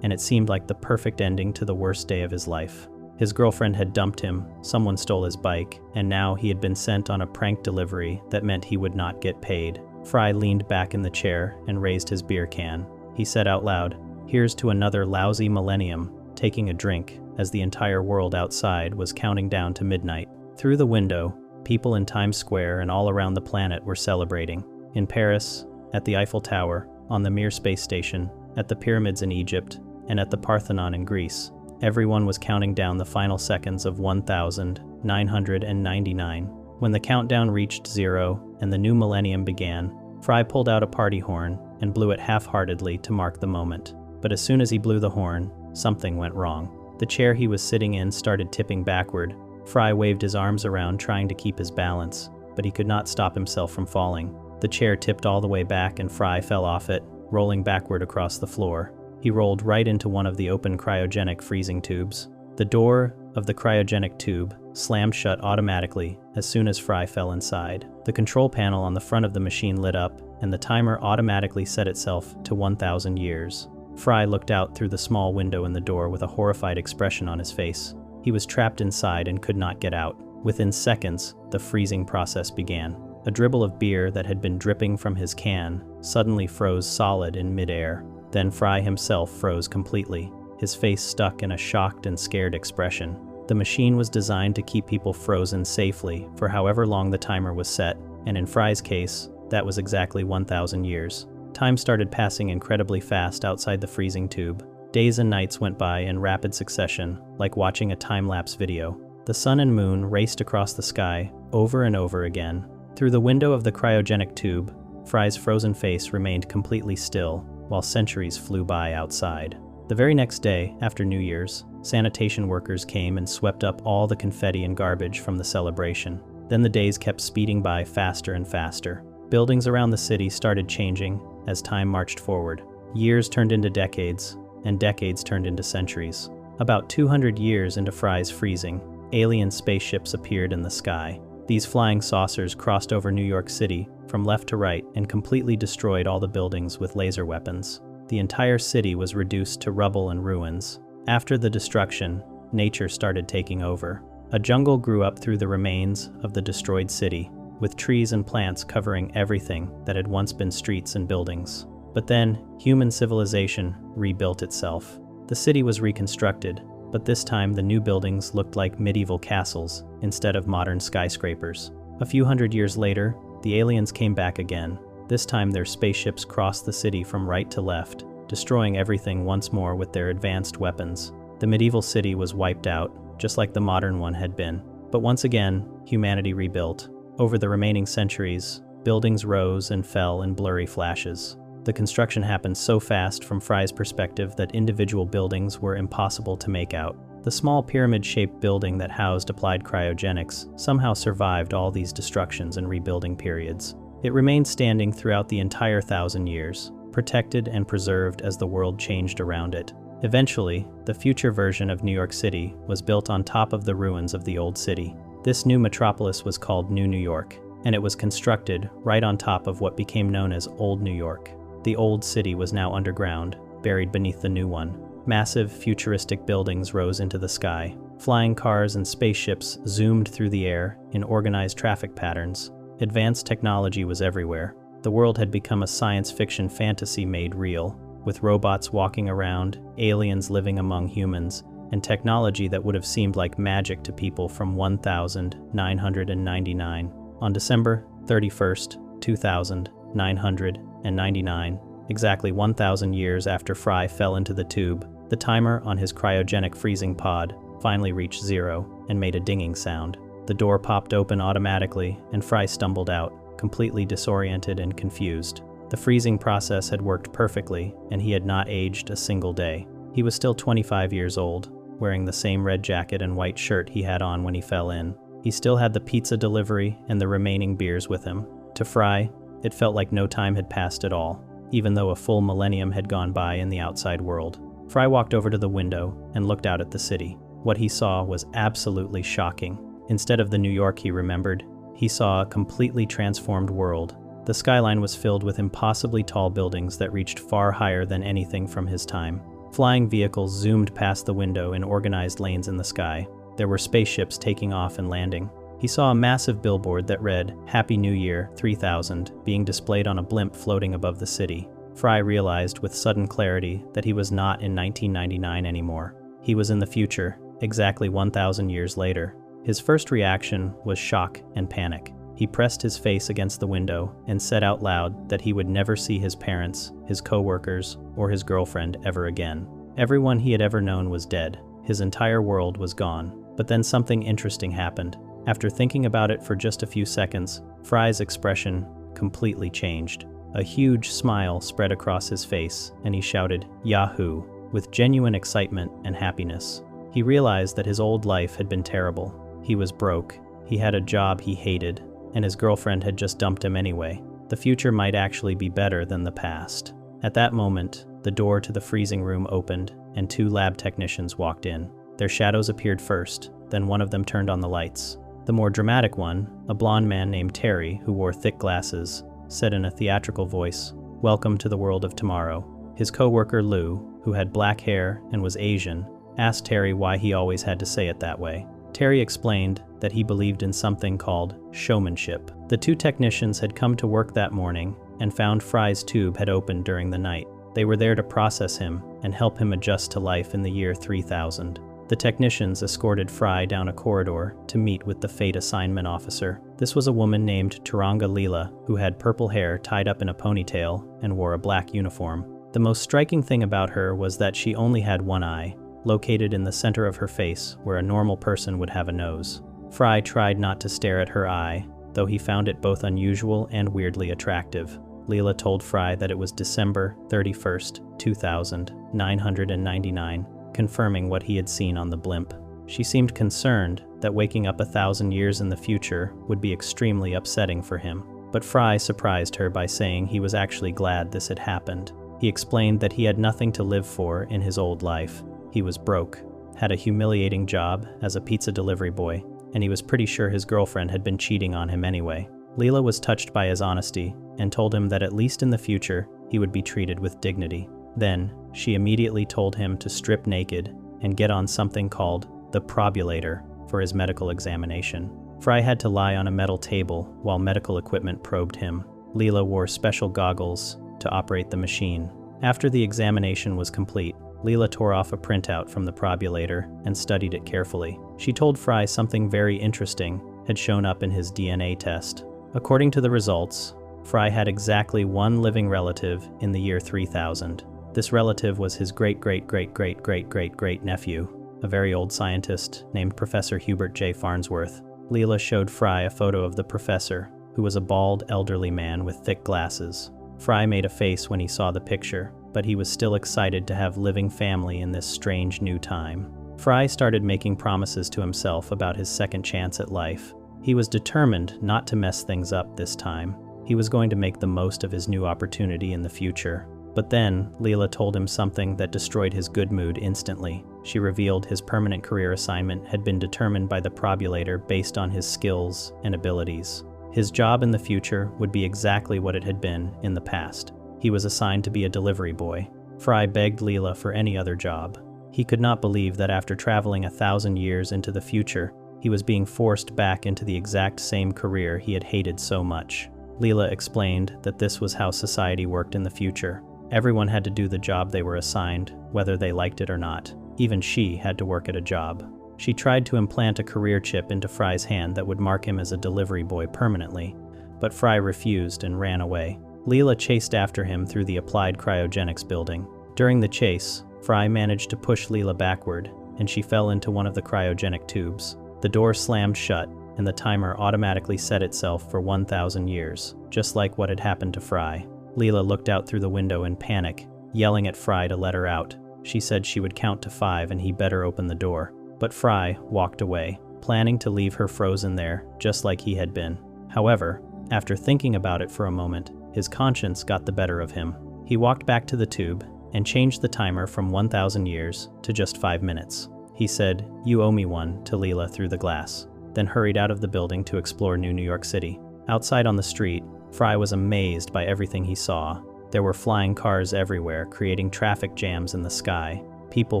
and it seemed like the perfect ending to the worst day of his life. His girlfriend had dumped him, someone stole his bike, and now he had been sent on a prank delivery that meant he would not get paid. Fry leaned back in the chair and raised his beer can. He said out loud, "Here's to another lousy millennium," taking a drink as the entire world outside was counting down to midnight. Through the window, people in Times Square and all around the planet were celebrating. In Paris, at the Eiffel Tower, on the Mir space station, at the pyramids in Egypt, and at the Parthenon in Greece, everyone was counting down the final seconds of 1999. When the countdown reached 0 and the new millennium began, Fry pulled out a party horn and blew it half-heartedly to mark the moment. But as soon as he blew the horn, something went wrong. The chair he was sitting in started tipping backward. Fry waved his arms around trying to keep his balance, but he could not stop himself from falling. The chair tipped all the way back and Fry fell off it, rolling backward across the floor. He rolled right into one of the open cryogenic freezing tubes. The door of the cryogenic tube slammed shut automatically as soon as Fry fell inside. The control panel on the front of the machine lit up, and the timer automatically set itself to 1,000 years. Fry looked out through the small window in the door with a horrified expression on his face. He was trapped inside and could not get out. Within seconds, the freezing process began. A dribble of beer that had been dripping from his can suddenly froze solid in midair. Then Fry himself froze completely, his face stuck in a shocked and scared expression. The machine was designed to keep people frozen safely for however long the timer was set, and in Fry's case, that was exactly 1,000 years. Time started passing incredibly fast outside the freezing tube. Days and nights went by in rapid succession, like watching a time-lapse video. The sun and moon raced across the sky over and over again. Through the window of the cryogenic tube, Fry's frozen face remained completely still, while centuries flew by outside. The very next day, after New Year's, sanitation workers came and swept up all the confetti and garbage from the celebration. Then the days kept speeding by faster and faster. Buildings around the city started changing as time marched forward. Years turned into decades, and decades turned into centuries. About 200 years into Fry's freezing, alien spaceships appeared in the sky. These flying saucers crossed over New York City from left to right and completely destroyed all the buildings with laser weapons. The entire city was reduced to rubble and ruins. After the destruction, nature started taking over. A jungle grew up through the remains of the destroyed city, with trees and plants covering everything that had once been streets and buildings. But then, human civilization rebuilt itself. The city was reconstructed, but this time the new buildings looked like medieval castles instead of modern skyscrapers. A few hundred years later, the aliens came back again. This time their spaceships crossed the city from right to left, destroying everything once more with their advanced weapons. The medieval city was wiped out, just like the modern one had been. But once again, humanity rebuilt. Over the remaining centuries, buildings rose and fell in blurry flashes. The construction happened so fast from Fry's perspective that individual buildings were impossible to make out. The small pyramid-shaped building that housed Applied Cryogenics somehow survived all these destructions and rebuilding periods. It remained standing throughout the entire 1,000 years, protected and preserved as the world changed around it. Eventually, the future version of New York City was built on top of the ruins of the old city. This new metropolis was called New York, and it was constructed right on top of what became known as Old New York. The old city was now underground, buried beneath the new one. Massive, futuristic buildings rose into the sky. Flying cars and spaceships zoomed through the air in organized traffic patterns. Advanced technology was everywhere. The world had become a science fiction fantasy made real, with robots walking around, aliens living among humans, and technology that would have seemed like magic to people from 1999. On December 31st, 2999, exactly 1,000 years after Fry fell into the tube, the timer on his cryogenic freezing pod finally reached 0 and made a dinging sound. The door popped open automatically, and Fry stumbled out, completely disoriented and confused. The freezing process had worked perfectly, and he had not aged a single day. He was still 25 years old, wearing the same red jacket and white shirt he had on when he fell in. He still had the pizza delivery and the remaining beers with him. To Fry, it felt like no time had passed at all, even though a full millennium had gone by in the outside world. Fry walked over to the window and looked out at the city. What he saw was absolutely shocking. Instead of the New York he remembered, he saw a completely transformed world. The skyline was filled with impossibly tall buildings that reached far higher than anything from his time. Flying vehicles zoomed past the window in organized lanes in the sky. There were spaceships taking off and landing. He saw a massive billboard that read, "Happy New Year 3000, being displayed on a blimp floating above the city. Fry realized with sudden clarity that he was not in 1999 anymore. He was in the future, exactly 1,000 years later. His first reaction was shock and panic. He pressed his face against the window and said out loud that he would never see his parents, his co-workers, or his girlfriend ever again. Everyone he had ever known was dead. His entire world was gone. But then something interesting happened. After thinking about it for just a few seconds, Fry's expression completely changed. A huge smile spread across his face, and he shouted, "Yahoo!" with genuine excitement and happiness. He realized that his old life had been terrible. He was broke, he had a job he hated, and his girlfriend had just dumped him anyway. The future might actually be better than the past. At that moment, the door to the freezing room opened, and 2 lab technicians walked in. Their shadows appeared first, then one of them turned on the lights. The more dramatic one, a blonde man named Terry who wore thick glasses, said in a theatrical voice, "Welcome to the world of tomorrow." His co-worker Lou, who had black hair and was Asian, asked Terry why he always had to say it that way. Terry explained that he believed in something called showmanship. The 2 technicians had come to work that morning and found Fry's tube had opened during the night. They were there to process him and help him adjust to life in the year 3000. The technicians escorted Fry down a corridor to meet with the fate assignment officer. This was a woman named Turanga Leela, who had purple hair tied up in a ponytail and wore a black uniform. The most striking thing about her was that she only had one eye, located in the center of her face where a normal person would have a nose. Fry tried not to stare at her eye, though he found it both unusual and weirdly attractive. Leela told Fry that it was December 31st, 2999, confirming what he had seen on the blimp. She seemed concerned that waking up 1,000 years in the future would be extremely upsetting for him. But Fry surprised her by saying he was actually glad this had happened. He explained that he had nothing to live for in his old life. He was broke, had a humiliating job as a pizza delivery boy, and he was pretty sure his girlfriend had been cheating on him anyway. Leela was touched by his honesty and told him that at least in the future, he would be treated with dignity. Then, she immediately told him to strip naked and get on something called the probulator for his medical examination. Fry had to lie on a metal table while medical equipment probed him. Leela wore special goggles to operate the machine. After the examination was complete, Leela tore off a printout from the probulator and studied it carefully. She told Fry something very interesting had shown up in his DNA test. According to the results, Fry had exactly one living relative in the year 3000. This relative was his great-great-great-great-great-great-great-nephew, a very old scientist named Professor Hubert J. Farnsworth. Leela showed Fry a photo of the professor, who was a bald, elderly man with thick glasses. Fry made a face when he saw the picture, but he was still excited to have living family in this strange new time. Fry started making promises to himself about his second chance at life. He was determined not to mess things up this time. He was going to make the most of his new opportunity in the future. But then, Leela told him something that destroyed his good mood instantly. She revealed his permanent career assignment had been determined by the probulator based on his skills and abilities. His job in the future would be exactly what it had been in the past. He was assigned to be a delivery boy. Fruy begged Leela for any other job. He could not believe that after traveling 1,000 years into the future, he was being forced back into the exact same career he had hated so much. Leela explained that this was how society worked in the future. Everyone had to do the job they were assigned, whether they liked it or not. Even she had to work at a job. She tried to implant a career chip into Fruy's hand that would mark him as a delivery boy permanently, but Fruy refused and ran away. Leela chased after him through the applied cryogenics building. During the chase, Fruy managed to push Leela backward, and she fell into one of the cryogenic tubes. The door slammed shut, and the timer automatically set itself for 1,000 years, just like what had happened to Fruy. Leela looked out through the window in panic, yelling at Fruy to let her out. She said she would count to 5 and he better open the door. But Fruy walked away, planning to leave her frozen there, just like he had been. However, after thinking about it for a moment, his conscience got the better of him. He walked back to the tube and changed the timer from 1,000 years to just 5 minutes. He said, "You owe me one," to Leela through the glass, then hurried out of the building to explore New York City. Outside on the street, Fruy was amazed by everything he saw. There were flying cars everywhere, creating traffic jams in the sky. People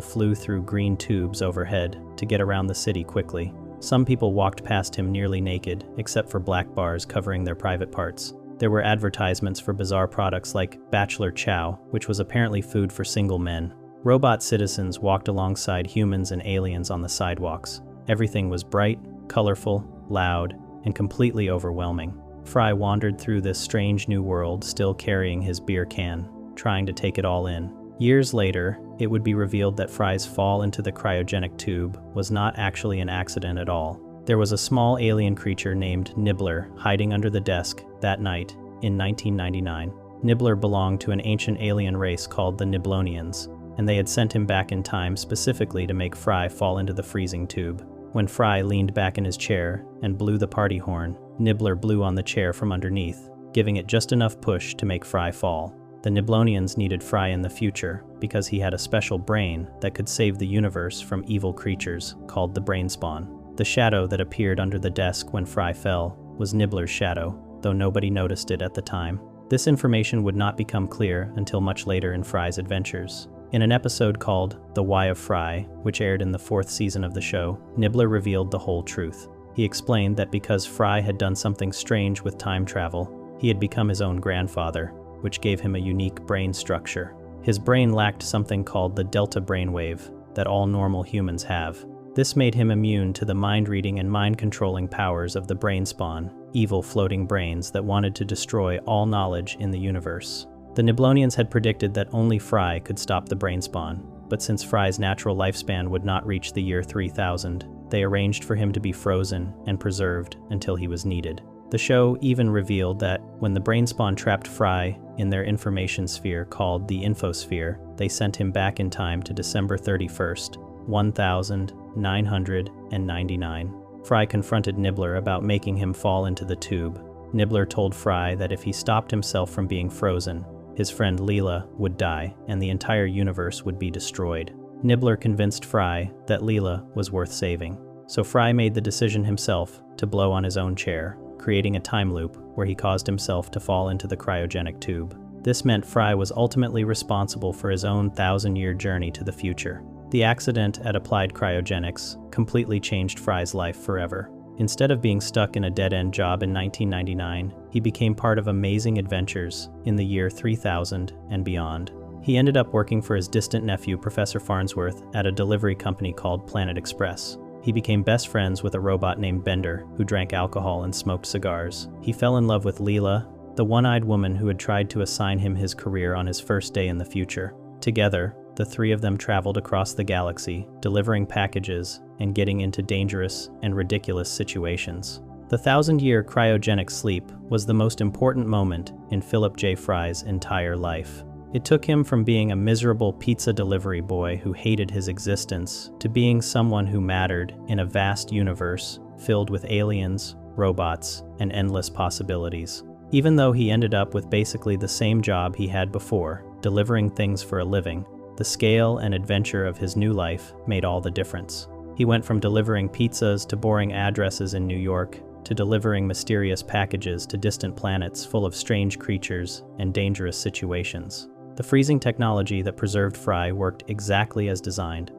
flew through green tubes overhead to get around the city quickly. Some people walked past him nearly naked, except for black bars covering their private parts. There were advertisements for bizarre products like Bachelor Chow, which was apparently food for single men. Robot citizens walked alongside humans and aliens on the sidewalks. Everything was bright, colorful, loud, and completely overwhelming. Fruy wandered through this strange new world, still carrying his beer can, trying to take it all in. Years later, it would be revealed that Fruy's fall into the cryogenic tube was not actually an accident at all. There was a small alien creature named Nibbler hiding under the desk that night in 1999. Nibbler belonged to an ancient alien race called the Niblonians, and they had sent him back in time specifically to make Fruy fall into the freezing tube. When Fruy leaned back in his chair and blew the party horn, Nibbler blew on the chair from underneath, giving it just enough push to make Fruy fall. The Niblonians needed Fruy in the future because he had a special brain that could save the universe from evil creatures called the Brain Spawn. The shadow that appeared under the desk when Fruy fell was Nibbler's shadow, though nobody noticed it at the time. This information would not become clear until much later in Fruy's adventures. In an episode called The Why of Fruy, which aired in the 4th season of the show, Nibbler revealed the whole truth. He explained that because Fruy had done something strange with time travel, he had become his own grandfather, which gave him a unique brain structure. His brain lacked something called the delta brainwave that all normal humans have. This made him immune to the mind-reading and mind-controlling powers of the Brain Spawn, evil floating brains that wanted to destroy all knowledge in the universe. The Niblonians had predicted that only Fruy could stop the Brain Spawn, but since Fruy's natural lifespan would not reach the year 3000, they arranged for him to be frozen and preserved until he was needed. The show even revealed that when the Brain Spawn trapped Fruy in their information sphere called the Infosphere, they sent him back in time to December 31st, 1999. Fruy confronted Nibbler about making him fall into the tube. Nibbler told Fruy that if he stopped himself from being frozen, his friend Leela would die and the entire universe would be destroyed. Nibbler convinced Fruy that Leela was worth saving, so Fruy made the decision himself to blow on his own chair, creating a time loop where he caused himself to fall into the cryogenic tube. This meant Fruy was ultimately responsible for his own 1,000-year journey to the future. The accident at Applied Cryogenics completely changed Fruy's life forever. Instead of being stuck in a dead-end job in 1999, he became part of amazing adventures in the year 3000 and beyond. He ended up working for his distant nephew, Professor Farnsworth, at a delivery company called Planet Express. He became best friends with a robot named Bender, who drank alcohol and smoked cigars. He fell in love with Leela, the one-eyed woman who had tried to assign him his career on his first day in the future. Together, the three of them traveled across the galaxy, delivering packages and getting into dangerous and ridiculous situations. The 1,000-year cryogenic sleep was the most important moment in Philip J. Fruy's entire life. It took him from being a miserable pizza delivery boy who hated his existence to being someone who mattered in a vast universe filled with aliens, robots, and endless possibilities. Even though he ended up with basically the same job he had before, delivering things for a living, the scale and adventure of his new life made all the difference. He went from delivering pizzas to boring addresses in New York to delivering mysterious packages to distant planets full of strange creatures and dangerous situations. The freezing technology that preserved Fry worked exactly as designed.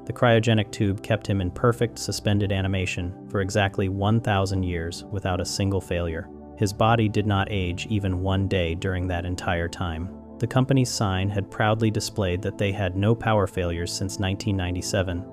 The cryogenic tube kept him in perfect suspended animation for exactly 1,000 years without a single failure. His body did not age even 1 day during that entire time. The company's sign had proudly displayed that they had no power failures since 1997,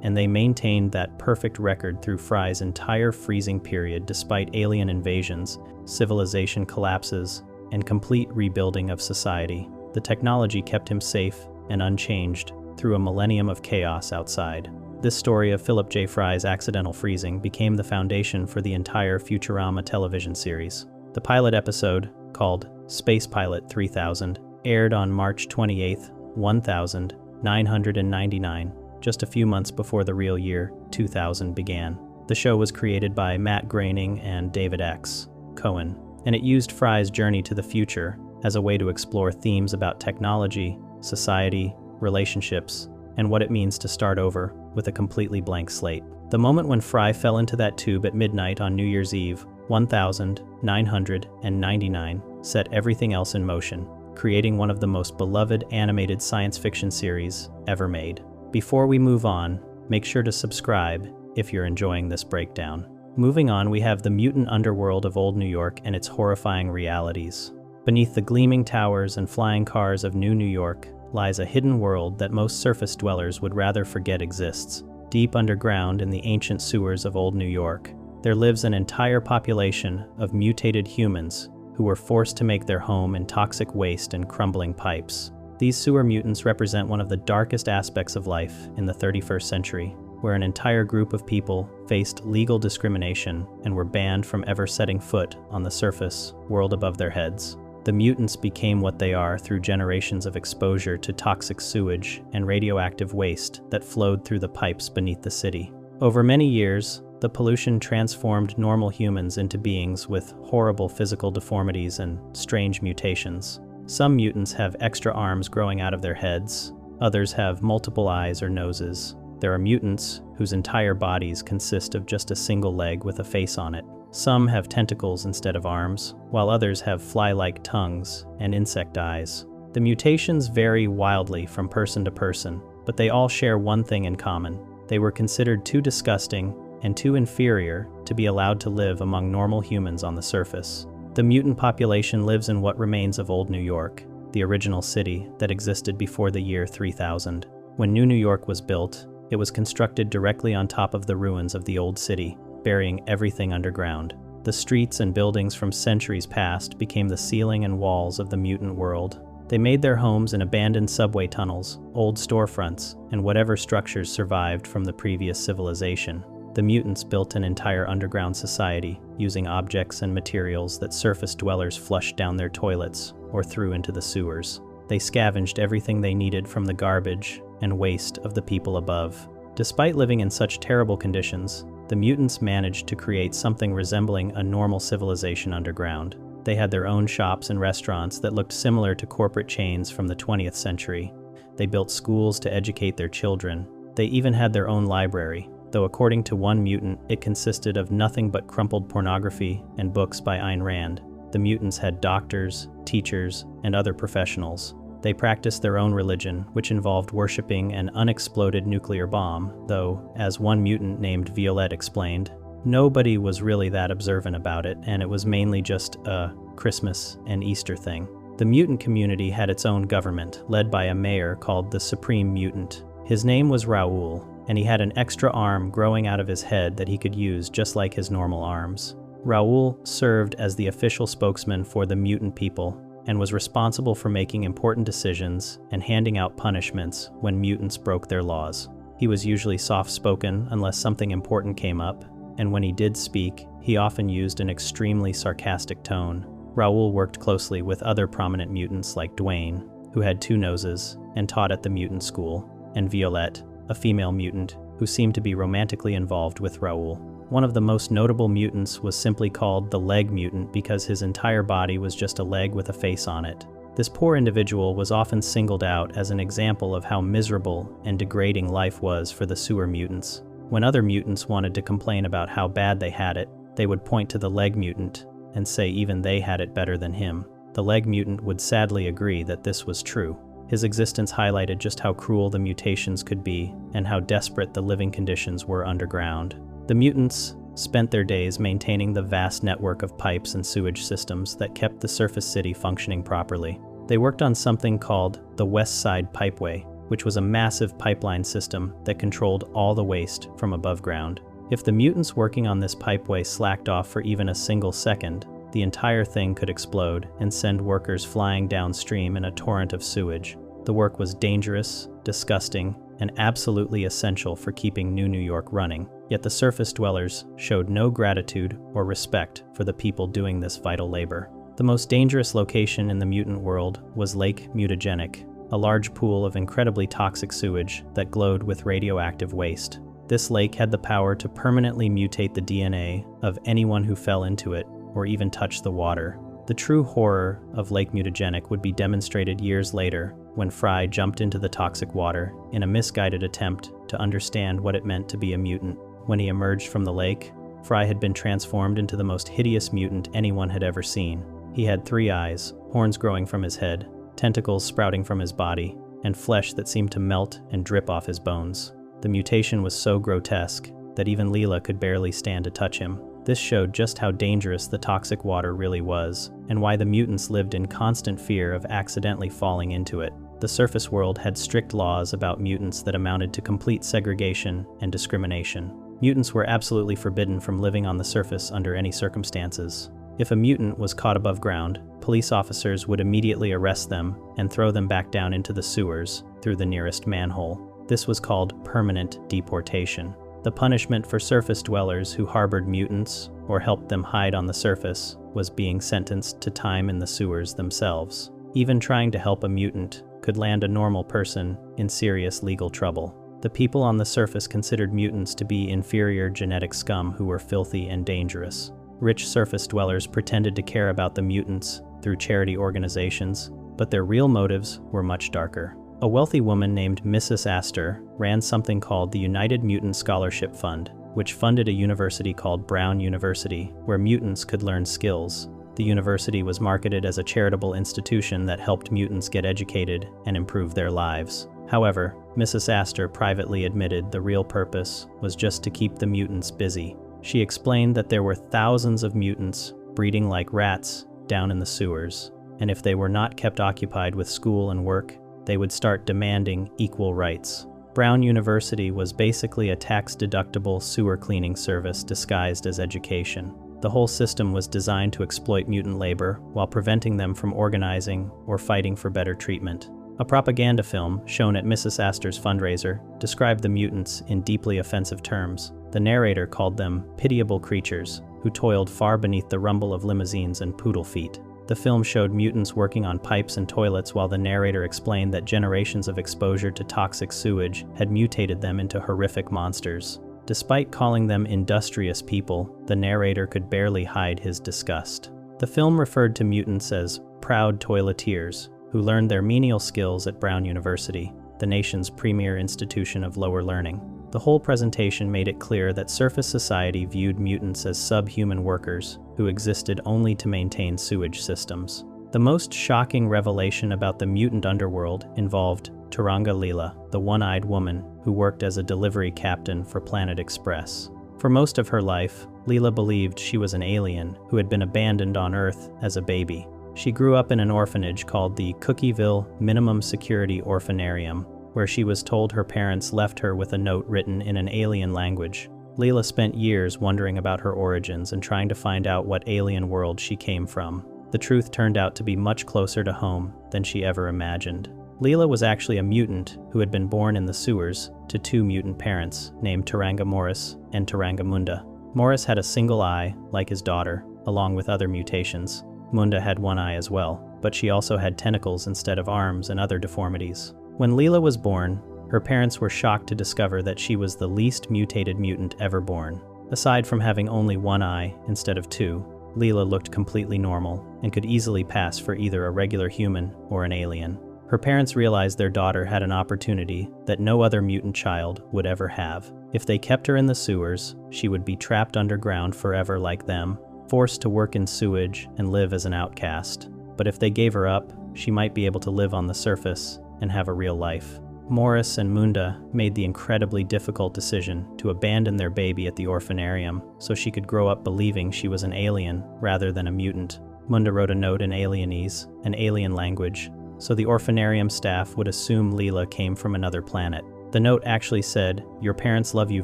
and they maintained that perfect record through Fry's entire freezing period despite alien invasions, civilization collapses, and complete rebuilding of society. The technology kept him safe and unchanged through a millennium of chaos outside. This story of Philip J. Fry's accidental freezing became the foundation for the entire Futurama television series. The pilot episode, called Space Pilot 3000, aired on March 28, 1999, just a few months before the real year 2000 began. The show was created by Matt Groening and David X. Cohen, and it used Fry's journey to the future as a way to explore themes about technology, society, relationships, and what it means to start over with a completely blank slate. The moment when Fry fell into that tube at midnight on New Year's Eve, 1999, set everything else in motion, creating one of the most beloved animated science fiction series ever made. Before we move on, make sure to subscribe if you're enjoying this breakdown. Moving on, we have the mutant underworld of Old New York and its horrifying realities. Beneath the gleaming towers and flying cars of New York lies a hidden world that most surface dwellers would rather forget exists. Deep underground in the ancient sewers of Old New York, there lives an entire population of mutated humans who were forced to make their home in toxic waste and crumbling pipes. These sewer mutants represent one of the darkest aspects of life in the 31st century, where an entire group of people faced legal discrimination and were banned from ever setting foot on the surface world above their heads. The mutants became what they are through generations of exposure to toxic sewage and radioactive waste that flowed through the pipes beneath the city. Over many years, the pollution transformed normal humans into beings with horrible physical deformities and strange mutations. Some mutants have extra arms growing out of their heads, others have multiple eyes or noses. There are mutants whose entire bodies consist of just a single leg with a face on it. Some have tentacles instead of arms, while others have fly-like tongues and insect eyes. The mutations vary wildly from person to person, but they all share one thing in common. They were considered too disgusting and too inferior to be allowed to live among normal humans on the surface. The mutant population lives in what remains of Old New York, the original city that existed before the year 3000. When New York was built, it was constructed directly on top of the ruins of the old city, burying everything underground. The streets and buildings from centuries past became the ceiling and walls of the mutant world. They made their homes in abandoned subway tunnels, old storefronts, and whatever structures survived from the previous civilization. The mutants built an entire underground society, using objects and materials that surface dwellers flushed down their toilets or threw into the sewers. They scavenged everything they needed from the garbage and waste of the people above. Despite living in such terrible conditions, the mutants managed to create something resembling a normal civilization underground. They had their own shops and restaurants that looked similar to corporate chains from the 20th century. They built schools to educate their children. They even had their own library, though according to one mutant, it consisted of nothing but crumpled pornography and books by Ayn Rand. The mutants had doctors, teachers, and other professionals. They practiced their own religion, which involved worshipping an unexploded nuclear bomb, though, as one mutant named Violette explained, nobody was really that observant about it, and it was mainly just a Christmas and Easter thing. The mutant community had its own government, led by a mayor called the Supreme Mutant. His name was Raoul, and he had an extra arm growing out of his head that he could use just like his normal arms. Raoul served as the official spokesman for the mutant people and was responsible for making important decisions and handing out punishments when mutants broke their laws. He was usually soft-spoken unless something important came up, and when he did speak, he often used an extremely sarcastic tone. Raoul worked closely with other prominent mutants like Dwayne, who had 2 noses and taught at the mutant school, and Violette, a female mutant who seemed to be romantically involved with Raoul. One of the most notable mutants was simply called the leg mutant because his entire body was just a leg with a face on it. This poor individual was often singled out as an example of how miserable and degrading life was for the sewer mutants. When other mutants wanted to complain about how bad they had it, They would point to the leg mutant and say even they had it better than him. The leg mutant would sadly agree that this was true. His existence highlighted just how cruel the mutations could be and how desperate the living conditions were underground. The mutants spent their days maintaining the vast network of pipes and sewage systems that kept the surface city functioning properly. They worked on something called the West Side Pipeway, which was a massive pipeline system that controlled all the waste from above ground. If the mutants working on this pipeway slacked off for even a single second, the entire thing could explode and send workers flying downstream in a torrent of sewage. The work was dangerous, disgusting, and absolutely essential for keeping New York running. Yet the surface dwellers showed no gratitude or respect for the people doing this vital labor. The most dangerous location in the mutant world was Lake Mutagenic, a large pool of incredibly toxic sewage that glowed with radioactive waste. This lake had the power to permanently mutate the DNA of anyone who fell into it or even touched the water. The true horror of Lake Mutagenic would be demonstrated years later when Fry jumped into the toxic water in a misguided attempt to understand what it meant to be a mutant. When he emerged from the lake, Fry had been transformed into the most hideous mutant anyone had ever seen. He had 3 eyes, horns growing from his head, tentacles sprouting from his body, and flesh that seemed to melt and drip off his bones. The mutation was so grotesque that even Leela could barely stand to touch him. This showed just how dangerous the toxic water really was, and why the mutants lived in constant fear of accidentally falling into it. The surface world had strict laws about mutants that amounted to complete segregation and discrimination. Mutants were absolutely forbidden from living on the surface under any circumstances. If a mutant was caught above ground, police officers would immediately arrest them and throw them back down into the sewers through the nearest manhole. This was called permanent deportation. The punishment for surface dwellers who harbored mutants or helped them hide on the surface was being sentenced to time in the sewers themselves. Even trying to help a mutant could land a normal person in serious legal trouble. The people on the surface considered mutants to be inferior genetic scum who were filthy and dangerous. Rich surface dwellers pretended to care about the mutants through charity organizations, but their real motives were much darker. A wealthy woman named Mrs. Astor ran something called the United Mutant Scholarship Fund, which funded a university called Brown University, where mutants could learn skills. The university was marketed as a charitable institution that helped mutants get educated and improve their lives. However, Mrs. Astor privately admitted the real purpose was just to keep the mutants busy. She explained that there were thousands of mutants breeding like rats down in the sewers, and if they were not kept occupied with school and work, they would start demanding equal rights. Brown University was basically a tax-deductible sewer cleaning service disguised as education. The whole system was designed to exploit mutant labor while preventing them from organizing or fighting for better treatment. A propaganda film shown at Mrs. Astor's fundraiser described the mutants in deeply offensive terms. The narrator called them pitiable creatures who toiled far beneath the rumble of limousines and poodle feet. The film showed mutants working on pipes and toilets while the narrator explained that generations of exposure to toxic sewage had mutated them into horrific monsters. Despite calling them industrious people, the narrator could barely hide his disgust. The film referred to mutants as proud toileteers who learned their menial skills at Brown University, the nation's premier institution of lower learning. The whole presentation made it clear that surface society viewed mutants as subhuman workers who existed only to maintain sewage systems. The most shocking revelation about the mutant underworld involved Turanga Leela, the one-eyed woman who worked as a delivery captain for Planet Express. For most of her life, Leela believed she was an alien who had been abandoned on Earth as a baby. She grew up in an orphanage called the Cookieville Minimum Security Orphanarium, where she was told her parents left her with a note written in an alien language. Leela spent years wondering about her origins and trying to find out what alien world she came from. The truth turned out to be much closer to home than she ever imagined. Leela was actually a mutant who had been born in the sewers to 2 mutant parents named Turanga Morris and Turanga Munda. Morris had a single eye, like his daughter, along with other mutations. Munda had 1 eye as well, but she also had tentacles instead of arms and other deformities. When Leela was born, her parents were shocked to discover that she was the least mutated mutant ever born. Aside from having only 1 eye instead of 2, Leela looked completely normal and could easily pass for either a regular human or an alien. Her parents realized their daughter had an opportunity that no other mutant child would ever have. If they kept her in the sewers, she would be trapped underground forever like them, forced to work in sewage and live as an outcast. But if they gave her up, she might be able to live on the surface and have a real life. Morris and Munda made the incredibly difficult decision to abandon their baby at the orphanarium so she could grow up believing she was an alien rather than a mutant. Munda wrote a note in Alienese, an alien language, so the orphanarium staff would assume Leela came from another planet. The note actually said, "Your parents love you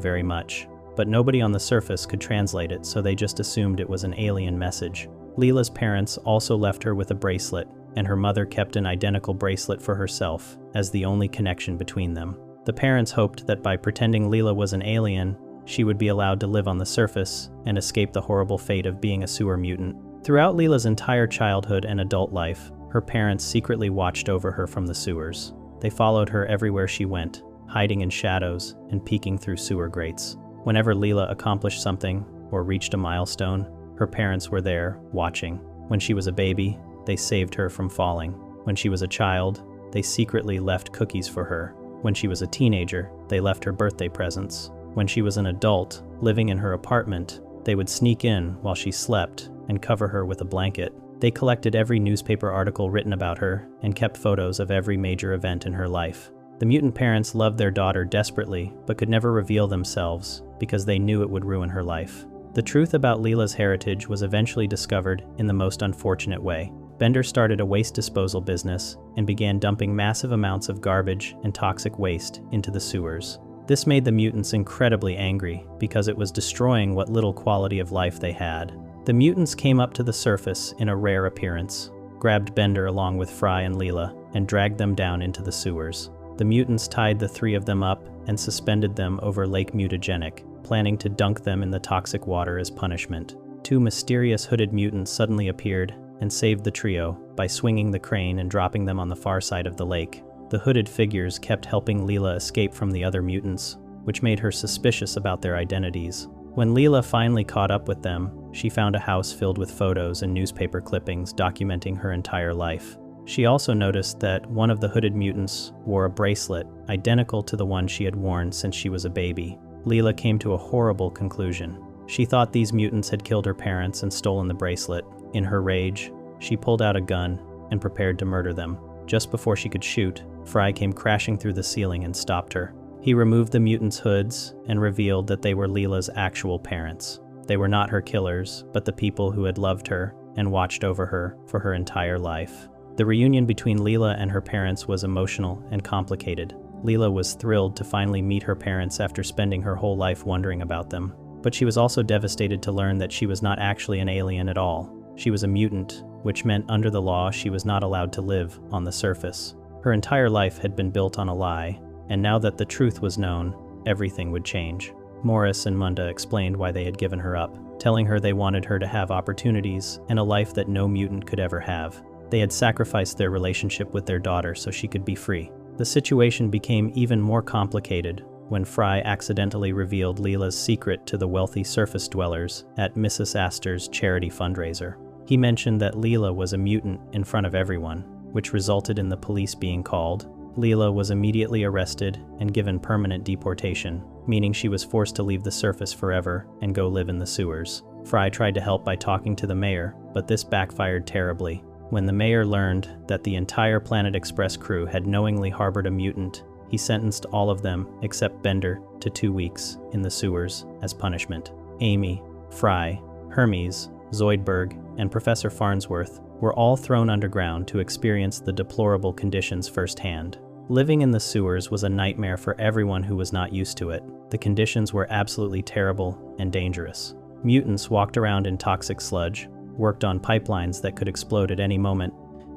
very much," but nobody on the surface could translate it, so they just assumed it was an alien message. Leela's parents also left her with a bracelet, and her mother kept an identical bracelet for herself as the only connection between them. The parents hoped that by pretending Leela was an alien, she would be allowed to live on the surface and escape the horrible fate of being a sewer mutant. Throughout Leela's entire childhood and adult life, her parents secretly watched over her from the sewers. They followed her everywhere she went, hiding in shadows and peeking through sewer grates. Whenever Leela accomplished something or reached a milestone, her parents were there, watching. When she was a baby, they saved her from falling. When she was a child, they secretly left cookies for her. When she was a teenager, they left her birthday presents. When she was an adult, living in her apartment, they would sneak in while she slept and cover her with a blanket. They collected every newspaper article written about her and kept photos of every major event in her life. The mutant parents loved their daughter desperately, but could never reveal themselves because they knew it would ruin her life. The truth about Leela's heritage was eventually discovered in the most unfortunate way. Bender started a waste disposal business and began dumping massive amounts of garbage and toxic waste into the sewers. This made the mutants incredibly angry because it was destroying what little quality of life they had. The mutants came up to the surface in a rare appearance, grabbed Bender along with Fruy and Leela, and dragged them down into the sewers. The mutants tied the three of them up and suspended them over Lake Mutagenic, planning to dunk them in the toxic water as punishment. Two mysterious hooded mutants suddenly appeared and saved the trio by swinging the crane and dropping them on the far side of the lake. The hooded figures kept helping Leela escape from the other mutants, which made her suspicious about their identities. When Leela finally caught up with them, she found a house filled with photos and newspaper clippings documenting her entire life. She also noticed that one of the hooded mutants wore a bracelet identical to the one she had worn since she was a baby. Leela came to a horrible conclusion. She thought these mutants had killed her parents and stolen the bracelet. In her rage, she pulled out a gun and prepared to murder them. Just before she could shoot, Fruy came crashing through the ceiling and stopped her. He removed the mutants' hoods and revealed that they were Leela's actual parents. They were not her killers, but the people who had loved her and watched over her for her entire life. The reunion between Leela and her parents was emotional and complicated. Leela was thrilled to finally meet her parents after spending her whole life wondering about them. But she was also devastated to learn that she was not actually an alien at all. She was a mutant, which meant under the law she was not allowed to live on the surface. Her entire life had been built on a lie, and now that the truth was known, everything would change. Morris and Munda explained why they had given her up, telling her they wanted her to have opportunities and a life that no mutant could ever have. They had sacrificed their relationship with their daughter so she could be free. The situation became even more complicated when Fruy accidentally revealed Leela's secret to the wealthy surface dwellers at Mrs. Astor's charity fundraiser. He mentioned that Leela was a mutant in front of everyone, which resulted in the police being called. Leela was immediately arrested and given permanent deportation, meaning she was forced to leave the surface forever and go live in the sewers. Fruy tried to help by talking to the mayor, but this backfired terribly. When the mayor learned that the entire Planet Express crew had knowingly harbored a mutant, he sentenced all of them, except Bender, to 2 weeks in the sewers as punishment. Amy, Fruy, Hermes, Zoidberg, and Professor Farnsworth were all thrown underground to experience the deplorable conditions firsthand. Living in the sewers was a nightmare for everyone who was not used to it. The conditions were absolutely terrible and dangerous. Mutants walked around in toxic sludge, worked on pipelines that could explode at any moment,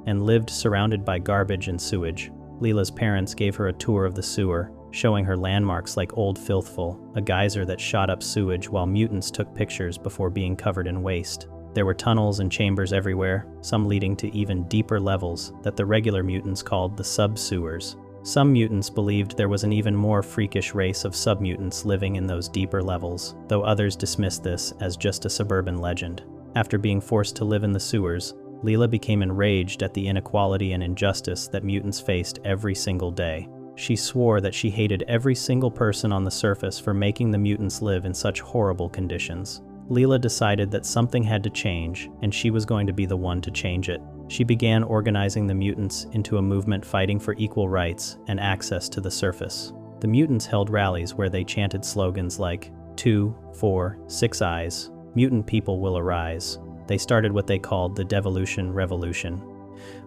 and lived surrounded by garbage and sewage. Leela's parents gave her a tour of the sewer, showing her landmarks like Old Filthful, a geyser that shot up sewage while mutants took pictures before being covered in waste. There were tunnels and chambers everywhere, some leading to even deeper levels that the regular mutants called the sub-sewers. Some mutants believed there was an even more freakish race of sub-mutants living in those deeper levels, though others dismissed this as just a suburban legend. After being forced to live in the sewers, Leela became enraged at the inequality and injustice that mutants faced every single day. She swore that she hated every single person on the surface for making the mutants live in such horrible conditions. Leela decided that something had to change, and she was going to be the one to change it. She began organizing the mutants into a movement fighting for equal rights and access to the surface. The mutants held rallies where they chanted slogans like 2, 4, 6 eyes, mutant people will arise. They started what they called the Devolution Revolution,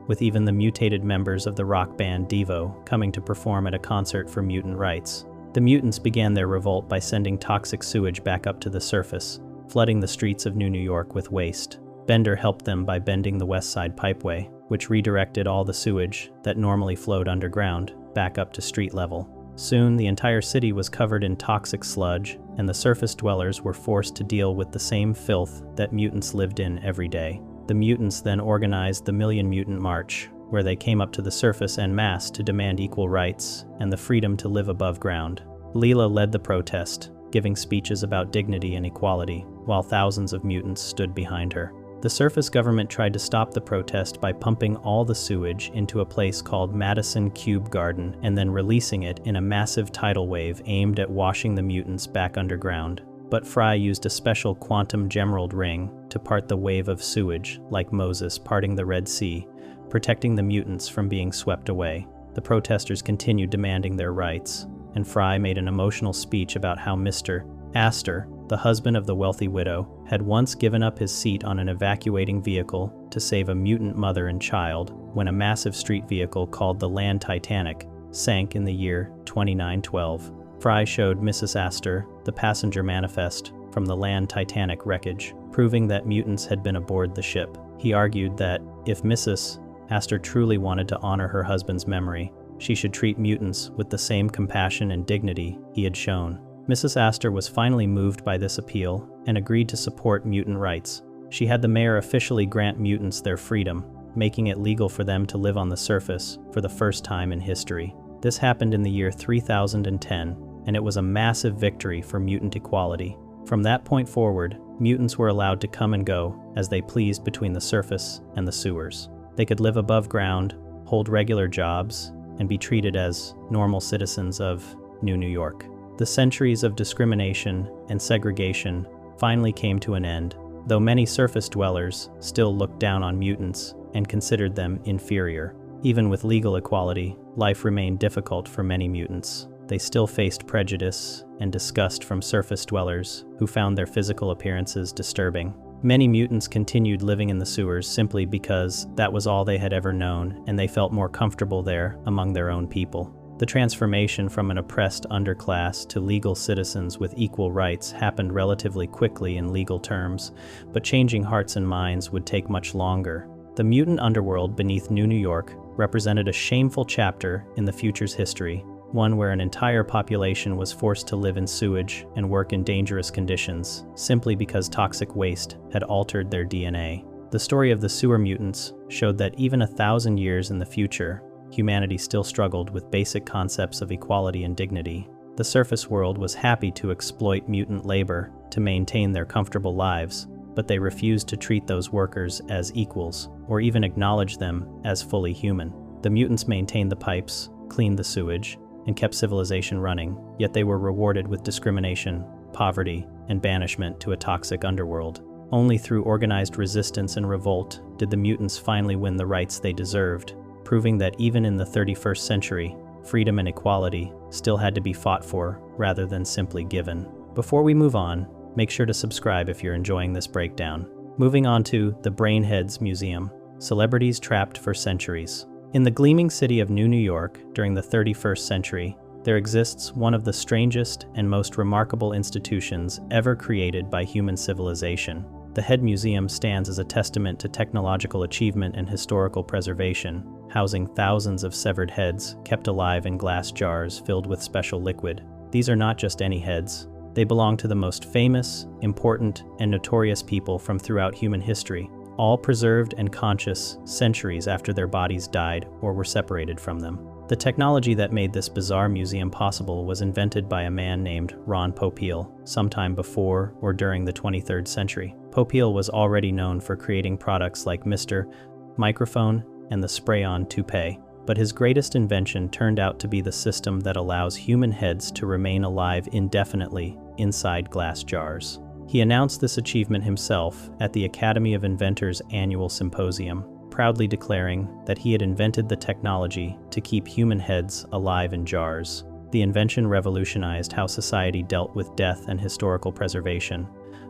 with even the mutated members of the rock band Devo coming to perform at a concert for mutant rights. The mutants began their revolt by sending toxic sewage back up to the surface, flooding the streets of New York with waste. Bender helped them by bending the West Side Pipeway, which redirected all the sewage that normally flowed underground back up to street level. Soon, the entire city was covered in toxic sludge, and the surface dwellers were forced to deal with the same filth that mutants lived in every day. The mutants then organized the Million Mutant March, where they came up to the surface en masse to demand equal rights and the freedom to live above ground. Leela led the protest, giving speeches about dignity and equality, while thousands of mutants stood behind her. The surface government tried to stop the protest by pumping all the sewage into a place called Madison Cube Garden and then releasing it in a massive tidal wave aimed at washing the mutants back underground. But Fry used a special quantum gemerald ring to part the wave of sewage, like Moses parting the Red Sea, protecting the mutants from being swept away. The protesters continued demanding their rights, and Fry made an emotional speech about how Mr. Astor, the husband of the wealthy widow, had once given up his seat on an evacuating vehicle to save a mutant mother and child when a massive street vehicle called the Land Titanic sank in the year 2912. Fry showed Mrs. Astor the passenger manifest from the Land Titanic wreckage, proving that mutants had been aboard the ship. He argued that if Mrs. Astor truly wanted to honor her husband's memory, she should treat mutants with the same compassion and dignity he had shown. Mrs. Astor was finally moved by this appeal and agreed to support mutant rights. She had the mayor officially grant mutants their freedom, making it legal for them to live on the surface for the first time in history. This happened in the year 3010, and it was a massive victory for mutant equality. From that point forward, mutants were allowed to come and go as they pleased between the surface and the sewers. They could live above ground, hold regular jobs, and be treated as normal citizens of New York. The centuries of discrimination and segregation finally came to an end, though many surface dwellers still looked down on mutants and considered them inferior. Even with legal equality, life remained difficult for many mutants. They still faced prejudice and disgust from surface dwellers who found their physical appearances disturbing. Many mutants continued living in the sewers simply because that was all they had ever known, and they felt more comfortable there among their own people. The transformation from an oppressed underclass to legal citizens with equal rights happened relatively quickly in legal terms, but changing hearts and minds would take much longer. The mutant underworld beneath New York represented a shameful chapter in the future's history, one where an entire population was forced to live in sewage and work in dangerous conditions simply because toxic waste had altered their DNA. The story of the sewer mutants showed that even 1,000 years in the future, humanity still struggled with basic concepts of equality and dignity. The surface world was happy to exploit mutant labor to maintain their comfortable lives, but they refused to treat those workers as equals or even acknowledge them as fully human. The mutants maintained the pipes, cleaned the sewage, and kept civilization running, yet they were rewarded with discrimination, poverty, and banishment to a toxic underworld. Only through organized resistance and revolt did the mutants finally win the rights they deserved, proving that even in the 31st century, freedom and equality still had to be fought for rather than simply given. Before we move on, make sure to subscribe if you're enjoying this breakdown. Moving on to the Brainheads Museum, Celebrities Trapped for Centuries. In the gleaming city of New York during the 31st century, there exists one of the strangest and most remarkable institutions ever created by human civilization. The Head Museum stands as a testament to technological achievement and historical preservation, housing thousands of severed heads kept alive in glass jars filled with special liquid. These are not just any heads. They belong to the most famous, important, and notorious people from throughout human history, all preserved and conscious centuries after their bodies died or were separated from them. The technology that made this bizarre museum possible was invented by a man named Ron Popeil sometime before or during the 23rd century. Popeil was already known for creating products like Mr. Microphone and the spray-on toupee. but his greatest invention turned out to be the system that allows human heads to remain alive indefinitely inside glass jars. He announced this achievement himself at the Academy of Inventors annual symposium, proudly declaring that he had invented the technology to keep human heads alive in jars. The invention revolutionized how society dealt with death and historical preservation,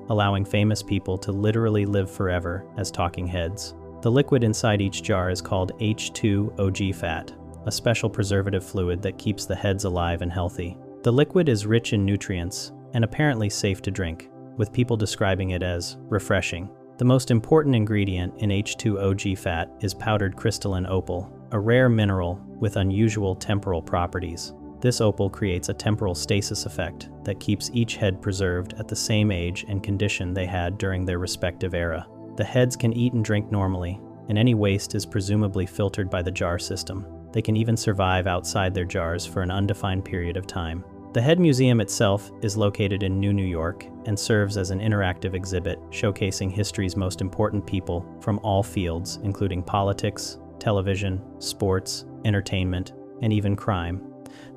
allowing famous people to literally live forever as talking heads. The liquid inside each jar is called H2OG fat, a special preservative fluid that keeps the heads alive and healthy. The liquid is rich in nutrients and apparently safe to drink, with people describing it as refreshing. The most important ingredient in H2OG fat is powdered crystalline opal, a rare mineral with unusual temporal properties. This opal creates a temporal stasis effect that keeps each head preserved at the same age and condition they had during their respective era. The heads can eat and drink normally, and any waste is presumably filtered by the jar system. They can even survive outside their jars for an undefined period of time. The Head Museum itself is located in New York and serves as an interactive exhibit showcasing history's most important people from all fields, including politics, television, sports, entertainment, and even crime.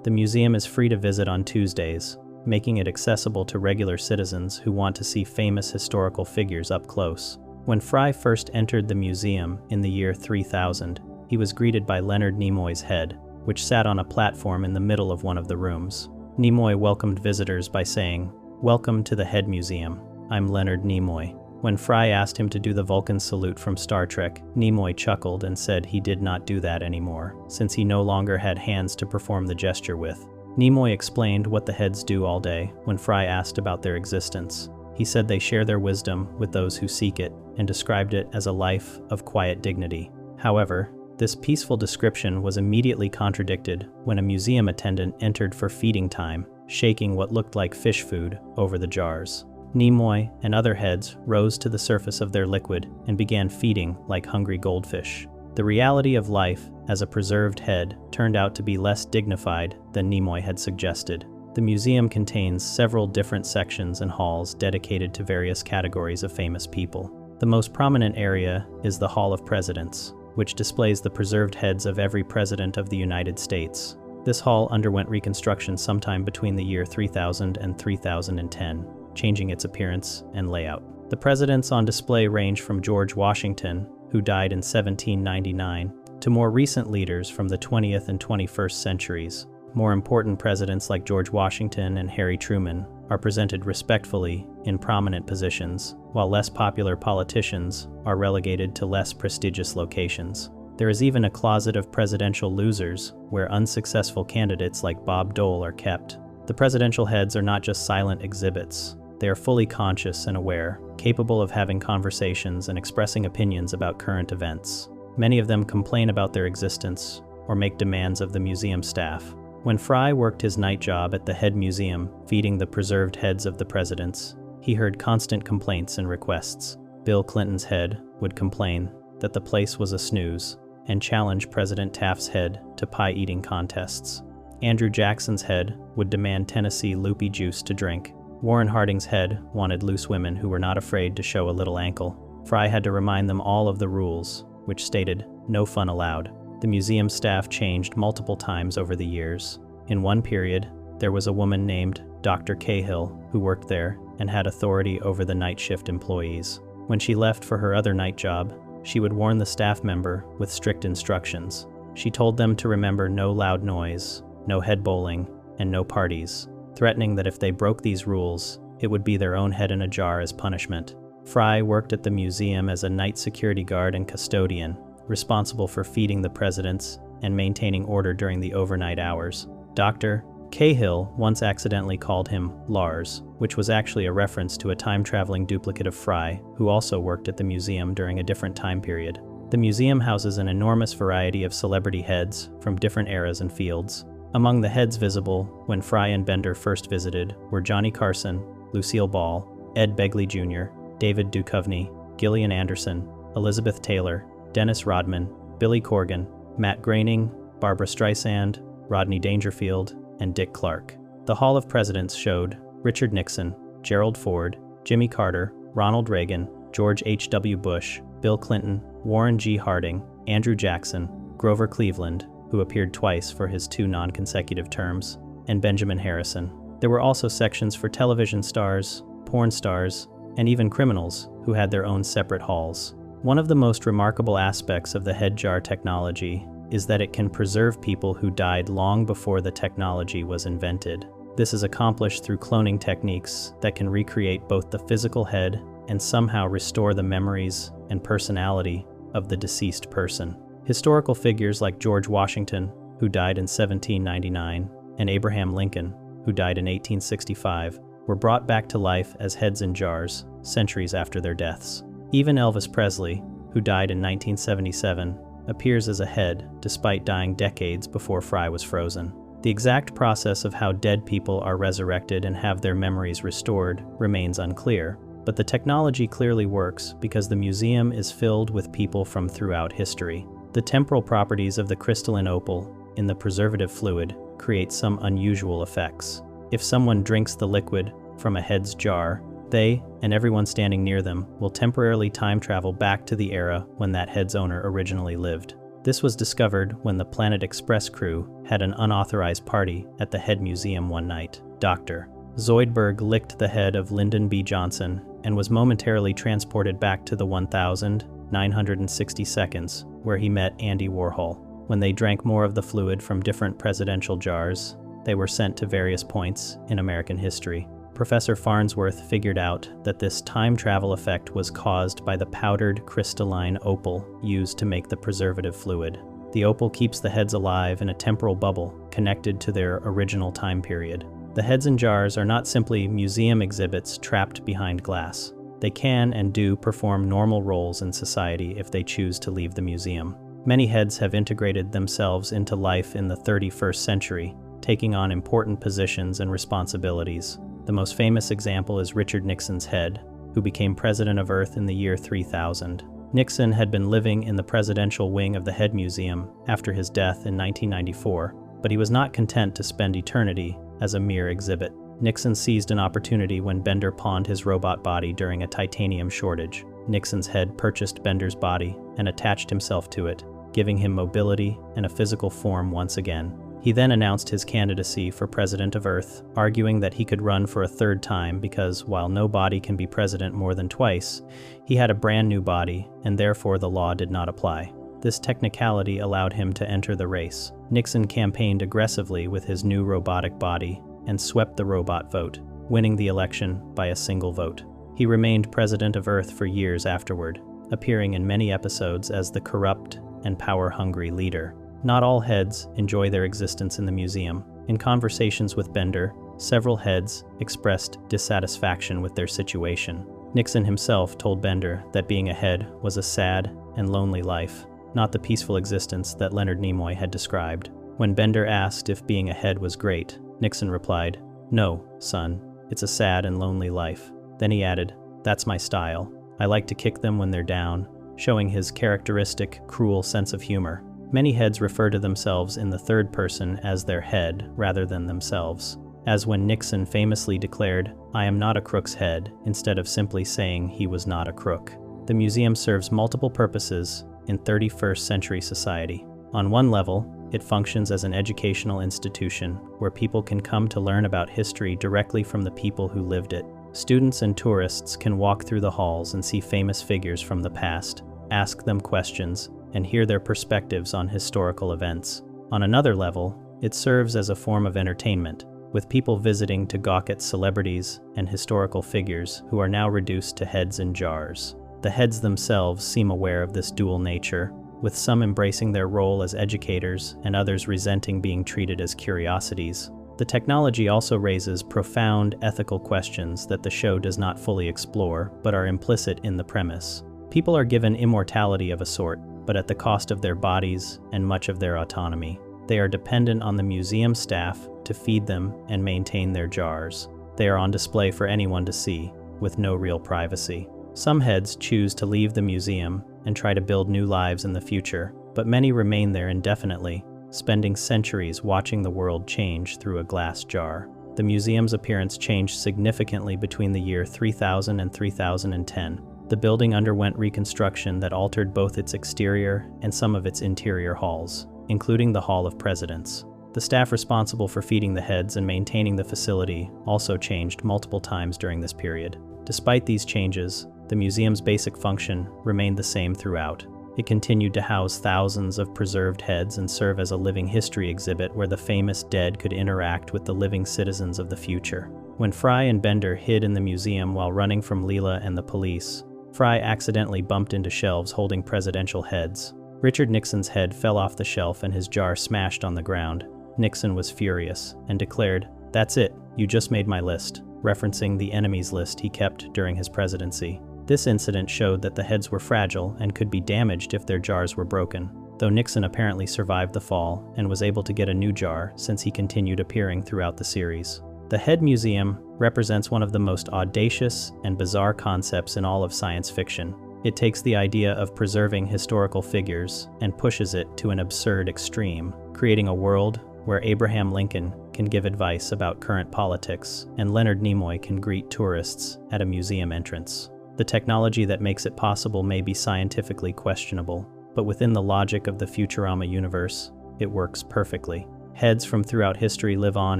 The museum is free to visit on Tuesdays, making it accessible to regular citizens who want to see famous historical figures up close. When Fry first entered the museum in the year 3000, he was greeted by Leonard Nimoy's head, which sat on a platform in the middle of one of the rooms. Nimoy welcomed visitors by saying, "Welcome to the Head Museum. I'm Leonard Nimoy." When Fry asked him to do the Vulcan salute from Star Trek, Nimoy chuckled and said he did not do that anymore, since he no longer had hands to perform the gesture with. Nimoy explained what the heads do all day when Fry asked about their existence. He said they share their wisdom with those who seek it, and described it as a life of quiet dignity. However, this peaceful description was immediately contradicted when a museum attendant entered for feeding time, shaking what looked like fish food over the jars. Nimoy and other heads rose to the surface of their liquid and began feeding like hungry goldfish. The reality of life as a preserved head turned out to be less dignified than Nimoy had suggested. The museum contains several different sections and halls dedicated to various categories of famous people. The most prominent area is the Hall of Presidents, which displays the preserved heads of every president of the United States. This hall underwent reconstruction sometime between the year 3000 and 3010, changing its appearance and layout. The presidents on display range from George Washington, who died in 1799, to more recent leaders from the 20th and 21st centuries. More important presidents like George Washington and Harry Truman are presented respectfully in prominent positions, while less popular politicians are relegated to less prestigious locations. There is even a closet of presidential losers, where unsuccessful candidates like Bob Dole are kept. The presidential heads are not just silent exhibits. They are fully conscious and aware, capable of having conversations and expressing opinions about current events. Many of them complain about their existence or make demands of the museum staff. When Fry worked his night job at the Head Museum, feeding the preserved heads of the presidents, he heard constant complaints and requests. Bill Clinton's head would complain that the place was a snooze and challenge President Taft's head to pie-eating contests. Andrew Jackson's head would demand Tennessee loopy juice to drink. Warren Harding's head wanted loose women who were not afraid to show a little ankle. Fry had to remind them all of the rules, which stated, "No fun allowed." The museum staff changed multiple times over the years. In one period, there was a woman named Dr. Cahill who worked there and had authority over the night shift employees. When she left for her other night job, she would warn the staff member with strict instructions. She told them to remember no loud noise, no head bowling, and no parties, threatening that if they broke these rules, it would be their own head in a jar as punishment. Fry worked at the museum as a night security guard and custodian, responsible for feeding the presidents and maintaining order during the overnight hours. Dr. Cahill once accidentally called him Lars, which was actually a reference to a time-traveling duplicate of Fry, who also worked at the museum during a different time period. The museum houses an enormous variety of celebrity heads from different eras and fields. Among the heads visible when Fry and Bender first visited were Johnny Carson, Lucille Ball, Ed Begley Jr., David Duchovny, Gillian Anderson, Elizabeth Taylor, Dennis Rodman, Billy Corgan, Matt Groening, Barbra Streisand, Rodney Dangerfield, and Dick Clark. The Hall of Presidents showed Richard Nixon, Gerald Ford, Jimmy Carter, Ronald Reagan, George H.W. Bush, Bill Clinton, Warren G. Harding, Andrew Jackson, Grover Cleveland, who appeared twice for his 2 non-consecutive terms, and Benjamin Harrison. There were also sections for television stars, porn stars, and even criminals who had their own separate halls. One of the most remarkable aspects of the head jar technology is that it can preserve people who died long before the technology was invented. This is accomplished through cloning techniques that can recreate both the physical head and somehow restore the memories and personality of the deceased person. Historical figures like George Washington, who died in 1799, and Abraham Lincoln, who died in 1865, were brought back to life as heads in jars centuries after their deaths. Even Elvis Presley, who died in 1977, appears as a head despite dying decades before Fry was frozen. The exact process of how dead people are resurrected and have their memories restored remains unclear, but the technology clearly works because the museum is filled with people from throughout history. The temporal properties of the crystalline opal in the preservative fluid create some unusual effects. If someone drinks the liquid from a head's jar, they, and everyone standing near them, will temporarily time travel back to the era when that head's owner originally lived. This was discovered when the Planet Express crew had an unauthorized party at the Head Museum one night. Dr. Zoidberg licked the head of Lyndon B. Johnson and was momentarily transported back to the 1,960 seconds, where he met Andy Warhol. When they drank more of the fluid from different presidential jars, they were sent to various points in American history. Professor Farnsworth figured out that this time travel effect was caused by the powdered crystalline opal used to make the preservative fluid. The opal keeps the heads alive in a temporal bubble connected to their original time period. The heads in jars are not simply museum exhibits trapped behind glass. They can and do perform normal roles in society if they choose to leave the museum. Many heads have integrated themselves into life in the 31st century, taking on important positions and responsibilities. The most famous example is Richard Nixon's head, who became president of Earth in the year 3000. Nixon had been living in the presidential wing of the Head Museum after his death in 1994, but he was not content to spend eternity as a mere exhibit. Nixon seized an opportunity when Bender pawned his robot body during a titanium shortage. Nixon's head purchased Bender's body and attached himself to it, giving him mobility and a physical form once again. He then announced his candidacy for president of Earth, arguing that he could run for a third time because, while no body can be president more than twice, he had a brand new body, and therefore the law did not apply. This technicality allowed him to enter the race. Nixon campaigned aggressively with his new robotic body and swept the robot vote, winning the election by a single vote. He remained president of Earth for years afterward, appearing in many episodes as the corrupt and power-hungry leader. Not all heads enjoy their existence in the museum. In conversations with Bender, several heads expressed dissatisfaction with their situation. Nixon himself told Bender that being a head was a sad and lonely life, not the peaceful existence that Leonard Nimoy had described. When Bender asked if being a head was great, Nixon replied, "No, son, it's a sad and lonely life." Then he added, "That's my style. I like to kick them when they're down," showing his characteristic, cruel sense of humor. Many heads refer to themselves in the third person as their head rather than themselves, as when Nixon famously declared, "I am not a crook's head," instead of simply saying he was not a crook. The museum serves multiple purposes in 21st century society. On one level, it functions as an educational institution where people can come to learn about history directly from the people who lived it. Students and tourists can walk through the halls and see famous figures from the past, ask them questions, and hear their perspectives on historical events. On another level, it serves as a form of entertainment, with people visiting to gawk at celebrities and historical figures who are now reduced to heads in jars. The heads themselves seem aware of this dual nature, with some embracing their role as educators and others resenting being treated as curiosities. The technology also raises profound ethical questions that the show does not fully explore, but are implicit in the premise. People are given immortality of a sort, but at the cost of their bodies and much of their autonomy. They are dependent on the museum staff to feed them and maintain their jars. They are on display for anyone to see, with no real privacy. Some heads choose to leave the museum and try to build new lives in the future, but many remain there indefinitely, spending centuries watching the world change through a glass jar. The museum's appearance changed significantly between the year 3000 and 3010. The building underwent reconstruction that altered both its exterior and some of its interior halls. including the Hall of Presidents. The staff responsible for feeding the heads and maintaining the facility also changed multiple times during this period. Despite these changes, the museum's basic function remained the same throughout. It continued to house thousands of preserved heads and serve as a living history exhibit where the famous dead could interact with the living citizens of the future. When Fry and Bender hid in the museum while running from Leela and the police, Fry accidentally bumped into shelves holding presidential heads. Richard Nixon's head fell off the shelf and his jar smashed on the ground. Nixon was furious and declared, "That's it, you just made my list," referencing the enemies list he kept during his presidency. This incident showed that the heads were fragile and could be damaged if their jars were broken, though Nixon apparently survived the fall and was able to get a new jar since he continued appearing throughout the series. The Head Museum represents one of the most audacious and bizarre concepts in all of science fiction. It takes the idea of preserving historical figures and pushes it to an absurd extreme, creating a world where Abraham Lincoln can give advice about current politics and Leonard Nimoy can greet tourists at a museum entrance. The technology that makes it possible may be scientifically questionable, but within the logic of the Futurama universe, it works perfectly. Heads from throughout history live on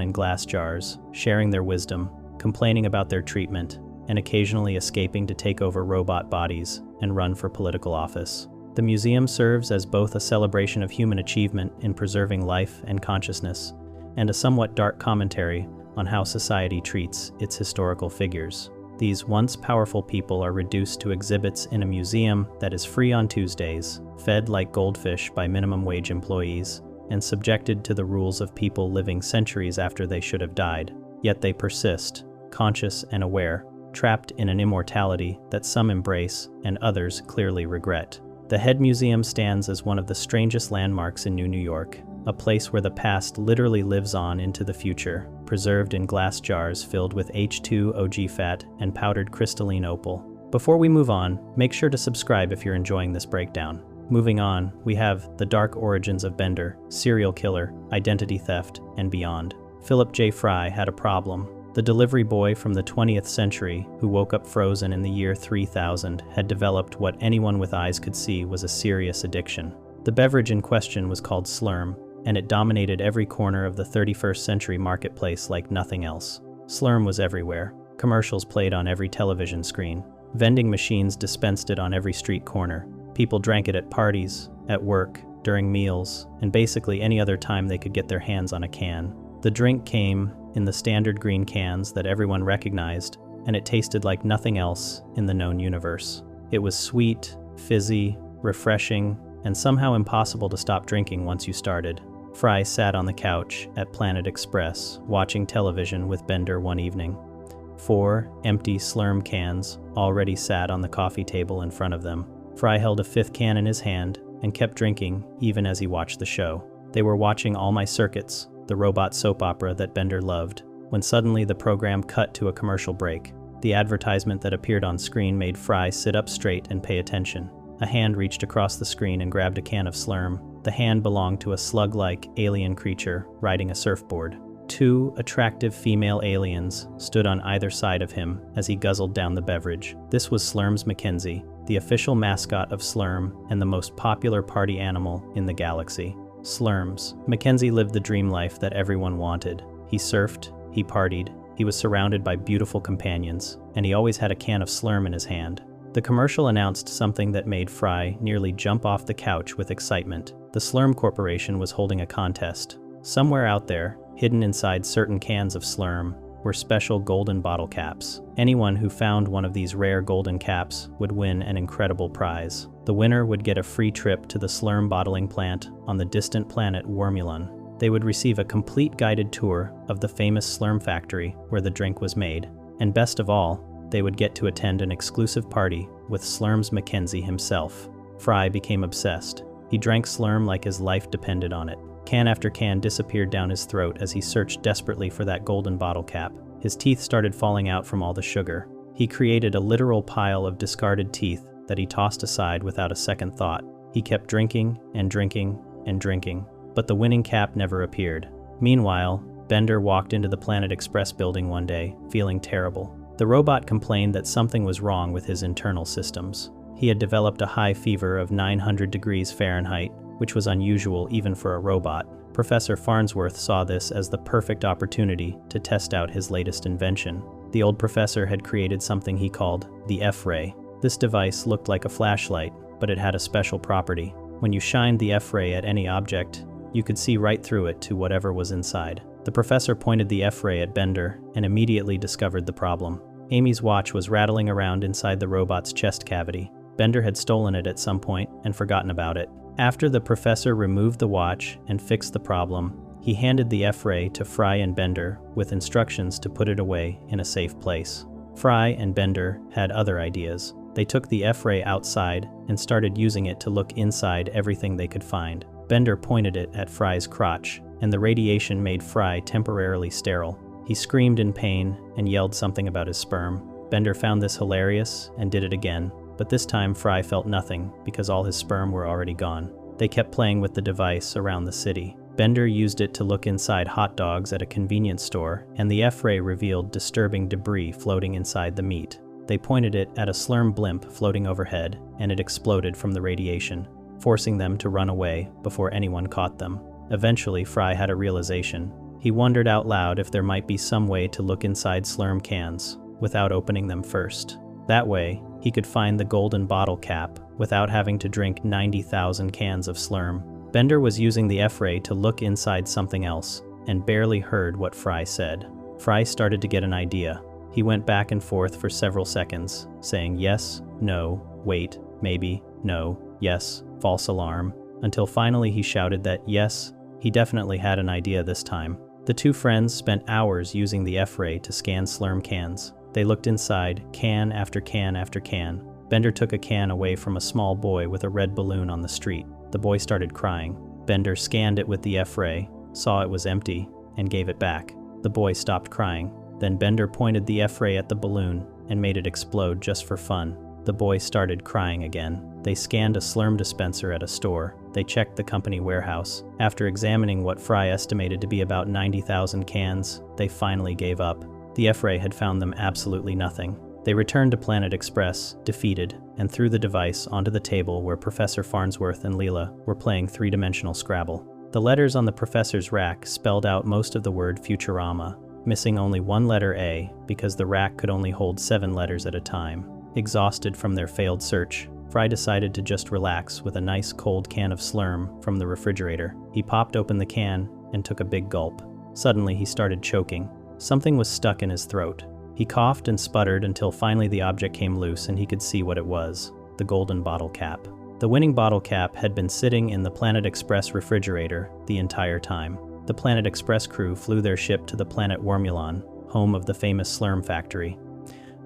in glass jars, sharing their wisdom, complaining about their treatment, and occasionally escaping to take over robot bodies and run for political office. The museum serves as both a celebration of human achievement in preserving life and consciousness, and a somewhat dark commentary on how society treats its historical figures. These once powerful people are reduced to exhibits in a museum that is free on Tuesdays, fed like goldfish by minimum wage employees, and subjected to the rules of people living centuries after they should have died. Yet they persist, conscious and aware, trapped in an immortality that some embrace and others clearly regret. The Head Museum stands as one of the strangest landmarks in New York, a place where the past literally lives on into the future, preserved in glass jars filled with H2OG fat and powdered crystalline opal. Before we move on, make sure to subscribe if you're enjoying this breakdown. Moving on, we have the dark origins of Bender, serial killer, identity theft, and beyond. Philip J. Fry had a problem. The delivery boy from the 20th century, who woke up frozen in the year 3000, had developed what anyone with eyes could see was a serious addiction. The beverage in question was called Slurm, and it dominated every corner of the 31st century marketplace like nothing else. Slurm was everywhere. Commercials played on every television screen. Vending machines dispensed it on every street corner. People drank it at parties, at work, during meals, and basically any other time they could get their hands on a can. The drink came in the standard green cans that everyone recognized, and it tasted like nothing else in the known universe. It was sweet, fizzy, refreshing, and somehow impossible to stop drinking once you started. Fry sat on the couch at Planet Express, watching television with Bender one evening. 4 empty Slurm cans already sat on the coffee table in front of them. Fry held a 5th can in his hand and kept drinking even as he watched the show. They were watching All My Circuits, the robot soap opera that Bender loved, when suddenly the program cut to a commercial break. The advertisement that appeared on screen made Fry sit up straight and pay attention. A hand reached across the screen and grabbed a can of Slurm. The hand belonged to a slug-like alien creature riding a surfboard. 2 attractive female aliens stood on either side of him as he guzzled down the beverage. This was Slurm's Mackenzie, the official mascot of Slurm and the most popular party animal in the galaxy. Slurms. Mackenzie lived the dream life that everyone wanted. He surfed, he partied, he was surrounded by beautiful companions, and he always had a can of Slurm in his hand. The commercial announced something that made Fry nearly jump off the couch with excitement. The Slurm Corporation was holding a contest. Somewhere out there, hidden inside certain cans of Slurm, were special golden bottle caps. Anyone who found one of these rare golden caps would win an incredible prize. The winner would get a free trip to the Slurm bottling plant on the distant planet Wormulon. They would receive a complete guided tour of the famous Slurm factory where the drink was made. And best of all, they would get to attend an exclusive party with Slurm's Mackenzie himself. Fry became obsessed. He drank Slurm like his life depended on it. Can after can disappeared down his throat as he searched desperately for that golden bottle cap. His teeth started falling out from all the sugar. He created a literal pile of discarded teeth that he tossed aside without a second thought. He kept drinking and drinking and drinking, but the winning cap never appeared. Meanwhile, Bender walked into the Planet Express building one day, feeling terrible. The robot complained that something was wrong with his internal systems. He had developed a high fever of 900 degrees Fahrenheit, which was unusual even for a robot. Professor Farnsworth saw this as the perfect opportunity to test out his latest invention. The old professor had created something he called the F-ray. This device looked like a flashlight, but it had a special property. When you shined the F-ray at any object, you could see right through it to whatever was inside. The professor pointed the F-ray at Bender and immediately discovered the problem. Amy's watch was rattling around inside the robot's chest cavity. Bender had stolen it at some point and forgotten about it. After the professor removed the watch and fixed the problem, he handed the F-ray to Fry and Bender with instructions to put it away in a safe place. Fry and Bender had other ideas. They took the F-ray outside and started using it to look inside everything they could find. Bender pointed it at Fry's crotch, and the radiation made Fry temporarily sterile. He screamed in pain and yelled something about his sperm. Bender found this hilarious and did it again, but this time Fry felt nothing because all his sperm were already gone. They kept playing with the device around the city. Bender used it to look inside hot dogs at a convenience store, and the F-ray revealed disturbing debris floating inside the meat. They pointed it at a slurm blimp floating overhead, and it exploded from the radiation, forcing them to run away before anyone caught them. Eventually, Fry had a realization. He wondered out loud if there might be some way to look inside slurm cans without opening them first. That way, he could find the golden bottle cap without having to drink 90,000 cans of slurm. Bender was using the F-ray to look inside something else and barely heard what Fry said. Fry started to get an idea. He went back and forth for several seconds, saying yes, no, wait, maybe, no, yes, false alarm, until finally he shouted that yes, he definitely had an idea this time. The two friends spent hours using the F-ray to scan slurm cans. They looked inside, can after can after can. Bender took a can away from a small boy with a red balloon on the street. The boy started crying. Bender scanned it with the F-ray, saw it was empty, and gave it back. The boy stopped crying. Then Bender pointed the F-ray at the balloon and made it explode just for fun. The boy started crying again. They scanned a slurm dispenser at a store. They checked the company warehouse. After examining what Fry estimated to be about 90,000 cans, they finally gave up. The F-ray had found them absolutely nothing. They returned to Planet Express, defeated, and threw the device onto the table where Professor Farnsworth and Leela were playing three-dimensional Scrabble. The letters on the professor's rack spelled out most of the word Futurama, missing only one letter A because the rack could only hold 7 letters at a time. Exhausted from their failed search, Fry decided to just relax with a nice cold can of slurm from the refrigerator. He popped open the can and took a big gulp. Suddenly he started choking. Something was stuck in his throat. He coughed and sputtered until finally the object came loose and he could see what it was: the golden bottle cap. The winning bottle cap had been sitting in the Planet Express refrigerator the entire time. The Planet Express crew flew their ship to the planet Wormulon, home of the famous slurm factory.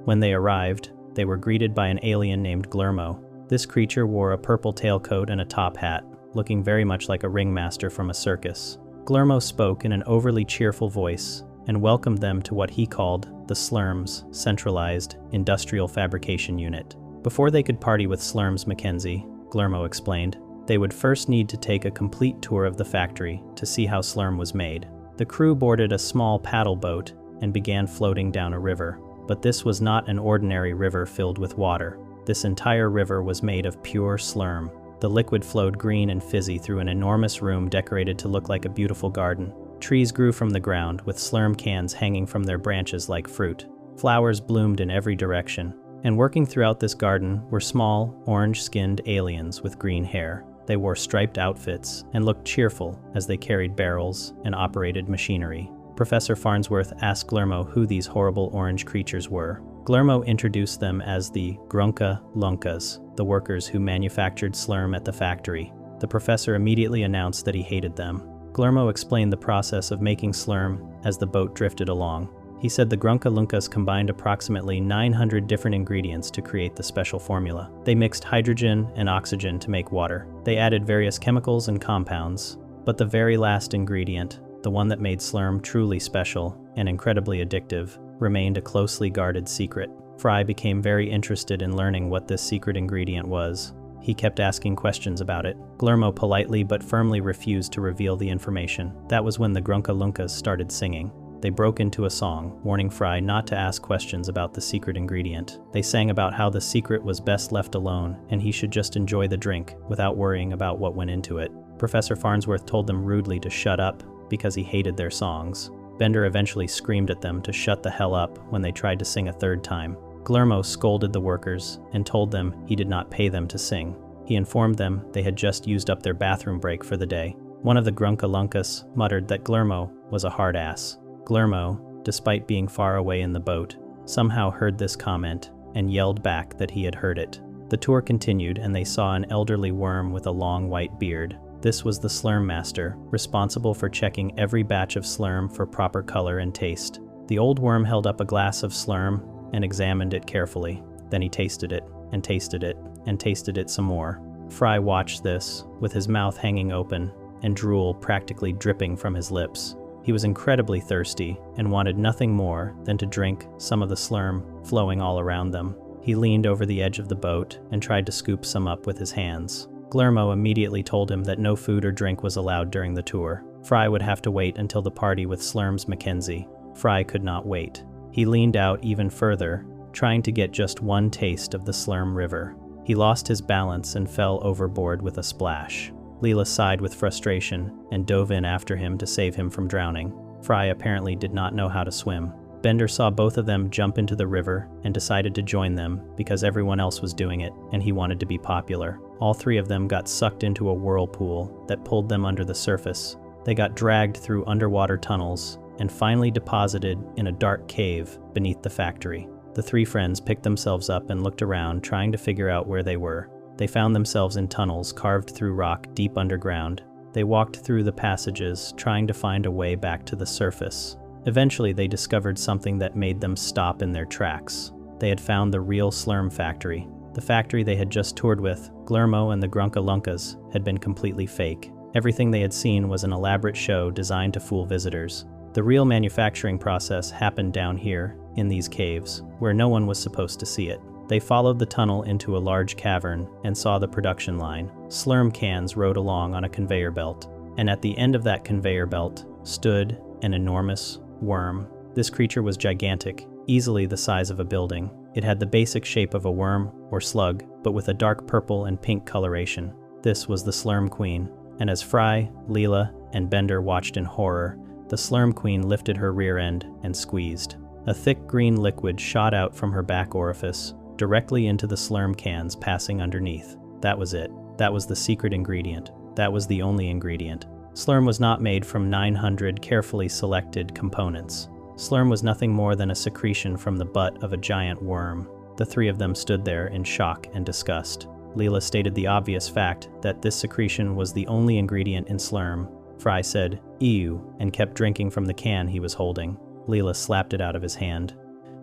When they arrived, they were greeted by an alien named Glurmo. This creature wore a purple tailcoat and a top hat, looking very much like a ringmaster from a circus. Glurmo spoke in an overly cheerful voice and welcomed them to what he called the Slurm's centralized industrial fabrication unit. Before they could party with Slurm's Mackenzie, Glurmo explained, they would first need to take a complete tour of the factory to see how slurm was made. The crew boarded a small paddle boat and began floating down a river. But this was not an ordinary river filled with water. This entire river was made of pure slurm. The liquid flowed green and fizzy through an enormous room decorated to look like a beautiful garden. Trees grew from the ground with slurm cans hanging from their branches like fruit. Flowers bloomed in every direction. And working throughout this garden were small, orange-skinned aliens with green hair. They wore striped outfits and looked cheerful as they carried barrels and operated machinery. Professor Farnsworth asked Glurmo who these horrible orange creatures were. Glurmo introduced them as the Grunka Lunkas, the workers who manufactured slurm at the factory. The professor immediately announced that he hated them. Glurmo explained the process of making slurm as the boat drifted along. He said the Grunka Lunkas combined approximately 900 different ingredients to create the special formula. They mixed hydrogen and oxygen to make water. They added various chemicals and compounds, but the very last ingredient, the one that made slurm truly special and incredibly addictive, remained a closely guarded secret. Fry became very interested in learning what this secret ingredient was. He kept asking questions about it. Glurmo politely but firmly refused to reveal the information. That was when the Grunka Lunkas started singing. they broke into a song, warning Fry not to ask questions about the secret ingredient. They sang about how the secret was best left alone, and he should just enjoy the drink without worrying about what went into it. Professor Farnsworth told them rudely to shut up because he hated their songs. Bender eventually screamed at them to shut the hell up when they tried to sing a third time. Guillermo scolded the workers and told them he did not pay them to sing. He informed them they had just used up their bathroom break for the day. One of the Grunkalunkus muttered that Guillermo was a hard ass. Guillermo, despite being far away in the boat, somehow heard this comment and yelled back that he had heard it. The tour continued and they saw an elderly worm with a long white beard. This was the Slurm Master, responsible for checking every batch of slurm for proper color and taste. The old worm held up a glass of slurm and examined it carefully. Then he tasted it, and tasted it, and tasted it some more. Fry watched this, with his mouth hanging open, and drool practically dripping from his lips. He was incredibly thirsty, and wanted nothing more than to drink some of the slurm flowing all around them. He leaned over the edge of the boat, and tried to scoop some up with his hands. Guillermo immediately told him that no food or drink was allowed during the tour. Fry would have to wait until the party with Slurm's Mackenzie. Fry could not wait. He leaned out even further, trying to get just one taste of the Slurm River. He lost his balance and fell overboard with a splash. Leela sighed with frustration and dove in after him to save him from drowning. Fry apparently did not know how to swim. Bender saw both of them jump into the river and decided to join them because everyone else was doing it and he wanted to be popular. All three of them got sucked into a whirlpool that pulled them under the surface. They got dragged through underwater tunnels and finally deposited in a dark cave beneath the factory. The three friends picked themselves up and looked around, trying to figure out where they were. They found themselves in tunnels carved through rock deep underground. They walked through the passages, trying to find a way back to the surface. Eventually, they discovered something that made them stop in their tracks. They had found the real Slurm factory. The factory they had just toured with, Guillermo and the Grunkalunkas, had been completely fake. Everything they had seen was an elaborate show designed to fool visitors. The real manufacturing process happened down here, in these caves, where no one was supposed to see it. They followed the tunnel into a large cavern and saw the production line. Slurm cans rode along on a conveyor belt, and at the end of that conveyor belt stood an enormous worm. This creature was gigantic, easily the size of a building. It had the basic shape of a worm or slug, but with a dark purple and pink coloration. This was the Slurm Queen, and as Fry, Leela, and Bender watched in horror, the Slurm Queen lifted her rear end and squeezed. A thick green liquid shot out from her back orifice, directly into the slurm cans passing underneath. That was it. That was the secret ingredient. That was the only ingredient. Slurm was not made from 900 carefully selected components. Slurm was nothing more than a secretion from the butt of a giant worm. The three of them stood there in shock and disgust. Leela stated the obvious fact that this secretion was the only ingredient in Slurm. Fry said, "Ew," and kept drinking from the can he was holding. Leela slapped it out of his hand.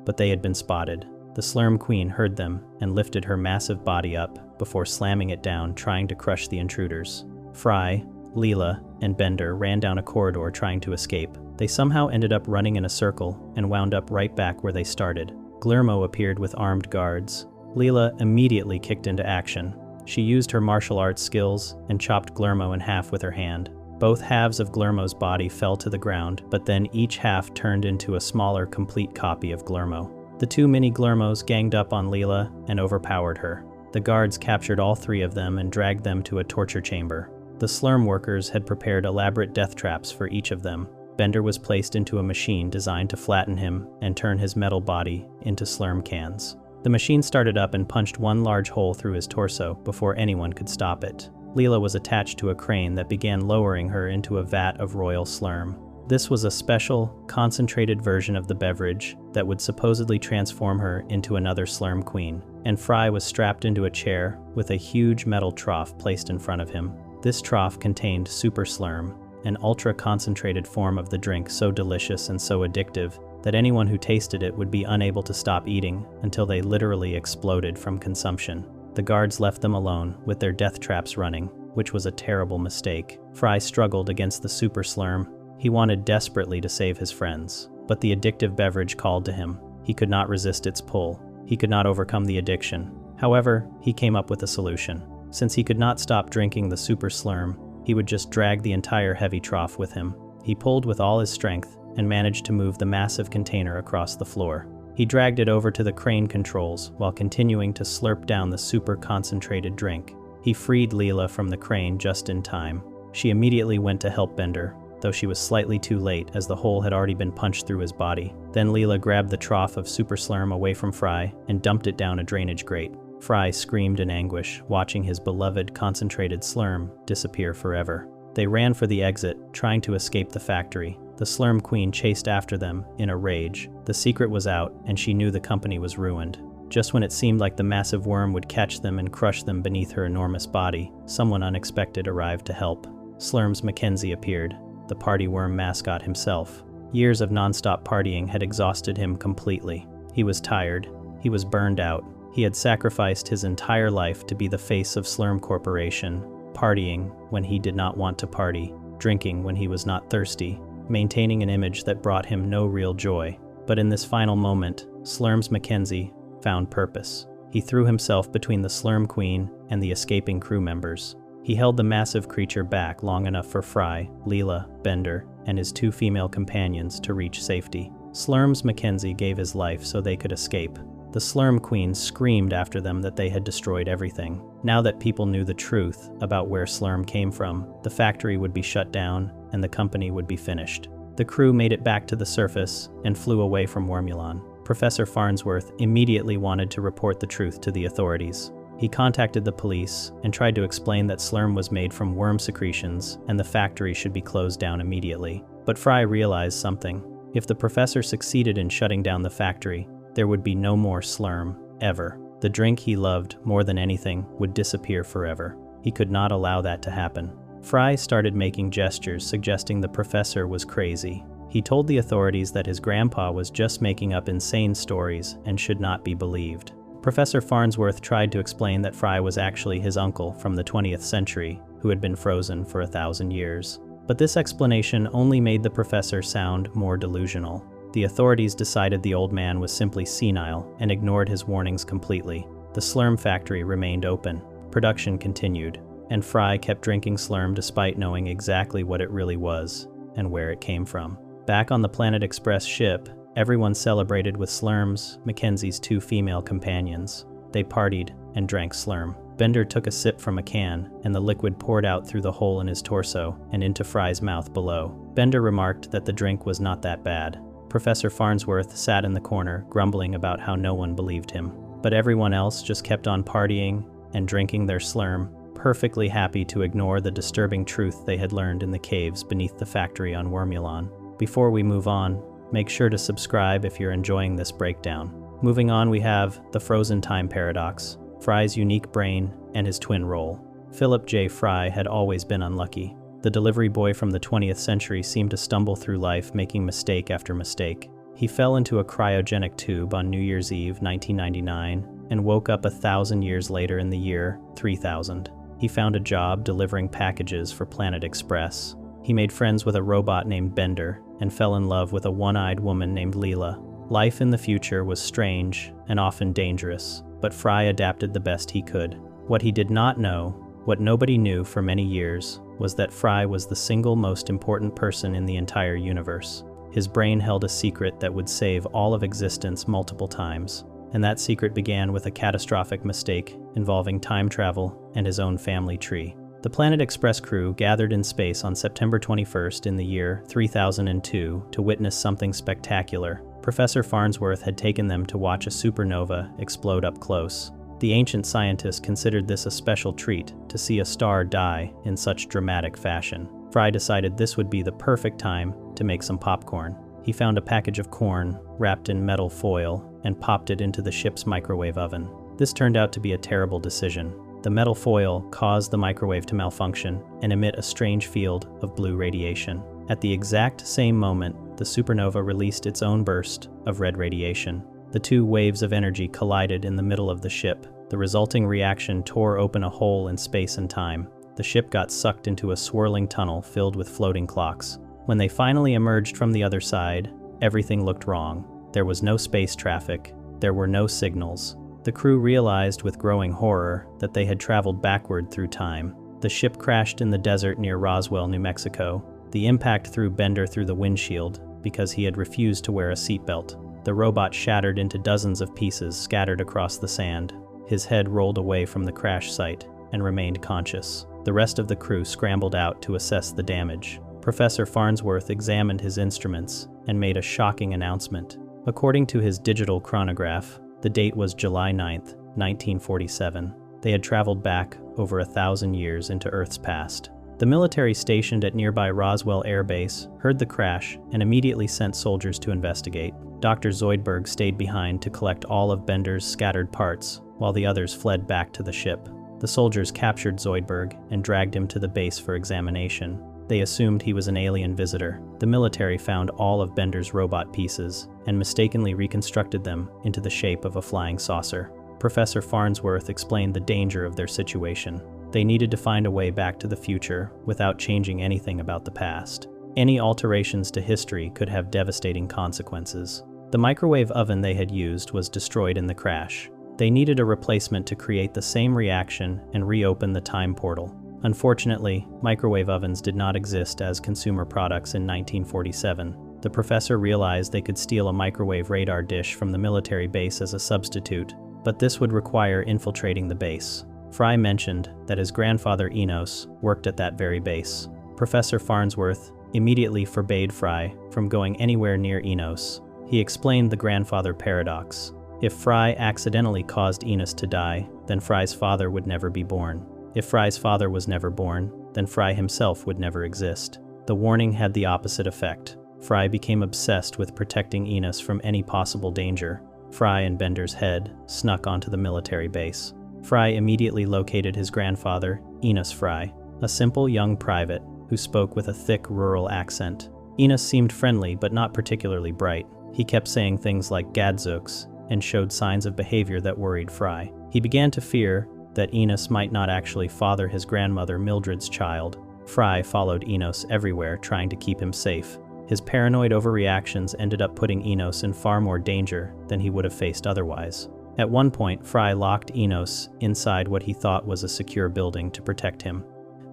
But they had been spotted. The Slurm Queen heard them and lifted her massive body up before slamming it down, trying to crush the intruders. Fry, Leela, and Bender ran down a corridor trying to escape. They somehow ended up running in a circle and wound up right back where they started. Guillermo appeared with armed guards. Leela immediately kicked into action. She used her martial arts skills and chopped Guillermo in half with her hand. Both halves of Guillermo's body fell to the ground, but then each half turned into a smaller, complete copy of Guillermo. The two mini Guillermos ganged up on Leela and overpowered her. The guards captured all three of them and dragged them to a torture chamber. The Slurm workers had prepared elaborate death traps for each of them. Bender was placed into a machine designed to flatten him and turn his metal body into slurm cans. The machine started up and punched one large hole through his torso before anyone could stop it. Leela was attached to a crane that began lowering her into a vat of royal slurm. This was a special, concentrated version of the beverage that would supposedly transform her into another Slurm Queen, and Fry was strapped into a chair with a huge metal trough placed in front of him. This trough contained Super Slurm, an ultra-concentrated form of the drink so delicious and so addictive that anyone who tasted it would be unable to stop eating until they literally exploded from consumption. The guards left them alone with their death traps running, which was a terrible mistake. Fry struggled against the Super Slurm. He wanted desperately to save his friends, but the addictive beverage called to him. He could not resist its pull. He could not overcome the addiction. However, he came up with a solution. Since he could not stop drinking the Super Slurm, he would just drag the entire heavy trough with him. He pulled with all his strength, and managed to move the massive container across the floor. He dragged it over to the crane controls while continuing to slurp down the super concentrated drink. He freed Leela from the crane just in time. She immediately went to help Bender, though she was slightly too late as the hole had already been punched through his body. Then Leela grabbed the trough of super slurm away from Fruy and dumped it down a drainage grate. Fruy screamed in anguish, watching his beloved concentrated slurm disappear forever. They ran for the exit, trying to escape the factory. The Slurm Queen chased after them in a rage. The secret was out, and she knew the company was ruined. Just when it seemed like the massive worm would catch them and crush them beneath her enormous body, someone unexpected arrived to help. Slurm's Mackenzie appeared, the party worm mascot himself. Years of non-stop partying had exhausted him completely. He was tired. He was burned out. He had sacrificed his entire life to be the face of Slurm Corporation, partying when he did not want to party, drinking when he was not thirsty, maintaining an image that brought him no real joy. But in this final moment, Slurm's Mackenzie found purpose. He threw himself between the Slurm Queen and the escaping crew members. He held the massive creature back long enough for Fruy, Leela, Bender, and his two female companions to reach safety. Slurm's Mackenzie gave his life so they could escape. The Slurm Queen screamed after them that they had destroyed everything. Now that people knew the truth about where Slurm came from, the factory would be shut down and the company would be finished. The crew made it back to the surface and flew away from Wormulon. Professor Farnsworth immediately wanted to report the truth to the authorities. He contacted the police and tried to explain that Slurm was made from worm secretions and the factory should be closed down immediately. But Fruy realized something. If the professor succeeded in shutting down the factory, there would be no more Slurm, ever. The drink he loved more than anything would disappear forever. He could not allow that to happen. Fruy started making gestures suggesting the professor was crazy. He told the authorities that his grandpa was just making up insane stories and should not be believed. Professor Farnsworth tried to explain that Fruy was actually his uncle from the 20th century, who had been frozen for 1,000 years. But this explanation only made the professor sound more delusional. The authorities decided the old man was simply senile and ignored his warnings completely. The Slurm factory remained open. Production continued, and Fruy kept drinking Slurm despite knowing exactly what it really was and where it came from. Back on the Planet Express ship, everyone celebrated with Slurm's, Mackenzie's two female companions. They partied and drank Slurm. Bender took a sip from a can, and the liquid poured out through the hole in his torso and into Fry's mouth below. Bender remarked that the drink was not that bad. Professor Farnsworth sat in the corner, grumbling about how no one believed him. But everyone else just kept on partying and drinking their Slurm, perfectly happy to ignore the disturbing truth they had learned in the caves beneath the factory on Wormulon. Before we move on, make sure to subscribe if you're enjoying this breakdown. Moving on, we have the Frozen Time Paradox, Fry's unique brain, and his twin role. Philip J. Fruy had always been unlucky. The delivery boy from the 20th century seemed to stumble through life, making mistake after mistake. He fell into a cryogenic tube on New Year's Eve, 1999, and woke up 1,000 years later in the year 3000. He found a job delivering packages for Planet Express. He made friends with a robot named Bender and fell in love with a one-eyed woman named Leela. Life in the future was strange and often dangerous, but Fruy adapted the best he could. What he did not know, what nobody knew for many years, was that Fruy was the single most important person in the entire universe. His brain held a secret that would save all of existence multiple times, and that secret began with a catastrophic mistake involving time travel and his own family tree. The Planet Express crew gathered in space on September 21st in the year 3002 to witness something spectacular. Professor Farnsworth had taken them to watch a supernova explode up close. The ancient scientist considered this a special treat to see a star die in such dramatic fashion. Fruy decided this would be the perfect time to make some popcorn. He found a package of corn wrapped in metal foil and popped it into the ship's microwave oven. This turned out to be a terrible decision. The metal foil caused the microwave to malfunction and emit a strange field of blue radiation. At the exact same moment, the supernova released its own burst of red radiation. The two waves of energy collided in the middle of the ship. The resulting reaction tore open a hole in space and time. The ship got sucked into a swirling tunnel filled with floating clocks. When they finally emerged from the other side, everything looked wrong. There was no space traffic. There were no signals. The crew realized with growing horror that they had traveled backward through time. The ship crashed in the desert near Roswell, New Mexico. The impact threw Bender through the windshield, because he had refused to wear a seatbelt. The robot shattered into dozens of pieces scattered across the sand. His head rolled away from the crash site and remained conscious. The rest of the crew scrambled out to assess the damage. Professor Farnsworth examined his instruments and made a shocking announcement. According to his digital chronograph, the date was July 9th, 1947. They had traveled back over 1,000 years into Earth's past. The military stationed at nearby Roswell Air Base heard the crash and immediately sent soldiers to investigate. Dr. Zoidberg stayed behind to collect all of Bender's scattered parts, while the others fled back to the ship. The soldiers captured Zoidberg and dragged him to the base for examination. They assumed he was an alien visitor. The military found all of Bender's robot pieces and mistakenly reconstructed them into the shape of a flying saucer. Professor Farnsworth explained the danger of their situation. They needed to find a way back to the future without changing anything about the past. Any alterations to history could have devastating consequences. The microwave oven they had used was destroyed in the crash. They needed a replacement to create the same reaction and reopen the time portal. Unfortunately, microwave ovens did not exist as consumer products in 1947. The professor realized they could steal a microwave radar dish from the military base as a substitute, but this would require infiltrating the base. Fry mentioned that his grandfather Enos worked at that very base. Professor Farnsworth immediately forbade Fry from going anywhere near Enos. He explained the grandfather paradox. If Fry accidentally caused Enos to die, then Fry's father would never be born. If Fry's father was never born, then Fry himself would never exist. The warning had the opposite effect. Fry became obsessed with protecting Enos from any possible danger. Fry and Bender's head snuck onto the military base. Fry immediately located his grandfather, Enos Fry, a simple young private who spoke with a thick rural accent. Enos seemed friendly but not particularly bright. He kept saying things like gadzooks and showed signs of behavior that worried Fry. He began to fear that Enos might not actually father his grandmother Mildred's child. Fry followed Enos everywhere, trying to keep him safe. His paranoid overreactions ended up putting Enos in far more danger than he would have faced otherwise. At one point, Fry locked Enos inside what he thought was a secure building to protect him.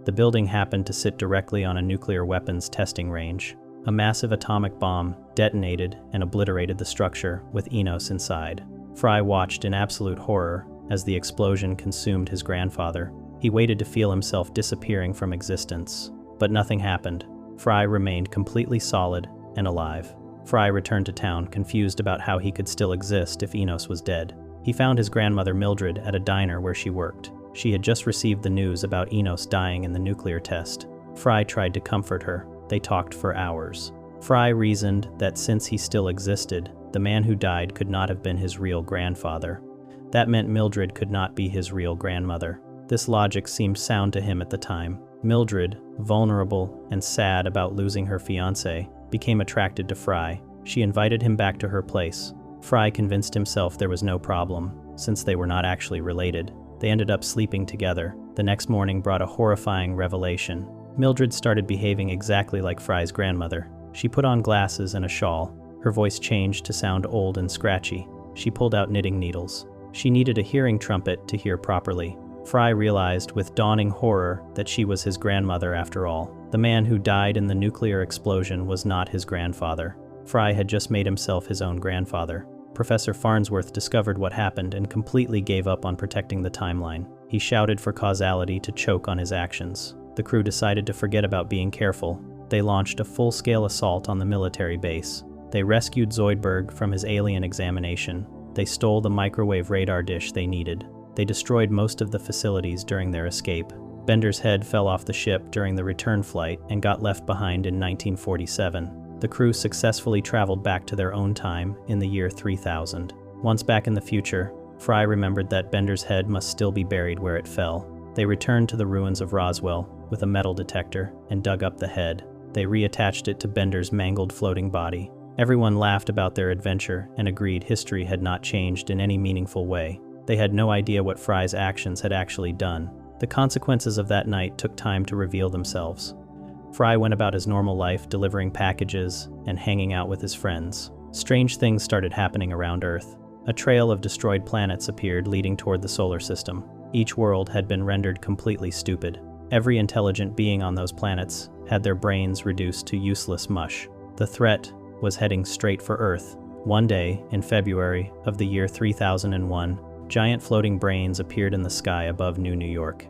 The building happened to sit directly on a nuclear weapons testing range. A massive atomic bomb detonated and obliterated the structure with Enos inside. Fry watched in absolute horror as the explosion consumed his grandfather. He waited to feel himself disappearing from existence, but nothing happened. Fry remained completely solid and alive. Fry returned to town, confused about how he could still exist if Enos was dead. He found his grandmother Mildred at a diner where she worked. She had just received the news about Enos dying in the nuclear test. Fry tried to comfort her. They talked for hours. Fry reasoned that since he still existed, the man who died could not have been his real grandfather. That meant Mildred could not be his real grandmother. This logic seemed sound to him at the time. Mildred, vulnerable and sad about losing her fiancé, became attracted to Fry. She invited him back to her place. Fry convinced himself there was no problem, since they were not actually related. They ended up sleeping together. The next morning brought a horrifying revelation. Mildred started behaving exactly like Fry's grandmother. She put on glasses and a shawl. Her voice changed to sound old and scratchy. She pulled out knitting needles. She needed a hearing trumpet to hear properly. Fry realized with dawning horror that she was his grandmother after all. The man who died in the nuclear explosion was not his grandfather. Fry had just made himself his own grandfather. Professor Farnsworth discovered what happened and completely gave up on protecting the timeline. He shouted for causality to choke on his actions. The crew decided to forget about being careful. They launched a full-scale assault on the military base. They rescued Zoidberg from his alien examination. They stole the microwave radar dish they needed. They destroyed most of the facilities during their escape. Bender's head fell off the ship during the return flight and got left behind in 1947. The crew successfully traveled back to their own time in the year 3000. Once back in the future, Fry remembered that Bender's head must still be buried where it fell. They returned to the ruins of Roswell with a metal detector and dug up the head. They reattached it to Bender's mangled floating body. Everyone laughed about their adventure and agreed history had not changed in any meaningful way. They had no idea what Fry's actions had actually done. The consequences of that night took time to reveal themselves. Fry went about his normal life, delivering packages and hanging out with his friends. Strange things started happening around Earth. A trail of destroyed planets appeared leading toward the solar system. Each world had been rendered completely stupid. Every intelligent being on those planets had their brains reduced to useless mush. The threat was heading straight for Earth. One day, in February of the year 3001, giant floating brains appeared in the sky above New York.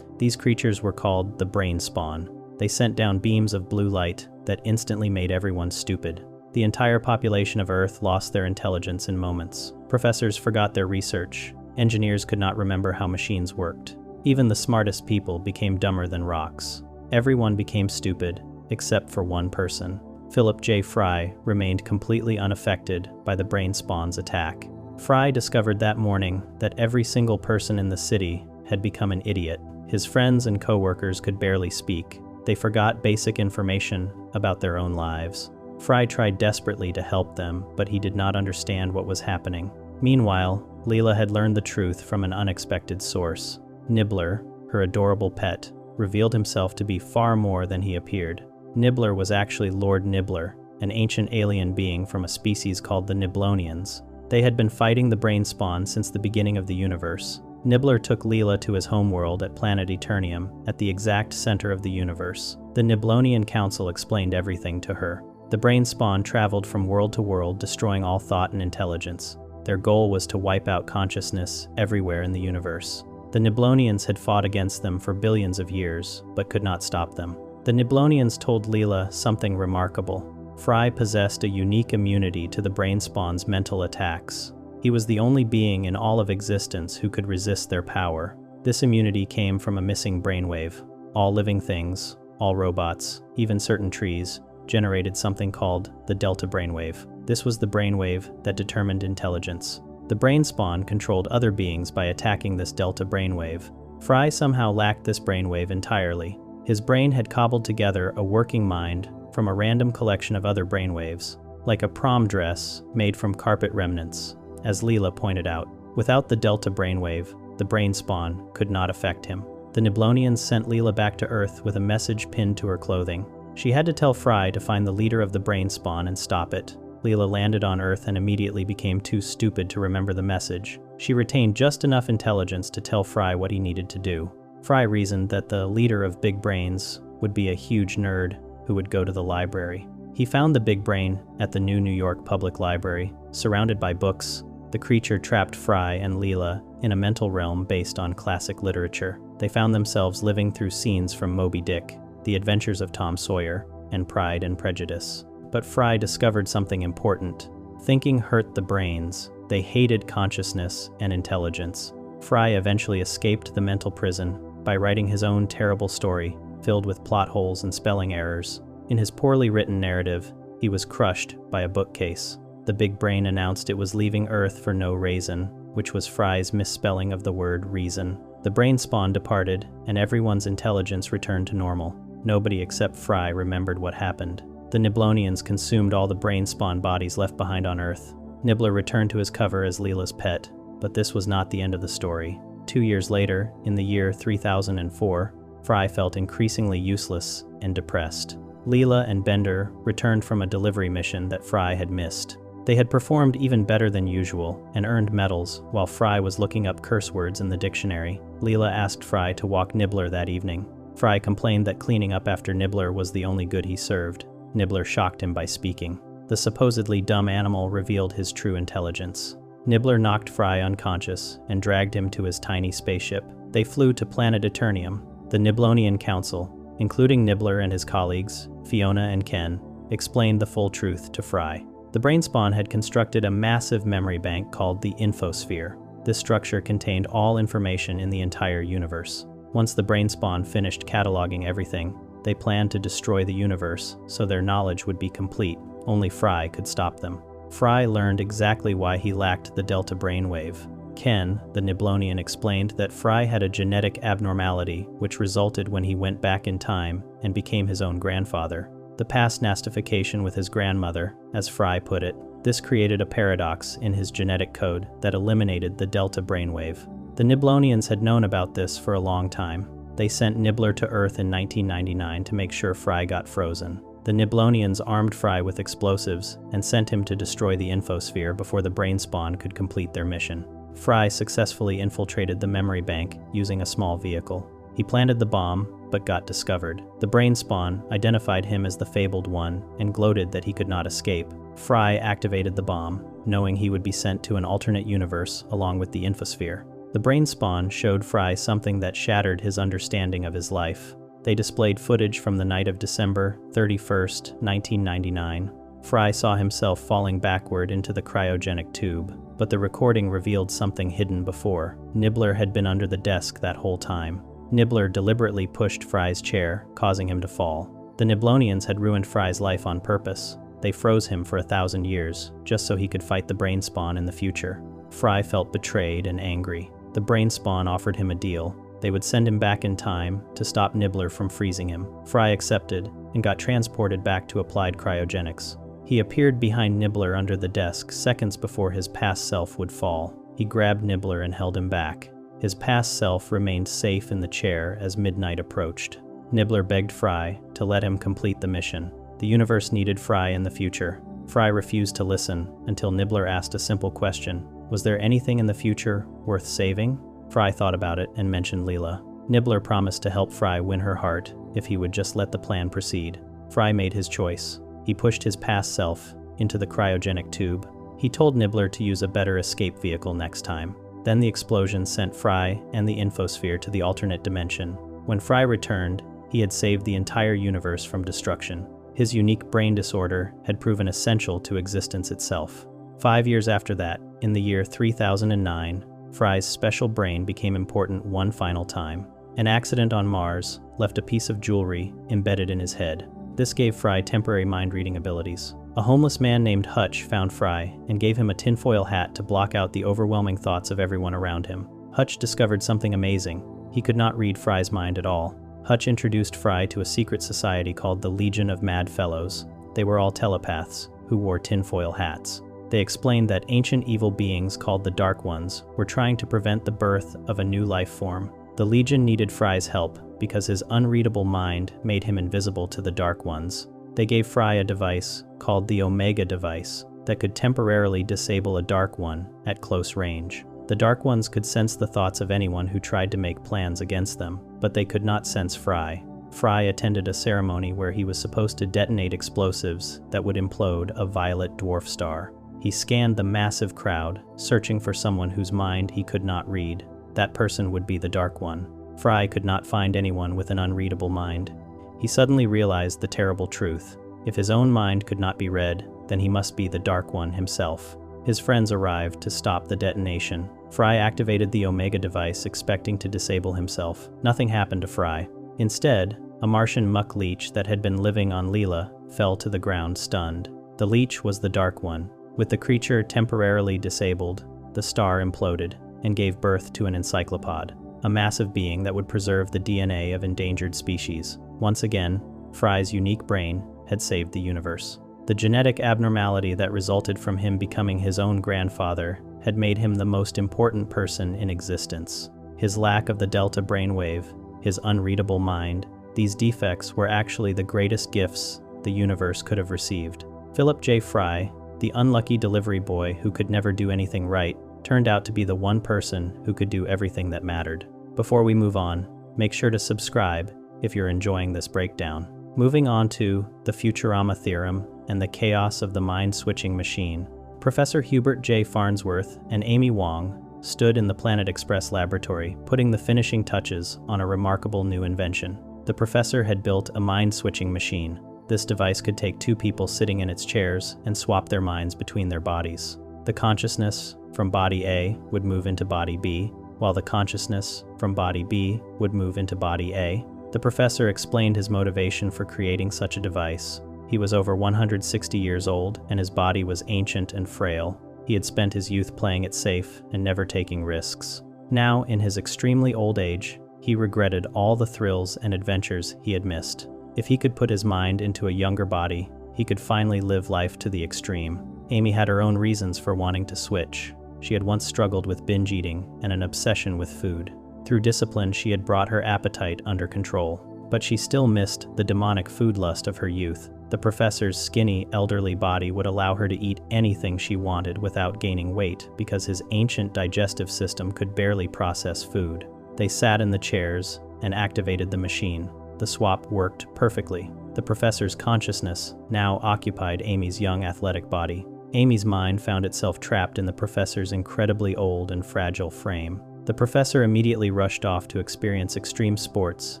These creatures were called the Brain Spawn. They sent down beams of blue light that instantly made everyone stupid. The entire population of Earth lost their intelligence in moments. Professors forgot their research. Engineers could not remember how machines worked. Even the smartest people became dumber than rocks. Everyone became stupid, except for one person. Philip J. Fry remained completely unaffected by the Brain Spawn's attack. Fry discovered that morning that every single person in the city had become an idiot. His friends and co-workers could barely speak. They forgot basic information about their own lives. Fry tried desperately to help them, but he did not understand what was happening. Meanwhile, Leela had learned the truth from an unexpected source. Nibbler, her adorable pet, revealed himself to be far more than he appeared. Nibbler was actually Lord Nibbler, an ancient alien being from a species called the Niblonians. They had been fighting the Brain Spawn since the beginning of the universe. Nibbler took Leela to his homeworld at Planet Eternium, at the exact center of the universe. The Niblonian Council explained everything to her. The Brain Spawn traveled from world to world, destroying all thought and intelligence. Their goal was to wipe out consciousness everywhere in the universe. The Niblonians had fought against them for billions of years, but could not stop them. The Niblonians told Leela something remarkable. Fry possessed a unique immunity to the Brain Spawn's mental attacks. He was the only being in all of existence who could resist their power. This immunity came from a missing brainwave. All living things, all robots, even certain trees, generated something called the delta brainwave. This was the brainwave that determined intelligence. The Brain Spawn controlled other beings by attacking this delta brainwave. Fry somehow lacked this brainwave entirely. His brain had cobbled together a working mind from a random collection of other brainwaves, like a prom dress made from carpet remnants, as Leela pointed out. Without the delta brainwave, the Brain Spawn could not affect him. The Niblonians sent Leela back to Earth with a message pinned to her clothing. She had to tell Fry to find the leader of the Brain Spawn and stop it. Leela landed on Earth and immediately became too stupid to remember the message. She retained just enough intelligence to tell Fry what he needed to do. Fry reasoned that the leader of Big Brains would be a huge nerd who would go to the library. He found the Big Brain at the New York Public Library. Surrounded by books, the creature trapped Fry and Leela in a mental realm based on classic literature. They found themselves living through scenes from Moby Dick, The Adventures of Tom Sawyer, and Pride and Prejudice. But Fry discovered something important. Thinking hurt the brains. They hated consciousness and intelligence. Fry eventually escaped the mental prison by writing his own terrible story, filled with plot holes and spelling errors. In his poorly written narrative, he was crushed by a bookcase. The Big Brain announced it was leaving Earth for no reason, which was Fry's misspelling of the word reason. The Brain Spawn departed, and everyone's intelligence returned to normal. Nobody except Fry remembered what happened. The Niblonians consumed all the Brain Spawn bodies left behind on Earth. Nibbler returned to his cover as Leela's pet, but this was not the end of the story. 2 years later, in the year 3004, Fry felt increasingly useless and depressed. Leela and Bender returned from a delivery mission that Fry had missed. They had performed even better than usual and earned medals while Fry was looking up curse words in the dictionary. Leela asked Fry to walk Nibbler that evening. Fry complained that cleaning up after Nibbler was the only good he served. Nibbler shocked him by speaking. The supposedly dumb animal revealed his true intelligence. Nibbler knocked Fry unconscious and dragged him to his tiny spaceship. They flew to Planet Eternium. The Niblonian Council, including Nibbler and his colleagues, Fiona and Ken, explained the full truth to Fry. The Brain Spawn had constructed a massive memory bank called the Infosphere. This structure contained all information in the entire universe. Once the Brain Spawn finished cataloging everything, they planned to destroy the universe so their knowledge would be complete. Only Fry could stop them. Fry learned exactly why he lacked the delta brainwave. Ken, the Niblonian, explained that Fry had a genetic abnormality which resulted when he went back in time and became his own grandfather. The past nastification with his grandmother, as Fry put it. This created a paradox in his genetic code that eliminated the delta brainwave. The Niblonians had known about this for a long time. They sent Nibbler to Earth in 1999 to make sure Fry got frozen. The Niblonians armed Fry with explosives and sent him to destroy the Infosphere before the Brain Spawn could complete their mission. Fry successfully infiltrated the memory bank using a small vehicle. He planted the bomb, but got discovered. The Brain Spawn identified him as the fabled one and gloated that he could not escape. Fry activated the bomb, knowing he would be sent to an alternate universe along with the infosphere. The brain spawn showed Fry something that shattered his understanding of his life. They displayed footage from the night of December 31st, 1999. Fry saw himself falling backward into the cryogenic tube, but the recording revealed something hidden before. Nibbler had been under the desk that whole time. Nibbler deliberately pushed Fry's chair, causing him to fall. The Niblonians had ruined Fry's life on purpose. They froze him for 1,000 years, just so he could fight the brain spawn in the future. Fry felt betrayed and angry. The brain spawn offered him a deal. They would send him back in time to stop Nibbler from freezing him. Fry accepted and got transported back to applied cryogenics. He appeared behind Nibbler under the desk seconds before his past self would fall. He grabbed Nibbler and held him back. His past self remained safe in the chair as midnight approached. Nibbler begged Fry to let him complete the mission. The universe needed Fry in the future. Fry refused to listen until Nibbler asked a simple question. Was there anything in the future worth saving? Fry thought about it and mentioned Leela. Nibbler promised to help Fry win her heart if he would just let the plan proceed. Fry made his choice. He pushed his past self into the cryogenic tube. He told Nibbler to use a better escape vehicle next time. Then the explosion sent Fry and the infosphere to the alternate dimension. When Fry returned, he had saved the entire universe from destruction. His unique brain disorder had proven essential to existence itself. 5 years after that, in the year 3009, Fry's special brain became important one final time. An accident on Mars left a piece of jewelry embedded in his head. This gave Fry temporary mind-reading abilities. A homeless man named Hutch found Fry and gave him a tinfoil hat to block out the overwhelming thoughts of everyone around him. Hutch discovered something amazing. He could not read Fry's mind at all. Hutch introduced Fry to a secret society called the Legion of Mad Fellows. They were all telepaths who wore tinfoil hats. They explained that ancient evil beings called the Dark Ones were trying to prevent the birth of a new life form. The Legion needed Fry's help because his unreadable mind made him invisible to the Dark Ones. They gave Fry a device called the Omega device that could temporarily disable a Dark One at close range. The Dark Ones could sense the thoughts of anyone who tried to make plans against them, but they could not sense Fry. Fry attended a ceremony where he was supposed to detonate explosives that would implode a violet dwarf star. He scanned the massive crowd, searching for someone whose mind he could not read. That person would be the Dark One. Fry could not find anyone with an unreadable mind. He suddenly realized the terrible truth. If his own mind could not be read, then he must be the Dark One himself. His friends arrived to stop the detonation. Fry activated the Omega device, expecting to disable himself. Nothing happened to Fry. Instead, a Martian muck leech that had been living on Leela fell to the ground stunned. The leech was the Dark One. With the creature temporarily disabled, the star imploded and gave birth to an encyclopod, a massive being that would preserve the DNA of endangered species. Once again, Fry's unique brain had saved the universe. The genetic abnormality that resulted from him becoming his own grandfather had made him the most important person in existence. His lack of the delta brainwave, his unreadable mind, these defects were actually the greatest gifts the universe could have received. Philip J. Fry, the unlucky delivery boy who could never do anything right, turned out to be the one person who could do everything that mattered. Before we move on, make sure to subscribe if you're enjoying this breakdown. Moving on to the Futurama theorem and the chaos of the mind-switching machine, Professor Hubert J. Farnsworth and Amy Wong stood in the Planet Express laboratory, putting the finishing touches on a remarkable new invention. The professor had built a mind-switching machine. This device could take two people sitting in its chairs and swap their minds between their bodies. The consciousness from body A would move into body B, while the consciousness from body B would move into body A. The professor explained his motivation for creating such a device. He was over 160 years old, and his body was ancient and frail. He had spent his youth playing it safe and never taking risks. Now, in his extremely old age, he regretted all the thrills and adventures he had missed. If he could put his mind into a younger body, he could finally live life to the extreme. Amy had her own reasons for wanting to switch. She had once struggled with binge eating and an obsession with food. Through discipline, she had brought her appetite under control, but she still missed the demonic food lust of her youth. The professor's skinny, elderly body would allow her to eat anything she wanted without gaining weight because his ancient digestive system could barely process food. They sat in the chairs and activated the machine. The swap worked perfectly. The professor's consciousness now occupied Amy's young athletic body. Amy's mind found itself trapped in the professor's incredibly old and fragile frame. The professor immediately rushed off to experience extreme sports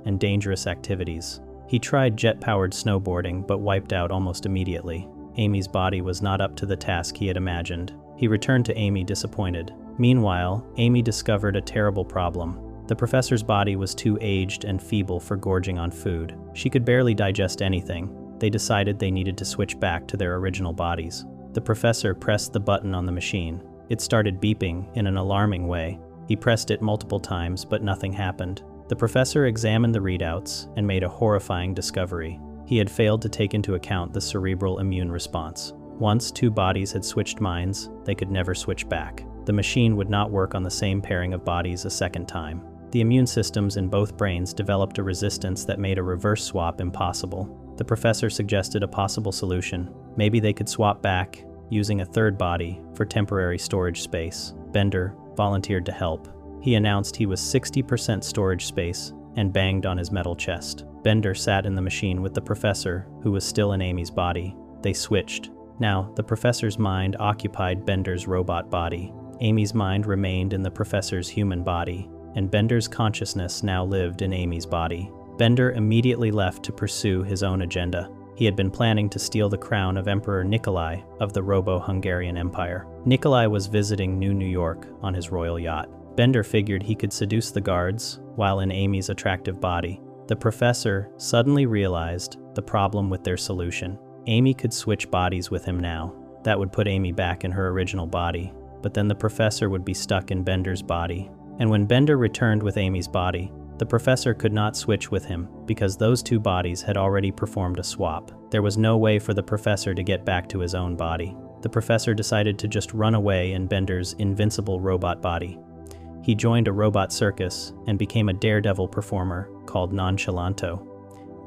and dangerous activities. He tried jet-powered snowboarding but wiped out almost immediately. Amy's body was not up to the task he had imagined. He returned to Amy disappointed. Meanwhile, Amy discovered a terrible problem. The professor's body was too aged and feeble for gorging on food. She could barely digest anything. They decided they needed to switch back to their original bodies. The professor pressed the button on the machine. It started beeping in an alarming way. He pressed it multiple times, but nothing happened. The professor examined the readouts and made a horrifying discovery. He had failed to take into account the cerebral immune response. Once two bodies had switched minds, they could never switch back. The machine would not work on the same pairing of bodies a second time. The immune systems in both brains developed a resistance that made a reverse swap impossible. The professor suggested a possible solution. Maybe they could swap back, using a third body for temporary storage space. Bender volunteered to help. He announced he was 60% storage space and banged on his metal chest. Bender sat in the machine with the professor, who was still in Amy's body. They switched. Now, the professor's mind occupied Bender's robot body. Amy's mind remained in the professor's human body, and Bender's consciousness now lived in Amy's body. Bender immediately left to pursue his own agenda. He had been planning to steal the crown of Emperor Nikolai of the Robo-Hungarian Empire. Nikolai was visiting New York on his royal yacht. Bender figured he could seduce the guards while in Amy's attractive body. The professor suddenly realized the problem with their solution. Amy could switch bodies with him now. That would put Amy back in her original body, but then the professor would be stuck in Bender's body. And when Bender returned with Amy's body, the professor could not switch with him because those two bodies had already performed a swap. There was no way for the professor to get back to his own body. The professor decided to just run away in Bender's invincible robot body. He joined a robot circus and became a daredevil performer called Nonchalanto.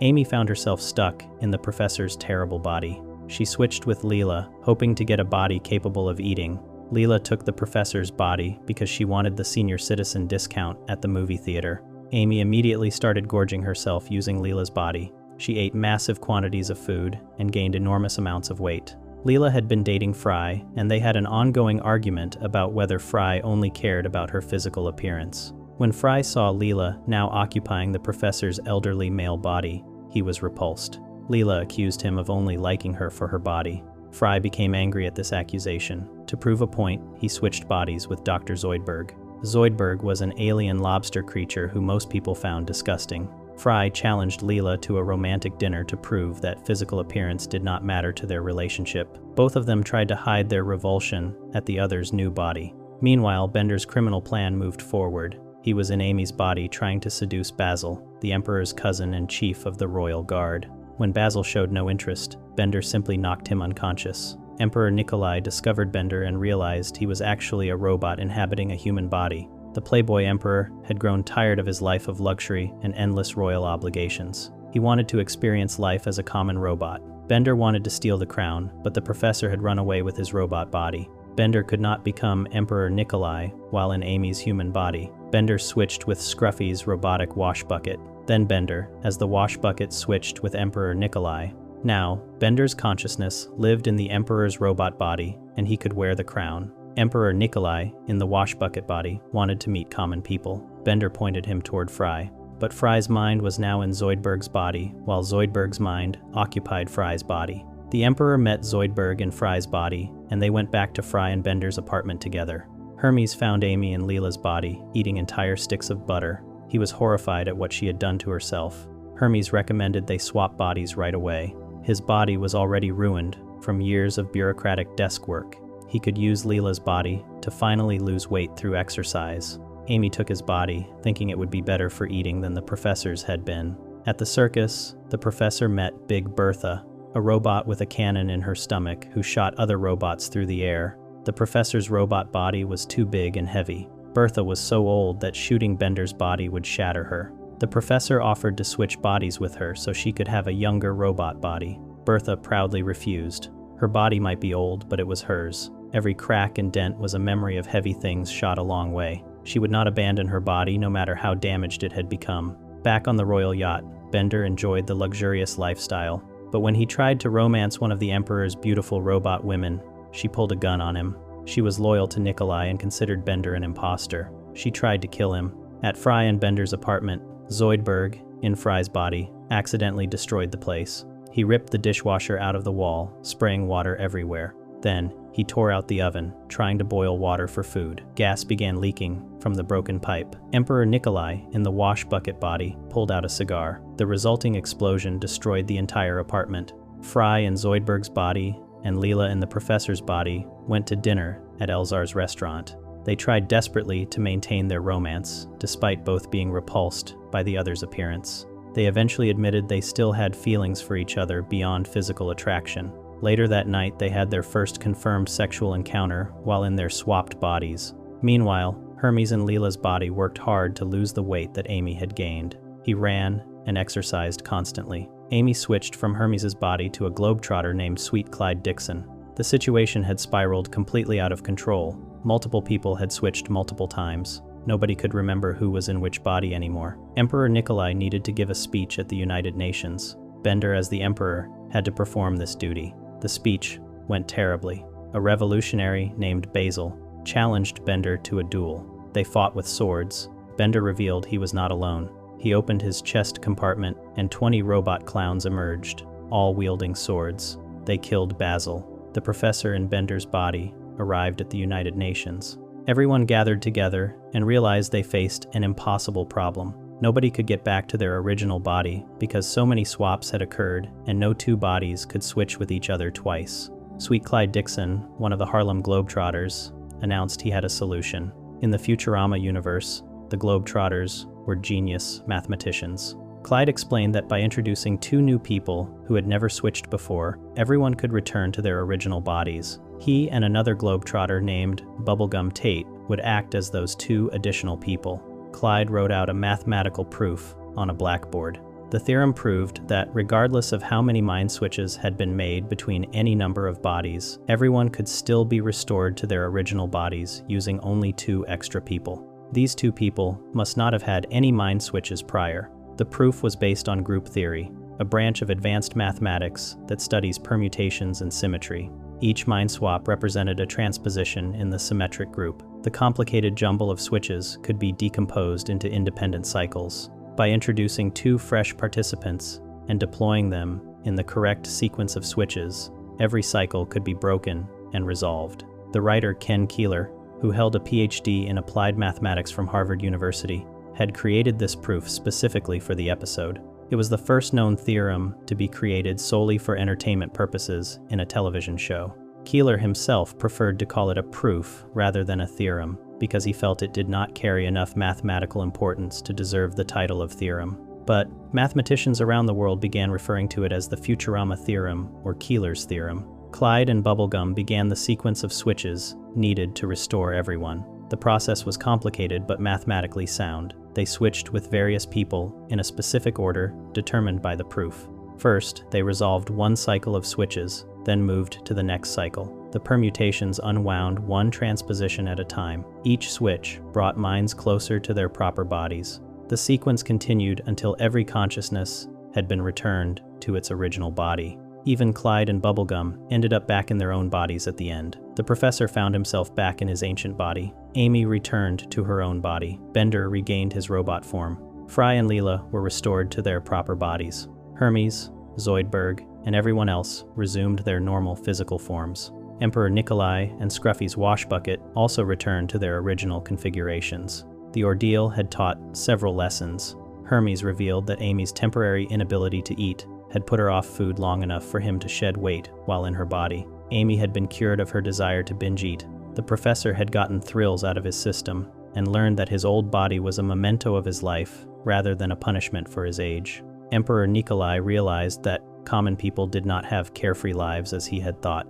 Amy found herself stuck in the professor's terrible body. She switched with Leela, hoping to get a body capable of eating. Leela took the professor's body because she wanted the senior citizen discount at the movie theater. Amy immediately started gorging herself using Leela's body. She ate massive quantities of food and gained enormous amounts of weight. Leela had been dating Fruy, and they had an ongoing argument about whether Fruy only cared about her physical appearance. When Fruy saw Leela now occupying the professor's elderly male body, he was repulsed. Leela accused him of only liking her for her body. Fruy became angry at this accusation. To prove a point, he switched bodies with Dr. Zoidberg. Zoidberg was an alien lobster creature who most people found disgusting. Fruy challenged Leela to a romantic dinner to prove that physical appearance did not matter to their relationship. Both of them tried to hide their revulsion at the other's new body. Meanwhile, Bender's criminal plan moved forward. He was in Amy's body trying to seduce Basil, the Emperor's cousin and chief of the Royal Guard. When Basil showed no interest, Bender simply knocked him unconscious. Emperor Nikolai discovered Bender and realized he was actually a robot inhabiting a human body. The Playboy Emperor had grown tired of his life of luxury and endless royal obligations. He wanted to experience life as a common robot. Bender wanted to steal the crown, but the professor had run away with his robot body. Bender could not become Emperor Nikolai while in Amy's human body. Bender switched with Scruffy's robotic wash bucket. Then Bender, as the wash bucket switched with Emperor Nikolai. Now, Bender's consciousness lived in the Emperor's robot body, and he could wear the crown. Emperor Nikolai, in the wash bucket body, wanted to meet common people. Bender pointed him toward Fruy. But Fruy's mind was now in Zoidberg's body, while Zoidberg's mind occupied Fruy's body. The Emperor met Zoidberg in Fruy's body, and they went back to Fruy and Bender's apartment together. Hermes found Amy in Leela's body, eating entire sticks of butter. He was horrified at what she had done to herself. Hermes recommended they swap bodies right away. His body was already ruined from years of bureaucratic desk work. He could use Leela's body to finally lose weight through exercise. Amy took his body, thinking it would be better for eating than the professor's had been. At the circus, the professor met Big Bertha, a robot with a cannon in her stomach who shot other robots through the air. The professor's robot body was too big and heavy. Bertha was so old that shooting Bender's body would shatter her. The professor offered to switch bodies with her so she could have a younger robot body. Bertha proudly refused. Her body might be old, but it was hers. Every crack and dent was a memory of heavy things shot a long way. She would not abandon her body no matter how damaged it had become. Back on the royal yacht, Bender enjoyed the luxurious lifestyle. But when he tried to romance one of the Emperor's beautiful robot women, she pulled a gun on him. She was loyal to Nikolai and considered Bender an imposter. She tried to kill him. At Fruy and Bender's apartment, Zoidberg, in Frye's body, accidentally destroyed the place. He ripped the dishwasher out of the wall, spraying water everywhere. Then, he tore out the oven, trying to boil water for food. Gas began leaking from the broken pipe. Emperor Nikolai, in the wash bucket body, pulled out a cigar. The resulting explosion destroyed the entire apartment. Fruy in Zoidberg's body and Leela in the professor's body went to dinner at Elzar's restaurant. They tried desperately to maintain their romance, despite both being repulsed by the other's appearance. They eventually admitted they still had feelings for each other beyond physical attraction. Later that night, they had their first confirmed sexual encounter while in their swapped bodies. Meanwhile, Hermes in Leela's body worked hard to lose the weight that Amy had gained. He ran and exercised constantly. Amy switched from Hermes's body to a globetrotter named Sweet Clyde Dixon. The situation had spiraled completely out of control. Multiple people had switched multiple times. Nobody could remember who was in which body anymore. Emperor Nikolai needed to give a speech at the United Nations. Bender, as the Emperor, had to perform this duty. The speech went terribly. A revolutionary named Basil challenged Bender to a duel. They fought with swords. Bender revealed he was not alone. He opened his chest compartment and 20 robot clowns emerged, all wielding swords. They killed Basil. The professor in Bender's body arrived at the United Nations. Everyone gathered together and realized they faced an impossible problem. Nobody could get back to their original body because so many swaps had occurred and no two bodies could switch with each other twice. Sweet Clyde Dixon, one of the Harlem Globetrotters, announced he had a solution. In the Futurama universe, the Globetrotters were genius mathematicians. Clyde explained that by introducing two new people who had never switched before, everyone could return to their original bodies. He and another Globetrotter named Bubblegum Tate would act as those two additional people. Clyde wrote out a mathematical proof on a blackboard. The theorem proved that regardless of how many mind switches had been made between any number of bodies, everyone could still be restored to their original bodies using only two extra people. These two people must not have had any mind switches prior. The proof was based on group theory, a branch of advanced mathematics that studies permutations and symmetry. Each mind swap represented a transposition in the symmetric group. The complicated jumble of switches could be decomposed into independent cycles. By introducing two fresh participants and deploying them in the correct sequence of switches, every cycle could be broken and resolved. The writer Ken Keeler, who held a PhD in applied mathematics from Harvard University, had created this proof specifically for the episode. It was the first known theorem to be created solely for entertainment purposes in a television show. Keeler himself preferred to call it a proof rather than a theorem because he felt it did not carry enough mathematical importance to deserve the title of theorem. But mathematicians around the world began referring to it as the Futurama theorem or Keeler's theorem. Clyde and Bubblegum began the sequence of switches needed to restore everyone. The process was complicated but mathematically sound. They switched with various people in a specific order determined by the proof. First, they resolved one cycle of switches, then moved to the next cycle. The permutations unwound one transposition at a time. Each switch brought minds closer to their proper bodies. The sequence continued until every consciousness had been returned to its original body. Even Clyde and Bubblegum ended up back in their own bodies at the end. The professor found himself back in his ancient body. Amy returned to her own body. Bender regained his robot form. Fruy and Leela were restored to their proper bodies. Hermes, Zoidberg, and everyone else resumed their normal physical forms. Emperor Nikolai and Scruffy's wash bucket also returned to their original configurations. The ordeal had taught several lessons. Hermes revealed that Amy's temporary inability to eat had put her off food long enough for him to shed weight while in her body. Amy had been cured of her desire to binge eat. The professor had gotten thrills out of his system and learned that his old body was a memento of his life rather than a punishment for his age. Emperor Nikolai realized that common people did not have carefree lives as he had thought.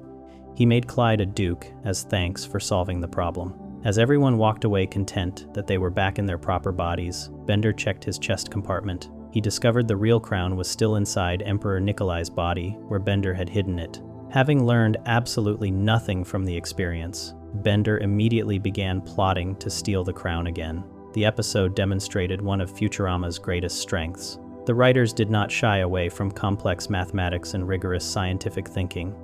He made Clyde a duke as thanks for solving the problem. As everyone walked away content that they were back in their proper bodies, Bender checked his chest compartment. He discovered the real crown was still inside Emperor Nikolai's body, where Bender had hidden it. Having learned absolutely nothing from the experience, Bender immediately began plotting to steal the crown again. The episode demonstrated one of Futurama's greatest strengths. The writers did not shy away from complex mathematics and rigorous scientific thinking.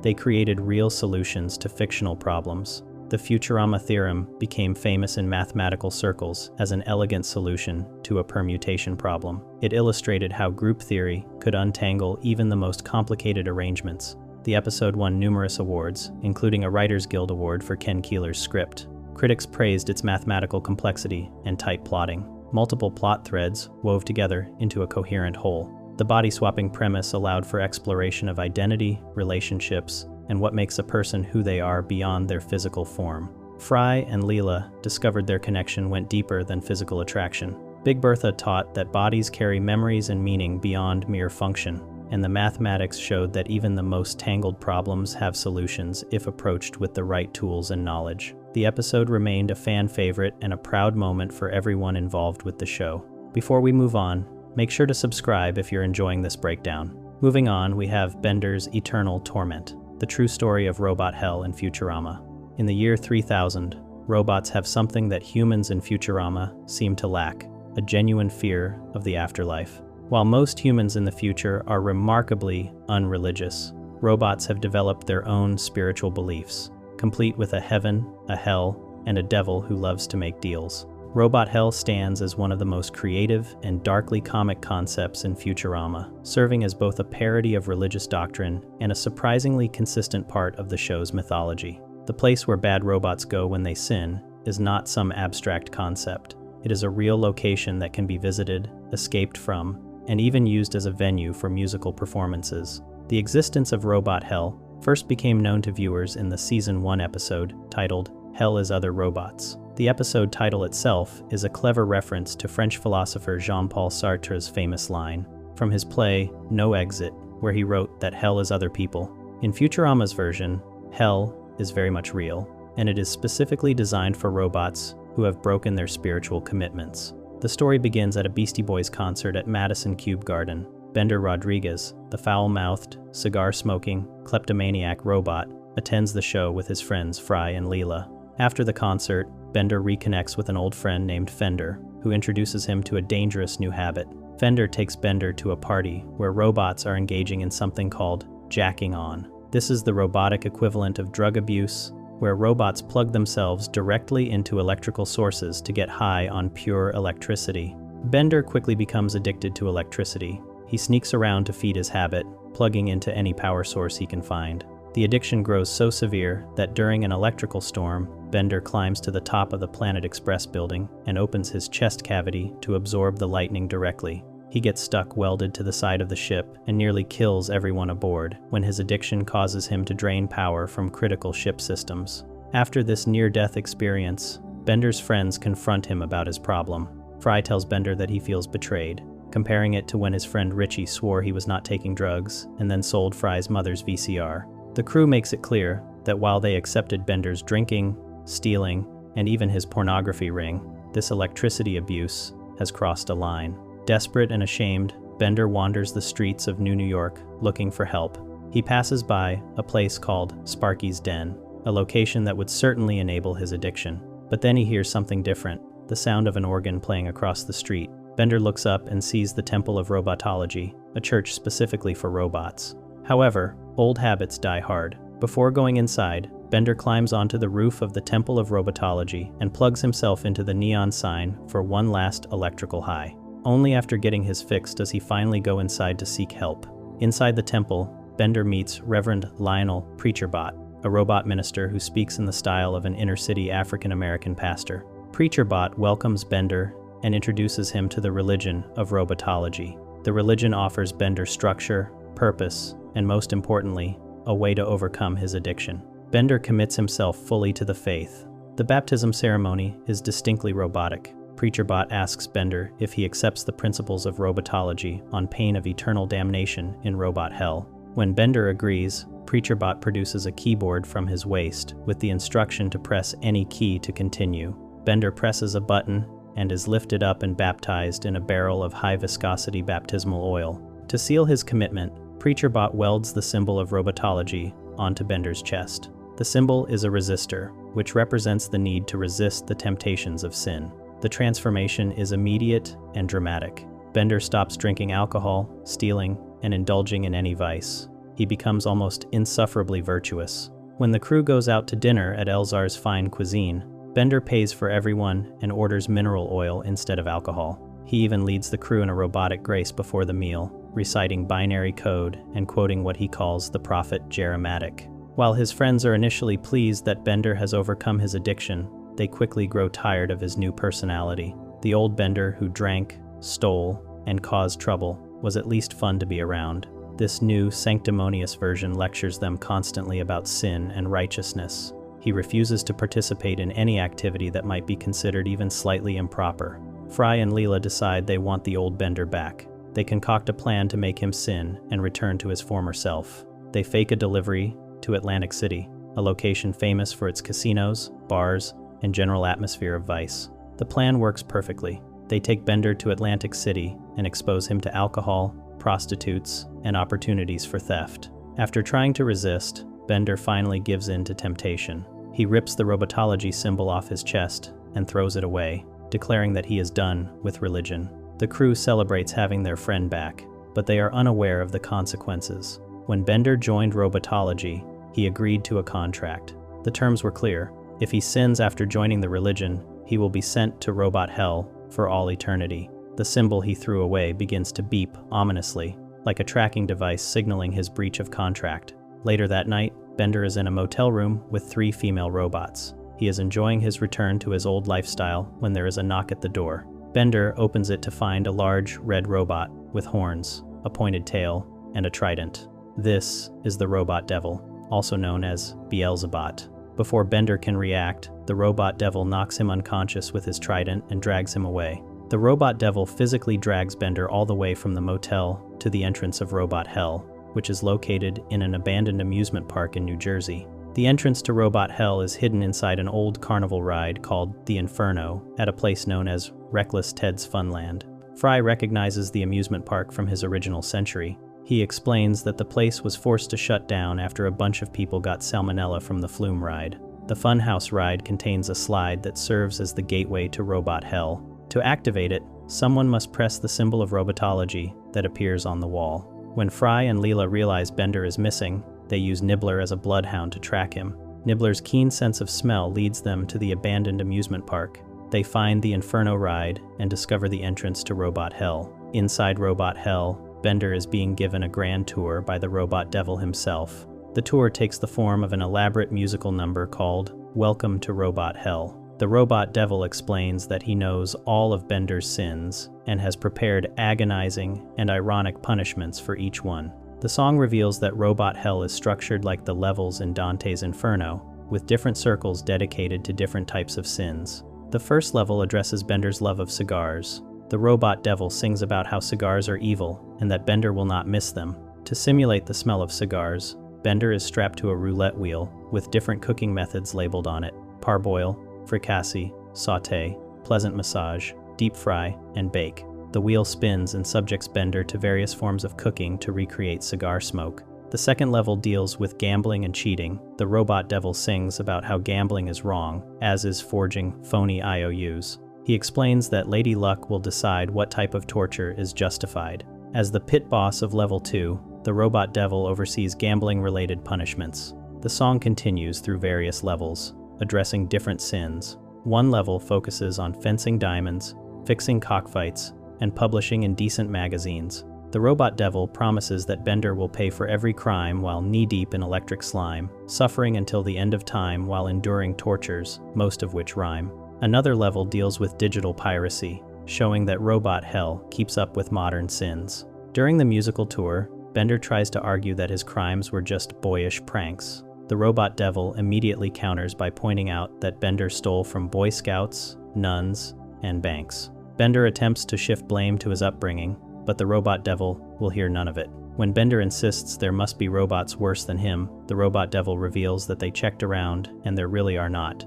They created real solutions to fictional problems. The Futurama theorem became famous in mathematical circles as an elegant solution to a permutation problem. It illustrated how group theory could untangle even the most complicated arrangements. The episode won numerous awards, including a Writers Guild Award for Ken Keeler's script. Critics praised its mathematical complexity and tight plotting. Multiple plot threads wove together into a coherent whole. The body-swapping premise allowed for exploration of identity, relationships, and what makes a person who they are beyond their physical form. Fruy and Leela discovered their connection went deeper than physical attraction. Big Bertha taught that bodies carry memories and meaning beyond mere function, and the mathematics showed that even the most tangled problems have solutions if approached with the right tools and knowledge. The episode remained a fan favorite and a proud moment for everyone involved with the show. Before we move on, make sure to subscribe if you're enjoying this breakdown. Moving on, we have Bender's Eternal Torment, the true story of robot hell in Futurama. In the year 3000, robots have something that humans in Futurama seem to lack: a genuine fear of the afterlife. While most humans in the future are remarkably unreligious, robots have developed their own spiritual beliefs, complete with a heaven, a hell, and a devil who loves to make deals. Robot hell stands as one of the most creative and darkly comic concepts in Futurama, serving as both a parody of religious doctrine and a surprisingly consistent part of the show's mythology. The place where bad robots go when they sin is not some abstract concept. It is a real location that can be visited, escaped from, and even used as a venue for musical performances. The existence of robot hell first became known to viewers in the Season 1 episode titled Hell is Other Robots. The episode title itself is a clever reference to French philosopher Jean-Paul Sartre's famous line from his play No Exit, where he wrote that hell is other people. In Futurama's version, hell is very much real, and it is specifically designed for robots who have broken their spiritual commitments. The story begins at a Beastie Boys concert at Madison Cube Garden. Bender Rodriguez, the foul-mouthed, cigar-smoking, kleptomaniac robot, attends the show with his friends Fruy and Leela. After the concert, Bender reconnects with an old friend named Fender, who introduces him to a dangerous new habit. Fender takes Bender to a party where robots are engaging in something called jacking on. This is the robotic equivalent of drug abuse, where robots plug themselves directly into electrical sources to get high on pure electricity. Bender quickly becomes addicted to electricity. He sneaks around to feed his habit, plugging into any power source he can find. The addiction grows so severe that during an electrical storm, Bender climbs to the top of the Planet Express building and opens his chest cavity to absorb the lightning directly. He gets stuck welded to the side of the ship and nearly kills everyone aboard when his addiction causes him to drain power from critical ship systems. After this near-death experience, Bender's friends confront him about his problem. Fruy tells Bender that he feels betrayed, comparing it to when his friend Richie swore he was not taking drugs and then sold Fry's mother's VCR. The crew makes it clear that while they accepted Bender's drinking, stealing, and even his pornography ring, this electricity abuse has crossed a line. Desperate and ashamed, Bender wanders the streets of New York looking for help. He passes by a place called Sparky's Den, a location that would certainly enable his addiction. But then he hears something different, the sound of an organ playing across the street. Bender looks up and sees the Temple of Robotology, a church specifically for robots. However, old habits die hard. Before going inside, Bender climbs onto the roof of the Temple of Robotology and plugs himself into the neon sign for one last electrical high. Only after getting his fix does he finally go inside to seek help. Inside the temple, Bender meets Reverend Lionel Preacherbot, a robot minister who speaks in the style of an inner-city African-American pastor. Preacherbot welcomes Bender and introduces him to the religion of robotology. The religion offers Bender structure, purpose, and most importantly, a way to overcome his addiction. Bender commits himself fully to the faith. The baptism ceremony is distinctly robotic. Preacherbot asks Bender if he accepts the principles of robotology on pain of eternal damnation in robot hell. When Bender agrees, Preacherbot produces a keyboard from his waist with the instruction to press any key to continue. Bender presses a button and is lifted up and baptized in a barrel of high-viscosity baptismal oil. To seal his commitment, Preacherbot welds the symbol of robotology onto Bender's chest. The symbol is a resistor, which represents the need to resist the temptations of sin. The transformation is immediate and dramatic. Bender stops drinking alcohol, stealing, and indulging in any vice. He becomes almost insufferably virtuous. When the crew goes out to dinner at Elzar's Fine Cuisine, Bender pays for everyone and orders mineral oil instead of alcohol. He even leads the crew in a robotic grace before the meal, reciting binary code and quoting what he calls the prophet Jeremitic. While his friends are initially pleased that Bender has overcome his addiction, they quickly grow tired of his new personality. The old Bender who drank, stole, and caused trouble was at least fun to be around. This new, sanctimonious version lectures them constantly about sin and righteousness. He refuses to participate in any activity that might be considered even slightly improper. Fry and Leela decide they want the old Bender back. They concoct a plan to make him sin and return to his former self. They fake a delivery to Atlantic City, a location famous for its casinos, bars, and general atmosphere of vice. The plan works perfectly. They take Bender to Atlantic City and expose him to alcohol, prostitutes, and opportunities for theft. After trying to resist, Bender finally gives in to temptation. He rips the robotology symbol off his chest and throws it away, declaring that he is done with religion. The crew celebrates having their friend back, but they are unaware of the consequences. When Bender joined robotology, he agreed to a contract. The terms were clear. If he sins after joining the religion, he will be sent to robot hell for all eternity. The symbol he threw away begins to beep ominously, like a tracking device signaling his breach of contract. Later that night, Bender is in a motel room with 3 female robots. He is enjoying his return to his old lifestyle when there is a knock at the door. Bender opens it to find a large red robot with horns, a pointed tail, and a trident. This is the robot devil, also known as Beelzebot. Before Bender can react, the robot devil knocks him unconscious with his trident and drags him away. The robot devil physically drags Bender all the way from the motel to the entrance of Robot Hell, which is located in an abandoned amusement park in New Jersey. The entrance to Robot Hell is hidden inside an old carnival ride called the Inferno at a place known as Reckless Ted's Funland. Fry recognizes the amusement park from his original century. He explains that the place was forced to shut down after a bunch of people got salmonella from the flume ride. The Funhouse ride contains a slide that serves as the gateway to Robot Hell. To activate it, someone must press the symbol of robotology that appears on the wall. When Fry and Leela realize Bender is missing, they use Nibbler as a bloodhound to track him. Nibbler's keen sense of smell leads them to the abandoned amusement park. They find the Inferno ride and discover the entrance to Robot Hell. Inside Robot Hell, Bender is being given a grand tour by the robot devil himself. The tour takes the form of an elaborate musical number called Welcome to Robot Hell. The robot devil explains that he knows all of Bender's sins and has prepared agonizing and ironic punishments for each one. The song reveals that Robot Hell is structured like the levels in Dante's Inferno, with different circles dedicated to different types of sins. The first level addresses Bender's love of cigars. The robot devil sings about how cigars are evil and that Bender will not miss them. To simulate the smell of cigars, Bender is strapped to a roulette wheel with different cooking methods labeled on it: parboil, fricassee, sauté, pleasant massage, deep fry, and bake. The wheel spins and subjects Bender to various forms of cooking to recreate cigar smoke. The second level deals with gambling and cheating. The robot devil sings about how gambling is wrong, as is forging phony IOUs. He explains that Lady Luck will decide what type of torture is justified. As the pit boss of level 2, the robot devil oversees gambling-related punishments. The song continues through various levels, addressing different sins. One level focuses on fencing diamonds, fixing cockfights, and publishing indecent magazines. The robot devil promises that Bender will pay for every crime while knee-deep in electric slime, suffering until the end of time while enduring tortures, most of which rhyme. Another level deals with digital piracy, showing that Robot Hell keeps up with modern sins. During the musical tour, Bender tries to argue that his crimes were just boyish pranks. The robot devil immediately counters by pointing out that Bender stole from Boy Scouts, nuns, and banks. Bender attempts to shift blame to his upbringing, but the robot devil will hear none of it. When Bender insists there must be robots worse than him, the robot devil reveals that they checked around and there really are not.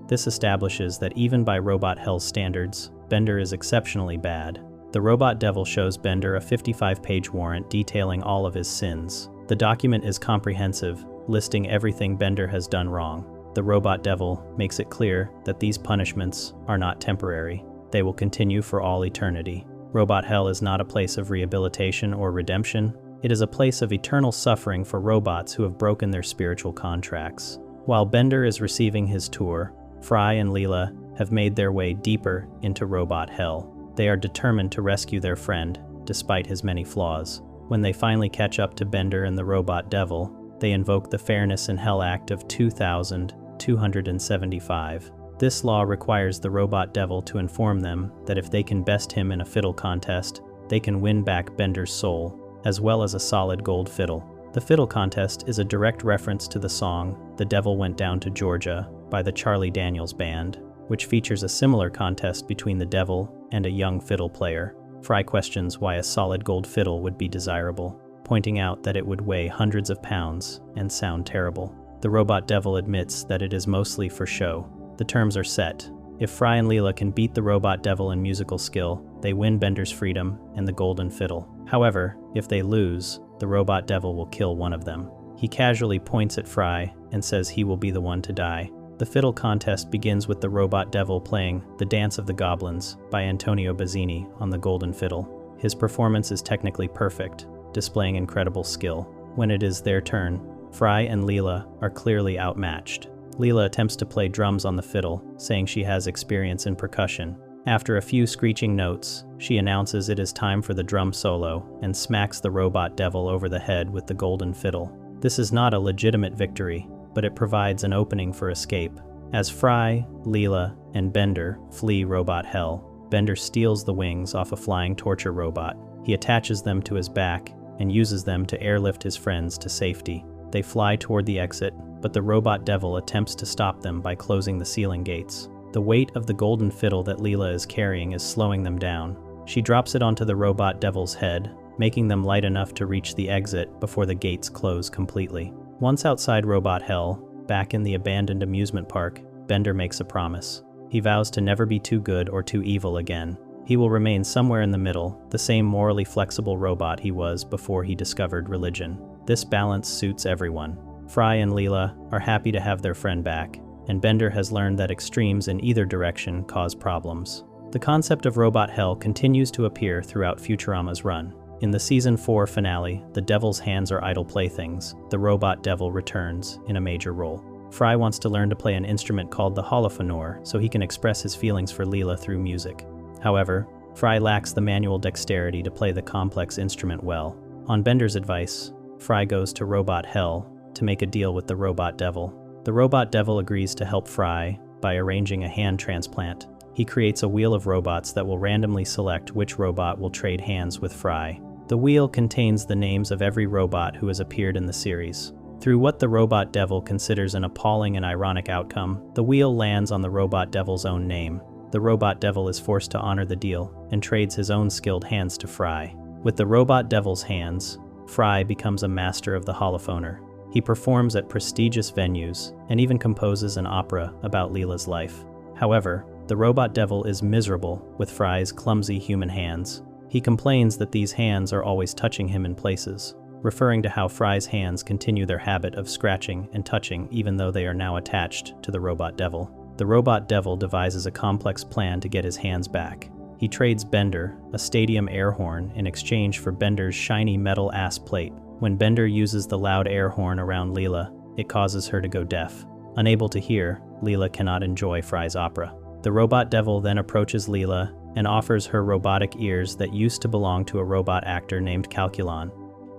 This establishes that even by Robot Hell's standards, Bender is exceptionally bad. The robot devil shows Bender a 55-page warrant detailing all of his sins. The document is comprehensive, listing everything Bender has done wrong. The robot devil makes it clear that these punishments are not temporary. They will continue for all eternity. Robot Hell is not a place of rehabilitation or redemption. It is a place of eternal suffering for robots who have broken their spiritual contracts. While Bender is receiving his tour, Fry and Leela have made their way deeper into Robot Hell. They are determined to rescue their friend, despite his many flaws. When they finally catch up to Bender and the Robot Devil, they invoke the Fairness in Hell Act of 2275. This law requires the Robot Devil to inform them that if they can best him in a fiddle contest, they can win back Bender's soul, as well as a solid gold fiddle. The fiddle contest is a direct reference to the song "The Devil Went Down to Georgia" by the Charlie Daniels Band, which features a similar contest between the devil and a young fiddle player. Fry questions why a solid gold fiddle would be desirable, pointing out that it would weigh hundreds of pounds and sound terrible. The Robot Devil admits that it is mostly for show. The terms are set. If Fry and Leela can beat the Robot Devil in musical skill, they win Bender's freedom and the golden fiddle. However, if they lose, the Robot Devil will kill one of them. He casually points at Fry and says he will be the one to die. The fiddle contest begins with the Robot Devil playing "The Dance of the Goblins" by Antonio Bazzini on the golden fiddle. His performance is technically perfect, displaying incredible skill. When it is their turn, Fry and Leela are clearly outmatched. Leela attempts to play drums on the fiddle, saying she has experience in percussion. After a few screeching notes, she announces it is time for the drum solo and smacks the Robot Devil over the head with the golden fiddle. This is not a legitimate victory, but it provides an opening for escape. As Fry, Leela, and Bender flee Robot Hell, Bender steals the wings off a flying torture robot. He attaches them to his back and uses them to airlift his friends to safety. They fly toward the exit, but the Robot Devil attempts to stop them by closing the ceiling gates. The weight of the golden fiddle that Leela is carrying is slowing them down. She drops it onto the Robot Devil's head, making them light enough to reach the exit before the gates close completely. Once outside Robot Hell, back in the abandoned amusement park, Bender makes a promise. He vows to never be too good or too evil again. He will remain somewhere in the middle, the same morally flexible robot he was before he discovered religion. This balance suits everyone. Fry and Leela are happy to have their friend back, and Bender has learned that extremes in either direction cause problems. The concept of Robot Hell continues to appear throughout Futurama's run. In the Season 4 finale, The Devil's Hands Are Idle Playthings, the Robot Devil returns in a major role. Fry wants to learn to play an instrument called the holophonore so he can express his feelings for Leela through music. However, Fry lacks the manual dexterity to play the complex instrument well. On Bender's advice, Fry goes to Robot Hell to make a deal with the Robot Devil. The Robot Devil agrees to help Fry by arranging a hand transplant. He creates a wheel of robots that will randomly select which robot will trade hands with Fry. The wheel contains the names of every robot who has appeared in the series. Through what the Robot Devil considers an appalling and ironic outcome, the wheel lands on the Robot Devil's own name. The Robot Devil is forced to honor the deal and trades his own skilled hands to Fry. With the Robot Devil's hands, Fry becomes a master of the holophoner. He performs at prestigious venues and even composes an opera about Leela's life. However, the Robot Devil is miserable with Fry's clumsy human hands. He complains that these hands are always touching him in places, referring to how Fry's hands continue their habit of scratching and touching even though they are now attached to the Robot Devil. The Robot Devil devises a complex plan to get his hands back. He trades Bender a stadium air horn in exchange for Bender's shiny metal ass plate. When Bender uses the loud air horn around Leela, it causes her to go deaf. Unable to hear, Leela cannot enjoy Fry's opera. The Robot Devil then approaches Leela and offers her robotic ears that used to belong to a robot actor named Calculon.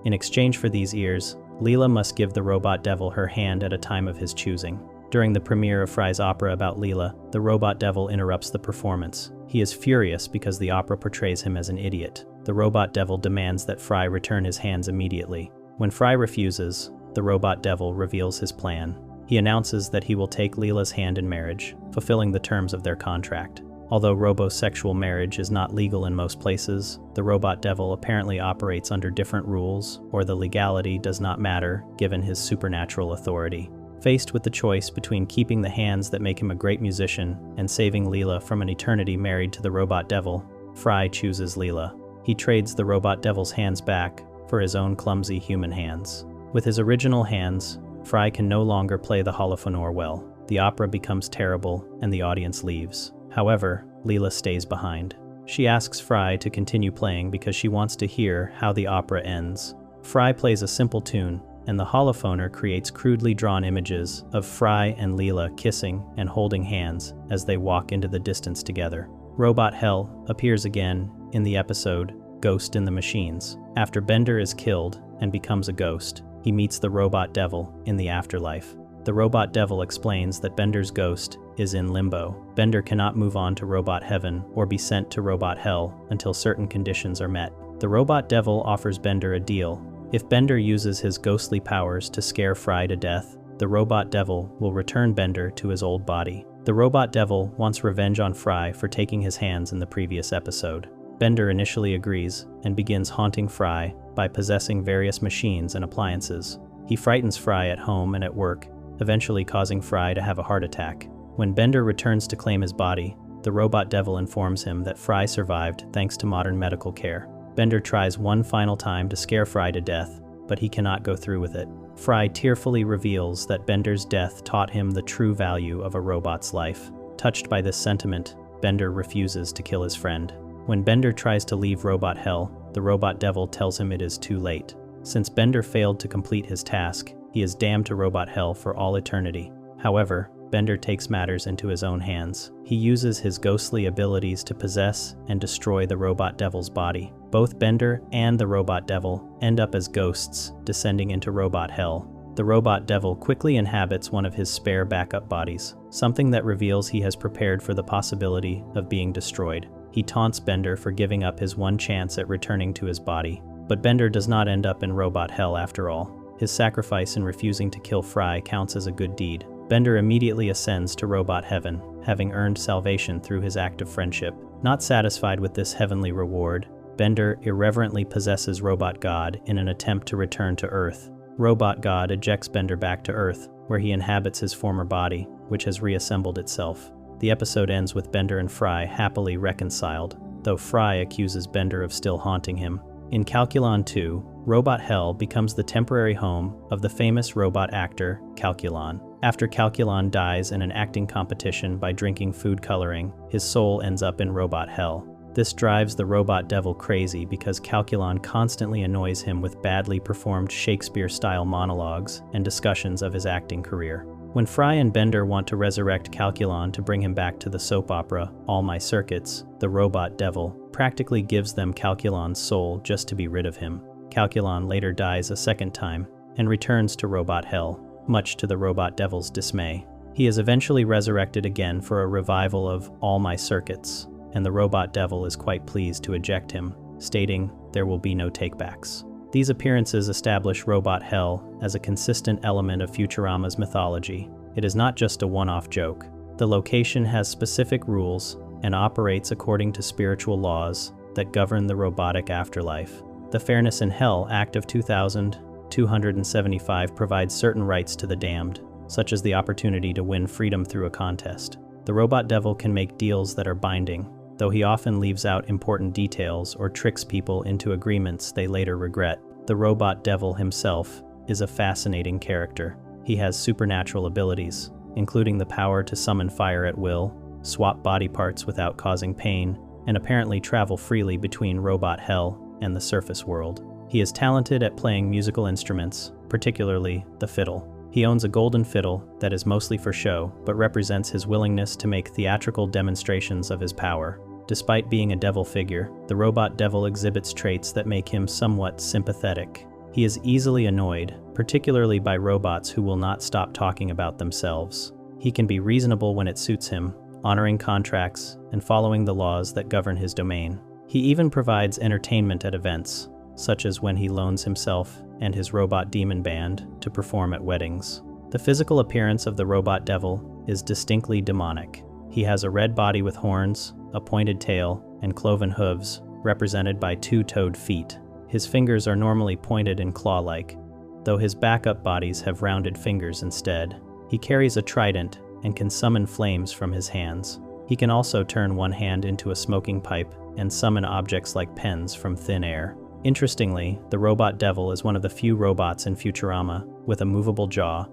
In exchange for these ears, Leela must give the Robot Devil her hand at a time of his choosing. During the premiere of Fry's opera about Leela, the Robot Devil interrupts the performance. He is furious because the opera portrays him as an idiot. The Robot Devil demands that Fry return his hands immediately. When Fry refuses, the Robot Devil reveals his plan. He announces that he will take Leela's hand in marriage, fulfilling the terms of their contract. Although robosexual marriage is not legal in most places, the Robot Devil apparently operates under different rules, or the legality does not matter given his supernatural authority. Faced with the choice between keeping the hands that make him a great musician and saving Leela from an eternity married to the Robot Devil, Fry chooses Leela. He trades the Robot Devil's hands back for his own clumsy human hands. With his original hands, Fry can no longer play the holophonore well. The opera becomes terrible and the audience leaves. However, Leela stays behind. She asks Fry to continue playing because she wants to hear how the opera ends. Fry plays a simple tune, and the holophoner creates crudely drawn images of Fry and Leela kissing and holding hands as they walk into the distance together. Robot Hell appears again in the episode Ghost in the Machines. After Bender is killed and becomes a ghost, he meets the Robot Devil in the afterlife. The Robot Devil explains that Bender's ghost is in limbo. Bender cannot move on to Robot Heaven or be sent to Robot Hell until certain conditions are met. The Robot Devil offers Bender a deal. If Bender uses his ghostly powers to scare Fry to death, the Robot Devil will return Bender to his old body. The Robot Devil wants revenge on Fry for taking his hands in the previous episode. Bender initially agrees and begins haunting Fry by possessing various machines and appliances. He frightens Fry at home and at work, eventually causing Fry to have a heart attack. When Bender returns to claim his body, the Robot Devil informs him that Fry survived thanks to modern medical care. Bender tries one final time to scare Fry to death, but he cannot go through with it. Fry tearfully reveals that Bender's death taught him the true value of a robot's life. Touched by this sentiment, Bender refuses to kill his friend. When Bender tries to leave Robot Hell, the Robot Devil tells him it is too late. Since Bender failed to complete his task, he is damned to Robot Hell for all eternity. However, Bender takes matters into his own hands. He uses his ghostly abilities to possess and destroy the Robot Devil's body. Both Bender and the Robot Devil end up as ghosts, descending into Robot Hell. The Robot Devil quickly inhabits one of his spare backup bodies, something that reveals he has prepared for the possibility of being destroyed. He taunts Bender for giving up his one chance at returning to his body. But Bender does not end up in Robot Hell after all. His sacrifice in refusing to kill Fry counts as a good deed. Bender immediately ascends to Robot Heaven, having earned salvation through his act of friendship. Not satisfied with this heavenly reward, Bender irreverently possesses Robot God in an attempt to return to Earth. Robot God ejects Bender back to Earth, where he inhabits his former body, which has reassembled itself. The episode ends with Bender and Fry happily reconciled, though Fry accuses Bender of still haunting him. In Calculon 2, Robot Hell becomes the temporary home of the famous robot actor Calculon. After Calculon dies in an acting competition by drinking food coloring, his soul ends up in Robot Hell. This drives the Robot Devil crazy because Calculon constantly annoys him with badly performed Shakespeare-style monologues and discussions of his acting career. When Fry and Bender want to resurrect Calculon to bring him back to the soap opera All My Circuits, the Robot Devil practically gives them Calculon's soul just to be rid of him. Calculon later dies a second time and returns to Robot Hell, much to the Robot Devil's dismay. He is eventually resurrected again for a revival of All My Circuits, and the Robot Devil is quite pleased to eject him, stating there will be no takebacks. These appearances establish Robot Hell as a consistent element of Futurama's mythology. It is not just a one-off joke. The location has specific rules and operates according to spiritual laws that govern the robotic afterlife. The Fairness in Hell Act of 2275 provides certain rights to the damned, such as the opportunity to win freedom through a contest. The Robot Devil can make deals that are binding, though he often leaves out important details or tricks people into agreements they later regret. The Robot Devil himself is a fascinating character. He has supernatural abilities, including the power to summon fire at will, swap body parts without causing pain, and apparently travel freely between Robot Hell and the surface world. He is talented at playing musical instruments, particularly the fiddle. He owns a golden fiddle that is mostly for show, but represents his willingness to make theatrical demonstrations of his power. Despite being a devil figure, the Robot Devil exhibits traits that make him somewhat sympathetic. He is easily annoyed, particularly by robots who will not stop talking about themselves. He can be reasonable when it suits him, honoring contracts and following the laws that govern his domain. He even provides entertainment at events, such as when he loans himself and his robot demon band to perform at weddings. The physical appearance of the Robot Devil is distinctly demonic. He has a red body with horns, a pointed tail, and cloven hooves, represented by two-toed feet. His fingers are normally pointed and claw-like, though his backup bodies have rounded fingers instead. He carries a trident and can summon flames from his hands. He can also turn one hand into a smoking pipe and summon objects like pens from thin air. Interestingly, the Robot Devil is one of the few robots in Futurama with a movable jaw,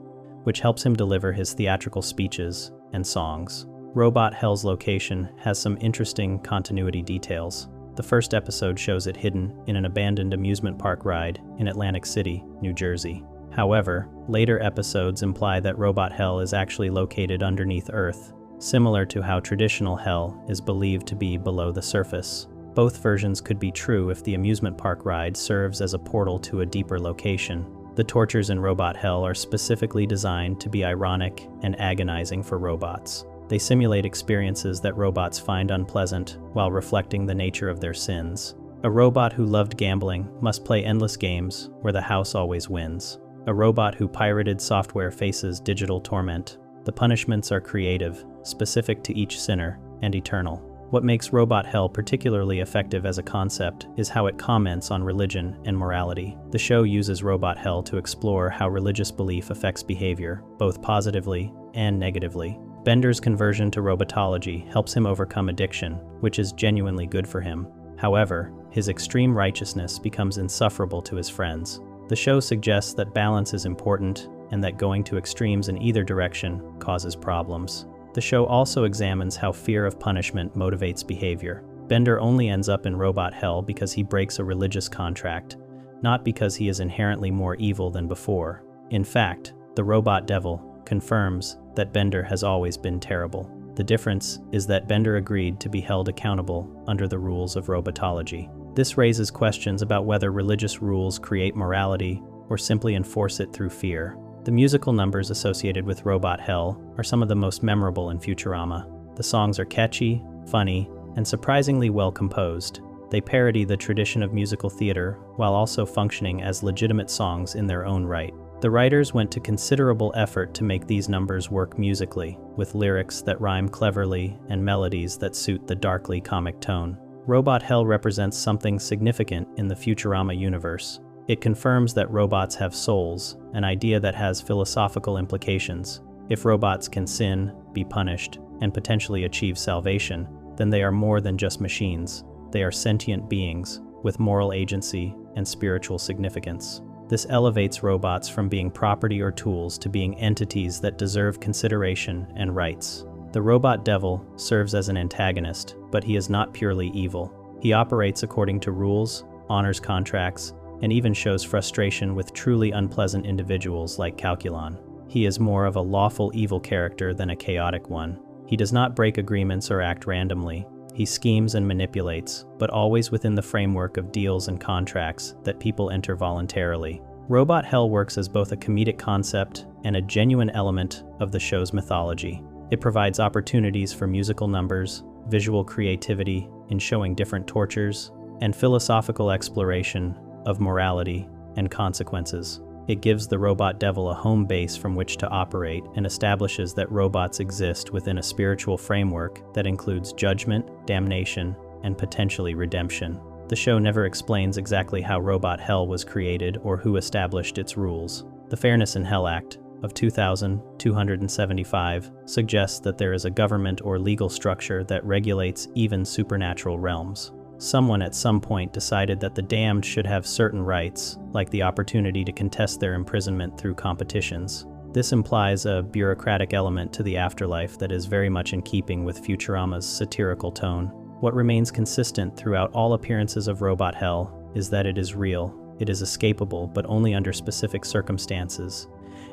which helps him deliver his theatrical speeches and songs. Robot Hell's location has some interesting continuity details. The first episode shows it hidden in an abandoned amusement park ride in Atlantic City, New Jersey. However, later episodes imply that Robot Hell is actually located underneath Earth, similar to how traditional Hell is believed to be below the surface. Both versions could be true if the amusement park ride serves as a portal to a deeper location. The tortures in Robot Hell are specifically designed to be ironic and agonizing for robots. They simulate experiences that robots find unpleasant while reflecting the nature of their sins. A robot who loved gambling must play endless games where the house always wins. A robot who pirated software faces digital torment. The punishments are creative, specific to each sinner, and eternal. What makes Robot Hell particularly effective as a concept is how it comments on religion and morality. The show uses Robot Hell to explore how religious belief affects behavior, both positively and negatively. Bender's conversion to robotology helps him overcome addiction, which is genuinely good for him. However, his extreme righteousness becomes insufferable to his friends. The show suggests that balance is important and that going to extremes in either direction causes problems. The show also examines how fear of punishment motivates behavior. Bender only ends up in Robot Hell because he breaks a religious contract, not because he is inherently more evil than before. In fact, the robot devil confirms that Bender has always been terrible. The difference is that Bender agreed to be held accountable under the rules of robotology. This raises questions about whether religious rules create morality or simply enforce it through fear. The musical numbers associated with Robot Hell are some of the most memorable in Futurama. The songs are catchy, funny, and surprisingly well composed. They parody the tradition of musical theater while also functioning as legitimate songs in their own right. The writers went to considerable effort to make these numbers work musically, with lyrics that rhyme cleverly and melodies that suit the darkly comic tone. Robot Hell represents something significant in the Futurama universe. It confirms that robots have souls, an idea that has philosophical implications. If robots can sin, be punished, and potentially achieve salvation, then they are more than just machines. They are sentient beings with moral agency and spiritual significance. This elevates robots from being property or tools to being entities that deserve consideration and rights. The robot devil serves as an antagonist, but he is not purely evil. He operates according to rules, honors contracts, and even shows frustration with truly unpleasant individuals like Calculon. He is more of a lawful evil character than a chaotic one. He does not break agreements or act randomly. He schemes and manipulates, but always within the framework of deals and contracts that people enter voluntarily. Robot Hell works as both a comedic concept and a genuine element of the show's mythology. It provides opportunities for musical numbers, visual creativity in showing different tortures, and philosophical exploration of morality and consequences. It gives the robot devil a home base from which to operate and establishes that robots exist within a spiritual framework that includes judgment, damnation, and potentially redemption. The show never explains exactly how Robot Hell was created or who established its rules. The Fairness in Hell Act of 2275 suggests that there is a government or legal structure that regulates even supernatural realms. Someone at some point decided that the damned should have certain rights, like the opportunity to contest their imprisonment through competitions. This implies a bureaucratic element to the afterlife that is very much in keeping with Futurama's satirical tone. What remains consistent throughout all appearances of Robot Hell is that it is real, it is escapable but only under specific circumstances,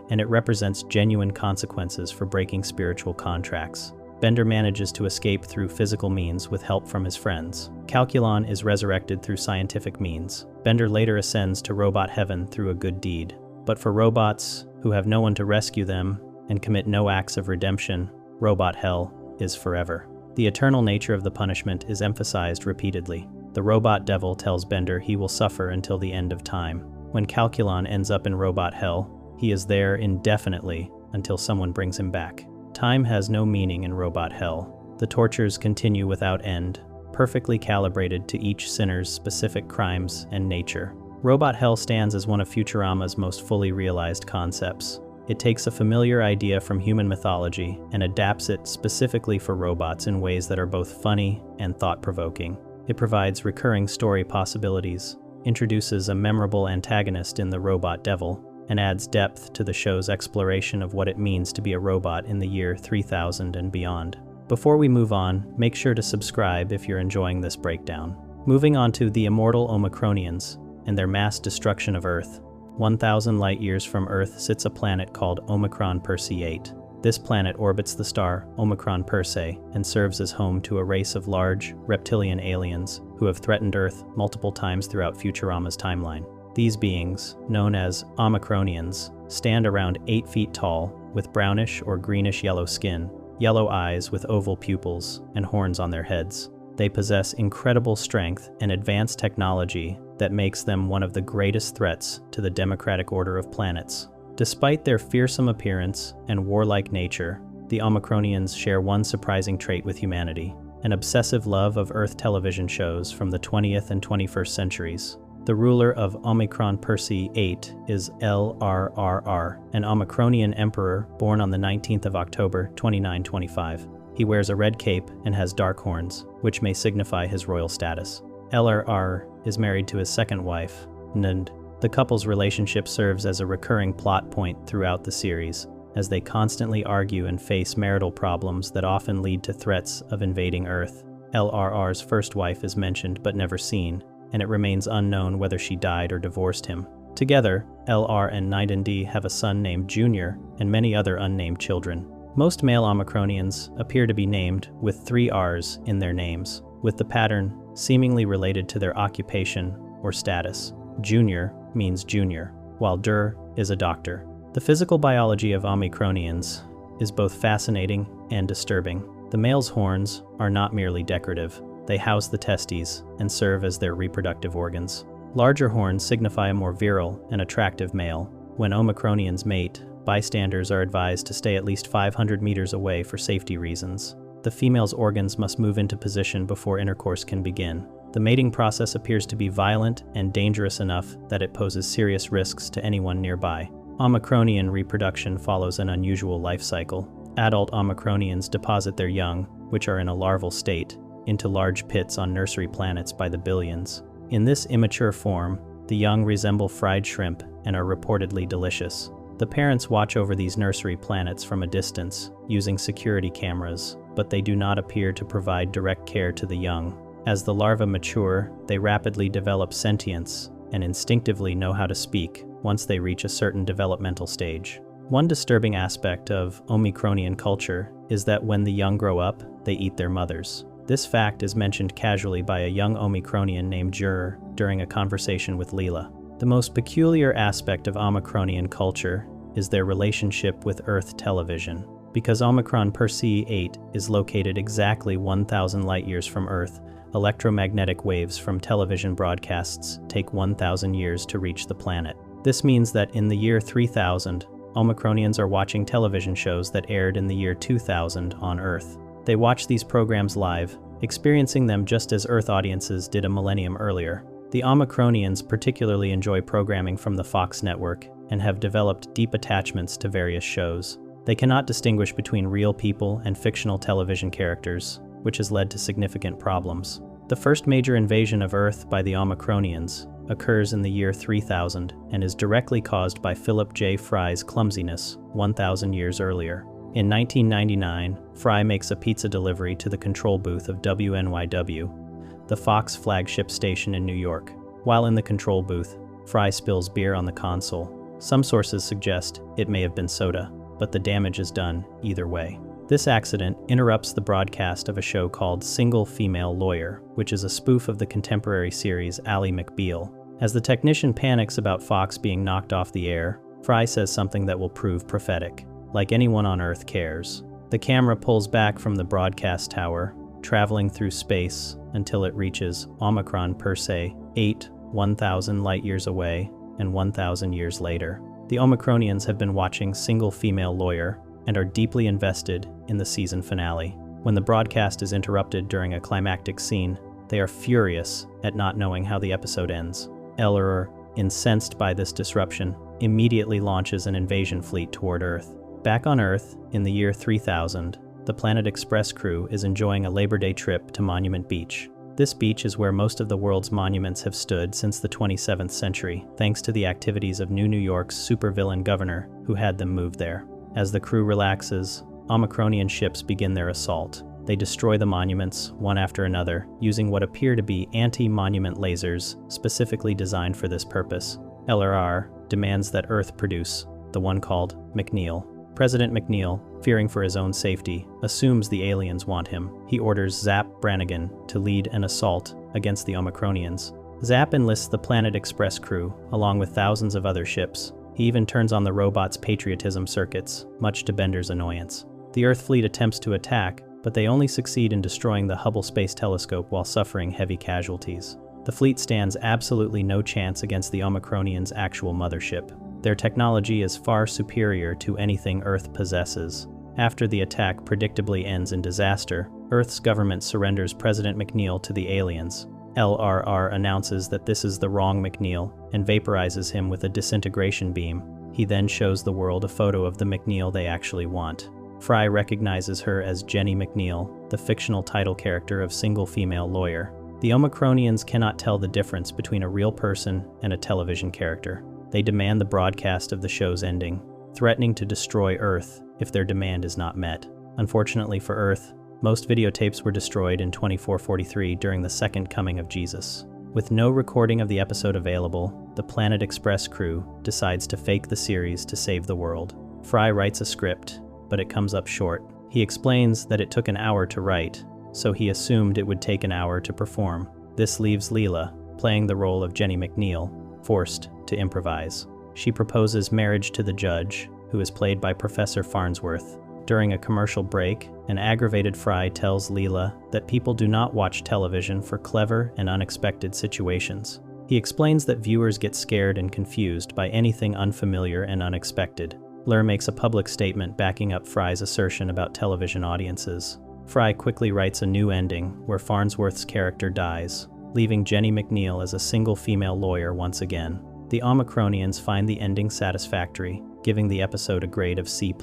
and it represents genuine consequences for breaking spiritual contracts. Bender manages to escape through physical means with help from his friends. Calculon is resurrected through scientific means. Bender later ascends to robot heaven through a good deed. But for robots who have no one to rescue them and commit no acts of redemption, Robot Hell is forever. The eternal nature of the punishment is emphasized repeatedly. The robot devil tells Bender he will suffer until the end of time. When Calculon ends up in Robot Hell, he is there indefinitely until someone brings him back. Time has no meaning in Robot Hell. The tortures continue without end, perfectly calibrated to each sinner's specific crimes and nature. Robot Hell stands as one of Futurama's most fully realized concepts. It takes a familiar idea from human mythology and adapts it specifically for robots in ways that are both funny and thought-provoking. It provides recurring story possibilities, introduces a memorable antagonist in the robot devil, and adds depth to the show's exploration of what it means to be a robot in the year 3000 and beyond. Before we move on, make sure to subscribe if you're enjoying this breakdown. Moving on to the immortal Omicronians and their mass destruction of Earth. 1,000 light-years from Earth sits a planet called Omicron Persei 8. This planet orbits the star Omicron Persei and serves as home to a race of large, reptilian aliens who have threatened Earth multiple times throughout Futurama's timeline. These beings, known as Omicronians, stand around 8 feet tall with brownish or greenish-yellow skin, yellow eyes with oval pupils, and horns on their heads. They possess incredible strength and advanced technology that makes them one of the greatest threats to the democratic order of planets. Despite their fearsome appearance and warlike nature, the Omicronians share one surprising trait with humanity: an obsessive love of Earth television shows from the 20th and 21st centuries. The ruler of Omicron Persei 8 is LRRR, an Omicronian emperor born on the 19th of October 2925. He wears a red cape and has dark horns, which may signify his royal status. LRR is married to his second wife, Nund. The couple's relationship serves as a recurring plot point throughout the series, as they constantly argue and face marital problems that often lead to threats of invading Earth. LRR's first wife is mentioned but never seen, and it remains unknown whether she died or divorced him. Together, LR and Nidandi have a son named Jr. and many other unnamed children. Most male Omicronians appear to be named with 3 R's in their names, with the pattern seemingly related to their occupation or status. Junior means junior, while Dur is a doctor. The physical biology of Omicronians is both fascinating and disturbing. The male's horns are not merely decorative. They house the testes and serve as their reproductive organs. Larger horns signify a more virile and attractive male. When Omicronians mate, bystanders are advised to stay at least 500 meters away for safety reasons. The female's organs must move into position before intercourse can begin. The mating process appears to be violent and dangerous enough that it poses serious risks to anyone nearby. Omicronian reproduction follows an unusual life cycle. Adult Omicronians deposit their young, which are in a larval state, into large pits on nursery planets by the billions. In this immature form, the young resemble fried shrimp and are reportedly delicious. The parents watch over these nursery planets from a distance, using security cameras, but they do not appear to provide direct care to the young. As the larvae mature, they rapidly develop sentience and instinctively know how to speak once they reach a certain developmental stage. One disturbing aspect of Omicronian culture is that when the young grow up, they eat their mothers. This fact is mentioned casually by a young Omicronian named Jur during a conversation with Leela. The most peculiar aspect of Omicronian culture is their relationship with Earth television. Because Omicron Persei 8 is located exactly 1,000 light-years from Earth, electromagnetic waves from television broadcasts take 1,000 years to reach the planet. This means that in the year 3000, Omicronians are watching television shows that aired in the year 2000 on Earth. They watch these programs live, experiencing them just as Earth audiences did a millennium earlier. The Omicronians particularly enjoy programming from the Fox network and have developed deep attachments to various shows. They cannot distinguish between real people and fictional television characters, which has led to significant problems. The first major invasion of Earth by the Omicronians occurs in the year 3000 and is directly caused by Philip J. Fry's clumsiness 1,000 years earlier. In 1999, Fry makes a pizza delivery to the control booth of WNYW, the Fox flagship station in New York. While in the control booth, Fry spills beer on the console. Some sources suggest it may have been soda, but the damage is done either way. This accident interrupts the broadcast of a show called Single Female Lawyer, which is a spoof of the contemporary series Ally McBeal. As the technician panics about Fox being knocked off the air, Fry says something that will prove prophetic. Like anyone on Earth cares. The camera pulls back from the broadcast tower, traveling through space until it reaches Omicron Persei 8, 1,000 light-years away, and 1,000 years later. The Omicronians have been watching Single Female Lawyer and are deeply invested in the season finale. When the broadcast is interrupted during a climactic scene, they are furious at not knowing how the episode ends. Ellerer, incensed by this disruption, immediately launches an invasion fleet toward Earth. Back on Earth, in the year 3000, the Planet Express crew is enjoying a Labor Day trip to Monument Beach. This beach is where most of the world's monuments have stood since the 27th century, thanks to the activities of New York's supervillain governor, who had them moved there. As the crew relaxes, Omicronian ships begin their assault. They destroy the monuments, one after another, using what appear to be anti-monument lasers specifically designed for this purpose. LRR demands that Earth produce the one called McNeil. President McNeil, fearing for his own safety, assumes the aliens want him. He orders Zap Brannigan to lead an assault against the Omicronians. Zap enlists the Planet Express crew, along with thousands of other ships. He even turns on the robot's patriotism circuits, much to Bender's annoyance. The Earth fleet attempts to attack, but they only succeed in destroying the Hubble Space Telescope while suffering heavy casualties. The fleet stands absolutely no chance against the Omicronians' actual mothership. Their technology is far superior to anything Earth possesses. After the attack predictably ends in disaster, Earth's government surrenders President McNeil to the aliens. LRR announces that this is the wrong McNeil and vaporizes him with a disintegration beam. He then shows the world a photo of the McNeil they actually want. Fry recognizes her as Jenny McNeil, the fictional title character of Single Female Lawyer. The Omicronians cannot tell the difference between a real person and a television character. They demand the broadcast of the show's ending, threatening to destroy Earth if their demand is not met. Unfortunately for Earth, most videotapes were destroyed in 2443 during the Second Coming of Jesus. With no recording of the episode available, the Planet Express crew decides to fake the series to save the world. Fry writes a script, but it comes up short. He explains that it took an hour to write, so he assumed it would take an hour to perform. This leaves Leela, playing the role of Jenny McNeil, forced to improvise. She proposes marriage to the judge, who is played by Professor Farnsworth. During a commercial break, an aggravated Fry tells Leela that people do not watch television for clever and unexpected situations. He explains that viewers get scared and confused by anything unfamiliar and unexpected. Leela makes a public statement backing up Fry's assertion about television audiences. Fry quickly writes a new ending where Farnsworth's character dies, leaving Jenny McNeil as a single female lawyer once again. The Omicronians find the ending satisfactory, giving the episode a grade of C+.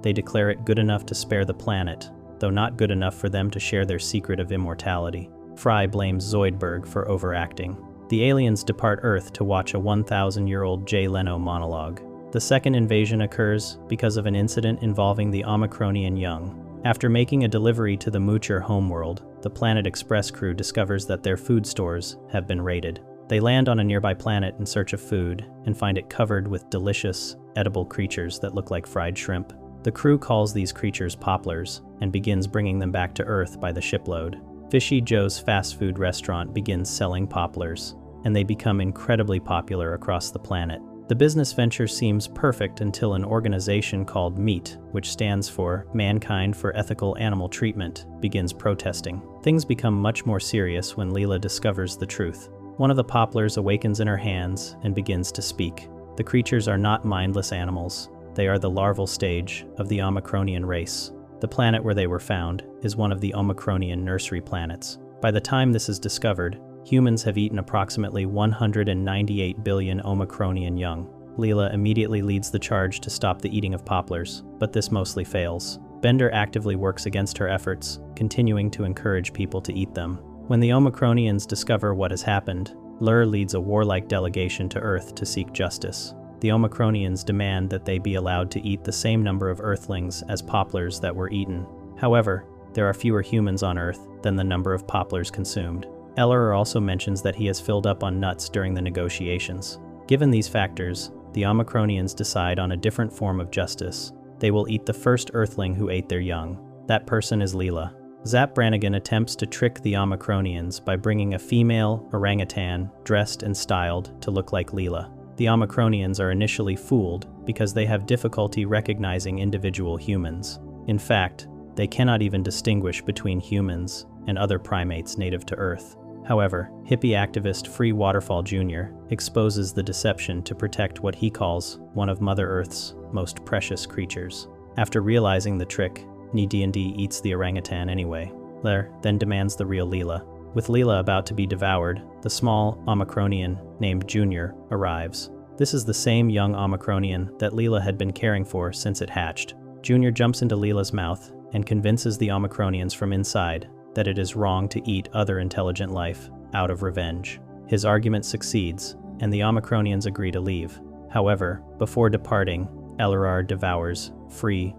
They declare it good enough to spare the planet, though not good enough for them to share their secret of immortality. Fry blames Zoidberg for overacting. The aliens depart Earth to watch a 1,000-year-old Jay Leno monologue. The second invasion occurs because of an incident involving the Omicronian young. After making a delivery to the Moocher homeworld, the Planet Express crew discovers that their food stores have been raided. They land on a nearby planet in search of food and find it covered with delicious, edible creatures that look like fried shrimp. The crew calls these creatures popplers and begins bringing them back to Earth by the shipload. Fishy Joe's fast food restaurant begins selling popplers, and they become incredibly popular across the planet. The business venture seems perfect until an organization called MEAT, which stands for Mankind for Ethical Animal Treatment, begins protesting. Things become much more serious when Leela discovers the truth. One of the popplers awakens in her hands and begins to speak. The creatures are not mindless animals. They are the larval stage of the Omicronian race. The planet where they were found is one of the Omicronian nursery planets. By the time this is discovered, humans have eaten approximately 198 billion Omicronian young. Leela immediately leads the charge to stop the eating of popplers, but this mostly fails. Bender actively works against her efforts, continuing to encourage people to eat them. When the Omicronians discover what has happened, Leela leads a warlike delegation to Earth to seek justice. The Omicronians demand that they be allowed to eat the same number of Earthlings as popplers that were eaten. However, there are fewer humans on Earth than the number of popplers consumed. Eller also mentions that he has filled up on nuts during the negotiations. Given these factors, the Omicronians decide on a different form of justice. They will eat the first Earthling who ate their young. That person is Leela. Zap Brannigan attempts to trick the Omicronians by bringing a female orangutan dressed and styled to look like Leela. The Omicronians are initially fooled because they have difficulty recognizing individual humans. In fact, they cannot even distinguish between humans and other primates native to Earth. However, hippie activist Fruy Jr. exposes the deception to protect what he calls one of Mother Earth's most precious creatures. After realizing the trick, D&D eats the orangutan anyway. Leela then demands the real Leela. With Leela about to be devoured, the small Omicronian named Junior arrives. This is the same young Omicronian that Leela had been caring for since it hatched. Junior jumps into Leela's mouth and convinces the Omicronians from inside that it is wrong to eat other intelligent life out of revenge. His argument succeeds, and the Omicronians agree to leave. However, before departing, LRR devours Fruy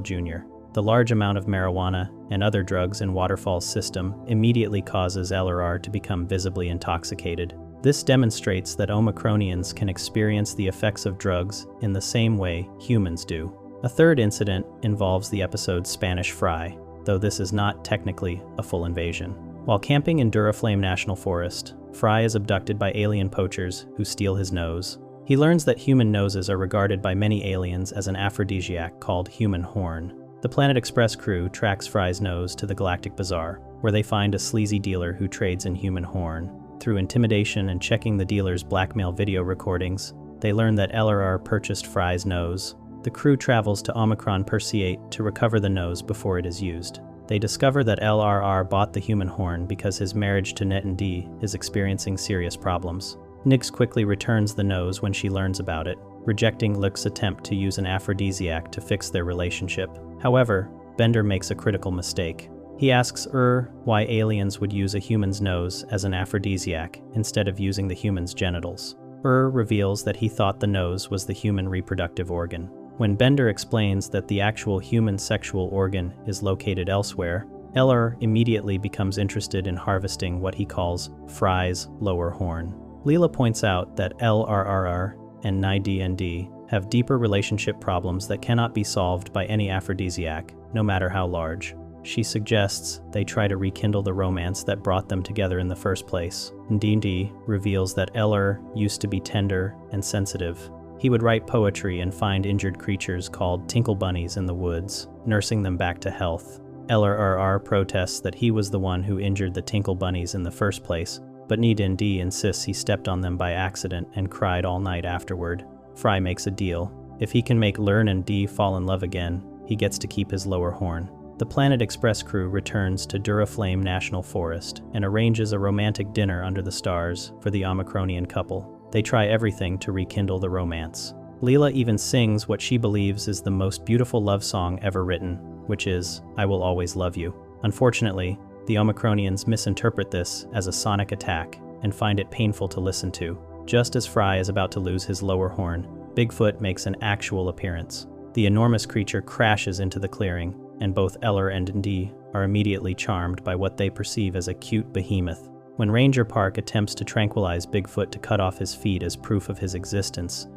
Jr. The large amount of marijuana and other drugs in Waterfall's system immediately causes LRR to become visibly intoxicated. This demonstrates that Omicronians can experience the effects of drugs in the same way humans do. A third incident involves the episode Spanish Fry, though this is not technically a full invasion. While camping in Duraflame National Forest, Fry is abducted by alien poachers who steal his nose. He learns that human noses are regarded by many aliens as an aphrodisiac called human horn. The Planet Express crew tracks Fry's nose to the Galactic Bazaar, where they find a sleazy dealer who trades in human horn. Through intimidation and checking the dealer's blackmail video recordings, they learn that LRR purchased Fry's nose. The crew travels to Omicron Perseate to recover the nose before it is used. They discover that LRR bought the human horn because his marriage to Net and D is experiencing serious problems. Nyx quickly returns the nose when she learns about it, rejecting Luke's attempt to use an aphrodisiac to fix their relationship. However, Bender makes a critical mistake. He asks why aliens would use a human's nose as an aphrodisiac instead of using the human's genitals. Reveals that he thought the nose was the human reproductive organ. When Bender explains that the actual human sexual organ is located elsewhere, Eller immediately becomes interested in harvesting what he calls Fry's lower horn. Leela points out that LRRR and NIDND have deeper relationship problems that cannot be solved by any aphrodisiac, no matter how large. She suggests they try to rekindle the romance that brought them together in the first place. D&D reveals that Eller used to be tender and sensitive. He would write poetry and find injured creatures called tinkle bunnies in the woods, nursing them back to health. LRR protests that he was the one who injured the tinkle bunnies in the first place, but NIDND insists he stepped on them by accident and cried all night afterward. Fry makes a deal. If he can make Lern and D fall in love again, he gets to keep his lower horn. The Planet Express crew returns to Duraflame National Forest and arranges a romantic dinner under the stars for the Omicronian couple. They try everything to rekindle the romance. Leela even sings what she believes is the most beautiful love song ever written, which is, "I Will Always Love You." Unfortunately, the Omicronians misinterpret this as a sonic attack and find it painful to listen to. Just as Fry is about to lose his lower horn, Bigfoot makes an actual appearance. The enormous creature crashes into the clearing, and both Eller and D are immediately charmed by what they perceive as a cute behemoth. When Ranger Park attempts to tranquilize Bigfoot to cut off his feet as proof of his existence,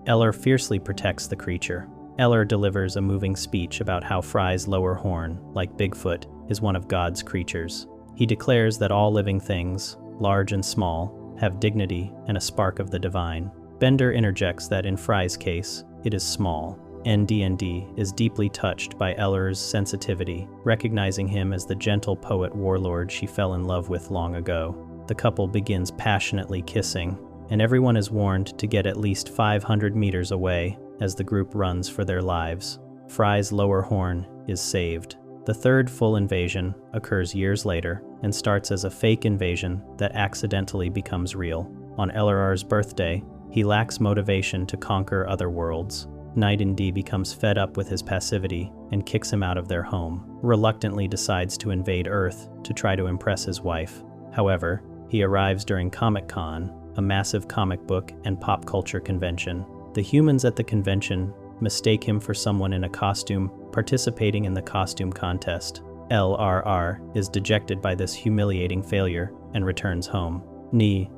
Eller fiercely protects the creature. Eller delivers a moving speech about how Fry's lower horn, like Bigfoot, is one of God's creatures. He declares that all living things, large and small, have dignity and a spark of the divine. Bender interjects that in Fry's case, it is small. ND&D is deeply touched by Eller's sensitivity, recognizing him as the gentle poet warlord she fell in love with long ago. The couple begins passionately kissing, and everyone is warned to get at least 500 meters away as the group runs for their lives. Fry's lower horn is saved. The third full invasion occurs years later and starts as a fake invasion that accidentally becomes real. On LRR's birthday, he lacks motivation to conquer other worlds. Night and D becomes fed up with his passivity and kicks him out of their home, reluctantly decides to invade Earth to try to impress his wife. However, he arrives during Comic-Con, a massive comic book and pop culture convention. The humans at the convention mistake him for someone in a costume participating in the costume contest. LRR is dejected by this humiliating failure and returns home. D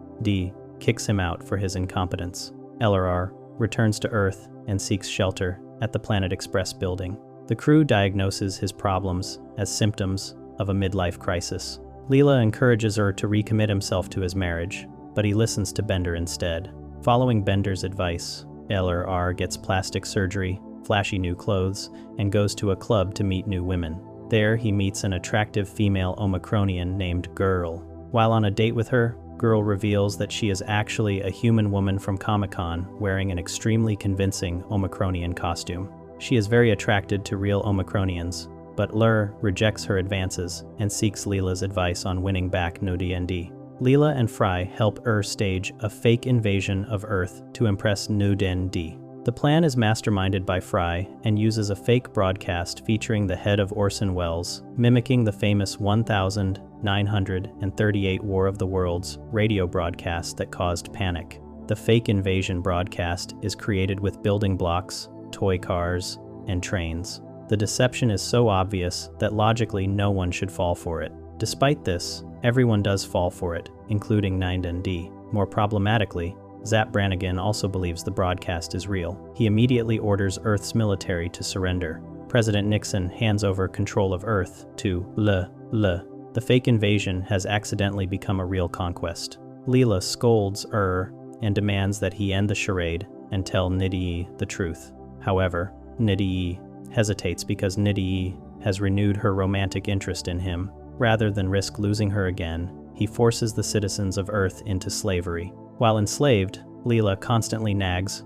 kicks him out for his incompetence. LRR returns to Earth and seeks shelter at the Planet Express building. The crew diagnoses his problems as symptoms of a midlife crisis. Leela encourages her to recommit himself to his marriage, but he listens to Bender instead. Following Bender's advice, LRR gets plastic surgery, flashy new clothes, and goes to a club to meet new women. There, he meets an attractive female Omicronian named Girl. While on a date with her, Girl reveals that she is actually a human woman from Comic-Con wearing an extremely convincing Omicronian costume. She is very attracted to real Omicronians, but Lur rejects her advances and seeks Leela's advice on winning back ND&D. Leela and Fry help stage a fake invasion of Earth to impress ND&D. The plan is masterminded by Fry and uses a fake broadcast featuring the head of Orson Welles, mimicking the famous 1938 War of the Worlds radio broadcast that caused panic. The fake invasion broadcast is created with building blocks, toy cars, and trains. The deception is so obvious that logically no one should fall for it. Despite this, everyone does fall for it, including 9D. More problematically, Zap Brannigan also believes the broadcast is real. He immediately orders Earth's military to surrender. President Nixon hands over control of Earth to Leela. The fake invasion has accidentally become a real conquest. Leela scolds and demands that he end the charade and tell Nidhi the truth. However, Nidhi hesitates because Nidhi has renewed her romantic interest in him. Rather than risk losing her again, he forces the citizens of Earth into slavery. While enslaved, Leela constantly nags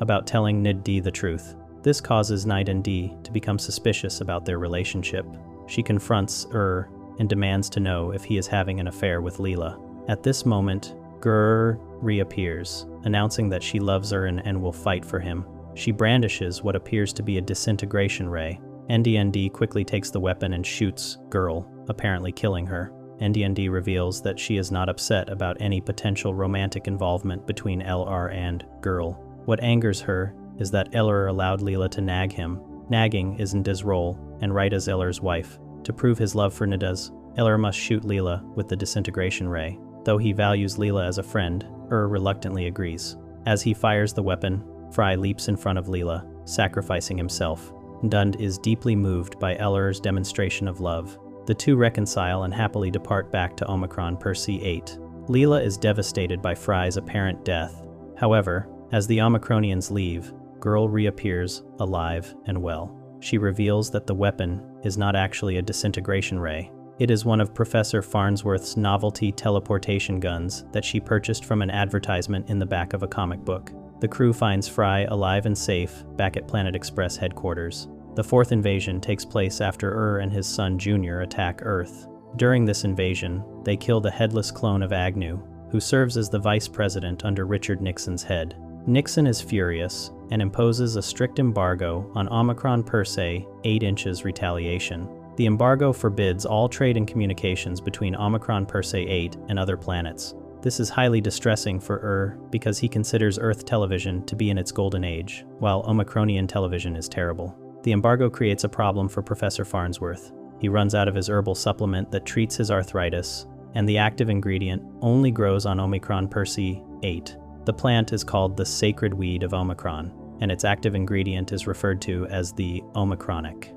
about telling Nidhi the truth. This causes Nidhi to become suspicious about their relationship. She confronts and demands to know if he is having an affair with Leela. At this moment, reappears, announcing that she loves her and will fight for him. She brandishes what appears to be a disintegration ray. NDND quickly takes the weapon and shoots Girl, apparently killing her. NDND reveals that she is not upset about any potential romantic involvement between LR and Girl. What angers her is that LR allowed Leela to nag him. Nagging isn't his role, and right as LR's wife. To prove his love for Nida's, LR must shoot Leela with the disintegration ray. Though he values Leela as a friend, reluctantly agrees. As he fires the weapon, Fry leaps in front of Leela, sacrificing himself. Dund is deeply moved by LR's demonstration of love. The two reconcile and happily depart back to Omicron Persei 8. Leela is devastated by Fry's apparent death. However, as the Omicronians leave, Girl reappears, alive and well. She reveals that the weapon is not actually a disintegration ray. It is one of Professor Farnsworth's novelty teleportation guns that she purchased from an advertisement in the back of a comic book. The crew finds Fry alive and safe back at Planet Express headquarters. The fourth invasion takes place after and his son Jr. attack Earth. During this invasion, they kill the headless clone of Agnew, who serves as the vice president under Richard Nixon's head. Nixon is furious and imposes a strict embargo on Omicron Persei 8 inches retaliation. The embargo forbids all trade and communications between Omicron Persei 8 and other planets. This is highly distressing for because he considers Earth television to be in its golden age, while Omicronian television is terrible. The embargo creates a problem for Professor Farnsworth. He runs out of his herbal supplement that treats his arthritis, and the active ingredient only grows on Omicron Persei 8. The plant is called the sacred weed of Omicron, and its active ingredient is referred to as the Omicronic.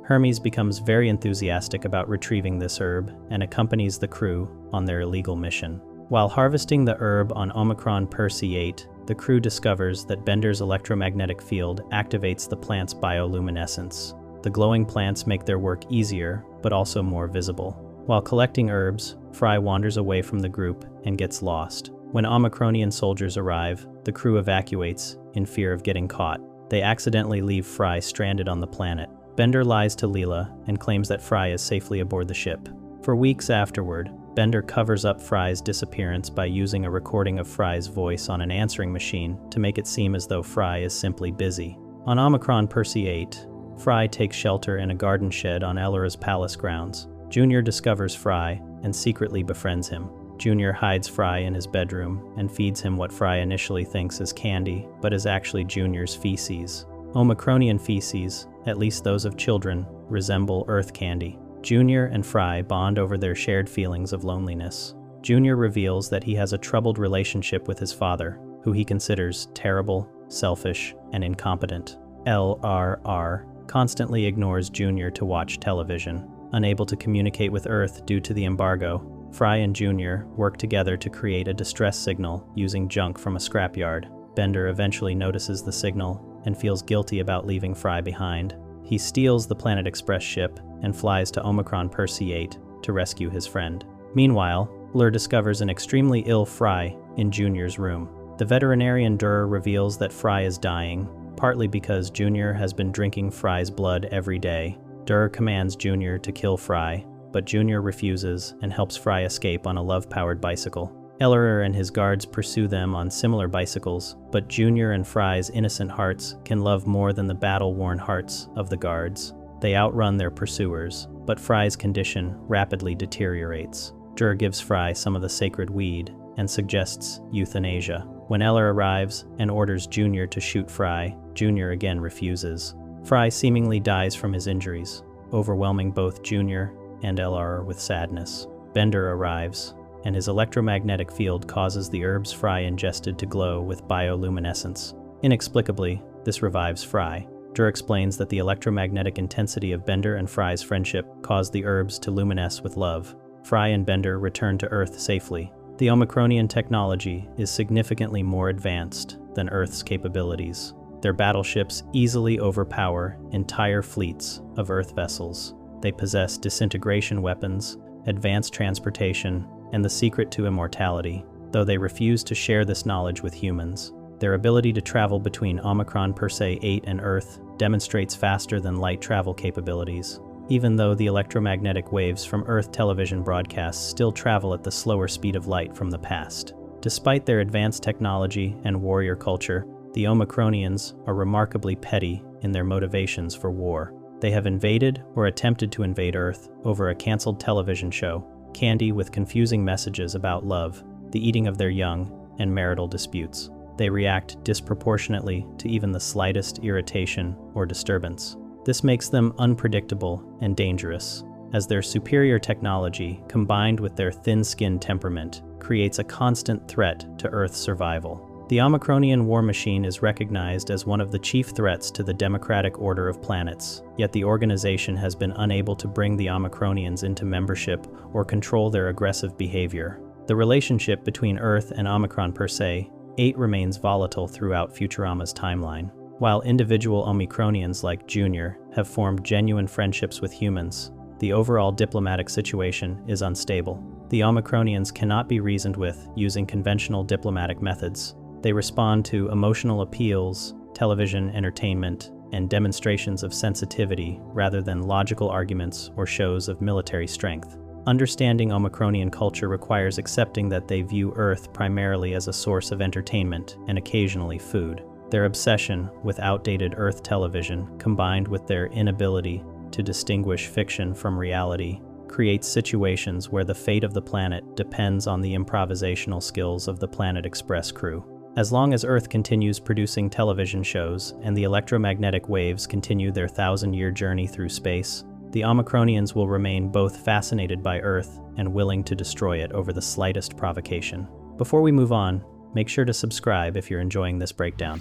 Hermes becomes very enthusiastic about retrieving this herb and accompanies the crew on their illegal mission. While harvesting the herb on Omicron Persei 8, the crew discovers that Bender's electromagnetic field activates the plant's bioluminescence. The glowing plants make their work easier, but also more visible. While collecting herbs, Fry wanders away from the group and gets lost. When Omicronian soldiers arrive, the crew evacuates in fear of getting caught. They accidentally leave Fry stranded on the planet. Bender lies to Leela and claims that Fry is safely aboard the ship. For weeks afterward, Bender covers up Fry's disappearance by using a recording of Fry's voice on an answering machine to make it seem as though Fry is simply busy. On Omicron Persei 8, Fry takes shelter in a garden shed on Elra's palace grounds. Junior discovers Fry and secretly befriends him. Junior hides Fry in his bedroom and feeds him what Fry initially thinks is candy, but is actually Junior's feces. Omicronian feces, at least those of children, resemble Earth candy. Junior and Fry bond over their shared feelings of loneliness. Junior reveals that he has a troubled relationship with his father, who he considers terrible, selfish, and incompetent. LRR constantly ignores Junior to watch television. Unable to communicate with Earth due to the embargo, Fry and Junior work together to create a distress signal using junk from a scrapyard. Bender eventually notices the signal and feels guilty about leaving Fry behind. He steals the Planet Express ship and flies to Omicron Persei 8 to rescue his friend. Meanwhile, Lur discovers an extremely ill Fry in Junior's room. The veterinarian Durr reveals that Fry is dying, partly because Junior has been drinking Fry's blood every day. Durr commands Junior to kill Fry, but Junior refuses and helps Fry escape on a love-powered bicycle. Ellerer and his guards pursue them on similar bicycles, but Junior and Fry's innocent hearts can love more than the battle-worn hearts of the guards. They outrun their pursuers, but Fry's condition rapidly deteriorates. Durr gives Fry some of the sacred weed and suggests euthanasia. When Eller arrives and orders Junior to shoot Fry, Junior again refuses. Fry seemingly dies from his injuries, overwhelming both Junior and LR with sadness. Bender arrives, and his electromagnetic field causes the herbs Fry ingested to glow with bioluminescence. Inexplicably, this revives Fry. Dur explains that the electromagnetic intensity of Bender and Fry's friendship caused the herbs to luminesce with love. Fry and Bender return to Earth safely. The Omicronian technology is significantly more advanced than Earth's capabilities. Their battleships easily overpower entire fleets of Earth vessels. They possess disintegration weapons, advanced transportation, and the secret to immortality, though they refuse to share this knowledge with humans. Their ability to travel between Omicron Persei 8 and Earth demonstrates faster than light travel capabilities, even though the electromagnetic waves from Earth television broadcasts still travel at the slower speed of light from the past. Despite their advanced technology and warrior culture, the Omicronians are remarkably petty in their motivations for war. They have invaded or attempted to invade Earth over a canceled television show, candy with confusing messages about love, the eating of their young, and marital disputes. They react disproportionately to even the slightest irritation or disturbance. This makes them unpredictable and dangerous, as their superior technology, combined with their thin-skinned temperament, creates a constant threat to Earth's survival. The Omicronian war machine is recognized as one of the chief threats to the democratic order of planets, yet the organization has been unable to bring the Omicronians into membership or control their aggressive behavior. The relationship between Earth and Omicron Persei 8 remains volatile throughout Futurama's timeline. While individual Omicronians like Junior have formed genuine friendships with humans, the overall diplomatic situation is unstable. The Omicronians cannot be reasoned with using conventional diplomatic methods. They respond to emotional appeals, television entertainment, and demonstrations of sensitivity rather than logical arguments or shows of military strength. Understanding Omicronian culture requires accepting that they view Earth primarily as a source of entertainment and occasionally food. Their obsession with outdated Earth television, combined with their inability to distinguish fiction from reality, creates situations where the fate of the planet depends on the improvisational skills of the Planet Express crew. As long as Earth continues producing television shows and the electromagnetic waves continue their 1,000-year journey through space, the Omicronians will remain both fascinated by Earth and willing to destroy it over the slightest provocation. Before we move on, make sure to subscribe if you're enjoying this breakdown.